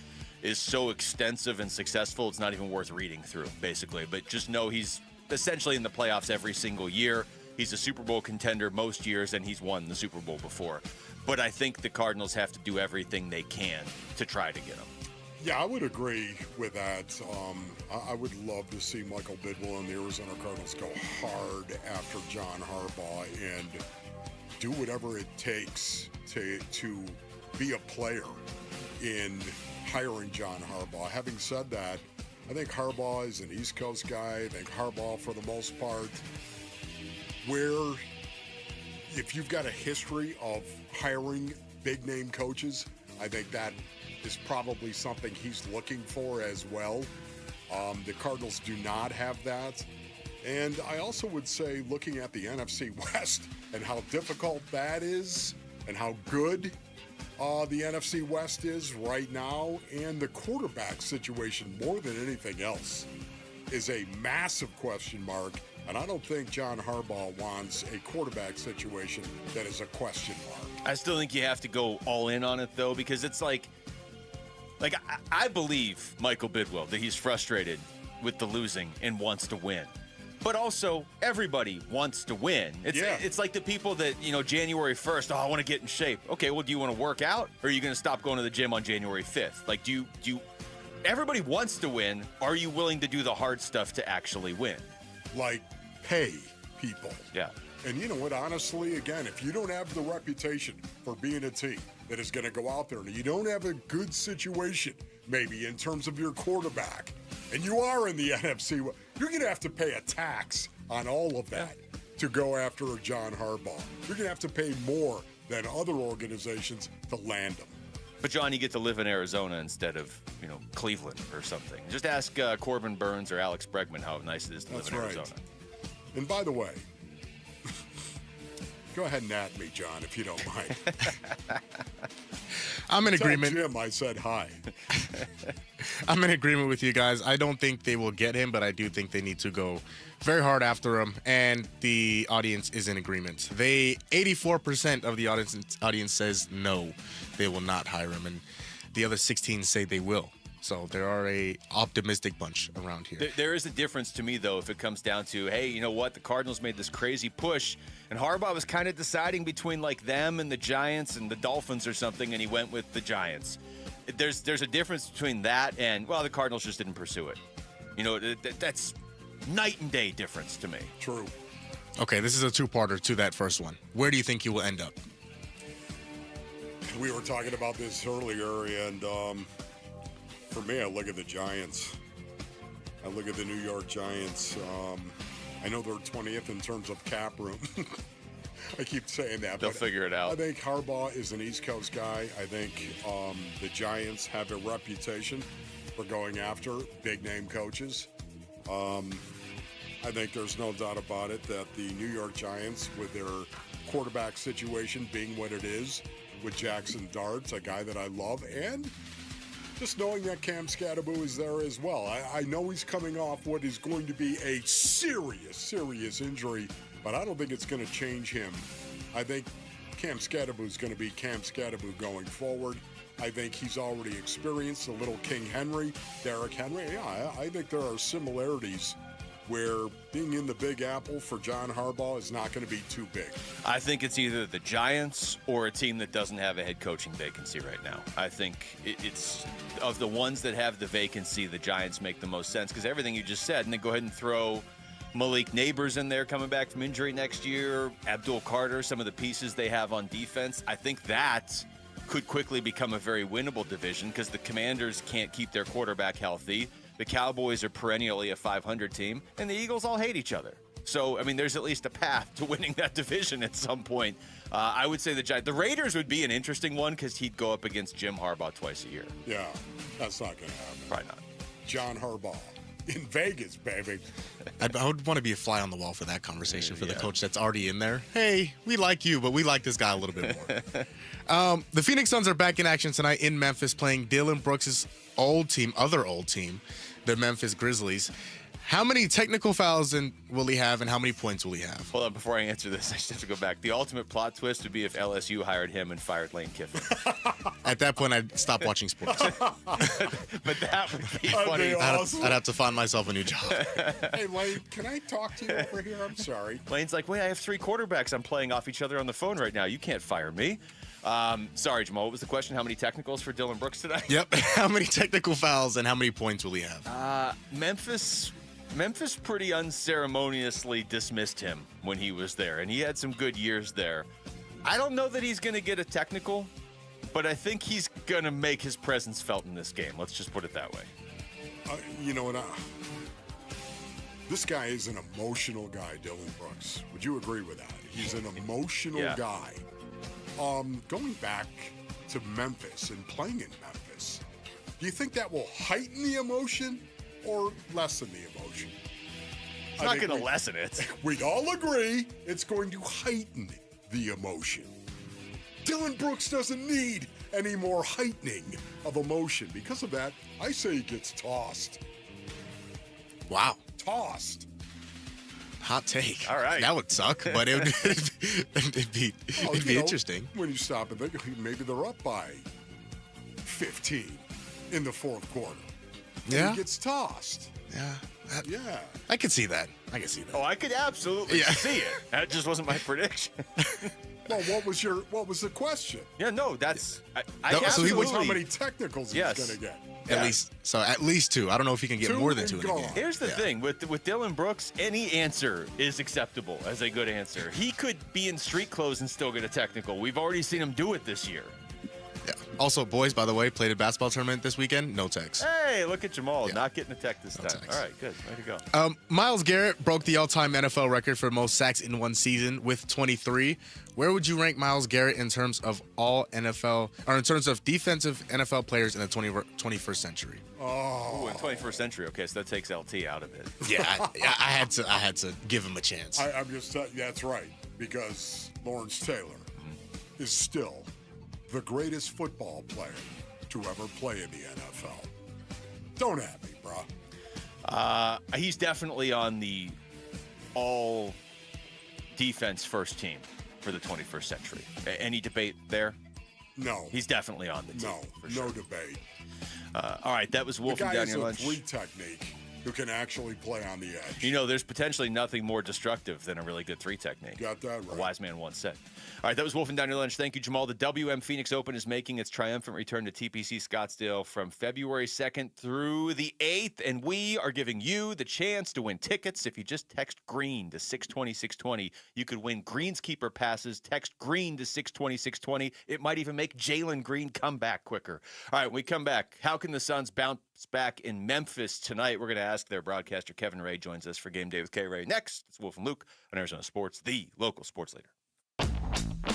[SPEAKER 6] is so extensive and successful, it's not even worth reading through, basically. But just know he's essentially in the playoffs every single year. He's a Super Bowl contender most years, and he's won the Super Bowl before. But I think the Cardinals have to do everything they can to try to get him.
[SPEAKER 2] Yeah, I would agree with that. I would love to see Michael Bidwell and the Arizona Cardinals go hard after John Harbaugh and do whatever it takes to be a player in hiring John Harbaugh. Having said that, I think Harbaugh is an East Coast guy. I think Harbaugh, for the most part, where if you've got a history of hiring big-name coaches, I think that is probably something he's looking for as well. The Cardinals do not have that. And I also would say, looking at the NFC West and how difficult that is and how good the NFC West is right now, and the quarterback situation more than anything else is a massive question mark. And I don't think John Harbaugh wants a quarterback situation that is a question mark.
[SPEAKER 6] I still think you have to go all in on it, though, because it's like I believe Michael Bidwell that he's frustrated with the losing and wants to win. But also, everybody wants to win. It's like the people that, January 1st, I want to get in shape. Okay, well, do you want to work out, or are you going to stop going to the gym on January 5th? Like, do you everybody wants to win. Are you willing to do the hard stuff to actually win?
[SPEAKER 21] Like, pay people.
[SPEAKER 6] Yeah.
[SPEAKER 21] And you know what, honestly, again, if you don't have the reputation for being a team that is going to go out there and you don't have a good situation, maybe in terms of your quarterback, and you are in the NFC, you're going to have to pay a tax on all of that to go after John Harbaugh. You're going to have to pay more than other organizations to land them.
[SPEAKER 6] But, John, you get to live in Arizona instead of, Cleveland or something. Just ask Corbin Burns or Alex Bregman how nice it is to live in Arizona.
[SPEAKER 21] And by the way, go ahead and at me, John, if you don't mind.
[SPEAKER 8] I'm in agreement.
[SPEAKER 21] Jim, I said hi.
[SPEAKER 8] I'm in agreement with you guys. I don't think they will get him, but I do think they need to go very hard after him, and the audience is in agreement. 84% of the audience says no, they will not hire him, and the other 16 say they will. So there are a optimistic bunch around here.
[SPEAKER 6] There is a difference to me, though, if it comes down to, hey, you know what? The Cardinals made this crazy push, and Harbaugh was kind of deciding between, like, them and the Giants and the Dolphins or something, and he went with the Giants. There's a difference between that and, well, the Cardinals just didn't pursue it. That's night and day difference to me.
[SPEAKER 21] True.
[SPEAKER 8] Okay, this is a two-parter to that first one. Where do you think you will end up?
[SPEAKER 21] We were talking about this earlier, and for me, I look at the Giants. I look at the New York Giants. I know they're 20th in terms of cap room. I keep saying that.
[SPEAKER 6] They'll figure it out.
[SPEAKER 21] I think Harbaugh is an East Coast guy. I think the Giants have a reputation for going after big-name coaches. I think there's no doubt about it that the New York Giants, with their quarterback situation being what it is, with Jackson Darts, a guy that I love, and just knowing that Cam Scatterbo is there as well. I know he's coming off what is going to be a serious injury, but I don't think it's going to change him. I think Cam Scatterbo is going to be Cam Scatterbo going forward. I think he's already experienced a little King Henry, Derrick Henry. Yeah, I think there are similarities where being in the Big Apple for John Harbaugh is not going to be too big.
[SPEAKER 6] I think it's either the Giants or a team that doesn't have a head coaching vacancy right now. I think it's of the ones that have the vacancy, the Giants make the most sense because everything you just said, and then go ahead and throw Malik Neighbors in there coming back from injury next year, Abdul Carter, some of the pieces they have on defense. I think that could quickly become a very winnable division because the Commanders can't keep their quarterback healthy. The Cowboys are perennially a 500 team, and the Eagles all hate each other. So, I mean, there's at least a path to winning that division at some point. I would say the Raiders would be an interesting one because he'd go up against Jim Harbaugh twice a year.
[SPEAKER 21] Yeah, that's not going to happen.
[SPEAKER 6] Probably not.
[SPEAKER 21] John Harbaugh in Vegas, baby.
[SPEAKER 8] I would want to be a fly on the wall for that conversation for the coach that's already in there. Hey, we like you, but we like this guy a little bit more. The Phoenix Suns are back in action tonight in Memphis playing Dillon Brooks' other old team, the Memphis Grizzlies. How many technical fouls will he have, and how many points will he have?
[SPEAKER 6] Hold on, before I answer this, I just have to go back. The ultimate plot twist would be if LSU hired him and fired Lane Kiffin.
[SPEAKER 8] At that point, I'd stop watching sports.
[SPEAKER 6] But that would be funny.
[SPEAKER 8] I'd have to find myself a new job.
[SPEAKER 21] Hey, Lane, can I talk to you over here? I'm sorry.
[SPEAKER 6] Lane's like, wait, I have 3 quarterbacks I'm playing off each other on the phone right now. You can't fire me. Sorry, Jamal. What was the question? How many technicals for Dillon Brooks tonight?
[SPEAKER 8] Yep. How many technical fouls and how many points will he have?
[SPEAKER 6] Memphis pretty unceremoniously dismissed him when he was there, and he had some good years there. I don't know that he's going to get a technical, but I think he's going to make his presence felt in this game. Let's just put it that way.
[SPEAKER 21] You know what? This guy is an emotional guy, Dillon Brooks. Would you agree with that? He's an emotional guy. Going back to Memphis and playing in Memphis, do you think that will heighten the emotion or lessen the emotion?
[SPEAKER 6] It's not going to lessen it.
[SPEAKER 21] We'd all agree it's going to heighten the emotion. Dillon Brooks doesn't need any more heightening of emotion. Because of that, I say he gets tossed.
[SPEAKER 8] Wow.
[SPEAKER 21] Tossed.
[SPEAKER 8] Hot take.
[SPEAKER 6] All right.
[SPEAKER 8] That would suck, but it'd be interesting.
[SPEAKER 21] When you stop and think, maybe they're up by 15 in the fourth quarter.
[SPEAKER 8] Yeah.
[SPEAKER 21] He gets tossed.
[SPEAKER 8] Yeah.
[SPEAKER 21] Yeah.
[SPEAKER 8] I could see that.
[SPEAKER 6] Oh, I could absolutely see it. That just wasn't my prediction.
[SPEAKER 21] Well, what was the question?
[SPEAKER 6] Yeah, no, that's
[SPEAKER 21] so he was how many technicals he's going to get.
[SPEAKER 8] At least 2. I don't know if he can get more than 2 in a game.
[SPEAKER 6] Here's the thing with Dylan Brooks, any answer is acceptable as a good answer. He could be in street clothes and still get a technical. We've already seen him do it this year.
[SPEAKER 8] Yeah. Also, boys, by the way, played a basketball tournament this weekend. No techs.
[SPEAKER 6] Hey, look at Jamal not getting a tech this time.
[SPEAKER 8] techs.
[SPEAKER 6] All right, good. Way to go.
[SPEAKER 8] Myles Garrett broke the all-time NFL record for most sacks in one season with 23. Where would you rank Myles Garrett in terms of all NFL, or in terms of defensive NFL players in the 21st century?
[SPEAKER 6] Oh, in 21st century. Okay, so that takes LT out of it.
[SPEAKER 8] Yeah, I had to give him a chance.
[SPEAKER 21] I'm just that's right, because Lawrence Taylor is still the greatest football player to ever play in the NFL. Don't at me, bro.
[SPEAKER 6] He's definitely on the all defense first team for the 21st century. Any debate there?
[SPEAKER 21] No.
[SPEAKER 6] He's definitely on the team.
[SPEAKER 21] No debate.
[SPEAKER 6] All right, that was wolfing down your lunch.
[SPEAKER 21] The guy is a 3 technique who can actually play on the edge.
[SPEAKER 6] You know, there's potentially nothing more destructive than a really good 3 technique.
[SPEAKER 21] Got that right.
[SPEAKER 6] A wise man once said. All right, that was wolfing down your lunch. Thank you, Jamal. The WM Phoenix Open is making its triumphant return to TPC Scottsdale from February 2nd through the 8th, and we are giving you the chance to win tickets. If you just text GREEN to 620-620, you could win greenskeeper passes. Text GREEN to 620-620. It might even make Jalen Green come back quicker. All right, when we come back, how can the Suns bounce back in Memphis tonight? We're going to ask their broadcaster, Kevin Ray, joins us for Game Day with K-Ray. Next, it's Wolf and Luke on Arizona Sports, the local sports leader.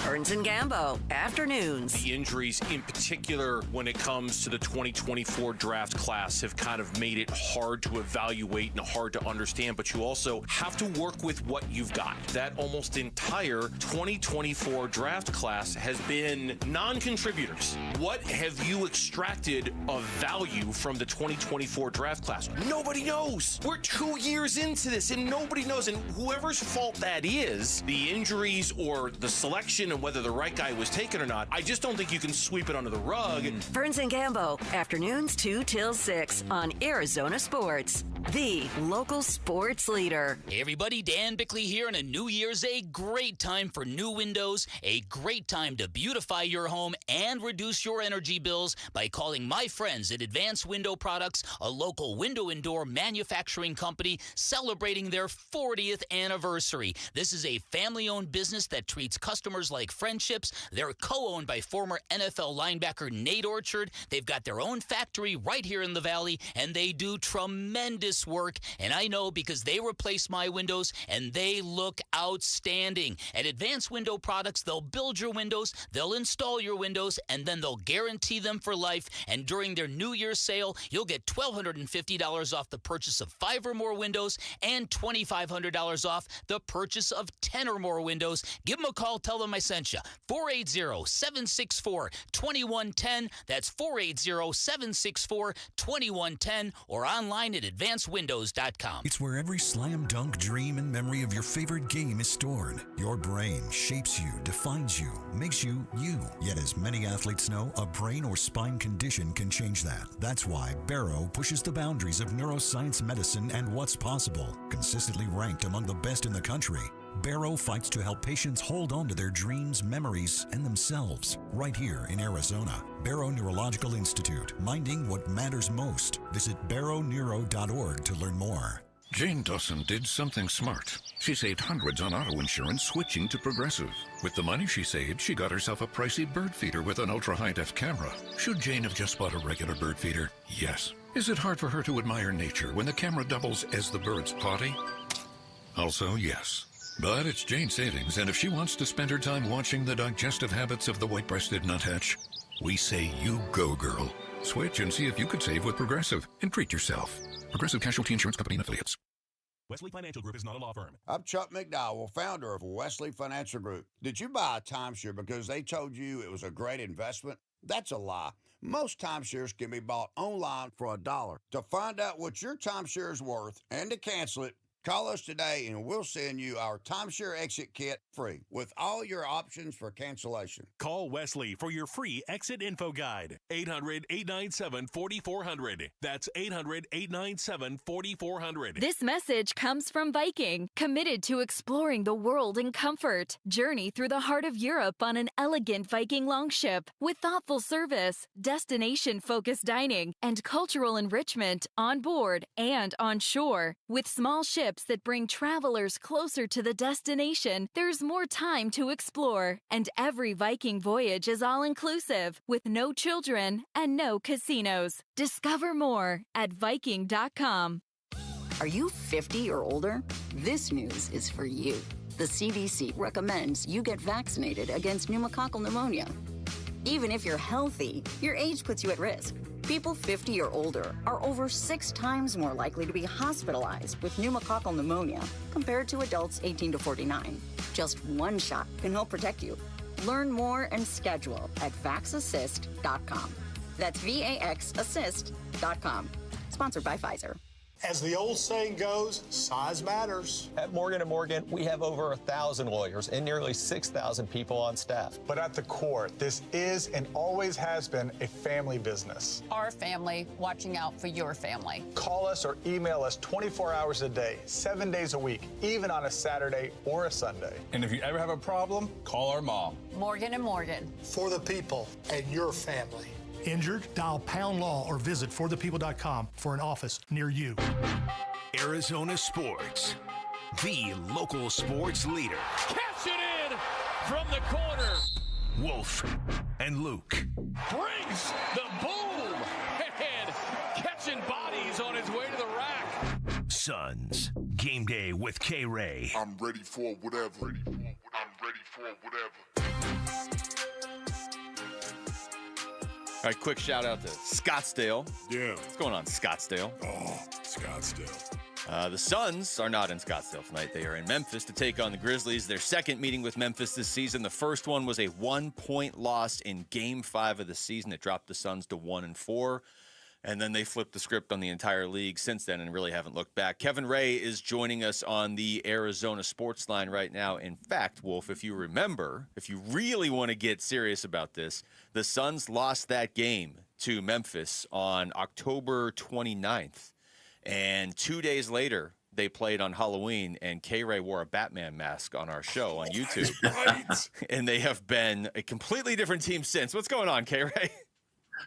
[SPEAKER 4] Burns and Gambo, afternoons.
[SPEAKER 5] The injuries, in particular, when it comes to the 2024 draft class, have kind of made it hard to evaluate and hard to understand, but you also have to work with what you've got. That almost entire 2024 draft class has been non-contributors. What have you extracted of value from the 2024 draft class? Nobody knows. We're 2 years into this, and nobody knows. And whoever's fault that is, the injuries or the selection and whether the right guy was taken or not, I just don't think you can sweep it under the rug.
[SPEAKER 4] Burns and Gambo, afternoons 2 till 6 on Arizona Sports, the local sports leader.
[SPEAKER 12] Hey everybody, Dan Bickley here, and a new year's a great time for new windows, a great time to beautify your home and reduce your energy bills by calling my friends at Advanced Window Products, a local window and door manufacturing company celebrating their 40th anniversary. This is a family-owned business that treats customers like friendships. They're co-owned by former NFL linebacker Nate Orchard. They've got their own factory right here in the Valley, and they do tremendous work. And I know because they replace my windows, and they look outstanding. At Advanced Window Products, they'll build your windows, they'll install your windows, and then they'll guarantee them for life. And during their New Year's sale, you'll get $1,250 off the purchase of 5 or more windows and $2,500 off the purchase of 10 or more windows. Give them a call. Tell them I sent you. 480-764-2110. That's 480-764-2110 or online at advancedwindows.com.
[SPEAKER 7] It's where every slam dunk dream and memory of your favorite game is stored. Your brain shapes you, defines you, makes you you. Yet as many athletes know, a brain or spine condition can change that. That's why Barrow pushes the boundaries of neuroscience medicine and what's possible. Consistently ranked among the best in the country, Barrow fights to help patients hold on to their dreams, memories, and themselves right here in Arizona. Barrow Neurological Institute, minding what matters most. Visit barrowneuro.org to learn more.
[SPEAKER 19] Jane Dawson did something smart. She saved hundreds on auto insurance switching to Progressive. With the money she saved, she got herself a pricey bird feeder with an ultra-high-def camera. Should Jane have just bought a regular bird feeder? Yes. Is it hard for her to admire nature when the camera doubles as the bird's potty? Also, yes. But it's Jane's savings, and if she wants to spend her time watching the digestive habits of the white-breasted nuthatch, we say you go, girl. Switch and see if you could save with Progressive and treat yourself. Progressive Casualty Insurance Company and Affiliates.
[SPEAKER 22] Wesley Financial Group is not a law firm.
[SPEAKER 24] I'm Chuck McDowell, founder of Wesley Financial Group. Did you buy a timeshare because they told you it was a great investment? That's a lie. Most timeshares can be bought online for $1. To find out what your timeshare is worth and to cancel it, Call us today and we'll send you our timeshare exit kit free with all your options for cancellation.
[SPEAKER 22] Call Wesley for your free exit info guide. 800-897-4400. That's 800-897-4400.
[SPEAKER 9] This message comes from Viking, committed to exploring the world in comfort. Journey through the heart of Europe on an elegant Viking longship with thoughtful service, destination-focused dining, and cultural enrichment on board and on shore. With small ships that bring travelers closer to the destination, there's more time to explore. And every Viking voyage is all-inclusive, with no children and no casinos. Discover more at Viking.com.
[SPEAKER 1] Are you 50 or older? This news is for you. The CDC recommends you get vaccinated against pneumococcal pneumonia. Even if you're healthy, your age puts you at risk. People 50 or older are over 6 times more likely to be hospitalized with pneumococcal pneumonia compared to adults 18 to 49. Just one shot can help protect you. Learn more and schedule at vaxassist.com. That's VAXassist.com. Sponsored by Pfizer.
[SPEAKER 14] As the old saying goes, size matters.
[SPEAKER 15] At Morgan & Morgan, we have over 1,000 lawyers and nearly 6,000 people on staff.
[SPEAKER 14] But at the core, this is and always has been a family business.
[SPEAKER 17] Our family watching out for your family.
[SPEAKER 14] Call us or email us 24 hours a day, 7 days a week, even on a Saturday or a Sunday.
[SPEAKER 20] And if you ever have a problem, call our mom.
[SPEAKER 17] Morgan & Morgan.
[SPEAKER 14] For the people and your family.
[SPEAKER 25] Injured? Dial Pound Law or visit forthepeople.com for an office near you.
[SPEAKER 23] Arizona Sports, the local sports leader.
[SPEAKER 28] Catch it in from the corner.
[SPEAKER 23] Wolf and Luke.
[SPEAKER 28] Brings the boom and catching bodies on his way to the rack.
[SPEAKER 23] Suns, game day with K-Ray.
[SPEAKER 26] I'm ready for whatever. I'm ready for whatever.
[SPEAKER 6] All right, quick shout out to Scottsdale.
[SPEAKER 21] Yeah.
[SPEAKER 6] What's going on, Scottsdale?
[SPEAKER 21] Oh, Scottsdale.
[SPEAKER 6] The Suns are not in Scottsdale tonight. They are in Memphis to take on the Grizzlies. Their second meeting with Memphis this season. The first one was a 1-point loss in Game 5 of the season. It dropped the Suns to 1-4. And then they flipped the script on the entire league since then and really haven't looked back. Kevin Ray is joining us on the Arizona Sports Line right now. In fact, Wolf, if you remember, if you really want to get serious about this, the Suns lost that game to Memphis on October 29th. And 2 days later, they played on Halloween, and K-Ray wore a Batman mask on our show on YouTube.
[SPEAKER 21] Right.
[SPEAKER 6] And they have been a completely different team since. What's going on, K-Ray?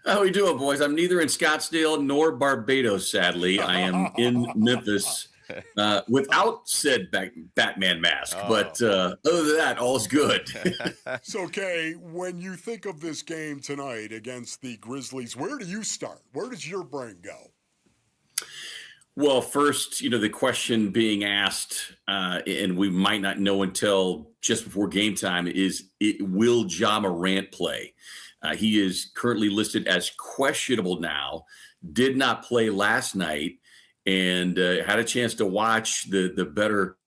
[SPEAKER 27] How we doing, boys? I'm neither in Scottsdale nor Barbados, sadly. I am in Memphis without said Batman mask.
[SPEAKER 6] Oh.
[SPEAKER 27] But other than that, all's good.
[SPEAKER 21] So, Kay, when you think of this game tonight against the Grizzlies, where do you start? Where does your brain go?
[SPEAKER 27] Well, first, the question being asked, and we might not know until just before game time, is will Ja Morant play? He is currently listed as questionable now, did not play last night, and had a chance to watch the better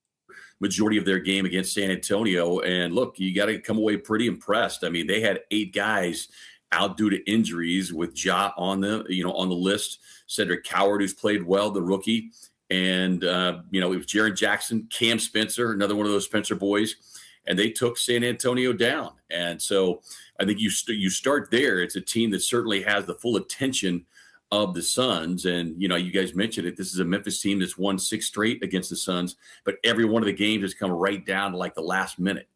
[SPEAKER 27] majority of their game against San Antonio. And look, you got to come away pretty impressed. I mean, they had 8 guys out due to injuries with Ja on the list. Cedric Coward, who's played well, the rookie. And, it was Jaren Jackson, Cam Spencer, another one of those Spencer boys. And they took San Antonio down. And so I think you start there. It's a team that certainly has the full attention of the Suns. And, you guys mentioned it. This is a Memphis team that's won 6 straight against the Suns. But every one of the games has come right down to like the last minute.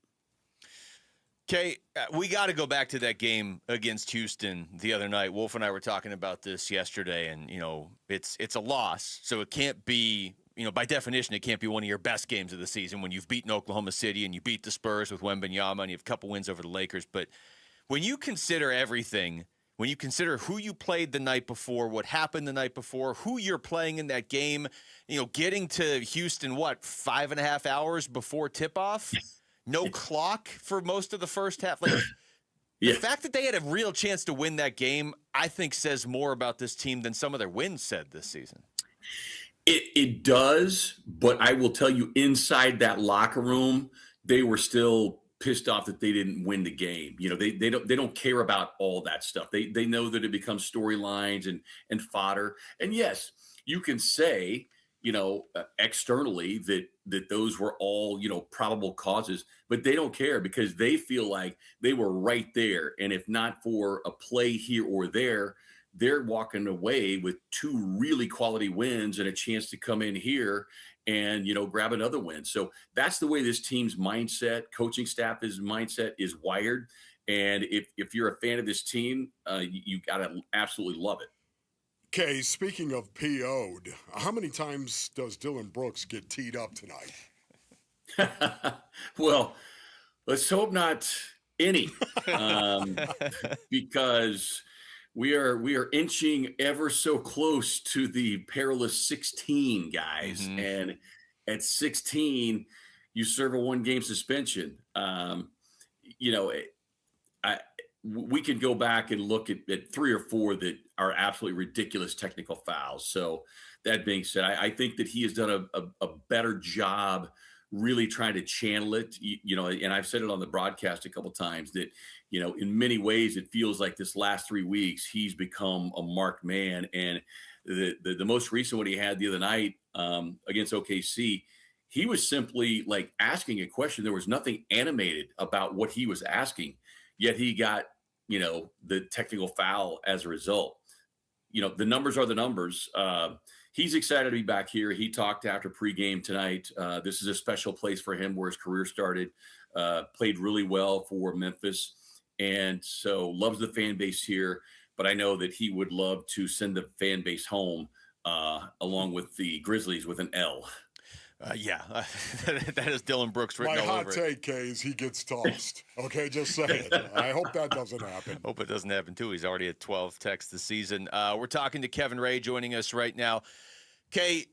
[SPEAKER 6] Okay, we got to go back to that game against Houston the other night. Wolf and I were talking about this yesterday, and, it's a loss. So it can't be, by definition, it can't be one of your best games of the season when you've beaten Oklahoma City and you beat the Spurs with Wembanyama and you have a couple wins over the Lakers. But when you consider everything, when you consider who you played the night before, what happened the night before, who you're playing in that game, getting to Houston, 5.5 hours before tip-off? No clock for most of the first half. The fact that they had a real chance to win that game, I think, says more about this team than some of their wins said this season.
[SPEAKER 27] It does, but I will tell you, inside that locker room, they were still pissed off that they didn't win the game. They don't care about all that stuff. They know that it becomes storylines and fodder. And yes, you can say, externally that those were all, probable causes, but they don't care because they feel like they were right there. And if not for a play here or there, they're walking away with 2 really quality wins and a chance to come in here and, grab another win. So that's the way this team's mindset, coaching staff mindset is wired. And if you're a fan of this team, you got to absolutely love it.
[SPEAKER 21] Okay, speaking of PO'd, how many times does Dylan Brooks get teed up tonight?
[SPEAKER 27] Well, let's hope not any, because we are inching ever so close to the perilous 16, guys. Mm-hmm. And at 16, you serve a 1-game suspension. We can go back and look at 3 or 4 that are absolutely ridiculous technical fouls. So that being said, I think that he has done a better job really trying to channel it, and I've said it on the broadcast a couple times that, in many ways, it feels like this last 3 weeks, he's become a marked man. And the most recent one he had the other night against OKC, he was simply like asking a question. There was nothing animated about what he was asking. Yet he got, the technical foul as a result. The numbers are the numbers. He's excited to be back here. He talked after pregame tonight. This is a special place for him where his career started. Played really well for Memphis. And so loves the fan base here. But I know that he would love to send the fan base home along with the Grizzlies with an L.
[SPEAKER 6] That is Dylan Brooks written
[SPEAKER 21] My
[SPEAKER 6] all
[SPEAKER 21] hot
[SPEAKER 6] over
[SPEAKER 21] take, Kay, is he gets tossed. Okay, just say it. I hope that doesn't happen.
[SPEAKER 6] Hope it doesn't happen, too. He's already at 12 texts this season. We're talking to Kevin Ray joining us right now. Kay,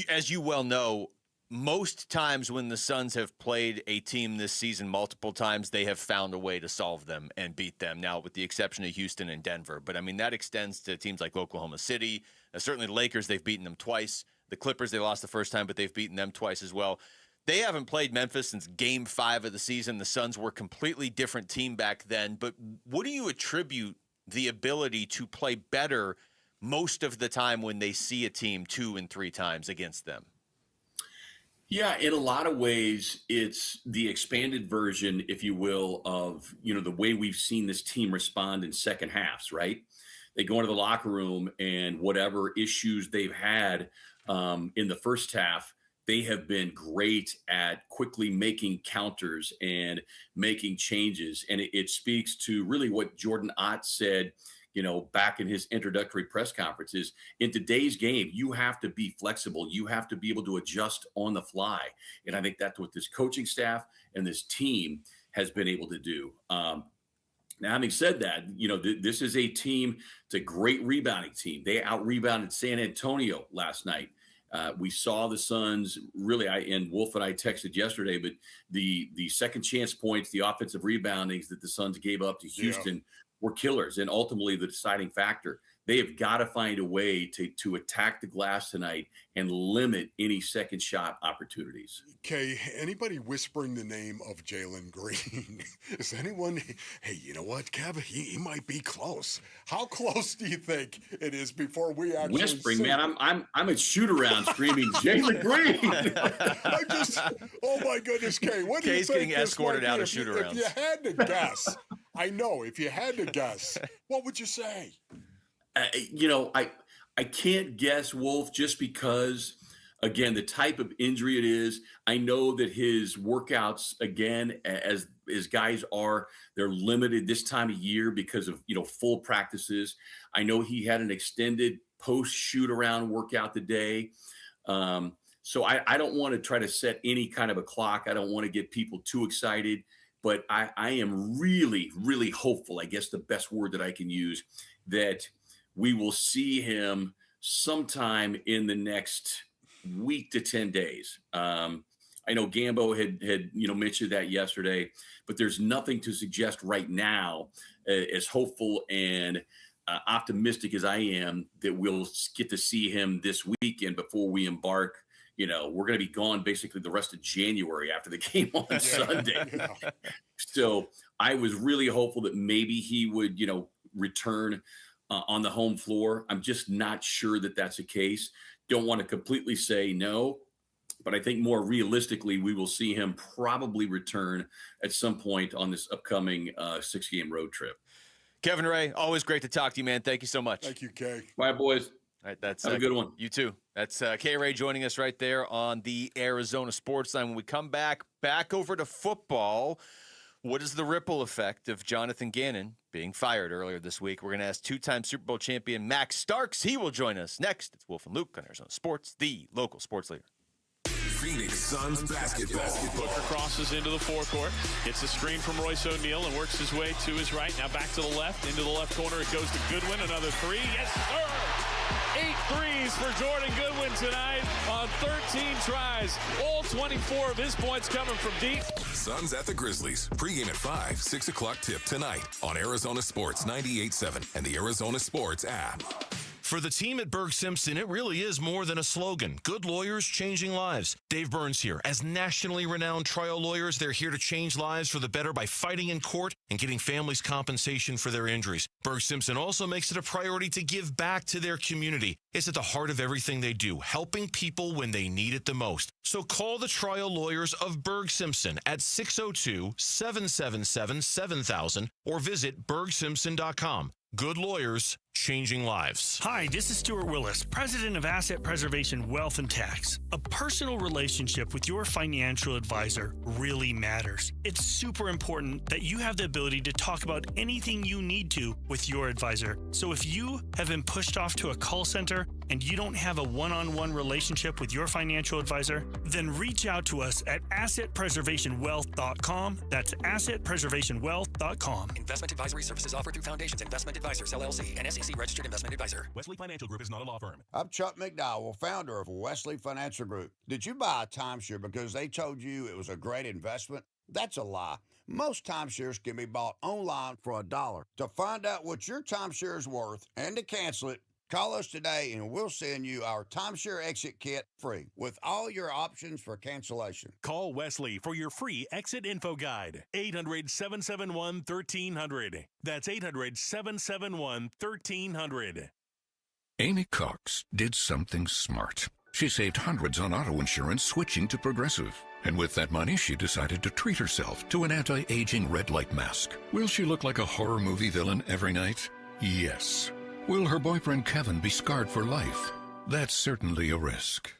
[SPEAKER 6] as you well know, most times when the Suns have played a team this season multiple times, they have found a way to solve them and beat them. Now, with the exception of Houston and Denver. But, that extends to teams like Oklahoma City. Certainly the Lakers, they've beaten them twice. The Clippers, they lost the first time, but they've beaten them twice as well. They haven't played Memphis since Game 5 of the season. The Suns were a completely different team back then. But what do you attribute the ability to play better most of the time when they see a team 2 and 3 times against them?
[SPEAKER 27] Yeah, in a lot of ways, it's the expanded version, if you will, of, the way we've seen this team respond in second halves, right? They go into the locker room and whatever issues they've had in the first half, they have been great at quickly making counters and making changes. And it speaks to really what Jordan Ott said, back in his introductory press conference is in today's game, you have to be flexible. You have to be able to adjust on the fly. And I think that's what this coaching staff and this team has been able to do. Now, having said that, this is a team, it's a great rebounding team. They out-rebounded San Antonio last night. We saw the Suns really, and Wolf and I texted yesterday, but the second chance points, the offensive reboundings that the Suns gave up to Houston were killers and ultimately the deciding factor. They have got to find a way to attack the glass tonight and limit any second shot opportunities.
[SPEAKER 21] Okay, anybody whispering the name of Jalen Green? Is anyone, hey, you know what, Kev? He might be close. How close do you think it is before we actually
[SPEAKER 27] whispering,
[SPEAKER 21] see?
[SPEAKER 27] Man, I'm at shoot-around screaming, Jalen Green!
[SPEAKER 21] Oh my goodness, Kay, what do you think?
[SPEAKER 6] Kay's getting escorted out of shoot-arounds.
[SPEAKER 21] If you had to guess, I know, if you had to guess, what would you say?
[SPEAKER 27] I can't guess, Wolf, just because, again, the type of injury it is. I know that his workouts, again, as guys are, they're limited this time of year because of, full practices. I know he had an extended post-shoot-around workout today. So I don't want to try to set any kind of a clock. I don't want to get people too excited. But I am really, really hopeful, I guess the best word that I can use, that we will see him sometime in the next week to 10 days. I know Gambo had mentioned that yesterday, but there's nothing to suggest right now, as hopeful and optimistic as I am, that we'll get to see him this weekend before we embark. We're going to be gone basically the rest of January after the game on Sunday. Yeah. So I was really hopeful that maybe he would, return on the home floor. I'm just not sure that that's the case. don't want to completely say no, but I think more realistically, we will see him probably return at some point on this upcoming 6-game road trip.
[SPEAKER 6] Kevin Ray, always great to talk to you, man. Thank you so much.
[SPEAKER 21] Thank you, Kay.
[SPEAKER 27] Bye, boys.
[SPEAKER 6] All right, that's
[SPEAKER 27] have a good one.
[SPEAKER 6] You too. That's Kay Ray joining us right there on the Arizona Sports Line. When we come back over to football, what is the ripple effect of Jonathan Gannon being fired earlier this week? We're going to ask two-time Super Bowl champion Max Starks. He will join us next. It's Wolf and Luke on Arizona Sports, the local sports leader.
[SPEAKER 2] Phoenix Suns basketball.
[SPEAKER 3] Booker crosses into the forecourt, gets a screen from Royce O'Neal and works his way to his right. Now back to the left, into the left corner. It goes to Goodwin. Another three. Yes, sir. 8 threes for Jordan Goodwin tonight on 13 tries. All 24 of his points coming from deep.
[SPEAKER 2] Suns at the Grizzlies. Pregame at 5, 6 o'clock tip tonight on Arizona Sports 98.7 and the Arizona Sports app.
[SPEAKER 8] For the team at Berg Simpson, it really is more than a slogan. Good lawyers changing lives. Dave Burns here. As nationally renowned trial lawyers, they're here to change lives for the better by fighting in court and getting families compensation for their injuries. Berg Simpson also makes it a priority to give back to their community. It's at the heart of everything they do, helping people when they need it the most. So call the trial lawyers of Berg Simpson at 602-777-7000 or visit bergsimpson.com. Good lawyers, changing lives.
[SPEAKER 10] Hi, this is Stuart Willis, president of Asset Preservation Wealth and Tax. A personal relationship with your financial advisor really matters. It's super important that you have the ability to talk about anything you need to with your advisor. So if you have been pushed off to a call center and you don't have a one-on-one relationship with your financial advisor, then reach out to us at assetpreservationwealth.com. That's assetpreservationwealth.com.
[SPEAKER 11] Investment advisory services offered through Foundations Investment Advisors, LLC, an SEC registered investment advisor.
[SPEAKER 22] Wesley Financial Group is not a law firm.
[SPEAKER 24] I'm Chuck McDowell, founder of Wesley Financial Group. Did you buy a timeshare because they told you it was a great investment? That's a lie. Most timeshares can be bought online for $1. To find out what your timeshare is worth and to cancel it, call us today and we'll send you our timeshare exit kit free with all your options for cancellation.
[SPEAKER 22] Call Wesley for your free exit info guide. 800-771-1300. That's 800-771-1300.
[SPEAKER 19] Amy Cox did something smart. She saved hundreds on auto insurance switching to Progressive. And with that money, she decided to treat herself to an anti-aging red light mask. Will she look like a horror movie villain every night? Yes. Will her boyfriend Kevin be scarred for life? That's certainly a risk.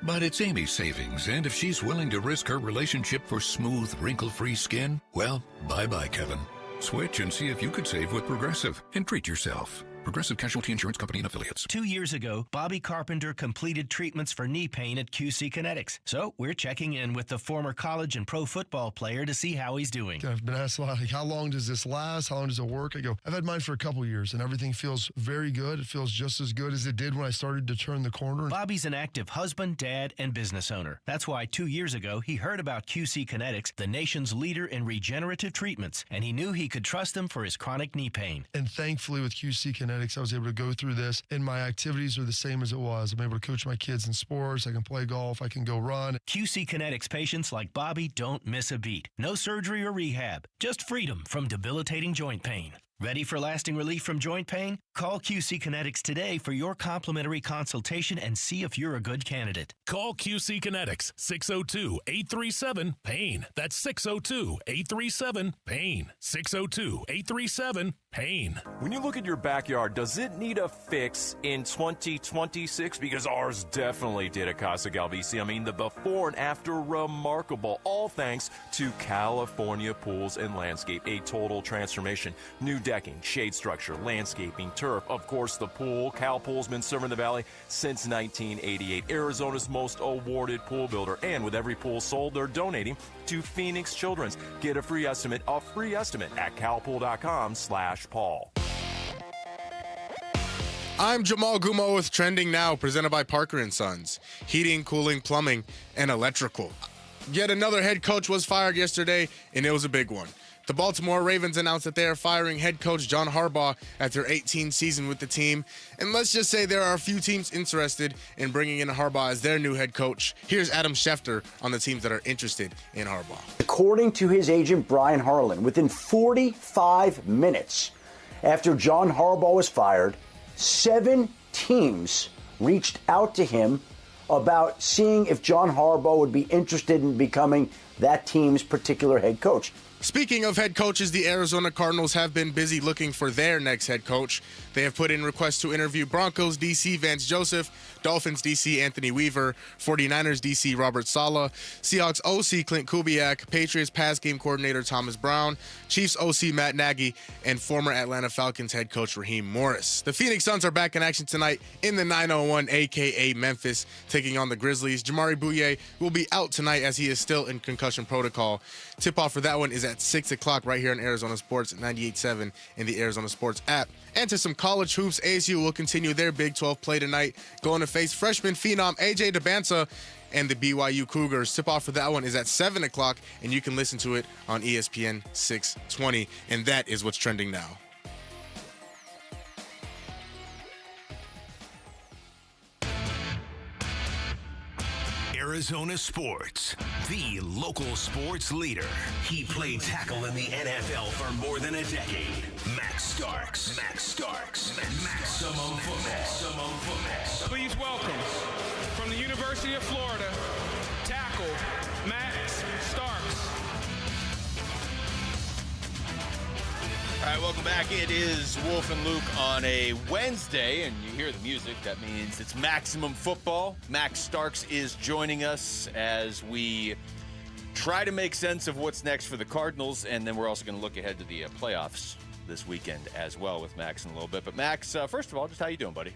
[SPEAKER 19] But it's Amy's savings, and if she's willing to risk her relationship for smooth, wrinkle-free skin, well, bye-bye, Kevin. Switch and see if you could save with Progressive and treat yourself. Progressive Casualty Insurance Company and Affiliates.
[SPEAKER 13] 2 years ago, Bobby Carpenter completed treatments for knee pain at QC Kinetics. So we're checking in with the former college and pro football player to see how he's doing.
[SPEAKER 16] I've been asked a lot, like, how long does this last? How long does it work? I go, I've had mine for a couple years, and everything feels very good. It feels just as good as it did when I started to turn the corner.
[SPEAKER 13] Bobby's an active husband, dad, and business owner. That's why 2 years ago, he heard about QC Kinetics, the nation's leader in regenerative treatments, and he knew he could trust them for his chronic knee pain.
[SPEAKER 16] And thankfully, with QC Kinetics, I was able to go through this, and my activities are the same as it was. I'm able to coach my kids in sports. I can play golf. I can go run.
[SPEAKER 13] QC Kinetics patients like Bobby don't miss a beat. No surgery or rehab, just freedom from debilitating joint pain. Ready for lasting relief from joint pain? Call QC Kinetics today for your complimentary consultation and see if you're a good candidate.
[SPEAKER 22] Call QC Kinetics, 602-837-PAIN. That's 602-837-PAIN. 602-837-PAIN.
[SPEAKER 18] When you look at your backyard, does it need a fix in 2026? Because ours definitely did at Casa Galvisi. I mean, the before and after, remarkable. All thanks to California Pools and Landscape. A total transformation. New decking, shade structure, landscaping, turf, of course the pool. Cal Pool's been serving the Valley since 1988. Arizona's most awarded pool builder. And with every pool sold, they're donating to Phoenix Children's. Get a free estimate at calpool.com/Paul.
[SPEAKER 29] I'm Jamal Gumo with Trending Now, presented by Parker & Sons. Heating, cooling, plumbing, and electrical. Yet another head coach was fired yesterday, and it was a big one. The Baltimore Ravens announced that they are firing head coach John Harbaugh after 18 seasons with the team. And let's just say there are a few teams interested in bringing in Harbaugh as their new head coach. Here's Adam Schefter on the teams that are interested in Harbaugh.
[SPEAKER 30] According to his agent, Brian Harlan, within 45 minutes after John Harbaugh was fired, 7 teams reached out to him about seeing if John Harbaugh would be interested in becoming that team's particular head coach.
[SPEAKER 29] Speaking of head coaches, the Arizona Cardinals have been busy looking for their next head coach. They have put in requests to interview Broncos DC Vance Joseph, Dolphins DC Anthony Weaver, 49ers DC Robert Saleh, Seahawks OC Clint Kubiak, Patriots pass game coordinator Thomas Brown, Chiefs OC Matt Nagy, and former Atlanta Falcons head coach Raheem Morris. The Phoenix Suns are back in action tonight in the 901, aka Memphis, taking on the Grizzlies. Jamari Bouye will be out tonight as he is still in concussion protocol. Tip-off for that one is at 6 o'clock right here on Arizona Sports 98.7 in the Arizona Sports app. And to some college hoops, ASU will continue their Big 12 play tonight, going to face freshman phenom AJ DeBanza and the BYU Cougars. Tip-off for that one is at 7 o'clock, and you can listen to it on ESPN 620. And that is what's trending now.
[SPEAKER 23] Arizona Sports, the local sports leader. He played tackle in the NFL for more than a decade. Max Starks. Maximum football.
[SPEAKER 1] Please welcome, from the University of Florida, tackle Max Starks.
[SPEAKER 6] All right, welcome back. It is Wolf and Luke on a Wednesday, and you hear the music. That means it's Maximum Football. Max Starks is joining us as we try to make sense of what's next for the Cardinals, and then we're also going to look ahead to the playoffs this weekend as well with Max in a little bit. But Max, first of all, just how you doing, buddy?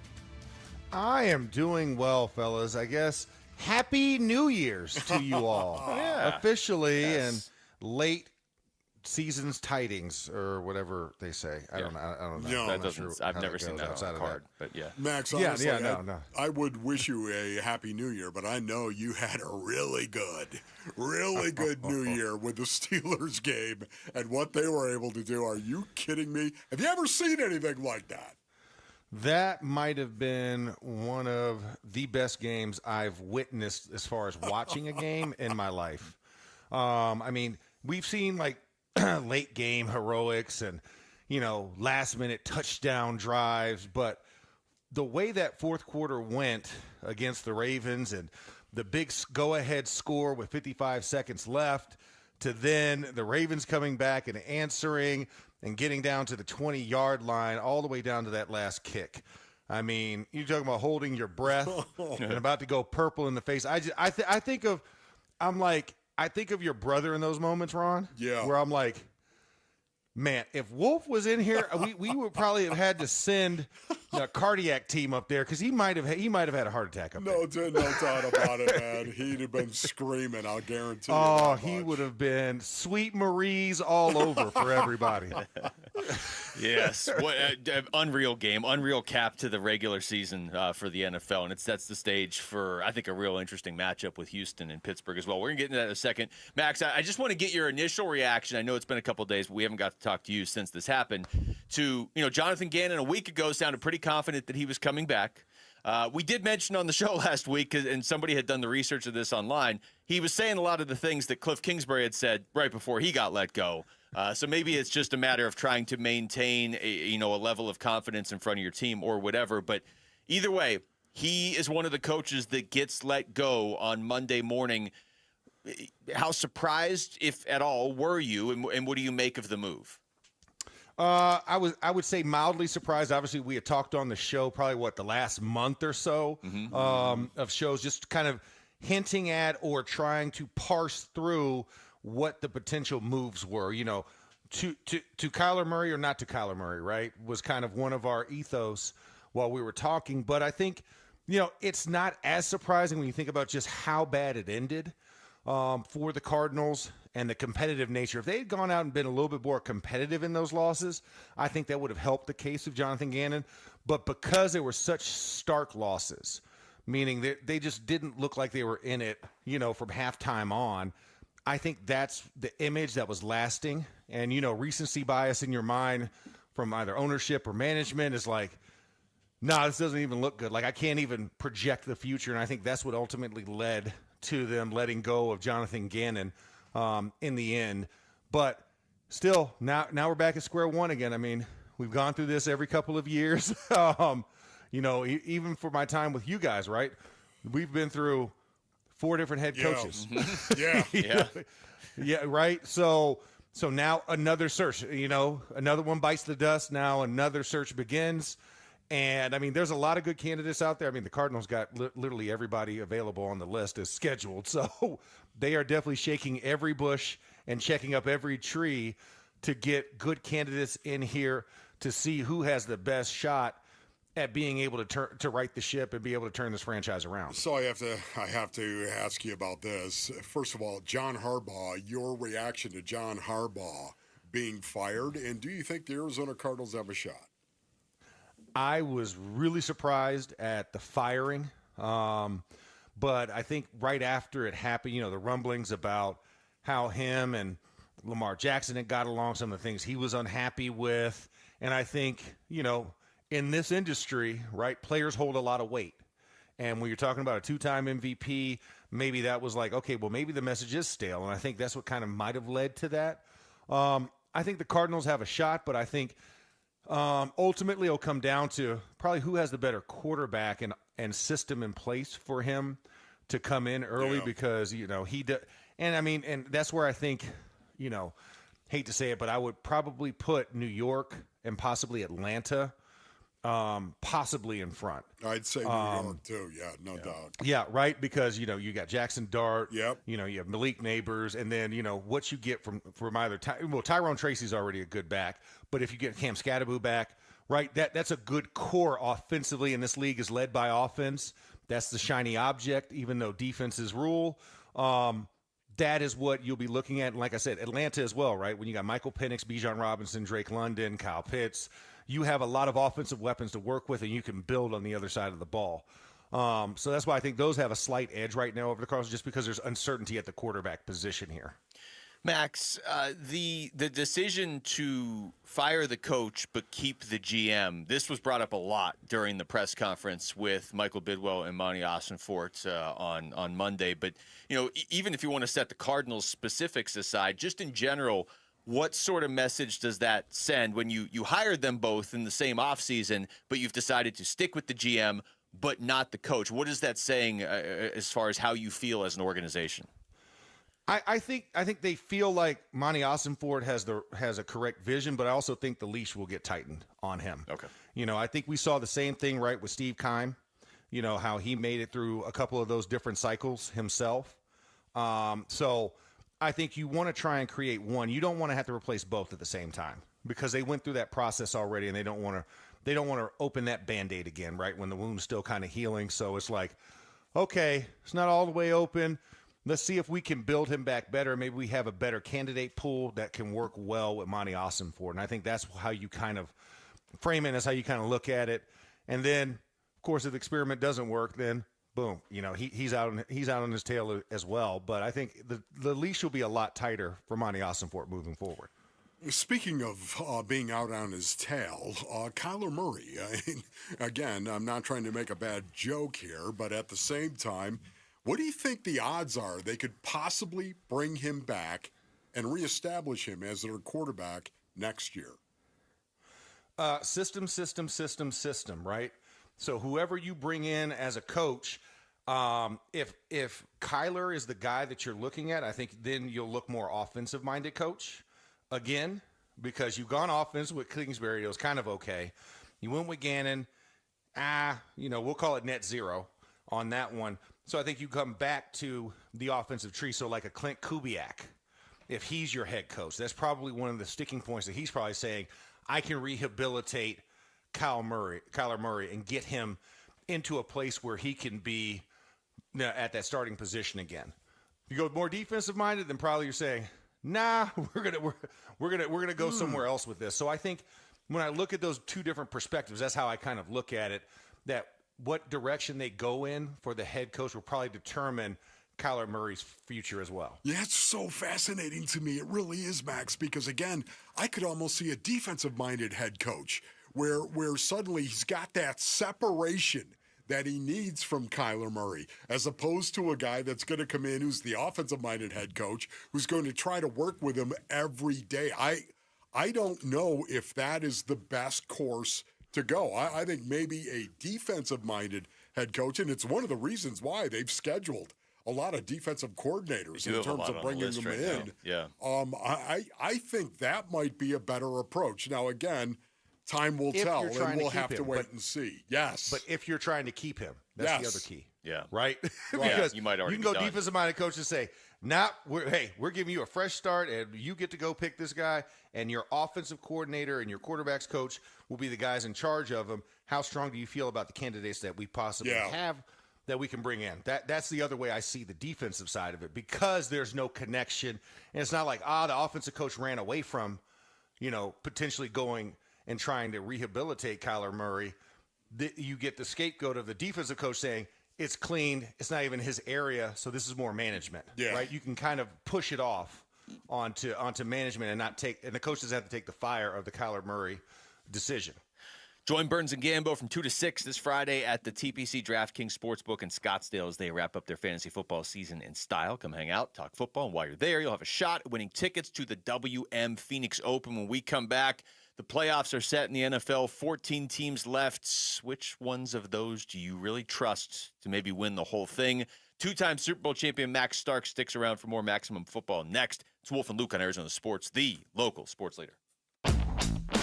[SPEAKER 4] I am doing well, fellas. I guess Happy New Year's to you all.
[SPEAKER 6] Yeah.
[SPEAKER 4] Officially, and late season's tidings or whatever they say. I don't know.
[SPEAKER 6] No, that doesn't. I've never seen that on a card, but yeah.
[SPEAKER 21] Max, honestly, I would wish you a happy New Year, but I know you had a really good New Year with the Steelers game and what they were able to do. Are you kidding me? Have you ever seen anything like that?
[SPEAKER 4] That might have been one of the best games I've witnessed as far as watching a game in my life. I mean, we've seen like late game heroics and, last minute touchdown drives. But the way that fourth quarter went against the Ravens and the big go ahead score with 55 seconds left to then the Ravens coming back and answering and getting down to the 20-yard line all the way down to that last kick. I mean, you're talking about holding your breath and about to go purple in the face. I think of your brother in those moments, Ron.
[SPEAKER 21] Yeah.
[SPEAKER 4] Where I'm like, man, if Wolf was in here, we would probably have had to send a cardiac team up there because he might have had a heart attack up there.
[SPEAKER 21] No doubt about it, man. He'd have been screaming, I'll guarantee you.
[SPEAKER 4] Oh, he would have been Sweet Marie's all over for everybody.
[SPEAKER 6] Yes, what unreal game, unreal cap to the regular season for the NFL, and it sets the stage for, I think, a real interesting matchup with Houston and Pittsburgh as well. We're going to get into that in a second. Max, I just want to get your initial reaction. I know it's been a couple of days, but we haven't got to talk to you since this happened. To, Jonathan Gannon a week ago sounded pretty confident that he was coming back. We did mention on the show last week, and somebody had done the research of this online, he was saying a lot of the things that Cliff Kingsbury had said right before he got let go. So maybe it's just a matter of trying to maintain a level of confidence in front of your team or whatever. But either way, he is one of the coaches that gets let go on Monday morning. How surprised, if at all, were you, and what do you make of the move?
[SPEAKER 4] I would say mildly surprised. Obviously, we had talked on the show probably the last month or so of shows, just kind of hinting at or trying to parse through what the potential moves were. To Kyler Murray or not to Kyler Murray, right? Was kind of one of our ethos while we were talking. But I think it's not as surprising when you think about just how bad it ended for the Cardinals and the competitive nature. If they had gone out and been a little bit more competitive in those losses, I think that would have helped the case of Jonathan Gannon. But because there were such stark losses, meaning they just didn't look like they were in it, from halftime on, I think that's the image that was lasting. And, recency bias in your mind from either ownership or management is like, no, this doesn't even look good. Like, I can't even project the future. And I think that's what ultimately led to them letting go of Jonathan Gannon in the end. But still, now we're back at square one again. I mean, we've gone through this every couple of years. even for my time with you guys, right? We've been through 4 different head coaches.
[SPEAKER 21] Yeah.
[SPEAKER 4] Yeah, right. So now another search, another one bites the dust. Now another search begins. And I mean, there's a lot of good candidates out there. I mean, the Cardinals got literally everybody available on the list is scheduled. So they are definitely shaking every bush and checking up every tree to get good candidates in here to see who has the best shot at being able to right the ship and be able to turn this franchise around.
[SPEAKER 21] So I have to ask you about this. First of all, John Harbaugh, your reaction to John Harbaugh being fired, and do you think the Arizona Cardinals have a shot?
[SPEAKER 4] I was really surprised at the firing, but I think right after it happened, the rumblings about how him and Lamar Jackson had got along, some of the things he was unhappy with, and I think, in this industry, right, players hold a lot of weight. And when you're talking about a 2-time MVP, maybe that was like, okay, well, maybe the message is stale. And I think that's what kind of might have led to that. I think the Cardinals have a shot, but I think ultimately it'll come down to probably who has the better quarterback and system in place for him to come in early because, he does. And I mean, and that's where I think, hate to say it, but I would probably put New York and possibly Atlanta possibly in front.
[SPEAKER 21] I'd say New York too. Yeah, no doubt.
[SPEAKER 4] Yeah, right. Because you got Jackson Dart.
[SPEAKER 21] Yep.
[SPEAKER 4] You have Malik Neighbors, and then what you get from either Tyrone Tracy's already a good back, but if you get Cam Scatterbu back, right, that's a good core offensively, and this league is led by offense. That's the shiny object, even though defenses rule. That is what you'll be looking at. And like I said, Atlanta as well, right? When you got Michael Penix, Bijan Robinson, Drake London, Kyle Pitts, you have a lot of offensive weapons to work with, and you can build on the other side of the ball. So that's why I think those have a slight edge right now over the Cardinals, just because there's uncertainty at the quarterback position here.
[SPEAKER 6] Max, the decision to fire the coach but keep the GM, this was brought up a lot during the press conference with Michael Bidwell and Monty Ossenfort on Monday. But, even if you want to set the Cardinals specifics aside, just in general, what sort of message does that send when you hired them both in the same offseason, but you've decided to stick with the GM but not the coach? What is that saying as far as how you feel as an organization?
[SPEAKER 4] I think they feel like Monty Ossenfort has a correct vision, but I also think the leash will get tightened on him.
[SPEAKER 6] Okay.
[SPEAKER 4] I think we saw the same thing, right, with Steve Keim, how he made it through a couple of those different cycles himself. So I think you want to try and create one. You don't want to have to replace both at the same time because they went through that process already, and they don't want to open that Band-Aid again, right, when the wound's still kind of healing. So it's like, okay, it's not all the way open. Let's see if we can build him back better. Maybe we have a better candidate pool that can work well with Monty Ossenfort. And I think that's how you kind of frame it, that's how you kind of look at it. And then, of course, if the experiment doesn't work, then boom, he's out on his tail as well. But I think the leash will be a lot tighter for Monty Ossenfort moving forward.
[SPEAKER 21] Speaking of being out on his tail, Kyler Murray, again, I'm not trying to make a bad joke here, but at the same time, what do you think the odds are they could possibly bring him back and reestablish him as their quarterback next year?
[SPEAKER 4] System, right? So whoever you bring in as a coach, if Kyler is the guy that you're looking at, I think then you'll look more offensive-minded coach again, because you've gone offense with Kingsbury. It was kind of okay. You went with Gannon. We'll call it net zero on that one. So I think you come back to the offensive tree. So like a Clint Kubiak, if he's your head coach, that's probably one of the sticking points that he's probably saying, I can rehabilitate Kyler Murray and get him into a place where he can be at that starting position again. If you go more defensive minded, then probably you're saying, nah, we're gonna go somewhere else with this. So I think when I look at those two different perspectives, that's how I kind of look at it, that what direction they go in for the head coach will probably determine Kyler Murray's future as well.
[SPEAKER 21] Yeah, it's so fascinating to me. It really is, Max, because, again, I could almost see a defensive-minded head coach where suddenly he's got that separation that he needs from Kyler Murray, as opposed to a guy that's going to come in who's the offensive-minded head coach who's going to try to work with him every day. I don't know if that is the best course to go. I think maybe a defensive-minded head coach, and it's one of the reasons why they've scheduled a lot of defensive coordinators in terms of bringing them in.
[SPEAKER 6] Yeah.
[SPEAKER 21] I think that might be a better approach. Now, again, time will tell, and we'll have to wait and see. Yes.
[SPEAKER 4] But if you're trying to keep him, that's the other key.
[SPEAKER 6] Yeah.
[SPEAKER 4] Right?
[SPEAKER 6] Because you might already
[SPEAKER 4] can go
[SPEAKER 6] be done.
[SPEAKER 4] defensive-minded coach and say, we're giving you a fresh start, and you get to go pick this guy, and your offensive coordinator and your quarterback's coach will be the guys in charge of him. How strong do you feel about the candidates that we possibly have that we can bring in? That's the other way I see the defensive side of it, because there's no connection. And it's not like, the offensive coach ran away from, potentially going and trying to rehabilitate Kyler Murray. You get the scapegoat of the defensive coach saying, it's clean, it's not even his area, so this is more management.
[SPEAKER 21] Yeah.
[SPEAKER 4] Right? You can kind of push it off onto management and the coach doesn't have to take the fire of the Kyler Murray decision.
[SPEAKER 6] Join Burns and Gambo from 2 to 6 this Friday at the TPC DraftKings Sportsbook in Scottsdale as they wrap up their fantasy football season in style. Come hang out, talk football, and while you're there, you'll have a shot at winning tickets to the WM Phoenix Open. When we come back, the playoffs are set in the NFL, 14 teams left. Which ones of those do you really trust to maybe win the whole thing? Two-time Super Bowl champion Max Stark sticks around for more Maximum Football next. It's Wolf and Luke on Arizona Sports, the local sports leader.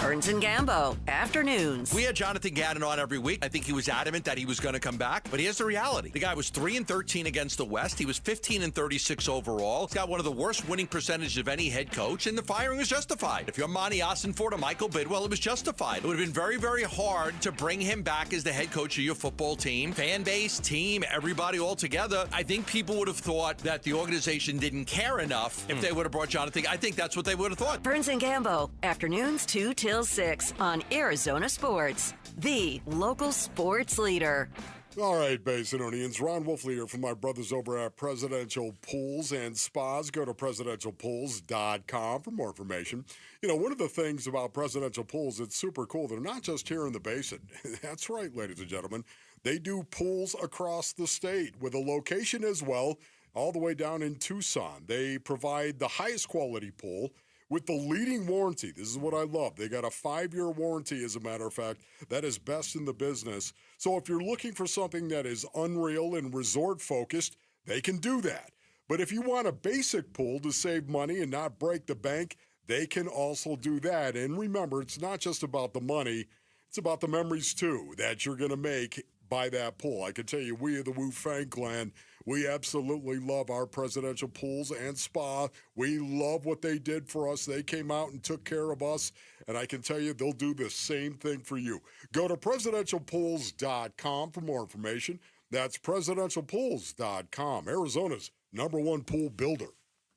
[SPEAKER 5] Burns and Gambo, afternoons.
[SPEAKER 7] We had Jonathan Gannon on every week. I think he was adamant that he was going to come back, but here's the reality. The guy was 3-13 against the West. He was 15-36 overall. He's got one of the worst winning percentages of any head coach, and the firing was justified. If you're Monty Ossenford or Michael Bidwell, it was justified. It would have been very, very hard to bring him back as the head coach of your football team. Fan base, team, everybody all together. I think people would have thought that the organization didn't care enough if they would have brought Jonathan. I think that's what they would have thought.
[SPEAKER 5] Burns and Gambo, afternoons 2 till 6 on Arizona Sports, the local sports leader.
[SPEAKER 21] All right, Basinonians. Ron Wolf here from my brothers over at Presidential Pools and Spas. Go to presidentialpools.com for more information. One of the things about Presidential Pools, it's super cool. They're not just here in the Basin. That's right, ladies and gentlemen. They do pools across the state with a location as well, all the way down in Tucson. They provide the highest quality pool with the leading warranty. This is what I love. They got a 5-year warranty, as a matter of fact. That is best in the business. So if you're looking for something that is unreal and resort-focused, they can do that. But if you want a basic pool to save money and not break the bank, they can also do that. And remember, it's not just about the money. It's about the memories, too, that you're going to make by that pool. I can tell you, we of the Wu Fang clan, we absolutely love our Presidential Pools and Spa. We love what they did for us. They came out and took care of us, and I can tell you they'll do the same thing for you. Go to presidentialpools.com for more information. That's presidentialpools.com, Arizona's #1 pool builder.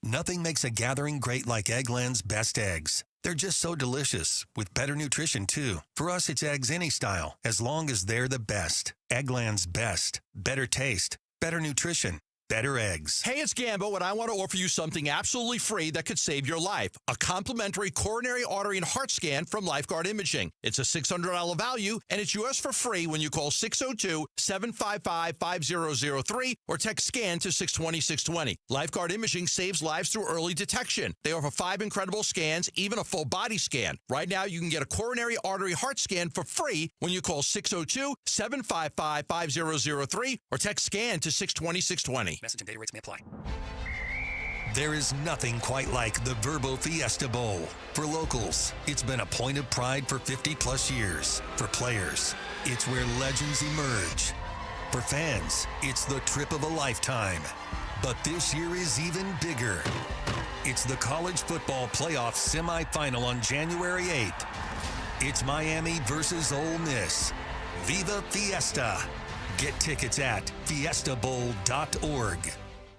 [SPEAKER 9] Nothing makes a gathering great like Eggland's best eggs. They're just so delicious, with better nutrition, too. For us, it's eggs any style, as long as they're the best. Eggland's best. Better taste, better nutrition, better eggs.
[SPEAKER 7] Hey, it's Gambo, and I want to offer you something absolutely free that could save your life. A complimentary coronary artery and heart scan from Lifeguard Imaging. It's a $600 value, and it's yours for free when you call 602-755-5003 or text SCAN to 620-620. Lifeguard Imaging saves lives through early detection. They offer 5 incredible scans, even a full body scan. Right now, you can get a coronary artery heart scan for free when you call 602-755-5003 or text SCAN to 620-620.
[SPEAKER 11] Message and data rates may apply.
[SPEAKER 9] There is nothing quite like the Verbo Fiesta Bowl. For locals, it's been a point of pride for 50-plus years. For players, it's where legends emerge. For fans, it's the trip of a lifetime. But this year is even bigger. It's the college football playoff semifinal on January 8th. It's Miami versus Ole Miss. Viva Fiesta! Get tickets at fiestabowl.org.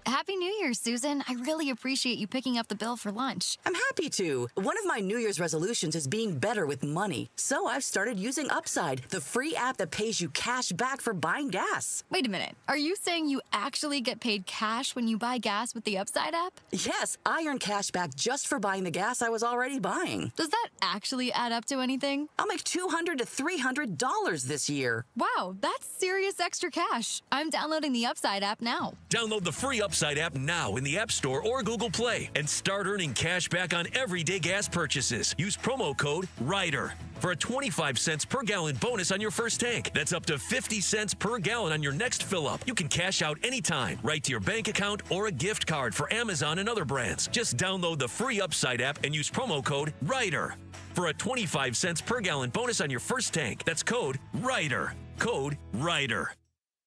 [SPEAKER 12] Happy New Year, Susan. I really appreciate you picking up the bill for lunch.
[SPEAKER 5] I'm happy to. One of my New Year's resolutions is being better with money. So I've started using Upside, the free app that pays you cash back for buying gas.
[SPEAKER 12] Wait a minute. Are you saying you actually get paid cash when you buy gas with the Upside app?
[SPEAKER 5] Yes, I earn cash back just for buying the gas I was already buying.
[SPEAKER 12] Does that actually add up to anything?
[SPEAKER 5] I'll make $200 to $300 this year.
[SPEAKER 12] Wow, that's serious extra cash. I'm downloading the Upside app now.
[SPEAKER 22] Download the free Upside
[SPEAKER 11] Upside app now in the App Store or Google Play and start earning cash back on everyday gas purchases. Use promo code RIDER for a 25 cents per gallon bonus on your first tank. That's up to 50 cents per gallon on your next fill up. You can cash out anytime, right to your bank account or a gift card for Amazon and other brands. Just download the free Upside app and use promo code RIDER for a 25 cents per gallon bonus on your first tank. That's code RIDER. Code RIDER.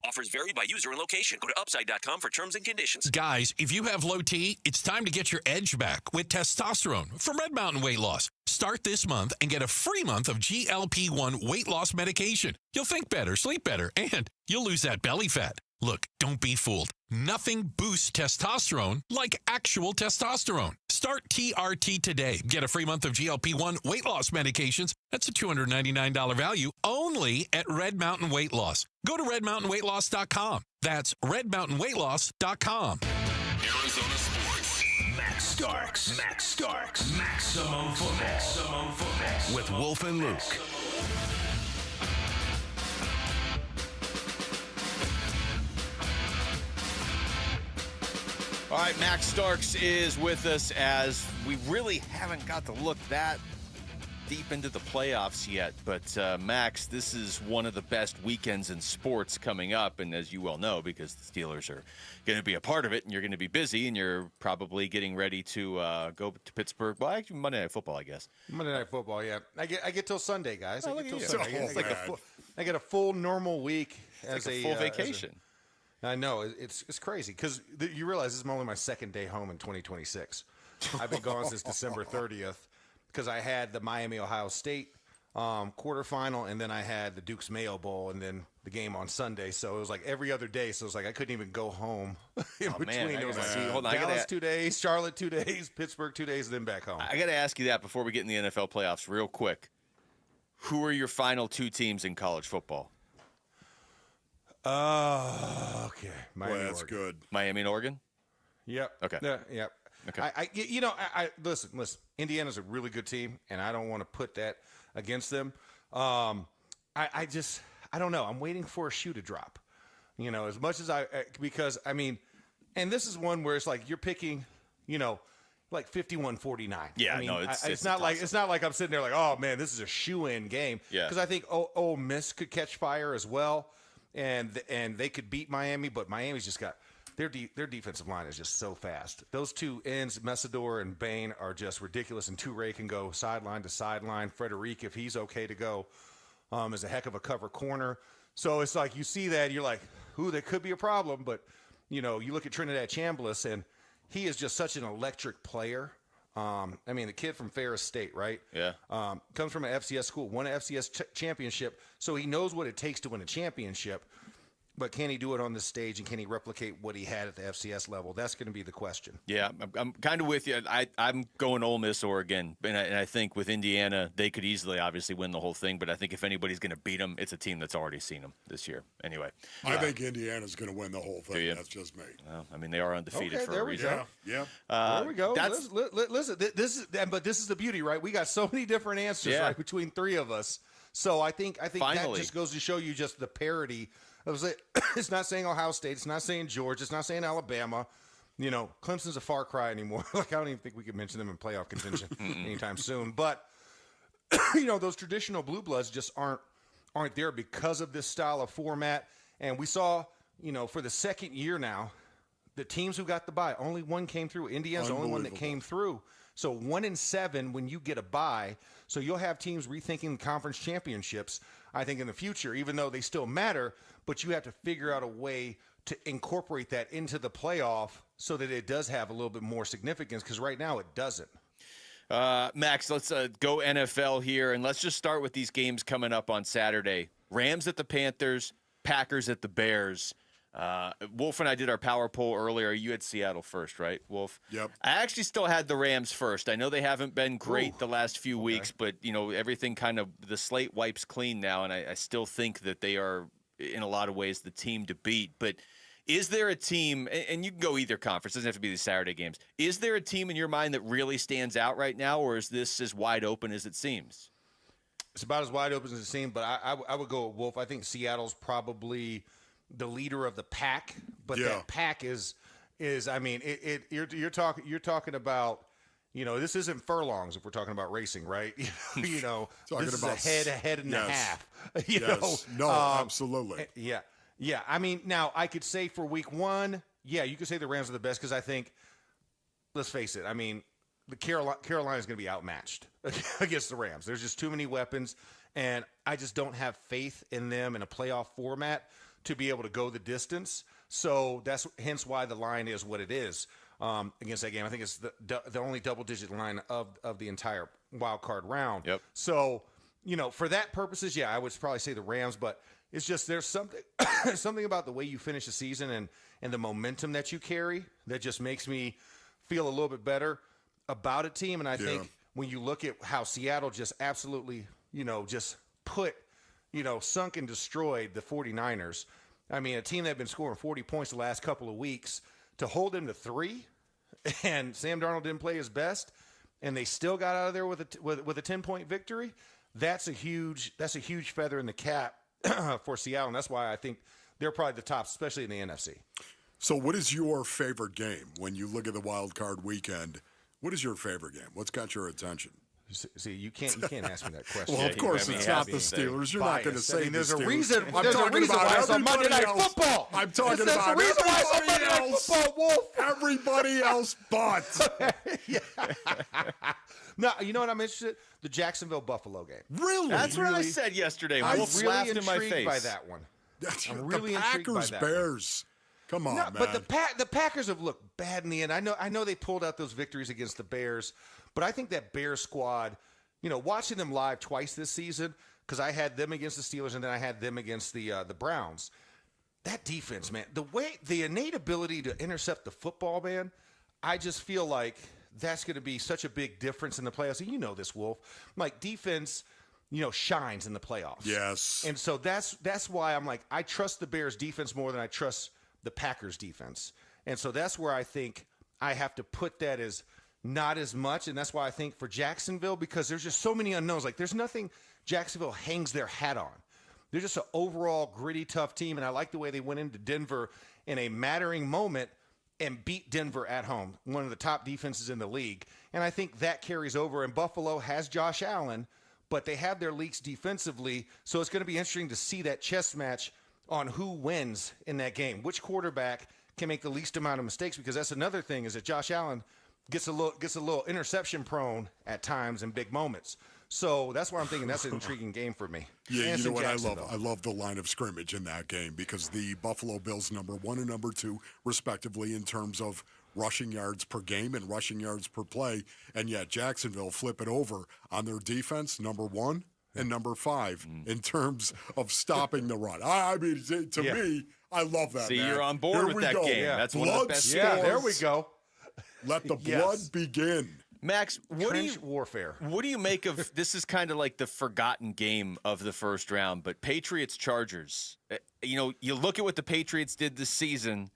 [SPEAKER 11] Offers vary by user and location. Go to upside.com for terms and conditions.
[SPEAKER 8] Guys, if you have low T, it's time to get your edge back with testosterone from Red Mountain Weight Loss. Start this month and get a free month of GLP-1 weight loss medication. You'll think better, sleep better, and you'll lose that belly fat. Look, don't be fooled. Nothing boosts testosterone like actual testosterone. Start TRT today. Get a free month of GLP-1 weight loss medications. That's a $299 value only at Red Mountain Weight Loss. Go to redmountainweightloss.com. That's redmountainweightloss.com.
[SPEAKER 23] Arizona Sports. Max Starks. Maximum football. With Wolf and Luke.
[SPEAKER 6] All right, Max Starks is with us as we really haven't got to look that deep into the playoffs yet. But, Max, this is one of the best weekends in sports coming up. And as you well know, because the Steelers are going to be a part of it and you're going to be busy and you're probably getting ready to go to Pittsburgh. Well, actually, Monday Night Football, I guess.
[SPEAKER 4] Monday Night Football, yeah. I get till Sunday, guys.
[SPEAKER 6] Oh,
[SPEAKER 4] I get till
[SPEAKER 6] look
[SPEAKER 4] Sunday.
[SPEAKER 6] at you.
[SPEAKER 4] I get a full normal week
[SPEAKER 6] It's like a full vacation.
[SPEAKER 4] I know. It's crazy because you realize this is only my second day home in 2026. I've been gone since December 30th because I had the Miami-Ohio State quarterfinal, and then I had the Duke's Mayo Bowl, and then the game on Sunday. So it was like every other day. So it was like I couldn't even go home in between.
[SPEAKER 6] Man,
[SPEAKER 4] it was like
[SPEAKER 6] hold on,
[SPEAKER 4] Dallas 2 days, Charlotte 2 days, Pittsburgh 2 days, and then back home.
[SPEAKER 6] I got to ask you that before we get in the NFL playoffs real quick. Who are your final two teams in college football?
[SPEAKER 4] Okay.
[SPEAKER 21] Well, that's good.
[SPEAKER 6] Miami and Oregon?
[SPEAKER 4] Yep.
[SPEAKER 6] Okay.
[SPEAKER 4] Yep.
[SPEAKER 6] Okay.
[SPEAKER 4] I listen. Indiana's a really good team, and I don't want to put that against them. I don't know. I'm waiting for a shoe to drop. As much as because and this is one where it's like you're picking, like 51-49.
[SPEAKER 6] Yeah,
[SPEAKER 4] it's not like I'm sitting there like, oh man, this is a shoe-in game.
[SPEAKER 6] Yeah.
[SPEAKER 4] Because I think Ole Miss could catch fire as well. And they could beat Miami, but Miami's just got their defensive line is just so fast. Those two ends, Messidor and Bain, are just ridiculous. And Toure can go sideline to sideline. Frederic, if he's okay to go, is a heck of a cover corner. So it's like you see that, you're like, ooh, that could be a problem. But you look at Trinidad Chambliss, and he is just such an electric player. The kid from Ferris State, right?
[SPEAKER 6] Yeah.
[SPEAKER 4] Comes from an FCS school, won an FCS championship, so he knows what it takes to win a championship. But can he do it on this stage, and can he replicate what he had at the FCS level? That's going to be the question.
[SPEAKER 6] Yeah, I'm kind of with you. I'm going Ole Miss, Oregon, and I think with Indiana, they could easily, obviously, win the whole thing. But I think if anybody's going to beat them, it's a team that's already seen them this year. Anyway,
[SPEAKER 21] I think Indiana's going to win the whole thing. That's just me.
[SPEAKER 6] Well, they are undefeated for a reason.
[SPEAKER 21] Yeah.
[SPEAKER 4] There we go. Listen, this is the beauty, right? We got so many different answers right between three of us. So I think
[SPEAKER 6] Finally.
[SPEAKER 4] that just goes to show you just the parity. It's not saying Ohio State. It's not saying Georgia. It's not saying Alabama. Clemson's a far cry anymore. Like, I don't even think we could mention them in playoff contention anytime soon. But, those traditional blue bloods just aren't there because of this style of format. And we saw, for the second year now, the teams who got the bye, only one came through. Indiana's the only one that came through. So 1-7 when you get a bye. So you'll have teams rethinking the conference championships, I think, in the future, even though they still matter. But you have to figure out a way to incorporate that into the playoff so that it does have a little bit more significance, because right now it doesn't.
[SPEAKER 6] Max, let's go NFL here, and let's just start with these games coming up on Saturday. Rams at the Panthers, Packers at the Bears. Wolf and I did our power poll earlier. You had Seattle first, right, Wolf?
[SPEAKER 21] Yep.
[SPEAKER 6] I actually still had the Rams first. I know they haven't been great the last few weeks, but, everything kind of – the slate wipes clean now, and I still think that they are, in a lot of ways, the team to beat. But is there a team – and you can go either conference. It doesn't have to be the Saturday games. Is there a team in your mind that really stands out right now, or is this as wide open as it seems?
[SPEAKER 4] It's about as wide open as it seems, but I would go with Wolf. I think Seattle's probably – the leader of the pack, but that pack is is, I mean, you're talking about, this isn't furlongs if we're talking about racing, right? This is a head and a half.
[SPEAKER 21] Absolutely.
[SPEAKER 4] Yeah. I mean, now I could say for week 1, you could say the Rams are the best because I think, let's face it, I mean, the Carolina is going to be outmatched against the Rams. There's just too many weapons, and I just don't have faith in them in a playoff format to be able to go the distance. So that's hence why the line is what it is against that game. I think it's the only double-digit line of the entire wild card round.
[SPEAKER 6] Yep.
[SPEAKER 4] So, for that purposes, I would probably say the Rams, but it's just there's something about the way you finish the season and the momentum that you carry that just makes me feel a little bit better about a team. And I think when you look at how Seattle just absolutely, just sunk and destroyed the 49ers. I mean, a team that had been scoring 40 points the last couple of weeks, to hold them to 3, and Sam Darnold didn't play his best, and they still got out of there with a 10-point victory. That's a huge feather in the cap for Seattle, and that's why I think they're probably the top, especially in the NFC.
[SPEAKER 21] So what is your favorite game when you look at the wild card weekend? What is your favorite game? What's got your attention?
[SPEAKER 4] See, you can't ask me that question.
[SPEAKER 21] Well, of course, it's not the Steelers. You're not going to say
[SPEAKER 4] there's
[SPEAKER 21] the
[SPEAKER 4] a
[SPEAKER 21] Steelers.
[SPEAKER 4] reason.
[SPEAKER 21] There's a reason why
[SPEAKER 4] it's on Monday Night Football.
[SPEAKER 21] I'm talking about everybody else. Everybody else but.
[SPEAKER 4] No, you know what I'm interested in? The Jacksonville-Buffalo game.
[SPEAKER 21] Really?
[SPEAKER 6] That's what I said yesterday. Wolf laughed in my face.
[SPEAKER 4] By that one. I'm really
[SPEAKER 21] the
[SPEAKER 4] intrigued by that
[SPEAKER 21] Packers-Bears. Come on, man.
[SPEAKER 4] But the Packers have looked bad in the end. I know they pulled out those victories against the Bears, but I think that Bears squad, watching them live twice this season, because I had them against the Steelers and then I had them against the Browns. That defense, man, the innate ability to intercept the football, man, I just feel like that's going to be such a big difference in the playoffs. And you know this, Wolf. Like, defense, shines in the playoffs.
[SPEAKER 21] Yes.
[SPEAKER 4] And so that's why I'm like, I trust the Bears defense more than I trust the Packers defense. And so that's where I think I have to put that as not as much. And that's why I think for Jacksonville, because there's just so many unknowns. Like, there's nothing Jacksonville hangs their hat on. They're just an overall gritty, tough team. And I like the way they went into Denver in a mattering moment and beat Denver at home, one of the top defenses in the league. And I think that carries over. And Buffalo has Josh Allen, but they have their leaks defensively. So it's going to be interesting to see that chess match on who wins in that game. Which quarterback can make the least amount of mistakes? Because that's another thing, is that Josh Allen gets a little interception prone at times in big moments. So that's why I'm thinking that's an intriguing game for me.
[SPEAKER 21] Yeah, you know what I love? I love the line of scrimmage in that game, because the Buffalo Bills number 1 and number 2, respectively, in terms of rushing yards per game and rushing yards per play. And yet Jacksonville flip it over on their defense, number 1 and number 5, in terms of stopping the run. I mean, to me, I love that.
[SPEAKER 6] See,
[SPEAKER 21] man.
[SPEAKER 6] you're on board with that game.
[SPEAKER 4] Yeah.
[SPEAKER 6] That's one of the best.
[SPEAKER 4] Yeah, there we go.
[SPEAKER 21] Let the blood begin.
[SPEAKER 6] Max,
[SPEAKER 4] warfare.
[SPEAKER 6] What do you make of this? Is kind of like the forgotten game of the first round, but Patriots-Chargers. You look at what the Patriots did this season,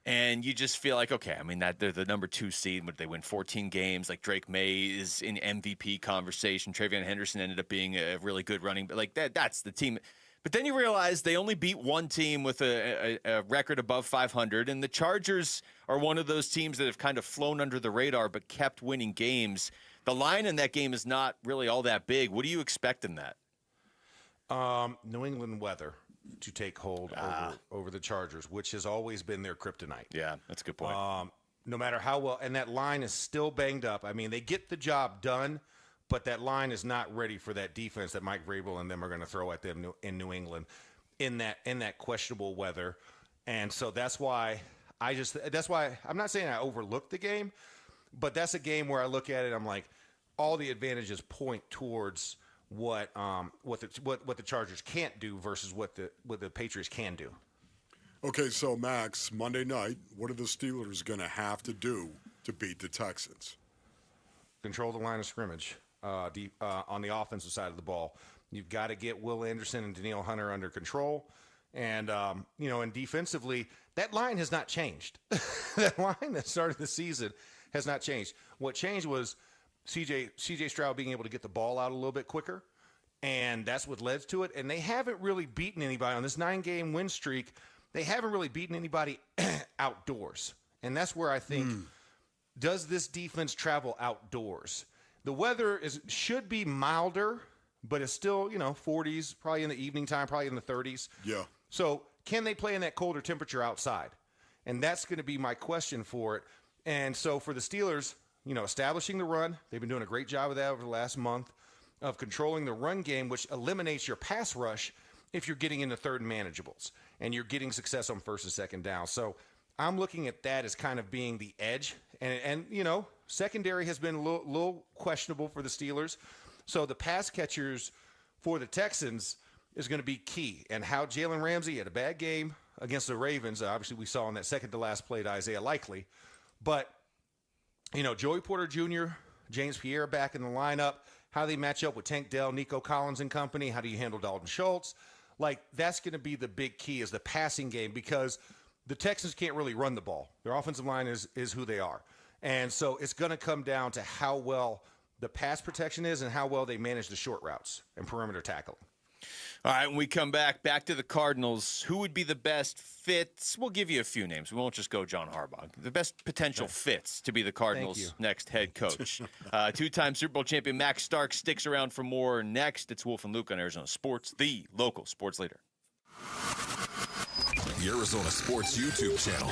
[SPEAKER 6] and you just feel like, okay, I mean, that they're the number 2 seed, but they win 14 games. Like, Drake May is in MVP conversation. TreVeyon Henderson ended up being a really good running, but like that's the team. But then you realize they only beat one team with a record above 500, and the Chargers are one of those teams that have kind of flown under the radar but kept winning games. The line in that game is not really all that big. What do you expect in that?
[SPEAKER 4] New England weather to take hold over the Chargers, which has always been their kryptonite.
[SPEAKER 6] Yeah, that's a good point.
[SPEAKER 4] No matter how well, and that line is still banged up. I mean, they get the job done, but that line is not ready for that defense that Mike Vrabel and them are going to throw at them in New England in that questionable weather. And so that's why I'm not saying I overlooked the game, but that's a game where I look at it, I'm like, all the advantages point towards what the Chargers can't do versus what the Patriots can do.
[SPEAKER 21] Okay, so Max, Monday night, what are the Steelers going to have to do to beat the Texans?
[SPEAKER 4] Control the line of scrimmage on the offensive side of the ball. You've got to get Will Anderson and Danielle Hunter under control. And, and defensively, that line has not changed. That line that started the season has not changed. What changed was CJ Stroud being able to get the ball out a little bit quicker, and that's what led to it. And they haven't really beaten anybody on this 9-game win streak. They haven't really beaten anybody outdoors. And that's where I think, does this defense travel outdoors? The weather should be milder, but it's still, 40s, probably in the evening time, probably in the 30s.
[SPEAKER 21] Yeah.
[SPEAKER 4] So can they play in that colder temperature outside? And that's going to be my question for it. And so for the Steelers, establishing the run, they've been doing a great job of that over the last month, of controlling the run game, which eliminates your pass rush if you're getting into third and manageables and you're getting success on first and second down. So I'm looking at that as kind of being the edge. And secondary has been a little questionable for the Steelers. So the pass catchers for the Texans is going to be key. And how Jalen Ramsey had a bad game against the Ravens, obviously we saw in that second-to-last play to Isaiah Likely. But, Joey Porter Jr., James Pierre back in the lineup, how they match up with Tank Dell, Nico Collins and company, how do you handle Dalton Schultz? That's going to be the big key is the passing game because the Texans can't really run the ball. Their offensive line is who they are. And so it's going to come down to how well the pass protection is and how well they manage the short routes and perimeter tackling.
[SPEAKER 6] All right, when we come back to the Cardinals, who would be the best fits? We'll give you a few names. We won't just go John Harbaugh. The best potential fits to be the Cardinals' next head coach. Two-time Super Bowl champion Max Starks sticks around for more next. It's Wolf and Luke on Arizona Sports, the local sports leader.
[SPEAKER 2] The Arizona Sports YouTube channel.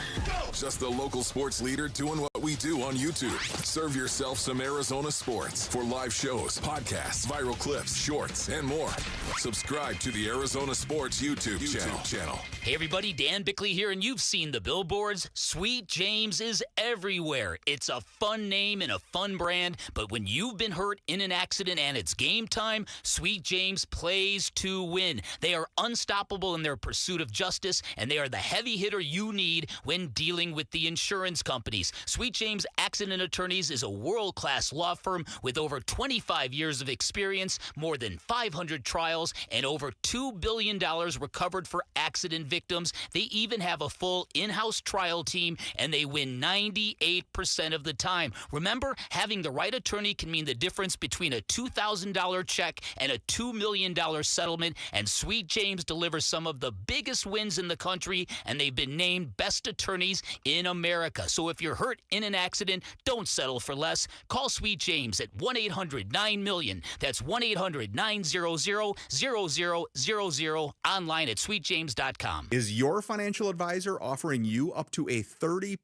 [SPEAKER 2] Just the local sports leader doing what we do on YouTube. Serve yourself some Arizona sports for live shows, podcasts, viral clips, shorts, and more. Subscribe to the Arizona Sports YouTube channel.
[SPEAKER 3] Hey everybody, Dan Bickley here, and you've seen the billboards. Sweet James is everywhere. It's a fun name and a fun brand, but when you've been hurt in an accident and it's game time, Sweet James plays to win. They are unstoppable in their pursuit of justice, and they are the heavy hitter you need when dealing with the insurance companies. Sweet James Accident Attorneys is a world-class law firm with over 25 years of experience, more than 500 trials, and over $2 billion recovered for accident victims. They even have a full in-house trial team, and they win 98% of the time. Remember, having the right attorney can mean the difference between a $2,000 check and a $2 million settlement, and Sweet James delivers some of the biggest wins in the country, and they've been named best attorneys in America. So if you're hurt in an accident, don't settle for less. Call Sweet James at 1-800-9-MILLION. That's 1-800-900-0000, online at sweetjames.com.
[SPEAKER 14] Is your financial advisor offering you up to a 30%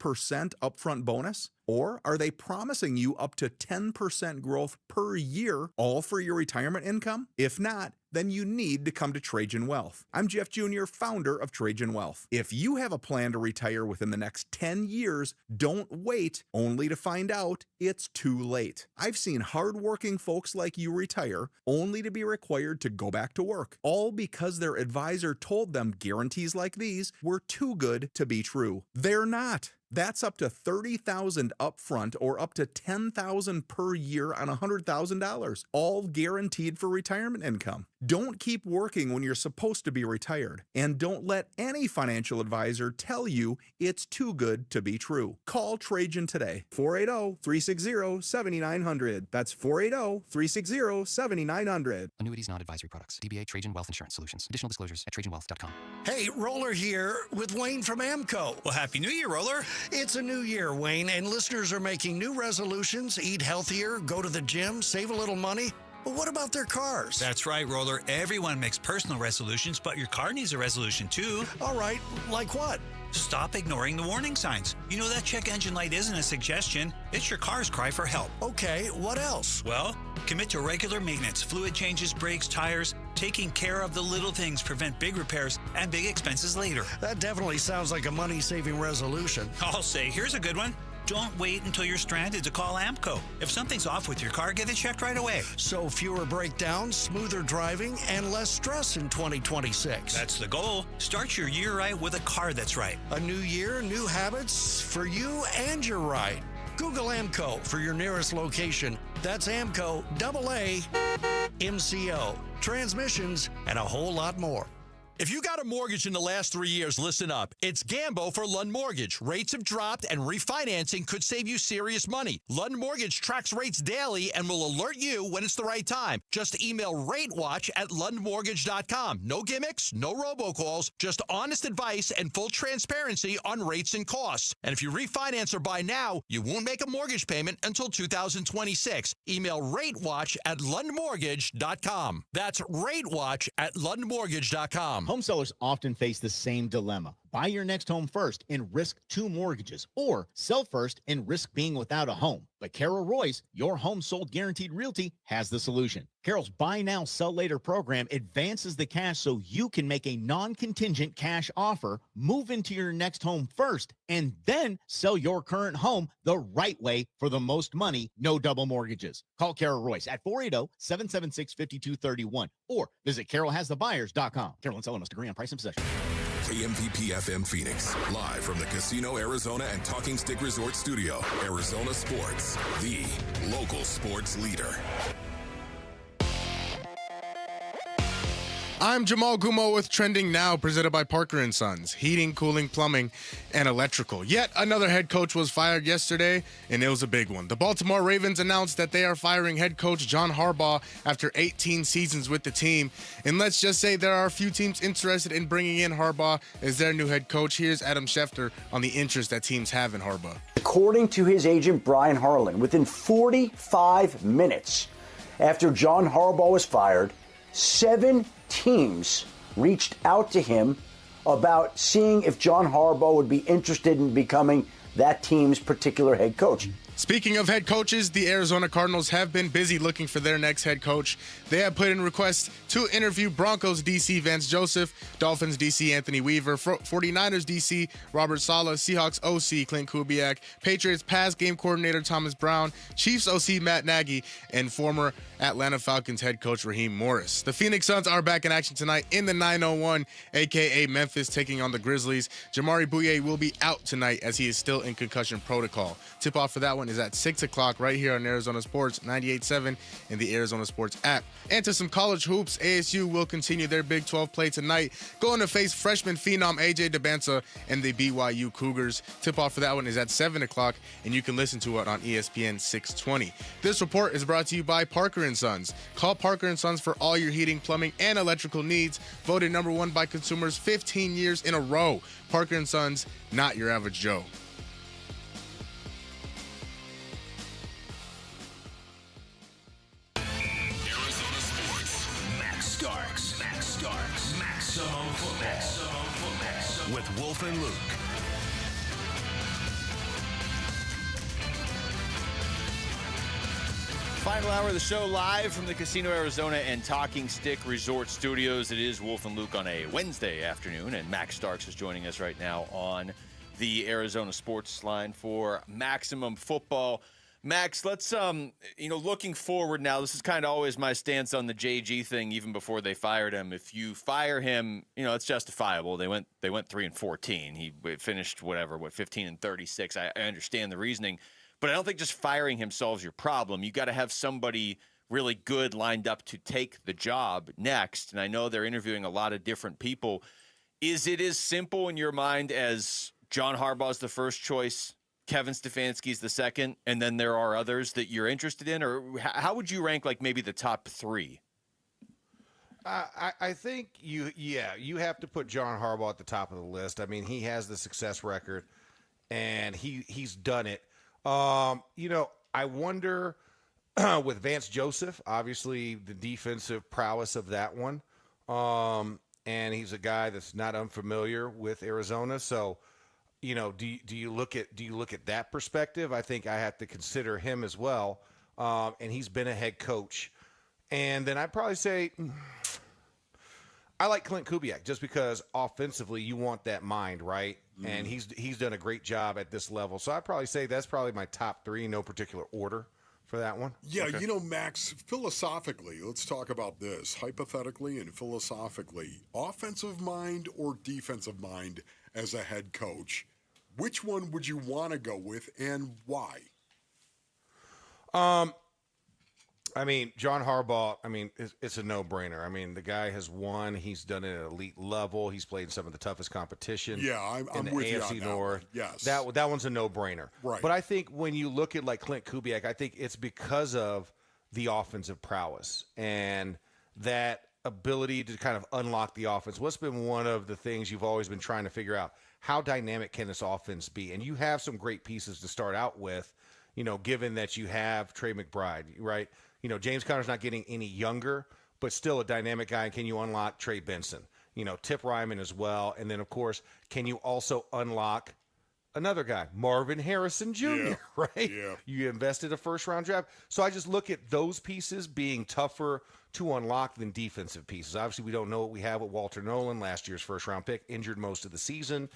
[SPEAKER 14] upfront bonus? Or are they promising you up to 10% growth per year, all for your retirement income? If not, then you need to come to Trajan Wealth. I'm Jeff Jr., founder of Trajan Wealth. If you have a plan to retire within the next 10 years, don't wait only to find out it's too late. I've seen hardworking folks like you retire only to be required to go back to work, all because their advisor told them guarantees like these were too good to be true. They're not. That's up to $30,000 upfront or up to $10,000 per year on $100,000, all guaranteed for retirement income. Don't keep working when you're supposed to be retired, and don't let any financial advisor tell you it's too good to be true. Call Trajan today, 480-360-7900. That's 480-360-7900.
[SPEAKER 15] Annuities, not advisory products. DBA Trajan Wealth Insurance Solutions. Additional disclosures at TrajanWealth.com.
[SPEAKER 17] Hey, Roller here with Wayne from AMCO.
[SPEAKER 20] Well, Happy New Year, Roller.
[SPEAKER 17] It's a new year, Wayne, and listeners are making new resolutions, eat healthier, go to the gym, save a little money. But what about their cars?
[SPEAKER 20] That's right, Roller. Everyone makes personal resolutions, but your car needs a resolution too.
[SPEAKER 17] All right, like what?
[SPEAKER 20] Stop ignoring the warning signs. You know that check engine light isn't a suggestion. It's your car's cry for help.
[SPEAKER 17] Okay, what else?
[SPEAKER 20] Well, commit to regular maintenance, fluid changes, brakes, tires. Taking care of the little things prevent big repairs and big expenses later.
[SPEAKER 17] That definitely sounds like a money-saving resolution.
[SPEAKER 20] I'll say, here's a good one. Don't wait until you're stranded to call AMCO. If something's off with your car, get it checked right away.
[SPEAKER 17] So fewer breakdowns, smoother driving, and less stress in 2026.
[SPEAKER 20] That's the goal. Start your year right with a car that's right.
[SPEAKER 17] A new year, new habits for you and your ride. Google AMCO for your nearest location. That's AMCO, AA, MCO, transmissions, and a whole lot more.
[SPEAKER 7] If you got a mortgage in the last 3 years, listen up. It's Gambo for Lund Mortgage. Rates have dropped and refinancing could save you serious money. Lund Mortgage tracks rates daily and will alert you when it's the right time. Just email ratewatch@lundmortgage.com. No gimmicks, no robocalls, just honest advice and full transparency on rates and costs. And if you refinance or buy now, you won't make a mortgage payment until 2026. Email ratewatch@lundmortgage.com. That's ratewatch@lundmortgage.com.
[SPEAKER 10] Home sellers often face the same dilemma. Buy your next home first and risk 2 mortgages, or sell first and risk being without a home. But Carol Royce, your home sold guaranteed realty, has the solution. Carol's Buy Now, Sell Later program advances the cash so you can make a non-contingent cash offer, move into your next home first, and then sell your current home the right way for the most money, no double mortgages. Call Carol Royce at 480-776-5231 or visit carolhasthebuyers.com. Carol and seller must agree on price and possession.
[SPEAKER 2] KMPP FM Phoenix, live from the Casino Arizona and Talking Stick Resort Studio. Arizona Sports, the local sports leader.
[SPEAKER 29] I'm Jamal Gumo with Trending Now, presented by Parker & Sons, heating, cooling, plumbing, and electrical. Yet another head coach was fired yesterday, and it was a big one. The Baltimore Ravens announced that they are firing head coach John Harbaugh after 18 seasons with the team. And let's just say there are a few teams interested in bringing in Harbaugh as their new head coach. Here's Adam Schefter on the interest that teams have in Harbaugh.
[SPEAKER 30] According to his agent, Brian Harlan, within 45 minutes after John Harbaugh was fired, 7 teams reached out to him about seeing if John Harbaugh would be interested in becoming that team's particular head coach.
[SPEAKER 29] Speaking of head coaches, the Arizona Cardinals have been busy looking for their next head coach. They have put in requests to interview Broncos DC Vance Joseph, Dolphins DC Anthony Weaver, 49ers DC Robert Saleh, Seahawks OC Clint Kubiak, Patriots pass game coordinator Thomas Brown, Chiefs OC Matt Nagy, and former Atlanta Falcons head coach Raheem Morris. The Phoenix Suns are back in action tonight in the 901, a.k.a. Memphis, taking on the Grizzlies. Jamari Bouye will be out tonight as he is still in concussion protocol. Tip-off for that one is at 6 o'clock right here on Arizona Sports 98.7 and the Arizona Sports app. And to some college hoops, ASU will continue their Big 12 play tonight, going to face freshman phenom AJ DeBanza and the BYU Cougars. Tip-off for that one is at 7 o'clock, and you can listen to it on ESPN 620. This report is brought to you by Parker & Sons. Call Parker & Sons for all your heating, plumbing, and electrical needs. Voted number 1 by consumers 15 years in a row. Parker & Sons, not your average Joe.
[SPEAKER 23] Maximum football with Wolf and Luke.
[SPEAKER 6] Final hour of the show live from the Casino Arizona and Talking Stick Resort Studios. It is Wolf and Luke on a Wednesday afternoon, and Max Starks is joining us right now on the Arizona Sports Line for Maximum Football. Max, let's looking forward now, this is kind of always my stance on the JG thing, even before they fired him. If you fire him, it's justifiable. They went 3-14. He finished 15-36. I understand the reasoning, but I don't think just firing him solves your problem. You got to have somebody really good lined up to take the job next. And I know they're interviewing a lot of different people. Is it as simple in your mind as John Harbaugh's the first choice, Kevin Stefanski's the second, and then there are others that you're interested in? Or how would you rank maybe the top 3?
[SPEAKER 4] I think you have to put John Harbaugh at the top of the list. I mean, he has the success record, and he's done it. I wonder with Vance Joseph, obviously the defensive prowess of that one, and he's a guy that's not unfamiliar with Arizona, so. Do you look at that perspective? I think I have to consider him as well, and he's been a head coach. And then I'd probably say I like Clint Kubiak just because offensively you want that mind, right? Mm. And he's done a great job at this level. So I'd probably say that's probably my top 3 in no particular order for that one.
[SPEAKER 21] Yeah,
[SPEAKER 4] okay.
[SPEAKER 21] Max, philosophically, let's talk about this. Hypothetically and philosophically, offensive mind or defensive mind as a head coach, which one would you want to go with and why?
[SPEAKER 4] I mean, John Harbaugh, it's a no-brainer. I mean, the guy has won. He's done it at elite level. He's played in some of the toughest competition.
[SPEAKER 21] Yeah, I'm
[SPEAKER 4] in the
[SPEAKER 21] with
[SPEAKER 4] AFC
[SPEAKER 21] you on that
[SPEAKER 4] North.
[SPEAKER 21] one. Yes.
[SPEAKER 4] That one's a no-brainer.
[SPEAKER 21] Right.
[SPEAKER 4] But I think when you look at like Clint Kubiak, I think it's because of the offensive prowess and that ability to kind of unlock the offense. What's been one of the things you've always been trying to figure out? How dynamic can this offense be? And you have some great pieces to start out with, given that you have Trey McBride, right? James Conner's not getting any younger, but still a dynamic guy. And can you unlock Trey Benson? Tip Ryman as well. And then, of course, can you also unlock another guy, Marvin Harrison Jr., right?
[SPEAKER 21] Yeah.
[SPEAKER 4] You invested a first-round draft. So I just look at those pieces being tougher to unlock than defensive pieces. Obviously, we don't know what we have with Walter Nolan, last year's first-round pick, injured most of the season.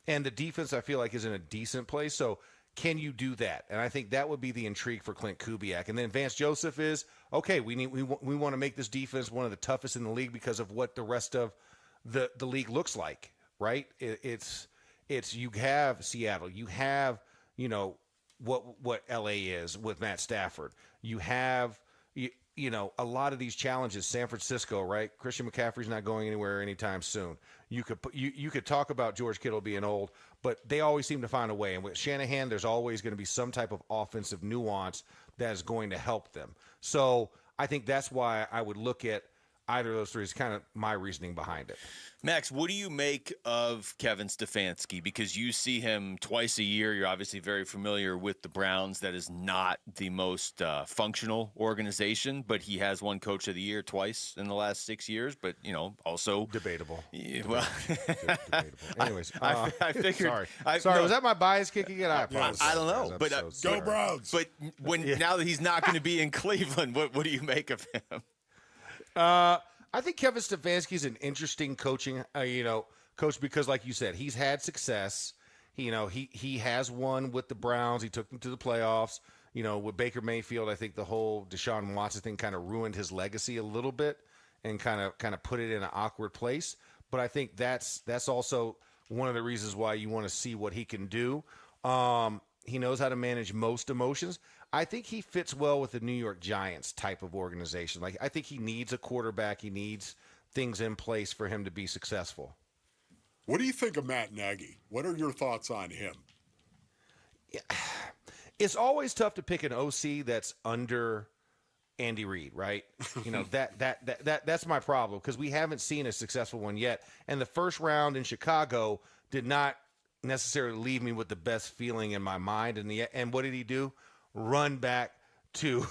[SPEAKER 4] And the defense, I feel like, is in a decent place. So can you do that? And I think that would be the intrigue for Clint Kubiak. And then Vance Joseph is, okay, we want to make this defense one of the toughest in the league because of what the rest of the league looks like, right? It's you have Seattle, you have what LA is with Matt Stafford, you have a lot of these challenges. San Francisco, right? Christian McCaffrey's not going anywhere anytime soon. You could talk about George Kittle being old, but they always seem to find a way. And with Shanahan, there's always going to be some type of offensive nuance that is going to help them. So I think that's why I would look at either of those three. Is kind of my reasoning behind it.
[SPEAKER 6] Max, what do you make of Kevin Stefanski? Because you see him twice a year. You're obviously very familiar with the Browns. That is not the most functional organization, but he has won Coach of the Year twice in the last 6 years. But, also
[SPEAKER 4] debatable.
[SPEAKER 6] Well,
[SPEAKER 4] debatable. Anyways,
[SPEAKER 6] I figured.
[SPEAKER 4] Sorry, was that my bias kicking it? I apologize.
[SPEAKER 6] I don't know, but
[SPEAKER 21] go Browns.
[SPEAKER 6] But now that he's not going to be in Cleveland, what do you make of him?
[SPEAKER 4] I think Kevin Stefanski is an interesting coaching, coach because, like you said, he's had success. He has won with the Browns. He took them to the playoffs. With Baker Mayfield, I think the whole Deshaun Watson thing kind of ruined his legacy a little bit and kind of put it in an awkward place. But I think that's also one of the reasons why you want to see what he can do. He knows how to manage most emotions. I think he fits well with the New York Giants type of organization. Like, I think he needs a quarterback. He needs things in place for him to be successful.
[SPEAKER 21] What do you think of Matt Nagy? What are your thoughts on him?
[SPEAKER 4] Yeah. It's always tough to pick an OC that's under Andy Reid, right? That's my problem because we haven't seen a successful one yet. And the first round in Chicago did not necessarily leave me with the best feeling in my mind. And what did he do? Run back to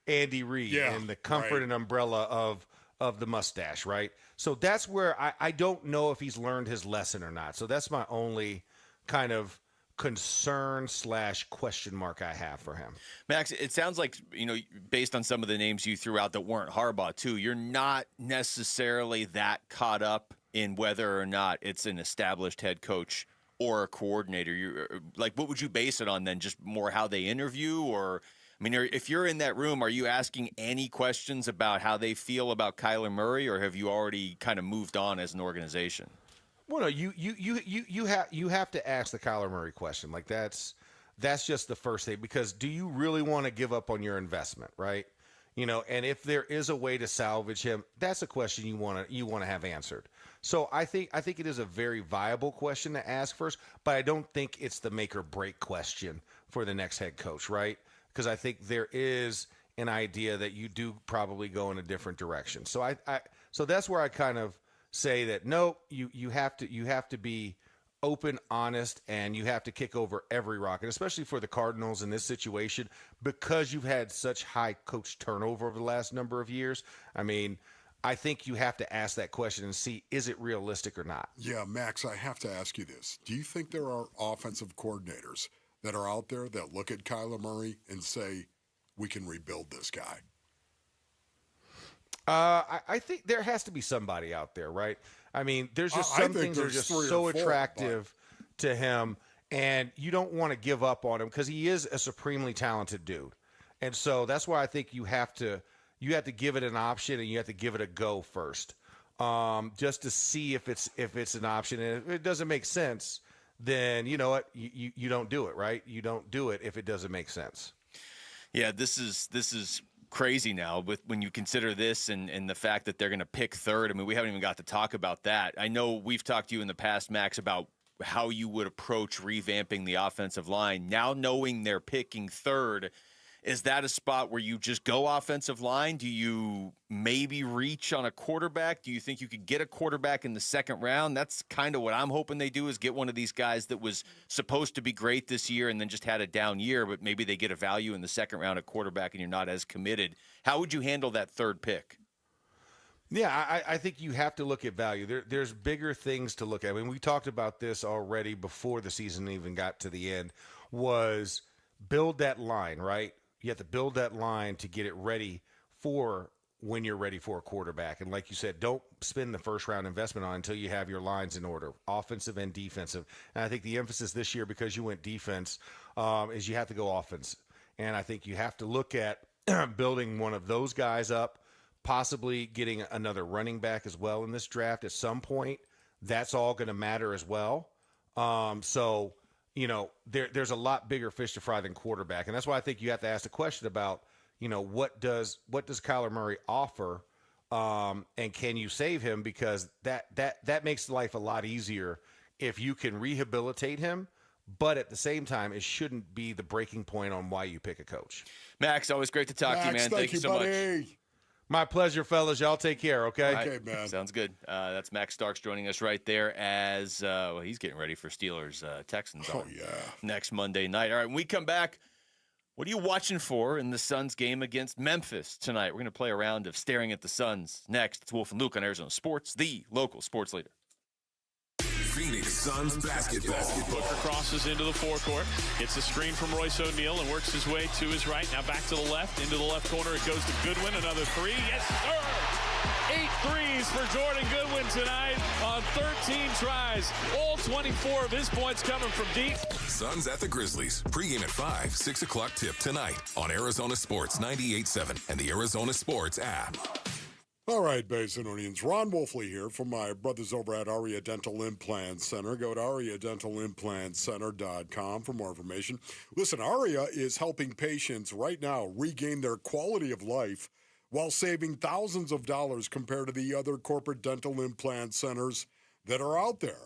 [SPEAKER 4] Andy Reid and the comfort and umbrella of the mustache, right? So that's where I don't know if he's learned his lesson or not. So that's my only kind of concern / question mark I have for him.
[SPEAKER 6] Max, it sounds like, based on some of the names you threw out that weren't Harbaugh too, you're not necessarily that caught up in whether or not it's an established head coach or a coordinator. You're like, what would you base it on then? Just more how they interview, or if you're in that room, are you asking any questions about how they feel about Kyler Murray, or have you already kind of moved on as an organization?
[SPEAKER 4] Well, no, you have to ask the Kyler Murray question. Like that's just the first thing, because do you really want to give up on your investment, right? And if there is a way to salvage him, that's a question you want to have answered. So I think it is a very viable question to ask first, but I don't think it's the make or break question for the next head coach, right? Because I think there is an idea that you do probably go in a different direction. So so that's where I kind of say that no, you have to be open, honest, and you have to kick over every rock, and especially for the Cardinals in this situation, because you've had such high coach turnover over the last number of years. I think you have to ask that question and see, is it realistic or not?
[SPEAKER 21] Yeah, Max, I have to ask you this. Do you think there are offensive coordinators that are out there that look at Kyler Murray and say, we can rebuild this guy?
[SPEAKER 4] I think there has to be somebody out there, right? There's just some things that are just so attractive to him, and you don't want to give up on him because he is a supremely talented dude. And so that's why I think you have to give it an option, and you have to give it a go first, just to see if it's an option. And if it doesn't make sense, then you know what, you don't do it, right? You don't do it if it doesn't make sense.
[SPEAKER 6] Yeah, this is crazy now when you consider this and the fact that they're going to pick third. I mean, we haven't even got to talk about that. I know we've talked to you in the past, Max, about how you would approach revamping the offensive line. Now knowing they're picking third, is that a spot where you just go offensive line? Do you maybe reach on a quarterback? Do you think you could get a quarterback in the second round? That's kind of what I'm hoping they do, is get one of these guys that was supposed to be great this year and then just had a down year, but maybe they get a value in the second round at quarterback and you're not as committed. How would you handle that third pick?
[SPEAKER 4] Yeah, I think you have to look at value. There's bigger things to look at. I mean, we talked about this already before the season even got to the end, was build that line, right? You have to build that line to get it ready for when you're ready for a quarterback. And like you said, don't spend the first round investment on until you have your lines in order, offensive and defensive. And I think the emphasis this year, because you went defense, is you have to go offense. And I think you have to look at building one of those guys up, possibly getting another running back as well in this draft at some point. That's all going to matter as well. So, you know, there's a lot bigger fish to fry than quarterback. And that's why I think you have to ask the question about, you know, what does Kyler Murray offer, and can you save him? Because that makes life a lot easier if you can rehabilitate him. But at the same time, it shouldn't be the breaking point on why you pick a coach.
[SPEAKER 6] Max, always great to talk to you, man. Thank you so much.
[SPEAKER 4] My pleasure, fellas. Y'all take care, okay?
[SPEAKER 6] Okay, man. Sounds good. That's Max Starks joining us right there as well, he's getting ready for Steelers Texans on next Monday night. All right, when we come back, what are you watching for in the Suns game against Memphis tonight? We're going to play a round of staring at the Suns next. It's Wolf and Luke on Arizona Sports, the local sports leader.
[SPEAKER 2] Phoenix Suns basketball.
[SPEAKER 1] Booker crosses into the forecourt, gets a screen from Royce O'Neal and works his way to his right. Now back to the left, into the left corner. It goes to Goodwin. Another three. Yes, sir. 8 threes for Jordan Goodwin tonight on 13 tries. All 24 of his points coming from deep.
[SPEAKER 2] Suns at the Grizzlies. Pregame at 5, 6 o'clock tip tonight on Arizona Sports 98.7 and the Arizona Sports app.
[SPEAKER 21] All right, Basinonians. Ron Wolfley here from my brothers over at Aria Dental Implant Center. Go to ariadentalimplantcenter.com for more information. Listen, Aria is helping patients right now regain their quality of life while saving thousands of dollars compared to the other corporate dental implant centers that are out there.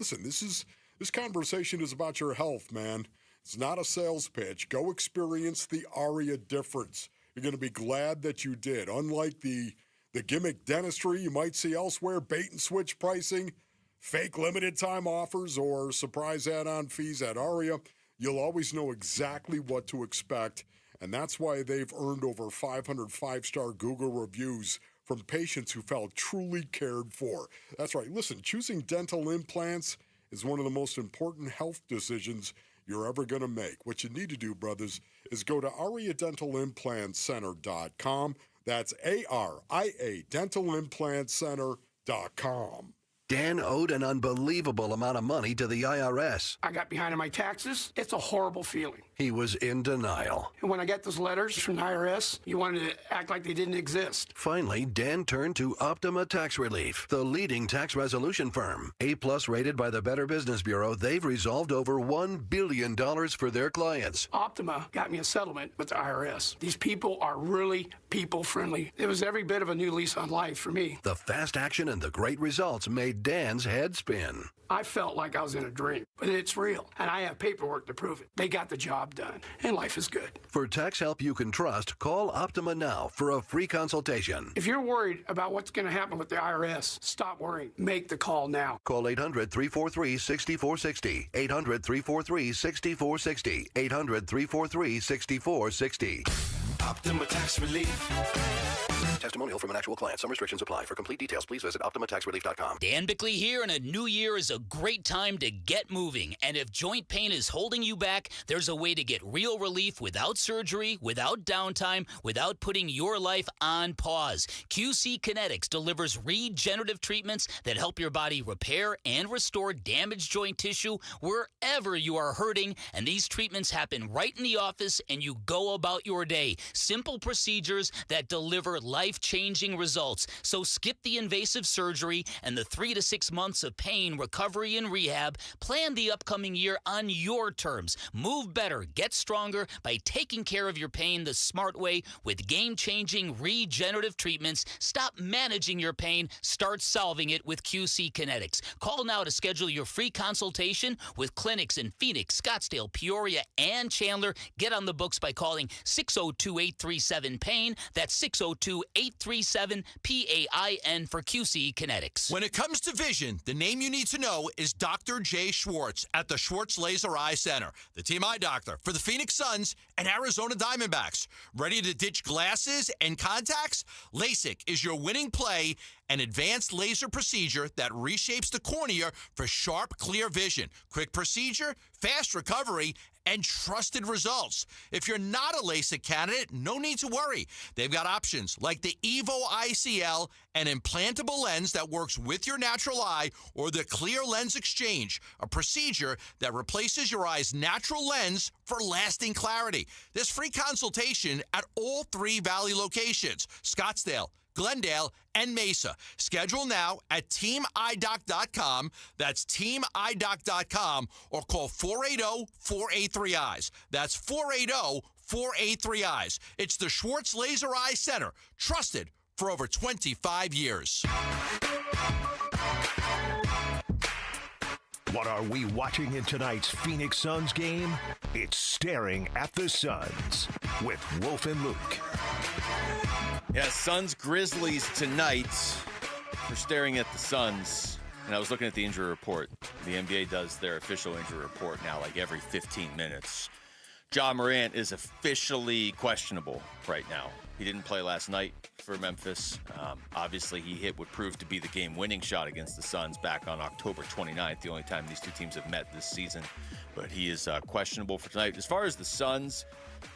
[SPEAKER 21] Listen, this conversation is about your health, man. It's not a sales pitch. Go experience the Aria difference. You're going to be glad that you did. Unlike the gimmick dentistry you might see elsewhere, bait and switch pricing, fake limited time offers, or surprise add-on fees at Aria, you'll always know exactly what to expect. And that's why they've earned over 500 five-star Google reviews from patients who felt truly cared for. That's right. Listen, choosing dental implants is one of the most important health decisions you're ever going to make. What you need to do, brothers, is go to ariadentalimplantcenter.com. That's ARIA dentalimplantcenter.com.
[SPEAKER 13] Dan owed an unbelievable amount of money to the IRS.
[SPEAKER 16] I got behind on my taxes. It's a horrible feeling.
[SPEAKER 13] He was in denial.
[SPEAKER 16] And when I got those letters from the IRS, you wanted to act like they didn't exist.
[SPEAKER 13] Finally, Dan turned to Optima Tax Relief, the leading tax resolution firm. A-plus rated by the Better Business Bureau, they've resolved over $1 billion for their clients.
[SPEAKER 16] Optima got me a settlement with the IRS. These people are really people-friendly. It was every bit of a new lease on life for me.
[SPEAKER 13] The fast action and the great results made Dan's head spin.
[SPEAKER 16] I felt like I was in a dream, but it's real, and I have paperwork to prove it. They got the job done, and life is good.
[SPEAKER 13] For tax help you can trust, call Optima now for a free consultation.
[SPEAKER 16] If you're worried about what's going to happen with the IRS, stop worrying. Make the call now.
[SPEAKER 13] Call 800-343-6460. 800-343-6460. 800-343-6460.
[SPEAKER 23] Optima Tax Relief.
[SPEAKER 13] Testimonial from an actual client. Some restrictions apply. For complete details, please visit OptimaTaxRelief.com.
[SPEAKER 3] Dan Bickley here, and a new year is a great time to get moving. And if joint pain is holding you back, there's a way to get real relief without surgery, without downtime, without putting your life on pause. QC Kinetics delivers regenerative treatments that help your body repair and restore damaged joint tissue wherever you are hurting. And these treatments happen right in the office, and you go about your day. Simple procedures that deliver life life-changing results. So skip the invasive surgery and the 3 to 6 months of pain, recovery, and rehab. Plan the upcoming year on your terms. Move better, get stronger by taking care of your pain the smart way with game-changing regenerative treatments. Stop managing your pain. Start solving it with QC Kinetics. Call now to schedule your free consultation with clinics in Phoenix, Scottsdale, Peoria, and Chandler. Get on the books by calling 602-837-PAIN. That's 602-837-PAIN for QC Kinetics.
[SPEAKER 7] When it comes to vision, the name you need to know is Dr. Jay Schwartz at the Schwartz Laser Eye Center, the team eye doctor for the Phoenix Suns and Arizona Diamondbacks. Ready to ditch glasses and contacts? LASIK is your winning play, an advanced laser procedure that reshapes the cornea for sharp, clear vision. Quick procedure, fast recovery, and trusted results. If you're not a LASIK candidate, no need to worry. They've got options like the Evo ICL, an implantable lens that works with your natural eye, or the Clear Lens Exchange, a procedure that replaces your eye's natural lens for lasting clarity. There's free consultation at all 3 Valley locations, Scottsdale, Glendale, and Mesa. Schedule now at teamidoc.com. That's teamidoc.com, or call 480-483-EYES. That's 480-483-EYES. It's the Schwartz Laser Eye Center, trusted for over 25 years.
[SPEAKER 23] What are we watching in tonight's Phoenix Suns game? It's Staring at the Suns with Wolf and Luke.
[SPEAKER 6] Yeah, Suns Grizzlies tonight. We're staring at the Suns, and I was looking at the injury report. The NBA does their official injury report now like every 15 minutes. Ja Morant is officially questionable right now. He didn't play last night for Memphis. Obviously, he hit what proved to be the game-winning shot against the Suns back on October 29th, the only time these two teams have met this season. But he is questionable for tonight. As far as the Suns,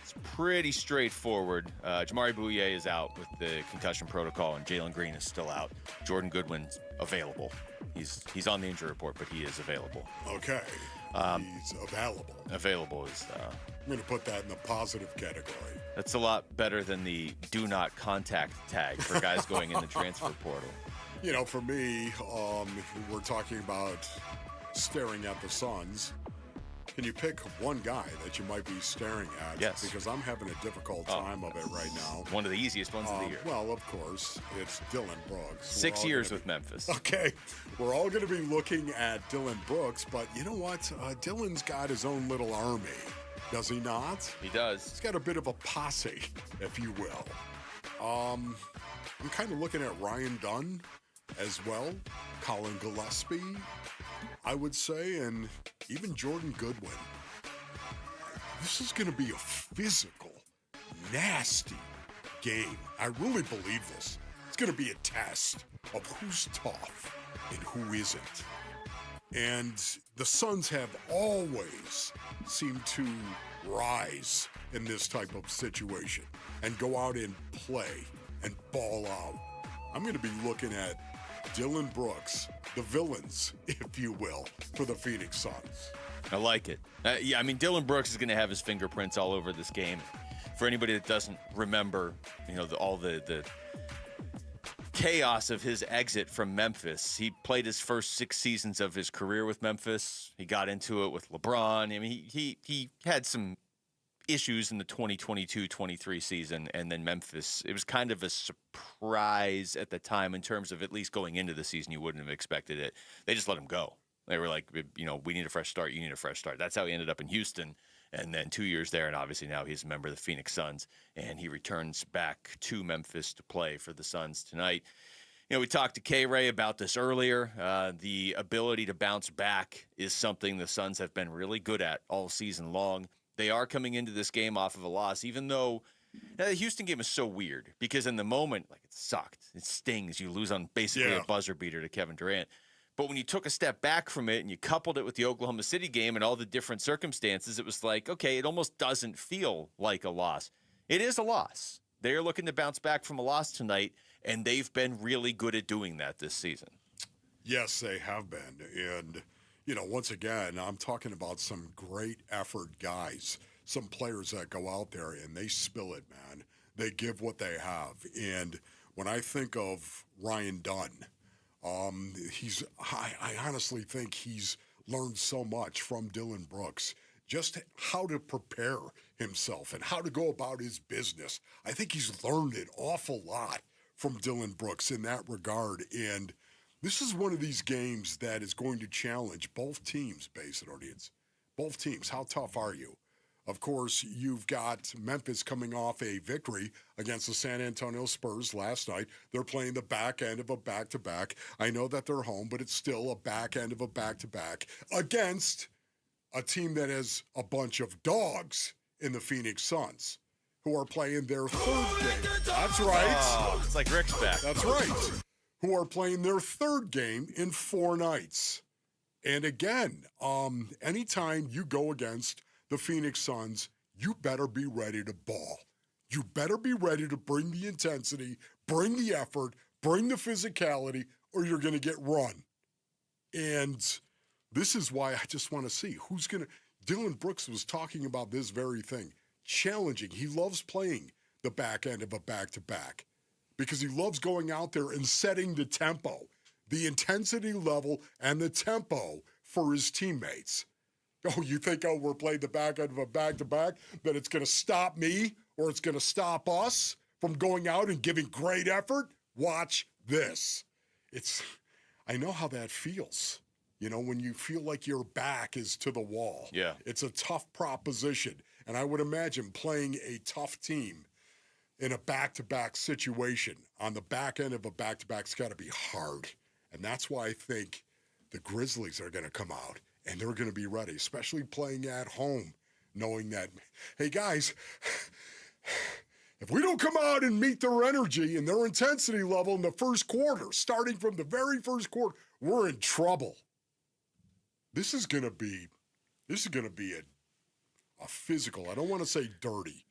[SPEAKER 6] it's pretty straightforward. Jamari Bouye is out with the concussion protocol, and Jalen Green is still out. Jordan Goodwin's available. He's on the injury report, but he is available.
[SPEAKER 21] Okay. He's available.
[SPEAKER 6] Available is...
[SPEAKER 21] I'm going to put that in the positive category.
[SPEAKER 6] That's a lot better than the do not contact tag for guys going in the transfer portal.
[SPEAKER 21] You know, for me, we're talking about staring at the Suns. Can you pick one guy that you might be staring at?
[SPEAKER 6] Yes.
[SPEAKER 21] Because I'm having a difficult time of it right now.
[SPEAKER 6] One of the easiest ones of the year.
[SPEAKER 21] Well, of course, it's Dylan Brooks.
[SPEAKER 6] 6 years with Memphis.
[SPEAKER 21] Okay. We're all going to be looking at Dylan Brooks, but you know what? Dylan's got his own little army. Does he not?
[SPEAKER 6] He does.
[SPEAKER 21] He's got a bit of a posse, if you will. I'm kind of looking at Ryan Dunn as well, Colin Gillespie, I would say, and even Jordan Goodwin. This is going to be a physical, nasty game. I really believe this. It's going to be a test of who's tough and who isn't. And the Suns have always seemed to rise in this type of situation and go out and play and ball out. I'm going to be looking at Dylan Brooks, the villains, if you will, for the Phoenix Suns.
[SPEAKER 6] I like it. Yeah, I mean, Dylan Brooks is going to have his fingerprints all over this game. For anybody that doesn't remember, you know, all the chaos of his exit from Memphis. He played his first 6 seasons of his career with Memphis. He got into it with LeBron. I mean, he had some issues in the 2022-23 season, and then Memphis, it was kind of a surprise at the time in terms of at least going into the season. You wouldn't have expected it. They just let him go. They were like, you know, we need a fresh start. You need a fresh start. That's how he ended up in Houston. And then 2 years there, and obviously now he's a member of the Phoenix Suns, and he returns back to Memphis to play for the Suns tonight. You know, we talked to K-Ray about this earlier. The ability to bounce back is something the Suns have been really good at all season long. They are coming into this game off of a loss, even though the Houston game is so weird because in the moment, like, it sucked. It stings. You lose on basically a buzzer beater to Kevin Durant. But when you took a step back from it and you coupled it with the Oklahoma City game and all the different circumstances, it was like, okay, it almost doesn't feel like a loss. It is a loss. They're looking to bounce back from a loss tonight, and they've been really good at doing that this season.
[SPEAKER 21] Yes, they have been. And, you know, once again, I'm talking about some great effort guys, some players that go out there and they spill it, man. They give what they have. And when I think of Ryan Dunn, I honestly think he's learned so much from Dylan Brooks, just how to prepare himself and how to go about his business. I think he's learned an awful lot from Dylan Brooks in that regard. And this is one of these games that is going to challenge both teams, Basin audience. Both teams. How tough are you? Of course, you've got Memphis coming off a victory against the San Antonio Spurs last night. They're playing the back end of a back-to-back. I know that they're home, but it's still a back end of a back-to-back against a team that has a bunch of dogs in the Phoenix Suns who are playing their third game. That's right.
[SPEAKER 6] Oh, it's like Rick's back.
[SPEAKER 21] That's right. Who are playing their third game in 4 nights. And again, anytime you go against the Phoenix Suns, you better be ready to ball. You better be ready to bring the intensity, bring the effort, bring the physicality, or you're going to get run. And this is why I just want to see who's going to. Dylan Brooks was talking about this very thing. Challenging. He loves playing the back end of a back-to-back because he loves going out there and setting the tempo, the intensity level, and the tempo for his teammates. Oh, you think, we're playing the back end of a back-to-back, that it's going to stop me or it's going to stop us from going out and giving great effort? Watch this. I know how that feels. You know, when you feel like your back is to the wall.
[SPEAKER 6] Yeah.
[SPEAKER 21] It's a tough proposition. And I would imagine playing a tough team in a back-to-back situation on the back end of a back-to-back's got to be hard. And that's why I think the Grizzlies are going to come out and they're going to be ready, especially playing at home, knowing that, hey, guys, if we don't come out and meet their energy and their intensity level in the first quarter, starting from the very first quarter, we're in trouble. This is going to be a physical. I don't want to say dirty,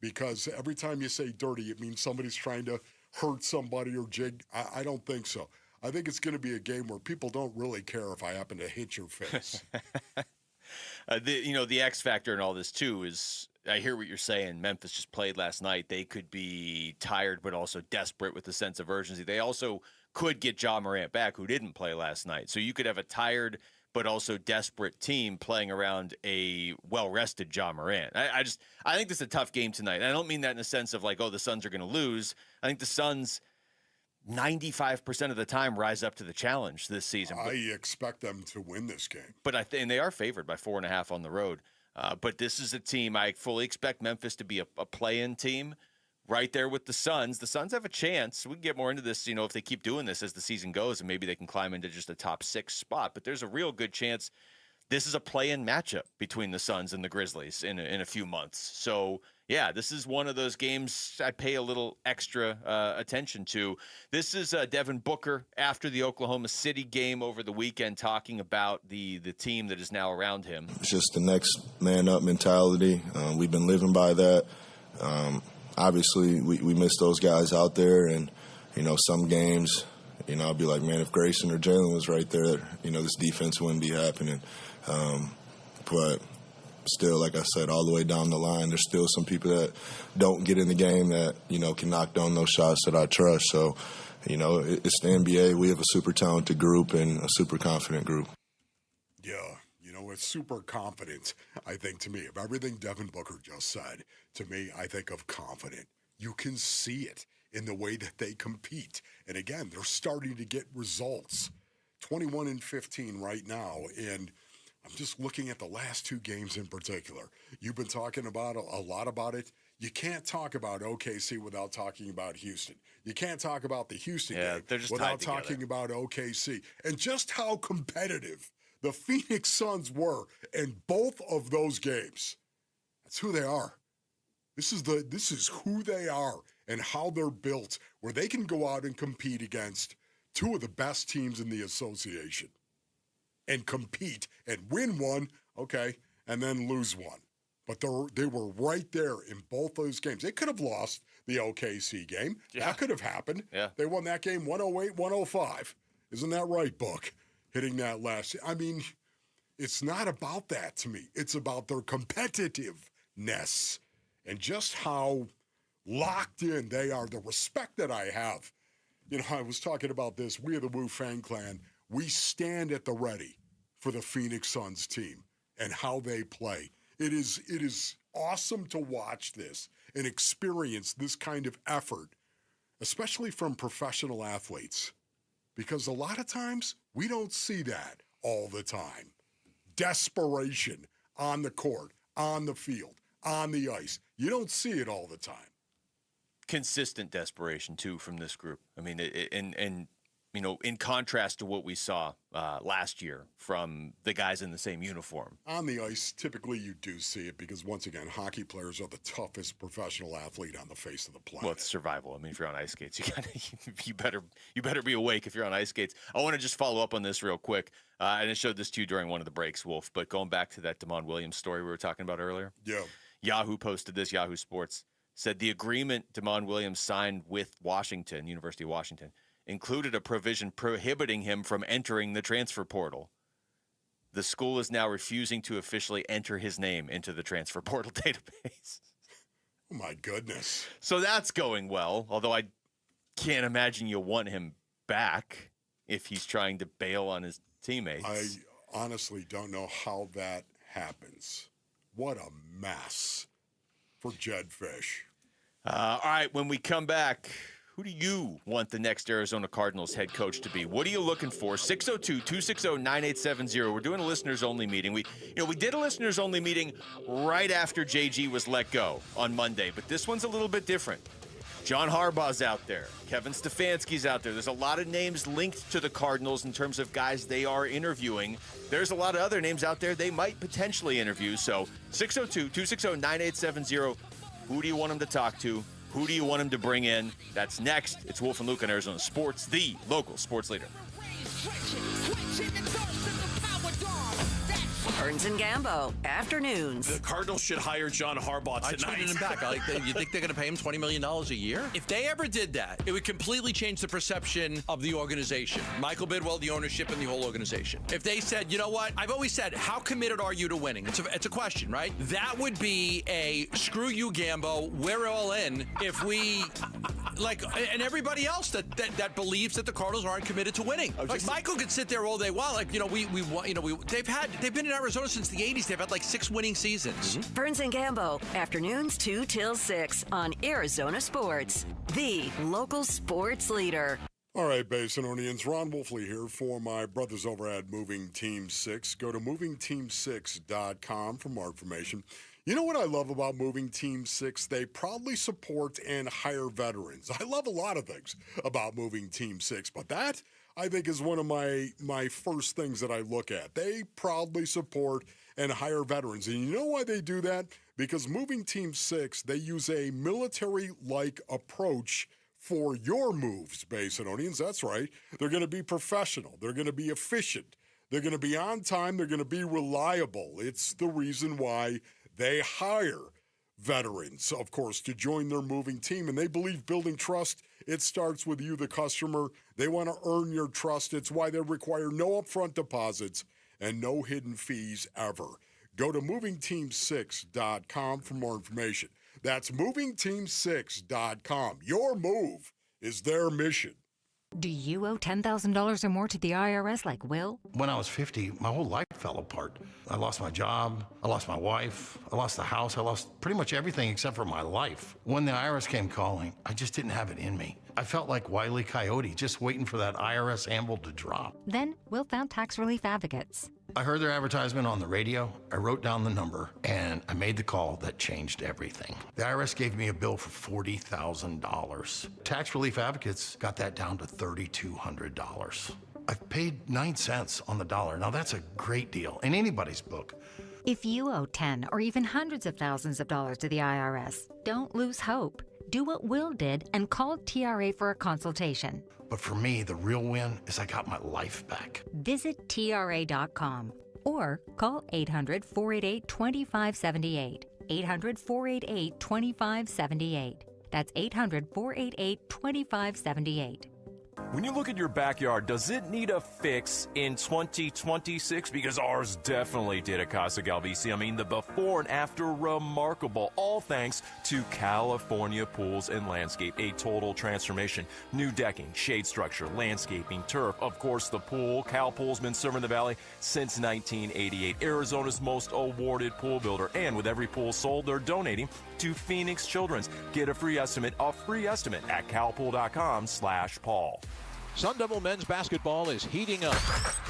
[SPEAKER 21] because every time you say dirty, it means somebody's trying to hurt somebody or jig. I don't think so. I think it's going to be a game where people don't really care if I happen to hit your face.
[SPEAKER 6] The X factor in all this, too, is I hear what you're saying. Memphis just played last night. They could be tired but also desperate with a sense of urgency. They also could get Ja Morant back, who didn't play last night. So you could have a tired but also desperate team playing around a well-rested Ja Morant. I think this is a tough game tonight. And I don't mean that in the sense of like, the Suns are going to lose. I think the Suns 95% of the time rise up to the challenge this season.
[SPEAKER 21] I expect them to win this game.
[SPEAKER 6] But and they are favored by 4.5 on the road. But this is a team I fully expect Memphis to be a play-in team right there with the Suns. The Suns have a chance. We can get more into this, if they keep doing this as the season goes, and maybe they can climb into just a top 6 spot. But there's a real good chance this is a play-in matchup between the Suns and the Grizzlies in a few months. So, yeah, this is one of those games I pay a little extra attention to. This is Devin Booker after the Oklahoma City game over the weekend, talking about the team that is now around him.
[SPEAKER 5] It's just the next man up mentality. We've been living by that. Obviously, we miss those guys out there, and, some games, I'll be like, man, if Grayson or Jalen was right there, this defense wouldn't be happening. But still, like I said, all the way down the line, there's still some people that don't get in the game that, can knock down those shots that I trust. So, it's the NBA. We have a super talented group and a super confident group.
[SPEAKER 21] Yeah. It's super confident, I think, to me. Of everything Devin Booker just said, to me, I think of confident. You can see it in the way that they compete. And again, they're starting to get results. 21-15 right now. And I'm just looking at the last 2 games in particular. You've been talking about a lot about it. You can't talk about OKC without talking about Houston. You can't talk about the Houston game without talking about OKC. And just how competitive the Phoenix Suns were in both of those games. That's who they are. This is who they are and how they're built, where they can go out and compete against 2 of the best teams in the association and compete and win one, okay, and then lose one. But they were right there in both those games. They could have lost the OKC game. Yeah. That could have happened. Yeah. They won that game 108-105. Isn't that right, Book? Hitting that last. I mean, it's not about that to me. It's about their competitiveness and just how locked in. They are the respect that I have. You know, I was talking about this. We are the Wu Fang Clan. We stand at the ready for the Phoenix Suns team and how they play. It is awesome to watch this and experience this kind of effort, especially from professional athletes, because a lot of times we don't see that all the time. Desperation on the court, on the field, on the ice. You don't see it all the time.
[SPEAKER 6] Consistent desperation, too, from this group. I mean, you know, in contrast to what we saw last year from the guys in the same uniform.
[SPEAKER 21] On the ice, typically you do see it because, once again, hockey players are the toughest professional athlete on the face of the planet.
[SPEAKER 6] Well, it's survival. I mean, if you're on ice skates, you better be awake if you're on ice skates. I want to just follow up on this real quick, and I showed this to you during one of the breaks, Wolf, but going back to that Damon Williams story we were talking about earlier.
[SPEAKER 21] Yeah.
[SPEAKER 6] Yahoo posted this, Yahoo Sports, said the agreement Damon Williams signed with Washington, University of Washington, included a provision prohibiting him from entering the transfer portal. The school is now refusing to officially enter his name into the transfer portal database.
[SPEAKER 21] Oh, my goodness.
[SPEAKER 6] So that's going well, although I can't imagine you'll want him back if he's trying to bail on his teammates.
[SPEAKER 21] I honestly don't know how that happens. What a mess for Jed Fish.
[SPEAKER 6] All right, when we come back, who do you want the next Arizona Cardinals head coach to be? What are you looking for? 602-260-9870. We're doing a listeners-only meeting. We did a listeners-only meeting right after JG was let go on Monday, but this one's a little bit different. John Harbaugh's out there. Kevin Stefanski's out there. There's a lot of names linked to the Cardinals in terms of guys they are interviewing. There's a lot of other names out there they might potentially interview. So 602-260-9870. Who do you want him to talk to? Who do you want him to bring in? That's next. It's Wolf and Luke on Arizona Sports, the local sports leader.
[SPEAKER 9] Burns and Gambo, afternoons.
[SPEAKER 7] The Cardinals should hire John Harbaugh tonight. I tweeted him back. You think they're going to pay him $20 million a year? If they ever did that, it would completely change the perception of the organization. Michael Bidwell, the ownership, and the whole organization. If they said, you know what? I've always said, how committed are you to winning? It's a question, right? That would be a screw you, Gambo. We're all in. If we, and everybody else that believes that the Cardinals aren't committed to winning. Michael could sit there all day long. They've been in Arizona since the 80s. They've had 6 winning seasons.
[SPEAKER 9] Mm-hmm. Burns and Gambo, afternoons 2 till 6 on Arizona Sports, the local sports leader.
[SPEAKER 21] All right, Basinonians, Ron Wolfley here for my brothers over at Moving Team 6. Go to movingteam6.com for more information. You know what I love about Moving Team 6? They proudly support and hire veterans. I love a lot of things about Moving Team 6, but that, I think, is one of my first things that I look at. They proudly support and hire veterans. And you know why they do that? Because Moving Team 6, they use a military-like approach for your moves, Basinonians. That's right. They're going to be professional. They're going to be efficient. They're going to be on time. They're going to be reliable. It's the reason why they hire veterans, of course, to join their moving team. And they believe building trust, it starts with you, the customer. They want to earn your trust. It's why they require no upfront deposits and no hidden fees ever. Go to movingteam6.com for more information. That's movingteam6.com. Your move is their mission.
[SPEAKER 12] Do you owe $10,000 or more to the IRS like Will?
[SPEAKER 18] When I was 50, my whole life fell apart. I lost my job, I lost my wife, I lost the house, I lost pretty much everything except for my life. When the IRS came calling, I just didn't have it in me. I felt like Wile E. Coyote, just waiting for that IRS anvil to drop.
[SPEAKER 12] Then Will found Tax Relief Advocates.
[SPEAKER 18] I heard their advertisement on the radio, I wrote down the number, and I made the call that changed everything. The IRS gave me a bill for $40,000. Tax Relief Advocates got that down to $3,200. I've paid 9 cents on the dollar. Now that's a great deal in anybody's book.
[SPEAKER 12] If you owe 10 or even hundreds of thousands of dollars to the IRS, don't lose hope. Do what Will did and call TRA for a consultation.
[SPEAKER 18] But for me, the real win is I got my life back.
[SPEAKER 12] Visit TRA.com or call 800-488-2578. 800-488-2578. That's 800-488-2578.
[SPEAKER 8] When you look at your backyard, does it need a fix in 2026? Because ours definitely did at Casa Galvisi. I mean, the before and after, remarkable. All thanks to California Pools and Landscape. A total transformation. New decking, shade structure, landscaping, turf. Of course, the pool. Cal Pool's been serving the Valley since 1988. Arizona's most awarded pool builder. And with every pool sold, they're donating to Phoenix Children's. Get a free estimate at calpool.com/Paul.
[SPEAKER 11] Sun Devil men's basketball is heating up,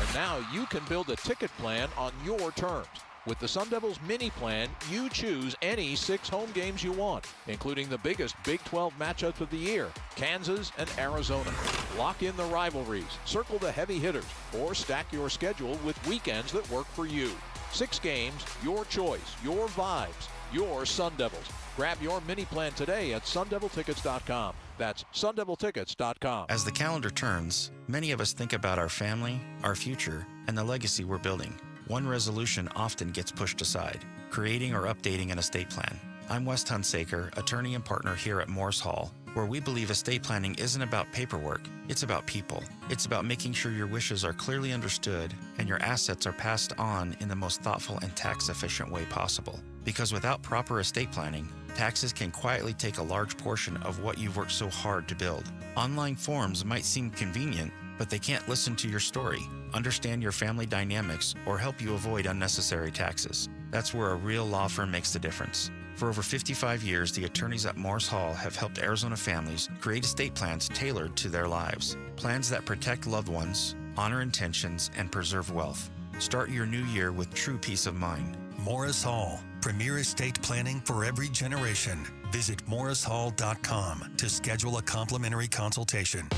[SPEAKER 11] and now you can build a ticket plan on your terms. With the Sun Devils mini plan, you choose any 6 home games you want, including the biggest Big 12 matchups of the year, Kansas and Arizona. Lock in the rivalries, circle the heavy hitters, or stack your schedule with weekends that work for you. 6 games, your choice, your vibes, your Sun Devils. Grab your mini plan today at sundeviltickets.com. That's sundeviltickets.com.
[SPEAKER 14] As the calendar turns, many of us think about our family, our future, and the legacy we're building. One resolution often gets pushed aside, creating or updating an estate plan. I'm Wes Hunsaker, attorney and partner here at Morse Hall, where we believe estate planning isn't about paperwork, it's about people. It's about making sure your wishes are clearly understood and your assets are passed on in the most thoughtful and tax-efficient way possible. Because without proper estate planning, taxes can quietly take a large portion of what you've worked so hard to build. Online forms might seem convenient, but they can't listen to your story, understand your family dynamics, or help you avoid unnecessary taxes. That's where a real law firm makes the difference. For over 55 years, the attorneys at Morse Hall have helped Arizona families create estate plans tailored to their lives. Plans that protect loved ones, honor intentions, and preserve wealth. Start your new year with true peace of mind.
[SPEAKER 19] Morris Hall, premier estate planning for every generation. Visit morrishall.com to schedule a complimentary consultation.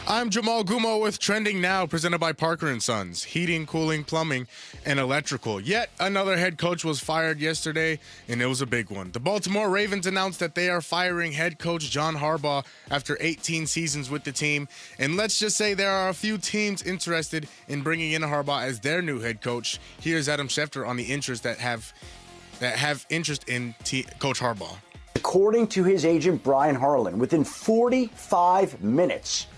[SPEAKER 29] I'm Jamal Gumo with Trending Now, presented by Parker & Sons, heating, cooling, plumbing, and electrical. Yet another head coach was fired yesterday, and it was a big one. The Baltimore Ravens announced that they are firing head coach John Harbaugh after 18 seasons with the team. And let's just say there are a few teams interested in bringing in Harbaugh as their new head coach. Here's Adam Schefter on the interests that have interest in Coach Harbaugh.
[SPEAKER 30] According to his agent, Brian Harlan, within 45 minutes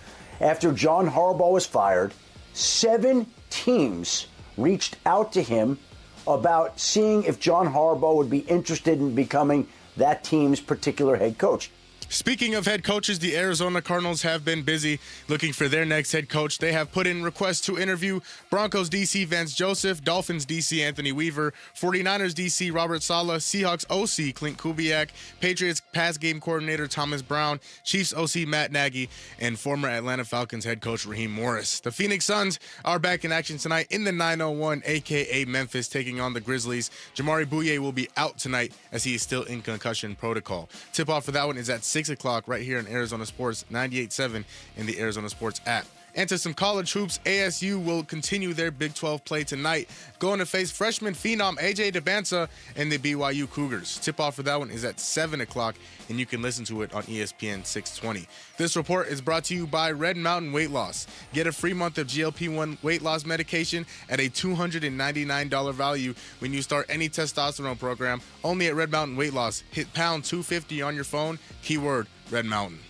[SPEAKER 30] after John Harbaugh was fired, 7 teams reached out to him about seeing if John Harbaugh would be interested in becoming that team's particular head coach.
[SPEAKER 29] Speaking of head coaches, the Arizona Cardinals have been busy looking for their next head coach. They have put in requests to interview Broncos DC Vance Joseph, Dolphins DC Anthony Weaver, 49ers DC Robert Saleh, Seahawks OC Clint Kubiak, Patriots pass game coordinator Thomas Brown, Chiefs OC Matt Nagy, and former Atlanta Falcons head coach Raheem Morris. The Phoenix Suns are back in action tonight in the 901, a.k.a. Memphis, taking on the Grizzlies. Jamari Bouye will be out tonight as he is still in concussion protocol. Tip-off for that one is at 6 o'clock right here in Arizona Sports 98.7 in the Arizona Sports app. And to some college hoops, ASU will continue their Big 12 play tonight, going to face freshman phenom AJ DeBanza and the BYU Cougars. Tip-off for that one is at 7 o'clock, and you can listen to it on ESPN 620. This report is brought to you by Red Mountain Weight Loss. Get a free month of GLP-1 weight loss medication at a $299 value when you start any testosterone program, only at Red Mountain Weight Loss. Hit pound 250 on your phone, keyword Red Mountain.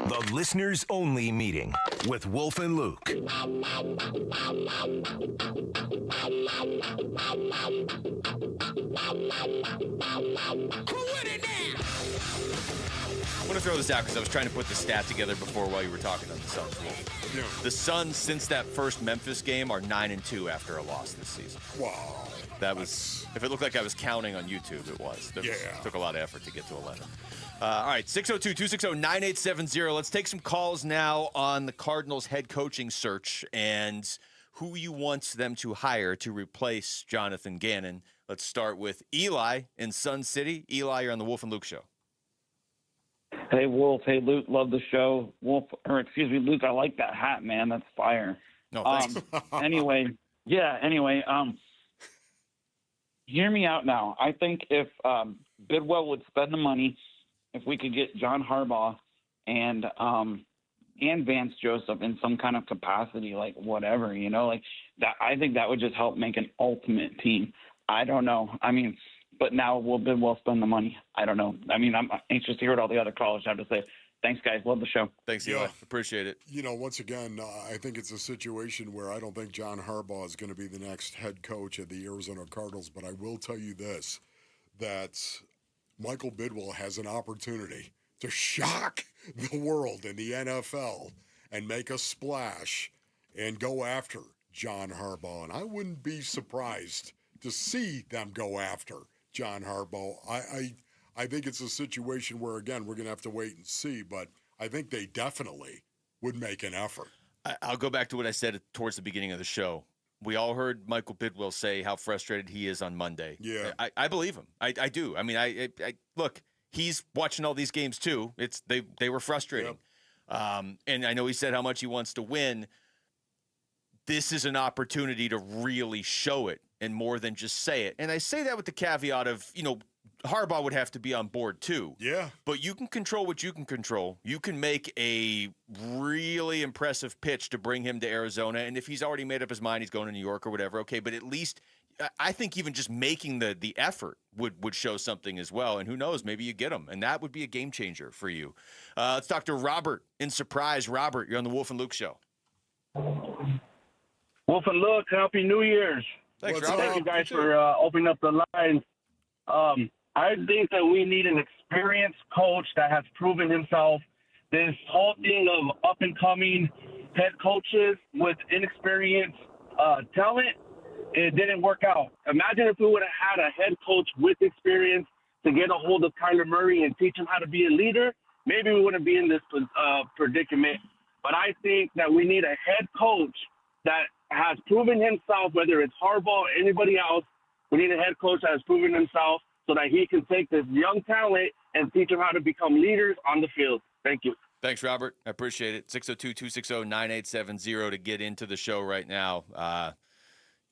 [SPEAKER 23] The Listeners Only Meeting with Wolf and Luke.
[SPEAKER 6] I'm going to throw this out because I was trying to put the stat together before while you were talking on the Suns. Yeah. The Suns, since that first Memphis game, are 9-2 after a loss this season.
[SPEAKER 21] Wow.
[SPEAKER 6] That was, if it looked like I was counting on YouTube, it was. It took a lot of effort to get to 11. All right, 602-260-9870. Let's take some calls now on the Cardinals head coaching search and who you want them to hire to replace Jonathan Gannon. Let's start with Eli in Sun City. Eli, you're on the Wolf and Luke Show.
[SPEAKER 22] Hey, Wolf. Hey, Luke. Love the show. Luke, I like that hat, man. That's fire.
[SPEAKER 6] No, thanks.
[SPEAKER 22] Anyway, hear me out now. I think if Bidwell would spend the money, if we could get John Harbaugh and Vance Joseph in some kind of capacity, like whatever, like that, I think that would just help make an ultimate team. I don't know. I mean, but now will Bidwell spend the money? I don't know. I mean, I'm anxious to hear what all the other callers have to say. Thanks, guys. Love the show.
[SPEAKER 6] Thanks, Eli. Appreciate it.
[SPEAKER 21] Once again, I think it's a situation where I don't think John Harbaugh is going to be the next head coach of the Arizona Cardinals, but I will tell you this, that Michael Bidwell has an opportunity to shock the world in the NFL and make a splash and go after John Harbaugh. And I wouldn't be surprised to see them go after John Harbaugh. I think it's a situation where, again, we're going to have to wait and see, but I think they definitely would make an effort.
[SPEAKER 6] I'll go back to what I said towards the beginning of the show. We all heard Michael Bidwell say how frustrated he is on Monday.
[SPEAKER 21] Yeah.
[SPEAKER 6] I believe him. I do. I mean, I look, he's watching all these games too. They were frustrating. Yep. And I know he said how much he wants to win. This is an opportunity to really show it and more than just say it. And I say that with the caveat of, Harbaugh would have to be on board too.
[SPEAKER 21] Yeah.
[SPEAKER 6] But you can control what you can control. You can make a really impressive pitch to bring him to Arizona. And if he's already made up his mind, he's going to New York or whatever. Okay. But at least I think even just making the effort would show something as well. And who knows, maybe you get him. And that would be a game changer for you. Let's talk to Robert in Surprise. Robert, you're on the Wolf and Luke show.
[SPEAKER 4] Wolf and Luke, happy New Year's.
[SPEAKER 6] Thanks, Robert.
[SPEAKER 4] Thank you guys for opening up the lines. I think that we need an experienced coach that has proven himself. This whole thing of up-and-coming head coaches with inexperienced talent, it didn't work out. Imagine if we would have had a head coach with experience to get a hold of Kyler Murray and teach him how to be a leader. Maybe we wouldn't be in this predicament. But I think that we need a head coach that has proven himself, whether it's Harbaugh or anybody else. We need a head coach that has proven himself so that he can take this young talent and teach them how to become leaders on the field. Thank you.
[SPEAKER 6] Thanks, Robert. I appreciate it. 602-260-9870 to get into the show right now.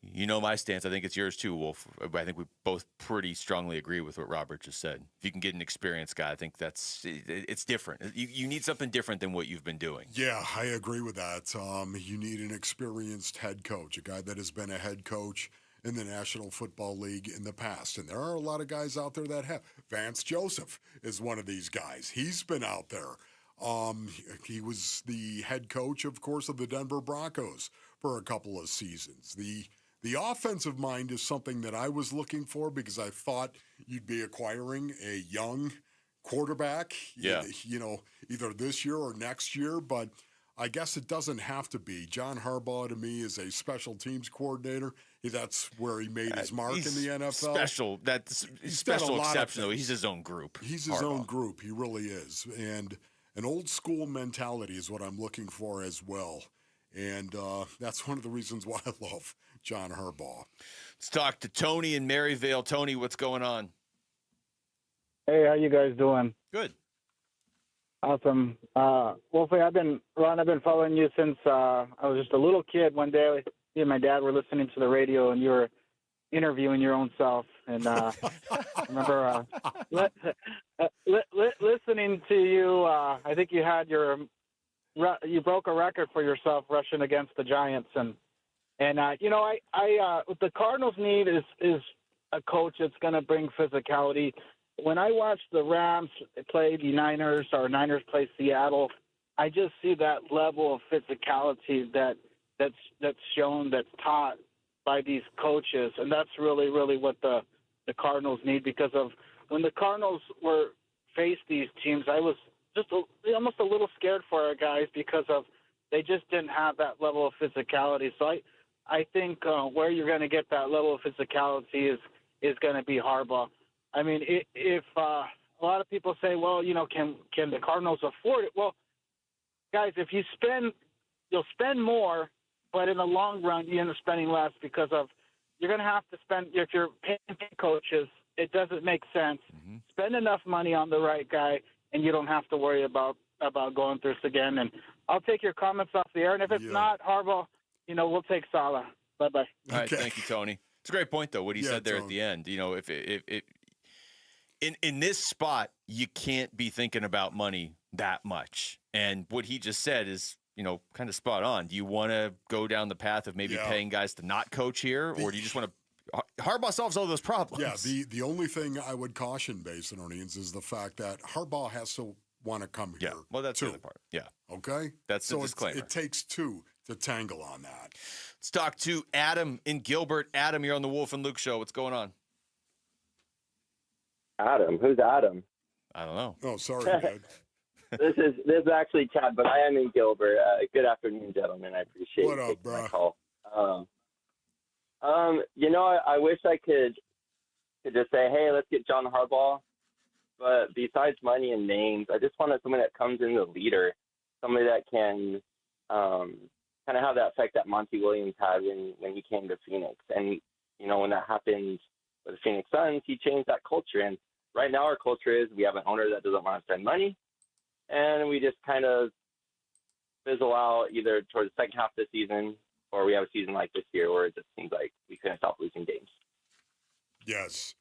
[SPEAKER 6] You know my stance. I think it's yours too, Wolf. I think we both pretty strongly agree with what Robert just said. If you can get an experienced guy, I think it's different. You need something different than what you've been doing.
[SPEAKER 21] Yeah, I agree with that. You need an experienced head coach, a guy that has been a head coach in the National Football League in the past. And there are a lot of guys out there that have. Vance Joseph is one of these guys. He's been out there. He was the head coach, of course, of the Denver Broncos for a couple of seasons. The offensive mind is something that I was looking for because I thought you'd be acquiring a young quarterback, either this year or next year, but I guess it doesn't have to be. John Harbaugh, to me, is a special teams coordinator. That's where he made his mark in the NFL.
[SPEAKER 6] That's special exception, though. He's his own group.
[SPEAKER 21] He's his own group. He really is. And an old school mentality is what I'm looking for as well. And that's one of the reasons why I love John Harbaugh.
[SPEAKER 6] Let's talk to Tony in Maryvale. Tony, what's going on?
[SPEAKER 10] Hey, how you guys doing?
[SPEAKER 6] Good.
[SPEAKER 10] Awesome. Wolfie, I've been following you since I was just a little kid. One day, me and my dad were listening to the radio, and you were interviewing your own self. And I remember listening to you. I think you had you broke a record for yourself rushing against the Giants, and what the Cardinals need is a coach that's going to bring physicality. When I watch the Rams play the Niners or Niners play Seattle, I just see that level of physicality that's shown, that's taught by these coaches, and that's really, really what the Cardinals need. Because of when the Cardinals faced these teams, I was just almost a little scared for our guys because of they just didn't have that level of physicality. So I think where you're going to get that level of physicality is going to be Harbaugh. I mean, if a lot of people say, well, can the Cardinals afford it? Well, guys, if you'll spend more, but in the long run, you end up spending less because of you're going to have to spend. If you're paying coaches, it doesn't make sense. Mm-hmm. Spend enough money on the right guy, and you don't have to worry about going through this again. And I'll take your comments off the air, and if it's not Harbaugh, we'll take Saleh. Bye-bye.
[SPEAKER 6] All right, thank you, Tony. It's a great point, though, what he said there Tony. At the end. If in this spot, you can't be thinking about money that much. And what he just said is, kind of spot on. Do you want to go down the path of maybe paying guys to not coach here, or do you just want to Harbaugh solves all those problems.
[SPEAKER 21] Yeah, the only thing I would caution Basinonians is the fact that Harbaugh has to want to come here.
[SPEAKER 6] Yeah, well, that's
[SPEAKER 21] too.
[SPEAKER 6] the other part. Yeah.
[SPEAKER 21] Okay?
[SPEAKER 6] That's the
[SPEAKER 21] so
[SPEAKER 6] disclaimer.
[SPEAKER 21] It takes two to tangle on that.
[SPEAKER 6] Let's talk to Adam in Gilbert. Adam, you're on the Wolf and Luke show. What's going on?
[SPEAKER 1] Adam? Who's Adam?
[SPEAKER 6] I don't know.
[SPEAKER 21] Oh, sorry, Dad.
[SPEAKER 1] This is actually Chad, but I am in Gilbert. Good afternoon, gentlemen. I appreciate
[SPEAKER 21] what up, bro?
[SPEAKER 1] My call. I wish I could just say, hey, let's get John Harbaugh. But besides money and names, I just wanted someone that comes in the leader, somebody that can kind of have that effect that Monty Williams had when he came to Phoenix. And, when that happened with the Phoenix Suns, he changed that culture. And right now our culture is we have an owner that doesn't want to spend money, and we just kind of fizzle out either towards the second half of the season, or we have a season like this year where it just seems like we couldn't stop losing games.
[SPEAKER 21] Yes.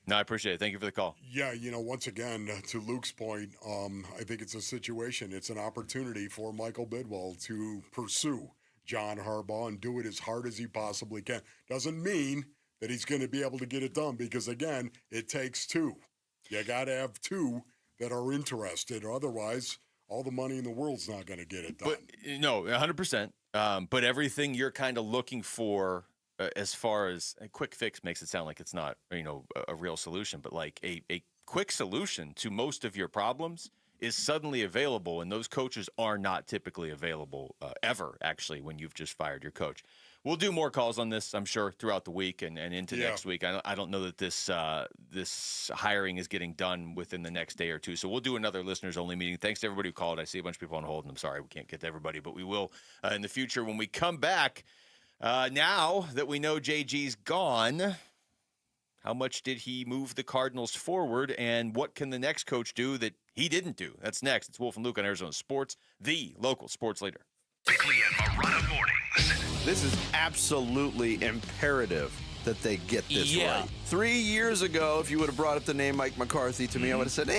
[SPEAKER 6] No, I appreciate it. Thank you for the call.
[SPEAKER 21] Yeah, once again, to Luke's point, I think it's a situation. It's an opportunity for Michael Bidwell to pursue John Harbaugh and do it as hard as he possibly can. Doesn't mean that he's going to be able to get it done because, again, it takes two. You got to have two that are interested. Otherwise, all the money in the world's not going to get it done.
[SPEAKER 6] But, no, 100%. But everything you're kind of looking for as far as a quick fix makes it sound like it's not, a real solution. But like a quick solution to most of your problems is suddenly available, and those coaches are not typically available ever, actually, when you've just fired your coach. We'll do more calls on this, I'm sure, throughout the week and into next week. I don't know that this hiring is getting done within the next day or two. So we'll do another listeners-only meeting. Thanks to everybody who called. I see a bunch of people on hold, and I'm sorry we can't get to everybody, but we will in the future. When we come back, now that we know JG's gone, how much did he move the Cardinals forward, and what can the next coach do that he didn't do? That's next. It's Wolf and Luke on Arizona Sports, the local sports leader.
[SPEAKER 23] Bickley and Marotta mornings.
[SPEAKER 2] This is absolutely imperative that they get this right. 3 years ago, if you would have brought up the name Mike McCarthy to me, I would have said,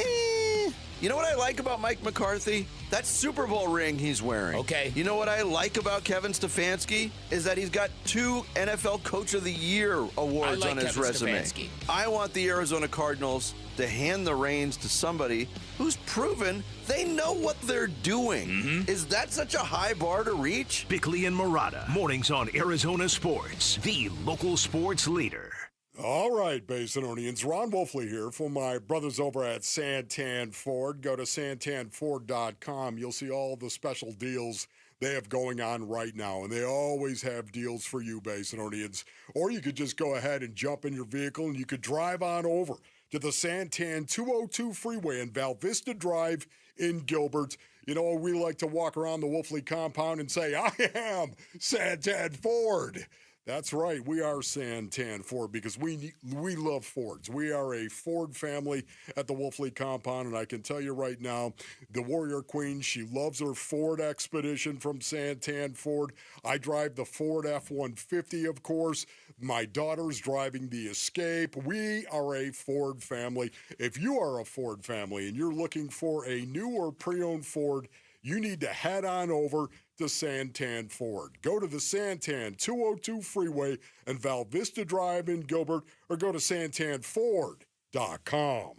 [SPEAKER 2] You know what I like about Mike McCarthy? That Super Bowl ring he's wearing.
[SPEAKER 3] Okay.
[SPEAKER 2] You know what I like about Kevin Stefanski? Is that he's got 2 NFL Coach of the Year awards on his resume.
[SPEAKER 3] Stefanski.
[SPEAKER 2] I want the Arizona Cardinals to hand the reins to somebody who's proven they know what they're doing. Is that such a high bar to reach?
[SPEAKER 23] Bickley and Marotta, mornings on Arizona Sports, the local sports leader.
[SPEAKER 21] All right, Basinonians. Ron Wolfley here for my brothers over at Santan Ford. Go to santanford.com. You'll see all the special deals they have going on right now, and they always have deals for you, Basinonians. Or you could just go ahead and jump in your vehicle, and you could drive on over to the Santan 202 freeway in Val Vista Drive in Gilbert. We like to walk around the Wolfley compound and say, I am Santan Ford. That's right. We are Santan Ford because we love Fords. We are a Ford family at the Wolfley compound, and I can tell you right now, the Warrior Queen, she loves her Ford Expedition from Santan Ford. I drive the Ford F-150, of course. My daughter's driving the Escape. We are a Ford family. If you are a Ford family and you're looking for a new or pre-owned Ford, you need to head on over to Santan Ford. Go to the Santan 202 freeway and Val Vista Drive in Gilbert, or go to santanford.com.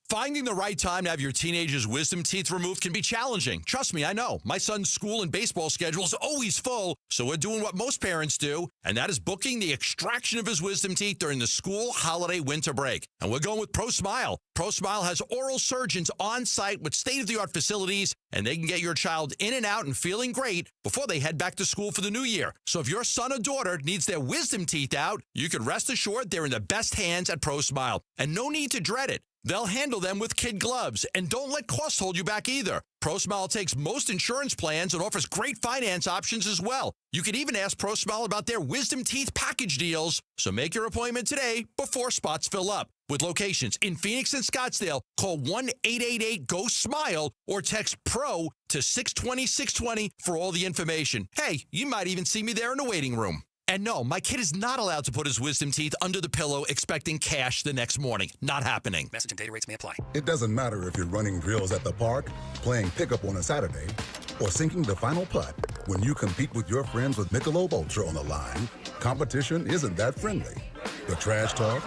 [SPEAKER 7] Finding the right time to have your teenager's wisdom teeth removed can be challenging. Trust me, I know. My son's school and baseball schedule is always full, so we're doing what most parents do, and that is booking the extraction of his wisdom teeth during the school holiday winter break. And we're going with ProSmile. ProSmile has oral surgeons on site with state-of-the-art facilities, and they can get your child in and out and feeling great before they head back to school for the new year. So if your son or daughter needs their wisdom teeth out, you can rest assured they're in the best hands at ProSmile. And no need to dread it. They'll handle them with kid gloves, and don't let cost hold you back either. ProSmile takes most insurance plans and offers great finance options as well. You can even ask ProSmile about their wisdom teeth package deals. So make your appointment today before spots fill up. With locations in Phoenix and Scottsdale, call 1-888-GO-SMILE or text PRO to 620-620 for all the information. Hey, you might even see me there in the waiting room. And no, my kid is not allowed to put his wisdom teeth under the pillow expecting cash the next morning. Not happening.
[SPEAKER 15] Message and data rates may apply.
[SPEAKER 17] It doesn't matter if you're running drills at the park, playing pickup on a Saturday, or sinking the final putt. When you compete with your friends with Michelob Ultra on the line, competition isn't that friendly. The trash talk,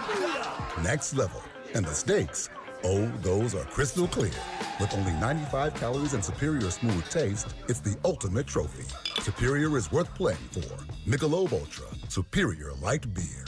[SPEAKER 17] next level. And the steaks, oh, those are crystal clear. With only 95 calories and superior smooth taste, it's the ultimate trophy. Superior is worth playing for. Michelob Ultra, superior light beer.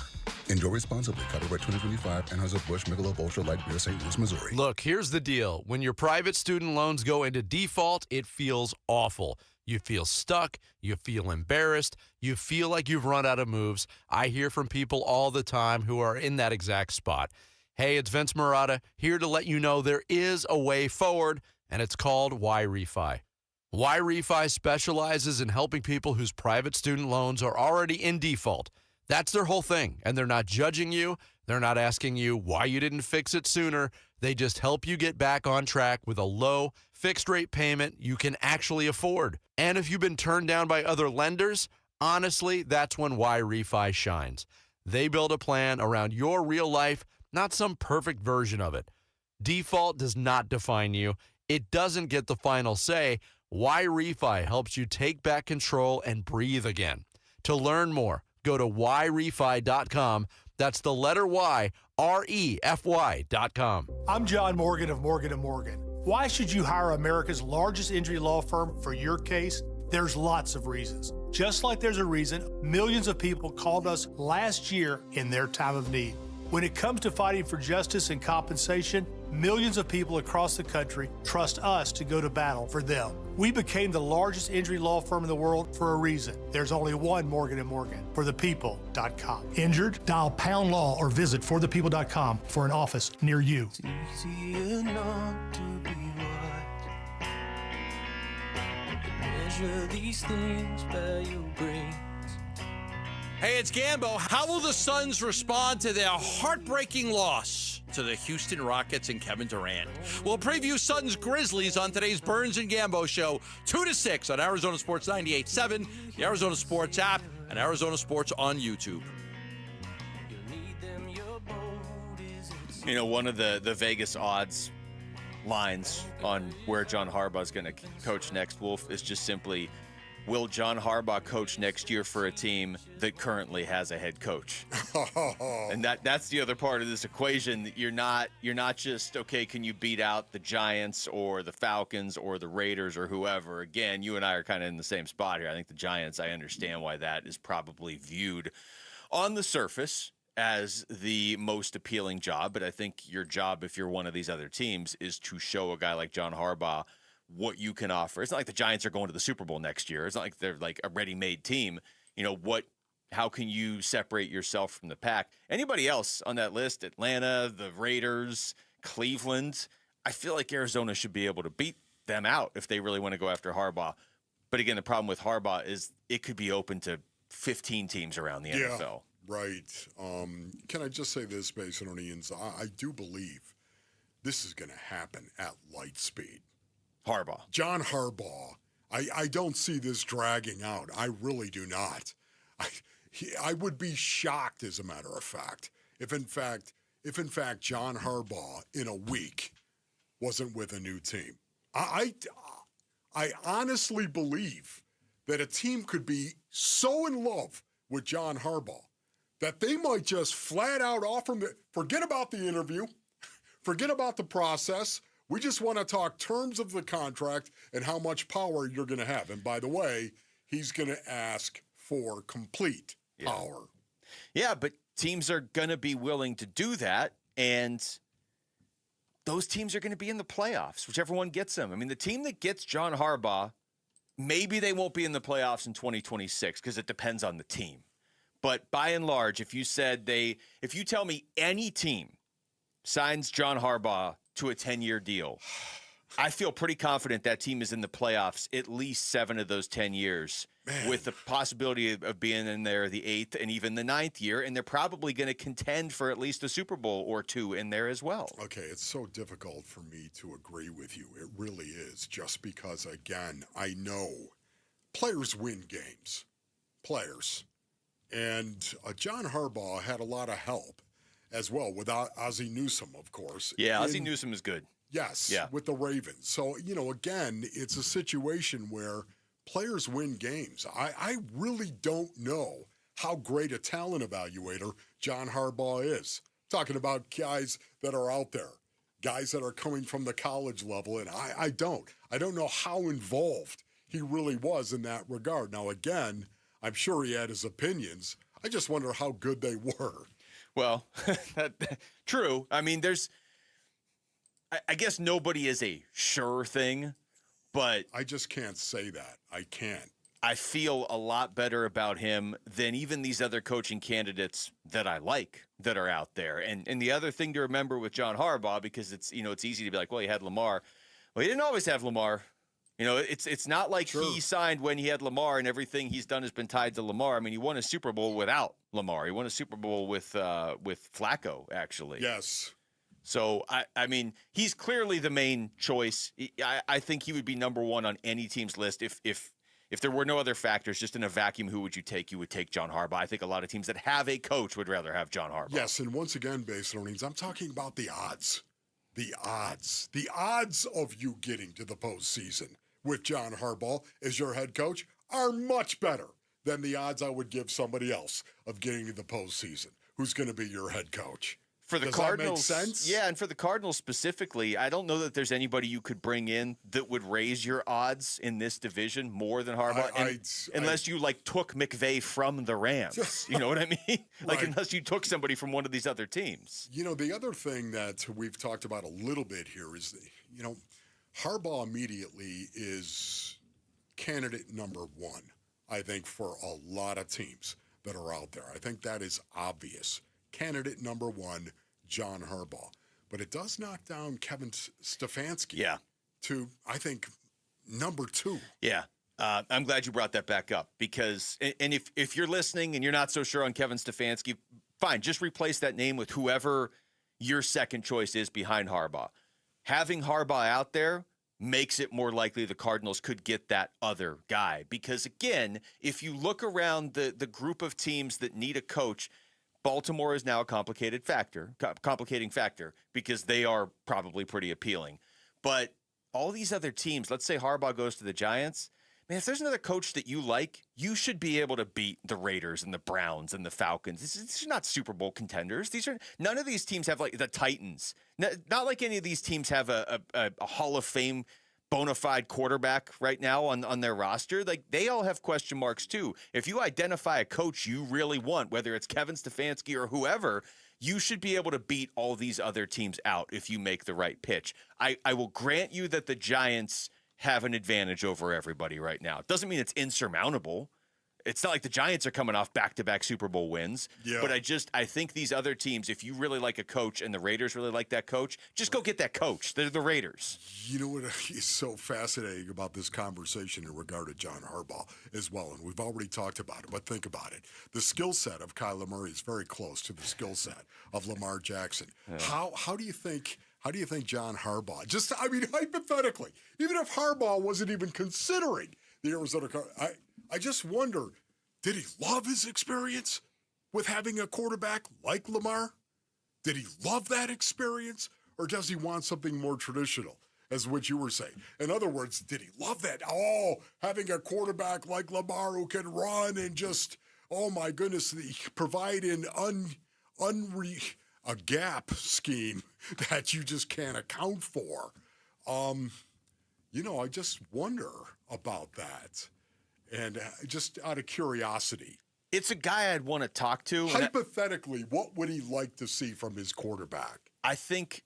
[SPEAKER 17] Enjoy responsibly. Copyright 2025, Anheuser-Busch, Michelob Ultra Light Beer, St. Louis, Missouri.
[SPEAKER 5] Look, here's the deal. When your private student loans go into default, it feels awful. You feel stuck. You feel embarrassed. You feel like you've run out of moves. I hear from people all the time who are in that exact spot. Hey, it's Vince Marotta here to let you know there is a way forward, and it's called Y-Refi. Y-Refi specializes in helping people whose private student loans are already in default. That's their whole thing, and they're not judging you. They're not asking you why you didn't fix it sooner. They just help you get back on track with a low, fixed-rate payment you can actually afford. And if you've been turned down by other lenders, honestly, that's when Y-Refi shines. They build a plan around your real life, not some perfect version of it. Default does not define you. It doesn't get the final say. Y-Refi helps you take back control and breathe again. To learn more, go to yrefi.com. That's the letter Y, REFY.com.
[SPEAKER 13] I'm John Morgan of Morgan & Morgan. Why should you hire America's largest injury law firm for your case? There's lots of reasons. Just like there's a reason millions of people called us last year in their time of need. When it comes to fighting for justice and compensation, millions of people across the country trust us to go to battle for them. We became the largest injury law firm in the world for a reason. There's only one Morgan & Morgan, forthepeople.com. Injured? Dial pound law or visit forthepeople.com for an office near you.
[SPEAKER 15] It's easier not to be right. Measure these things by your brains.
[SPEAKER 7] Hey, it's Gambo. How will the Suns respond to their heartbreaking loss to the Houston Rockets and Kevin Durant? We'll preview Suns Grizzlies on today's Burns and Gambo show, 2 to 6 on Arizona Sports 98.7, the Arizona Sports app, and Arizona Sports on YouTube.
[SPEAKER 6] You know, one of the Vegas odds lines on where John Harbaugh is going to coach next, Wolf, is just simply, will John Harbaugh coach next year for a team that currently has a head coach? And that's the other part of this equation. You're not just, okay, can you beat out the Giants or the Falcons or the Raiders or whoever? Again, you and I are kind of in the same spot here. I think the Giants, I understand why that is probably viewed on the surface as the most appealing job. But I think your job, if you're one of these other teams, is to show a guy like John Harbaugh what you can offer. It's not like the Giants are going to the Super Bowl next year. It's not like they're like a ready-made team. You know, how can you separate yourself from the pack? Anybody else on that list, Atlanta, the Raiders, Cleveland, I feel like Arizona should be able to beat them out if they really want to go after Harbaugh. But again, the problem with Harbaugh is it could be open to 15 teams around the NFL.
[SPEAKER 21] Right. Can I just say this based on Ian's? I do believe this is going to happen at light speed.
[SPEAKER 6] Harbaugh.
[SPEAKER 21] John Harbaugh. I don't see this dragging out. I really do not. I would be shocked, as a matter of fact, if in fact John Harbaugh in a week wasn't with a new team. I honestly believe that a team could be so in love with John Harbaugh that they might just flat out offer him, forget about the interview, forget about the process. We just want to talk terms of the contract and how much power you're going to have. And by the way, he's going to ask for complete power.
[SPEAKER 6] Yeah, but teams are going to be willing to do that, and those teams are going to be in the playoffs, whichever one gets them. I mean, the team that gets John Harbaugh, maybe they won't be in the playoffs in 2026 because it depends on the team. But by and large, if you tell me any team signs John Harbaugh to a 10-year deal, I feel pretty confident that team is in the playoffs at least 7 of those 10 years, with the possibility of being in there the 8th and even the 9th year, and they're probably going to contend for at least a Super Bowl or 2 in there as well.
[SPEAKER 21] Okay, it's so difficult for me to agree with you. It really is, just because, again, I know players win games. Players. And John Harbaugh had a lot of help as well, without Ozzie Newsome, of course.
[SPEAKER 6] Yeah, Ozzie Newsome is good.
[SPEAKER 21] Yes, with the Ravens. So, again, it's a situation where players win games. I really don't know how great a talent evaluator John Harbaugh is. Talking about guys that are out there, guys that are coming from the college level, and I don't know how involved he really was in that regard. Now, again, I'm sure he had his opinions. I just wonder how good they were.
[SPEAKER 6] Well, true. I mean, I guess nobody is a sure thing, but
[SPEAKER 21] I just can't say that. I can't.
[SPEAKER 6] I feel a lot better about him than even these other coaching candidates that I like that are out there. And the other thing to remember with John Harbaugh, because it's easy to be like, well, he had Lamar. Well, he didn't always have Lamar. It's not like he signed when he had Lamar and everything he's done has been tied to Lamar. I mean, he won a Super Bowl without Lamar. He won a Super Bowl with Flacco, actually.
[SPEAKER 21] Yes.
[SPEAKER 6] So, I mean, he's clearly the main choice. I think he would be number one on any team's list if there were no other factors, just in a vacuum, who would you take? You would take John Harbaugh. I think a lot of teams that have a coach would rather have John Harbaugh.
[SPEAKER 21] Yes, and once again, Base Learnings, I'm talking about the odds. The odds. The odds of you getting to the postseason with John Harbaugh as your head coach are much better than the odds I would give somebody else of getting to the postseason who's going to be your head coach.
[SPEAKER 6] For the
[SPEAKER 21] Does
[SPEAKER 6] Cardinals,
[SPEAKER 21] that make sense?
[SPEAKER 6] Yeah, and for the Cardinals specifically, I don't know that there's anybody you could bring in that would raise your odds in this division more than Harbaugh, unless you took McVay from the Rams. You know what I mean?
[SPEAKER 21] Right.
[SPEAKER 6] Unless you took somebody from one of these other teams.
[SPEAKER 21] The other thing that we've talked about a little bit here is, Harbaugh immediately is candidate number one, I think, for a lot of teams that are out there. I think that is obvious. Candidate number one, John Harbaugh. But it does knock down Kevin Stefanski to, I think, number two.
[SPEAKER 6] Yeah. I'm glad you brought that back up because, and if you're listening and you're not so sure on Kevin Stefanski, fine, just replace that name with whoever your second choice is behind Harbaugh. Having Harbaugh out there makes it more likely the Cardinals could get that other guy. Because, again, if you look around the group of teams that need a coach, Baltimore is now a complicating factor because they are probably pretty appealing. But all these other teams, let's say Harbaugh goes to the Giants, man, if there's another coach that you like, you should be able to beat the Raiders and the Browns and the Falcons. These are not Super Bowl contenders. None of these teams have like the Titans. Not like any of these teams have a Hall of Fame bona fide quarterback right now on their roster. Like, they all have question marks too. If you identify a coach you really want, whether it's Kevin Stefanski or whoever, you should be able to beat all these other teams out if you make the right pitch. I will grant you that the Giants have an advantage over everybody right now. It doesn't mean it's insurmountable. It's not like the Giants are coming off back-to-back Super Bowl wins. Yeah. But I think these other teams, if you really like a coach and the Raiders really like that coach, just go get that coach. They're the Raiders.
[SPEAKER 21] You know what is so fascinating about this conversation in regard to John Harbaugh as well, and we've already talked about it, but think about it. The skill set of Kyler Murray is very close to the skill set of Lamar Jackson. Yeah. How do you think John Harbaugh, hypothetically, even if Harbaugh wasn't even considering the Arizona Cardinals, I just wonder, did he love his experience with having a quarterback like Lamar? Did he love that experience? Or does he want something more traditional, as what you were saying? In other words, did he love that? Having a quarterback like Lamar who can run and just, oh my goodness, provide a gap scheme that you just can't account for. I just wonder about that. And just out of curiosity.
[SPEAKER 6] It's a guy I'd want to talk to.
[SPEAKER 21] Hypothetically, what would he like to see from his quarterback?
[SPEAKER 6] I think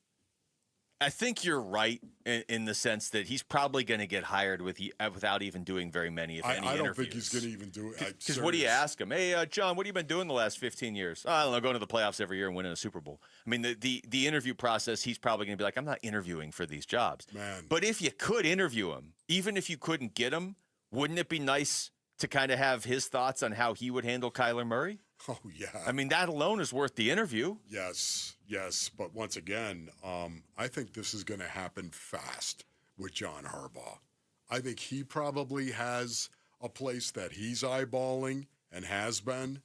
[SPEAKER 6] you're right in the sense that he's probably going to get hired without even doing very many, if any, interviews. I don't think
[SPEAKER 21] he's going to even do it.
[SPEAKER 6] Because what do you ask him? Hey, John, what have you been doing the last 15 years? I don't know, going to the playoffs every year and winning a Super Bowl. I mean, the interview process, he's probably going to be like, I'm not interviewing for these jobs.
[SPEAKER 21] Man.
[SPEAKER 6] But if you could interview him, even if you couldn't get him, wouldn't it be nice to kind of have his thoughts on how he would handle Kyler Murray?
[SPEAKER 21] Oh, yeah.
[SPEAKER 6] I mean, that alone is worth the interview.
[SPEAKER 21] Yes. But once again, I think this is going to happen fast with John Harbaugh. I think he probably has a place that he's eyeballing and has been.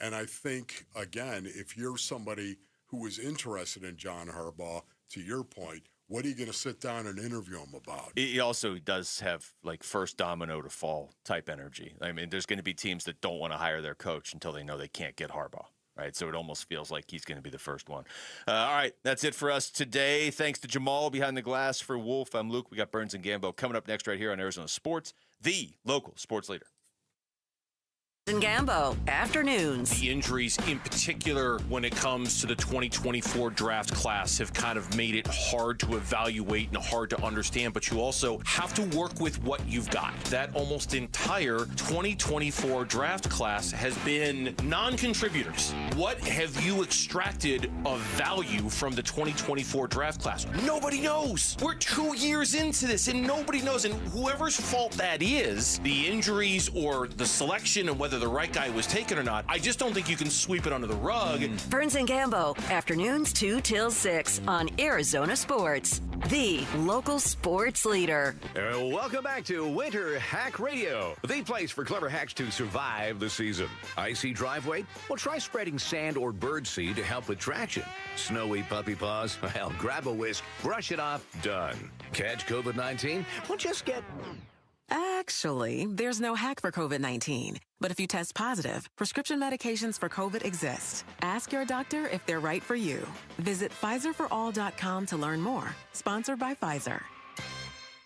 [SPEAKER 21] And I think, again, if you're somebody who is interested in John Harbaugh, to your point, What are you going to sit down and interview him about?
[SPEAKER 6] He also does have like first domino to fall type energy. I mean, there's going to be teams that don't want to hire their coach until they know they can't get Harbaugh. Right, so it almost feels like he's going to be the first one. All right, that's it for us today. Thanks to Jamal behind the glass. For Wolf, I'm Luke. We got Burns and Gambo coming up next right here on Arizona Sports, the local sports leader.
[SPEAKER 9] And Gambo, afternoons.
[SPEAKER 12] The injuries in particular when it comes to the 2024 draft class have kind of made it hard to evaluate and hard to understand, but you also have to work with what you've got. That almost entire 2024 draft class has been non-contributors. What have you extracted of value from the 2024 draft class? Nobody knows. We're 2 years into this and nobody knows, and whoever's fault that is, the injuries or the selection and whether the right guy was taken or not, I just don't think you can sweep it under the rug.
[SPEAKER 9] Burns and Gambo, afternoons 2 till 6 on Arizona Sports, the local sports leader.
[SPEAKER 16] Welcome back to Winter Hack Radio, the place for clever hacks to survive the season. Icy driveway? Well, try spreading sand or birdseed to help with traction. Snowy puppy paws? Well, grab a whisk, brush it off, done. Catch COVID-19? Well, just get...
[SPEAKER 18] Actually, there's no hack for COVID-19. But if you test positive, prescription medications for COVID exist. Ask your doctor if they're right for you. Visit PfizerForAll.com to learn more. Sponsored by Pfizer.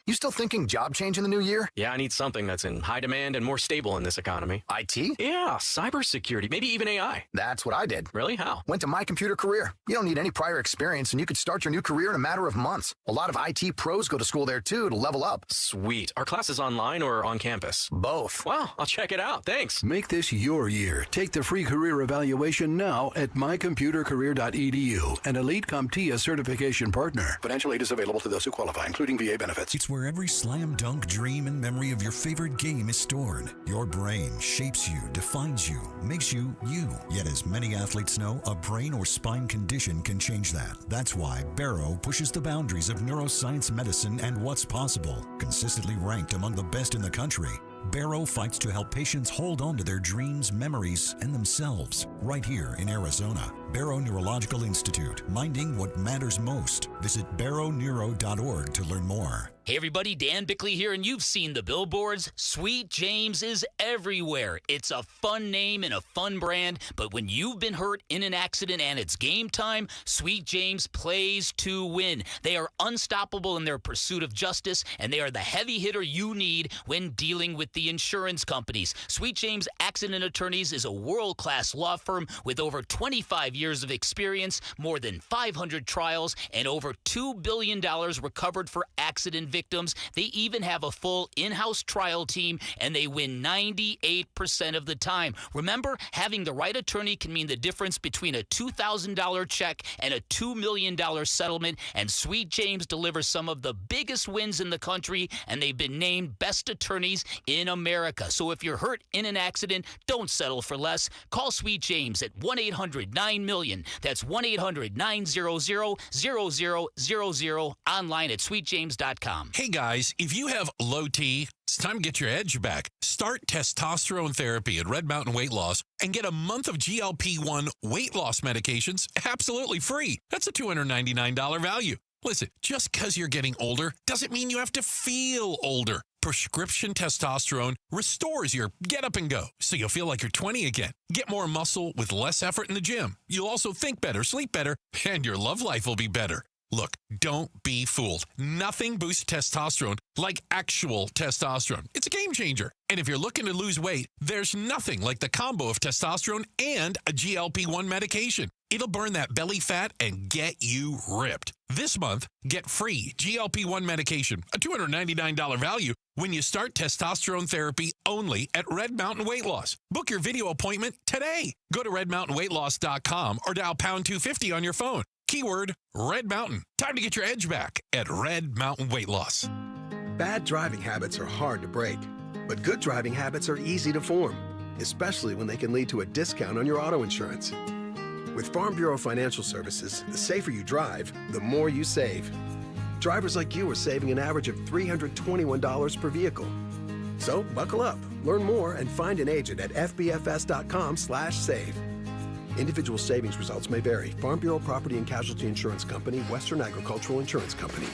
[SPEAKER 20] You still thinking job change in the new year?
[SPEAKER 24] Yeah, I need something that's in high demand and more stable in this economy.
[SPEAKER 20] IT?
[SPEAKER 24] Yeah, cybersecurity, maybe even AI.
[SPEAKER 20] That's what I did.
[SPEAKER 24] Really? How?
[SPEAKER 20] Went to My Computer Career. You don't need any prior experience, and you could start your new career in a matter of months. A lot of IT pros go to school there, too, to level up.
[SPEAKER 24] Sweet. Are classes online or on campus?
[SPEAKER 20] Both.
[SPEAKER 24] Wow, I'll check it out. Thanks.
[SPEAKER 25] Make this your year. Take the free career evaluation now at mycomputercareer.edu, an Elite CompTIA certification partner.
[SPEAKER 20] Financial aid is available to those who qualify, including VA benefits.
[SPEAKER 19] It's where every slam dunk dream and memory of your favorite game is stored. Your brain shapes you, defines you, makes you you. Yet as many athletes know, a brain or spine condition can change that. That's why Barrow pushes the boundaries of neuroscience medicine and what's possible. Consistently ranked among the best in the country, Barrow fights to help patients hold on to their dreams, memories, and themselves right here in Arizona. Barrow Neurological Institute, minding what matters most. Visit barrowneuro.org to learn more.
[SPEAKER 3] Hey everybody, Dan Bickley here, and you've seen the billboards. Sweet James is everywhere. It's a fun name and a fun brand, but when you've been hurt in an accident and it's game time, Sweet James plays to win. They are unstoppable in their pursuit of justice, and they are the heavy hitter you need when dealing with the insurance companies. Sweet James Accident Attorneys is a world-class law firm with over 25 years of experience, more than 500 trials, and over $2 billion recovered for accident victims. They even have a full in-house trial team, and they win 98% of the time. Remember, having the right attorney can mean the difference between a $2,000 check and a $2 million settlement, and Sweet James delivers some of the biggest wins in the country, and they've been named best attorneys in America. So if you're hurt in an accident, don't settle for less. Call Sweet James at 1-800-9-MILLION. That's 1-800-900-0000, online at sweetjames.com.
[SPEAKER 26] Hey guys, if you have low T, it's time to get your edge back. Start testosterone therapy at Red Mountain Weight Loss and get a month of GLP-1 weight loss medications absolutely free. That's a $299 value. Listen, just because you're getting older doesn't mean you have to feel older. Prescription testosterone restores your get up and go, so you'll feel like you're 20 again. Get more muscle with less effort in the gym. You'll also think better, sleep better, and your love life will be better. Look, don't be fooled. Nothing boosts testosterone like actual testosterone. It's a game changer. And if you're looking to lose weight, there's nothing like the combo of testosterone and a GLP-1 medication. It'll burn that belly fat and get you ripped. This month, get free GLP-1 medication, a $299 value, when you start testosterone therapy only at Red Mountain Weight Loss. Book your video appointment today. Go to redmountainweightloss.com or dial pound 250 on your phone. Keyword Red Mountain. Time to get your edge back at Red Mountain Weight Loss.
[SPEAKER 27] Bad driving habits are hard to break, but good driving habits are easy to form, especially when they can lead to a discount on your auto insurance. With Farm Bureau Financial Services, the safer you drive, the more you save. Drivers like you are saving an average of $321 per vehicle. So buckle up, learn more, and find an agent at fbfs.com/save. Individual savings results may vary. Farm Bureau Property and Casualty Insurance Company, Western Agricultural Insurance Company.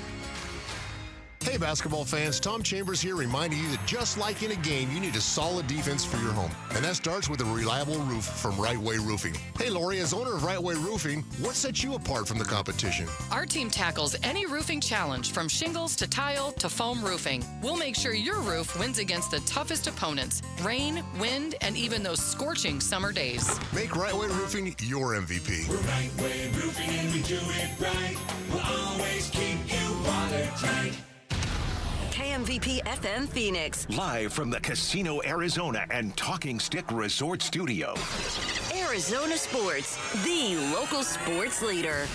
[SPEAKER 1] Hey, basketball fans, Tom Chambers here reminding you that just like in a game, you need a solid defense for your home. And that starts with a reliable roof from Right Way Roofing. Hey, Lori, as owner of Right Way Roofing, what sets you apart from the competition?
[SPEAKER 4] Our team tackles any roofing challenge, from shingles to tile to foam roofing. We'll make sure your roof wins against the toughest opponents: rain, wind, and even those scorching summer days.
[SPEAKER 1] Make Right Way Roofing your MVP.
[SPEAKER 8] We're Right Way Roofing and we do it right. We'll always keep you watertight.
[SPEAKER 9] KMVP FM Phoenix.
[SPEAKER 23] Live from the Casino Arizona and Talking Stick Resort Studio.
[SPEAKER 9] Arizona Sports, the local sports leader.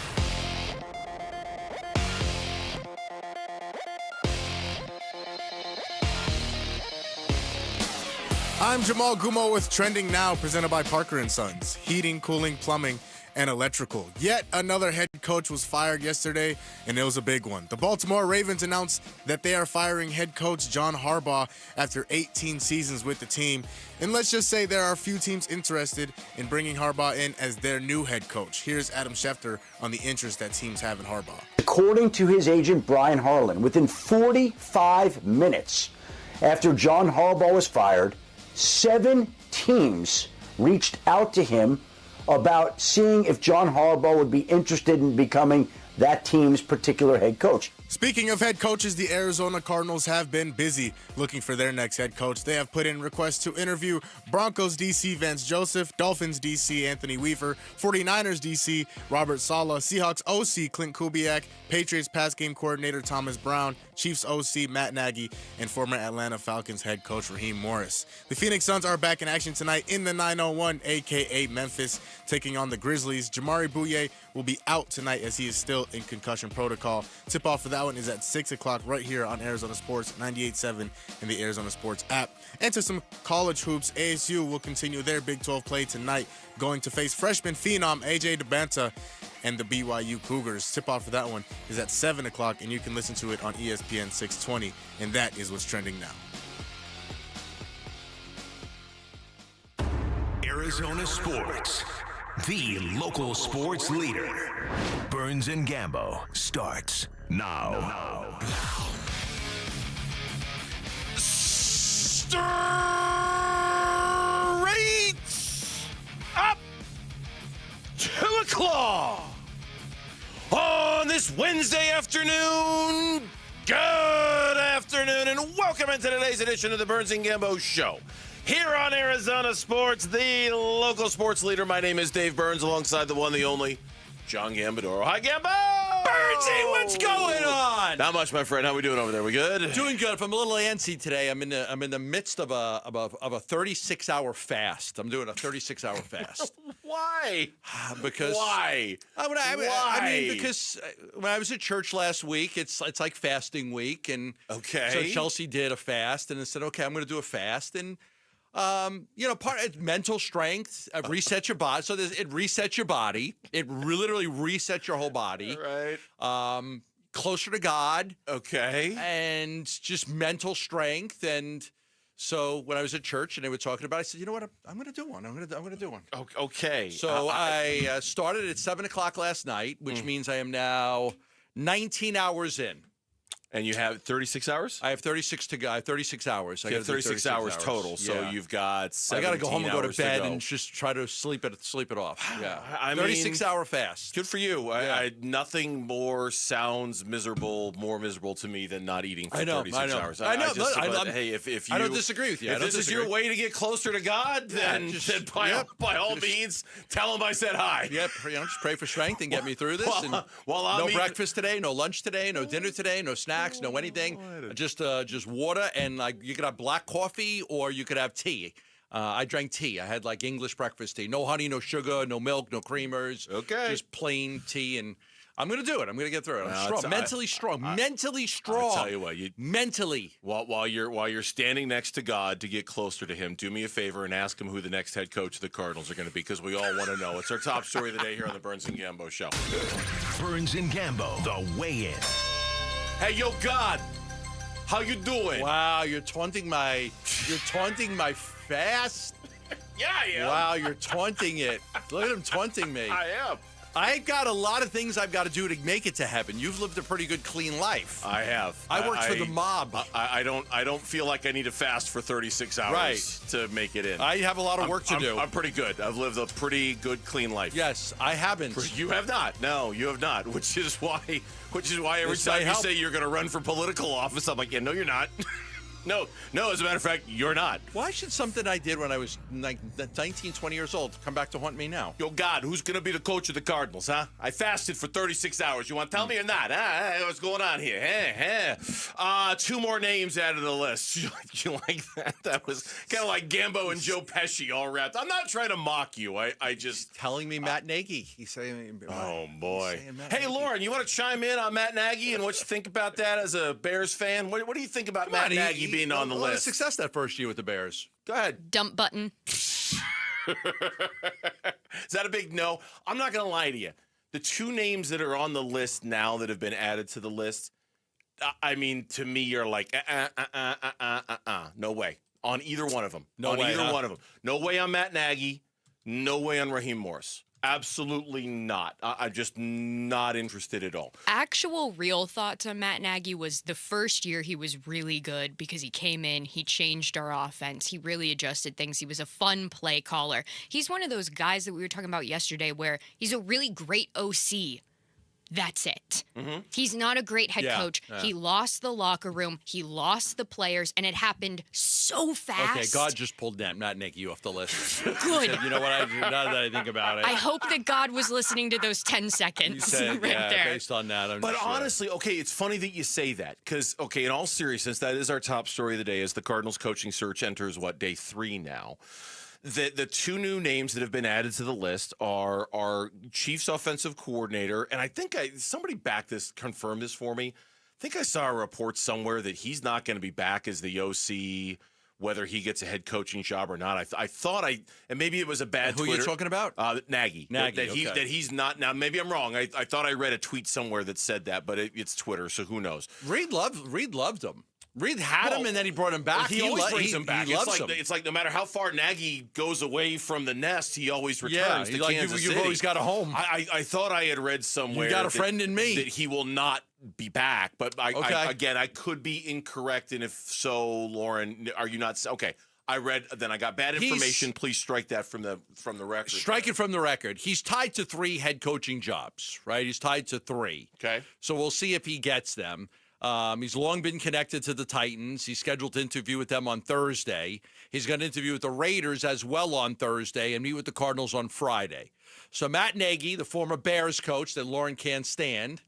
[SPEAKER 10] I'm Jamal Gumo with Trending Now, presented by Parker & Sons. Heating, cooling, plumbing, and electrical. Yet another head coach was fired yesterday, and it was a big one. The Baltimore Ravens announced that they are firing head coach John Harbaugh after 18 seasons with the team. And let's just say there are a few teams interested in bringing Harbaugh in as their new head coach. Here's Adam Schefter on the interest that teams have in Harbaugh.
[SPEAKER 11] According to his agent, Brian Harlan, within 45 minutes after John Harbaugh was fired, 7 teams reached out to him about seeing if John Harbaugh would be interested in becoming that team's particular head coach.
[SPEAKER 10] Speaking of head coaches, the Arizona Cardinals have been busy looking for their next head coach. They have put in requests to interview Broncos DC Vance Joseph, Dolphins DC Anthony Weaver, 49ers DC Robert Saleh, Seahawks OC Clint Kubiak, Patriots pass game coordinator Thomas Brown, Chiefs OC Matt Nagy, and former Atlanta Falcons head coach Raheem Morris. The Phoenix Suns are back in action tonight in the 901, aka Memphis, taking on the Grizzlies. Jamari Bouye will be out tonight as he is still in concussion protocol. Tip-off for that one is at 6 o'clock right here on Arizona Sports 98.7 and the Arizona Sports app. And to some college hoops, ASU will continue their Big 12 play tonight, going to face freshman phenom AJ DeBanta and the BYU Cougars. Tip-off for that one is at 7 o'clock, and you can listen to it on ESPN 620. And that is what's trending now.
[SPEAKER 23] Arizona Sports, the local sports leader. Burns and Gambo starts now.
[SPEAKER 12] Straight up 2 o'clock on this Wednesday afternoon. Good afternoon, and welcome into today's edition of the Burns and Gambo Show. Here on Arizona Sports, the local sports leader. My name is Dave Burns, alongside the one, the only, John Gambadoro. Hi, Gambo!
[SPEAKER 7] Burnsy, what's going on?
[SPEAKER 12] Not much, my friend. How we doing over there? We good?
[SPEAKER 7] Doing good. If I'm a little antsy today, I'm in the midst of a 36-hour fast. I'm doing a 36-hour fast.
[SPEAKER 12] Why?
[SPEAKER 7] Because
[SPEAKER 12] why?
[SPEAKER 7] I mean, because when I was at church last week, it's like fasting week, and so Chelsea did a fast, and I said, okay, I'm going to do a fast, and part it's mental strength, reset your body. So it resets your body. It literally resets your whole body.
[SPEAKER 12] Right.
[SPEAKER 7] Closer to God.
[SPEAKER 12] Okay.
[SPEAKER 7] And just mental strength. And so when I was at church and they were talking about it, I said, you know what? I'm going to do one. I'm going to do one.
[SPEAKER 12] Okay.
[SPEAKER 7] So I started at 7 o'clock last night, which means I am now 19 hours in.
[SPEAKER 12] And you have 36 hours?
[SPEAKER 7] I have 36 to go. I have 36 hours.
[SPEAKER 12] So you have 36 hours total. So you've got 17
[SPEAKER 7] I got to go home and go to bed
[SPEAKER 12] to
[SPEAKER 7] and just try to sleep it off. Yeah.
[SPEAKER 12] 36-hour
[SPEAKER 7] fast.
[SPEAKER 12] Good for you.
[SPEAKER 7] Yeah.
[SPEAKER 12] Nothing more sounds more miserable to me than not eating for 36 hours.
[SPEAKER 7] I know.
[SPEAKER 12] Hey, if you,
[SPEAKER 7] I don't disagree with you.
[SPEAKER 12] If this is your way to get closer to God, then by all means, tell him I said hi.
[SPEAKER 7] Yep. Just pray for strength and get me through this. No breakfast today, no lunch today, no dinner today, no snacks. No anything, just water, and you could have black coffee or you could have tea. I drank tea. I had English breakfast tea. No honey, no sugar, no milk, no creamers.
[SPEAKER 12] Okay.
[SPEAKER 7] Just plain tea, and I'm going to do it. I'm going to get through it. I'm strong. Mentally strong.
[SPEAKER 12] I'll tell you what.
[SPEAKER 7] Mentally.
[SPEAKER 12] While you're standing next to God to get closer to him, do me a favor and ask him who the next head coach of the Cardinals are going to be, because we all want to know. It's our top story of the day here on the Burns and Gambo Show.
[SPEAKER 23] Burns and Gambo, the weigh-in.
[SPEAKER 12] Hey, yo, God, how you doing?
[SPEAKER 7] Wow, you're taunting my fast.
[SPEAKER 12] Yeah, I am.
[SPEAKER 7] Wow, you're taunting it. Look at him taunting me.
[SPEAKER 6] I am.
[SPEAKER 7] I've got a lot of things I've got to do to make it to heaven. You've lived a pretty good, clean life.
[SPEAKER 6] I have.
[SPEAKER 7] I worked for the mob.
[SPEAKER 6] I don't feel like I need to fast for 36 hours to make it in.
[SPEAKER 7] I have a lot of work to do.
[SPEAKER 6] I'm pretty good. I've lived a pretty good, clean life.
[SPEAKER 7] Yes, I haven't.
[SPEAKER 6] You have not. No, you have not. Which is why every time you say you're going to run for political office, I'm like, yeah, no, you're not. No, as a matter of fact, you're not.
[SPEAKER 7] Why should something I did when I was like 19, 20 years old come back to haunt me now?
[SPEAKER 6] Yo, God, who's going to be the coach of the Cardinals, huh? I fasted for 36 hours. You want to tell me or not? Hey, what's going on here? Two more names added to the list. You like that? That was kind of like Gambo and Joe Pesci all wrapped. I'm not trying to mock you. I just...
[SPEAKER 7] telling me Matt Nagy. He's saying...
[SPEAKER 6] Oh, boy. Hey, Lauren, you want to chime in on Matt Nagy and what you think about that as a Bears fan? What do you think about Matt Nagy being on the list?
[SPEAKER 7] A lot of success that first year with the Bears.
[SPEAKER 6] Go ahead.
[SPEAKER 2] Dump button.
[SPEAKER 6] Is that a big no? I'm not going to lie to you. The two names that are on the list now that have been added to the list, I mean, to me, you're like, no way. On either one of them.
[SPEAKER 7] No way,
[SPEAKER 6] one of them. No way on Matt Nagy. No way on Raheem Morris. Absolutely not. I'm just not interested at all.
[SPEAKER 2] Actual real thoughts on Matt Nagy was the first year he was really good because he came in, he changed our offense, he really adjusted things. He was a fun play caller. He's one of those guys that we were talking about yesterday where he's a really great OC. That's it.
[SPEAKER 6] Mm-hmm.
[SPEAKER 2] He's not a great head coach.
[SPEAKER 7] Yeah.
[SPEAKER 2] He lost the locker room. He lost the players, and it happened so fast.
[SPEAKER 7] Okay, God just pulled Matt Nagy off the list.
[SPEAKER 2] Good.
[SPEAKER 7] Said, you know what? Now that I think about it.
[SPEAKER 2] I hope that God was listening to those 10 seconds
[SPEAKER 7] You said,
[SPEAKER 2] right there.
[SPEAKER 7] Based on that.
[SPEAKER 6] But honestly, okay, it's funny that you say that because, okay, in all seriousness, that is our top story of the day as the Cardinals coaching search enters, day 3 now. The two new names that have been added to the list are our Chiefs offensive coordinator, and I think somebody confirmed this for me. I think I saw a report somewhere that he's not going to be back as the OC, whether he gets a head coaching job or not. I thought and maybe it was a bad
[SPEAKER 7] Who
[SPEAKER 6] Twitter.
[SPEAKER 7] are you talking about?
[SPEAKER 6] Nagy.
[SPEAKER 7] Nagy,
[SPEAKER 6] That he's not. Now, maybe I'm wrong. I thought I read a tweet somewhere that said that, but it's Twitter, so who knows?
[SPEAKER 7] Reed loved him. Reed had him, and then he brought him back.
[SPEAKER 6] He always brings him back.
[SPEAKER 7] Loves him.
[SPEAKER 6] It's like no matter how far Nagy goes away from the nest, he always returns to Kansas City.
[SPEAKER 7] You've always got a home.
[SPEAKER 6] I thought I had read somewhere
[SPEAKER 7] You got a friend in me.
[SPEAKER 6] that he will not be back. But I could be incorrect, and if so, Lauren, are you not? Okay, I read. Then I got bad information. Please strike that from the record.
[SPEAKER 7] Strike it from the record. He's tied to 3 head coaching jobs, right? He's tied to 3.
[SPEAKER 6] Okay.
[SPEAKER 7] So we'll see if he gets them. He's long been connected to the Titans. He's scheduled to interview with them on Thursday. He's going to interview with the Raiders as well on Thursday and meet with the Cardinals on Friday. So Matt Nagy, the former Bears coach that Lauren can't stand,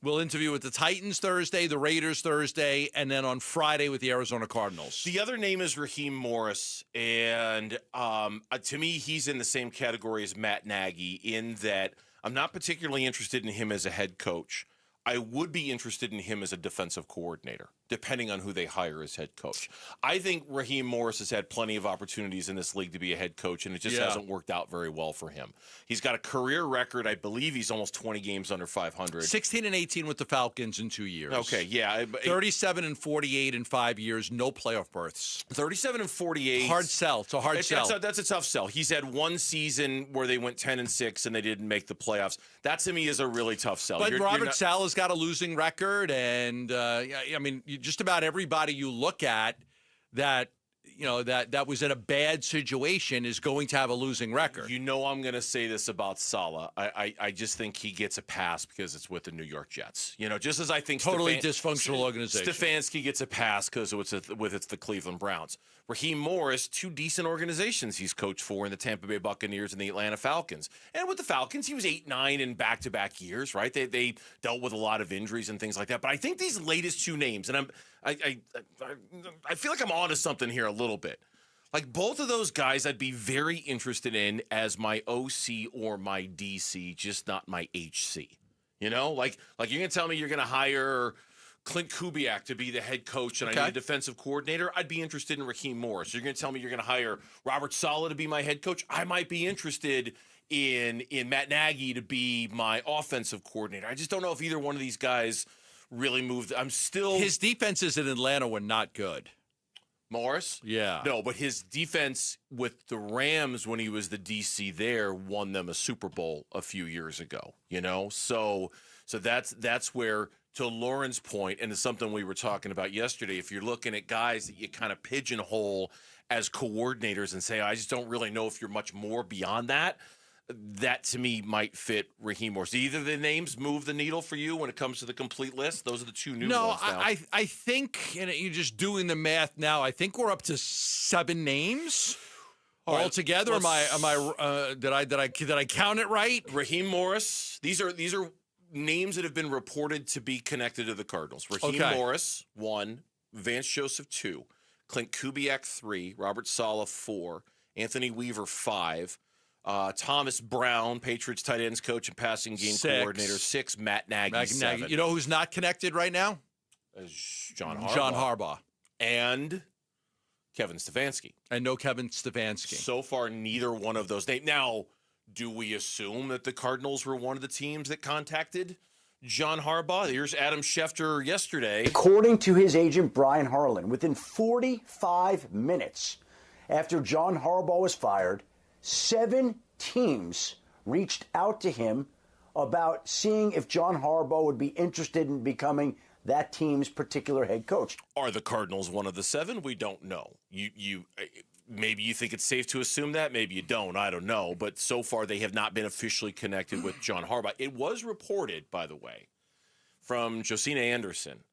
[SPEAKER 7] will interview with the Titans Thursday, the Raiders Thursday, and then on Friday with the Arizona Cardinals.
[SPEAKER 6] The other name is Raheem Morris, and to me, he's in the same category as Matt Nagy in that I'm not particularly interested in him as a head coach. I would be interested in him as a defensive coordinator, depending on who they hire as head coach. I think Raheem Morris has had plenty of opportunities in this league to be a head coach, and it just hasn't worked out very well for him. He's got a career record. I believe he's almost 20 games under 500.
[SPEAKER 7] 16-18 with the Falcons in 2 years.
[SPEAKER 6] Okay, yeah.
[SPEAKER 7] 37-48 in 5 years, no playoff berths.
[SPEAKER 6] 37-48.
[SPEAKER 7] Hard sell. It's a hard sell.
[SPEAKER 6] That's a tough sell. He's had one season where they went 10-6 and they didn't make the playoffs. That to me is a really tough sell.
[SPEAKER 7] But Robert Saleh's got a losing record, and I mean, just about everybody you look at that was in a bad situation is going to have a losing record.
[SPEAKER 6] You know, I'm going to say this about Saleh. I just think he gets a pass because it's with the New York Jets. You know, just as I think
[SPEAKER 7] dysfunctional organization.
[SPEAKER 6] Stefanski gets a pass because it's the Cleveland Browns. Raheem Morris, 2 decent organizations he's coached for in the Tampa Bay Buccaneers and the Atlanta Falcons. And with the Falcons, he was 8-9 in back-to-back years, right? They dealt with a lot of injuries and things like that. But I think these latest 2 names, and I feel like I'm onto something here a little bit. Like both of those guys, I'd be very interested in as my OC or my DC, just not my HC. You know, like you're gonna tell me you're gonna hire Clint Kubiak to be the head coach, and I need a defensive coordinator. I'd be interested in Raheem Morris. You're gonna tell me you're gonna hire Robert Saleh to be my head coach. I might be interested in Matt Nagy to be my offensive coordinator. I just don't know if either one of these guys really moved. His
[SPEAKER 7] defenses in Atlanta were not good.
[SPEAKER 6] Morris?
[SPEAKER 12] Yeah.
[SPEAKER 6] No, but his defense with the Rams when he was the DC there won them a Super Bowl a few years ago, So that's where, to Lauren's point, and it's something we were talking about yesterday, if you're looking at guys that you kind of pigeonhole as coordinators and say, I just don't really know if you're much more beyond that, that to me might fit Raheem Morris. Either the names move the needle for you when it comes to the complete list. Those are the two new ones now.
[SPEAKER 7] I think, and you're just doing the math now, I think we're up to 7 names altogether. Did I count it right?
[SPEAKER 6] Raheem Morris. These are names that have been reported to be connected to the Cardinals. Raheem Morris, 1. Vance Joseph, 2. Clint Kubiak, 3. Robert Saleh, 4. Anthony Weaver, 5. Thomas Brown, Patriots tight ends coach and passing game
[SPEAKER 7] 6.
[SPEAKER 6] coordinator, 6. Matt Nagy, 7.
[SPEAKER 7] You know who's not connected right now?
[SPEAKER 6] John Harbaugh.
[SPEAKER 7] John Harbaugh.
[SPEAKER 6] And Kevin Stefanski.
[SPEAKER 7] And no Kevin Stefanski.
[SPEAKER 6] So far, neither one of those names. Now, do we assume that the Cardinals were one of the teams that contacted John Harbaugh? Here's Adam Schefter yesterday.
[SPEAKER 11] According to his agent, Brian Harlan, within 45 minutes after John Harbaugh was fired, 7 teams reached out to him about seeing if John Harbaugh would be interested in becoming that team's particular head coach.
[SPEAKER 6] Are the Cardinals one of the 7? We don't know. You maybe you think it's safe to assume that. Maybe you don't. I don't know. But so far, they have not been officially connected with John Harbaugh. It was reported, by the way, from Josina Anderson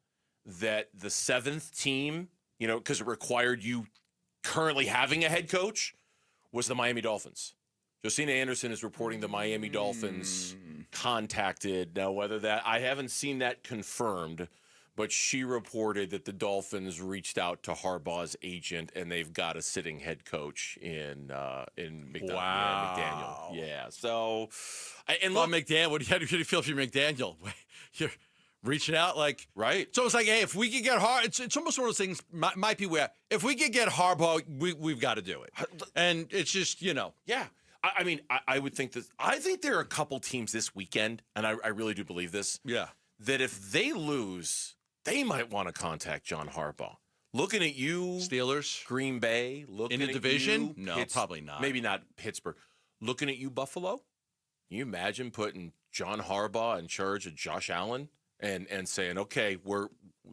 [SPEAKER 6] that the 7th team, because it required you currently having a head coach, was the Miami Dolphins. Josina Anderson is reporting the Miami Dolphins contacted. Now, whether that, I haven't seen that confirmed, but she reported that the Dolphins reached out to Harbaugh's agent and they've got a sitting head coach in McDaniel.
[SPEAKER 7] Wow.
[SPEAKER 6] Yeah. So, and
[SPEAKER 7] look, McDaniel, how do you feel if you're McDaniel? You're reaching out
[SPEAKER 6] right.
[SPEAKER 7] So it's like, hey, if we could get it's almost one of those things. Might be where if we could get Harbaugh, we've got to do it. And it's just
[SPEAKER 6] Yeah. I mean, I would think that. I think there are a couple teams this weekend, and I really do believe this.
[SPEAKER 7] Yeah.
[SPEAKER 6] That if they lose, they might want to contact John Harbaugh. Looking at you,
[SPEAKER 7] Steelers,
[SPEAKER 6] Green Bay, looking
[SPEAKER 7] in the
[SPEAKER 6] at
[SPEAKER 7] division.
[SPEAKER 6] You,
[SPEAKER 7] No, probably not.
[SPEAKER 6] Maybe not Pittsburgh. Looking at you, Buffalo. Can you imagine putting John Harbaugh in charge of Josh Allen and saying, okay,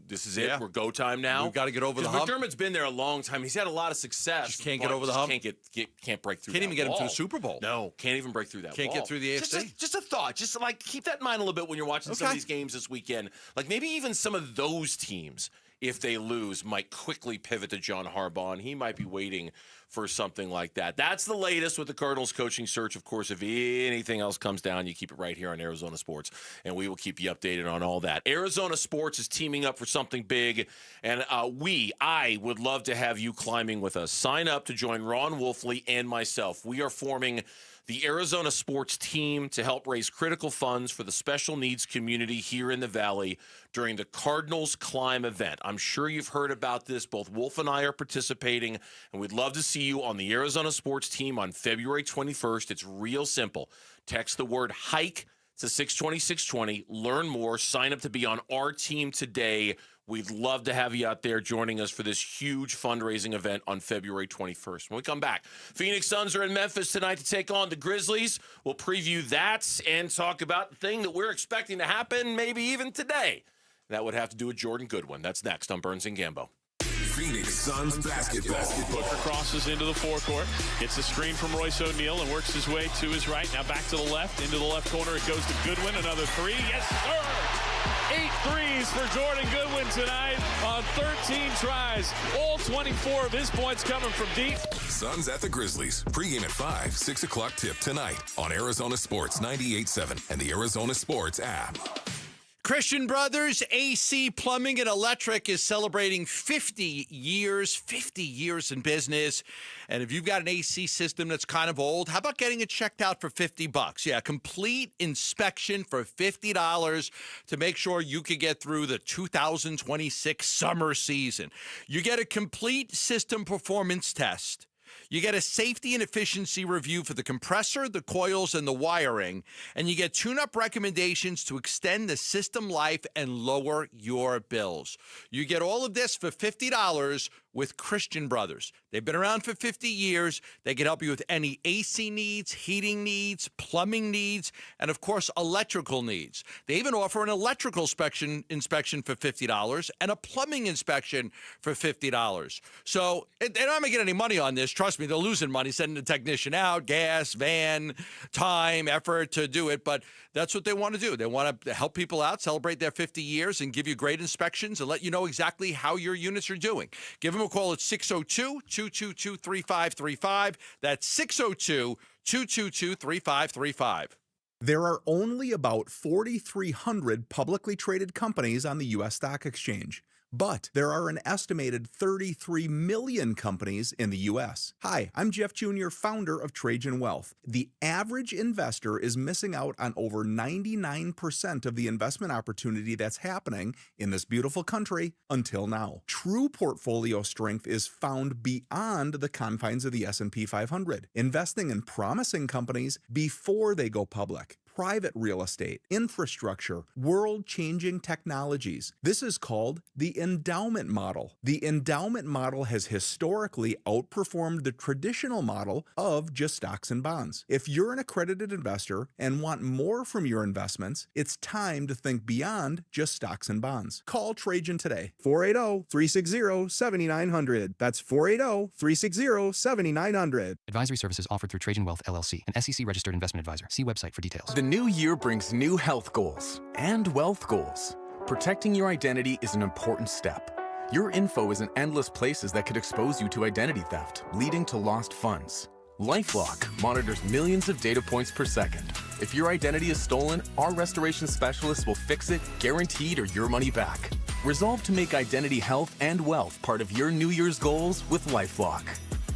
[SPEAKER 6] this is it.
[SPEAKER 7] Yeah.
[SPEAKER 6] We're go time now.
[SPEAKER 7] We've got to get over the hump.
[SPEAKER 6] McDermott's been there a long time. He's had a lot of success.
[SPEAKER 7] Just can't get over the hump.
[SPEAKER 6] Can't break through.
[SPEAKER 7] Can't even get
[SPEAKER 6] wall.
[SPEAKER 7] him to a Super Bowl.
[SPEAKER 6] No, can't even break through that.
[SPEAKER 7] Can't
[SPEAKER 6] wall.
[SPEAKER 7] get through the AFC.
[SPEAKER 6] Just a thought. Just keep that in mind a little bit when you're watching some of these games this weekend. Maybe even some of those teams, if they lose, might quickly pivot to John Harbaugh, and he might be waiting for something like that. That's the latest with the Cardinals coaching search. Of course, if anything else comes down, you keep it right here on Arizona Sports, and we will keep you updated on all that. Arizona Sports is teaming up for something big, and I would love to have you climbing with us. Sign up to join Ron Wolfley and myself. We are forming the Arizona Sports team to help raise critical funds for the special needs community here in the Valley during the Cardinals Climb event. I'm sure you've heard about this. Both Wolf and I are participating, and we'd love to see you on the Arizona Sports team on February 21st. It's real simple. Text the word hike to 620-620. Learn more. Sign up to be on our team today. We'd love to have you out there joining us for this huge fundraising event on February 21st. When we come back, Phoenix Suns are in Memphis tonight to take on the Grizzlies. We'll preview that and talk about the thing that we're expecting to happen maybe even today. That would have to do with Jordan Goodwin. That's next on Burns and Gambo.
[SPEAKER 23] Phoenix Suns basketball.
[SPEAKER 5] Booker crosses into the forecourt, gets a screen from Royce O'Neal and works his way to his right. Now back to the left, into the left corner. It goes to Goodwin. Another three. Yes, sir. 8 threes for Jordan Goodwin tonight on 13 tries. All 24 of his points coming from deep.
[SPEAKER 23] Suns at the Grizzlies. Pregame at 5, 6 o'clock tip tonight on Arizona Sports 98.7 and the Arizona Sports app.
[SPEAKER 7] Christian Brothers AC Plumbing and Electric is celebrating 50 years in business. And if you've got an AC system that's kind of old, how about getting it checked out for $50? Yeah, complete inspection for $50 to make sure you can get through the 2026 summer season. You get a complete system performance test. You get a safety and efficiency review for the compressor, the coils, and the wiring, and you get tune-up recommendations to extend the system life and lower your bills. You get all of this for $50 with Christian Brothers. They've been around for 50 years. They can help you with any AC needs, heating needs, plumbing needs, and of course, electrical needs. They even offer an electrical inspection for $50 and a plumbing inspection for $50. So they're not making any money on this. Trust me, they're losing money sending the technician out, gas, van, time, effort to do it, but that's what they want to do. They want to help people out, celebrate their 50 years, and give you great inspections and let you know exactly how your units are doing. Give them a call at 602-222-3535. That's 602-222-3535.
[SPEAKER 13] There are only about 4,300 publicly traded companies on the U.S. stock exchange, but there are an estimated 33 million companies in the U.S. Hi, I'm Jeff Jr., founder of Trajan Wealth. The average investor is missing out on over 99% of the investment opportunity that's happening in this beautiful country until now. True portfolio strength is found beyond the confines of the S&P 500, investing in promising companies before they go public. Private real estate, infrastructure, world-changing technologies. This is called the endowment model. The endowment model has historically outperformed the traditional model of just stocks and bonds. If you're an accredited investor and want more from your investments, it's time to think beyond just stocks and bonds. Call Trajan today. 480-360-7900. That's 480-360-7900.
[SPEAKER 14] Advisory services offered through Trajan Wealth, LLC, an SEC-registered investment advisor. See website for details.
[SPEAKER 15] The new year brings new health goals and wealth goals. Protecting your identity is an important step. Your info is in endless places that could expose you to identity theft, leading to lost funds. LifeLock monitors millions of data points per second. If your identity is stolen, our restoration specialists will fix it, guaranteed, or your money back. Resolve to make identity health and wealth part of your New Year's goals with LifeLock.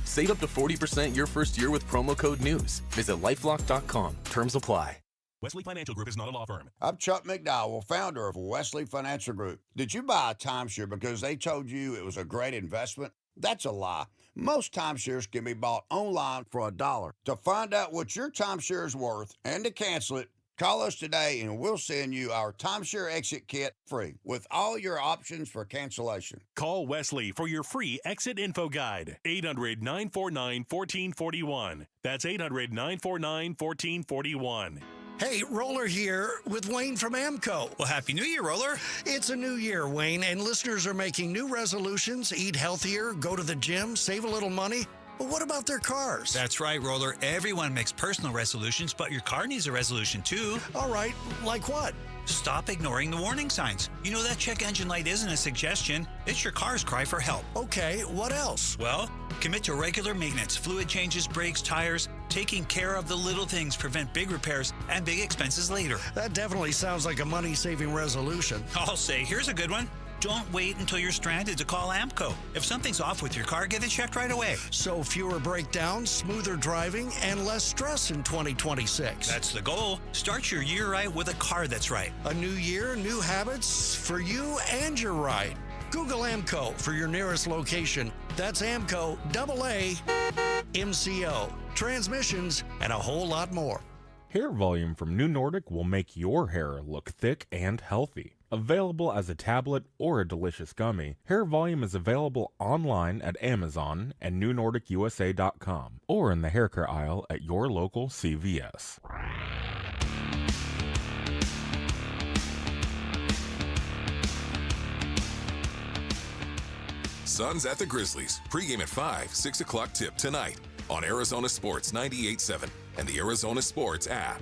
[SPEAKER 15] Save up to 40% your first year with promo code NEWS. Visit LifeLock.com. Terms apply.
[SPEAKER 16] Wesley Financial Group is not a law firm.
[SPEAKER 17] I'm Chuck McDowell, founder of Wesley Financial Group. Did you buy a timeshare because they told you it was a great investment? That's a lie. Most timeshares can be bought online for $1. To find out what your timeshare is worth and to cancel it, call us today and we'll send you our timeshare exit kit free with all your options for cancellation.
[SPEAKER 16] Call Wesley for your free exit info guide. 800-949-1441. That's 800-949-1441.
[SPEAKER 21] Hey, Roller here with Wayne from AMCO.
[SPEAKER 22] Well, Happy New Year, Roller.
[SPEAKER 21] It's a new year, Wayne, and listeners are making new resolutions, eat healthier, go to the gym, save a little money. But what about their cars?
[SPEAKER 22] That's right, Roller. Everyone makes personal resolutions, but your car needs a resolution, too.
[SPEAKER 21] All right, like what?
[SPEAKER 22] Stop ignoring the warning signs. You know that check engine light isn't a suggestion. It's your car's cry for help.
[SPEAKER 21] Okay, what else?
[SPEAKER 22] Well, commit to regular maintenance, fluid changes, brakes, tires. Taking care of the little things prevent big repairs and big expenses later.
[SPEAKER 21] That definitely sounds like a money-saving resolution.
[SPEAKER 22] I'll say, here's a good one. Don't wait until you're stranded to call AMCO. If something's off with your car, get it checked right away.
[SPEAKER 21] So fewer breakdowns, smoother driving, and less stress in 2026.
[SPEAKER 22] That's the goal. Start your year right with a car that's right.
[SPEAKER 21] A new year, new habits for you and your ride. Google AMCO for your nearest location. That's AMCO, AA, MCO, transmissions, and a whole lot more.
[SPEAKER 28] Hair Volume from New Nordic will make your hair look thick and healthy. Available as a tablet or a delicious gummy, Hair Volume is available online at Amazon and NewNordicUSA.com or in the hair care aisle at your local CVS.
[SPEAKER 29] Suns at the Grizzlies. Pregame at 5, 6 o'clock tip tonight on Arizona Sports 98.7 and the Arizona Sports app.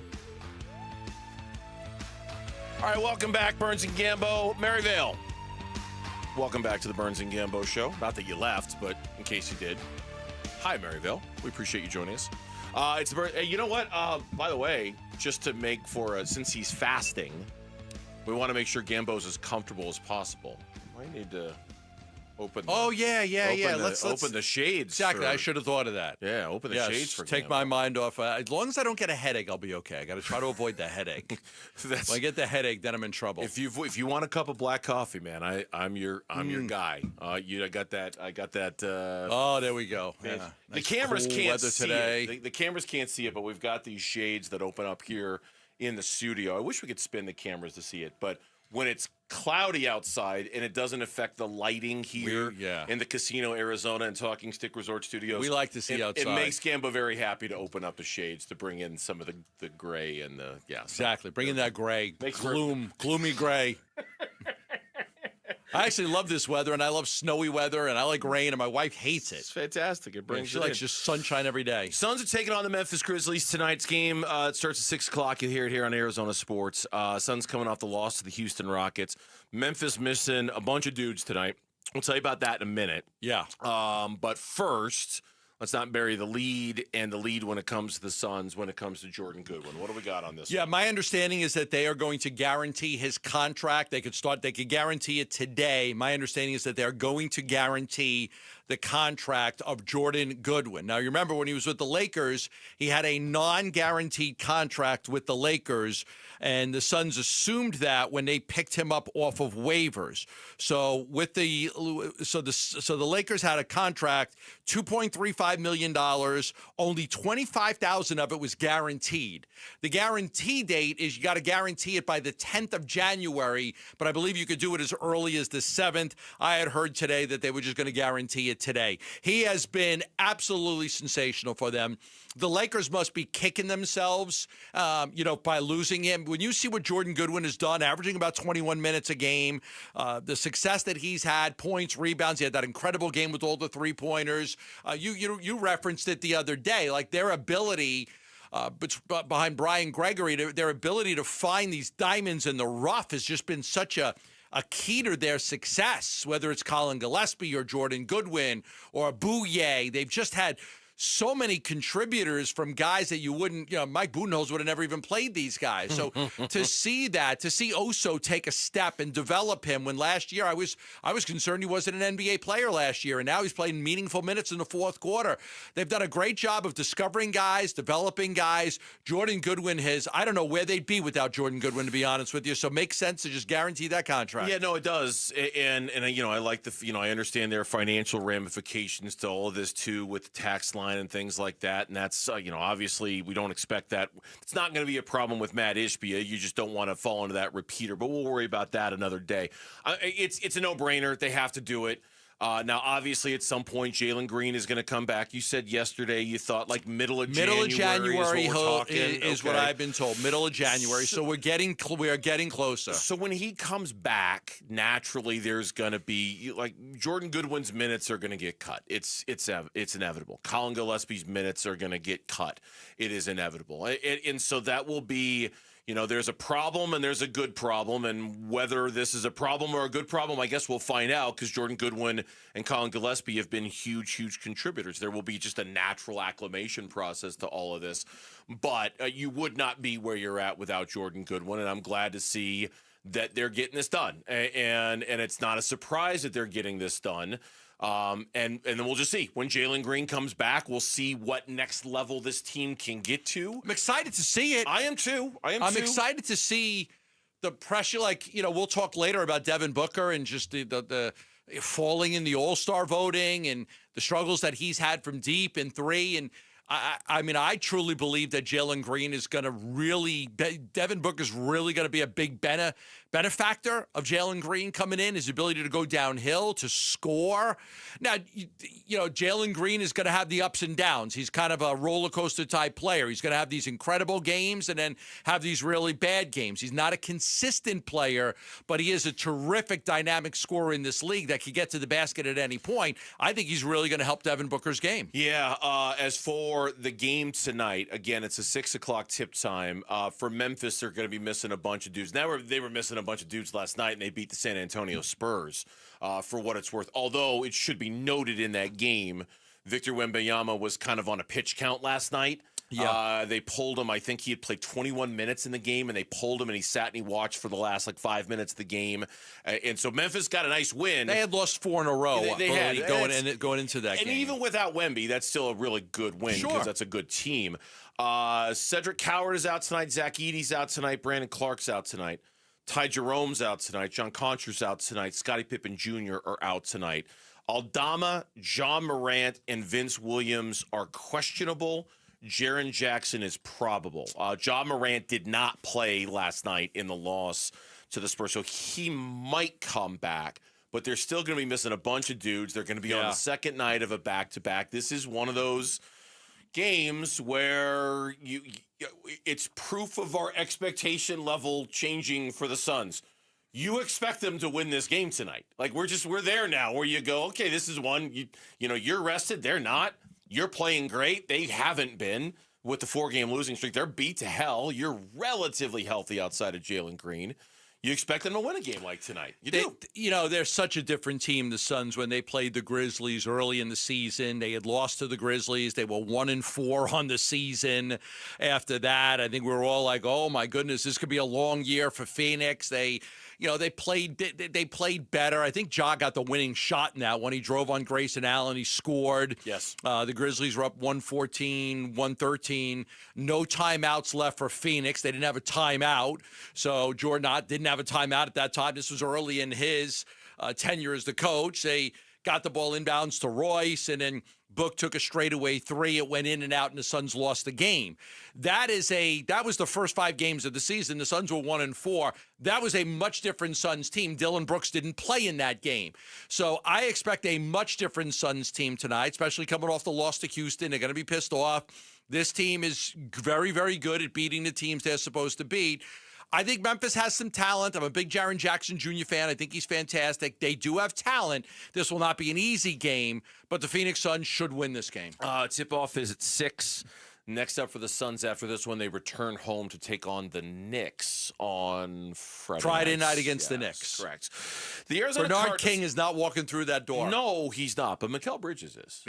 [SPEAKER 12] All right, welcome back, Burns and Gambo. Maryvale, welcome back to the Burns and Gambo show. Not that you left, but in case you did. Hi, Maryvale. We appreciate you joining us. It's hey, you know what? By the way, just to make for since he's fasting, we want to make sure Gambo's as comfortable as possible. I need to
[SPEAKER 6] Open.
[SPEAKER 7] Oh yeah.
[SPEAKER 6] Let's open the shades.
[SPEAKER 7] Exactly. I should have thought of that.
[SPEAKER 6] Yeah, open the shades for
[SPEAKER 7] take my mind off. As long as I don't get a headache, I'll be okay. I got to try to avoid the headache. When I get the headache, then I'm in trouble.
[SPEAKER 3] If you want a cup of black coffee, man, I'm your guy. I got that.
[SPEAKER 7] Oh, there we go.
[SPEAKER 3] Man,
[SPEAKER 7] Yeah.
[SPEAKER 3] the
[SPEAKER 7] Nice
[SPEAKER 3] cameras
[SPEAKER 7] cool
[SPEAKER 3] can't
[SPEAKER 7] weather
[SPEAKER 3] see
[SPEAKER 7] today.
[SPEAKER 3] it. The cameras can't see it, but we've got these shades that open up here in the studio. I wish we could spin the cameras to see it, but when it's cloudy outside and it doesn't affect the lighting here in the Casino Arizona and Talking Stick Resort Studios,
[SPEAKER 7] We like to see outside.
[SPEAKER 3] It makes Gamba very happy to open up the shades to bring in some of the gray and the
[SPEAKER 7] Exactly. Bring in that gray,
[SPEAKER 3] Makes
[SPEAKER 7] gloomy gray. I actually love this weather, and I love snowy weather, and I like rain, and my wife hates it.
[SPEAKER 3] It's fantastic. It brings
[SPEAKER 7] She
[SPEAKER 3] it
[SPEAKER 7] likes
[SPEAKER 3] in.
[SPEAKER 7] just sunshine every day.
[SPEAKER 3] Suns are taking on the Memphis Grizzlies. Tonight's game it starts at 6 o'clock. You hear it here on Arizona Sports. Suns coming off the loss to the Houston Rockets. Memphis missing a bunch of dudes tonight. We'll tell you about that in a minute.
[SPEAKER 7] Yeah.
[SPEAKER 3] But first, let's not bury the lead when it comes to the Suns, when it comes to Jordan Goodwin. What do we got on this?
[SPEAKER 7] Yeah, my understanding is that they are going to guarantee his contract. They could guarantee it today. My understanding is that they're going to guarantee the contract of Jordan Goodwin. Now, you remember when he was with the Lakers, he had a non-guaranteed contract with the Lakers, and the Suns assumed that when they picked him up off of waivers. So the Lakers had a contract, $2.35 million, only $25,000 of it was guaranteed. The guarantee date is you got to guarantee it by the 10th of January, but I believe you could do it as early as the 7th. I had heard today that they were just going to guarantee it today. He has been absolutely sensational for them. The Lakers must be kicking themselves, by losing him. When you see what Jordan Goodwin has done, averaging about 21 minutes a game, the success that he's had, points, rebounds, he had that incredible game with all the three-pointers. You referenced it the other day, like their ability behind Brian Gregory, their ability to find these diamonds in the rough has just been such a key to their success, whether it's Colin Gillespie or Jordan Goodwin or Bouye. They've just had so many contributors from guys that you wouldn't, Mike Budenholzer would have never even played these guys. So to see Oso take a step and develop him, when last year I was concerned he wasn't an NBA player last year, and now he's playing meaningful minutes in the fourth quarter. They've done a great job of discovering guys, developing guys. Jordan Goodwin I don't know where they'd be without Jordan Goodwin, to be honest with you. So it makes sense to just guarantee that contract.
[SPEAKER 3] Yeah, no, it does. And I like I understand there are financial ramifications to all of this too, with the tax line and things like that, and that's obviously we don't expect that. It's not going to be a problem with Matt Ishbia. You just don't want to fall into that repeater, but we'll worry about that another day. It's a no-brainer. They have to do it. Now, obviously, at some point, Jalen Green is going to come back. You said yesterday you thought like middle of January
[SPEAKER 7] is what I've been told. Middle of January. So we are getting closer.
[SPEAKER 3] So when he comes back, naturally, there's going to be like Jordan Goodwin's minutes are going to get cut. It's inevitable. Colin Gillespie's minutes are going to get cut. It is inevitable, and so that will be. There's a problem and there's a good problem, and whether this is a problem or a good problem, I guess we'll find out, because Jordan Goodwin and Colin Gillespie have been huge contributors. There will be just a natural acclimation process to all of this, but you would not be where you're at without Jordan Goodwin, and I'm glad to see that they're getting this done, and it's not a surprise that they're getting this done. And then we'll just see. When Jalen Green comes back, we'll see what next level this team can get to.
[SPEAKER 7] I'm excited to see it.
[SPEAKER 3] I am too.
[SPEAKER 7] I'm excited to see the pressure. We'll talk later about Devin Booker and just the falling in the All-Star voting and the struggles that he's had from deep in three. And I truly believe that Jalen Green is going to Devin Booker's really going to be a big benefactor of Jalen Green coming in, his ability to go downhill, to score. Now, Jalen Green is going to have the ups and downs. He's kind of a roller coaster type player. He's going to have these incredible games and then have these really bad games. He's not a consistent player, but he is a terrific dynamic scorer in this league that can get to the basket at any point. I think he's really going to help Devin Booker's game.
[SPEAKER 3] Yeah, as for the game tonight, again, it's a 6 o'clock tip time. For Memphis, they're going to be missing a bunch of dudes. Now they were missing a bunch of dudes last night, and they beat the San Antonio Spurs, for what it's worth. Although it should be noted in that game, Victor Wembanyama was kind of on a pitch count last night.
[SPEAKER 7] Yeah.
[SPEAKER 3] They pulled him. I think he had played 21 minutes in the game, and they pulled him, and he sat and he watched for the last 5 minutes of the game. And so Memphis got a nice win.
[SPEAKER 7] They had lost 4 in a row
[SPEAKER 3] They had.
[SPEAKER 7] going into that game.
[SPEAKER 3] And even without Wemby, that's still a really good win because that's a good team. Cedric Coward is out tonight. Zach Edey's out tonight. Brandon Clark's out tonight. Ty Jerome's out tonight. John Concher's out tonight. Scottie Pippen Jr. are out tonight. Aldama, John Morant, and Vince Williams are questionable. Jaren Jackson is probable. John Morant did not play last night in the loss to the Spurs, so he might come back. But they're still going to be missing a bunch of dudes. They're going to be on the second night of a back-to-back. This is one of those games where it's proof of our expectation level changing for the Suns. You expect them to win this game tonight. We're there now where you go, okay, this is one, you're rested. They're not. You're playing great. They haven't been with the 4-game losing streak. They're beat to hell. You're relatively healthy outside of Jalen Green. You expect them to win a game like tonight. You do.
[SPEAKER 7] They're such a different team, the Suns, when they played the Grizzlies early in the season. They had lost to the Grizzlies. They were 1-4 on the season. After that, I think we were all like, oh, my goodness, this could be a long year for Phoenix. They played better. I think Ja got the winning shot in that one. He drove on Grayson Allen. He scored.
[SPEAKER 3] Yes.
[SPEAKER 7] The Grizzlies were up 114, 113. No timeouts left for Phoenix. They didn't have a timeout. So Jordan Ott didn't have a timeout at that time. This was early in his tenure as the coach. They got the ball inbounds to Royce, and then Book took a straightaway 3. It went in and out, and the Suns lost the game. That was the first 5 games of the season. The Suns were 1-4. That was a much different Suns team. Dylan Brooks didn't play in that game. So I expect a much different Suns team tonight, especially coming off the loss to Houston. They're going to be pissed off. This team is very, very good at beating the teams they're supposed to beat. I think Memphis has some talent. I'm a big Jaren Jackson Jr. fan. I think he's fantastic. They do have talent. This will not be an easy game, but the Phoenix Suns should win this game.
[SPEAKER 3] Tip-off is at 6. Next up for the Suns after this one, they return home to take on the Knicks on Friday
[SPEAKER 7] night against the Knicks.
[SPEAKER 3] Correct. The Arizona
[SPEAKER 7] Bernard
[SPEAKER 3] Cardinals,
[SPEAKER 7] King is not walking through that door.
[SPEAKER 3] No, he's not, but Mikal Bridges is.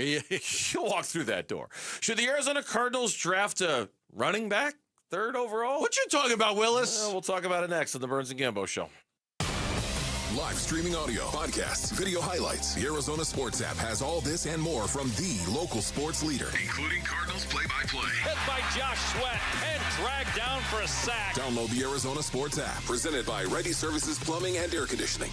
[SPEAKER 3] He'll walk through that door. Should the Arizona Cardinals draft a running back? 3rd overall?
[SPEAKER 7] What you talking about, Willis?
[SPEAKER 3] We'll talk about it next on the Burns and Gambo Show.
[SPEAKER 29] Live streaming audio, podcasts, video highlights. The Arizona Sports app has all this and more from the local sports leader.
[SPEAKER 23] Including Cardinals play-by-play.
[SPEAKER 5] Hit by Josh Sweat and dragged down for a sack.
[SPEAKER 29] Download the Arizona Sports app, presented by Ready Services Plumbing and Air Conditioning.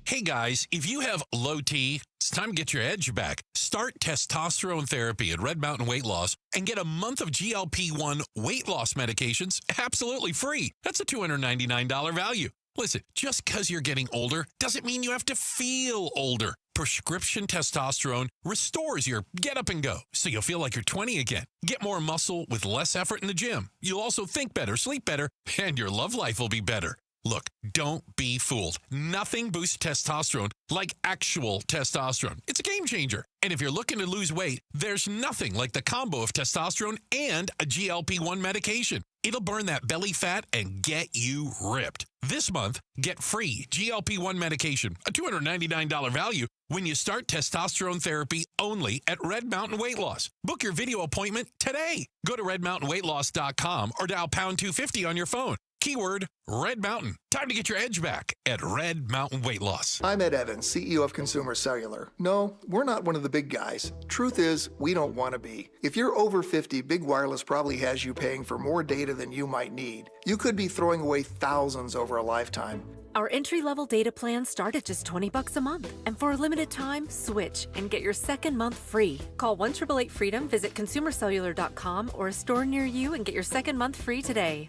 [SPEAKER 1] Hey guys, if you have low T, it's time to get your edge back. Start testosterone therapy at Red Mountain Weight Loss and get a month of GLP-1 weight loss medications absolutely free. That's a $299 value. Listen, just because you're getting older doesn't mean you have to feel older. Prescription testosterone restores your get up and go, so you'll feel like you're 20 again. Get more muscle with less effort in the gym. You'll also think better, sleep better, and your love life will be better. Look, don't be fooled. Nothing boosts testosterone like actual testosterone. It's a game changer. And if you're looking to lose weight, there's nothing like the combo of testosterone and a GLP-1 medication. It'll burn that belly fat and get you ripped. This month, get free GLP-1 medication, a $299 value, when you start testosterone therapy only at Red Mountain Weight Loss. Book your video appointment today. Go to redmountainweightloss.com or dial pound 250 on your phone. Keyword Red Mountain. Time to get your edge back at Red Mountain Weight Loss.
[SPEAKER 4] I'm Ed Evans, CEO of Consumer Cellular. No, we're not one of the big guys. Truth is, we don't want to be. If you're over 50, Big Wireless probably has you paying for more data than you might need. You could be throwing away thousands over a lifetime.
[SPEAKER 18] Our entry-level data plans start at just $20 a month. And for a limited time, switch and get your second month free. Call 1-888-FREEDOM, visit consumercellular.com or a store near you and get your second month free today.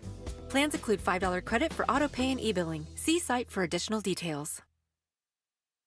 [SPEAKER 18] Plans include $5 credit for auto pay and e-billing. See site for additional details.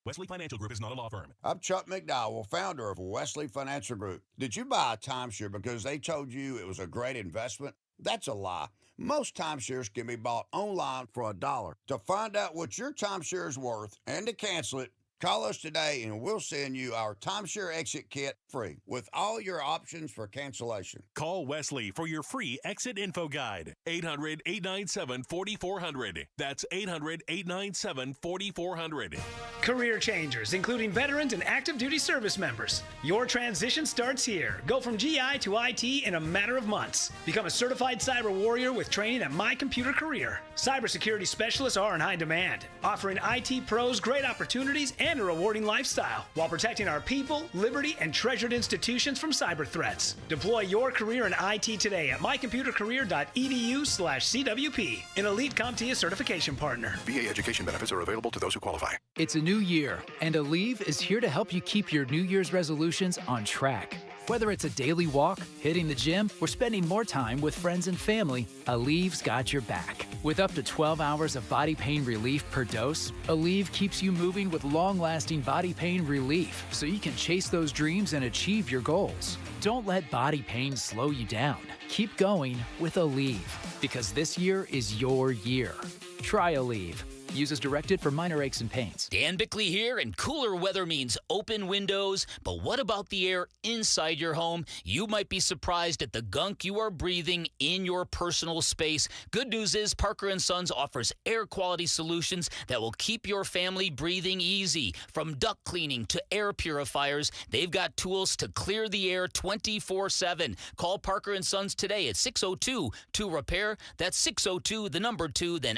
[SPEAKER 16] Wesley Financial Group is not a law firm.
[SPEAKER 17] I'm Chuck McDowell, founder of Wesley Financial Group. Did you buy a timeshare because they told you it was a great investment? That's a lie. Most timeshares can be bought online for $1. To find out what your timeshare is worth and to cancel it, Call us today and we'll send you our timeshare exit kit free with all your options for cancellation.
[SPEAKER 16] Call Wesley for your free exit info guide. 800-897-4400. That's 800-897-4400.
[SPEAKER 8] Career changers, including veterans and active duty service members. Your transition starts here. Go from GI to IT in a matter of months. Become a certified cyber warrior with training at My Computer Career. Cybersecurity specialists are in high demand, offering IT pros great opportunities and a rewarding lifestyle while protecting our people, liberty, and treasured institutions from cyber threats. Deploy your career in IT today at mycomputercareer.edu/CWP, an elite CompTIA certification partner.
[SPEAKER 9] VA education benefits are available to those who qualify.
[SPEAKER 10] It's a new year, and Aleve is here to help you keep your New Year's resolutions on track. Whether it's a daily walk, hitting the gym, or spending more time with friends and family, Aleve's got your back. With up to 12 hours of body pain relief per dose, Aleve keeps you moving with long-lasting body pain relief so you can chase those dreams and achieve your goals. Don't let body pain slow you down. Keep going with Aleve, because this year is your year. Try Aleve. Use as directed for minor aches and pains.
[SPEAKER 19] Dan Bickley here, and cooler weather means open windows. But what about the air inside your home? You might be surprised at the gunk you are breathing in your personal space. Good news is Parker & Sons offers air quality solutions that will keep your family breathing easy. From duct cleaning to air purifiers, they've got tools to clear the air 24/7. Call Parker & Sons today at 602-2-REPAIR. That's 602, then REPAIR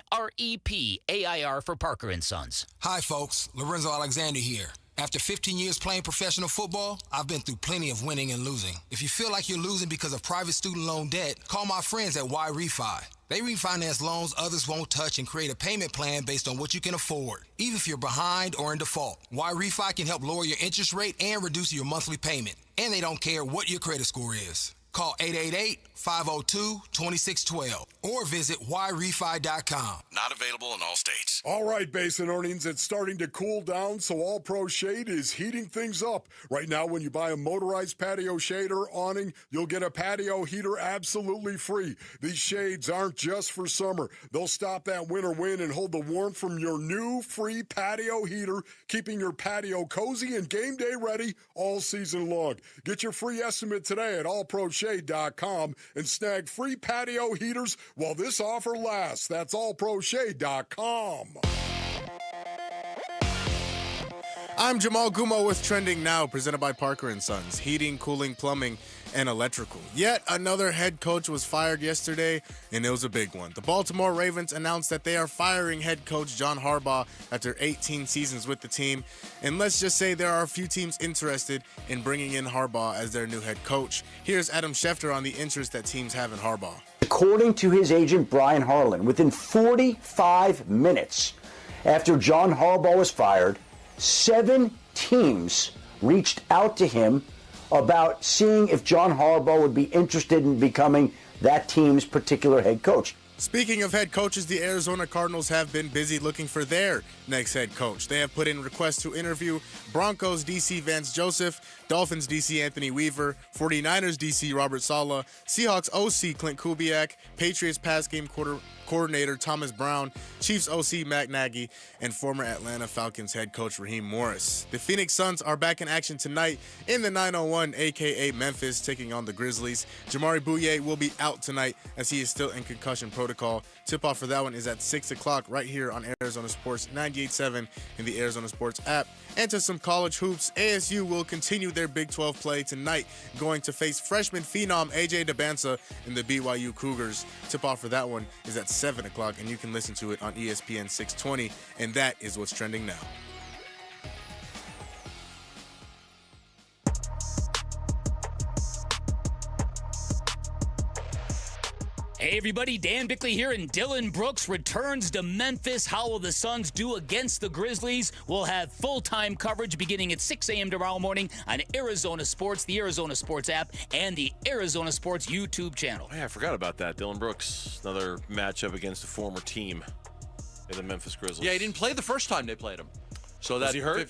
[SPEAKER 19] for Parker & Sons.
[SPEAKER 20] Hi, folks. Lorenzo Alexander here. After 15 years playing professional football, I've been through plenty of winning and losing. If you feel like you're losing because of private student loan debt, call my friends at Y-Refi. They refinance loans others won't touch and create a payment plan based on what you can afford, even if you're behind or in default. Y-Refi can help lower your interest rate and reduce your monthly payment. And they don't care what your credit score is. Call 888-502-2612 or visit yrefi.com.
[SPEAKER 24] Not available in all states.
[SPEAKER 25] All right, Basin earnings, it's starting to cool down, so All Pro Shade is heating things up. Right now, when you buy a motorized patio shade or awning, you'll get a patio heater absolutely free. These shades aren't just for summer. They'll stop that winter wind and hold the warmth from your new free patio heater, keeping your patio cozy and game day ready all season long. Get your free estimate today at allproshade.com and snag free patio heaters while this offer lasts. That's allproshade.com.
[SPEAKER 26] I'm Jamal Gumo with Trending Now, presented by Parker & Sons, heating, cooling, plumbing, and electrical. Yet another head coach was fired yesterday, and it was a big one. The Baltimore Ravens announced that they are firing head coach John Harbaugh after 18 seasons with the team. And let's just say there are a few teams interested in bringing in Harbaugh as their new head coach. Here's Adam Schefter on the interest that teams have in Harbaugh.
[SPEAKER 11] According to his agent, Brian Harlan, within 45 minutes after John Harbaugh was fired, 7 teams reached out to him about seeing if John Harbaugh would be interested in becoming that team's particular head coach.
[SPEAKER 26] Speaking of head coaches, the Arizona Cardinals have been busy looking for their next head coach. They have put in requests to interview Broncos DC Vance Joseph, Dolphins DC Anthony Weaver, 49ers DC Robert Saleh, Seahawks OC Clint Kubiak, Patriots pass game coordinator Thomas Brown, Chiefs OC Matt Nagy, and former Atlanta Falcons head coach Raheem Morris. The Phoenix Suns are back in action tonight in the 901, aka Memphis, taking on the Grizzlies. Jamari Bouye will be out tonight as he is still in concussion protocol. Tip-off for that one is at 6 o'clock right here on Arizona Sports 98.7 in the Arizona Sports app. And to some college hoops, ASU will continue their Big 12 play tonight, going to face freshman phenom AJ DeBansa in the BYU Cougars. Tip-off for that one is at 7 o'clock, and you can listen to it on ESPN 620, and that is what's trending now.
[SPEAKER 19] Hey everybody, Dan Bickley here, and Dylan Brooks returns to Memphis. How will the Suns do against the Grizzlies? We'll have full-time coverage beginning at 6 a.m. tomorrow morning on Arizona Sports, the Arizona Sports app, and the Arizona Sports YouTube channel.
[SPEAKER 3] Yeah, I forgot about that. Dylan Brooks, another matchup against a former team in the Memphis Grizzlies.
[SPEAKER 6] Yeah, he didn't play the first time they played him.
[SPEAKER 7] So
[SPEAKER 3] was he hurt?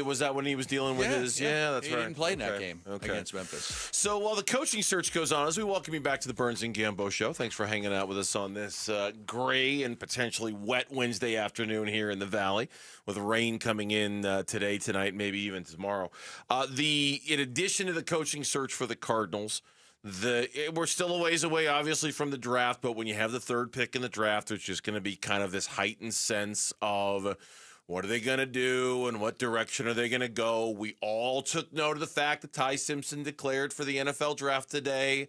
[SPEAKER 3] Was that when he was dealing with his? Yeah, that's
[SPEAKER 7] he
[SPEAKER 3] right.
[SPEAKER 7] He didn't play in that game against Memphis.
[SPEAKER 3] So while the coaching search goes on, as we welcome you back to the Burns and Gambo Show, thanks for hanging out with us on this gray and potentially wet Wednesday afternoon here in the Valley, with rain coming in today, tonight, maybe even tomorrow. In addition to the coaching search for the Cardinals, we're still a ways away, obviously, from the draft. But when you have the third pick in the draft, it's just going to be kind of this heightened sense of, what are they going to do and what direction are they going to go? We all took note of the fact that Ty Simpson declared for the NFL draft today.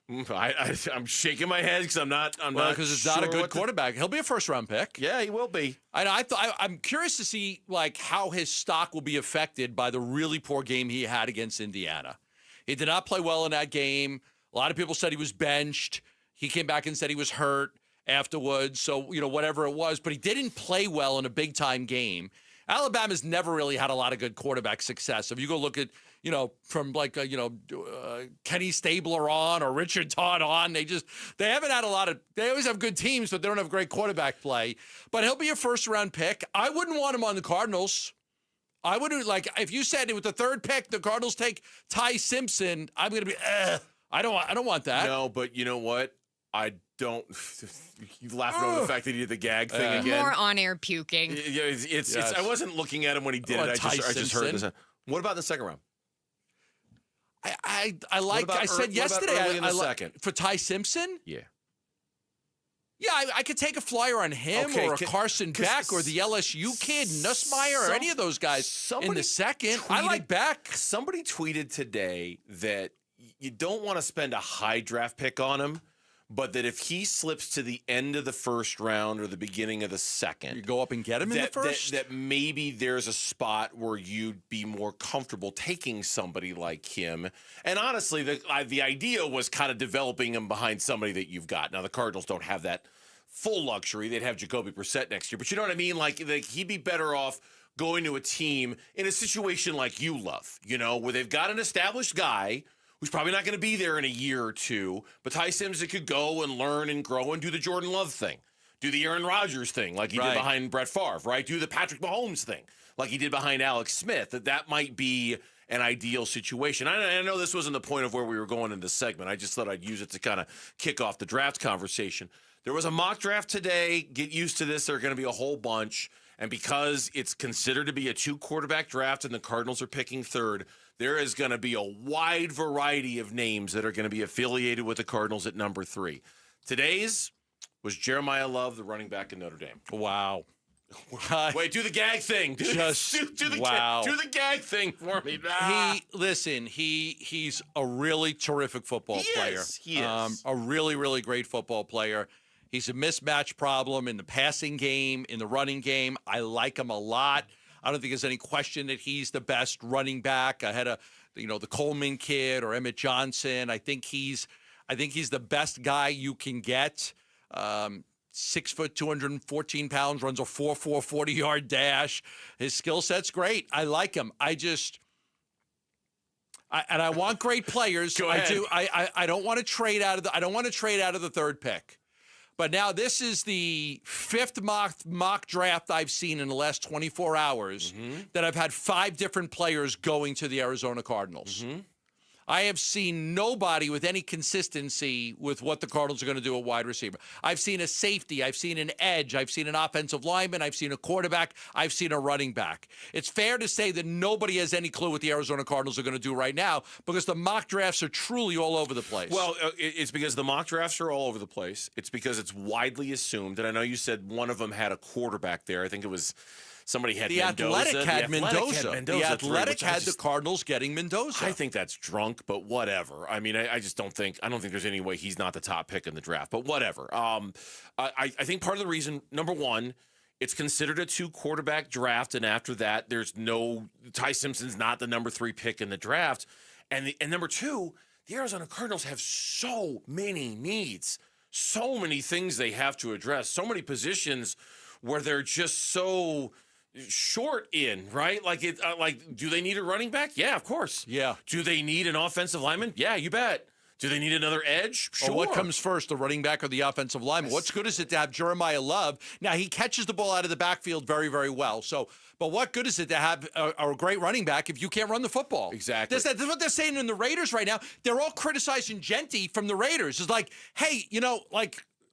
[SPEAKER 3] I'm shaking my head because I'm not
[SPEAKER 7] because it's
[SPEAKER 3] sure
[SPEAKER 7] not a good quarterback. He'll be a first-round pick.
[SPEAKER 3] Yeah, he will be.
[SPEAKER 7] I'm curious to see how his stock will be affected by the really poor game he had against Indiana. He did not play well in that game. A lot of people said he was benched. He came back and said he was hurt afterwards. So, whatever it was. But he didn't play well in a big-time game. Alabama's never really had a lot of good quarterback success. If you go look at, from Kenny Stabler on or Richard Todd on, they haven't had a lot of – they always have good teams, but they don't have great quarterback play. But he'll be a first-round pick. I wouldn't want him on the Cardinals. I wouldn't if you said with the third pick, the Cardinals take Ty Simpson, I'm going to be, I don't want that.
[SPEAKER 3] No, but you know what? I don't. You laughing over the fact that he did the gag thing again.
[SPEAKER 2] More on-air puking.
[SPEAKER 3] It's I wasn't looking at him when he did it. I just heard this. What about the second round?
[SPEAKER 7] I said yesterday.
[SPEAKER 3] Early in the second
[SPEAKER 7] for Ty Simpson.
[SPEAKER 3] Yeah.
[SPEAKER 7] Yeah, I could take a flyer on him or a Carson Beck or the LSU kid, Nussmeier, or any of those guys in the second. I like Beck.
[SPEAKER 3] Somebody tweeted today that you don't want to spend a high draft pick on him, but that if he slips to the end of the first round or the beginning of the second,
[SPEAKER 7] you go up and get him in the first?
[SPEAKER 3] That maybe there's a spot where you'd be more comfortable taking somebody like him. And honestly, the idea was kind of developing him behind somebody that you've got. Now, the Cardinals don't have that full luxury. They'd have Jacoby Brissett next year. But you know what I mean? Like he'd be better off going to a team in a situation like you love, where they've got an established guy who's probably not going to be there in a year or two, but Ty Simpson could go and learn and grow and do the Jordan Love thing, do the Aaron Rodgers thing like he did behind Brett Favre, right? Do the Patrick Mahomes thing like he did behind Alex Smith. That might be an ideal situation. I know this wasn't the point of where we were going in this segment. I just thought I'd use it to kind of kick off the draft conversation. There was a mock draft today. Get used to this. There are going to be a whole bunch. And because it's considered to be a 2-quarterback draft and the Cardinals are picking third, there is going to be a wide variety of names that are going to be affiliated with the Cardinals at number 3. Today's was Jeremiah Love, the running back in Notre Dame.
[SPEAKER 7] Wow.
[SPEAKER 3] Wait, do the gag thing. Do the gag thing for me.
[SPEAKER 7] He's a really terrific football player.
[SPEAKER 3] He is.
[SPEAKER 7] A really, really great football player. He's a mismatch problem in the passing game, in the running game. I like him a lot. I don't think there's any question that he's the best running back ahead of, the Coleman kid or Emmett Johnson. I think he's the best guy you can get. 6 foot, 214 pounds, runs a 4.4 40-yard dash. His skill set's great. I like him. I want great players.
[SPEAKER 3] Go ahead.
[SPEAKER 7] I don't want to trade out of the third pick. But now this is the 5th mock draft I've seen in the last 24 hours that I've had 5 different players going to the Arizona Cardinals. I have seen nobody with any consistency with what the Cardinals are going to do at wide receiver. I've seen a safety. I've seen an edge. I've seen an offensive lineman. I've seen a quarterback. I've seen a running back. It's fair to say that nobody has any clue what the Arizona Cardinals are going to do right now because the mock drafts are truly all over the place.
[SPEAKER 3] Well, it's because the mock drafts are all over the place. It's because it's widely assumed, and I know you said one of them had a quarterback there. I think it was... Somebody had Mendoza.
[SPEAKER 7] The Athletic had Mendoza. The Athletic had the Cardinals getting Mendoza.
[SPEAKER 3] I think that's drunk, but whatever. I mean, I just don't think there's any way he's not the top pick in the draft, but whatever. I think part of the reason, number one, it's considered a 2-quarterback draft, and after that, Ty Simpson's not the number 3 pick in the draft. And number 2, the Arizona Cardinals have so many needs, so many things they have to address, so many positions where they're just so short in, right? Like do they need a running back? Yeah, of course.
[SPEAKER 7] Yeah.
[SPEAKER 3] Do they need an offensive lineman? Yeah, you bet. Do they need another edge? Sure.
[SPEAKER 7] Or what comes first, the running back or the offensive lineman?
[SPEAKER 3] Yes.
[SPEAKER 7] What's good is it to have Jeremiah Love? Now, he catches the ball out of the backfield very, very well. So, but what good is it to have a great running back if you can't run the football?
[SPEAKER 3] Exactly.
[SPEAKER 7] That's what they're saying in the Raiders right now. They're all criticizing Genty from the Raiders. It's like, hey,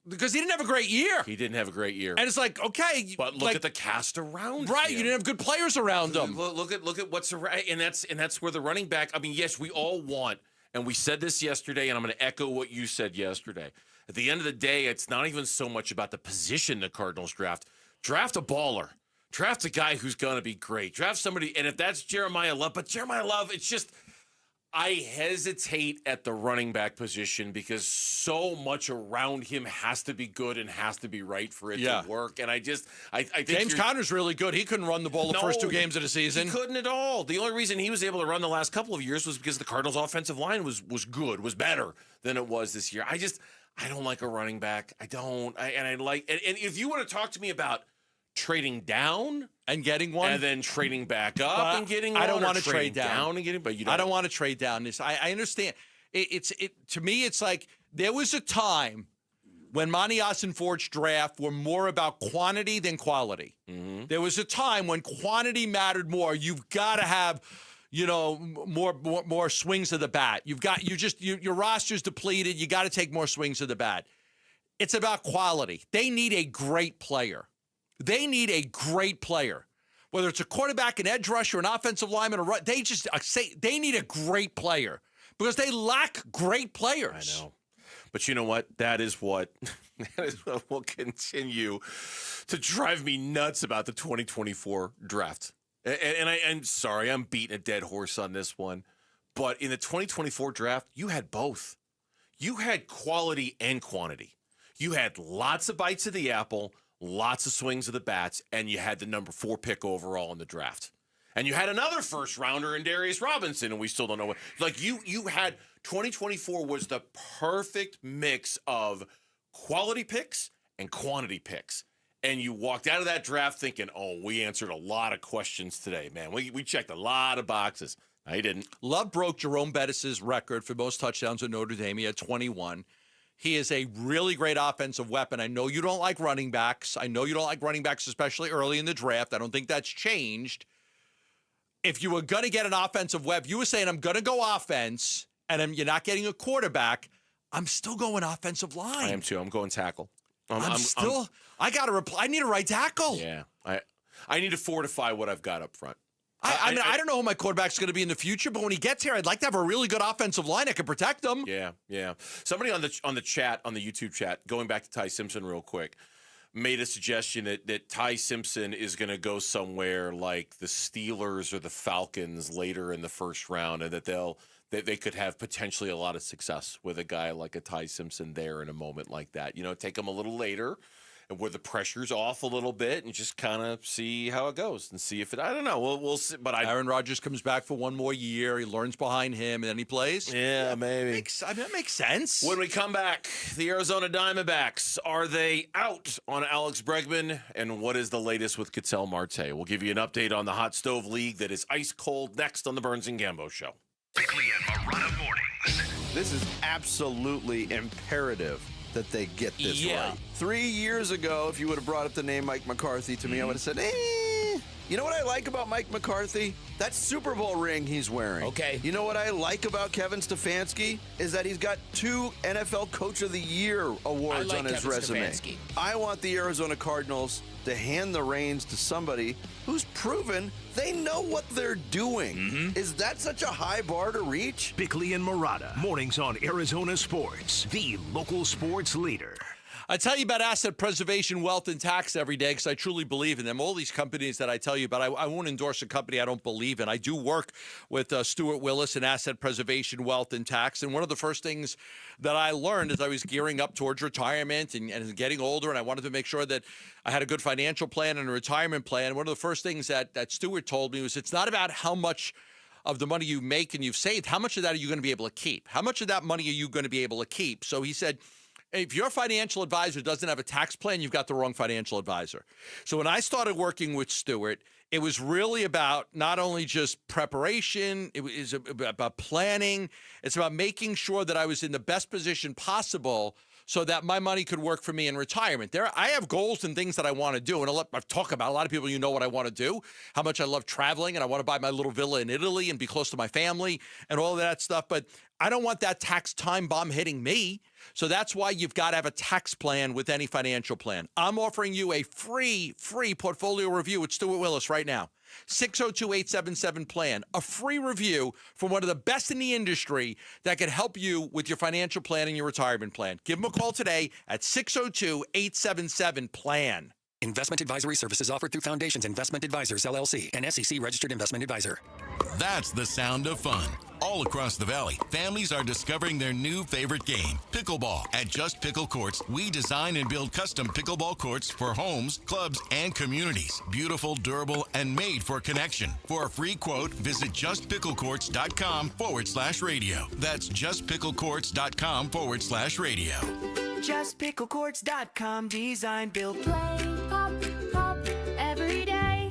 [SPEAKER 7] because he didn't have a great year.
[SPEAKER 3] He didn't have a great year.
[SPEAKER 7] And it's like, okay.
[SPEAKER 3] But look at the cast around him.
[SPEAKER 7] Right, you didn't have good players around him.
[SPEAKER 3] Look at what's around, and that's where the running back, I mean, yes, we all want, and we said this yesterday, and I'm going to echo what you said yesterday. At the end of the day, it's not even so much about the position the Cardinals draft. Draft a baller. Draft a guy who's going to be great. Draft somebody, and if that's Jeremiah Love, but Jeremiah Love, it's just, I hesitate at the running back position because so much around him has to be good and has to be right for it to work. And I think
[SPEAKER 7] James Conner's really good. He couldn't run the ball the first 2 games of the season.
[SPEAKER 3] He couldn't at all. The only reason he was able to run the last couple of years was because the Cardinals' offensive line was good, was better than it was this year. I don't like a running back. I don't. And if you want to talk to me about trading down
[SPEAKER 7] and getting one,
[SPEAKER 3] and then trading back up and getting one,
[SPEAKER 7] I don't want to
[SPEAKER 3] trade
[SPEAKER 7] down
[SPEAKER 3] and getting, but you don't.
[SPEAKER 7] I don't want to trade down. I understand. To me, it's like there was a time when Monty Ossenfort's draft were more about quantity than quality.
[SPEAKER 3] Mm-hmm.
[SPEAKER 7] There was a time when quantity mattered more. You've got to have, more swings of the bat. Your roster's depleted. You got to take more swings of the bat. It's about quality. They need a great player. They need a great player. Whether it's a quarterback, an edge rusher, an offensive lineman, they need a great player because they lack great players.
[SPEAKER 3] I know. But you know what? That is what will continue to drive me nuts about the 2024 draft. And I'm sorry, I'm beating a dead horse on this one. But in the 2024 draft, you had both. You had quality and quantity. You had lots of bites of the apple, lots of swings of the bats, and you had the number 4 pick overall in the draft. And you had another first rounder in Darius Robinson, and we still don't know what. Like you had 2024 was the perfect mix of quality picks and quantity picks. And you walked out of that draft thinking, oh, we answered a lot of questions today, man. We checked a lot of boxes. No, he didn't.
[SPEAKER 7] Love broke Jerome Bettis' record for most touchdowns at Notre Dame. He had 21. He is a really great offensive weapon. I know you don't like running backs. Especially early in the draft. I don't think that's changed. If you were going to get an offensive weapon, you were saying, I'm going to go offense, and you're not getting a quarterback, I'm still going offensive line. I
[SPEAKER 3] am too. I'm going tackle.
[SPEAKER 7] I got to reply. I need a right tackle.
[SPEAKER 3] Yeah. I need to fortify what I've got up front.
[SPEAKER 7] I don't know who my quarterback's going to be in the future, but when he gets here, I'd like to have a really good offensive line that can protect him.
[SPEAKER 3] Yeah. Somebody on the chat, on the YouTube chat, going back to Ty Simpson real quick, made a suggestion that Ty Simpson is going to go somewhere like the Steelers or the Falcons later in the first round, and that they could have potentially a lot of success with a guy like a Ty Simpson there in a moment like that. Take him a little later and where the pressure's off a little bit and just kind of see how it goes and see if I don't know. We'll see. But
[SPEAKER 7] Aaron Rodgers comes back for one more year. He learns behind him, and then he plays.
[SPEAKER 3] Yeah, maybe.
[SPEAKER 7] That makes sense.
[SPEAKER 3] When we come back, the Arizona Diamondbacks, are they out on Alex Bregman? And what is the latest with Ketel Marte? We'll give you an update on the Hot Stove League that is ice cold next on the Burns and Gambo Show.
[SPEAKER 23] Bickley and Marotta mornings.
[SPEAKER 2] This is absolutely imperative that they get this right. 3 years ago, if you would have brought up the name Mike McCarthy to me, I would have said, You know what I like about Mike McCarthy? That Super Bowl ring he's wearing.
[SPEAKER 19] Okay.
[SPEAKER 2] You know what I like about Kevin Stefanski? Is that he's got 2 NFL Coach of the Year awards on his resume.
[SPEAKER 19] Stefanski.
[SPEAKER 2] I want the Arizona Cardinals to hand the reins to somebody who's proven they know what they're doing. Is that such a high bar to reach?
[SPEAKER 23] Bickley and Marotta, mornings on Arizona Sports, the local sports leader.
[SPEAKER 7] I tell you about asset preservation, wealth, and tax every day because I truly believe in them. All these companies that I tell you about, I won't endorse a company I don't believe in. I do work with Stuart Willis in asset preservation, wealth, and tax. And one of the first things that I learned as I was gearing up towards retirement and getting older, and I wanted to make sure that I had a good financial plan and a retirement plan. One of the first things that Stuart told me was it's not about how much of the money you make and you've saved, how much of that are you going to be able to keep? How much of that money are you going to be able to keep? So he said, if your financial advisor doesn't have a tax plan, you've got the wrong financial advisor. So when I started working with Stuart, It was really about not only just preparation, it was about planning. It's about making sure that I was in the best position possible so that my money could work for me in retirement. I have goals and things that I want to do, and I've talked about a lot of people. You know what I want to do, how much I love traveling, and I want to buy my little villa in Italy and be close to my family and all of that stuff. But I don't want that tax time bomb hitting me. So that's why you've got to have a tax plan with any financial plan. I'm offering you a free portfolio review with Stuart Willis right now. 602-877-PLAN, a free review from one of the best in the industry that can help you with your financial plan and your retirement plan. Give them a call today at 602-877-PLAN.
[SPEAKER 5] Investment advisory services offered through Foundations Investment Advisors, LLC, an SEC-registered investment advisor.
[SPEAKER 23] That's the sound of fun. All across the valley, families are discovering their new favorite game, pickleball. At Just Pickle Courts, we design and build custom pickleball courts for homes, clubs, and communities. Beautiful, durable, and made for connection. For a free quote, visit justpicklecourts.com/radio. That's justpicklecourts.com/radio.
[SPEAKER 12] Justpicklecourts.com, design, build, play, pop, pop, every day.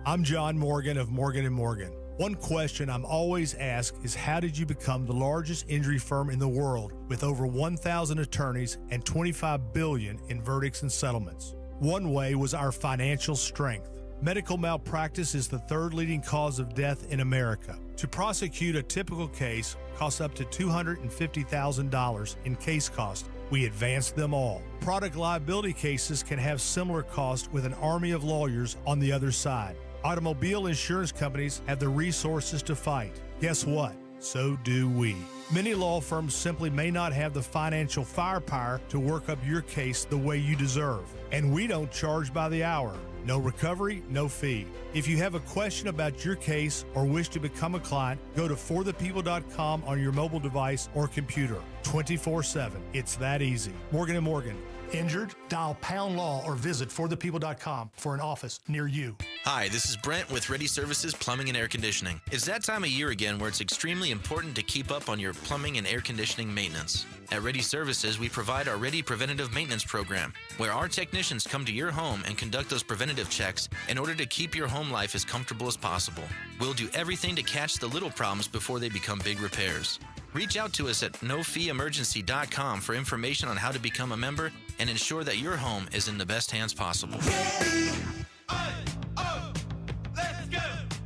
[SPEAKER 13] I'm John Morgan of Morgan & Morgan. One question I'm always asked is, how did you become the largest injury firm in the world with over 1,000 attorneys and $25 billion in verdicts and settlements? One way was our financial strength. Medical malpractice is the third leading cause of death in America. To prosecute a typical case costs up to $250,000 in case cost. We advance them all. Product liability cases can have similar costs with an army of lawyers on the other side. Automobile insurance companies have the resources to fight. Guess what? So do we. Many law firms simply may not have the financial firepower to work up your case the way you deserve. And we don't charge by the hour. No recovery, no fee. If you have a question about your case or wish to become a client, go to forthepeople.com on your mobile device or computer. 24/7. It's that easy. Morgan & Morgan. Injured? Dial pound law or visit forthepeople.com for an office near you.
[SPEAKER 14] Hi, this is Brent with Ready Services Plumbing and Air Conditioning. It's that time of year again where it's extremely important to keep up on your plumbing and air conditioning maintenance. At Ready Services, we provide our Ready Preventative Maintenance Program, where our technicians come to your home and conduct those preventative checks in order to keep your home life as comfortable as possible. We'll do everything to catch the little problems before they become big repairs. Reach out to us at nofeeemergency.com for information on how to become a member and ensure that your home is in the best hands possible.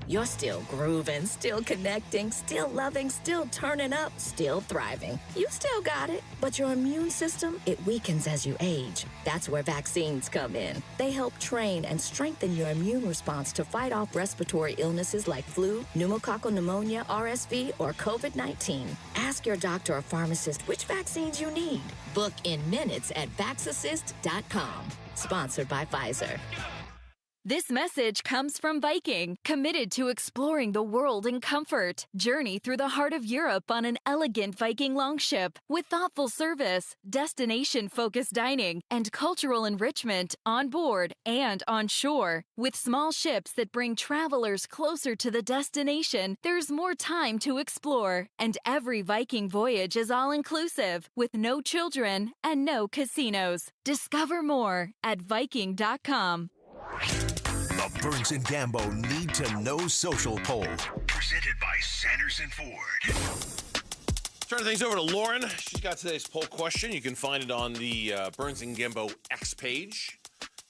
[SPEAKER 15] You're still grooving, still connecting, still loving, still turning up, still thriving. You still got it, but your immune system, it weakens as you age. That's where vaccines come in. They help train and strengthen your immune response to fight off respiratory illnesses like flu, pneumococcal pneumonia, RSV, or COVID-19. Ask your doctor or pharmacist which vaccines you need. Book in minutes at vaxassist.com. Sponsored by Pfizer.
[SPEAKER 21] This message comes from Viking, committed to exploring the world in comfort. Journey through the heart of Europe on an elegant Viking longship with thoughtful service, destination-focused dining, and cultural enrichment on board and on shore. With small ships that bring travelers closer to the destination, there's more time to explore. And every Viking voyage is all-inclusive, with no children and no casinos. Discover more at Viking.com.
[SPEAKER 23] The Burns and Gambo Need to Know Social Poll. Presented by Sanderson Ford.
[SPEAKER 3] Turning things over to Lauren. She's got today's poll question. You can find it on the Burns and Gambo X page.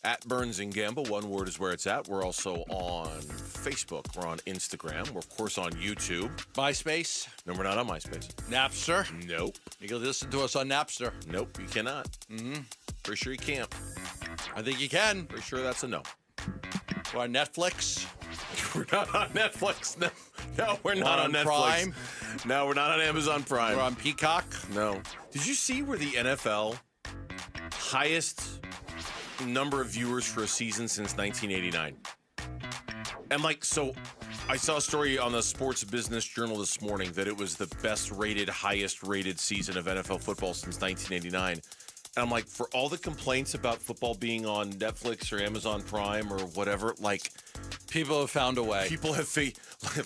[SPEAKER 3] At Burns and Gambo. One word is where it's at. We're also on Facebook. We're on Instagram. We're, of course, on YouTube.
[SPEAKER 7] MySpace?
[SPEAKER 3] No, we're not on MySpace.
[SPEAKER 7] Napster?
[SPEAKER 3] Nope.
[SPEAKER 7] You can listen to us on Napster.
[SPEAKER 3] Nope, you cannot. Pretty sure you can't.
[SPEAKER 7] I think you can.
[SPEAKER 3] Pretty sure that's a no.
[SPEAKER 7] We're on Netflix.
[SPEAKER 3] We're not on Netflix. No, we're not on Netflix.
[SPEAKER 7] Prime.
[SPEAKER 3] No, we're not on Amazon Prime.
[SPEAKER 7] We're on Peacock.
[SPEAKER 3] No. Did you see where the NFL highest number of viewers for a season since 1989? And so I saw a story on the Sports Business Journal this morning that it was the best rated, highest rated season of NFL football since 1989. And I'm like, for all the complaints about football being on Netflix or Amazon Prime or whatever,
[SPEAKER 7] People have found a way.
[SPEAKER 3] People have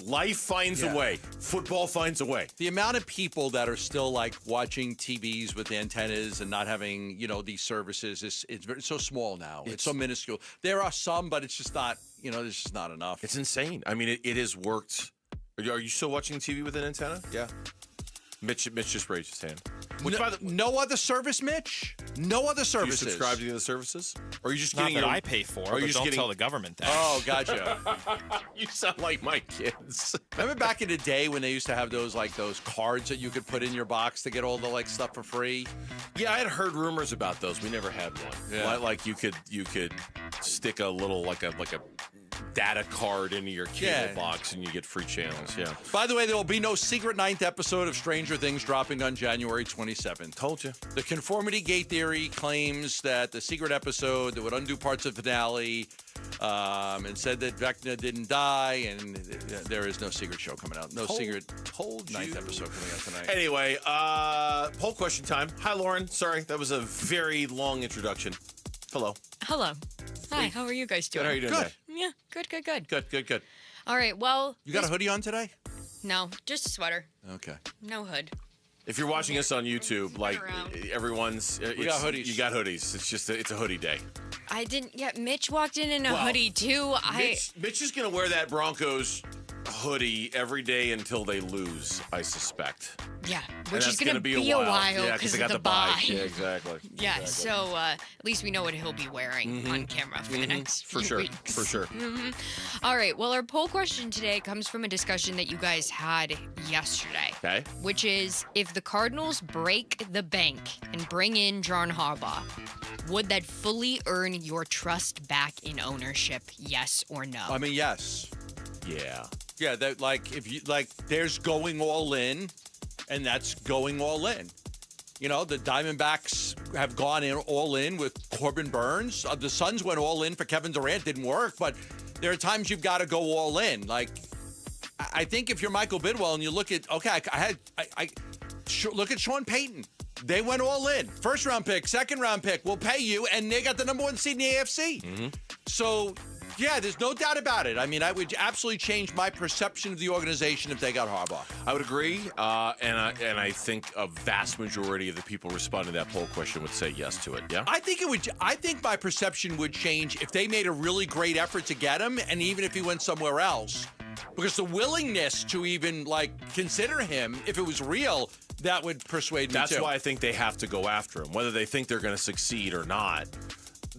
[SPEAKER 3] life finds a way. Football finds a way.
[SPEAKER 7] The amount of people that are still like watching TVs with antennas and not having, these services it's so small now. It's so minuscule. There are some, but it's just not, there's just not enough.
[SPEAKER 3] It's insane. I mean, it has worked. Are you still watching TV with an antenna? Yeah. Mitch just raised his hand.
[SPEAKER 7] No other service, Mitch? No other services.
[SPEAKER 3] Do you subscribe to the other services? Or are you just
[SPEAKER 1] Not
[SPEAKER 3] getting
[SPEAKER 1] that I pay for, but don't tell the government that.
[SPEAKER 7] Oh, gotcha.
[SPEAKER 3] You sound like my kids.
[SPEAKER 7] Remember back in the day when they used to have those cards that you could put in your box to get all the stuff for free?
[SPEAKER 3] Yeah, I had heard rumors about those. We never had one.
[SPEAKER 7] Yeah.
[SPEAKER 3] Like you could stick a little like a data card into your cable box and you get free channels. Yeah.
[SPEAKER 7] By the way, there will be no secret 9th episode of Stranger Things dropping on January 27th.
[SPEAKER 3] Told you.
[SPEAKER 7] The conformity gate theory claims that the secret episode that would undo parts of the finale and said that Vecna didn't die, and there is no secret show coming out. No secret 9th episode coming out tonight.
[SPEAKER 3] Anyway, poll question time. Hi, Lauren. Sorry, that was a very long introduction. Hello.
[SPEAKER 4] Hello. Hi, how are you guys doing?
[SPEAKER 3] Good. How are you doing today?
[SPEAKER 4] Yeah, good.
[SPEAKER 3] Good.
[SPEAKER 4] All right, well...
[SPEAKER 7] You got a hoodie on today?
[SPEAKER 4] No, just a sweater.
[SPEAKER 7] Okay.
[SPEAKER 4] No hood.
[SPEAKER 3] If you're watching us on YouTube, like everyone's...
[SPEAKER 7] We got hoodies.
[SPEAKER 3] You got hoodies. It's just it's a hoodie day.
[SPEAKER 4] I didn't... Yeah, Mitch walked in a hoodie, too.
[SPEAKER 3] Mitch is going to wear that Broncos hoodie every day until they lose, I suspect.
[SPEAKER 4] Yeah, which is going to be a while because of the bye.
[SPEAKER 3] Yeah, exactly.
[SPEAKER 4] Yeah,
[SPEAKER 3] exactly.
[SPEAKER 4] So at least we know what he'll be wearing on camera for the next few weeks.
[SPEAKER 3] For sure.
[SPEAKER 4] All right, well, our poll question today comes from a discussion that you guys had yesterday.
[SPEAKER 3] Okay.
[SPEAKER 4] Which is, if the Cardinals break the bank and bring in John Harbaugh, would that fully earn your trust back in ownership, yes or no?
[SPEAKER 7] I mean, yes.
[SPEAKER 3] Yeah.
[SPEAKER 7] Yeah, that there's going all in, and that's going all in. The Diamondbacks have gone in all in with Corbin Burns. The Suns went all in for Kevin Durant, didn't work, but there are times you've got to go all in. I think if you're Michael Bidwell and you look at look at Sean Payton. They went all in. First round pick, second round pick, we'll pay you, and they got the number 1 seed in the AFC. So. Yeah, there's no doubt about it. I mean, I would absolutely change my perception of the organization if they got Harbaugh.
[SPEAKER 3] I would agree, and I think a vast majority of the people responding to that poll question would say yes to it. Yeah,
[SPEAKER 7] I think it would. I think my perception would change if they made a really great effort to get him, and even if he went somewhere else, because the willingness to even consider him, if it was real, that would persuade me.
[SPEAKER 3] That's
[SPEAKER 7] too.
[SPEAKER 3] why I think they have to go after him, whether they think they're going to succeed or not.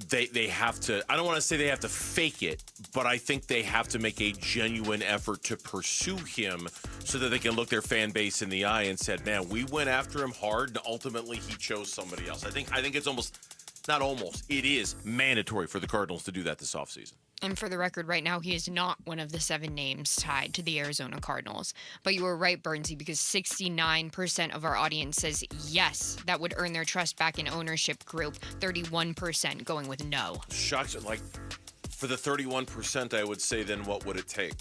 [SPEAKER 3] They have to, I don't want to say they have to fake it, but I think they have to make a genuine effort to pursue him so that they can look their fan base in the eye and said, man, we went after him hard and ultimately he chose somebody else. I think it's it is mandatory for the Cardinals to do that this offseason.
[SPEAKER 4] And for the record, right now, he is not one of the 7 names tied to the Arizona Cardinals. But you were right, Bernsey, because 69% of our audience says yes, that would earn their trust back in ownership group. 31% going with no.
[SPEAKER 3] Shocked, for the 31%, I would say, then what would it take?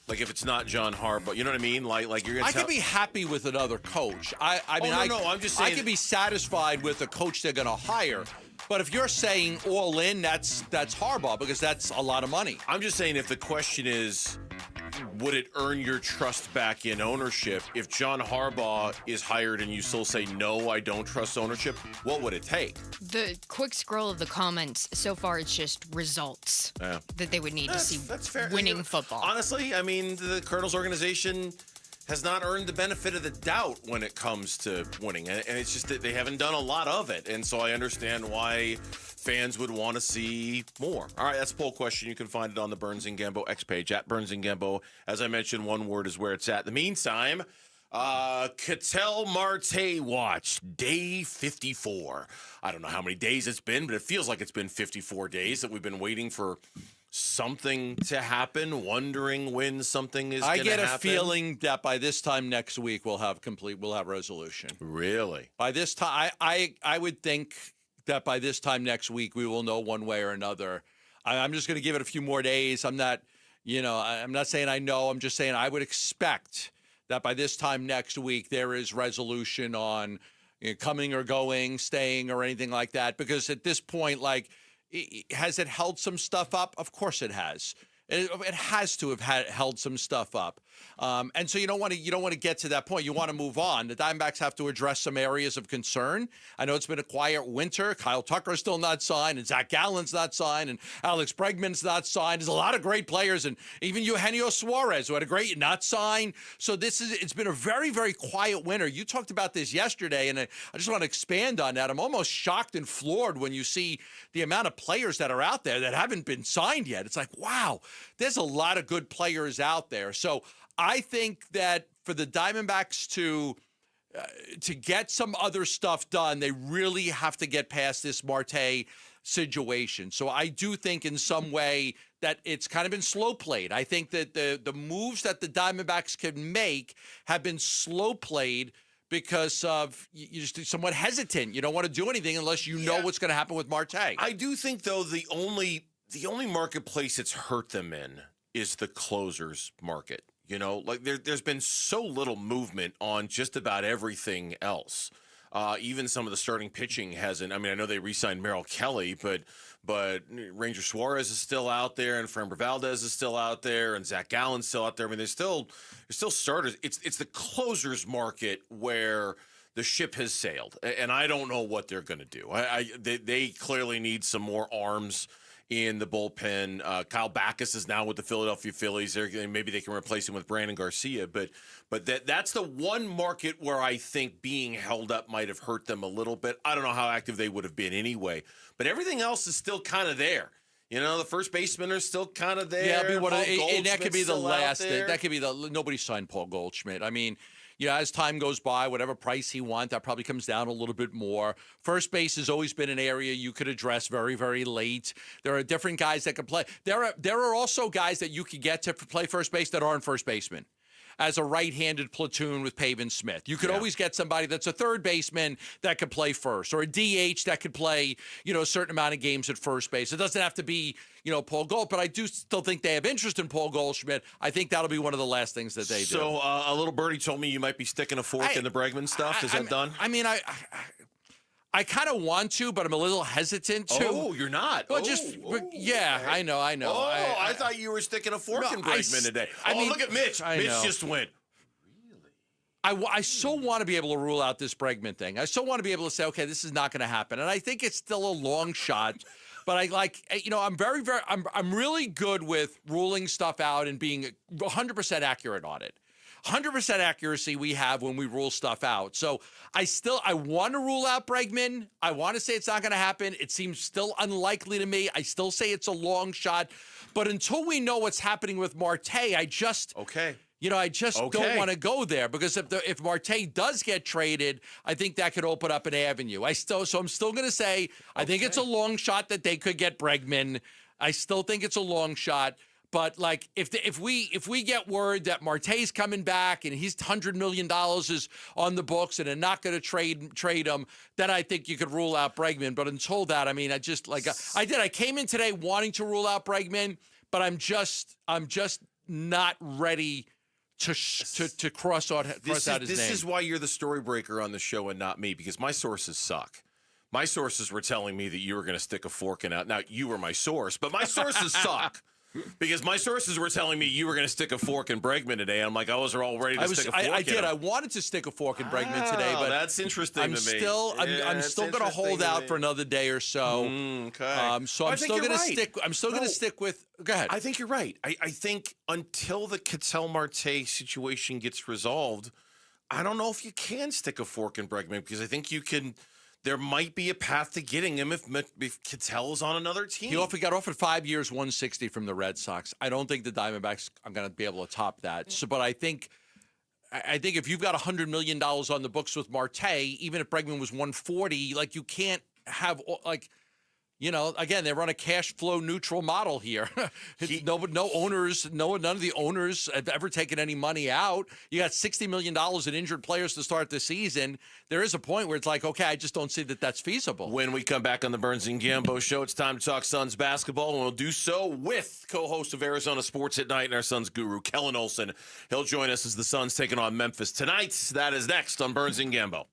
[SPEAKER 3] If it's not John Harbaugh, you know what I mean? You're gonna
[SPEAKER 7] I could be happy with another coach. I'm just saying I could be satisfied with the coach they're going to hire. But if you're saying all in, that's Harbaugh, because that's a lot of money.
[SPEAKER 3] I'm just saying, if the question is, would it earn your trust back in ownership? If John Harbaugh is hired and you still say, no, I don't trust ownership, what would it take?
[SPEAKER 4] The quick scroll of the comments, so far it's just results that they would need to see winning football.
[SPEAKER 3] Honestly, I mean, the Cardinals organization has not earned the benefit of the doubt when it comes to winning. And it's just that they haven't done a lot of it. And so I understand why fans would want to see more. All right, that's a poll question. You can find it on the Burns and Gambo X page, at Burns and Gambo. As I mentioned, one word is where it's at. In the meantime, Ketel Marte watch, day 54. I don't know how many days it's been, but it feels like it's been 54 days that we've been waiting for something to happen, wondering when something is going to happen.
[SPEAKER 7] I get a feeling that by this time next week we'll have resolution.
[SPEAKER 3] Really?
[SPEAKER 7] By this time, I would think that by this time next week we will know one way or another. I'm just going to give it a few more days. I'm not saying I know. I'm just saying I would expect that by this time next week there is resolution on coming or going, staying, or anything like that. Because at this point, has it held some stuff up? Of course it has. It has to have held some stuff up. And so you don't want to get to that point. You want to move on. The Diamondbacks have to address some areas of concern. I know it's been a quiet winter. Kyle Tucker's still not signed, and Zach Gallen's not signed, and Alex Bregman's not signed. There's a lot of great players, and even Eugenio Suarez, who had a great not signed. So it's been a very, very quiet winter. You talked about this yesterday, and I just want to expand on that. I'm almost shocked and floored when you see the amount of players that are out there that haven't been signed yet. It's like, wow, there's a lot of good players out there. So I think that for the Diamondbacks to get some other stuff done, they really have to get past this Marte situation. So I do think in some way that it's kind of been slow played. I think that the moves that the Diamondbacks can make have been slow played because of you're just somewhat hesitant. You don't want to do anything unless you know what's going to happen with Marte.
[SPEAKER 3] I do think, though, the only marketplace it's hurt them in is the closers market. Like there's been so little movement on just about everything else. Even some of the starting pitching hasn't. I mean, I know they re-signed Merrill Kelly, but Ranger Suarez is still out there, and Framber Valdez is still out there, and Zach Gallen's still out there. I mean, there's still starters. It's the closers market where the ship has sailed, and I don't know what they're going to do. They clearly need some more arms in the bullpen. Kyle Backus is now with the Philadelphia Phillies. Maybe they can replace him with Brandon Garcia, but that's the one market where I think being held up might have hurt them a little bit. I don't know how active they would have been anyway, but everything else is still kind of there. The first basemen are still kind of there.
[SPEAKER 7] Yeah, and that could be the last. That could be nobody signed Paul Goldschmidt. I mean, as time goes by, whatever price he wants, that probably comes down a little bit more. First base has always been an area you could address very, very late. There are different guys that can play. There are also guys that you could get to play first base that aren't first basemen. As a right-handed platoon with Pavin Smith. You could always get somebody that's a third baseman that could play first, or a DH that could play, a certain amount of games at first base. It doesn't have to be, Paul Gold, but I do still think they have interest in Paul Goldschmidt. I think that'll be one of the last things that they do.
[SPEAKER 3] So a little birdie told me you might be sticking a fork in the Bregman stuff. Is that done?
[SPEAKER 7] I mean, I kind of want to, but I'm a little hesitant to.
[SPEAKER 3] Oh, you're not?
[SPEAKER 7] Well, I know.
[SPEAKER 3] Oh, I thought you were sticking a fork in Bregman today. Look at Mitch. Mitch just went.
[SPEAKER 7] I so want to be able to rule out this Bregman thing. I so want to be able to say, okay, this is not going to happen. And I think it's still a long shot. But I'm really good with ruling stuff out and being 100% accurate on it. 100% accuracy we have when we rule stuff out. So I want to rule out Bregman. I want to say it's not going to happen. It seems still unlikely to me. I still say it's a long shot. But until we know what's happening with Marte, I just don't want to go there, because if Marte does get traded, I think that could open up an avenue. So I'm still going to say I think it's a long shot that they could get Bregman. I still think it's a long shot. But if we get word that Marte's coming back and he's $100 million is on the books and they're not going to trade him, then I think you could rule out Bregman. But until that, I mean, I came in today wanting to rule out Bregman, but I'm just not ready to cross out his name.
[SPEAKER 3] This is why you're the story breaker on the show and not me, because my sources suck. My sources were telling me that you were going to stick a fork in out. Now, you were my source, but my sources suck. Because my sources were telling me you were going to stick a fork in Bregman today. I'm like, I was all ready to stick a fork in.
[SPEAKER 7] I did. I wanted to stick a fork in Bregman today, but
[SPEAKER 3] that's interesting to me.
[SPEAKER 7] I'm still going to hold out for another day or so.
[SPEAKER 3] Okay.
[SPEAKER 7] So I'm still going to stick. I'm still going to stick with. Go ahead.
[SPEAKER 3] I think you're right. I think until the Ketel Marte situation gets resolved, I don't know if you can stick a fork in Bregman, because I think you can. There might be a path to getting him if Ketel is on another team.
[SPEAKER 7] He got offered 5 years, $160 from the Red Sox. I don't think the Diamondbacks are going to be able to top that. So, but I think if you've got $100 million on the books with Marte, even if Bregman was $140, you can't have again, they run a cash flow neutral model here. No owners, none of the owners have ever taken any money out. You got $60 million in injured players to start the season. There is a point where it's like, okay, I just don't see that that's feasible.
[SPEAKER 3] When we come back on the Burns and Gambo show, it's time to talk Suns basketball, and we'll do so with co-host of Arizona Sports at Night and our Suns guru, Kellen Olson. He'll join us as the Suns taking on Memphis tonight. That is next on Burns and Gambo.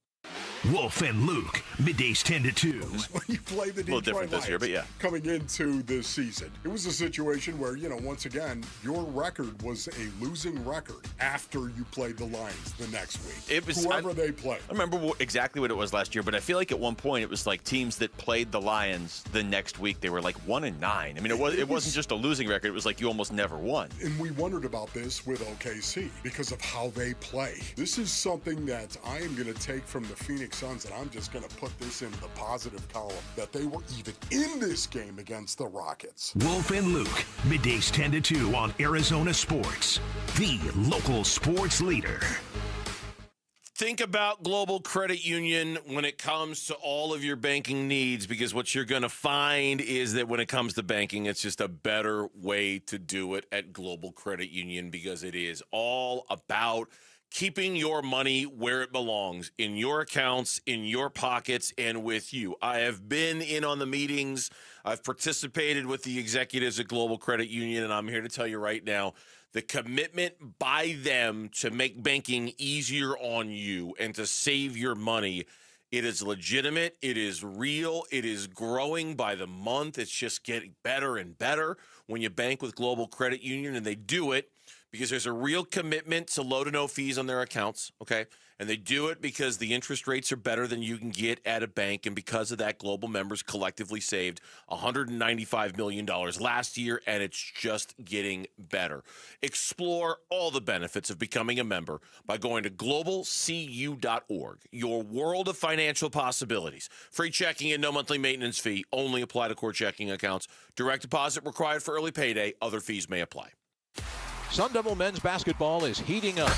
[SPEAKER 8] Wolf and Luke, middays 10 to 2.
[SPEAKER 25] When you play the Detroit
[SPEAKER 6] A little different this year, but yeah.
[SPEAKER 25] Coming into this season, it was a situation where, once again, your record was a losing record after you played the Lions the next week.
[SPEAKER 6] It was
[SPEAKER 25] whoever they played.
[SPEAKER 6] I remember exactly what it was last year, but I feel like at one point it was like teams that played the Lions the next week, they were like 1-9. I mean, it wasn't just a losing record. It was like you almost never won.
[SPEAKER 25] And we wondered about this with OKC because of how they play. This is something that I am going to take from the Phoenix Suns, and I'm just going to put this in the positive column, that they were even in this game against the Rockets.
[SPEAKER 8] Wolf and Luke, middays 10 to 2 on Arizona Sports, the local sports leader.
[SPEAKER 3] Think about Global Credit Union when it comes to all of your banking needs, because what you're going to find is that when it comes to banking, it's just a better way to do it at Global Credit Union, because it is all about keeping your money where it belongs, in your accounts, in your pockets, and with you. I have been in on the meetings. I've participated with the executives at Global Credit Union, and I'm here to tell you right now, the commitment by them to make banking easier on you and to save your money, it is legitimate, it is real, it is growing by the month. It's just getting better and better when you bank with Global Credit Union, and they do it because there's a real commitment to low to no fees on their accounts, okay? And they do it because the interest rates are better than you can get at a bank. And because of that, Global members collectively saved $195 million last year, and it's just getting better. Explore all the benefits of becoming a member by going to globalcu.org. Your world of financial possibilities. Free checking and no monthly maintenance fee. Only apply to core checking accounts. Direct deposit required for early payday. Other fees may apply.
[SPEAKER 9] Sun Devil men's basketball is heating up,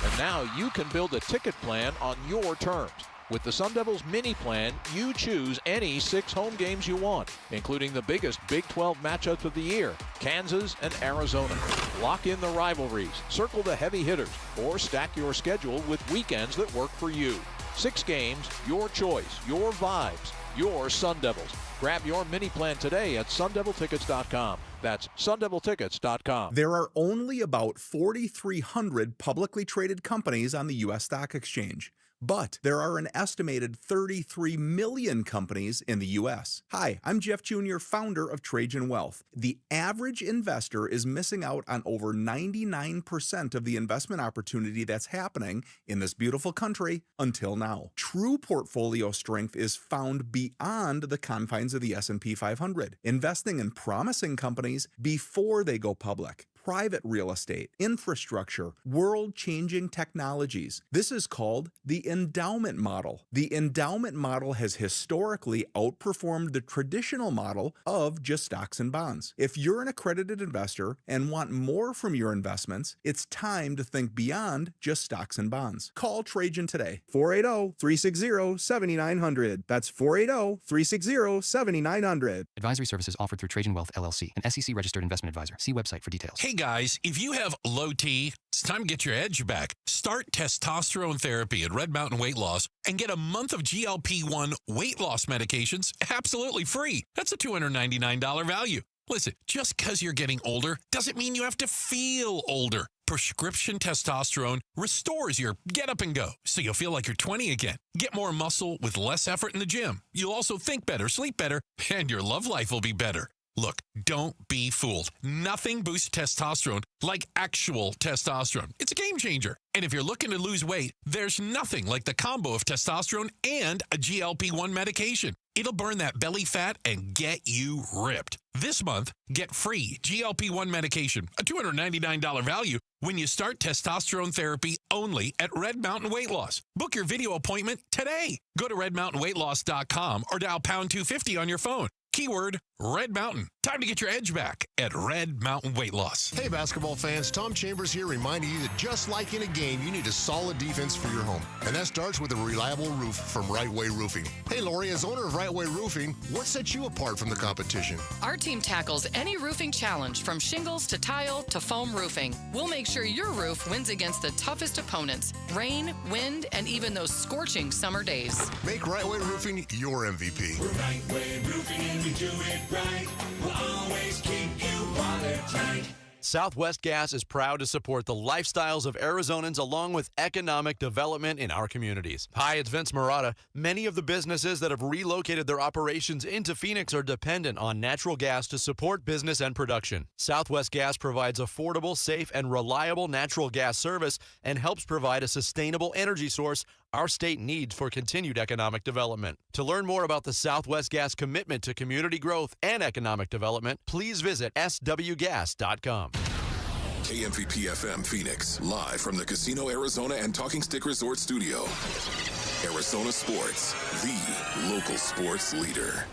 [SPEAKER 9] and now you can build a ticket plan on your terms. With the Sun Devils mini plan, you choose any 6 home games you want, including the biggest Big 12 matchups of the year, Kansas and Arizona. Lock in the rivalries, circle the heavy hitters, or stack your schedule with weekends that work for you. 6 games, your choice, your vibes, your Sun Devils. Grab your mini plan today at sundeviltickets.com. That's sundeviltickets.com.
[SPEAKER 16] There are only about 4,300 publicly traded companies on the U.S. Stock Exchange. But there are an estimated 33 million companies in the U.S. Hi, I'm Jeff Jr., founder of Trajan Wealth. The average investor is missing out on over 99% of the investment opportunity that's happening in this beautiful country until now. True portfolio strength is found beyond the confines of the S&P 500, investing in promising companies before they go public. Private real estate, infrastructure, world-changing technologies. This is called the endowment model. The endowment model has historically outperformed the traditional model of just stocks and bonds. If you're an accredited investor and want more from your investments, it's time to think beyond just stocks and bonds. Call Trajan today. 480-360-7900. That's 480-360-7900.
[SPEAKER 5] Advisory services offered through Trajan Wealth, LLC, an SEC-registered investment advisor. See website for details.
[SPEAKER 24] Hey guys, if you have low T, it's time to get your edge back. Start testosterone therapy at Red Mountain Weight Loss and get a month of GLP-1 weight loss medications absolutely free. That's a $299 value. Listen, just because you're getting older doesn't mean you have to feel older. Prescription testosterone restores your get up and go, so you'll feel like you're 20 again. Get more muscle with less effort in the gym. You'll also think better, sleep better, and your love life will be better. Look, don't be fooled. Nothing boosts testosterone like actual testosterone. It's a game changer. And if you're looking to lose weight, there's nothing like the combo of testosterone and a GLP-1 medication. It'll burn that belly fat and get you ripped. This month, get free GLP-1 medication, a $299 value, when you start testosterone therapy only at Red Mountain Weight Loss. Book your video appointment today. Go to redmountainweightloss.com or dial pound 250 on your phone. Keyword Red Mountain. Time to get your edge back at Red Mountain Weight Loss.
[SPEAKER 17] Hey, basketball fans. Tom Chambers here reminding you that just like in a game, you need a solid defense for your home. And that starts with a reliable roof from Right Way Roofing. Hey, Lori, as owner of Right Way Roofing, what sets you apart from the competition?
[SPEAKER 18] Our team tackles any roofing challenge, from shingles to tile to foam roofing. We'll make sure your roof wins against the toughest opponents: rain, wind, and even those scorching summer days.
[SPEAKER 17] Make Right Way Roofing your MVP.
[SPEAKER 12] We're Right Way Roofing and we do it right. We'll always keep you watertight.
[SPEAKER 10] Southwest Gas is proud to support the lifestyles of Arizonans along with economic development in our communities. Hi, it's Vince Marotta. Many of the businesses that have relocated their operations into Phoenix are dependent on natural gas to support business and production. Southwest Gas provides affordable, safe, and reliable natural gas service and helps provide a sustainable energy source our state needs for continued economic development. To learn more about the Southwest Gas commitment to community growth and economic development, please visit swgas.com.
[SPEAKER 11] KMVP FM Phoenix, live from the Casino Arizona and Talking Stick Resort Studio. Arizona Sports, the local sports leader.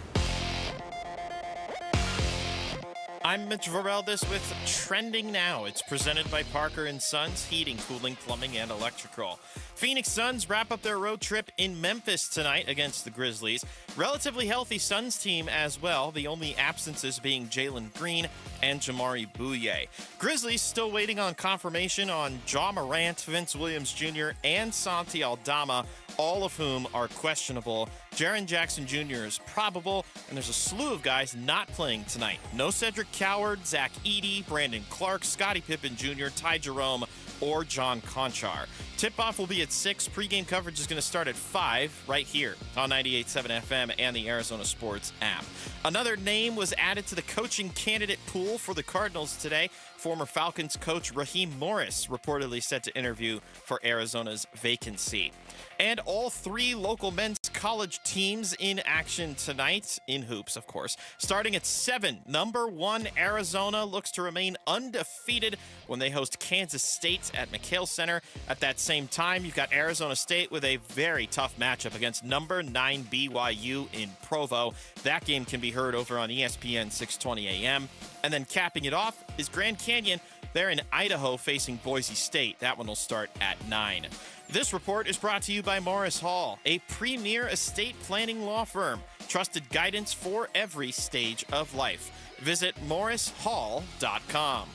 [SPEAKER 1] I'm Mitch Vareldes with Trending Now. It's presented by Parker & Sons, heating, cooling, plumbing, and electrical. Phoenix Suns wrap up their road trip in Memphis tonight against the Grizzlies. Relatively healthy Suns team as well, the only absences being Jalen Green and Jamari Bouye. Grizzlies still waiting on confirmation on Ja Morant, Vince Williams Jr., and Santi Aldama, all of whom are questionable. Jaren Jackson Jr. is probable, and there's a slew of guys not playing tonight. No Cedric Coward, Zach Edey, Brandon Clark, Scottie Pippen Jr., Ty Jerome, or John Conchar. Tip-off will be at 6. Pre-game coverage is going to start at 5 right here on 98.7 FM and the Arizona Sports app. Another name was added to the coaching candidate pool for the Cardinals today. Former Falcons coach Raheem Morris reportedly set to interview for Arizona's vacancy. And all 3 local men's college teams in action tonight, in hoops, of course. Starting at 7, number 1 Arizona looks to remain undefeated when they host Kansas State at McHale Center. At that same time, you've got Arizona State with a very tough matchup against number 9 BYU in Provo. That game can be heard over on ESPN 620 AM. And then capping it off is Grand Canyon. They're in Idaho facing Boise State. That one will start at 9. This report is brought to you by Morris Hall, a premier estate planning law firm. Trusted guidance for every stage of life. Visit morrishall.com.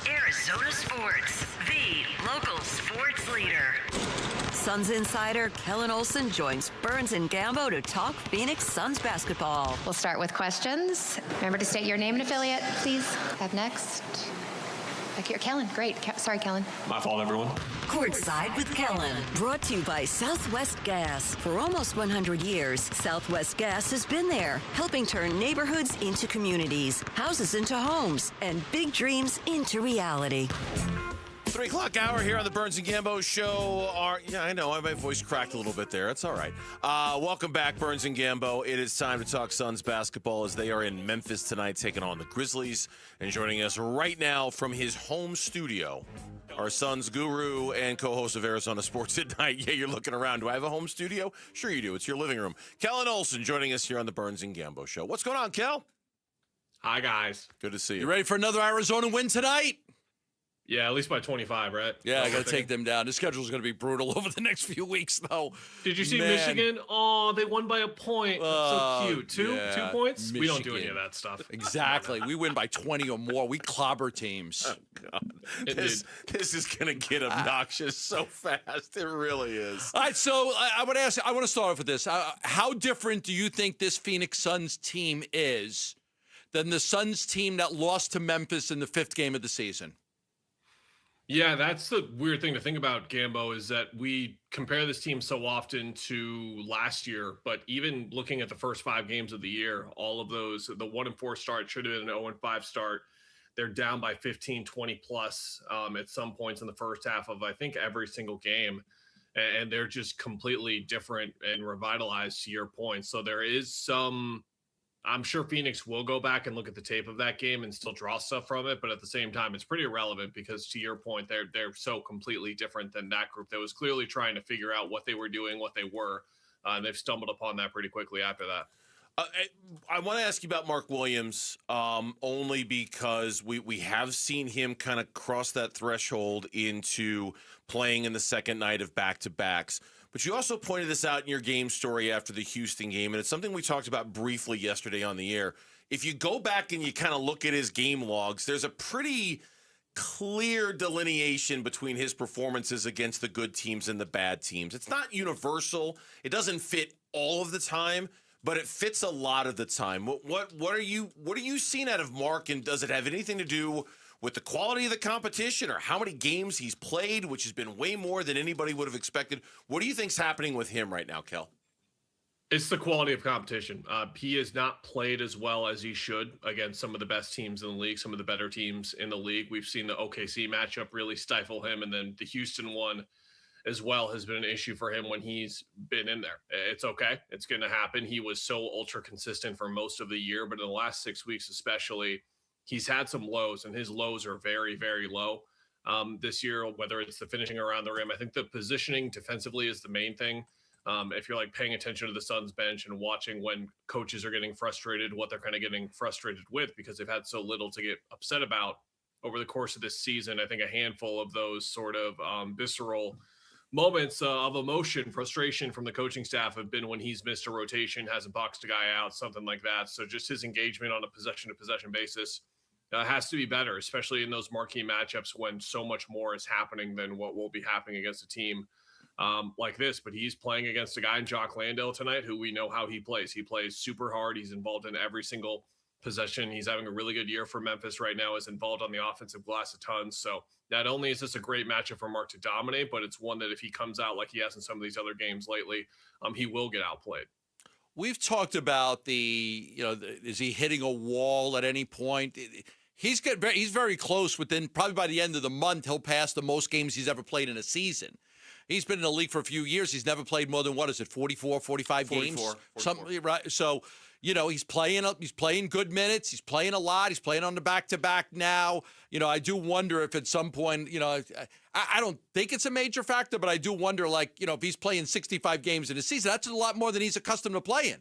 [SPEAKER 19] Arizona Sports, the local sports leader.
[SPEAKER 20] Suns insider Kellen Olson joins Burns and Gambo to talk Phoenix Suns basketball.
[SPEAKER 22] We'll start with questions. Remember to state your name and affiliate, please. Up next. Back here, Kellen. Great. Sorry, Kellen.
[SPEAKER 26] My fault, everyone.
[SPEAKER 20] Courtside with Kellen. Brought to you by Southwest Gas. For almost 100 years, Southwest Gas has been there, helping turn neighborhoods into communities, houses into homes, and big dreams into reality.
[SPEAKER 3] 3 o'clock hour here on the Burns and Gambo show. Yeah, I know, my voice cracked a little bit there. It's all right. Welcome back, Burns and Gambo. It is time to talk Suns basketball as they are in Memphis tonight, taking on the Grizzlies. And joining us right now from his home studio, our Suns guru and co-host of Arizona Sports at Night. Yeah, you're looking around. Do I have a home studio? Sure you do. It's your living room. Kellen Olson joining us here on the Burns and Gambo show. What's going on, Kel?
[SPEAKER 26] Hi, guys.
[SPEAKER 3] Good to see you.
[SPEAKER 7] You ready for another Arizona win tonight?
[SPEAKER 26] Yeah, at least by 25, right?
[SPEAKER 7] Yeah, I got to take them down. The schedule's going to be brutal over the next few weeks, though.
[SPEAKER 26] Did you see
[SPEAKER 7] Man.
[SPEAKER 26] Michigan? Oh, they won by a point. That's so cute. Two points?
[SPEAKER 7] Michigan.
[SPEAKER 26] We don't do any of that stuff.
[SPEAKER 7] Exactly. We win by 20 or more. We clobber teams.
[SPEAKER 3] Oh, God. This is going to get obnoxious so fast. It really is.
[SPEAKER 7] All right, so I want to start off with this. How different do you think this Phoenix Suns team is than the Suns team that lost to Memphis in the 5th game of the season?
[SPEAKER 26] Yeah, that's the weird thing to think about, Gambo, is that we compare this team so often to last year, but even looking at the first 5 games of the year, all of those, the 1-4 start should have been an 0-5 start. They're down by 15, 20 plus at some points in the first half of, I think, every single game. And they're just completely different and revitalized, to your point. So there is some, I'm sure Phoenix will go back and look at the tape of that game and still draw stuff from it. But at the same time, it's pretty irrelevant because, to your point, they're so completely different than that group that was clearly trying to figure out what they were doing, what they were. And they've stumbled upon that pretty quickly after that.
[SPEAKER 3] I want to ask you about Mark Williams, only because we have seen him kind of cross that threshold into playing in the second night of back-to-backs. But you also pointed this out in your game story after the Houston game, and it's something we talked about briefly yesterday on the air. If you go back and you kind of look at his game logs, there's a pretty clear delineation between his performances against the good teams and the bad teams. It's not universal. It doesn't fit all of the time. but it fits a lot of the time. What are you seeing out of Mark, and does it have anything to do with the quality of the competition or how many games he's played, which has been way more than anybody would have expected? What do you think's happening with him right now, Kel?
[SPEAKER 26] It's the quality of competition. He has not played as well as he should against some of the best teams in the league, some of the better teams in the league. We've seen the OKC matchup really stifle him, and then the Houston one as well has been an issue for him when he's been in there. It's okay. It's going to happen. He was so ultra consistent for most of the year, but in the last 6 weeks especially, he's had some lows, and his lows are very, very low this year, whether it's the finishing around the rim. I think the positioning defensively is the main thing. If you're like paying attention to the Suns bench and watching when coaches are getting frustrated, what they're kind of getting frustrated with, because they've had so little to get upset about over the course of this season. I think a handful of those sort of visceral moments of emotion, frustration from the coaching staff have been when he's missed a rotation, hasn't boxed a guy out, something like that. So just his engagement on a possession-to-possession basis has to be better, especially in those marquee matchups when so much more is happening than what will be happening against a team like this. But he's playing against a guy in Jock Landale tonight who we know how he plays. He plays super hard. He's involved in every single possession. He's having a really good year for Memphis right now, is involved on the offensive glass a ton. So not only is this a great matchup for Mark to dominate, but it's one that if he comes out like he has in some of these other games lately, he will get outplayed.
[SPEAKER 7] We've talked about is he hitting a wall at any point? He's very close. Within probably by the end of the month, he'll pass the most games he's ever played in a season. He's been in the league for a few years. He's never played more than, 44, 45 games?
[SPEAKER 3] 44.
[SPEAKER 7] Something, right? So, he's playing good minutes. He's playing a lot. He's playing on the back-to-back now. I do wonder if at some point, I don't think it's a major factor, but I do wonder, if he's playing 65 games in a season, that's a lot more than he's accustomed to playing.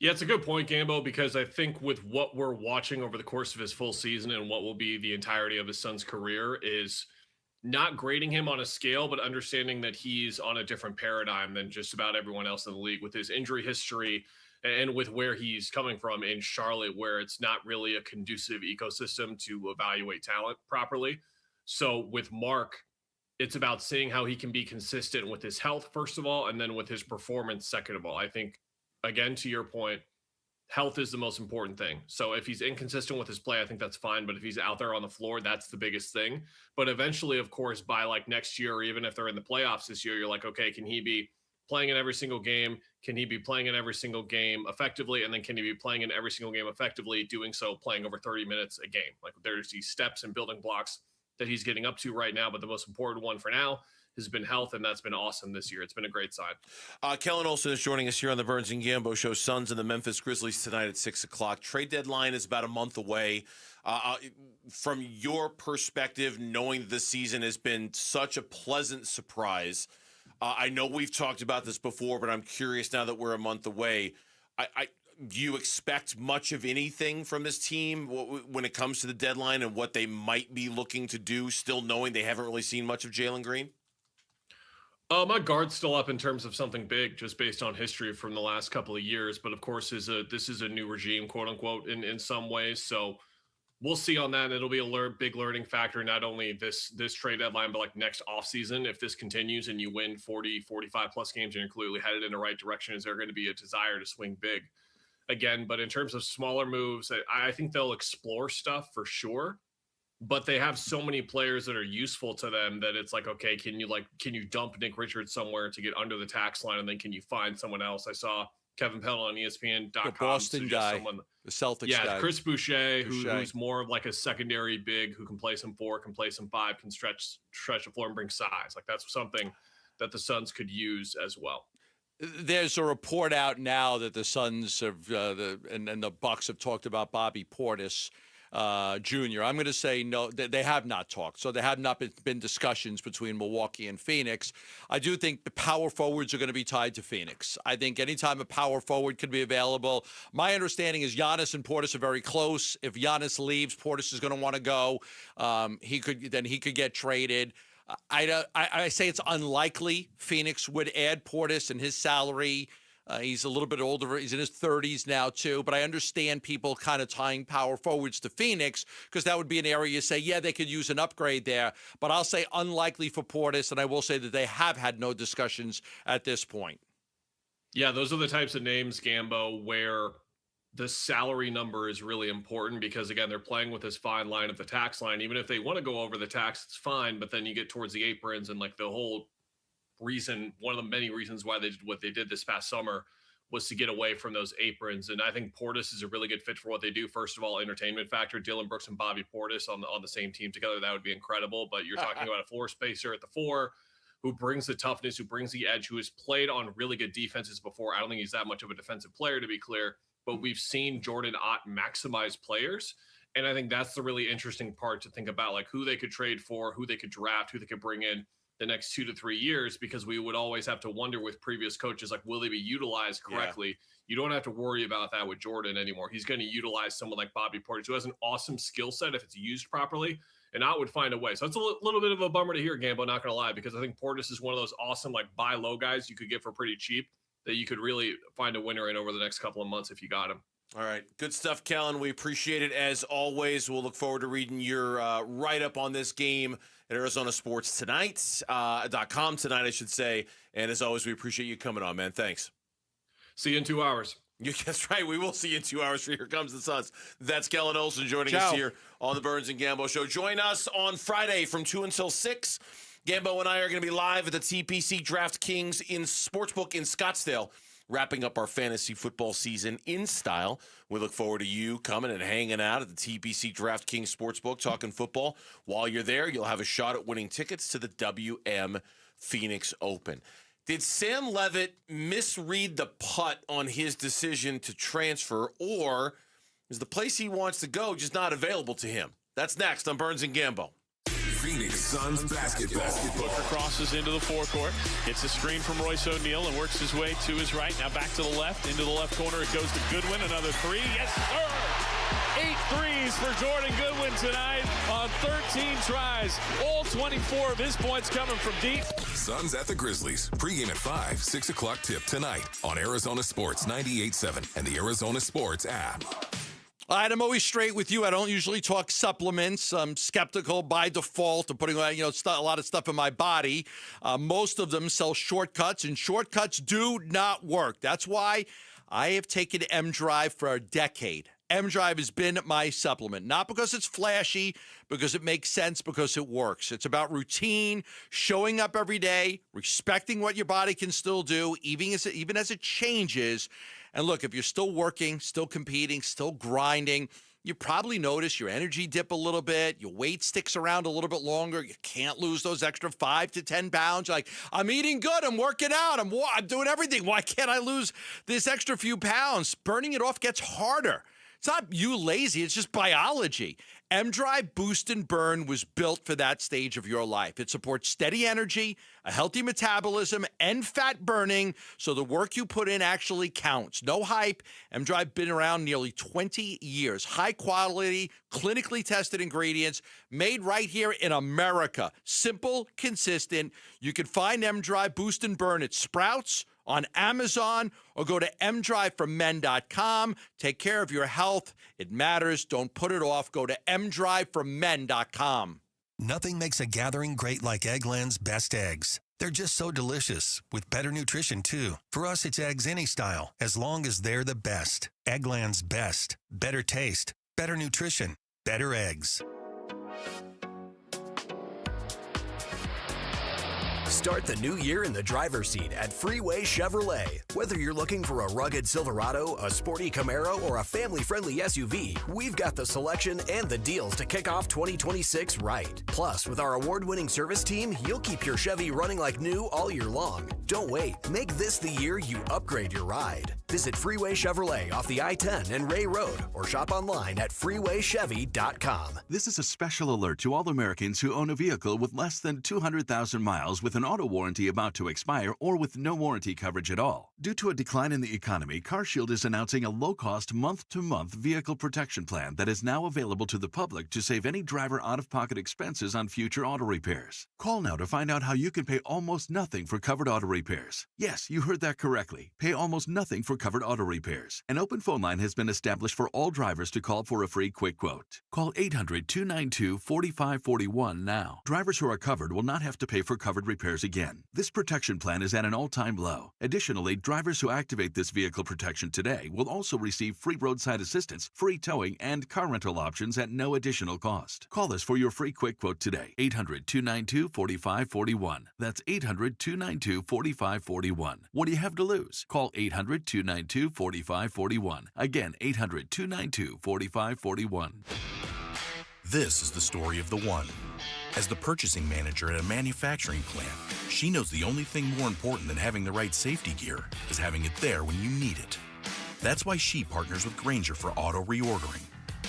[SPEAKER 26] Yeah, it's a good point, Gambo, because I think with what we're watching over the course of his full season and what will be the entirety of his son's career is not grading him on a scale, but understanding that he's on a different paradigm than just about everyone else in the league with his injury history and with where he's coming from in Charlotte, where it's not really a conducive ecosystem to evaluate talent properly. So with Mark, it's about seeing how he can be consistent with his health, first of all, and then with his performance, second of all. I think, again, to your point, health is the most important thing. So if he's inconsistent with his play, I think that's fine. But if he's out there on the floor, that's the biggest thing. But eventually, of course, by next year, or even if they're in the playoffs this year, you're like, okay, can he be playing in every single game? Can he be playing in every single game effectively? And then can he be playing in every single game effectively, doing so, playing over 30 minutes a game? There's these steps and building blocks that he's getting up to right now. But the most important one for now has been health, and that's been awesome this year. It's been a great sign.
[SPEAKER 3] Kellen Olson is joining us here on the Burns and Gambo Show. Suns and the Memphis Grizzlies tonight at 6 o'clock. Trade deadline is about a month away. From your perspective, knowing this season has been such a pleasant surprise, I know we've talked about this before, but I'm curious now that we're a month away. Do you expect much of anything from this team when it comes to the deadline and what they might be looking to do, still knowing they haven't really seen much of Jalen Green?
[SPEAKER 26] My guard's still up in terms of something big, just based on history from the last couple of years. But of course, this is a new regime, quote unquote, in some ways. So we'll see on that. It'll be a big learning factor, not only this trade deadline, but next offseason. If this continues and you win 40, 45 plus games and you're clearly headed in the right direction, is there going to be a desire to swing big again? But in terms of smaller moves, I think they'll explore stuff for sure. But they have so many players that are useful to them that it's okay, can you dump Nick Richards somewhere to get under the tax line, and then can you find someone else? I saw Kevin Pendle on ESPN.com.
[SPEAKER 7] The Boston guy, the Celtics guy.
[SPEAKER 26] Yeah, Chris Boucher, who's more of a secondary big who can play some 4, can play some 5, can stretch the floor and bring size. That's something that the Suns could use as well.
[SPEAKER 7] There's a report out now that the Suns have and the Bucks have talked about Bobby Portis Jr. I'm going to say no, they have not talked. So there have not been discussions between Milwaukee and Phoenix. I do think the power forwards are going to be tied to Phoenix. I think anytime a power forward could be available, my understanding is Giannis and Portis are very close. If Giannis leaves, Portis is going to want to go. He could get traded. I say it's unlikely Phoenix would add Portis and his salary. He's a little bit older. He's in his 30s now, too. But I understand people kind of tying power forwards to Phoenix because that would be an area you say, yeah, they could use an upgrade there. But I'll say unlikely for Portis, and I will say that they have had no discussions at this point.
[SPEAKER 26] Yeah, those are the types of names, Gambo, where the salary number is really important because, again, they're playing with this fine line of the tax line. Even if they want to go over the tax, it's fine. But then you get towards the aprons and like the whole reason, one of the many reasons why they did what they did this past summer was to get away from those aprons. And I think Portis is a really good fit for what they do. First of all, entertainment factor, Dylan Brooks and Bobby Portis on the same team together, that would be incredible. But you're talking about a floor spacer at the 4 who brings the toughness, who brings the edge, who has played on really good defenses before. I don't think he's that much of a defensive player, to be clear, but we've seen Jordan Ott maximize players. And I think that's the really interesting part to think about, like who they could trade for, who they could draft, who they could bring in the next 2 to 3 years, because we would always have to wonder with previous coaches, like, will they be utilized correctly? Yeah. You don't have to worry about that with Jordan anymore. He's going to utilize someone like Bobby Portis, who has an awesome skill set if it's used properly, and Ott would find a way. So it's a little bit of a bummer to hear, Gambo, not going to lie, because I think Portis is one of those awesome, like, buy low guys you could get for pretty cheap that you could really find a winner in over the next couple of months if you got him.
[SPEAKER 3] All right. Good stuff, Kellen. We appreciate it as always. We'll look forward to reading your write-up on this game at Arizona Sports tonight, .com tonight, I should say. And as always, we appreciate you coming on, man. Thanks.
[SPEAKER 26] See you in 2 hours.
[SPEAKER 3] That's right. We will see you in 2 hours for Here Comes the Suns. That's Kellen Olson joining us here on the Burns and Gambo Show. Join us on Friday from 2 until 6. Gambo and I are going to be live at the TPC DraftKings in Sportsbook in Scottsdale, wrapping up our fantasy football season in style. We look forward to you coming and hanging out at the TPC DraftKings Sportsbook, talking football. While you're there, you'll have a shot at winning tickets to the WM Phoenix Open. Did Sam Levitt misread the putt on his decision to transfer, or is the place he wants to go just not available to him? That's next on Burns and Gambo.
[SPEAKER 11] Phoenix Suns basketball.
[SPEAKER 2] Booker crosses into the forecourt, gets a screen from Royce O'Neal and works his way to his right. Now back to the left, into the left corner. It goes to Goodwin. Another three. Yes, sir. 8 threes for Jordan Goodwin tonight on 13 tries. All 24 of his points coming from deep.
[SPEAKER 11] Suns at the Grizzlies. Pregame at 5, 6 o'clock tip tonight on Arizona Sports 98.7 and the Arizona Sports app.
[SPEAKER 7] All right, I'm always straight with you. I don't usually talk supplements. I'm skeptical by default of putting a lot of stuff in my body. Most of them sell shortcuts, and shortcuts do not work. That's why I have taken M-Drive for a decade. M-Drive has been my supplement, not because it's flashy, because it makes sense, because it works. It's about routine, showing up every day, respecting what your body can still do, even as it changes. And look, if you're still working, still competing, still grinding, you probably notice your energy dip a little bit, your weight sticks around a little bit longer, you can't lose those extra 5 to 10 pounds. You're like, I'm eating good, I'm working out, I'm doing everything. Why can't I lose this extra few pounds? Burning it off gets harder. It's not you lazy, it's just biology. M-Drive Boost and Burn was built for that stage of your life. It supports steady energy, a healthy metabolism, and fat burning, so the work you put in actually counts. No hype. M-Drive been around nearly 20 years. High quality, clinically tested ingredients made right here in America. Simple, consistent. You can find M-Drive Boost and Burn at Sprouts, on Amazon, or go to mdriveformen.com. Take care of your health. It matters. Don't put it off. Go to mdriveformen.com.
[SPEAKER 5] Nothing makes a gathering great like Eggland's best eggs. They're just so delicious, with better nutrition, too. For us, it's eggs any style, as long as they're the best. Eggland's best. Better taste, better nutrition, better eggs.
[SPEAKER 13] Start the new year in the driver's seat at Freeway Chevrolet. Whether you're looking for a rugged Silverado, a sporty Camaro, or a family-friendly SUV, we've got the selection and the deals to kick off 2026 right. Plus, with our award-winning service team, you'll keep your Chevy running like new all year long. Don't wait. Make this the year you upgrade your ride. Visit Freeway Chevrolet off the I-10 and Ray Road, or shop online at freewaychevy.com.
[SPEAKER 14] This is a special alert to all Americans who own a vehicle with less than 200,000 miles with an auto warranty about to expire or with no warranty coverage at all. Due to a decline in the economy, CarShield is announcing a low-cost month-to-month vehicle protection plan that is now available to the public to save any driver out-of-pocket expenses on future auto repairs. Call now to find out how you can pay almost nothing for covered auto repairs. Yes, you heard that correctly. Pay almost nothing for covered auto repairs. An open phone line has been established for all drivers to call for a free quick quote. Call 800-292-4541 now. Drivers who are covered will not have to pay for covered repairs repairs again. This protection plan is at an all-time low. Additionally, drivers who activate this vehicle protection today will also receive free roadside assistance, free towing, and car rental options at no additional cost. Call us for your free quick quote today. 800-292-4541. That's 800-292-4541. What do you have to lose? Call 800-292-4541. Again, 800-292-4541.
[SPEAKER 4] This is the story of the one. As the purchasing manager at a manufacturing plant, she knows the only thing more important than having the right safety gear is having it there when you need it. That's why she partners with Grainger for auto reordering,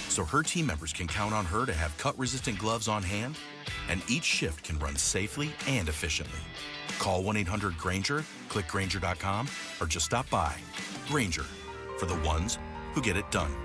[SPEAKER 4] so her team members can count on her to have cut-resistant gloves on hand, and each shift can run safely and efficiently. Call 1-800-GRAINGER, click Grainger.com, or just stop by. Grainger, for the ones who get it done.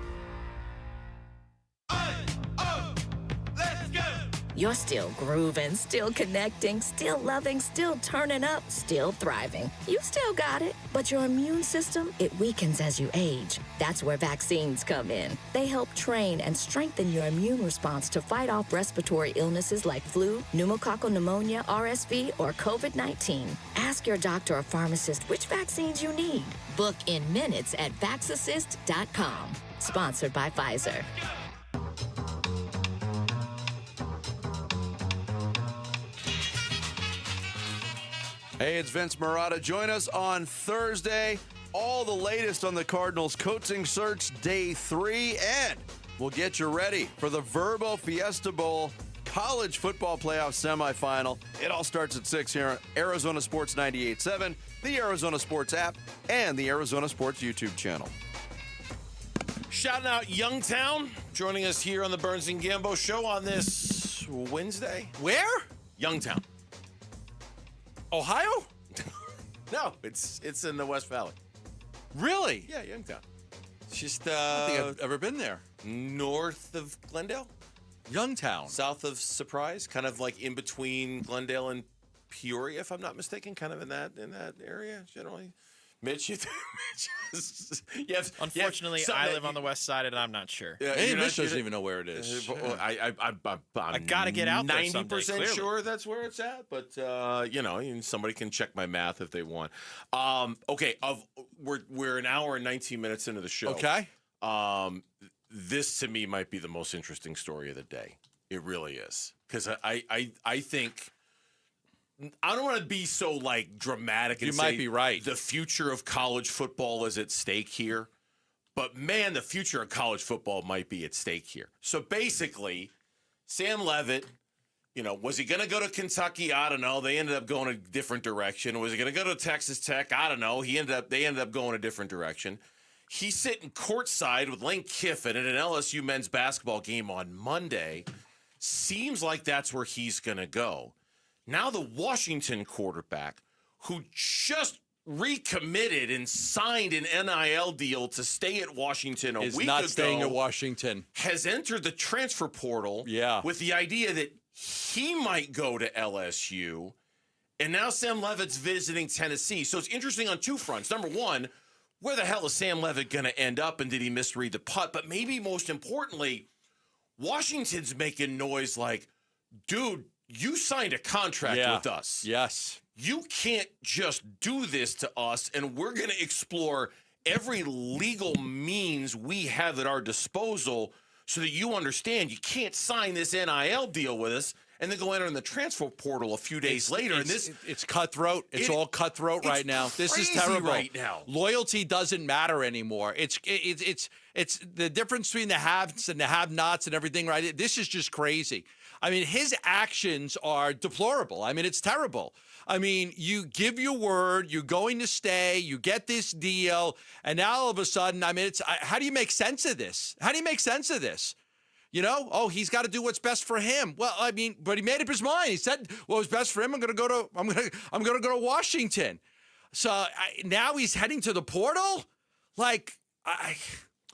[SPEAKER 6] You're still grooving, still connecting, still loving, still turning up, still thriving. You still got it, but your immune system, it weakens as you age. That's where vaccines come in. They help train and strengthen your immune response to fight off respiratory illnesses like flu, pneumococcal pneumonia, RSV, or COVID-19. Ask your doctor or pharmacist which vaccines you need. Book in minutes at vaxassist.com. Sponsored by Pfizer.
[SPEAKER 10] Hey, it's Vince Marotta. Join us on Thursday. All the latest on the Cardinals coaching search day 3, and we'll get you ready for the Verbo Fiesta Bowl college football playoff semifinal. It all starts at 6 here on Arizona Sports 98.7, the Arizona Sports app, and the Arizona Sports YouTube channel.
[SPEAKER 3] Shouting out Youngtown, joining us here on the Burns and Gambo show on this Wednesday.
[SPEAKER 7] Where?
[SPEAKER 3] Youngtown.
[SPEAKER 7] Ohio?
[SPEAKER 3] No, it's in the West Valley.
[SPEAKER 7] Really?
[SPEAKER 3] Yeah, Youngtown. It's just
[SPEAKER 7] I don't think I've ever been there.
[SPEAKER 3] North of Glendale,
[SPEAKER 7] Youngtown,
[SPEAKER 3] south of Surprise, kind of like in between Glendale and Peoria, if I'm not mistaken, kind of in that area generally. Mitch,
[SPEAKER 1] Unfortunately, I live on the west side, and I'm not sure.
[SPEAKER 7] Hey, Mitch doesn't even know where it is.
[SPEAKER 3] I
[SPEAKER 1] gotta get out there someday,
[SPEAKER 3] 90%
[SPEAKER 1] clearly.
[SPEAKER 3] sure that's where it's at, but somebody can check my math if they want. Okay, we're an hour and 19 minutes into the show.
[SPEAKER 7] Okay.
[SPEAKER 3] This to me might be the most interesting story of the day. It really is, because I think. I don't want to be so dramatic and
[SPEAKER 7] you
[SPEAKER 3] say
[SPEAKER 7] might be right.
[SPEAKER 3] The future of college football is at stake here. But man, the future of college football might be at stake here. So basically, Sam Leavitt, was he going to go to Kentucky? I don't know. They ended up going a different direction. Was he going to go to Texas Tech? I don't know. They ended up going a different direction. He's sitting courtside with Lane Kiffin at an LSU men's basketball game on Monday. Seems like that's where he's going to go. Now the Washington quarterback, who just recommitted and signed an NIL deal to stay at Washington a week ago,
[SPEAKER 7] is not staying at Washington,
[SPEAKER 3] has entered the transfer portal with the idea that he might go to LSU. And now Sam Leavitt's visiting Tennessee. So it's interesting on two fronts. Number one, where the hell is Sam Leavitt going to end up, and did he misread the putt? But maybe most importantly, Washington's making noise like, dude, you signed a contract with us.
[SPEAKER 7] Yes.
[SPEAKER 3] You can't just do this to us, and we're going to explore every legal means we have at our disposal so that you understand you can't sign this NIL deal with us and then go enter in the transfer portal a few days later.
[SPEAKER 7] It's cutthroat. It's all cutthroat right now. This is terrible.
[SPEAKER 3] Right now.
[SPEAKER 7] Loyalty doesn't matter anymore. It's the difference between the haves and the have-nots and everything. Right. This is just crazy. I mean, his actions are deplorable. I mean, it's terrible. I mean, you give your word, you're going to stay, you get this deal, and now all of a sudden, I mean, how do you make sense of this? How do you make sense of this? He's got to do what's best for him. Well, I mean, but he made up his mind. He said, "What was best for him? I'm going to go to Washington." So now he's heading to the portal.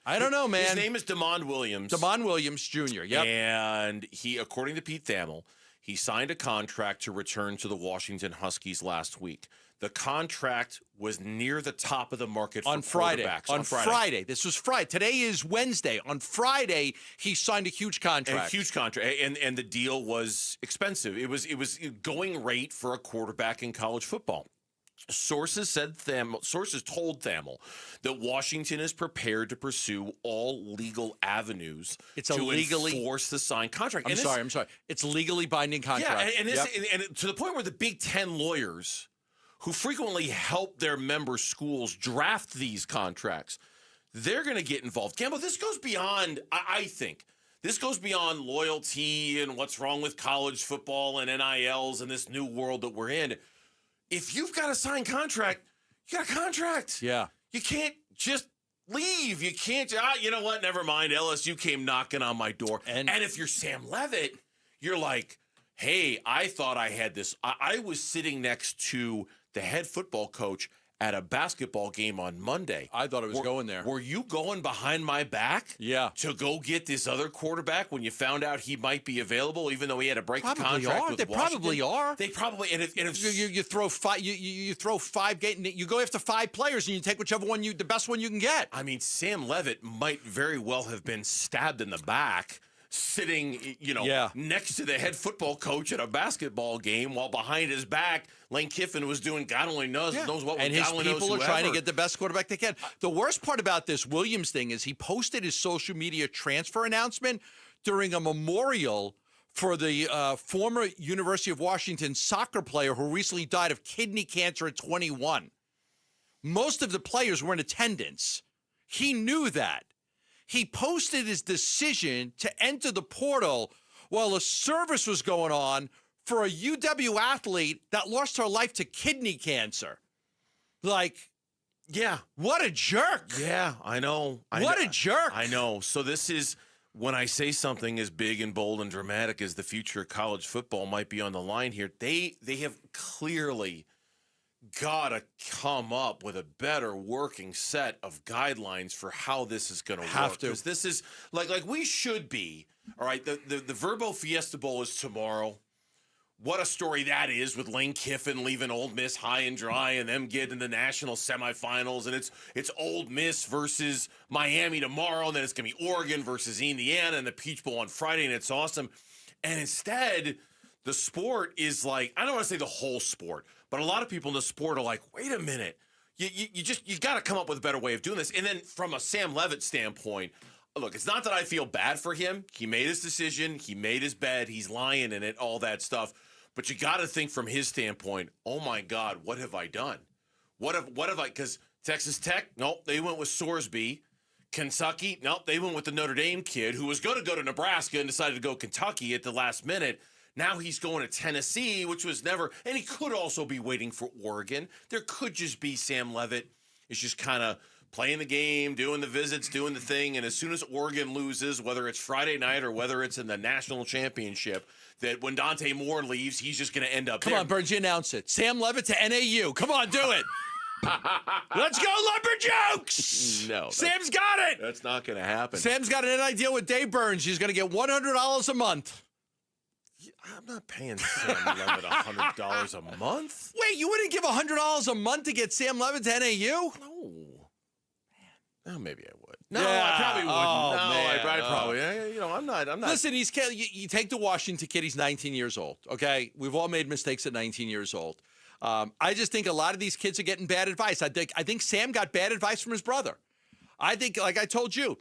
[SPEAKER 7] I don't know, man.
[SPEAKER 3] His name is Damon Williams.
[SPEAKER 7] Damon Williams Jr., yep.
[SPEAKER 3] And he, according to Pete Thamel, he signed a contract to return to the Washington Huskies last week. the contract was near the top of the market for
[SPEAKER 7] on Friday.
[SPEAKER 3] quarterbacks.
[SPEAKER 7] On Friday. This was Friday. Today is Wednesday. On Friday, he signed a huge contract.
[SPEAKER 3] A huge contract, and the deal was expensive. It was going rate for a quarterback in college football. Sources told Thamel that Washington is prepared to pursue all legal avenues enforce the signed contract.
[SPEAKER 7] I'm sorry. It's a legally binding contract.
[SPEAKER 3] Yeah, and to the point where the Big Ten lawyers, who frequently help their member schools draft these contracts, they're going to get involved. Campbell, this goes beyond, I think, this goes beyond loyalty and what's wrong with college football and NILs and this new world that we're in. If you've got a signed contract, you got a contract.
[SPEAKER 7] Yeah.
[SPEAKER 3] You can't just leave. You can't, you know what, never mind. LSU came knocking on my door. And if you're Sam Levitt, you're like, hey, I thought I had this. I was sitting next to the head football coach at a basketball game on Monday.
[SPEAKER 7] I thought it was going there.
[SPEAKER 3] Were you going behind my back?
[SPEAKER 7] Yeah.
[SPEAKER 3] To go get this other quarterback when you found out he might be available, even though he had to break the contract with
[SPEAKER 7] They
[SPEAKER 3] Washington?
[SPEAKER 7] probably are.
[SPEAKER 3] They probably. And if
[SPEAKER 7] you throw five, you throw five. You go after five players and you take whichever one the best one you can get.
[SPEAKER 3] I mean, Sam Levitt might very well have been stabbed in the back, sitting, next to the head football coach at a basketball game, while behind his back, Lane Kiffin was doing God only knows what.
[SPEAKER 7] And his people are trying to get the best quarterback they can. The worst part about this Williams thing is he posted his social media transfer announcement during a memorial for the former University of Washington soccer player who recently died of kidney cancer at 21. Most of the players were in attendance. He knew that. He posted his decision to enter the portal while a service was going on for a UW athlete that lost her life to kidney cancer. What a jerk.
[SPEAKER 3] Yeah, I know.
[SPEAKER 7] What a jerk.
[SPEAKER 3] I know. So this is when I say something as big and bold and dramatic as the future of college football might be on the line here. They have clearly got to come up with a better working set of guidelines for how this is going to work. Because this is like we should be. All right, the Verbo Fiesta Bowl is tomorrow. What a story that is, with Lane Kiffin leaving Ole Miss high and dry and them getting the national semifinals. And it's Ole Miss versus Miami tomorrow, and then it's going to be Oregon versus Indiana and the Peach Bowl on Friday, and it's awesome. And instead, the sport is like, I don't want to say the whole sport, but a lot of people in the sport are like, wait a minute, you got to come up with a better way of doing this. And then from a Sam Levitt standpoint, look, it's not that I feel bad for him. He made his decision. He made his bed. He's lying in it, all that stuff. But you got to think from his standpoint, oh, my God, what have I done? What have I – because Texas Tech, nope, they went with Sorsby. Kentucky, nope, they went with the Notre Dame kid who was going to go to Nebraska and decided to go Kentucky at the last minute. Now he's going to Tennessee, which was never – and he could also be waiting for Oregon. There could just be Sam Levitt is just kind of playing the game, doing the visits, doing the thing, and as soon as Oregon loses, whether it's Friday night or whether it's in the national championship – that when Dante Moore leaves, he's just going to end up there.
[SPEAKER 7] Come on, Burns, you announce it. Sam Levitt to NAU. Come on, do it. Let's go, Lumberjokes!
[SPEAKER 3] No.
[SPEAKER 7] Sam's got it.
[SPEAKER 3] That's not going to happen.
[SPEAKER 7] Sam's got an NIL deal with Dave Burns. He's going to get $100 a month.
[SPEAKER 3] I'm not paying Sam Levitt $100 a month.
[SPEAKER 7] Wait, you wouldn't give $100 a month to get Sam Levitt to NAU?
[SPEAKER 3] No. Oh, maybe I would. No, I probably wouldn't. I probably. I'm not.
[SPEAKER 7] Listen, you take the Washington kid. He's 19 years old. Okay, we've all made mistakes at 19 years old. I just think a lot of these kids are getting bad advice. I think Sam got bad advice from his brother. I think, like I told you,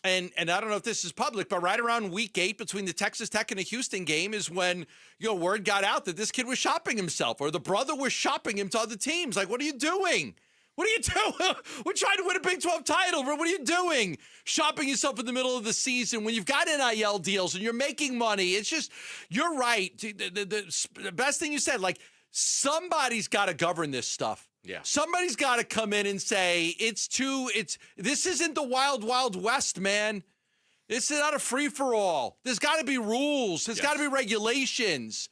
[SPEAKER 7] and I don't know if this is public, but right around week 8 between the Texas Tech and the Houston game is when word got out that this kid was shopping himself, or the brother was shopping him to other teams. Like, what are you doing? What are you doing? We're trying to win a Big 12 title. What are you doing? Shopping yourself in the middle of the season when you've got NIL deals and you're making money. It's just, you're right. The best thing you said, like, somebody's got to govern this stuff.
[SPEAKER 3] Yeah.
[SPEAKER 7] Somebody's got to come in and say, this isn't the wild, wild west, man. This is not a free-for-all. There's got to be rules. There's got to be regulations.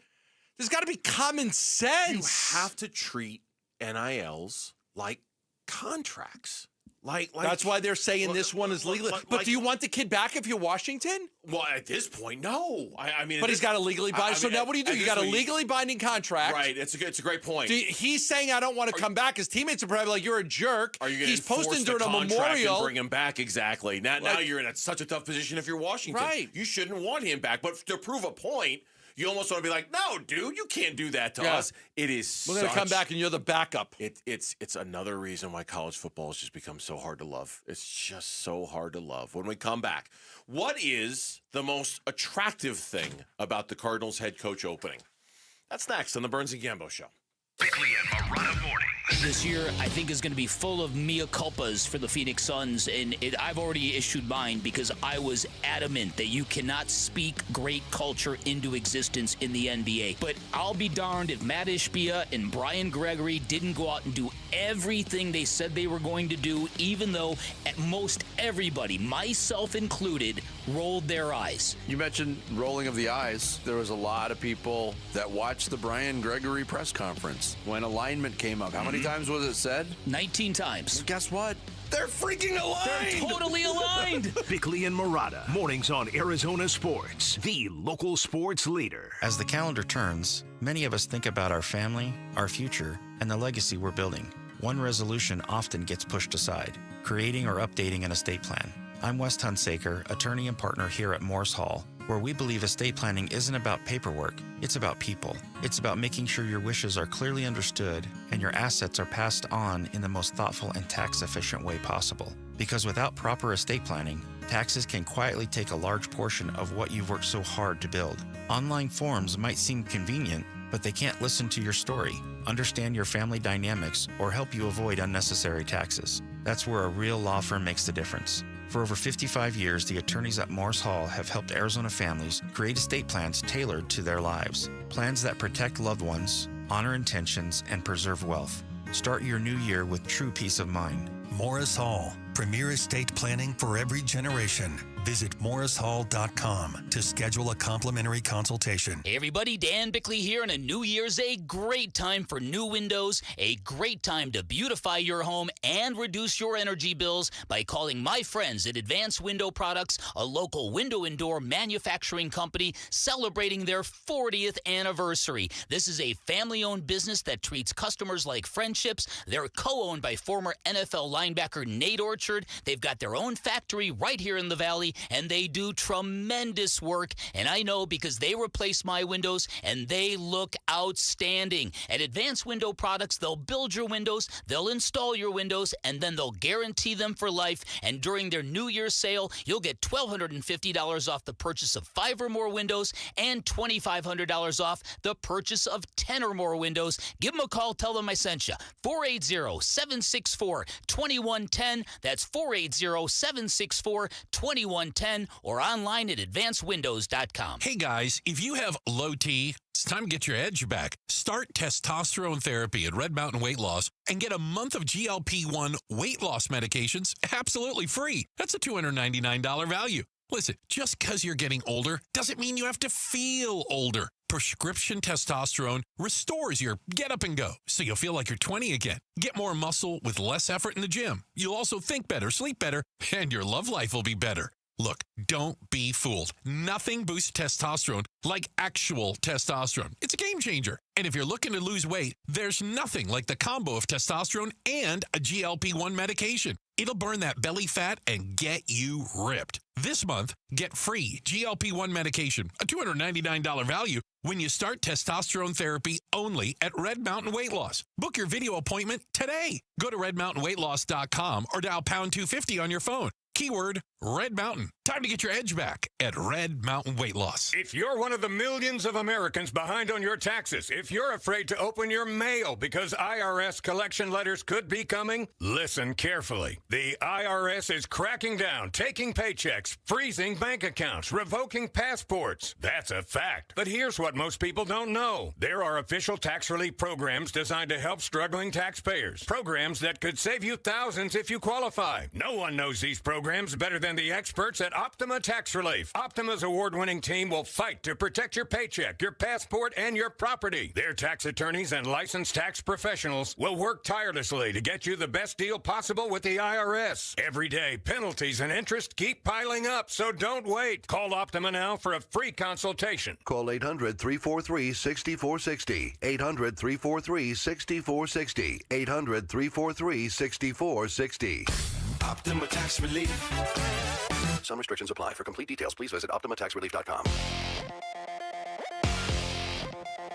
[SPEAKER 7] There's got to be common sense.
[SPEAKER 3] You have to treat NILs like contracts.
[SPEAKER 7] That's why they're saying this one is legal. But do you want the kid back if you're Washington?
[SPEAKER 3] Well, at this point, no. I mean,
[SPEAKER 7] but he's got a legally binding. So now what do? You got a legally binding contract,
[SPEAKER 3] right? It's a great point.
[SPEAKER 7] He's saying I don't want to come back. His teammates are probably like, "You're a jerk."
[SPEAKER 3] Are you going
[SPEAKER 7] to posting during a memorial?
[SPEAKER 3] And bring him back exactly. Now you're in such a tough position if you're Washington.
[SPEAKER 7] Right.
[SPEAKER 3] You shouldn't want him back. But to prove a point, you almost want to be like, "No, dude, you can't do that to us." It is.
[SPEAKER 7] We're going to come back and you're the backup.
[SPEAKER 3] It's another reason why college football has just become so hard to love. It's just so hard to love. When we come back, what is the most attractive thing about the Cardinals head coach opening? That's next on the Burns and Gambo Show.
[SPEAKER 8] Bickley and Morata morning. This year, I think, is going to be full of mea culpas for the Phoenix Suns, and I've already issued mine because I was adamant that you cannot speak great culture into existence in the NBA. But I'll be darned if Matt Ishbia and Brian Gregory didn't go out and do everything they said they were going to do, even though at most everybody, myself included, rolled their eyes.
[SPEAKER 10] You mentioned rolling of the eyes. There was a lot of people that watched the Brian Gregory press conference when alignment came up. How many times was it said?
[SPEAKER 8] 19 times.
[SPEAKER 10] Well, guess what? They're freaking aligned!
[SPEAKER 8] They're totally aligned!
[SPEAKER 13] Bickley and Morata, mornings on Arizona Sports, the local sports leader.
[SPEAKER 9] As the calendar turns, many of us think about our family, our future, and the legacy we're building. One resolution often gets pushed aside, creating or updating an estate plan. I'm Wes Hunsaker, attorney and partner here at Morse Hall, where we believe estate planning isn't about paperwork, it's about people. It's about making sure your wishes are clearly understood and your assets are passed on in the most thoughtful and tax-efficient way possible. Because without proper estate planning, taxes can quietly take a large portion of what you've worked so hard to build. Online forms might seem convenient, but they can't listen to your story, understand your family dynamics, or help you avoid unnecessary taxes. That's where a real law firm makes the difference. For over 55 years, the attorneys at Morse Hall have helped Arizona families create estate plans tailored to their lives. Plans that protect loved ones, honor intentions, and preserve wealth. Start your new year with true peace of mind.
[SPEAKER 5] Morris Hall, premier estate planning for every generation. Visit morrishall.com to schedule a complimentary consultation.
[SPEAKER 8] Hey everybody, Dan Bickley here, and a new year's a great time for new windows, a great time to beautify your home and reduce your energy bills by calling my friends at Advanced Window Products, a local window and door manufacturing company celebrating their 40th anniversary. This is a family-owned business that treats customers like friendships. They're co-owned by former NFL linebacker Nate Orchard. They've got their own factory right here in the Valley, and they do tremendous work. And I know because they replace my windows, and they look outstanding. At Advanced Window Products, they'll build your windows, they'll install your windows, and then they'll guarantee them for life. And during their New Year's sale, you'll get $1,250 off the purchase of 5 or more windows and $2,500 off the purchase of 10 or more windows. Give them a call. Tell them I sent you. 480-764-2110. That's 480-764-2110 or online at advancedwindows.com.
[SPEAKER 24] Hey guys, if you have low T, it's time to get your edge back. Start testosterone therapy at Red Mountain Weight Loss and get a month of GLP-1 weight loss medications absolutely free. That's a $299 value. Listen, just because you're getting older doesn't mean you have to feel older. Prescription testosterone restores your get up and go, so you'll feel like you're 20 again. Get more muscle with less effort in the gym. You'll also think better, sleep better, and your love life will be better. Look, don't be fooled. Nothing boosts testosterone like actual testosterone. It's a game changer. And if you're looking to lose weight, there's nothing like the combo of testosterone and a GLP-1 medication. It'll burn that belly fat and get you ripped. This month, get free GLP-1 medication, a $299 value, when you start testosterone therapy only at Red Mountain Weight Loss. Book your video appointment today. Go to redmountainweightloss.com or dial pound 250 on your phone. Keyword Red Mountain. Time to get your edge back at Red Mountain Weight Loss.
[SPEAKER 15] If you're one of the millions of Americans behind on your taxes, if you're afraid to open your mail because IRS collection letters could be coming, listen carefully. The IRS is cracking down, taking paychecks, freezing bank accounts, revoking passports. That's a fact. But here's what most people don't know. There are official tax relief programs designed to help struggling taxpayers. Programs that could save you thousands if you qualify. No one knows these programs better than the experts at Optima Tax Relief. Optima's award-winning team will fight to protect your paycheck, your passport, and your property. Their tax attorneys and licensed tax professionals will work tirelessly to get you the best deal possible with the IRS. Every day, penalties and interest keep piling up, so don't wait. Call Optima now for a free consultation.
[SPEAKER 16] Call 800-343-6460. 800-343-6460. 800-343-6460.
[SPEAKER 13] Optima Tax Relief. Some restrictions apply. For complete details, please visit OptimaTaxRelief.com.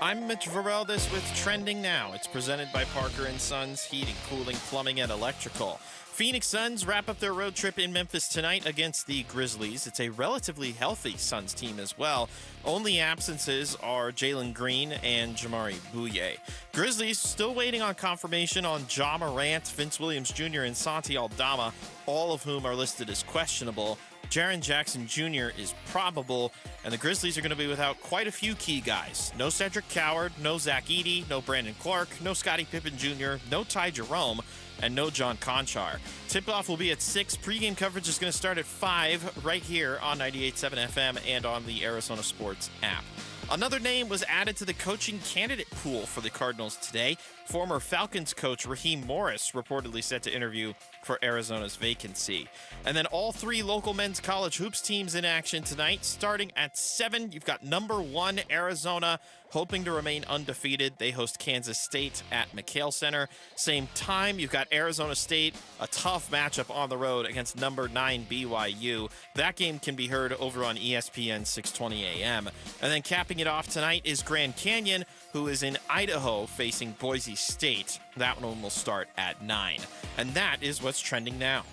[SPEAKER 1] I'm Mitch Varel. With Trending Now. It's presented by Parker & Sons Heating, Cooling, Plumbing, and Electrical. Phoenix Suns wrap up their road trip in Memphis tonight against the Grizzlies. It's a relatively healthy Suns team as well. Only absences are Jalen Green and Jamari Bouye. Grizzlies still waiting on confirmation on Ja Morant, Vince Williams Jr., and Santi Aldama, all of whom are listed as questionable. Jaren Jackson Jr. is probable, and the Grizzlies are going to be without quite a few key guys. No Cedric Coward, no Zach Edey, no Brandon Clark, no Scottie Pippen Jr., no Ty Jerome, and no John Conchar. Tip-off will be at 6. Pre-game coverage is going to start at 5 right here on 98.7 FM and on the Arizona Sports app. Another name was added to the coaching candidate pool for the Cardinals today. Former Falcons coach Raheem Morris reportedly set to interview for Arizona's vacancy. And then all 3 local men's college hoops teams in action tonight. Starting at 7, you've got number 1 Arizona, hoping to remain undefeated. They host Kansas State at McHale Center. Same time, you've got Arizona State, a tough matchup on the road against number 9 BYU. That game can be heard over on ESPN 620 AM. And then capping it off tonight is Grand Canyon, who is in Idaho facing Boise State. That one will start at 9. And that is what's trending now.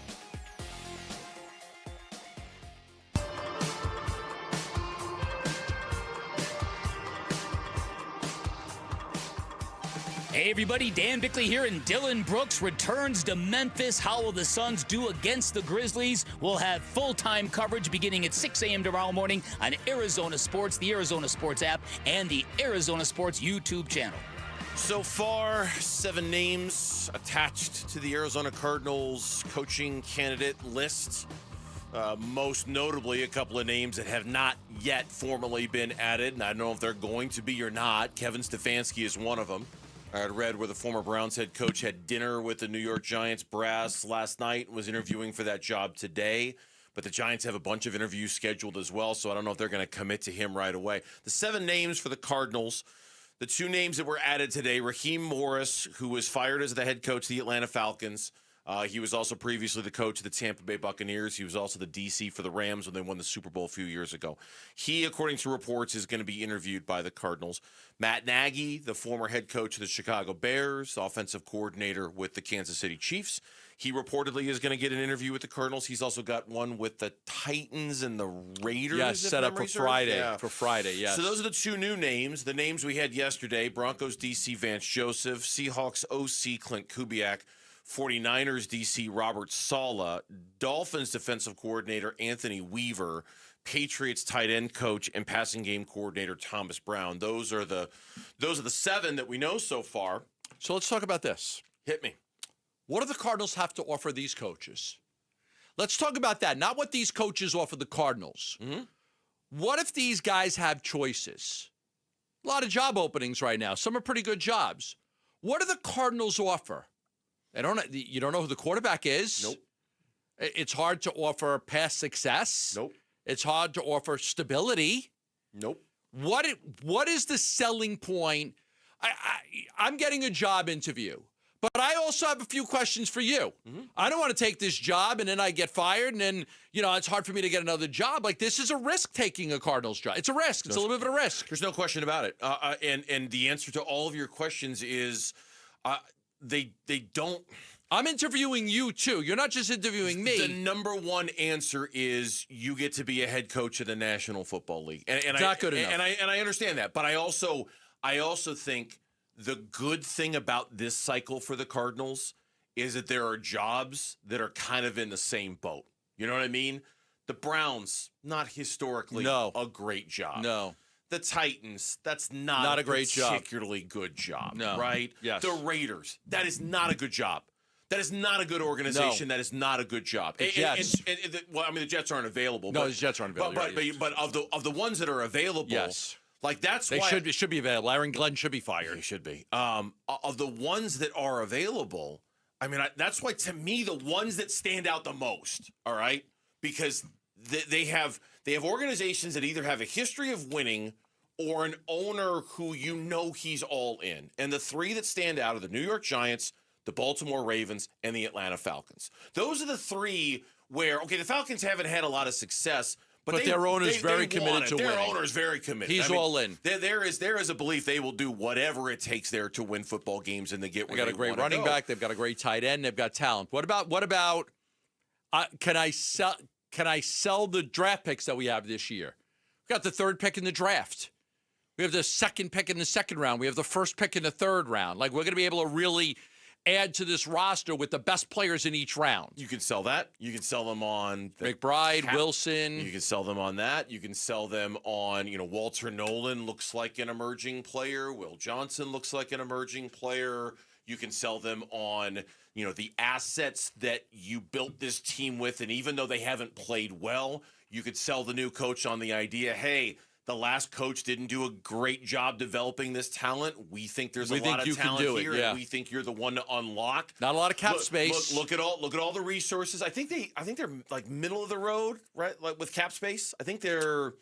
[SPEAKER 8] Hey everybody, Dan Bickley here, and Dylan Brooks returns to Memphis. How will the Suns do against the Grizzlies? We'll have full-time coverage beginning at 6 a.m. tomorrow morning on Arizona Sports, the Arizona Sports app, and the Arizona Sports YouTube channel.
[SPEAKER 3] So far, 7 names attached to the Arizona Cardinals coaching candidate list. Most notably, a couple of names that have not yet formally been added, and I don't know if they're going to be or not. Kevin Stefanski is one of them. I had read where the former Browns head coach had dinner with the New York Giants brass last night, was interviewing for that job today. But the Giants have a bunch of interviews scheduled as well, so I don't know if they're going to commit to him right away. The 7 names for the Cardinals, the 2 names that were added today, Raheem Morris, who was fired as the head coach of the Atlanta Falcons. He was also previously the coach of the Tampa Bay Buccaneers. He was also the DC for the Rams when they won the Super Bowl a few years ago. He, according to reports, is going to be interviewed by the Cardinals. Matt Nagy, the former head coach of the Chicago Bears, offensive coordinator with the Kansas City Chiefs. He reportedly is going to get an interview with the Cardinals. He's also got one with the Titans and the Raiders.
[SPEAKER 7] Yes, set up for Friday. Yeah. For Friday, yes.
[SPEAKER 3] So those are the 2 new names. The names we had yesterday, Broncos DC Vance Joseph, Seahawks OC Clint Kubiak, 49ers DC Robert Saleh, Dolphins defensive coordinator Anthony Weaver, Patriots tight end coach and passing game coordinator Thomas Brown. Those are the 7 that we know so far.
[SPEAKER 7] So let's talk about this.
[SPEAKER 3] Hit me.
[SPEAKER 7] What do the Cardinals have to offer these coaches? Let's talk about that. Not what these coaches offer the Cardinals.
[SPEAKER 3] Mm-hmm.
[SPEAKER 7] What if these guys have choices? A lot of job openings right now. Some are pretty good jobs. What do the Cardinals offer? You don't know who the quarterback is.
[SPEAKER 3] Nope.
[SPEAKER 7] It's hard to offer past success.
[SPEAKER 3] Nope.
[SPEAKER 7] It's hard to offer stability.
[SPEAKER 3] Nope.
[SPEAKER 7] What is the selling point? I'm getting a job interview, but I also have a few questions for you.
[SPEAKER 3] Mm-hmm.
[SPEAKER 7] I don't want to take this job and then I get fired and then, it's hard for me to get another job. Like, this is a risk taking a Cardinals job. It's a risk. It's a little bit of a risk.
[SPEAKER 3] There's no question about it. And the answer to all of your questions is they don't.
[SPEAKER 7] I'm interviewing you, too. You're not just interviewing me.
[SPEAKER 3] The number one answer is you get to be a head coach of the National Football League. And
[SPEAKER 7] not good enough.
[SPEAKER 3] And I understand that. But I also think the good thing about this cycle for the Cardinals is that there are jobs that are kind of in the same boat. You know what I mean? The Browns, not historically a great job.
[SPEAKER 7] No.
[SPEAKER 3] The Titans, that's not
[SPEAKER 7] a great job.
[SPEAKER 3] Particularly good job.
[SPEAKER 7] No.
[SPEAKER 3] Right?
[SPEAKER 7] Yes.
[SPEAKER 3] The Raiders, that is not a good job. That is not a good organization.
[SPEAKER 7] No.
[SPEAKER 3] That is not a good job.
[SPEAKER 7] The Jets.
[SPEAKER 3] The Jets aren't available.
[SPEAKER 7] No, the Jets aren't available.
[SPEAKER 3] But of the ones that are available,
[SPEAKER 7] yes.
[SPEAKER 3] Like that's
[SPEAKER 7] they
[SPEAKER 3] why
[SPEAKER 7] should be available. Aaron Glenn should be fired.
[SPEAKER 3] He should be. Of the ones that are available, I mean, that's why to me the ones that stand out the most. All right, because they have organizations that either have a history of winning or an owner who he's all in. And the three that stand out are the New York Giants, the Baltimore Ravens, and the Atlanta Falcons. Those are the three where the Falcons haven't had a lot of success. But
[SPEAKER 7] their owner's very committed to winning.
[SPEAKER 3] Their owner's very committed.
[SPEAKER 7] He's all in.
[SPEAKER 3] There is a belief they will do whatever it takes there to win football games and to get where they
[SPEAKER 7] got a great running back. They've got a great tight end. They've got talent. What about? Can I sell the draft picks that we have this year? We got the third pick in the draft. We have the second pick in the second round. We have the first pick in the third round. Like we're going to be able to really add to this roster with the best players in each round.
[SPEAKER 3] You can sell that. You can sell them on
[SPEAKER 7] McBride, Wilson.
[SPEAKER 3] You can sell them on that. You can sell them on, Walter Nolan looks like an emerging player. Will Johnson looks like an emerging player. You can sell them on, the assets that you built this team with. And even though they haven't played well, you could sell the new coach on the idea, hey, the last coach didn't do a great job developing this talent. We think there's a lot of talent here, and we think you're the one to unlock.
[SPEAKER 7] Not a lot of cap space.
[SPEAKER 3] Look at all the resources. I think they're like middle of the road, right? Like with cap space. I think they're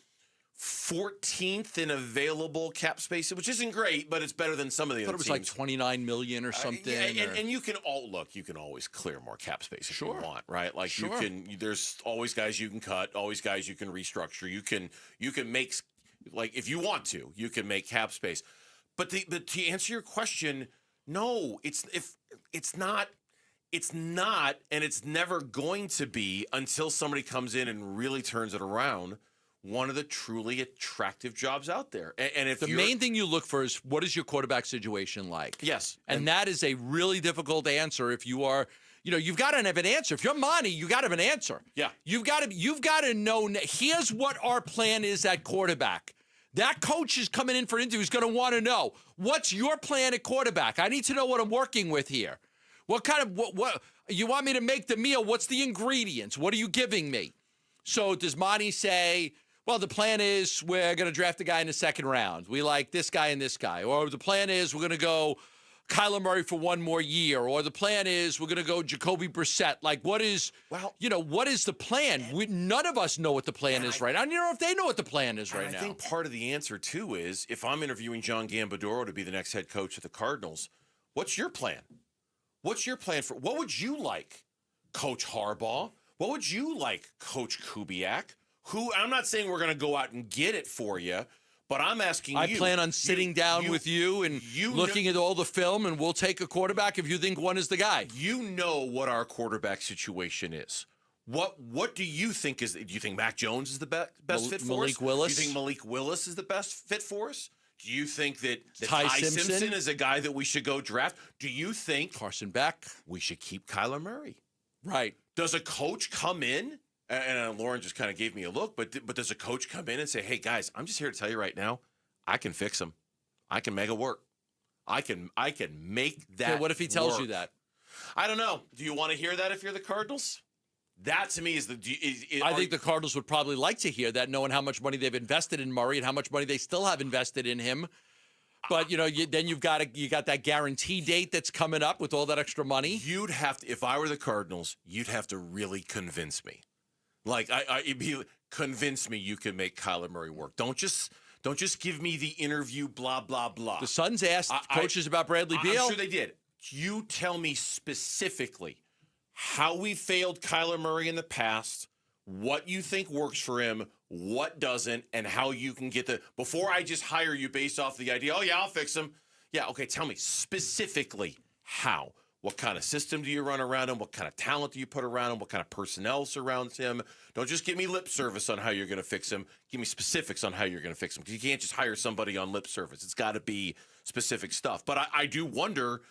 [SPEAKER 3] 14th in available cap space, which isn't great, but it's better than some of the other teams.
[SPEAKER 7] I thought it was like $29 million or something.
[SPEAKER 3] And you can you can always clear more cap space if you want, right? Like there's always guys you can cut, always guys you can restructure. You can make. Like if you want to, you can make cap space. But to answer your question, no, it's not, and it's never going to be until somebody comes in and really turns it around. One of the truly attractive jobs out there. And if
[SPEAKER 7] the main thing you look for is what is your quarterback situation like?
[SPEAKER 3] Yes,
[SPEAKER 7] and that is a really difficult answer if you are. You've got to have an answer. If you're Monty, you got to have an answer.
[SPEAKER 3] Yeah,
[SPEAKER 7] you've got to know. Here's what our plan is at quarterback. That coach is coming in for an interview. He's going to want to know, what's your plan at quarterback? I need to know what I'm working with here. What kind of what you want me to make the meal? What's the ingredients? What are you giving me? So does Monty say, well, the plan is we're going to draft a guy in the second round. We like this guy and this guy. Or the plan is we're going to go Kyler Murray for one more year, or the plan is we're going to go Jacoby Brissett. Like, what is the plan? None of us know what the plan is right now. I don't know if they know what the plan is right now.
[SPEAKER 3] I think part of the answer, too, is if I'm interviewing John Gambadoro to be the next head coach of the Cardinals, what's your plan? What would you like, Coach Harbaugh? What would you like, Coach Kubiak? I'm not saying we're going to go out and get it for you, but I'm asking you.
[SPEAKER 7] I plan on sitting down with you and looking at all the film, and we'll take a quarterback if you think one is the guy.
[SPEAKER 3] You know what our quarterback situation is. What do you think is? Do you think Mac Jones is the best fit for us?
[SPEAKER 7] Malik Willis?
[SPEAKER 3] Do you think Malik Willis is the best fit for us? Do you think that
[SPEAKER 7] Ty
[SPEAKER 3] Simpson is a guy that we should go draft? Do you think
[SPEAKER 7] Carson Beck?
[SPEAKER 3] We should keep Kyler Murray?
[SPEAKER 7] Right.
[SPEAKER 3] Does a coach come in? And Lauren just kind of gave me a look, but does a coach come in and say, hey, guys, I'm just here to tell you right now, I can fix him. I can make it work. I can make that
[SPEAKER 7] Okay, what if he tells
[SPEAKER 3] work.
[SPEAKER 7] you that?
[SPEAKER 3] I don't know. Do you want to hear that if you're the Cardinals? That, to me, is
[SPEAKER 7] I think the Cardinals would probably like to hear that, knowing how much money they've invested in Murray and how much money they still have invested in him. But, then you got that guarantee date that's coming up with all that extra money.
[SPEAKER 3] You'd have to, if I were the Cardinals, you'd have to really convince me. Like, convince me you can make Kyler Murray work. Don't just give me the interview, blah, blah, blah.
[SPEAKER 7] The Suns asked coaches about Bradley Beal.
[SPEAKER 3] I'm sure they did. You tell me specifically how we failed Kyler Murray in the past, what you think works for him, what doesn't, and how you can get before I just hire you based off the idea, oh, yeah, I'll fix him. Yeah, okay, tell me specifically how. What kind of system do you run around him? What kind of talent do you put around him? What kind of personnel surrounds him? Don't just give me lip service on how you're going to fix him. Give me specifics on how you're going to fix him. Because you can't just hire somebody on lip service. It's got to be specific stuff. But I do wonder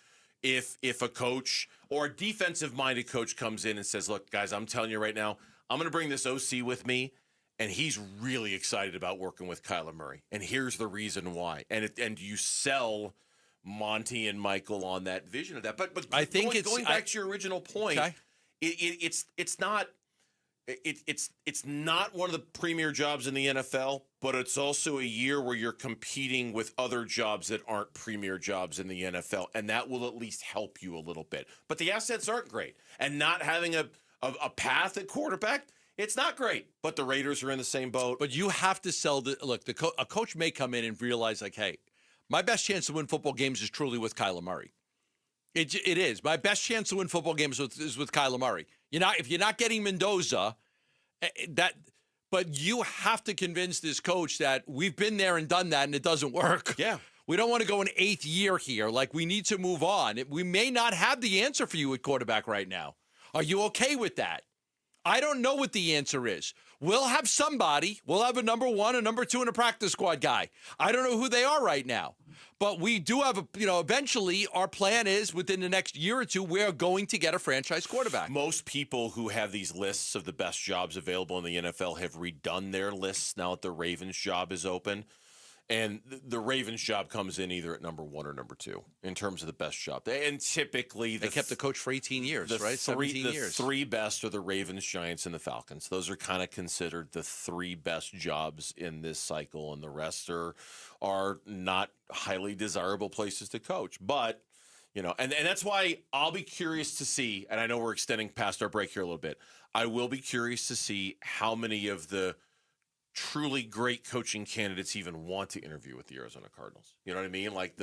[SPEAKER 3] if a coach or a defensive-minded coach comes in and says, look, guys, I'm telling you right now, I'm going to bring this OC with me, and he's really excited about working with Kyler Murray. And here's the reason why. And you sell Monty and Michael on that vision of that. But
[SPEAKER 7] I think
[SPEAKER 3] going back to your original point,
[SPEAKER 7] okay.
[SPEAKER 3] It's not one of the premier jobs in the NFL, but it's also a year where you're competing with other jobs that aren't premier jobs in the NFL, and that will at least help you a little bit. But the assets aren't great, and not having a path at quarterback, it's not great. But the Raiders are in the same boat.
[SPEAKER 7] But you have to sell a coach may come in and realize, like, hey, my best chance to win football games is truly with Kyler Murray. It is. My best chance to win football games is with Kyler Murray. If you're not getting Mendoza, but you have to convince this coach that we've been there and done that and it doesn't work.
[SPEAKER 3] Yeah.
[SPEAKER 7] We don't want to go an 8th year here. Like, we need to move on. We may not have the answer for you at quarterback right now. Are you okay with that? I don't know what the answer is. We'll have somebody. We'll have a number 1, a number 2, and a practice squad guy. I don't know who they are right now. But we do have eventually our plan is within the next year or two, we're going to get a franchise quarterback.
[SPEAKER 3] Most people who have these lists of the best jobs available in the NFL have redone their lists now that the Ravens job is open. And the Ravens job comes in either at number 1 or number 2 in terms of the best job. And typically
[SPEAKER 7] they kept the coach for 18 years, right? 17 years.
[SPEAKER 3] The 3 best are the Ravens, Giants, and the Falcons. Those are kind of considered the 3 best jobs in this cycle, and the rest are not highly desirable places to coach. But, and that's why I'll be curious to see, and I know we're extending past our break here a little bit, I will be curious to see how many of the truly great coaching candidates even want to interview with the Arizona Cardinals. You know what I mean? Like,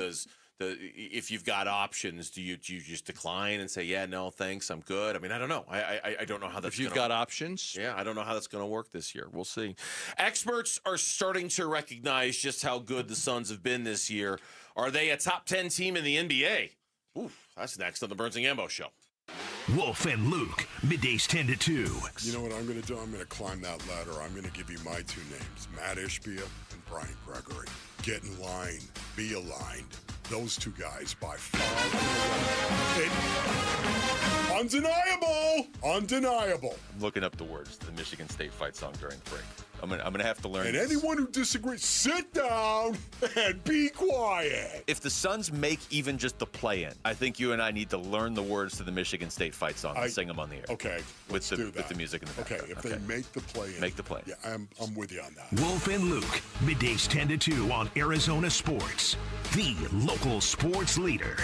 [SPEAKER 3] if you've got options, do you just decline and say, yeah, no, thanks, I'm good? I mean, I don't know. I don't know how that's.
[SPEAKER 7] If you've got options,
[SPEAKER 3] yeah, I don't know how that's going to work this year. We'll see. Experts are starting to recognize just how good the Suns have been this year. Are they a top 10 team in the NBA? Oof, that's next on the Burns and Gambo Show.
[SPEAKER 16] Wolf and Luke, middays 10 to 2.
[SPEAKER 17] You know what I'm going to do? I'm going to climb that ladder. I'm going to give you my 2 names, Matt Ishbia and Brian Gregory. Get in line. Be aligned. Those 2 guys by far. Undeniable. Undeniable.
[SPEAKER 18] I'm looking up the words to the Michigan State fight song during the break. I'm gonna have to learn.
[SPEAKER 17] And
[SPEAKER 18] this.
[SPEAKER 17] anyone who disagrees, sit down and be quiet.
[SPEAKER 18] If the Suns make even just the play-in, I think you and I need to learn the words to the Michigan State fight song and sing them on the air.
[SPEAKER 17] Okay,
[SPEAKER 18] with the music in the background.
[SPEAKER 17] Okay, if they make the play-in.
[SPEAKER 18] Make the play.
[SPEAKER 17] Yeah, I'm with you on that.
[SPEAKER 16] Wolf and Luke, middays 10 to 2 on Arizona Sports, the local sports leader.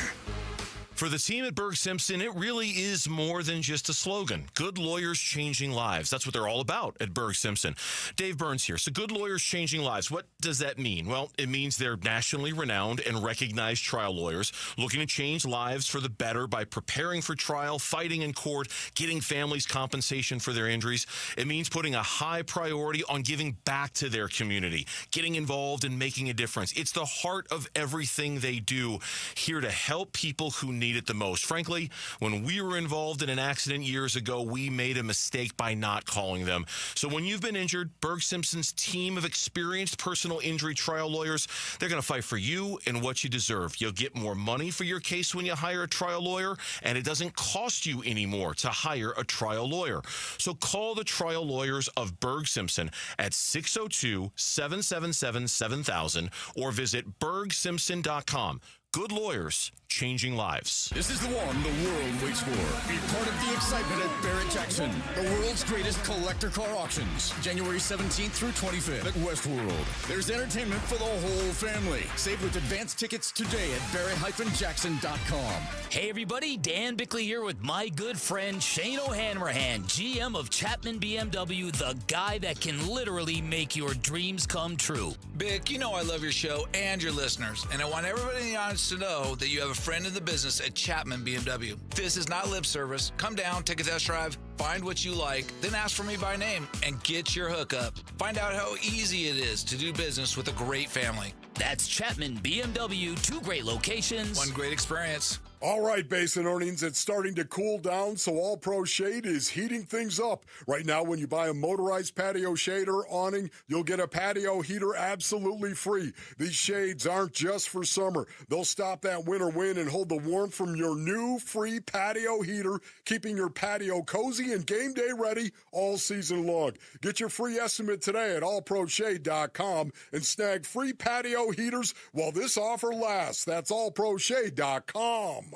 [SPEAKER 24] For the team at Berg Simpson, it really is more than just a slogan. Good lawyers changing lives. That's what they're all about at Berg Simpson. Dave Burns here. So good lawyers changing lives. What does that mean? Well, it means they're nationally renowned and recognized trial lawyers looking to change lives for the better by preparing for trial, fighting in court, getting families compensation for their injuries. It means putting a high priority on giving back to their community, getting involved and making a difference. It's the heart of everything they do, here to help people who need it the most. Frankly, when we were involved in an accident years ago, we made a mistake by not calling them. So when you've been injured, Berg Simpson's team of experienced personal injury trial lawyers, they're going to fight for you and what you deserve. You'll get more money for your case when you hire a trial lawyer, and it doesn't cost you anymore to hire a trial lawyer. So call the trial lawyers of Berg Simpson at 602-777-7000 or visit bergsimpson.com. Good lawyers, changing lives.
[SPEAKER 21] This is the one the world waits for. Be part of the excitement at Barrett-Jackson, the world's greatest collector car auctions. January 17th through 25th at Westworld. There's entertainment for the whole family. Save with advance tickets today at barrett-jackson.com.
[SPEAKER 8] Hey everybody, Dan Bickley here with my good friend Shane O'Hanrahan, GM of Chapman BMW, the guy that can literally make your dreams come true.
[SPEAKER 23] Bick, you know I love your show and your listeners, and I want everybody in the audience to know that you have a friend in the business at Chapman BMW. This is not lip service. Come down, take a test drive, find what you like, then ask for me by name and get your hookup. Find out how easy it is to do business with a great family.
[SPEAKER 8] That's Chapman BMW, 2 great locations,
[SPEAKER 23] 1 great experience.
[SPEAKER 17] All right, Basin Earnings, it's starting to cool down, so All Pro Shade is heating things up. Right now, when you buy a motorized patio shade or awning, you'll get a patio heater absolutely free. These shades aren't just for summer. They'll stop that winter wind and hold the warmth from your new free patio heater, keeping your patio cozy and game day ready all season long. Get your free estimate today at allproshade.com and snag free patio heaters while this offer lasts. That's allproshade.com.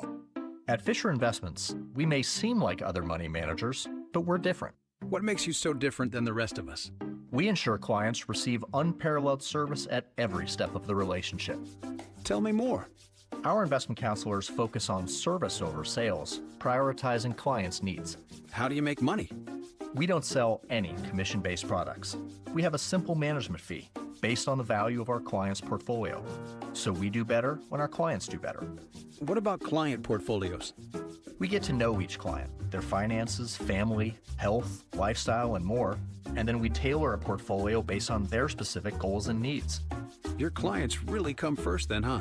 [SPEAKER 12] At Fisher Investments, we may seem like other money managers, but we're different.
[SPEAKER 19] What makes you so different than the rest of us?
[SPEAKER 12] We ensure clients receive unparalleled service at every step of the relationship.
[SPEAKER 19] Tell me more.
[SPEAKER 12] Our investment counselors focus on service over sales, prioritizing clients' needs.
[SPEAKER 19] How do you make money?
[SPEAKER 12] We don't sell any commission-based products. We have a simple management fee based on the value of our client's portfolio. So we do better when our clients do better.
[SPEAKER 19] What about client portfolios?
[SPEAKER 12] We get to know each client, their finances, family, health, lifestyle, and more, and then we tailor a portfolio based on their specific goals and needs.
[SPEAKER 19] Your clients really come first then, huh?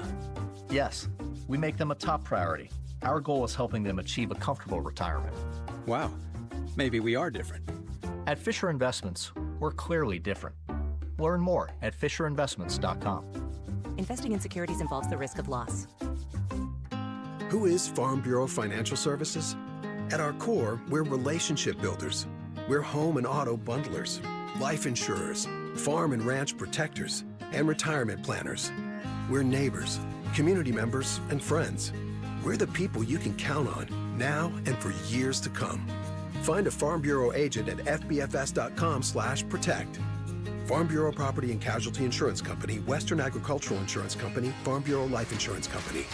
[SPEAKER 12] Yes, we make them a top priority. Our goal is helping them achieve a comfortable retirement.
[SPEAKER 19] Wow, maybe we are different.
[SPEAKER 12] At Fisher Investments, we're clearly different. Learn more at FisherInvestments.com.
[SPEAKER 20] Investing in securities involves the risk of loss.
[SPEAKER 22] Who is Farm Bureau Financial Services? At our core, we're relationship builders. We're home and auto bundlers, life insurers, farm and ranch protectors, and retirement planners. We're neighbors, community members, and friends. We're the people you can count on now and for years to come. Find a Farm Bureau agent at fbfs.com/protect. Farm Bureau Property and Casualty Insurance Company, Western Agricultural Insurance Company, Farm Bureau Life Insurance Company.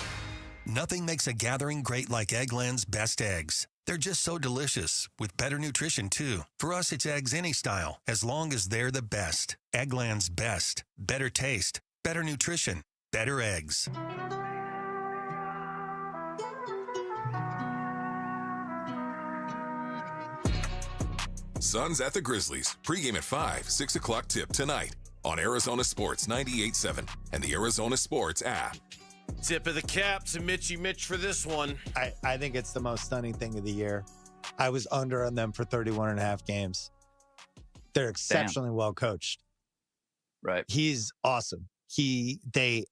[SPEAKER 5] Nothing makes a gathering great like Eggland's best eggs. They're just so delicious, with better nutrition, too. For us, it's eggs any style, as long as they're the best. Eggland's best. Better taste, better nutrition, better eggs.
[SPEAKER 11] Suns at the Grizzlies. Pregame at 5, 6 o'clock tip tonight on Arizona Sports 98.7 and the Arizona Sports app.
[SPEAKER 3] Tip of the cap to Mitch for this one.
[SPEAKER 25] I think it's the most stunning thing of the year. I was under on them for 31 and a half games. They're exceptionally well coached.
[SPEAKER 26] Right.
[SPEAKER 25] He's awesome.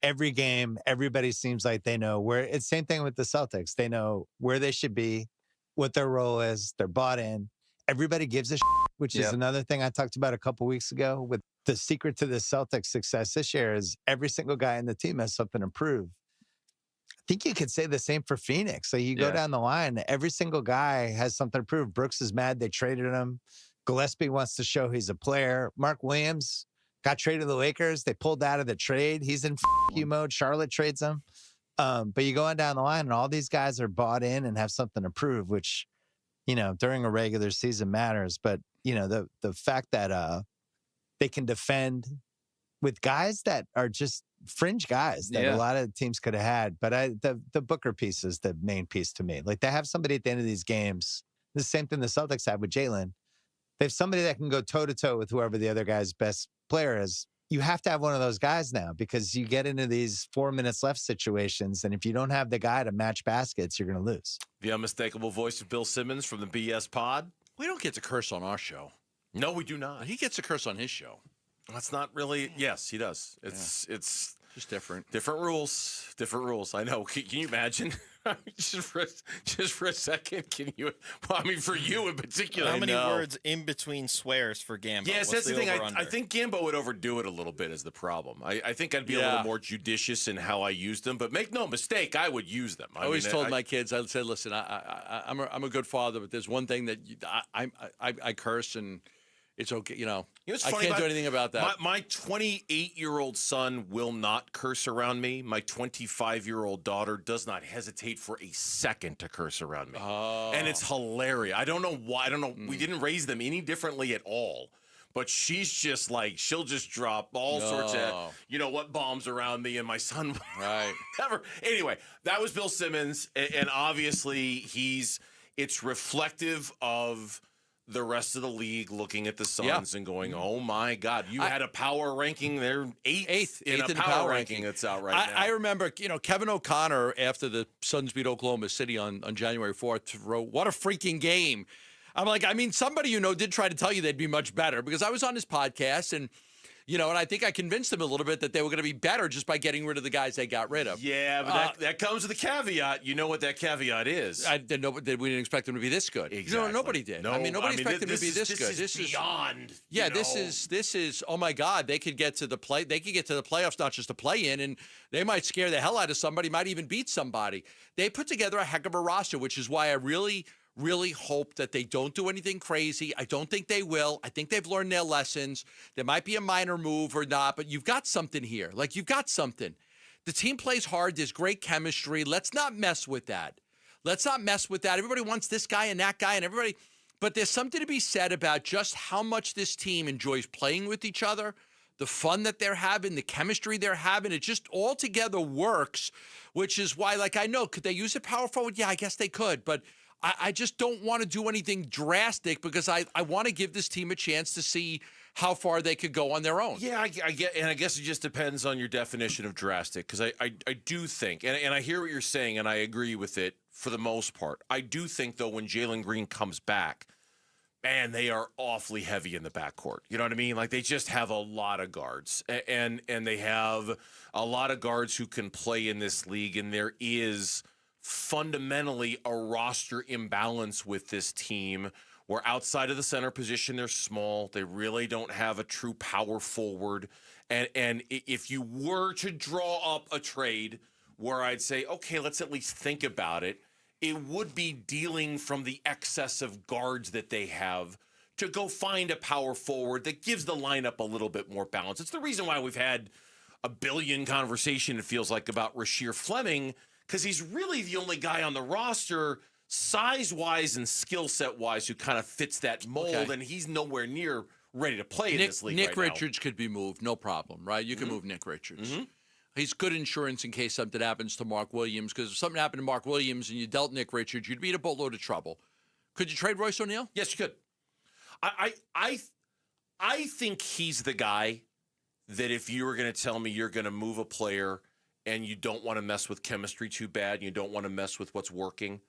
[SPEAKER 25] Every game, everybody seems like they know where. It's same thing with the Celtics. They know where they should be, what their role is. They're bought in. Everybody gives a shit, which is another thing I talked about a couple weeks ago. With the secret to the Celtics' success this year is every single guy in the team has something to prove. I think you could say the same for Phoenix. So you go down the line, every single guy has something to prove. Brooks is mad they traded him. Gillespie wants to show he's a player. Mark Williams got traded to the Lakers. They pulled out of the trade. He's in you mode. Charlotte trades him. But you go on down the line, and all these guys are bought in and have something to prove, which, during a regular season matters. But, the fact that they can defend with guys that are just fringe guys that a lot of teams could have had. But the Booker piece is the main piece to me. Like, they have somebody at the end of these games, the same thing the Celtics have with Jalen. They have somebody that can go toe-to-toe with whoever the other guy's best player is. You have to have one of those guys now, because you get into these 4 minutes left situations, and if you don't have the guy to match baskets, you're going to lose.
[SPEAKER 3] The unmistakable voice of Bill Simmons from the BS Pod.
[SPEAKER 7] We don't get to curse on our show.
[SPEAKER 3] No, we do not.
[SPEAKER 7] He gets to curse on his show.
[SPEAKER 3] That's not really. Yes, he does. It's
[SPEAKER 7] just different.
[SPEAKER 3] Different rules. Different rules. I know. Can you imagine? just for a second, can you? Well, I mean, for you in particular.
[SPEAKER 1] How many words in between swears for Gambo?
[SPEAKER 3] Yes, that's the thing. I think Gambo would overdo it a little bit. Is the problem? I think I'd be a little more judicious in how I use them. But make no mistake, I would use them.
[SPEAKER 7] I always told my kids. I said, "Listen, I'm a good father, but there's one thing that I curse and." It's okay,
[SPEAKER 3] it's
[SPEAKER 7] I
[SPEAKER 3] funny
[SPEAKER 7] can't do anything about that.
[SPEAKER 3] My 28-year-old son will not curse around me. My 25-year-old daughter does not hesitate for a second to curse around me.
[SPEAKER 7] Oh.
[SPEAKER 3] And it's hilarious. I don't know why. I don't know. We didn't raise them any differently at all. But she's just like, she'll just drop all sorts of, bombs around me, and my son
[SPEAKER 7] right.
[SPEAKER 3] never. Anyway, that was Bill Simmons. And obviously, it's reflective of the rest of the league looking at the Suns and going, "Oh my God, you had a power ranking. They're eighth in a power ranking that's out right now."
[SPEAKER 7] I remember, Kevin O'Connor after the Suns beat Oklahoma City on January 4th wrote, "What a freaking game!" I'm like, somebody did try to tell you they'd be much better because I was on his podcast and. And I think I convinced them a little bit that they were going to be better just by getting rid of the guys they got rid of.
[SPEAKER 3] Yeah, but that comes with a caveat. You know what that caveat is.
[SPEAKER 7] We didn't expect them to be this good.
[SPEAKER 3] Exactly.
[SPEAKER 7] Nobody did. Nobody expected them to be this good.
[SPEAKER 3] This is beyond.
[SPEAKER 7] Yeah, this is. Oh my God, they could get to the play. They could get to the playoffs, not just a play in, and they might scare the hell out of somebody. Might even beat somebody. They put together a heck of a roster, which is why I really hope that they don't do anything crazy. I don't think they will. I think they've learned their lessons. There might be a minor move or not, but you've got something here. You've got something. The team plays hard. There's great chemistry. Let's not mess with that. Everybody wants this guy and that guy and everybody. But there's something to be said about just how much this team enjoys playing with each other, the fun that they're having, the chemistry they're having. It just all together works, which is why, I know, could they use a power forward? Yeah, I guess they could. But I just don't want to do anything drastic because I want to give this team a chance to see how far they could go on their own.
[SPEAKER 3] Yeah, I get, and I guess it just depends on your definition of drastic because I do think, and I hear what you're saying, and I agree with it for the most part. I do think, though, when Jalen Green comes back, man, they are awfully heavy in the backcourt. You know what I mean? They just have a lot of guards, and they have a lot of guards who can play in this league, and there is fundamentally a roster imbalance with this team where outside of the center position, they're small. They really don't have a true power forward. And if you were to draw up a trade where I'd say, okay, let's at least think about it, it would be dealing from the excess of guards that they have to go find a power forward that gives the lineup a little bit more balance. It's the reason why we've had a billion conversation, it feels like, about Rasheer Fleming, because he's really the only guy on the roster, size-wise and skill set-wise, who kind of fits that mold, and he's nowhere near ready to play in this league
[SPEAKER 7] Nick
[SPEAKER 3] right
[SPEAKER 7] Richards could be moved, no problem, right? You can move Nick Richards. He's good insurance in case something happens to Mark Williams, because if something happened to Mark Williams and you dealt Nick Richards, you'd be in a boatload of trouble. Could you trade Royce O'Neal?
[SPEAKER 3] Yes, you could. I think he's the guy that if you were going to tell me you're going to move a player and you don't want to mess with chemistry too bad, and you don't want to mess with what's working,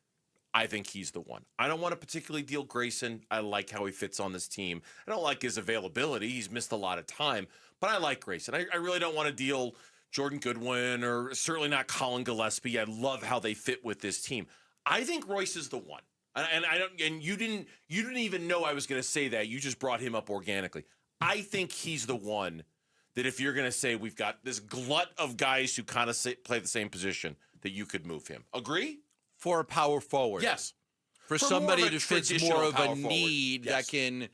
[SPEAKER 3] I think he's the one. I don't want to particularly deal Grayson. I like how he fits on this team. I don't like his availability. He's missed a lot of time, but I like Grayson. I really don't want to deal Jordan Goodwin or certainly not Colin Gillespie. I love how they fit with this team. I think Royce is the one. And I don't. And you didn't even know I was going to say that. You just brought him up organically. I think he's the one that if you're going to say we've got this glut of guys who kind of play the same position, that you could move him. Agree?
[SPEAKER 7] For a power forward.
[SPEAKER 3] Yes.
[SPEAKER 7] For somebody that fits more of a need that can,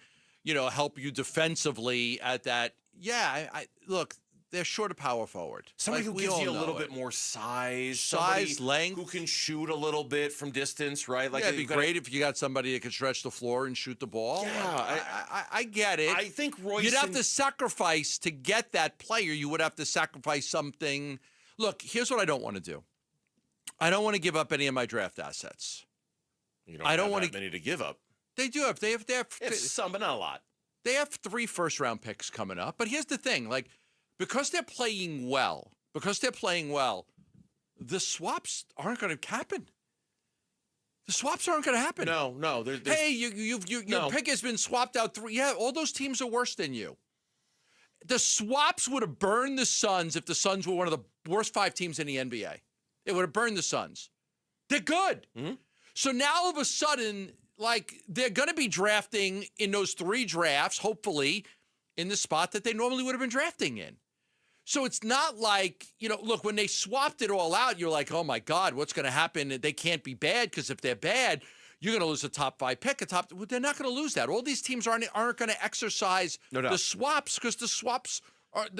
[SPEAKER 7] help you defensively at that. Yeah, look, they're short of power forward.
[SPEAKER 3] Somebody who gives you a little bit more size,
[SPEAKER 7] length,
[SPEAKER 3] who can shoot a little bit from distance, right?
[SPEAKER 7] It'd be great if you got somebody that could stretch the floor and shoot the ball.
[SPEAKER 3] Yeah,
[SPEAKER 7] I get it.
[SPEAKER 3] I think Royce.
[SPEAKER 7] You'd have to sacrifice to get that player. You would have to sacrifice something. Look, here's what I don't want to do. I don't want to give up any of my draft assets.
[SPEAKER 3] You don't have that many to give up.
[SPEAKER 7] They do have. They have
[SPEAKER 3] some, but not a lot.
[SPEAKER 7] They have 3 first-round picks coming up. But here's the thing: because they're playing well, the swaps aren't going to happen. The swaps aren't going to happen.
[SPEAKER 3] No.
[SPEAKER 7] Hey, your pick has been swapped out 3. Yeah, all those teams are worse than you. The swaps would have burned the Suns if the Suns were one of the worst 5 teams in the NBA. It would have burned the Suns. They're good. So now all of a sudden, they're going to be drafting in those 3 drafts, hopefully, in the spot that they normally would have been drafting in. So it's not like, look, when they swapped it all out, you're like, oh my God, what's going to happen? They can't be bad, because if they're bad, you're going to lose a top 5 pick. Well, they're not going to lose that. All these teams aren't going to exercise the swaps, because the swaps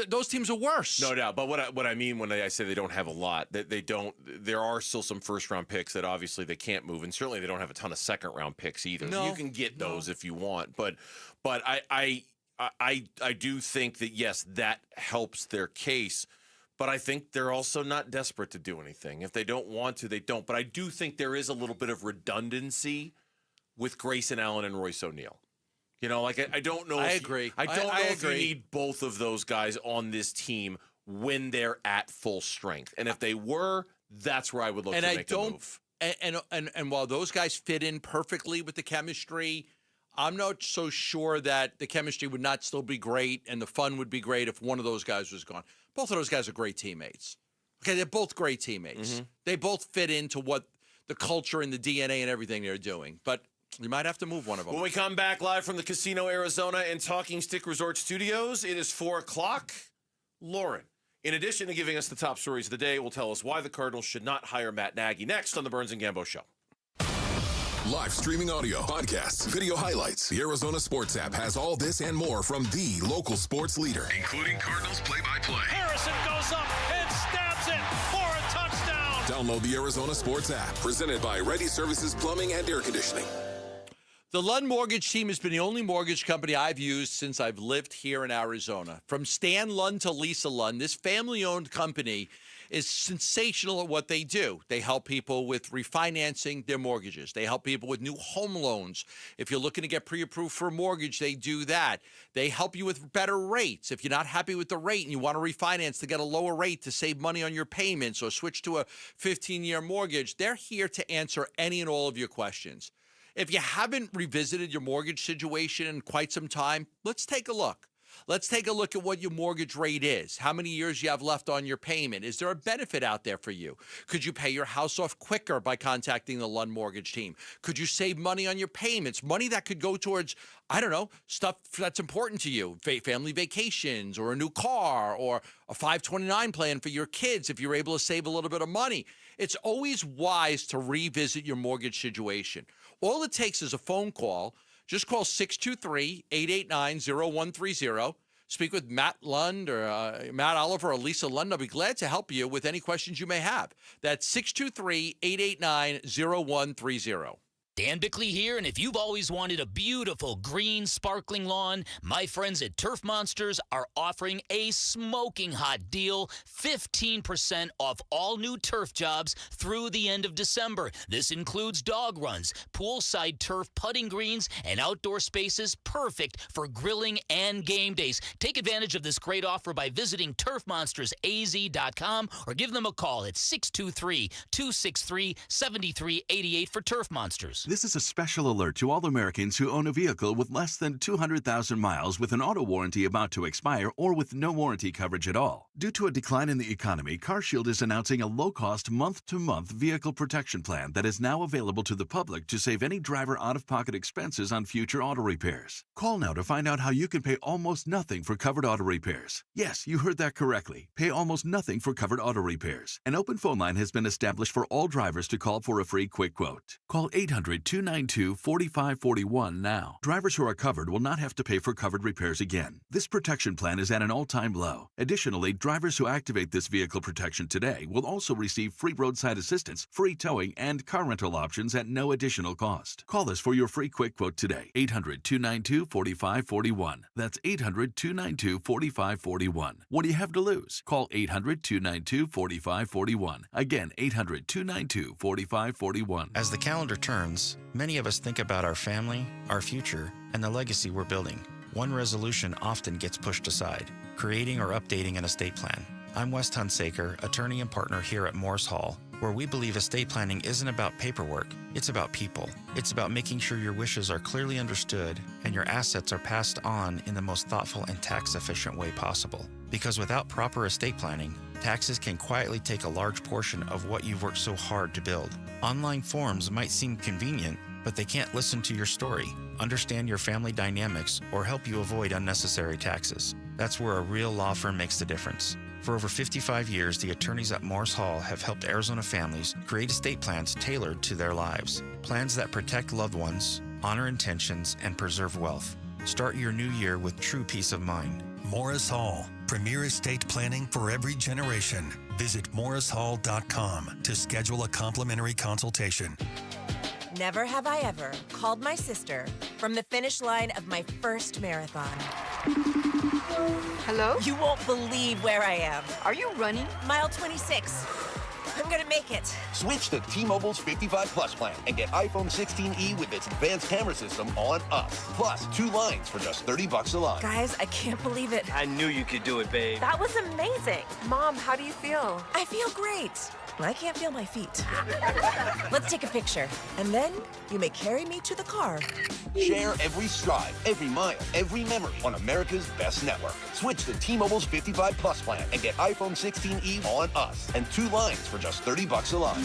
[SPEAKER 7] those teams are worse.
[SPEAKER 3] No doubt. But what I mean when I say they don't have a lot, that they don't. There are still some first round picks that obviously they can't move, and certainly they don't have a ton of second round picks either.
[SPEAKER 7] No,
[SPEAKER 3] you can get those if you want, but I do think that yes, that helps their case. But I think they're also not desperate to do anything. If they don't want to, they don't. But I do think there is a little bit of redundancy with Grayson Allen and Royce O'Neal. You know, like I don't know.
[SPEAKER 7] I agree.
[SPEAKER 3] I don't know if you
[SPEAKER 7] agree.
[SPEAKER 3] need both of those guys on this team when they're at full strength. And if they were, that's where I would look to make a move.
[SPEAKER 7] And while those guys fit in perfectly with the chemistry, I'm not so sure that the chemistry would not still be great and the fun would be great if one of those guys was gone. Both of those guys are great teammates. Okay, they're both great teammates.
[SPEAKER 3] Mm-hmm.
[SPEAKER 7] They both fit into what the culture and the DNA and everything they're doing. But you might have to move one of them.
[SPEAKER 3] When we come back live from the Casino Arizona and Talking Stick Resort Studios, it is 4 o'clock. Lauren, in addition to giving us the top stories of the day, will tell us why the Cardinals should not hire Matt Nagy next on the Burns and Gambo Show.
[SPEAKER 11] Live streaming audio, podcasts, video highlights. The Arizona Sports app has all this and more from the local sports leader.
[SPEAKER 2] Including Cardinals play-by-play.
[SPEAKER 4] Harrison goes up and stabs it for a touchdown.
[SPEAKER 11] Download the Arizona Sports app, presented by Ready Services Plumbing and Air Conditioning.
[SPEAKER 7] The Lund Mortgage Team has been the only mortgage company I've used since I've lived here in Arizona. From Stan Lund to Lisa Lund, this family-owned company is sensational at what they do. They help people with refinancing their mortgages. They help people with new home loans. If you're looking to get pre-approved for a mortgage, they do that. They help you with better rates. If you're not happy with the rate and you want to refinance to get a lower rate to save money on your payments or switch to a 15-year mortgage, they're here to answer any and all of your questions. If you haven't revisited your mortgage situation in quite some time, let's take a look. Let's take a look at what your mortgage rate is. How many years you have left on your payment? Is there a benefit out there for you? Could you pay your house off quicker by contacting the Lund Mortgage Team? Could you save money on your payments? Money that could go towards, I don't know, stuff that's important to you. Family vacations or a new car or a 529 plan for your kids if you're able to save a little bit of money. It's always wise to revisit your mortgage situation. All it takes is a phone call. Just call 623-889-0130. Speak with Matt Lund or Matt Oliver or Lisa Lund. I'll be glad to help you with any questions you may have. That's 623-889-0130.
[SPEAKER 8] Dan Bickley here, and if you've always wanted a beautiful, green, sparkling lawn, my friends at Turf Monsters are offering a smoking hot deal, 15% off all new turf jobs through the end of December. This includes dog runs, poolside turf putting greens, and outdoor spaces perfect for grilling and game days. Take advantage of this great offer by visiting turfmonstersaz.com or give them a call at 623-263-7388 for Turf Monsters.
[SPEAKER 6] This is a special alert to all Americans who own a vehicle with less than 200,000 miles with an auto warranty about to expire or with no warranty coverage at all. Due to a decline in the economy, CarShield is announcing a low-cost month-to-month vehicle protection plan that is now available to the public to save any driver out-of-pocket expenses on future auto repairs. Call now to find out how you can pay almost nothing for covered auto repairs. Yes, you heard that correctly. Pay almost nothing for covered auto repairs. An open phone line has been established for all drivers to call for a free quick quote. Call 800-292-4541 now. Drivers who are covered will not have to pay for covered repairs again. This protection plan is at an all-time low. Additionally, drivers who activate this vehicle protection today will also receive free roadside assistance, free towing, and car rental options at no additional cost. Call us for your free quick quote today. 800-292-4541. That's 800-292-4541. What do you have to lose? Call 800-292-4541. Again, 800-292-4541.
[SPEAKER 9] As the calendar turns, many of us think about our family, our future, and the legacy we're building. One resolution often gets pushed aside: creating or updating an estate plan. I'm West Hunsaker, attorney and partner here at Morse Hall, where we believe estate planning isn't about paperwork, it's about people. It's about making sure your wishes are clearly understood and your assets are passed on in the most thoughtful and tax-efficient way possible. Because without proper estate planning, taxes can quietly take a large portion of what you've worked so hard to build. Online forms might seem convenient, but they can't listen to your story, understand your family dynamics, or help you avoid unnecessary taxes. That's where a real law firm makes the difference. For over 55 years, the attorneys at Morse Hall have helped Arizona families create estate plans tailored to their lives. Plans that protect loved ones, honor intentions, and preserve wealth. Start your new year with true peace of mind.
[SPEAKER 5] Morris Hall, premier estate planning for every generation. Visit morrishall.com to schedule a complimentary consultation.
[SPEAKER 10] Never have I ever called my sister from the finish line of my first marathon. Hello? You won't believe where I am. Are you running? Mile 26. I'm gonna make it.
[SPEAKER 13] Switch to T-Mobile's 55 Plus plan and get iPhone 16e with its advanced camera system on us. Plus, 2 lines for just $30 a line.
[SPEAKER 10] Guys, I can't believe it.
[SPEAKER 14] I knew you could do it, babe.
[SPEAKER 10] That was amazing. Mom, how do you feel? I feel great. I can't feel my feet. Let's take a picture. And then you may carry me to the car.
[SPEAKER 13] Share every stride, every mile, every memory on America's best network. Switch to T-Mobile's 55 Plus plan and get iPhone 16e on us and 2 lines for just $30 a line.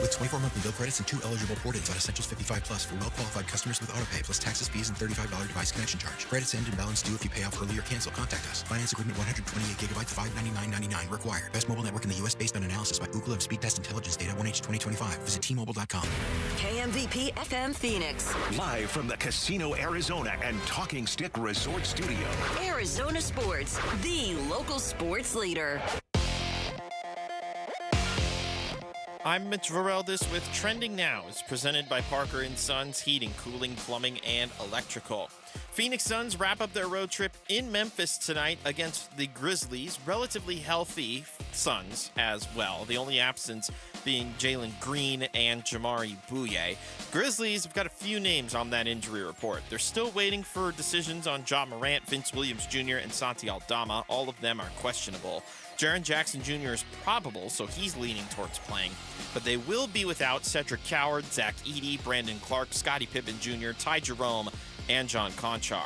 [SPEAKER 15] With 24 monthly bill credits and 2 eligible port-ins on Essentials 55 Plus for well-qualified customers with autopay plus taxes, fees, and $35 device connection charge. Credits end and balance due if you pay off early or cancel. Contact us. Finance agreement 128 gigabytes, $599.99 required. Best mobile network in the U.S. based on analysis by Ookla of Speed Test Intelligence data 1H 2025. Visit T-Mobile.com.
[SPEAKER 20] KMVP FM Phoenix.
[SPEAKER 16] Live from the Casino Arizona and Talking Stick Resort Studio.
[SPEAKER 20] Arizona Sports, the local sports leader.
[SPEAKER 1] I'm Mitch Vareldis with Trending Now. It's presented by Parker & Sons Heating, Cooling, Plumbing, and Electrical. Phoenix Suns wrap up their road trip in Memphis tonight against the Grizzlies. Relatively healthy Suns as well. The only absence being Jalen Green and Jamari Bouye. Grizzlies have got a few names on that injury report. They're still waiting for decisions on Ja Morant, Vince Williams Jr., and Santi Aldama. All of them are questionable. Jaren Jackson Jr. is probable, so he's leaning towards playing. But they will be without Cedric Coward, Zach Edey, Brandon Clark, Scottie Pippen Jr., Ty Jerome, and John Conchar.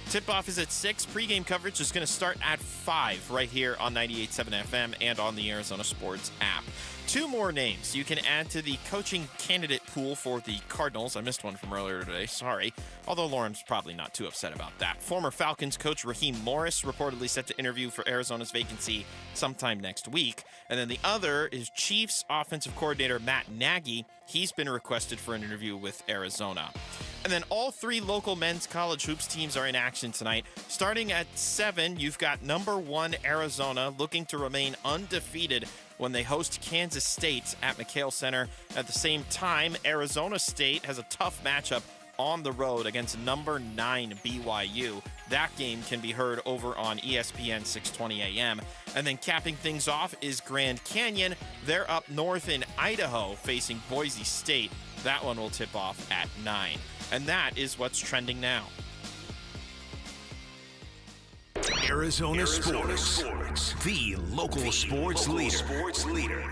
[SPEAKER 1] Tip-off is at 6. Pre-game coverage is going to start at 5 right here on 98.7 FM and on the Arizona Sports app. 2 more names you can add to the coaching candidate pool for the Cardinals. I missed one from earlier today, sorry. Although Lauren's probably not too upset about that. Former Falcons coach Raheem Morris reportedly set to interview for Arizona's vacancy sometime next week. And then the other is Chiefs offensive coordinator Matt Nagy. He's been requested for an interview with Arizona. And then all 3 local men's college hoops teams are in action tonight. Starting at 7, you've got number 1 Arizona looking to remain undefeated when they host Kansas State at McHale Center. At the same time, Arizona State has a tough matchup on the road against number 9 BYU. That game can be heard over on ESPN 620 AM. And then capping things off is Grand Canyon. They're up north in Idaho facing Boise State. That one will tip off at 9. And that is what's trending now.
[SPEAKER 16] Arizona Sports, the local sports leader.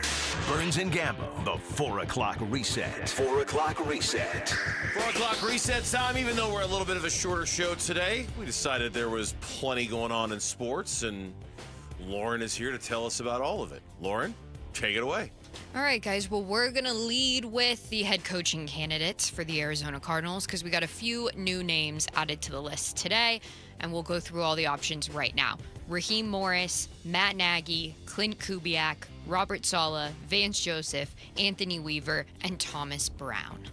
[SPEAKER 16] Burns and Gambo, the 4 o'clock reset. 4 o'clock reset.
[SPEAKER 3] 4 o'clock reset time. Even though we're a little bit of a shorter show today, we decided there was plenty going on in sports, and Lauren is here to tell us about all of it. Lauren, take it away.
[SPEAKER 18] All right, guys. Well, we're going to lead with the head coaching candidates for the Arizona Cardinals because we got a few new names added to the list today, and we'll go through all the options right now. Raheem Morris, Matt Nagy, Clint Kubiak, Robert Saleh, Vance Joseph, Anthony Weaver, and Thomas Brown.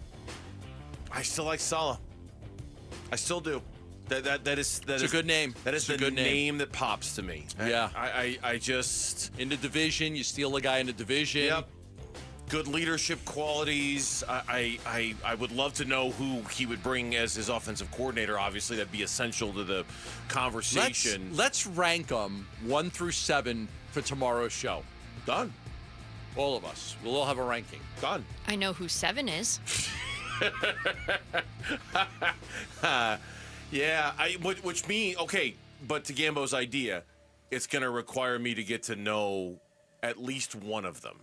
[SPEAKER 3] I still like Saleh. I still do. That is
[SPEAKER 7] a good name.
[SPEAKER 3] That is the name that pops to me.
[SPEAKER 7] Yeah.
[SPEAKER 3] I just
[SPEAKER 7] in the division, you steal a guy in the division.
[SPEAKER 3] Yep. Good leadership qualities. I would love to know who he would bring as his offensive coordinator. Obviously, that'd be essential to the conversation.
[SPEAKER 7] Let's rank them 1 through 7 for tomorrow's show.
[SPEAKER 3] Done.
[SPEAKER 7] All of us. We'll all have a ranking.
[SPEAKER 3] Done.
[SPEAKER 18] I know who 7 is.
[SPEAKER 3] Yeah, which means, okay, but to Gambo's idea, it's going to require me to get to know at least one of them.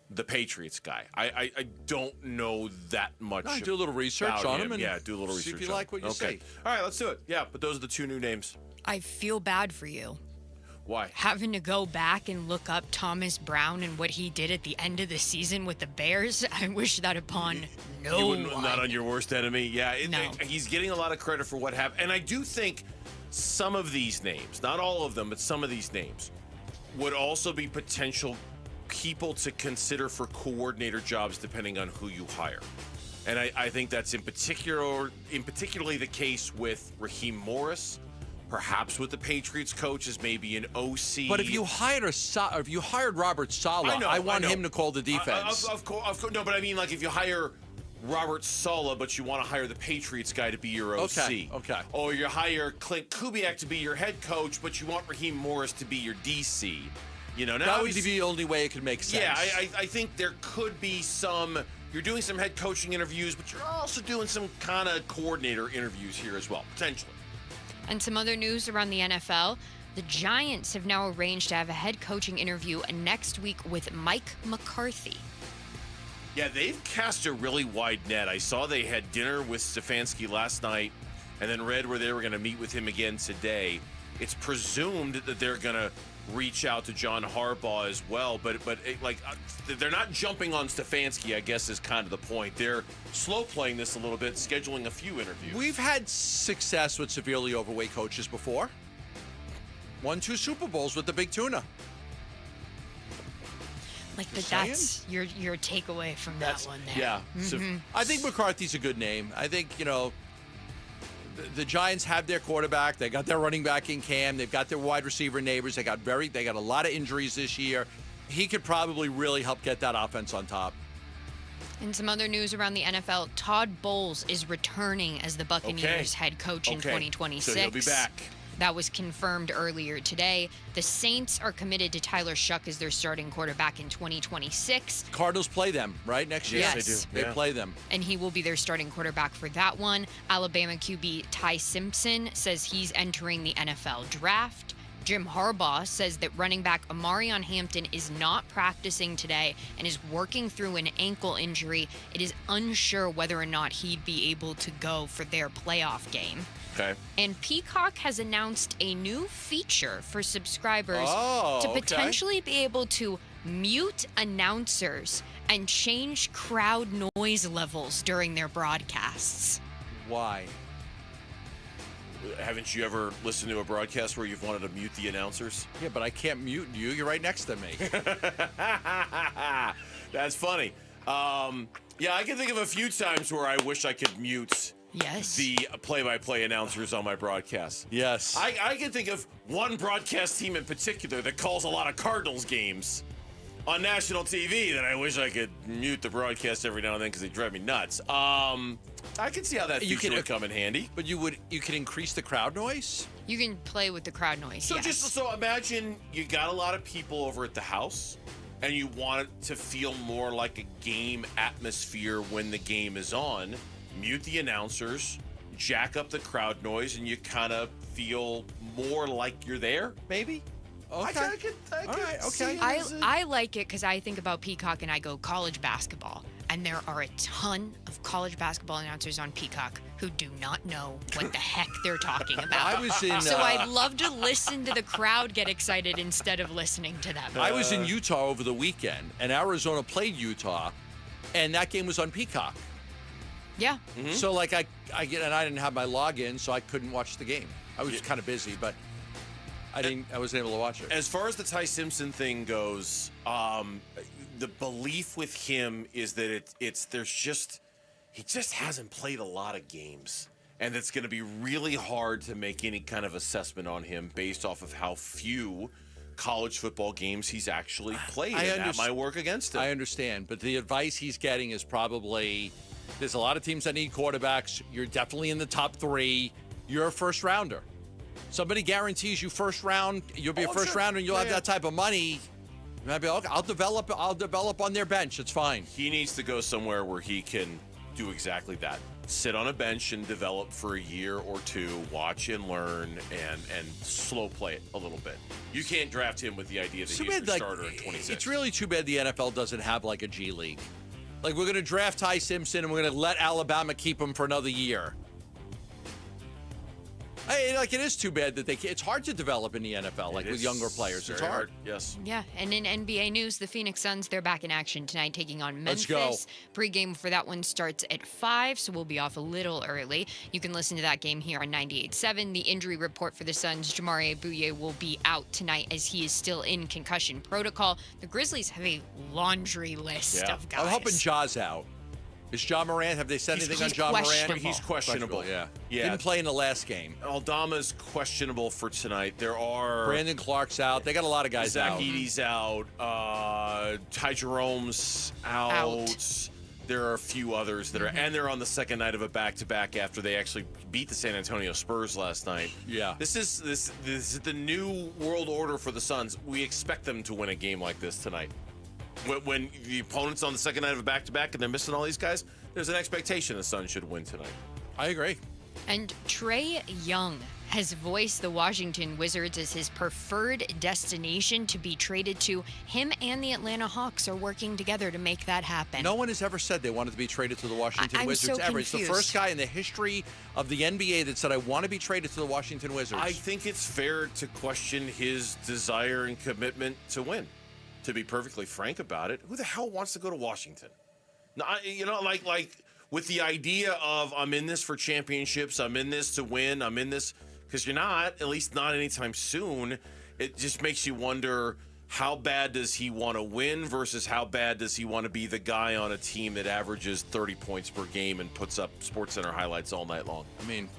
[SPEAKER 3] The Patriots guy. I don't know that much.
[SPEAKER 7] No, do a little research on him. And
[SPEAKER 3] do a little research.
[SPEAKER 7] See if you like what you see.
[SPEAKER 3] All right, let's do it. Yeah, but those are the 2 new names.
[SPEAKER 18] I feel bad for you.
[SPEAKER 3] Why?
[SPEAKER 18] Having to go back and look up Thomas Brown and what he did at the end of the season with the Bears. I wish that upon no one.
[SPEAKER 3] Not on your worst enemy. Yeah,
[SPEAKER 18] No.
[SPEAKER 3] He's getting a lot of credit for what happened. And I do think some of these names, not all of them, but some of these names, would also be potential people to consider for coordinator jobs depending on who you hire. And I think that's particularly the case with Raheem Morris, perhaps with the Patriots coach as maybe an OC.
[SPEAKER 7] But if you hired Robert Saleh, I want him to call the defense.
[SPEAKER 3] Of course. No, but I mean, like, if you hire Robert Saleh, but you want to hire the Patriots guy to be your OC.
[SPEAKER 7] Okay.
[SPEAKER 3] Or you hire Clint Kubiak to be your head coach, but you want Raheem Morris to be your DC. You know, now
[SPEAKER 7] that would be the only way it could make sense.
[SPEAKER 3] Yeah, I think there could be some. You're doing some head coaching interviews, but you're also doing some kind of coordinator interviews here as well, potentially.
[SPEAKER 18] And some other news around the NFL. The Giants have now arranged to have a head coaching interview next week with Mike McCarthy.
[SPEAKER 3] Yeah, they've cast a really wide net. I saw they had dinner with Stefanski last night and then read where they were going to meet with him again today. It's presumed that they're going to reach out to John Harbaugh as well, but they're not jumping on Stefanski, I guess, is kind of the point. They're slow playing this a little bit, scheduling a few interviews.
[SPEAKER 7] We've had success with severely overweight coaches before. 1-2 Super Bowls with the Big Tuna.
[SPEAKER 18] That's your takeaway from that one there.
[SPEAKER 7] Yeah. So I think McCarthy's a good name. I think, the Giants have their quarterback. They got their running back in Cam. They've got their wide receiver neighbors. They got a lot of injuries this year. He could probably really help get that offense on top.
[SPEAKER 18] And some other news around the NFL. Todd Bowles is returning as the Buccaneers head coach in 2026.
[SPEAKER 3] So he'll be back.
[SPEAKER 18] That was confirmed earlier today. The Saints are committed to Tyler Shuck as their starting quarterback in 2026.
[SPEAKER 7] Cardinals play them, right, next year?
[SPEAKER 18] Yes.
[SPEAKER 7] They play them.
[SPEAKER 18] And he will be their starting quarterback for that one. Alabama QB Ty Simpson says he's entering the NFL draft. Jim Harbaugh says that running back Amarion Hampton is not practicing today and is working through an ankle injury. It is unsure whether or not he'd be able to go for their playoff game.
[SPEAKER 3] Okay.
[SPEAKER 18] And Peacock has announced a new feature for subscribers
[SPEAKER 3] Oh,
[SPEAKER 18] to
[SPEAKER 3] okay.
[SPEAKER 18] potentially be able to mute announcers and change crowd noise levels during their broadcasts.
[SPEAKER 7] Why?
[SPEAKER 3] Haven't you ever listened to a broadcast where you've wanted to mute the announcers?
[SPEAKER 7] Yeah, but I can't mute you. You're right next to me.
[SPEAKER 3] That's funny. Yeah, I can think of a few times where I wish I could mute the play-by-play announcers on my broadcast.
[SPEAKER 7] Yes.
[SPEAKER 3] I can think of one broadcast team in particular that calls a lot of Cardinals games on national TV that I wish I could mute the broadcast every now and then because they drive me nuts. I can see how that feature would come in handy.
[SPEAKER 7] But you can increase the crowd noise?
[SPEAKER 18] You can play with the crowd noise,
[SPEAKER 3] So
[SPEAKER 18] yes.
[SPEAKER 3] so imagine you got a lot of people over at the house and you want it to feel more like a game atmosphere when the game is on. Mute the announcers, jack up the crowd noise, and you kind of feel more like you're there, maybe?
[SPEAKER 7] Okay.
[SPEAKER 18] I like it because I think about Peacock and I go college basketball. And there are a ton of college basketball announcers on Peacock who do not know what the heck they're talking about. So I'd love to listen to the crowd get excited instead of listening to them.
[SPEAKER 7] I was in Utah over the weekend, and Arizona played Utah, and that game was on Peacock.
[SPEAKER 18] Yeah.
[SPEAKER 7] So I didn't have my login, so I couldn't watch the game. I was kind of busy, but I wasn't able to watch it.
[SPEAKER 3] As far as the Ty Simpson thing goes, the belief with him is that he just hasn't played a lot of games, and it's going to be really hard to make any kind of assessment on him based off of how few college football games he's actually played. And that might work against him.
[SPEAKER 7] I understand, but the advice he's getting is probably there's a lot of teams that need quarterbacks. You're definitely in the top 3. You're a first rounder. Somebody guarantees you first round. You'll be a first rounder, and you'll have that type of money. You might be okay. I'll develop on their bench. It's fine.
[SPEAKER 3] He needs to go somewhere where he can do exactly that. Sit on a bench and develop for a year or two, watch and learn, and slow play it a little bit. You can't draft him with the idea that he's your starter at 26.
[SPEAKER 7] It's really too bad the NFL doesn't have a G League. We're going to draft Ty Simpson, and we're going to let Alabama keep him for another year. It is too bad that it's hard to develop in the NFL, with younger players. It's hard.
[SPEAKER 3] Yes.
[SPEAKER 18] Yeah, and in NBA news, the Phoenix Suns, they're back in action tonight, taking on Memphis.
[SPEAKER 7] Let's go.
[SPEAKER 18] Pre-game for that one starts at 5, so we'll be off a little early. You can listen to that game here on 98.7. The injury report for the Suns, Jamari Abuye will be out tonight as he is still in concussion protocol. The Grizzlies have a laundry list of guys.
[SPEAKER 7] I'm hoping Ja's out. Is Ja Morant? Have they said anything on Ja Morant?
[SPEAKER 3] He's questionable.
[SPEAKER 7] Yeah. Didn't play in the last game.
[SPEAKER 3] Aldama's questionable for tonight. There are
[SPEAKER 7] Brandon Clark's out. They got a lot of guys
[SPEAKER 3] Zach
[SPEAKER 7] out.
[SPEAKER 3] Edey's out. Ty Jerome's out. there are a few others that are, and they're on the second night of a back-to-back after they actually beat the San Antonio Spurs last night.
[SPEAKER 7] Yeah.
[SPEAKER 3] This is the new world order for the Suns. We expect them to win a game like this tonight. When the opponent's on the second night of a back-to-back and they're missing all these guys, there's an expectation the Suns should win tonight.
[SPEAKER 7] I agree.
[SPEAKER 18] And Trae Young has voiced the Washington Wizards as his preferred destination to be traded to. Him and the Atlanta Hawks are working together to make that happen.
[SPEAKER 7] No one has ever said they wanted to be traded to the Washington
[SPEAKER 18] I'm
[SPEAKER 7] Wizards
[SPEAKER 18] so
[SPEAKER 7] ever. It's the
[SPEAKER 18] confused.
[SPEAKER 7] first guy in the history of the NBA that said, I want to be traded to the Washington Wizards.
[SPEAKER 3] I think it's fair to question his desire and commitment to win. To be perfectly frank about it, who the hell wants to go to Washington? No, like with the idea of I'm in this for championships, I'm in this to win, I'm in this because you're not, at least not anytime soon. It just makes you wonder, how bad does he want to win versus how bad does he want to be the guy on a team that averages 30 points per game and puts up SportsCenter highlights all night long?
[SPEAKER 7] I mean,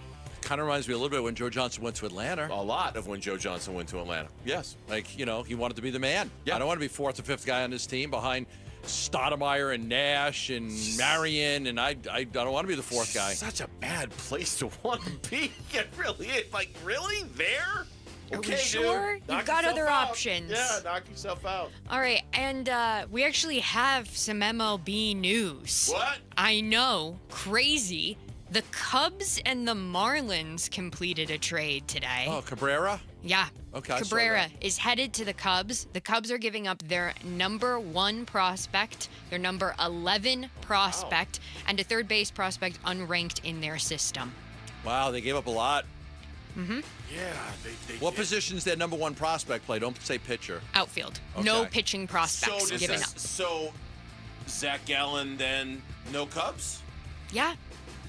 [SPEAKER 7] kind of reminds me a little bit when Joe Johnson went to Atlanta.
[SPEAKER 3] A lot of when Joe Johnson went to Atlanta. Yes.
[SPEAKER 7] Like, he wanted to be the man.
[SPEAKER 3] Yeah.
[SPEAKER 7] I don't want to be fourth or fifth guy on this team behind Stoudemire and Nash and Marion, and I don't want to be the fourth guy.
[SPEAKER 3] Such a bad place to want to be. It really is. Like, really? There? Okay,
[SPEAKER 18] Are we sure?
[SPEAKER 3] dude.
[SPEAKER 18] You've
[SPEAKER 3] Knock
[SPEAKER 18] got
[SPEAKER 3] yourself
[SPEAKER 18] other
[SPEAKER 3] out.
[SPEAKER 18] options.
[SPEAKER 3] Yeah, knock yourself out.
[SPEAKER 18] All right, and we actually have some MLB news.
[SPEAKER 3] What?
[SPEAKER 18] I know, crazy. The Cubs and the Marlins completed a trade today.
[SPEAKER 7] Oh, Cabrera?
[SPEAKER 18] Yeah.
[SPEAKER 7] Okay, I saw
[SPEAKER 18] Cabrera
[SPEAKER 7] that.
[SPEAKER 18] is headed to the Cubs. The Cubs are giving up their number 1 prospect, their number 11 prospect, and a third base prospect unranked in their system.
[SPEAKER 7] Wow, they gave up a lot.
[SPEAKER 18] Mm-hmm.
[SPEAKER 3] Yeah.
[SPEAKER 7] What position's their number 1 prospect play? Don't say pitcher.
[SPEAKER 18] Outfield. No
[SPEAKER 7] Okay.
[SPEAKER 18] pitching prospects given up.
[SPEAKER 3] So, Zach Gallen, then no Cubs?
[SPEAKER 18] Yeah.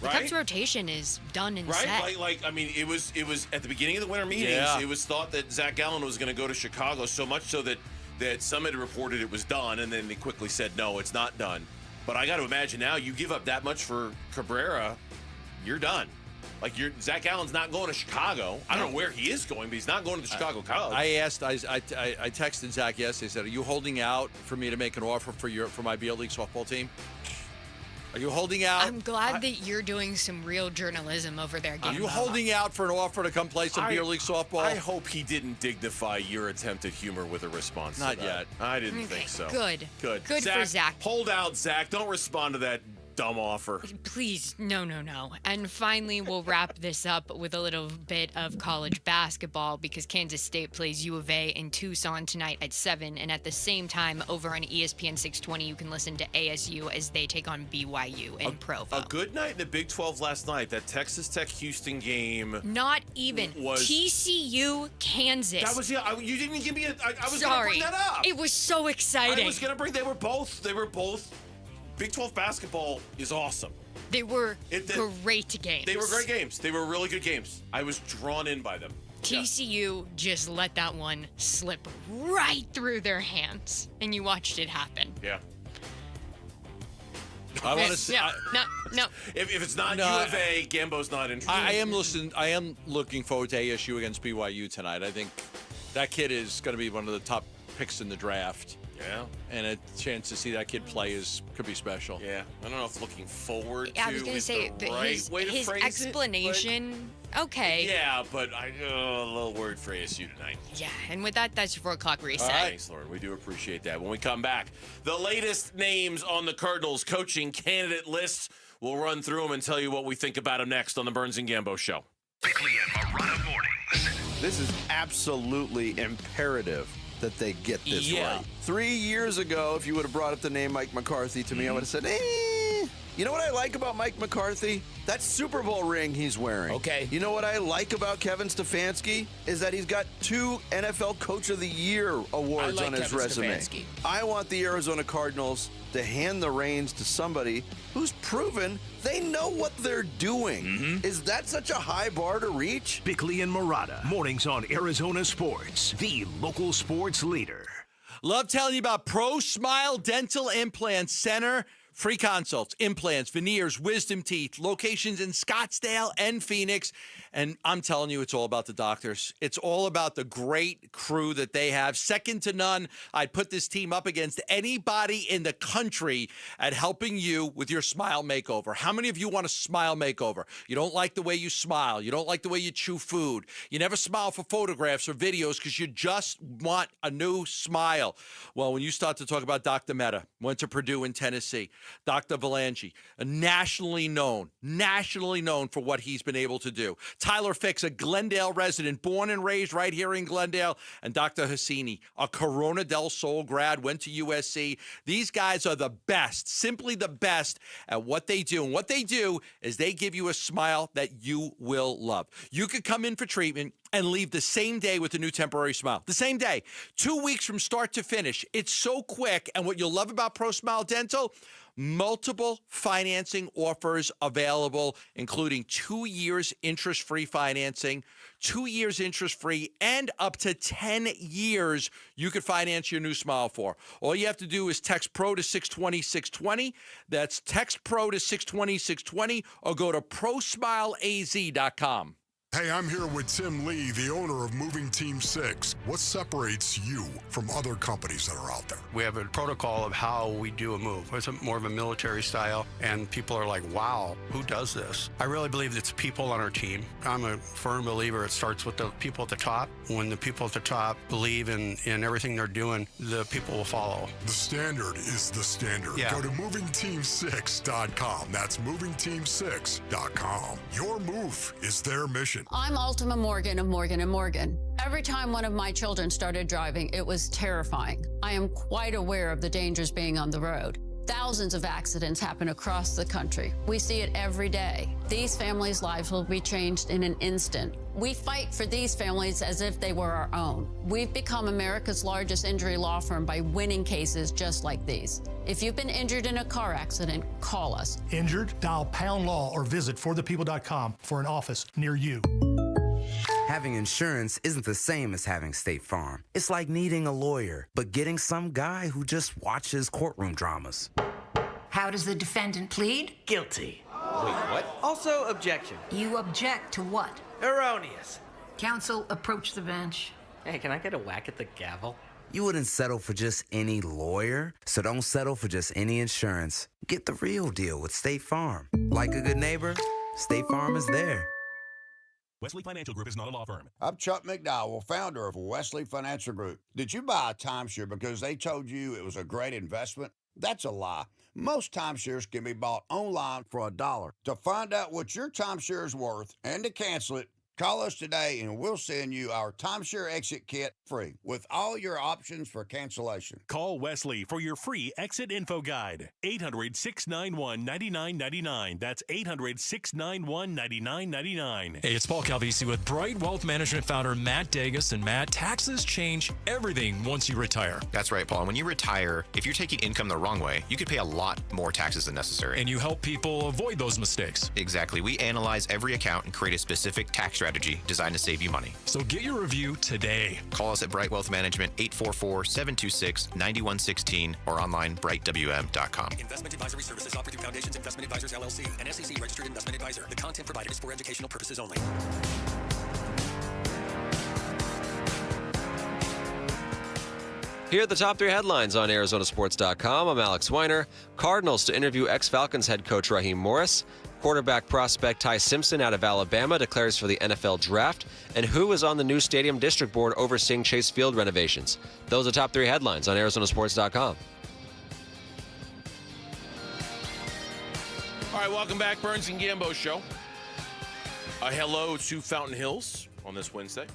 [SPEAKER 18] The
[SPEAKER 3] Right?
[SPEAKER 18] Cubs rotation is done and
[SPEAKER 3] Right?
[SPEAKER 18] set.
[SPEAKER 3] I mean, it was at the beginning of the winter meetings,
[SPEAKER 7] Yeah.
[SPEAKER 3] it was thought that Zach Gallen was going to go to Chicago, so much so that some had reported it was done, and then they quickly said, no, it's not done. But I got to imagine now, you give up that much for Cabrera, you're done. Like, Zach Gallen's not going to Chicago. I don't know where he is going, but he's not going to the Chicago Cubs.
[SPEAKER 7] I texted Zach yesterday. I said, "Are you holding out for me to make an offer for my beer league softball team? Are you holding out?
[SPEAKER 18] I'm glad that you're doing some real journalism over there,
[SPEAKER 7] Are
[SPEAKER 18] Gambo.
[SPEAKER 7] you holding out for an offer to come play some beer league softball?
[SPEAKER 3] I hope he didn't dignify your attempt at humor with a response.
[SPEAKER 7] Not
[SPEAKER 3] to that.
[SPEAKER 7] yet.
[SPEAKER 3] I didn't
[SPEAKER 18] Okay,
[SPEAKER 3] think so.
[SPEAKER 18] good.
[SPEAKER 3] Good.
[SPEAKER 18] Good for Zach.
[SPEAKER 3] Hold out, Zach. Don't respond to that dumb offer.
[SPEAKER 18] Please, no. And finally, we'll wrap this up with a little bit of college basketball because Kansas State plays U of A in Tucson tonight at 7. And at the same time, over on ESPN 620, you can listen to ASU as they take on BYU in Provo.
[SPEAKER 3] A good night in the Big 12 last night. That Texas Tech-Houston game.
[SPEAKER 18] Not even.
[SPEAKER 3] Was
[SPEAKER 18] TCU, Kansas.
[SPEAKER 3] That was you didn't give me I was going to
[SPEAKER 18] Sorry.
[SPEAKER 3] bring that up.
[SPEAKER 18] It was so exciting.
[SPEAKER 3] I was going to bring. They were both. Big 12 basketball is awesome.
[SPEAKER 18] They were great games.
[SPEAKER 3] They were great games. They were really good games. I was drawn in by them.
[SPEAKER 18] TCU just let that one slip right through their hands, and you watched it happen.
[SPEAKER 3] Yeah.
[SPEAKER 7] I want to say.
[SPEAKER 18] No.
[SPEAKER 3] If it's not
[SPEAKER 7] No,
[SPEAKER 3] U of A, Gambo's not interested.
[SPEAKER 7] I am looking forward to ASU against BYU tonight. I think that kid is going to be one of the top picks in the draft.
[SPEAKER 3] Yeah.
[SPEAKER 7] And a chance to see that kid play could be special.
[SPEAKER 3] Yeah. I don't know if looking forward
[SPEAKER 18] Yeah,
[SPEAKER 3] to
[SPEAKER 18] I was going to
[SPEAKER 3] is
[SPEAKER 18] say
[SPEAKER 3] the right way to
[SPEAKER 18] his
[SPEAKER 3] phrase it,
[SPEAKER 18] explanation. Okay.
[SPEAKER 3] Yeah, but a little word for ASU tonight.
[SPEAKER 18] Yeah, and with that, that's your 4 o'clock reset.
[SPEAKER 3] Thanks, Lauren. We do appreciate that. When we come back, the latest names on the Cardinals coaching candidate lists. We'll run through them and tell you what we think about them next on the Burns and Gambo Show.
[SPEAKER 16] Bickley and Marotta mornings.
[SPEAKER 14] This is absolutely imperative that they get this right. 3 years ago, if you would have brought up the name Mike McCarthy to me, I would have said, You know what I like about Mike McCarthy? That Super Bowl ring he's wearing.
[SPEAKER 8] Okay.
[SPEAKER 14] You know what I like about Kevin Stefanski? Is that he's got 2 NFL Coach of the Year awards on his
[SPEAKER 8] Kevin
[SPEAKER 14] resume.
[SPEAKER 8] Stefanski.
[SPEAKER 14] I want the Arizona Cardinals to hand the reins to somebody who's proven they know what they're doing. Is that such a high bar to reach?
[SPEAKER 16] Bickley and Marotta, mornings on Arizona Sports, the local sports leader.
[SPEAKER 7] Love telling you about Pro Smile Dental Implant Center. Free consults, implants, veneers, wisdom teeth, locations in Scottsdale and Phoenix. And I'm telling you, it's all about the doctors. It's all about the great crew that they have. Second to none. I'd put this team up against anybody in the country at helping you with your smile makeover. How many of you want a smile makeover? You don't like the way you smile. You don't like the way you chew food. You never smile for photographs or videos because you just want a new smile. Well, when you start to talk about Dr. Mehta, went to Purdue in Tennessee, Dr. Valangi, nationally known for what he's been able to do. Tyler Fix, a Glendale resident, born and raised right here in Glendale, and Dr. Hassini, a Corona del Sol grad, went to USC. These guys are the best, simply the best at what they do. And what they do is they give you a smile that you will love. You could come in for treatment and leave the same day with a new temporary smile. The same day. 2 weeks from start to finish. It's so quick. And what you'll love about Pro Smile Dental, multiple financing offers available, including 2 years interest-free financing, 2 years interest-free, and up to 10 years you could finance your new smile for. All you have to do is text PRO to 620-620. That's text PRO to 620-620 or go to prosmileaz.com.
[SPEAKER 17] Hey, I'm here with Tim Lee, the owner of Moving Team 6. What separates you from other companies that are out there?
[SPEAKER 19] We have a protocol of how we do a move. It's more of a military style, and people are like, wow, who does this? I really believe it's people on our team. I'm a firm believer it starts with the people at the top. When the people at the top believe in everything they're doing, the people will follow.
[SPEAKER 17] The standard is the standard.
[SPEAKER 19] Yeah.
[SPEAKER 17] Go to movingteam6.com. That's movingteam6.com. Your move is their mission.
[SPEAKER 21] I'm Ultima Morgan of Morgan & Morgan. Every time one of my children started driving, it was terrifying. I am quite aware of the dangers being on the road. Thousands of accidents happen across the country. We see it every day. These families' lives will be changed in an instant. We fight for these families as if they were our own. We've become America's largest injury law firm by winning cases just like these. If you've been injured in a car accident, call us.
[SPEAKER 23] Injured? Dial #law or visit forthepeople.com for an office near you.
[SPEAKER 24] Having insurance isn't the same as having State Farm. It's like needing a lawyer, but getting some guy who just watches courtroom dramas.
[SPEAKER 26] How does the defendant plead?
[SPEAKER 27] Guilty. Wait, what? Also, objection.
[SPEAKER 26] You object to what?
[SPEAKER 27] Erroneous.
[SPEAKER 26] Counsel, approach the bench.
[SPEAKER 27] Hey, can I get a whack at the gavel?
[SPEAKER 24] You wouldn't settle for just any lawyer, so don't settle for just any insurance. Get the real deal with State Farm. Like a good neighbor, State Farm is there.
[SPEAKER 28] Wesley Financial Group is not a law firm.
[SPEAKER 29] I'm Chuck McDowell, founder of Wesley Financial Group. Did you buy a timeshare because they told you it was a great investment? That's a lie. Most timeshares can be bought online for $1. To find out what your timeshare is worth and to cancel it, call us today and we'll send you our timeshare exit kit free with all your options for cancellation.
[SPEAKER 16] Call Wesley for your free exit info guide. 800-691-9999. That's 800-691-9999.
[SPEAKER 30] Hey, it's Paul Calvisi with Bright Wealth Management founder Matt Dagus. And Matt, taxes change everything once you retire.
[SPEAKER 31] That's right, Paul. When you retire, if you're taking income the wrong way, you could pay a lot more taxes than necessary.
[SPEAKER 30] And you help people avoid those mistakes.
[SPEAKER 31] Exactly. We analyze every account and create a specific tax strategy designed to save you money.
[SPEAKER 30] So get your review today.
[SPEAKER 31] Call us at Bright Wealth Management, 844-726-9116, or online, brightwm.com.
[SPEAKER 32] Investment advisory services offered through Foundations Investment Advisors, LLC, an SEC registered investment advisor. The content provided is for educational purposes only.
[SPEAKER 33] Here are the top three headlines on ArizonaSports.com. I'm Alex Weiner. Cardinals to interview ex-Falcons head coach Raheem Morris. Quarterback prospect Ty Simpson out of Alabama declares for the NFL draft. And who is on the new Stadium District Board overseeing Chase Field renovations? Those are the top three headlines on ArizonaSports.com.
[SPEAKER 3] All right, welcome back, Burns and Gambo Show. A hello to Fountain Hills on this Wednesday.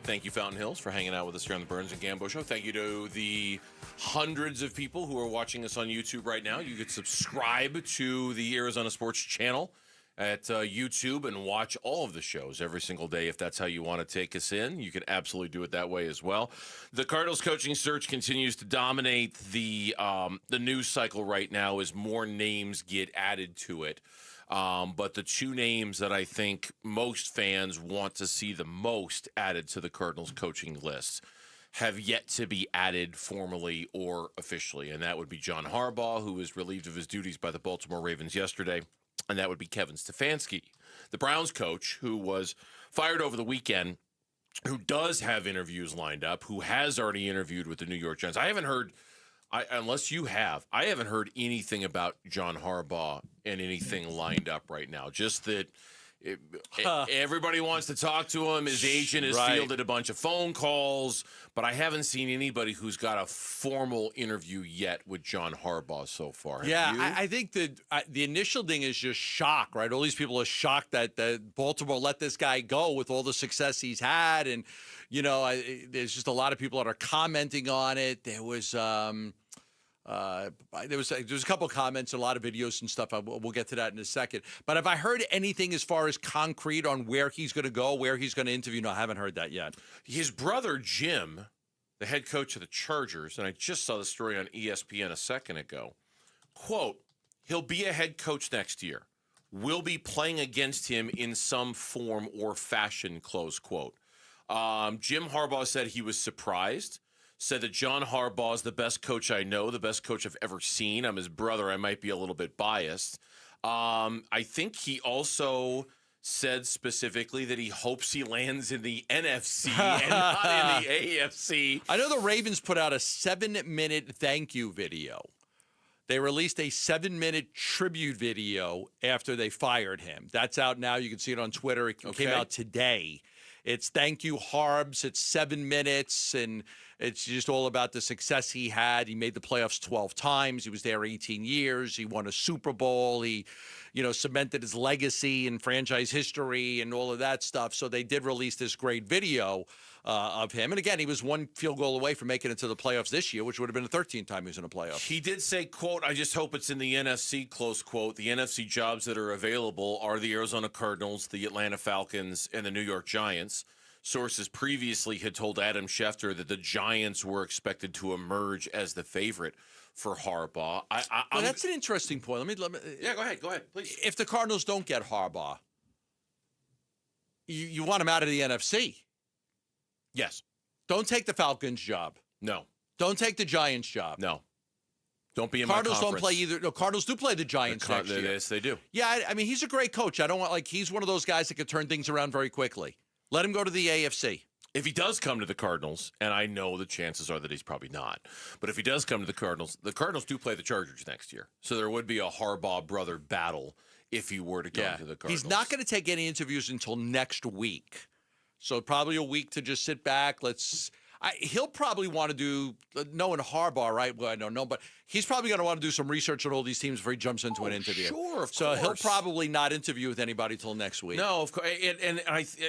[SPEAKER 3] Thank you, Fountain Hills, for hanging out with us here on the Burns and Gambo Show. Thank you to the hundreds of people who are watching us on YouTube right now. You could subscribe to the Arizona Sports channel at YouTube and watch all of the shows every single day if that's how you want to take us in. You can absolutely do it that way as well. The Cardinals coaching search continues to dominate the news cycle right now as more names get added to it. But the two names that I think most fans want to see the most added to the Cardinals coaching list have yet to be added formally or officially, and that would be John Harbaugh, who was relieved of his duties by the Baltimore Ravens yesterday, and that would be Kevin Stefanski, the Browns coach, who was fired over the weekend, who does have interviews lined up, who has already interviewed with the New York Giants. I haven't heard, unless you have, I haven't heard anything about John Harbaugh and anything lined up right now. Just that everybody wants to talk to him. His agent has fielded a bunch of phone calls, but I haven't seen anybody who's got a formal interview yet with John Harbaugh so far.
[SPEAKER 7] I think the initial thing is just shock, right? All these people are shocked that Baltimore let this guy go with all the success he's had, and there's just a lot of people that are commenting on it. There was a couple of comments, a lot of videos and stuff. We'll get to that in a second. But have I heard anything as far as concrete on where he's going to go, where he's going to interview? No, I haven't heard that yet.
[SPEAKER 3] His brother, Jim, the head coach of the Chargers, and I just saw the story on ESPN a second ago, quote, he'll be a head coach next year. We'll be playing against him in some form or fashion, close quote. Jim Harbaugh said he was surprised. Said that John Harbaugh is the best coach I know, the best coach I've ever seen. I'm his brother. I might be a little bit biased. I think he also said specifically that he hopes he lands in the NFC and not in the AFC.
[SPEAKER 7] I know the Ravens put out a 7-minute thank you video. They released a 7-minute tribute video after they fired him. That's out now. You can see it on Twitter. It came out today. It's thank you, Harbs. It's 7 minutes, and it's just all about the success he had. He made the playoffs 12 times. He was there 18 years. He won a Super Bowl. He, cemented his legacy and franchise history and all of that stuff. So they did release this great video of him. And again, he was one field goal away from making it to the playoffs this year, which would have been the 13th time he was in a playoff.
[SPEAKER 3] He did say, quote, I just hope it's in the NFC, close quote. The NFC jobs that are available are the Arizona Cardinals, the Atlanta Falcons, and the New York Giants. Sources previously had told Adam Schefter that the Giants were expected to emerge as the favorite for Harbaugh.
[SPEAKER 7] Well, that's an interesting point. Let me.
[SPEAKER 3] Yeah, go ahead, please.
[SPEAKER 7] If the Cardinals don't get Harbaugh, you want him out of the NFC.
[SPEAKER 3] Yes.
[SPEAKER 7] Don't take the Falcons' job.
[SPEAKER 3] No.
[SPEAKER 7] Don't take the Giants' job.
[SPEAKER 3] No. Don't be in
[SPEAKER 7] Cardinals
[SPEAKER 3] my conference.
[SPEAKER 7] don't play either. No, Cardinals do play the Giants next year.
[SPEAKER 3] Yes, they do.
[SPEAKER 7] Yeah, I mean, he's a great coach. I don't want he's one of those guys that could turn things around very quickly. Let him go to the AFC.
[SPEAKER 3] If he does come to the Cardinals, and I know the chances are that he's probably not, but if he does come to the Cardinals do play the Chargers next year. So there would be a Harbaugh brother battle if he were to go to the Cardinals.
[SPEAKER 7] He's not going to take any interviews until next week. So probably a week to just sit back. He'll probably want to do, knowing Harbaugh, right? Well, I don't know, but he's probably going to want to do some research on all these teams before he jumps into an interview.
[SPEAKER 3] Sure, of course.
[SPEAKER 7] So he'll probably not interview with anybody till next week.
[SPEAKER 3] No, of course. And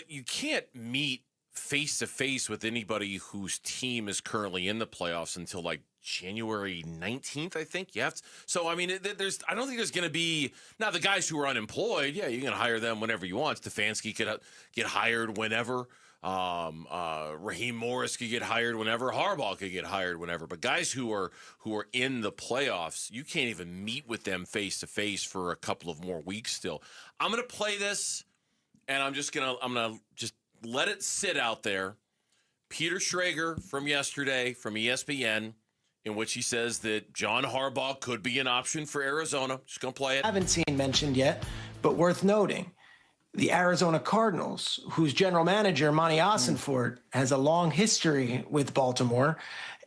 [SPEAKER 3] you can't meet face-to-face with anybody whose team is currently in the playoffs until January 19th, I think. You have to, so, I mean, I don't think there's going to be, now the guys who are unemployed, yeah, you can hire them whenever you want. Stefanski could get hired whenever. Raheem Morris could get hired whenever. Harbaugh could get hired whenever. But guys who are in the playoffs, you can't even meet with them face-to-face for a couple of more weeks still. I'm going to play this, and I'm going to just let it sit out there. Peter Schrager from yesterday from ESPN, in which he says that John Harbaugh could be an option for Arizona. Just going to play it.
[SPEAKER 2] I haven't seen mentioned yet, but worth noting, the Arizona Cardinals, whose general manager, Monty Ossenfort, has a long history with Baltimore,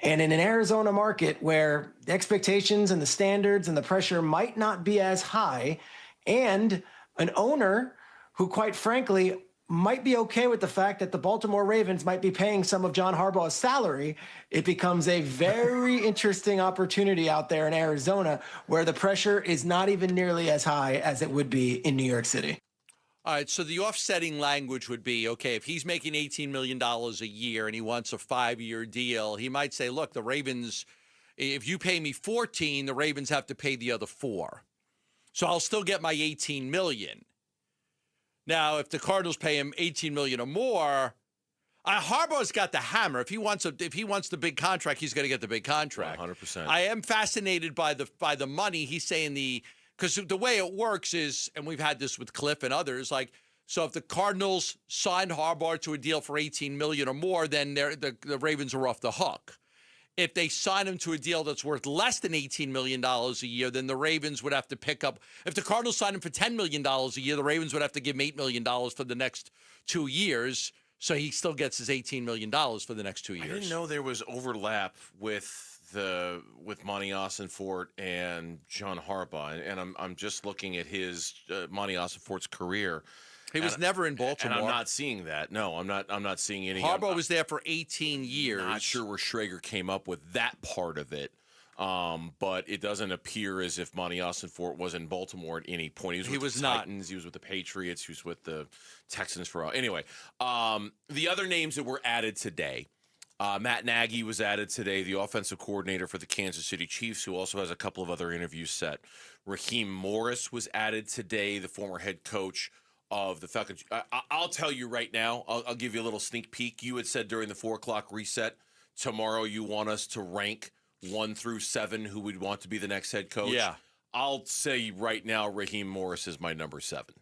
[SPEAKER 2] and in an Arizona market where the expectations and the standards and the pressure might not be as high, and an owner who, quite frankly, might be okay with the fact that the Baltimore Ravens might be paying some of John Harbaugh's salary, it becomes a very interesting opportunity out there in Arizona where the pressure is not even nearly as high as it would be in New York City.
[SPEAKER 7] All right, so the offsetting language would be, okay, if he's making $18 million a year and he wants a 5-year deal, he might say, look, the Ravens, if you pay me 14, the Ravens have to pay the other 4. So I'll still get my $18 million. Now, if the Cardinals pay him $18 million or more, Harbaugh's got the hammer. If he wants the big contract, he's going to get the big contract.
[SPEAKER 3] 100%.
[SPEAKER 7] I am fascinated by the money. He's saying because the way it works is, and we've had this with Cliff and others, so if the Cardinals signed Harbaugh to a deal for $18 million or more, then the Ravens are off the hook. If they sign him to a deal that's worth less than $18 million a year, then the Ravens would have to pick up. If the Cardinals sign him for $10 million a year, the Ravens would have to give him $8 million for the next 2 years. So he still gets his $18 million for the next 2 years.
[SPEAKER 3] I didn't know there was overlap with Monty Ossenfort and John Harbaugh, and I'm just looking at his Monty Ossenfort's career.
[SPEAKER 7] He was never in Baltimore.
[SPEAKER 3] And I'm not seeing that. No, I'm not seeing any.
[SPEAKER 7] Harbaugh was there for 18 years.
[SPEAKER 3] Not sure where Schrager came up with that part of it. But it doesn't appear as if Monty Ossenfort was in Baltimore at any point. He was with the Titans. He was with the Patriots. He was with the Texans for a while. Anyway, the other names that were added today. Matt Nagy was added today, the offensive coordinator for the Kansas City Chiefs, who also has a couple of other interviews set. Raheem Morris was added today, the former head coach of the Falcons. I'll tell you right now, I'll give you a little sneak peek. You had said during the 4 o'clock reset, tomorrow you want us to rank 1 through 7 who we'd want to be the next head coach.
[SPEAKER 7] Yeah.
[SPEAKER 3] I'll say right now Raheem Morris is my number 7.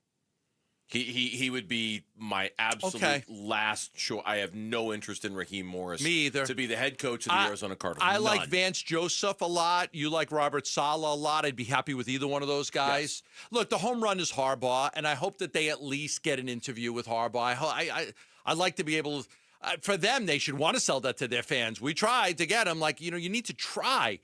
[SPEAKER 3] He would be my absolute last choice. I have no interest in Raheem Morris.
[SPEAKER 7] Me either.
[SPEAKER 3] To be the head coach of the Arizona Cardinals.
[SPEAKER 7] I like Vance Joseph a lot. You like Robert Saleh a lot. I'd be happy with either one of those guys. Yes. Look, the home run is Harbaugh, and I hope that they at least get an interview with Harbaugh. I'd like to be able to. For them, they should want to sell that to their fans. We tried to get him. You need to try.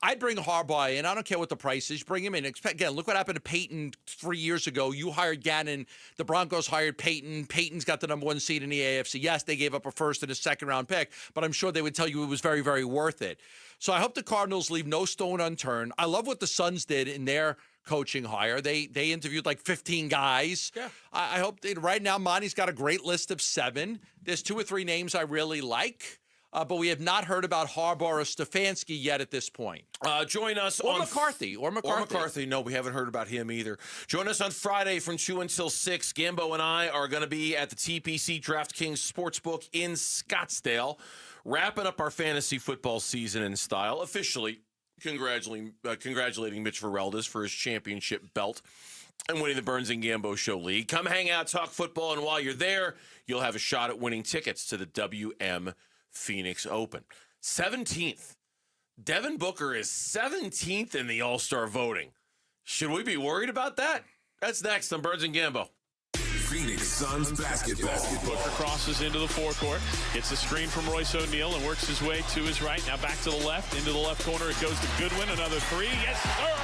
[SPEAKER 7] I'd bring Harbaugh in. I don't care what the price is. Bring him in. Again, look what happened to Peyton 3 years ago. You hired Gannon. The Broncos hired Peyton. Peyton's got the number 1 seed in the AFC. Yes, they gave up a first and a second-round pick, but I'm sure they would tell you it was very, very worth it. So I hope the Cardinals leave no stone unturned. I love what the Suns did in their coaching hire. They interviewed like 15 guys. Yeah. I hope right now Monty's got a great list of 7. There's 2 or 3 names I really like. But we have not heard about Harbaugh or Stefanski yet at this point.
[SPEAKER 3] Join us
[SPEAKER 7] or
[SPEAKER 3] on
[SPEAKER 7] McCarthy. Or McCarthy.
[SPEAKER 3] No, we haven't heard about him either. Join us on Friday from 2 until 6. Gambo and I are going to be at the TPC DraftKings Sportsbook in Scottsdale, wrapping up our fantasy football season in style. Officially congratulating Mitch Vereldes for his championship belt and winning the Burns and Gambo Show League. Come hang out, talk football, and while you're there, you'll have a shot at winning tickets to the WM Phoenix Open. 17th. Devin Booker is 17th in the All-Star voting. Should we be worried about that? That's next on Burns and Gambo.
[SPEAKER 16] Phoenix Suns basketball.
[SPEAKER 1] Booker crosses into the forecourt, gets a screen from Royce O'Neal and works his way to his right. Now back to the left, into the left corner. It goes to Goodwin. Another 3. Yes, sir!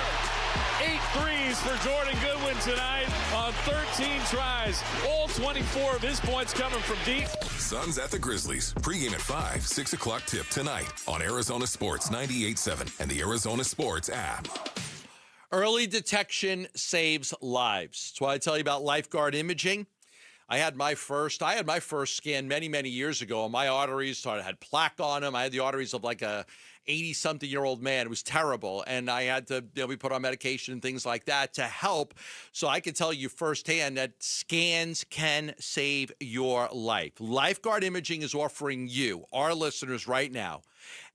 [SPEAKER 1] 8 threes for Jordan Goodwin tonight on 13 tries. All 24 of his points coming from deep.
[SPEAKER 16] Suns at the Grizzlies. Pregame at 5, 6 o'clock tip tonight on Arizona Sports 98.7 and the Arizona Sports app.
[SPEAKER 7] Early detection saves lives. That's why I tell you about Lifeguard Imaging. I had my first scan many, many years ago, and my arteries had plaque on them. I had the arteries of like a 80-something-year-old man. It was terrible, and I had to be put on medication and things like that to help. So I can tell you firsthand that scans can save your life. Lifeguard Imaging is offering you, our listeners right now,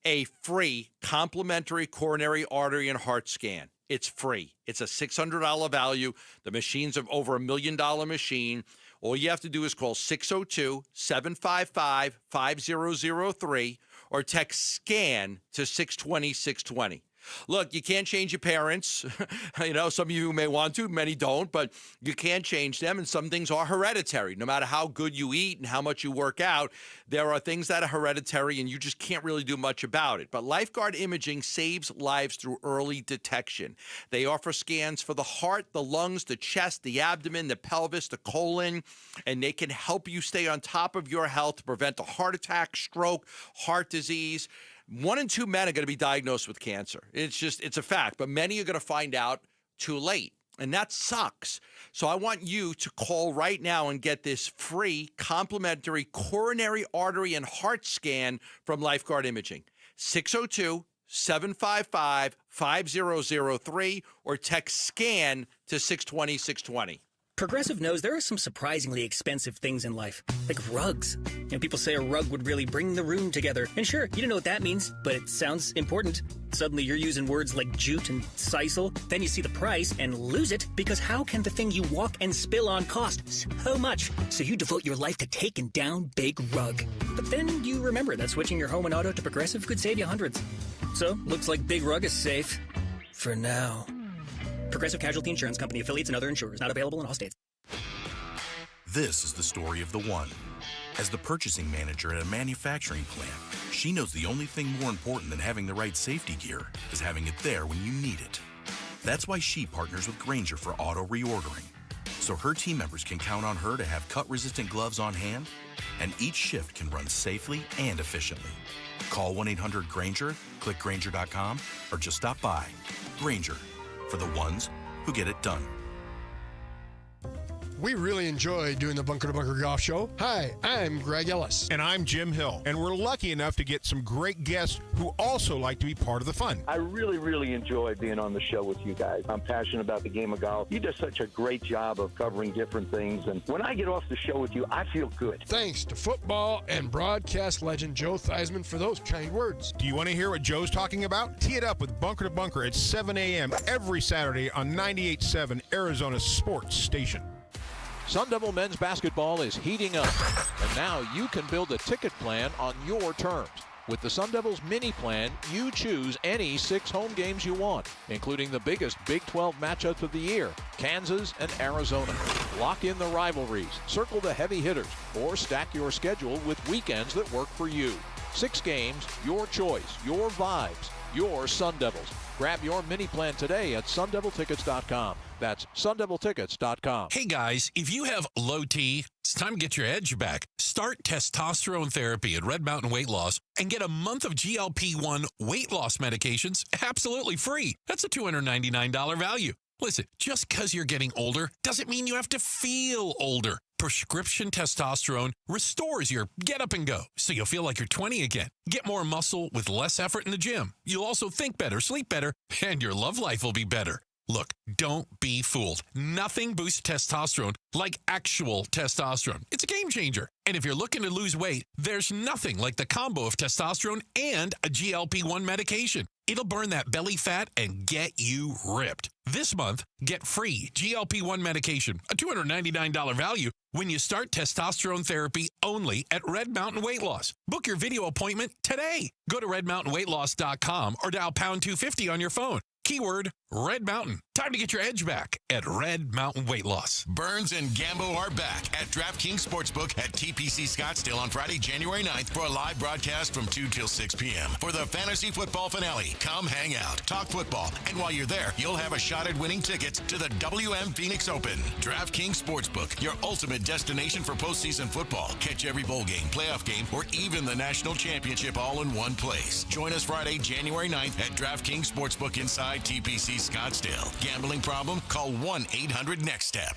[SPEAKER 7] a free complimentary coronary artery and heart scan. It's free. It's a $600 value. The machine's over $1 million machine. All you have to do is call 602-755-5003 or text SCAN to 620-620. Look, you can't change your parents. Some of you may want to, many don't, but you can change them, and some things are hereditary. No matter how good you eat and how much you work out, there are things that are hereditary, and you just can't really do much about it. But Lifeguard Imaging saves lives through early detection. They offer scans for the heart, the lungs, the chest, the abdomen, the pelvis, the colon, and they can help you stay on top of your health to prevent a heart attack, stroke, heart disease. 1 in 2 men are going to be diagnosed with cancer. It's a fact, but many are going to find out too late, and that sucks. So I want you to call right now and get this free complimentary coronary artery and heart scan from Lifeguard Imaging. 602-755-5003 or text SCAN to 620-620.
[SPEAKER 32] Progressive knows there are some surprisingly expensive things in life, like rugs. People say a rug would really bring the room together. And sure, you don't know what that means, but it sounds important. Suddenly you're using words like jute and sisal. Then you see the price and lose it, because how can the thing you walk and spill on cost so much? So you devote your life to taking down Big Rug. But then you remember that switching your home and auto to Progressive could save you hundreds. So, looks like Big Rug is safe. For now. Progressive Casualty Insurance Company, affiliates, and other insurers. Not available in all states.
[SPEAKER 4] This is the story of the one. As the purchasing manager at a manufacturing plant, she knows the only thing more important than having the right safety gear is having it there when you need it. That's why she partners with Grainger for auto reordering, so her team members can count on her to have cut-resistant gloves on hand, and each shift can run safely and efficiently. Call 1-800-GRAINGER, click Grainger.com, or just stop by. Grainger, for the ones who get it done.
[SPEAKER 23] We really enjoy doing the Bunker to Bunker Golf Show. Hi, I'm Greg Ellis.
[SPEAKER 5] And I'm Jim Hill. And we're lucky enough to get some great guests who also like to be part of the fun.
[SPEAKER 6] I really enjoy being on the show with you guys. I'm passionate about the game of golf. You do such a great job of covering different things. And when I get off the show with you, I feel good.
[SPEAKER 23] Thanks to football and broadcast legend Joe Theismann for those kind words.
[SPEAKER 5] Do you want to hear what Joe's talking about? Tee it up with Bunker to Bunker at 7 a.m. every Saturday on 98.7 Arizona Sports Station.
[SPEAKER 9] Sun Devil men's basketball is heating up, and now you can build a ticket plan on your terms. With the Sun Devils mini plan, you choose any 6 home games you want, including the biggest Big 12 matchups of the year, Kansas and Arizona. Lock in the rivalries, circle the heavy hitters, or stack your schedule with weekends that work for you. 6 games, your choice, your vibes, your Sun Devils. Grab your mini plan today at sundeviltickets.com. That's sundeviltickets.com.
[SPEAKER 10] Hey guys, if you have low T, it's time to get your edge back. Start testosterone therapy at Red Mountain Weight Loss and get a month of GLP-1 weight loss medications absolutely free. That's a $299 value. Listen, just because you're getting older doesn't mean you have to feel older. Prescription testosterone restores your get up and go, so you'll feel like you're 20 again. Get more muscle with less effort in the gym. You'll also think better, sleep better, and your love life will be better. Look, don't be fooled. Nothing boosts testosterone like actual testosterone. It's a game changer. And if you're looking to lose weight, there's nothing like the combo of testosterone and a GLP-1 medication. It'll burn that belly fat and get you ripped. This month, get free GLP-1 medication, a $299 value, when you start testosterone therapy only at Red Mountain Weight Loss. Book your video appointment today. Go to redmountainweightloss.com or dial pound 250 on your phone. Keyword Red Mountain. Time to get your edge back at Red Mountain Weight Loss.
[SPEAKER 16] Burns and Gambo are back at DraftKings Sportsbook at TPC Scottsdale on Friday, January 9th for a live broadcast from 2 till 6 p.m. for the fantasy football finale. Come hang out, talk football, and while you're there, you'll have a shot at winning tickets to the WM Phoenix Open. DraftKings Sportsbook, your ultimate destination for postseason football. Catch every bowl game, playoff game, or even the national championship all in one place. Join us Friday, January 9th at DraftKings Sportsbook inside TPC Scottsdale. Gambling problem? Call 1-800-NEXT-STEP.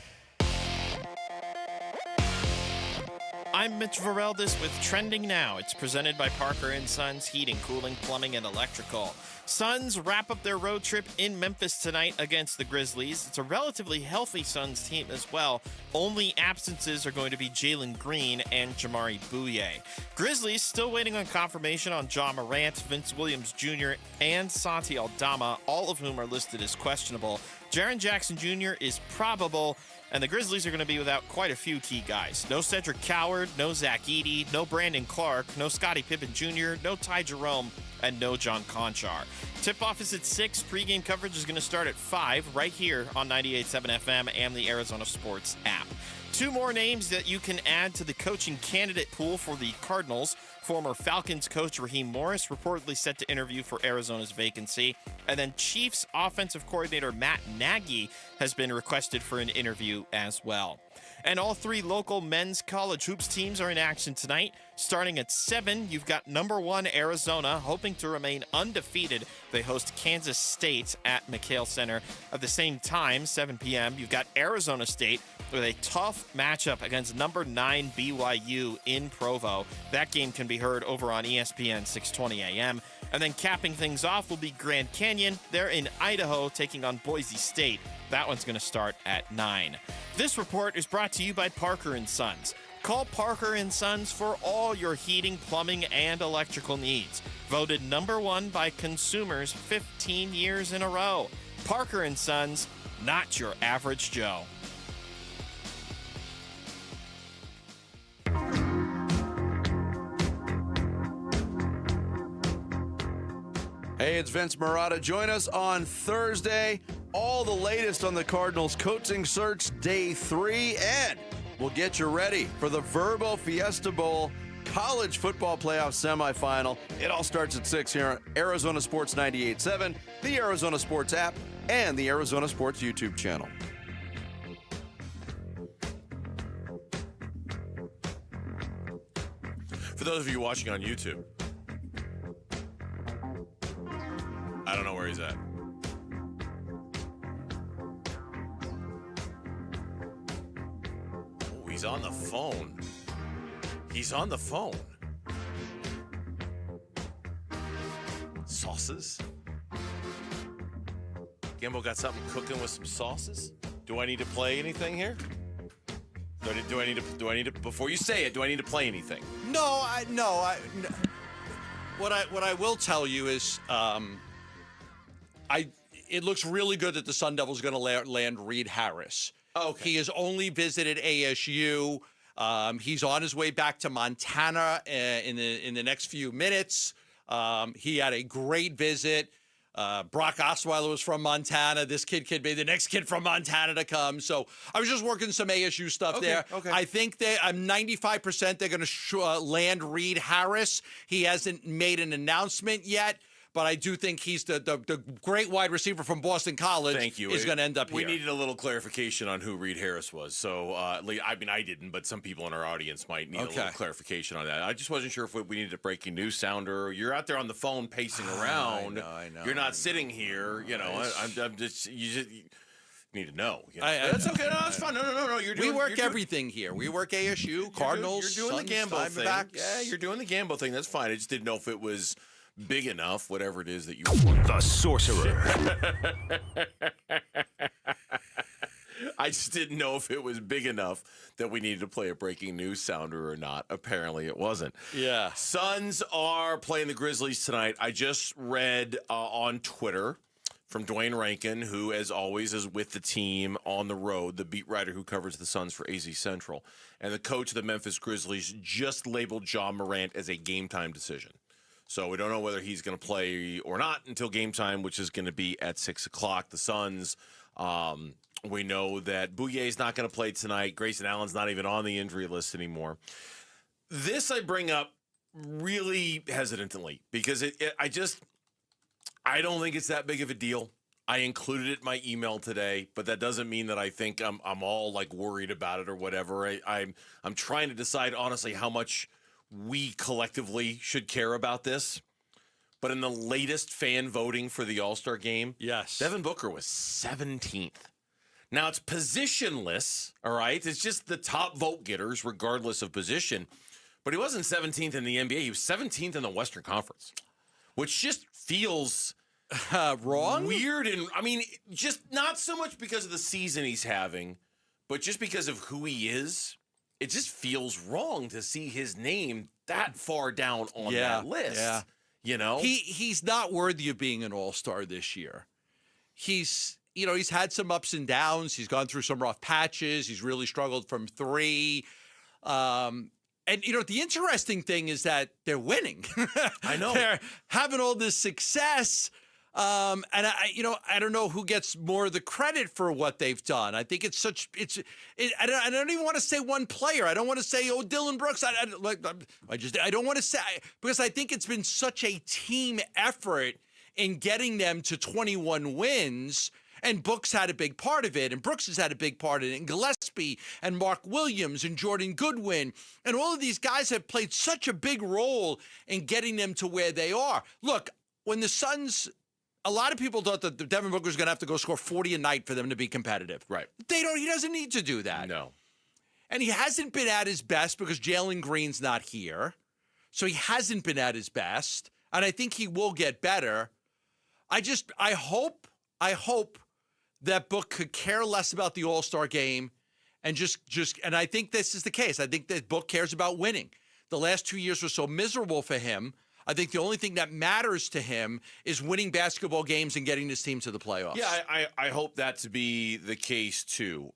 [SPEAKER 11] I'm Mitch Vareldis with Trending Now. It's presented by Parker & Sons Heating, Cooling, Plumbing, and Electrical. Suns wrap up their road trip in Memphis tonight against the Grizzlies. It's a relatively healthy Suns team as well. Only absences are going to be Jalen Green and Jamari Bouye. Grizzlies still waiting on confirmation on Ja Morant, Vince Williams Jr., and Santi Aldama, all of whom are listed as questionable. Jaren Jackson Jr. is probable, and the Grizzlies are going to be without quite a few key guys. No Cedric Coward, no Zach Edey, no Brandon Clark, no Scottie Pippen Jr., no Ty Jerome, and no John Conchar. Tip-off is at 6. Pre-game coverage is going to start at 5 right here on 98.7 FM and the Arizona Sports app. 2 more names that you can add to the coaching candidate pool for the Cardinals. Former Falcons coach Raheem Morris reportedly set to interview for Arizona's vacancy. And then Chiefs offensive coordinator Matt Nagy has been requested for an interview as well. And all 3 local men's college hoops teams are in action tonight. Starting at 7, you've got number 1 Arizona, hoping to remain undefeated. They host Kansas State at McHale Center. At the same time, 7 p.m., you've got Arizona State with a tough matchup against number 9 BYU in Provo. That game can be heard over on ESPN 6:20 a.m. And then capping things off will be Grand Canyon. They're in Idaho taking on Boise State. That one's going to start at 9. This report is brought to you by Parker & Sons. Call Parker & Sons for all your heating, plumbing, and electrical needs. Voted #1 by consumers 15 years in a row. Parker & Sons, not your average Joe.
[SPEAKER 8] Hey, it's Vince Marotta. Join us on Thursday. All the latest on the Cardinals coaching search day 3, and we'll get you ready for the Verbo Fiesta Bowl college football playoff semifinal. It all starts at 6 here on Arizona Sports 98.7, the Arizona Sports app, and the Arizona Sports YouTube channel.
[SPEAKER 3] For those of you watching on YouTube, I don't know where he's at. Oh, he's on the phone. He's on the phone. Sauces? Gambo got something cooking with some sauces? Do I need to play anything here? Do I need to before you say it, do I need to play anything?
[SPEAKER 7] No. What I will tell you is it looks really good that the Sun Devils are going to land Reed Harris.
[SPEAKER 3] Okay.
[SPEAKER 7] He has only visited ASU. He's on his way back to Montana in the next few minutes. He had a great visit. Brock Osweiler was from Montana. This kid could be the next kid from Montana to come. So I was just working some ASU stuff there.
[SPEAKER 3] Okay.
[SPEAKER 7] I think I'm 95% they're going to land Reed Harris. He hasn't made an announcement yet, but I do think he's the great wide receiver from Boston College.
[SPEAKER 3] Thank you.
[SPEAKER 7] Is going to end up
[SPEAKER 3] we
[SPEAKER 7] here.
[SPEAKER 3] We needed a little clarification on who Reed Harris was. So, I mean, I didn't, but some people in our audience might need a little clarification on that. I just wasn't sure if we needed a breaking news sounder. You're out there on the phone pacing around.
[SPEAKER 7] I know.
[SPEAKER 3] You're not sitting here. You know, I'm just you need to know. You know?
[SPEAKER 7] That's
[SPEAKER 3] okay. No, that's fine. No.
[SPEAKER 7] We work everything here. We work ASU, Cardinals.
[SPEAKER 3] You're doing the Gambo thing.
[SPEAKER 7] Diamondbacks.
[SPEAKER 3] Yeah, you're doing the Gambo thing. That's fine. I just didn't know if it was big enough, whatever it is that you want.
[SPEAKER 28] The Sorcerer.
[SPEAKER 3] I just didn't know if it was big enough that we needed to play a breaking news sounder or not. Apparently it wasn't.
[SPEAKER 7] Yeah.
[SPEAKER 3] Suns are playing the Grizzlies tonight. I just read on Twitter from Dwayne Rankin, who, as always, is with the team on the road, the beat writer who covers the Suns for AZ Central. And the coach of the Memphis Grizzlies just labeled John Morant as a game-time decision. So we don't know whether he's going to play or not until game time, which is going to be at 6 o'clock. The Suns, we know that Bouyer's not going to play tonight. Grayson Allen's not even on the injury list anymore. This I bring up really hesitantly because I don't think it's that big of a deal. I included it in my email today, but that doesn't mean that I think I'm all like worried about it or whatever. I'm trying to decide honestly how much we collectively should care about this. But in the latest fan voting for the All-Star game,
[SPEAKER 7] yes,
[SPEAKER 3] Devin Booker was 17th. Now, it's positionless, all right? It's just the top vote getters, regardless of position. But he wasn't 17th in the NBA. He was 17th in the Western Conference, which just feels
[SPEAKER 7] wrong?
[SPEAKER 3] Weird. And, I mean, just not so much because of the season he's having, but just because of who he is. It just feels wrong to see his name that far down on that list.
[SPEAKER 7] Yeah.
[SPEAKER 3] You know?
[SPEAKER 7] He's not worthy of being an all-star this year. He's had some ups and downs. He's gone through some rough patches. He's really struggled from three. And, the interesting thing is that they're winning.
[SPEAKER 3] I know.
[SPEAKER 7] They're having all this success. And I don't know who gets more of the credit for what they've done. I think I don't even want to say one player. I don't want to say, Dylan Brooks. I don't want to say, because I think it's been such a team effort in getting them to 21 wins. And Brooks had a big part of it, and Brooks has had a big part of it, and Gillespie and Mark Williams and Jordan Goodwin. And all of these guys have played such a big role in getting them to where they are. Look, when the Suns, a lot of people thought that Devin Booker was going to have to go score 40 a night for them to be competitive.
[SPEAKER 3] Right.
[SPEAKER 7] He doesn't need to do that.
[SPEAKER 3] No.
[SPEAKER 7] And he hasn't been at his best because Jalen Green's not here. So he hasn't been at his best. And I think he will get better. I hope that Book could care less about the All-Star game And and I think this is the case. I think that Book cares about winning. The last 2 years were so miserable for him. I think the only thing that matters to him is winning basketball games and getting his team to the playoffs.
[SPEAKER 3] Yeah, I hope that to be the case too.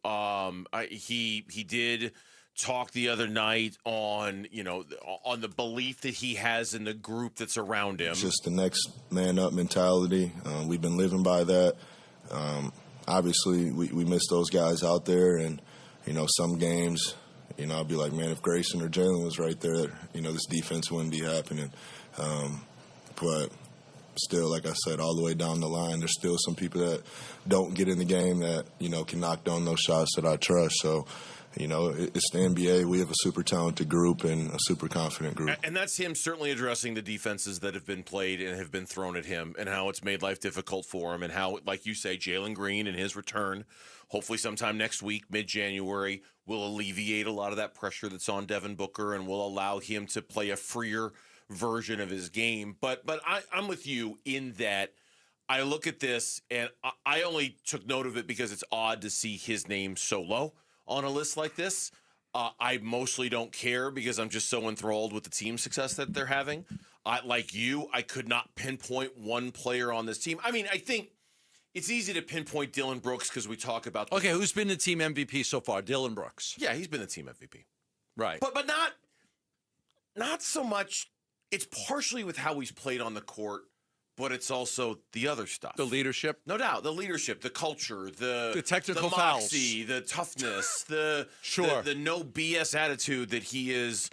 [SPEAKER 3] He did talk the other night on the belief that he has in the group that's around him.
[SPEAKER 12] It's just the next man up mentality. We've been living by that. Obviously, we miss those guys out there, and some games, I'll be like, man, if Grayson or Jalen was right there, this defense wouldn't be happening. But still, like I said, all the way down the line, there's still some people that don't get in the game that, can knock down those shots that I trust. So, it's the NBA. We have a super talented group and a super confident group.
[SPEAKER 3] And that's him certainly addressing the defenses that have been played and have been thrown at him and how it's made life difficult for him and how, like you say, Jalen Green and his return, hopefully sometime next week, mid-January, will alleviate a lot of that pressure that's on Devin Booker and will allow him to play a freer version of his game. But I'm with you in that I look at this and I only took note of it because it's odd to see his name so low on a list like this. I mostly don't care because I'm just so enthralled with the team success that they're having. Like you, I could not pinpoint one player on this team. I mean, I think it's easy to pinpoint Dylan Brooks because we talk about...
[SPEAKER 7] Okay, who's been the team MVP so far? Dylan Brooks.
[SPEAKER 3] Yeah, he's been the team MVP.
[SPEAKER 7] Right.
[SPEAKER 3] But not so much... It's partially with how he's played on the court, but it's also the other stuff.
[SPEAKER 7] The leadership?
[SPEAKER 3] No doubt. The leadership, the culture, the
[SPEAKER 7] technical
[SPEAKER 3] moxie, the toughness, the no BS attitude that he has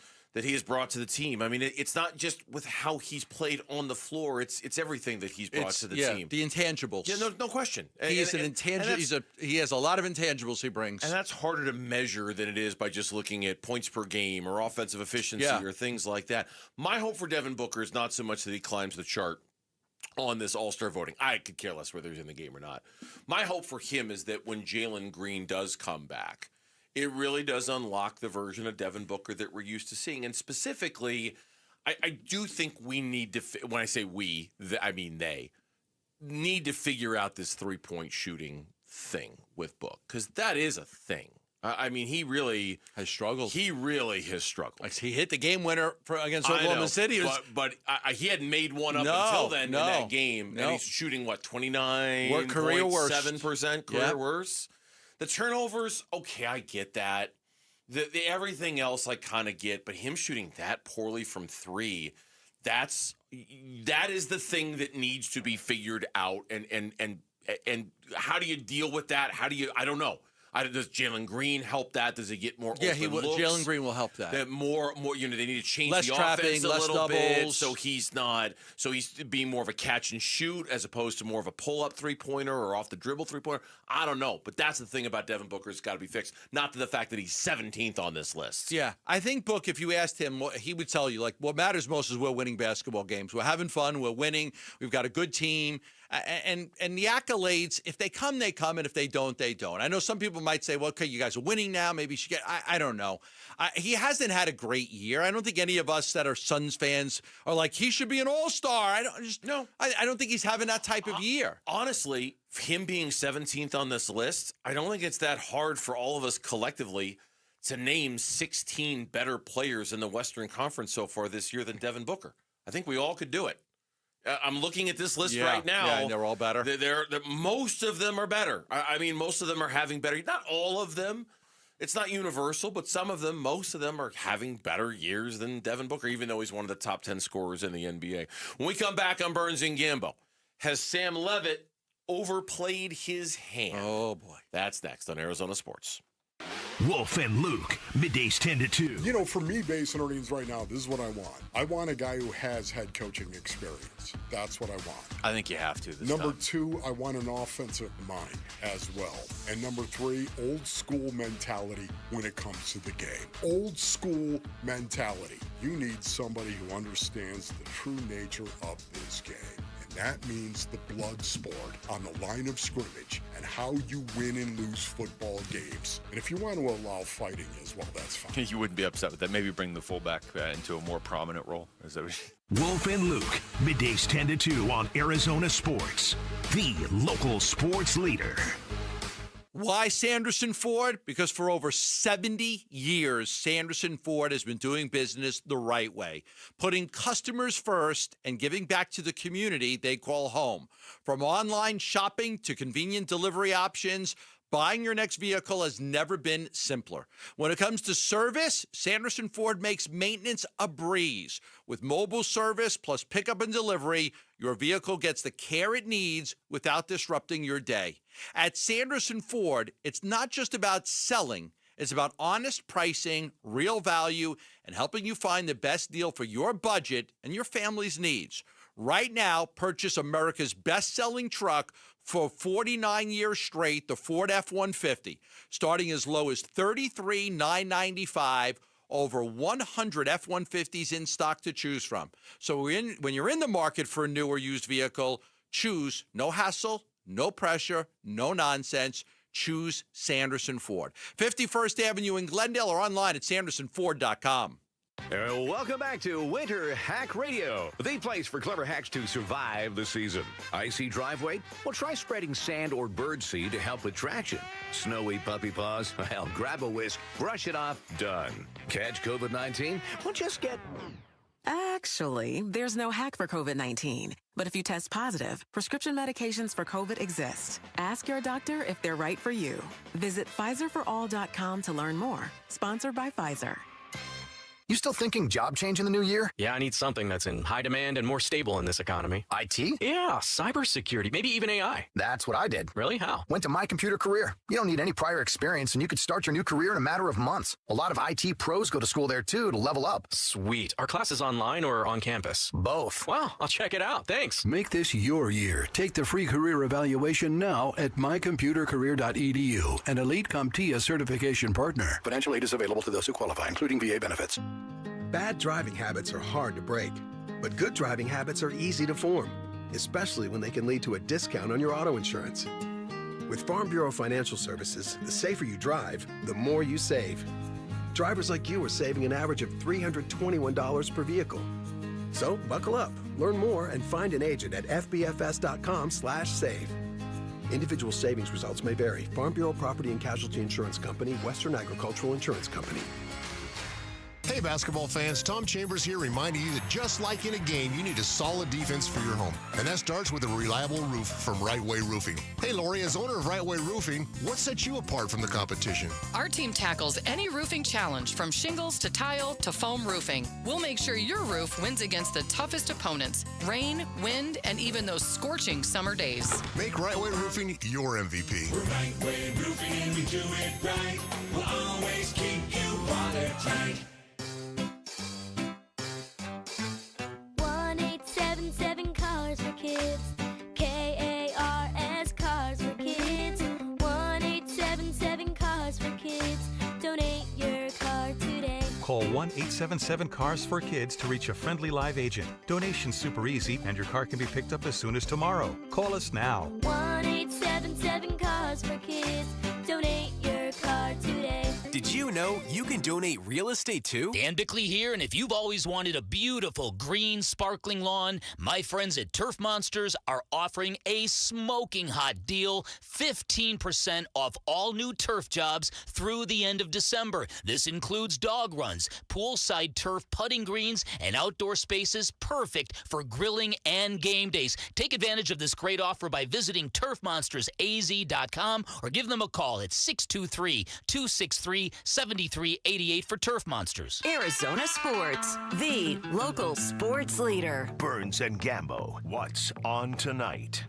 [SPEAKER 3] brought to the team. I mean, it's not just with how he's played on the floor. It's everything that he's brought to the team.
[SPEAKER 7] The intangibles.
[SPEAKER 3] Yeah, no question.
[SPEAKER 7] He's an intangible. He has a lot of intangibles he brings.
[SPEAKER 3] And that's harder to measure than it is by just looking at points per game or offensive efficiency or things like that. My hope for Devin Booker is not so much that he climbs the chart on this All-Star voting. I could care less whether he's in the game or not. My hope for him is that when Jalen Green does come back, it really does unlock the version of Devin Booker that we're used to seeing. And specifically, I do think we need to, when I say we, I mean they, need to figure out this three-point shooting thing with Book, because that is a thing. I mean, he really
[SPEAKER 7] has struggled.
[SPEAKER 3] He really has struggled.
[SPEAKER 7] Like, he hit the game winner against Oklahoma City.
[SPEAKER 3] But he hadn't made one up until then in that game. And he's shooting, 29.7% career worse. The turnovers, okay, I get that. The everything else I kind of get, but him shooting that poorly from three, that is the thing that needs to be figured out. And how do you deal with that? I don't know. Does Jalen Green help that? Does he get more?
[SPEAKER 7] Yeah, he will. Jalen Green will help that.
[SPEAKER 3] That more. They need to change
[SPEAKER 7] less
[SPEAKER 3] the
[SPEAKER 7] trapping,
[SPEAKER 3] offense a
[SPEAKER 7] less
[SPEAKER 3] little
[SPEAKER 7] doubles.
[SPEAKER 3] bit, so he's not. So he's being more of a catch and shoot as opposed to more of a pull up 3-pointer or off the dribble 3-pointer. I don't know, but that's the thing about Devin Booker. It's got to be fixed. Not to the fact that he's 17th on this list.
[SPEAKER 7] Yeah, I think Book, if you asked him, he would tell you, like, what matters most is we're winning basketball games. We're having fun. We're winning. We've got a good team. And the accolades, if they come, they come, and if they don't, they don't. I know some people might say, well, okay, you guys are winning now. Maybe you should get – I don't know. He hasn't had a great year. I don't think any of us that are Suns fans are like, he should be an all-star. I don't think he's having that type of year.
[SPEAKER 3] Honestly, him being 17th on this list, I don't think it's that hard for all of us collectively to name 16 better players in the Western Conference so far this year than Devin Booker. I think we all could do it. I'm looking at this list right now.
[SPEAKER 7] Yeah, and they're all better.
[SPEAKER 3] Most of them are better. I mean, most of them are having better. Not all of them. It's not universal, but some of them, most of them are having better years than Devin Booker, even though he's one of the top 10 scorers in the NBA. When we come back on Burns and Gambo, has Sam Levitt overplayed his hand?
[SPEAKER 7] Oh, boy.
[SPEAKER 3] That's next on Arizona Sports.
[SPEAKER 13] Wolf and Luke, middays 10 to 2.
[SPEAKER 14] You know, for me, base and earnings right now, this is what I want. I want a guy who has head coaching experience. That's what I want.
[SPEAKER 15] I think you have to.
[SPEAKER 14] Number two, I want an offensive mind as well. And number three, old school mentality when it comes to the game. Old school mentality. You need somebody who understands the true nature of this game. That means the blood sport on the line of scrimmage and how you win and lose football games. And if you want to allow fighting as well, that's fine.
[SPEAKER 15] You wouldn't be upset with that. Maybe bring the fullback into a more prominent role. Is that what
[SPEAKER 13] Wolf and Luke, middays 10 to 2 on Arizona Sports, the local sports leader.
[SPEAKER 7] Why Sanderson Ford? Because for over 70 years, Sanderson Ford has been doing business the right way, putting customers first and giving back to the community they call home. From online shopping to convenient delivery options, buying your next vehicle has never been simpler. When it comes to service, Sanderson Ford makes maintenance a breeze. With mobile service plus pickup and delivery, your vehicle gets the care it needs without disrupting your day. At Sanderson Ford, it's not just about selling. It's about honest pricing, real value, and helping you find the best deal for your budget and your family's needs. Right now, purchase America's best-selling truck for 49 years straight, the Ford F-150, starting as low as $33,995. Over 100 F-150s in stock to choose from. So when you're in the market for a new or used vehicle, choose no hassle, no pressure, no nonsense. Choose Sanderson Ford. 51st Avenue in Glendale or online at sandersonford.com.
[SPEAKER 17] Welcome back to Winter Hack Radio, the place for clever hacks to survive the season. Icy driveway? Well, try spreading sand or birdseed to help with traction. Snowy puppy paws? Well, grab a whisk, brush it off, done. Catch COVID-19? Well, just get...
[SPEAKER 18] Actually, there's no hack for COVID-19. But if you test positive, prescription medications for COVID exist. Ask your doctor if they're right for you. Visit PfizerForAll.com to learn more. Sponsored by Pfizer.
[SPEAKER 19] You still thinking job change in the new year?
[SPEAKER 20] Yeah, I need something that's in high demand and more stable in this economy.
[SPEAKER 19] IT?
[SPEAKER 20] Yeah, cybersecurity, maybe even AI.
[SPEAKER 19] That's what I did.
[SPEAKER 20] Really? How?
[SPEAKER 19] Went to My Computer Career. You don't need any prior experience, and you could start your new career in a matter of months. A lot of IT pros go to school there, too, to level up.
[SPEAKER 20] Sweet. Are classes online or on campus?
[SPEAKER 19] Both.
[SPEAKER 20] Wow, I'll check it out. Thanks.
[SPEAKER 21] Make this your year. Take the free career evaluation now at mycomputercareer.edu, an Elite CompTIA certification partner.
[SPEAKER 22] Financial aid is available to those who qualify, including VA benefits.
[SPEAKER 24] Bad driving habits are hard to break, but good driving habits are easy to form, especially when they can lead to a discount on your auto insurance. With Farm Bureau Financial Services, the safer you drive, the more you save. Drivers like you are saving an average of $321 per vehicle. So buckle up, learn more, and find an agent at fbfs.com/save. Individual savings results may vary. Farm Bureau Property and Casualty Insurance Company, Western Agricultural Insurance Company.
[SPEAKER 5] Hey, basketball fans, Tom Chambers here reminding you that just like in a game, you need a solid defense for your home. And that starts with a reliable roof from Right Way Roofing. Hey, Lori, as owner of Right Way Roofing, what sets you apart from the competition?
[SPEAKER 25] Our team tackles any roofing challenge, from shingles to tile to foam roofing. We'll make sure your roof wins against the toughest opponents: rain, wind, and even those scorching summer days.
[SPEAKER 5] Make Right Way Roofing your MVP.
[SPEAKER 26] We're Right Way Roofing and we do it right. We'll always keep you watertight.
[SPEAKER 27] 1-877 Cars for Kids. KARS Cars for Kids. 1-877 Cars for Kids. Donate your car today.
[SPEAKER 29] Call 1-877-CARS for Kids to reach a friendly live agent. Donation's super easy, and your car can be picked up as soon as tomorrow. Call us now.
[SPEAKER 27] 1-877 Cars for Kids. Donate your car today.
[SPEAKER 30] Did you know you can donate real estate too?
[SPEAKER 31] Dan Bickley here, and if you've always wanted a beautiful green sparkling lawn, my friends at Turf Monsters are offering a smoking hot deal: 15% off all new turf jobs through the end of December. This includes dog runs, poolside turf, putting greens, and outdoor spaces perfect for grilling and game days. Take advantage of this great offer by visiting turfmonstersaz.com or give them a call at 623-263-7388 for Turf Monsters.
[SPEAKER 34] Arizona Sports, the local sports leader.
[SPEAKER 17] Burns and Gambo, what's on tonight?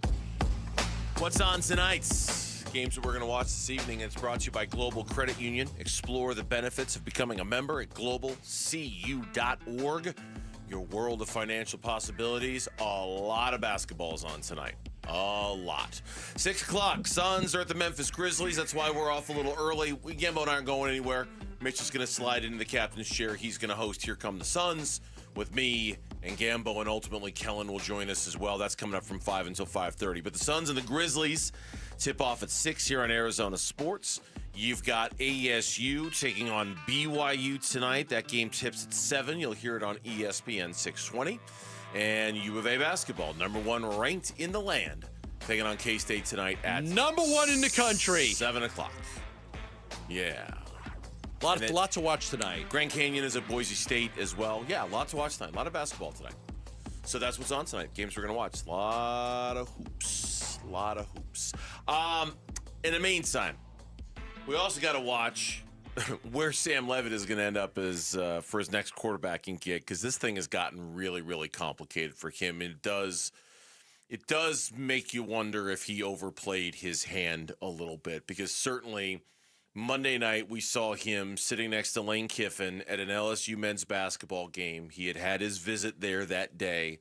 [SPEAKER 3] What's on tonight's games that we're going to watch this evening? It's brought to you by Global Credit Union. Explore the benefits of becoming a member at globalcu.org. Your world of financial possibilities. A lot of basketballs on tonight. A lot. 6 o'clock. Suns are at the Memphis Grizzlies. That's why we're off a little early. Gambo and I aren't going anywhere. Mitch is going to slide into the captain's chair. He's going to host Here Come the Suns with me and Gambo, and ultimately Kellen will join us as well. That's coming up from 5 until 5:30. But the Suns and the Grizzlies tip off at 6 here on Arizona Sports. You've got ASU taking on BYU tonight. That game tips at 7. You'll hear it on ESPN 620. And U of A basketball, number 1 ranked in the land, taking on K-State tonight at
[SPEAKER 7] number 1 in the country.
[SPEAKER 3] 7 o'clock. Yeah.
[SPEAKER 7] Lot to watch tonight.
[SPEAKER 3] Grand Canyon is at Boise State as well. Yeah, a lot to watch tonight. A lot of basketball tonight. So that's what's on tonight. Games we're going to watch. A lot of hoops. In the meantime, we also got to watch where Sam Levitt is going to end up as for his next quarterbacking gig, because this thing has gotten really, really complicated for him. And it does make you wonder if he overplayed his hand a little bit, because certainly Monday night we saw him sitting next to Lane Kiffin at an LSU men's basketball game. He had his visit there that day,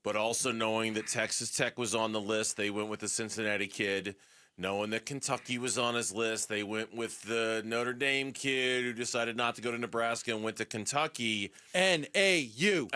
[SPEAKER 3] but also knowing that Texas Tech was on the list, they went with the Cincinnati kid. Knowing that Kentucky was on his list, they went with the Notre Dame kid who decided not to go to Nebraska and went to Kentucky.
[SPEAKER 7] NAU.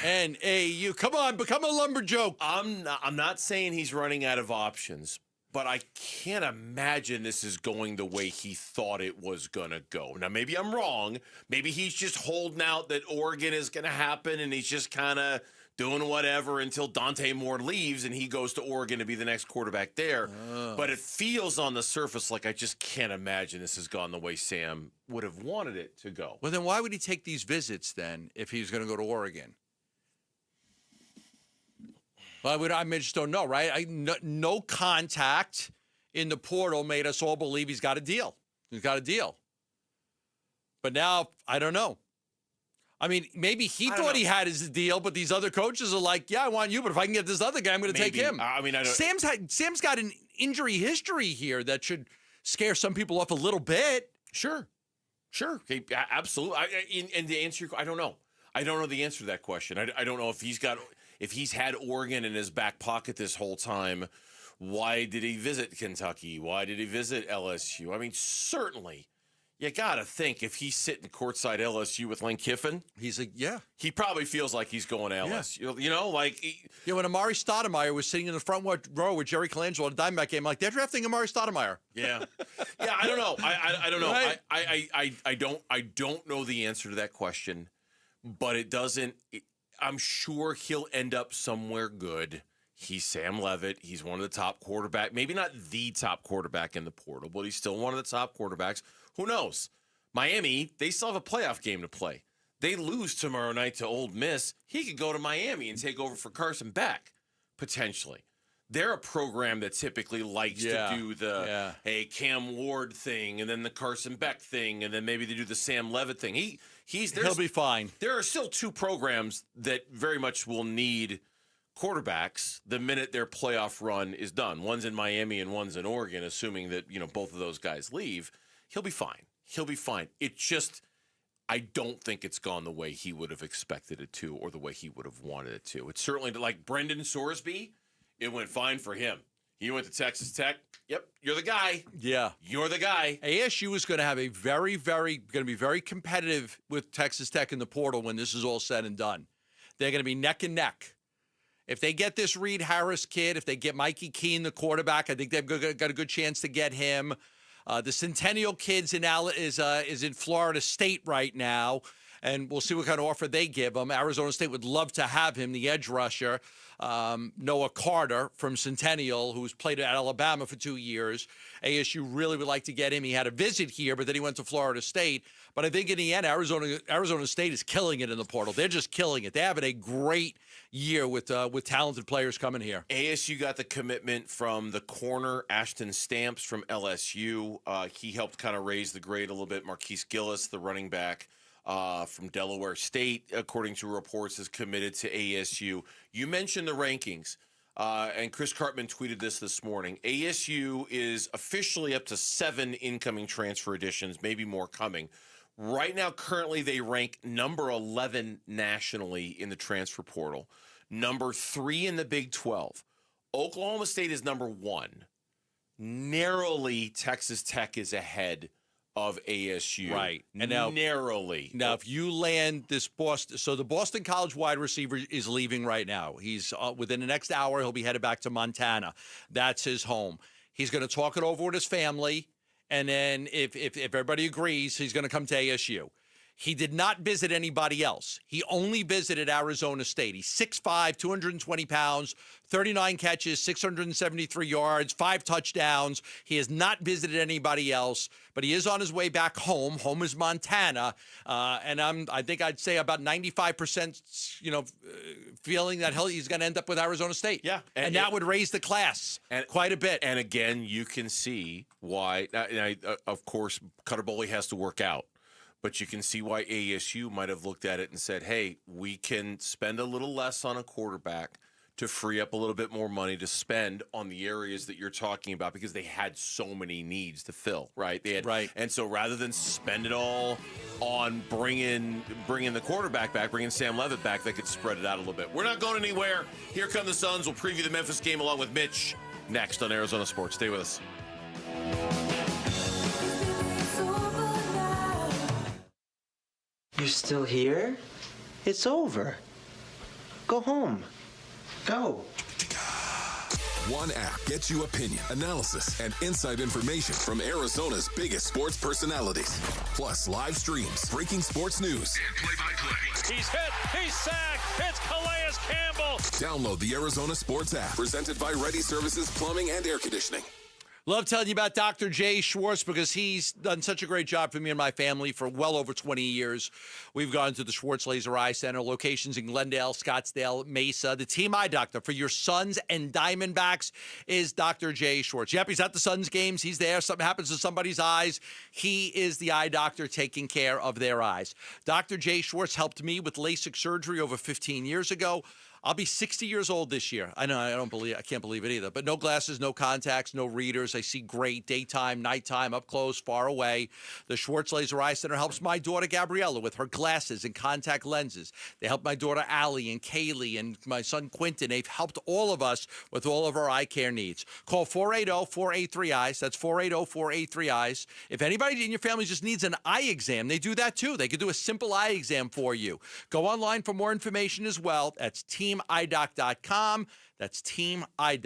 [SPEAKER 7] NAU. Come on, become a lumberjoke.
[SPEAKER 3] I'm not saying he's running out of options, but I can't imagine this is going the way he thought it was going to go. Now, maybe I'm wrong. Maybe he's just holding out that Oregon is going to happen, and he's just kind of doing whatever until Dante Moore leaves and he goes to Oregon to be the next quarterback there. But it feels on the surface like I just can't imagine this has gone the way Sam would have wanted it to go.
[SPEAKER 7] Well, then why would he take these visits then if he was going to go to Oregon? Well, I just don't know, right? No contact in the portal made us all believe he's got a deal. He's got a deal. But now, I don't know. I mean, maybe he thought he had his deal, but these other coaches are like, yeah, I want you, but if I can get this other guy, I'm going to take him.
[SPEAKER 3] I mean, I don't...
[SPEAKER 7] Sam's got an injury history here that should scare some people off a little bit.
[SPEAKER 3] Sure. Okay, absolutely. And the answer, I don't know. I don't know the answer to that question. I don't know if he's had Oregon in his back pocket this whole time. Why did he visit Kentucky? Why did he visit LSU? I mean, certainly. You got to think if he's sitting courtside LSU with Lane Kiffin,
[SPEAKER 7] he's like, yeah.
[SPEAKER 3] He probably feels like he's going to LSU. Yeah. You know, like...
[SPEAKER 7] when Amari Stoudemire was sitting in the front row with Jerry Colangelo at a Diamondback game, like, they're drafting Amari Stoudemire.
[SPEAKER 3] Yeah. Yeah, I don't know. I don't know.
[SPEAKER 7] Right?
[SPEAKER 3] I don't know the answer to that question, but it doesn't... I'm sure he'll end up somewhere good. He's Sam Levitt. He's one of the top quarterback, maybe not the top quarterback in the portal, but he's still one of the top quarterbacks. Who knows? Miami, they still have a playoff game to play. They lose tomorrow night to Ole Miss. He could go to Miami and take over for Carson Beck, potentially. They're a program that typically likes to do the Cam Ward thing and then the Carson Beck thing, and then maybe they do the Sam Levitt thing. He'll
[SPEAKER 7] be fine.
[SPEAKER 3] There are still two programs that very much will need quarterbacks the minute their playoff run is done. One's in Miami and one's in Oregon, assuming that both of those guys leave. He'll be fine. It just, I don't think it's gone the way he would have expected it to or the way he would have wanted it to. It's certainly like Brendan Sorsby. It went fine for him. He went to Texas Tech. Yep, you're the guy.
[SPEAKER 7] Yeah.
[SPEAKER 3] You're the guy.
[SPEAKER 7] ASU is going to have a going to be very competitive with Texas Tech in the portal when this is all said and done. They're going to be neck and neck. If they get this Reed Harris kid, if they get Mikey Keene, the quarterback, I think they've got a good chance to get him. The Centennial kid's is in Florida State right now, and we'll see what kind of offer they give him. Arizona State would love to have him, the edge rusher. Noah Carter from Centennial, who's played at Alabama for 2 years. ASU really would like to get him. He had a visit here, but then he went to Florida State. But I think in the end, Arizona State is killing it in the portal. They're just killing it. They're having a great year with talented players coming here.
[SPEAKER 3] ASU got the commitment from the corner, Ashton Stamps from LSU. He helped kind of raise the grade a little bit. Marquise Gillis, the running back from Delaware State, according to reports, is committed to ASU. You mentioned the rankings, and Chris Cartman tweeted this morning. ASU is officially up to 7 incoming transfer additions, maybe more coming. Right now, currently, they rank number 11 nationally in the transfer portal, number 3 in the Big 12. Oklahoma State is number 1. Narrowly, Texas Tech is ahead of ASU.
[SPEAKER 7] Right.
[SPEAKER 3] And now, narrowly.
[SPEAKER 7] Now, if you land this Boston, so the Boston College wide receiver is leaving right now. He's within the next hour, he'll be headed back to Montana. That's his home. He's going to talk it over with his family. And then if everybody agrees, he's going to come to ASU. He did not visit anybody else. He only visited Arizona State. He's 6'5", 220 pounds, 39 catches, 673 yards, 5 touchdowns. He has not visited anybody else, but he is on his way back home. Home is Montana, and I think I'd say about 95%, feeling that he's going to end up with Arizona State.
[SPEAKER 3] Yeah,
[SPEAKER 7] and that would raise the class quite a bit.
[SPEAKER 3] And again, you can see why. Of course, Cutter Boley has to work out. But you can see why ASU might have looked at it and said, hey, we can spend a little less on a quarterback to free up a little bit more money to spend on the areas that you're talking about, because they had so many needs to fill, right?
[SPEAKER 7] Right.
[SPEAKER 3] And so rather than spend it all on bringing the quarterback back, bringing Sam Leavitt back, they could spread it out a little bit. We're not going anywhere. Here come the Suns. We'll preview the Memphis game along with Mitch next on Arizona Sports. Stay with us.
[SPEAKER 1] You're still here? It's over. Go home. Go.
[SPEAKER 2] One app gets you opinion, analysis, and inside information from Arizona's biggest sports personalities. Plus live streams, breaking sports news, and play-by-play.
[SPEAKER 4] He's hit. He's sacked. It's Calais Campbell.
[SPEAKER 2] Download the Arizona Sports app, presented by Ready Services Plumbing and Air Conditioning.
[SPEAKER 7] Love telling you about Dr. Jay Schwartz because he's done such a great job for me and my family for well over 20 years. We've gone to the Schwartz Laser Eye Center, locations in Glendale, Scottsdale, Mesa. The team eye doctor for your Suns and Diamondbacks is Dr. Jay Schwartz. Yep, he's at the Suns games. He's there. Something happens to somebody's eyes. He is the eye doctor taking care of their eyes. Dr. Jay Schwartz helped me with LASIK surgery over 15 years ago. I'll be 60 years old this year. I know, I can't believe it either. But no glasses, no contacts, no readers. I see great daytime, nighttime, up close, far away. The Schwartz Laser Eye Center helps my daughter Gabriella with her glasses and contact lenses. They help my daughter Allie and Kaylee and my son Quentin. They've helped all of us with all of our eye care needs. Call 480-483-EYES. That's 480-483-EYES. If anybody in your family just needs an eye exam, they do that too. They could do a simple eye exam for you. Go online for more information as well. That's teamidoc.com. That's teamidoc.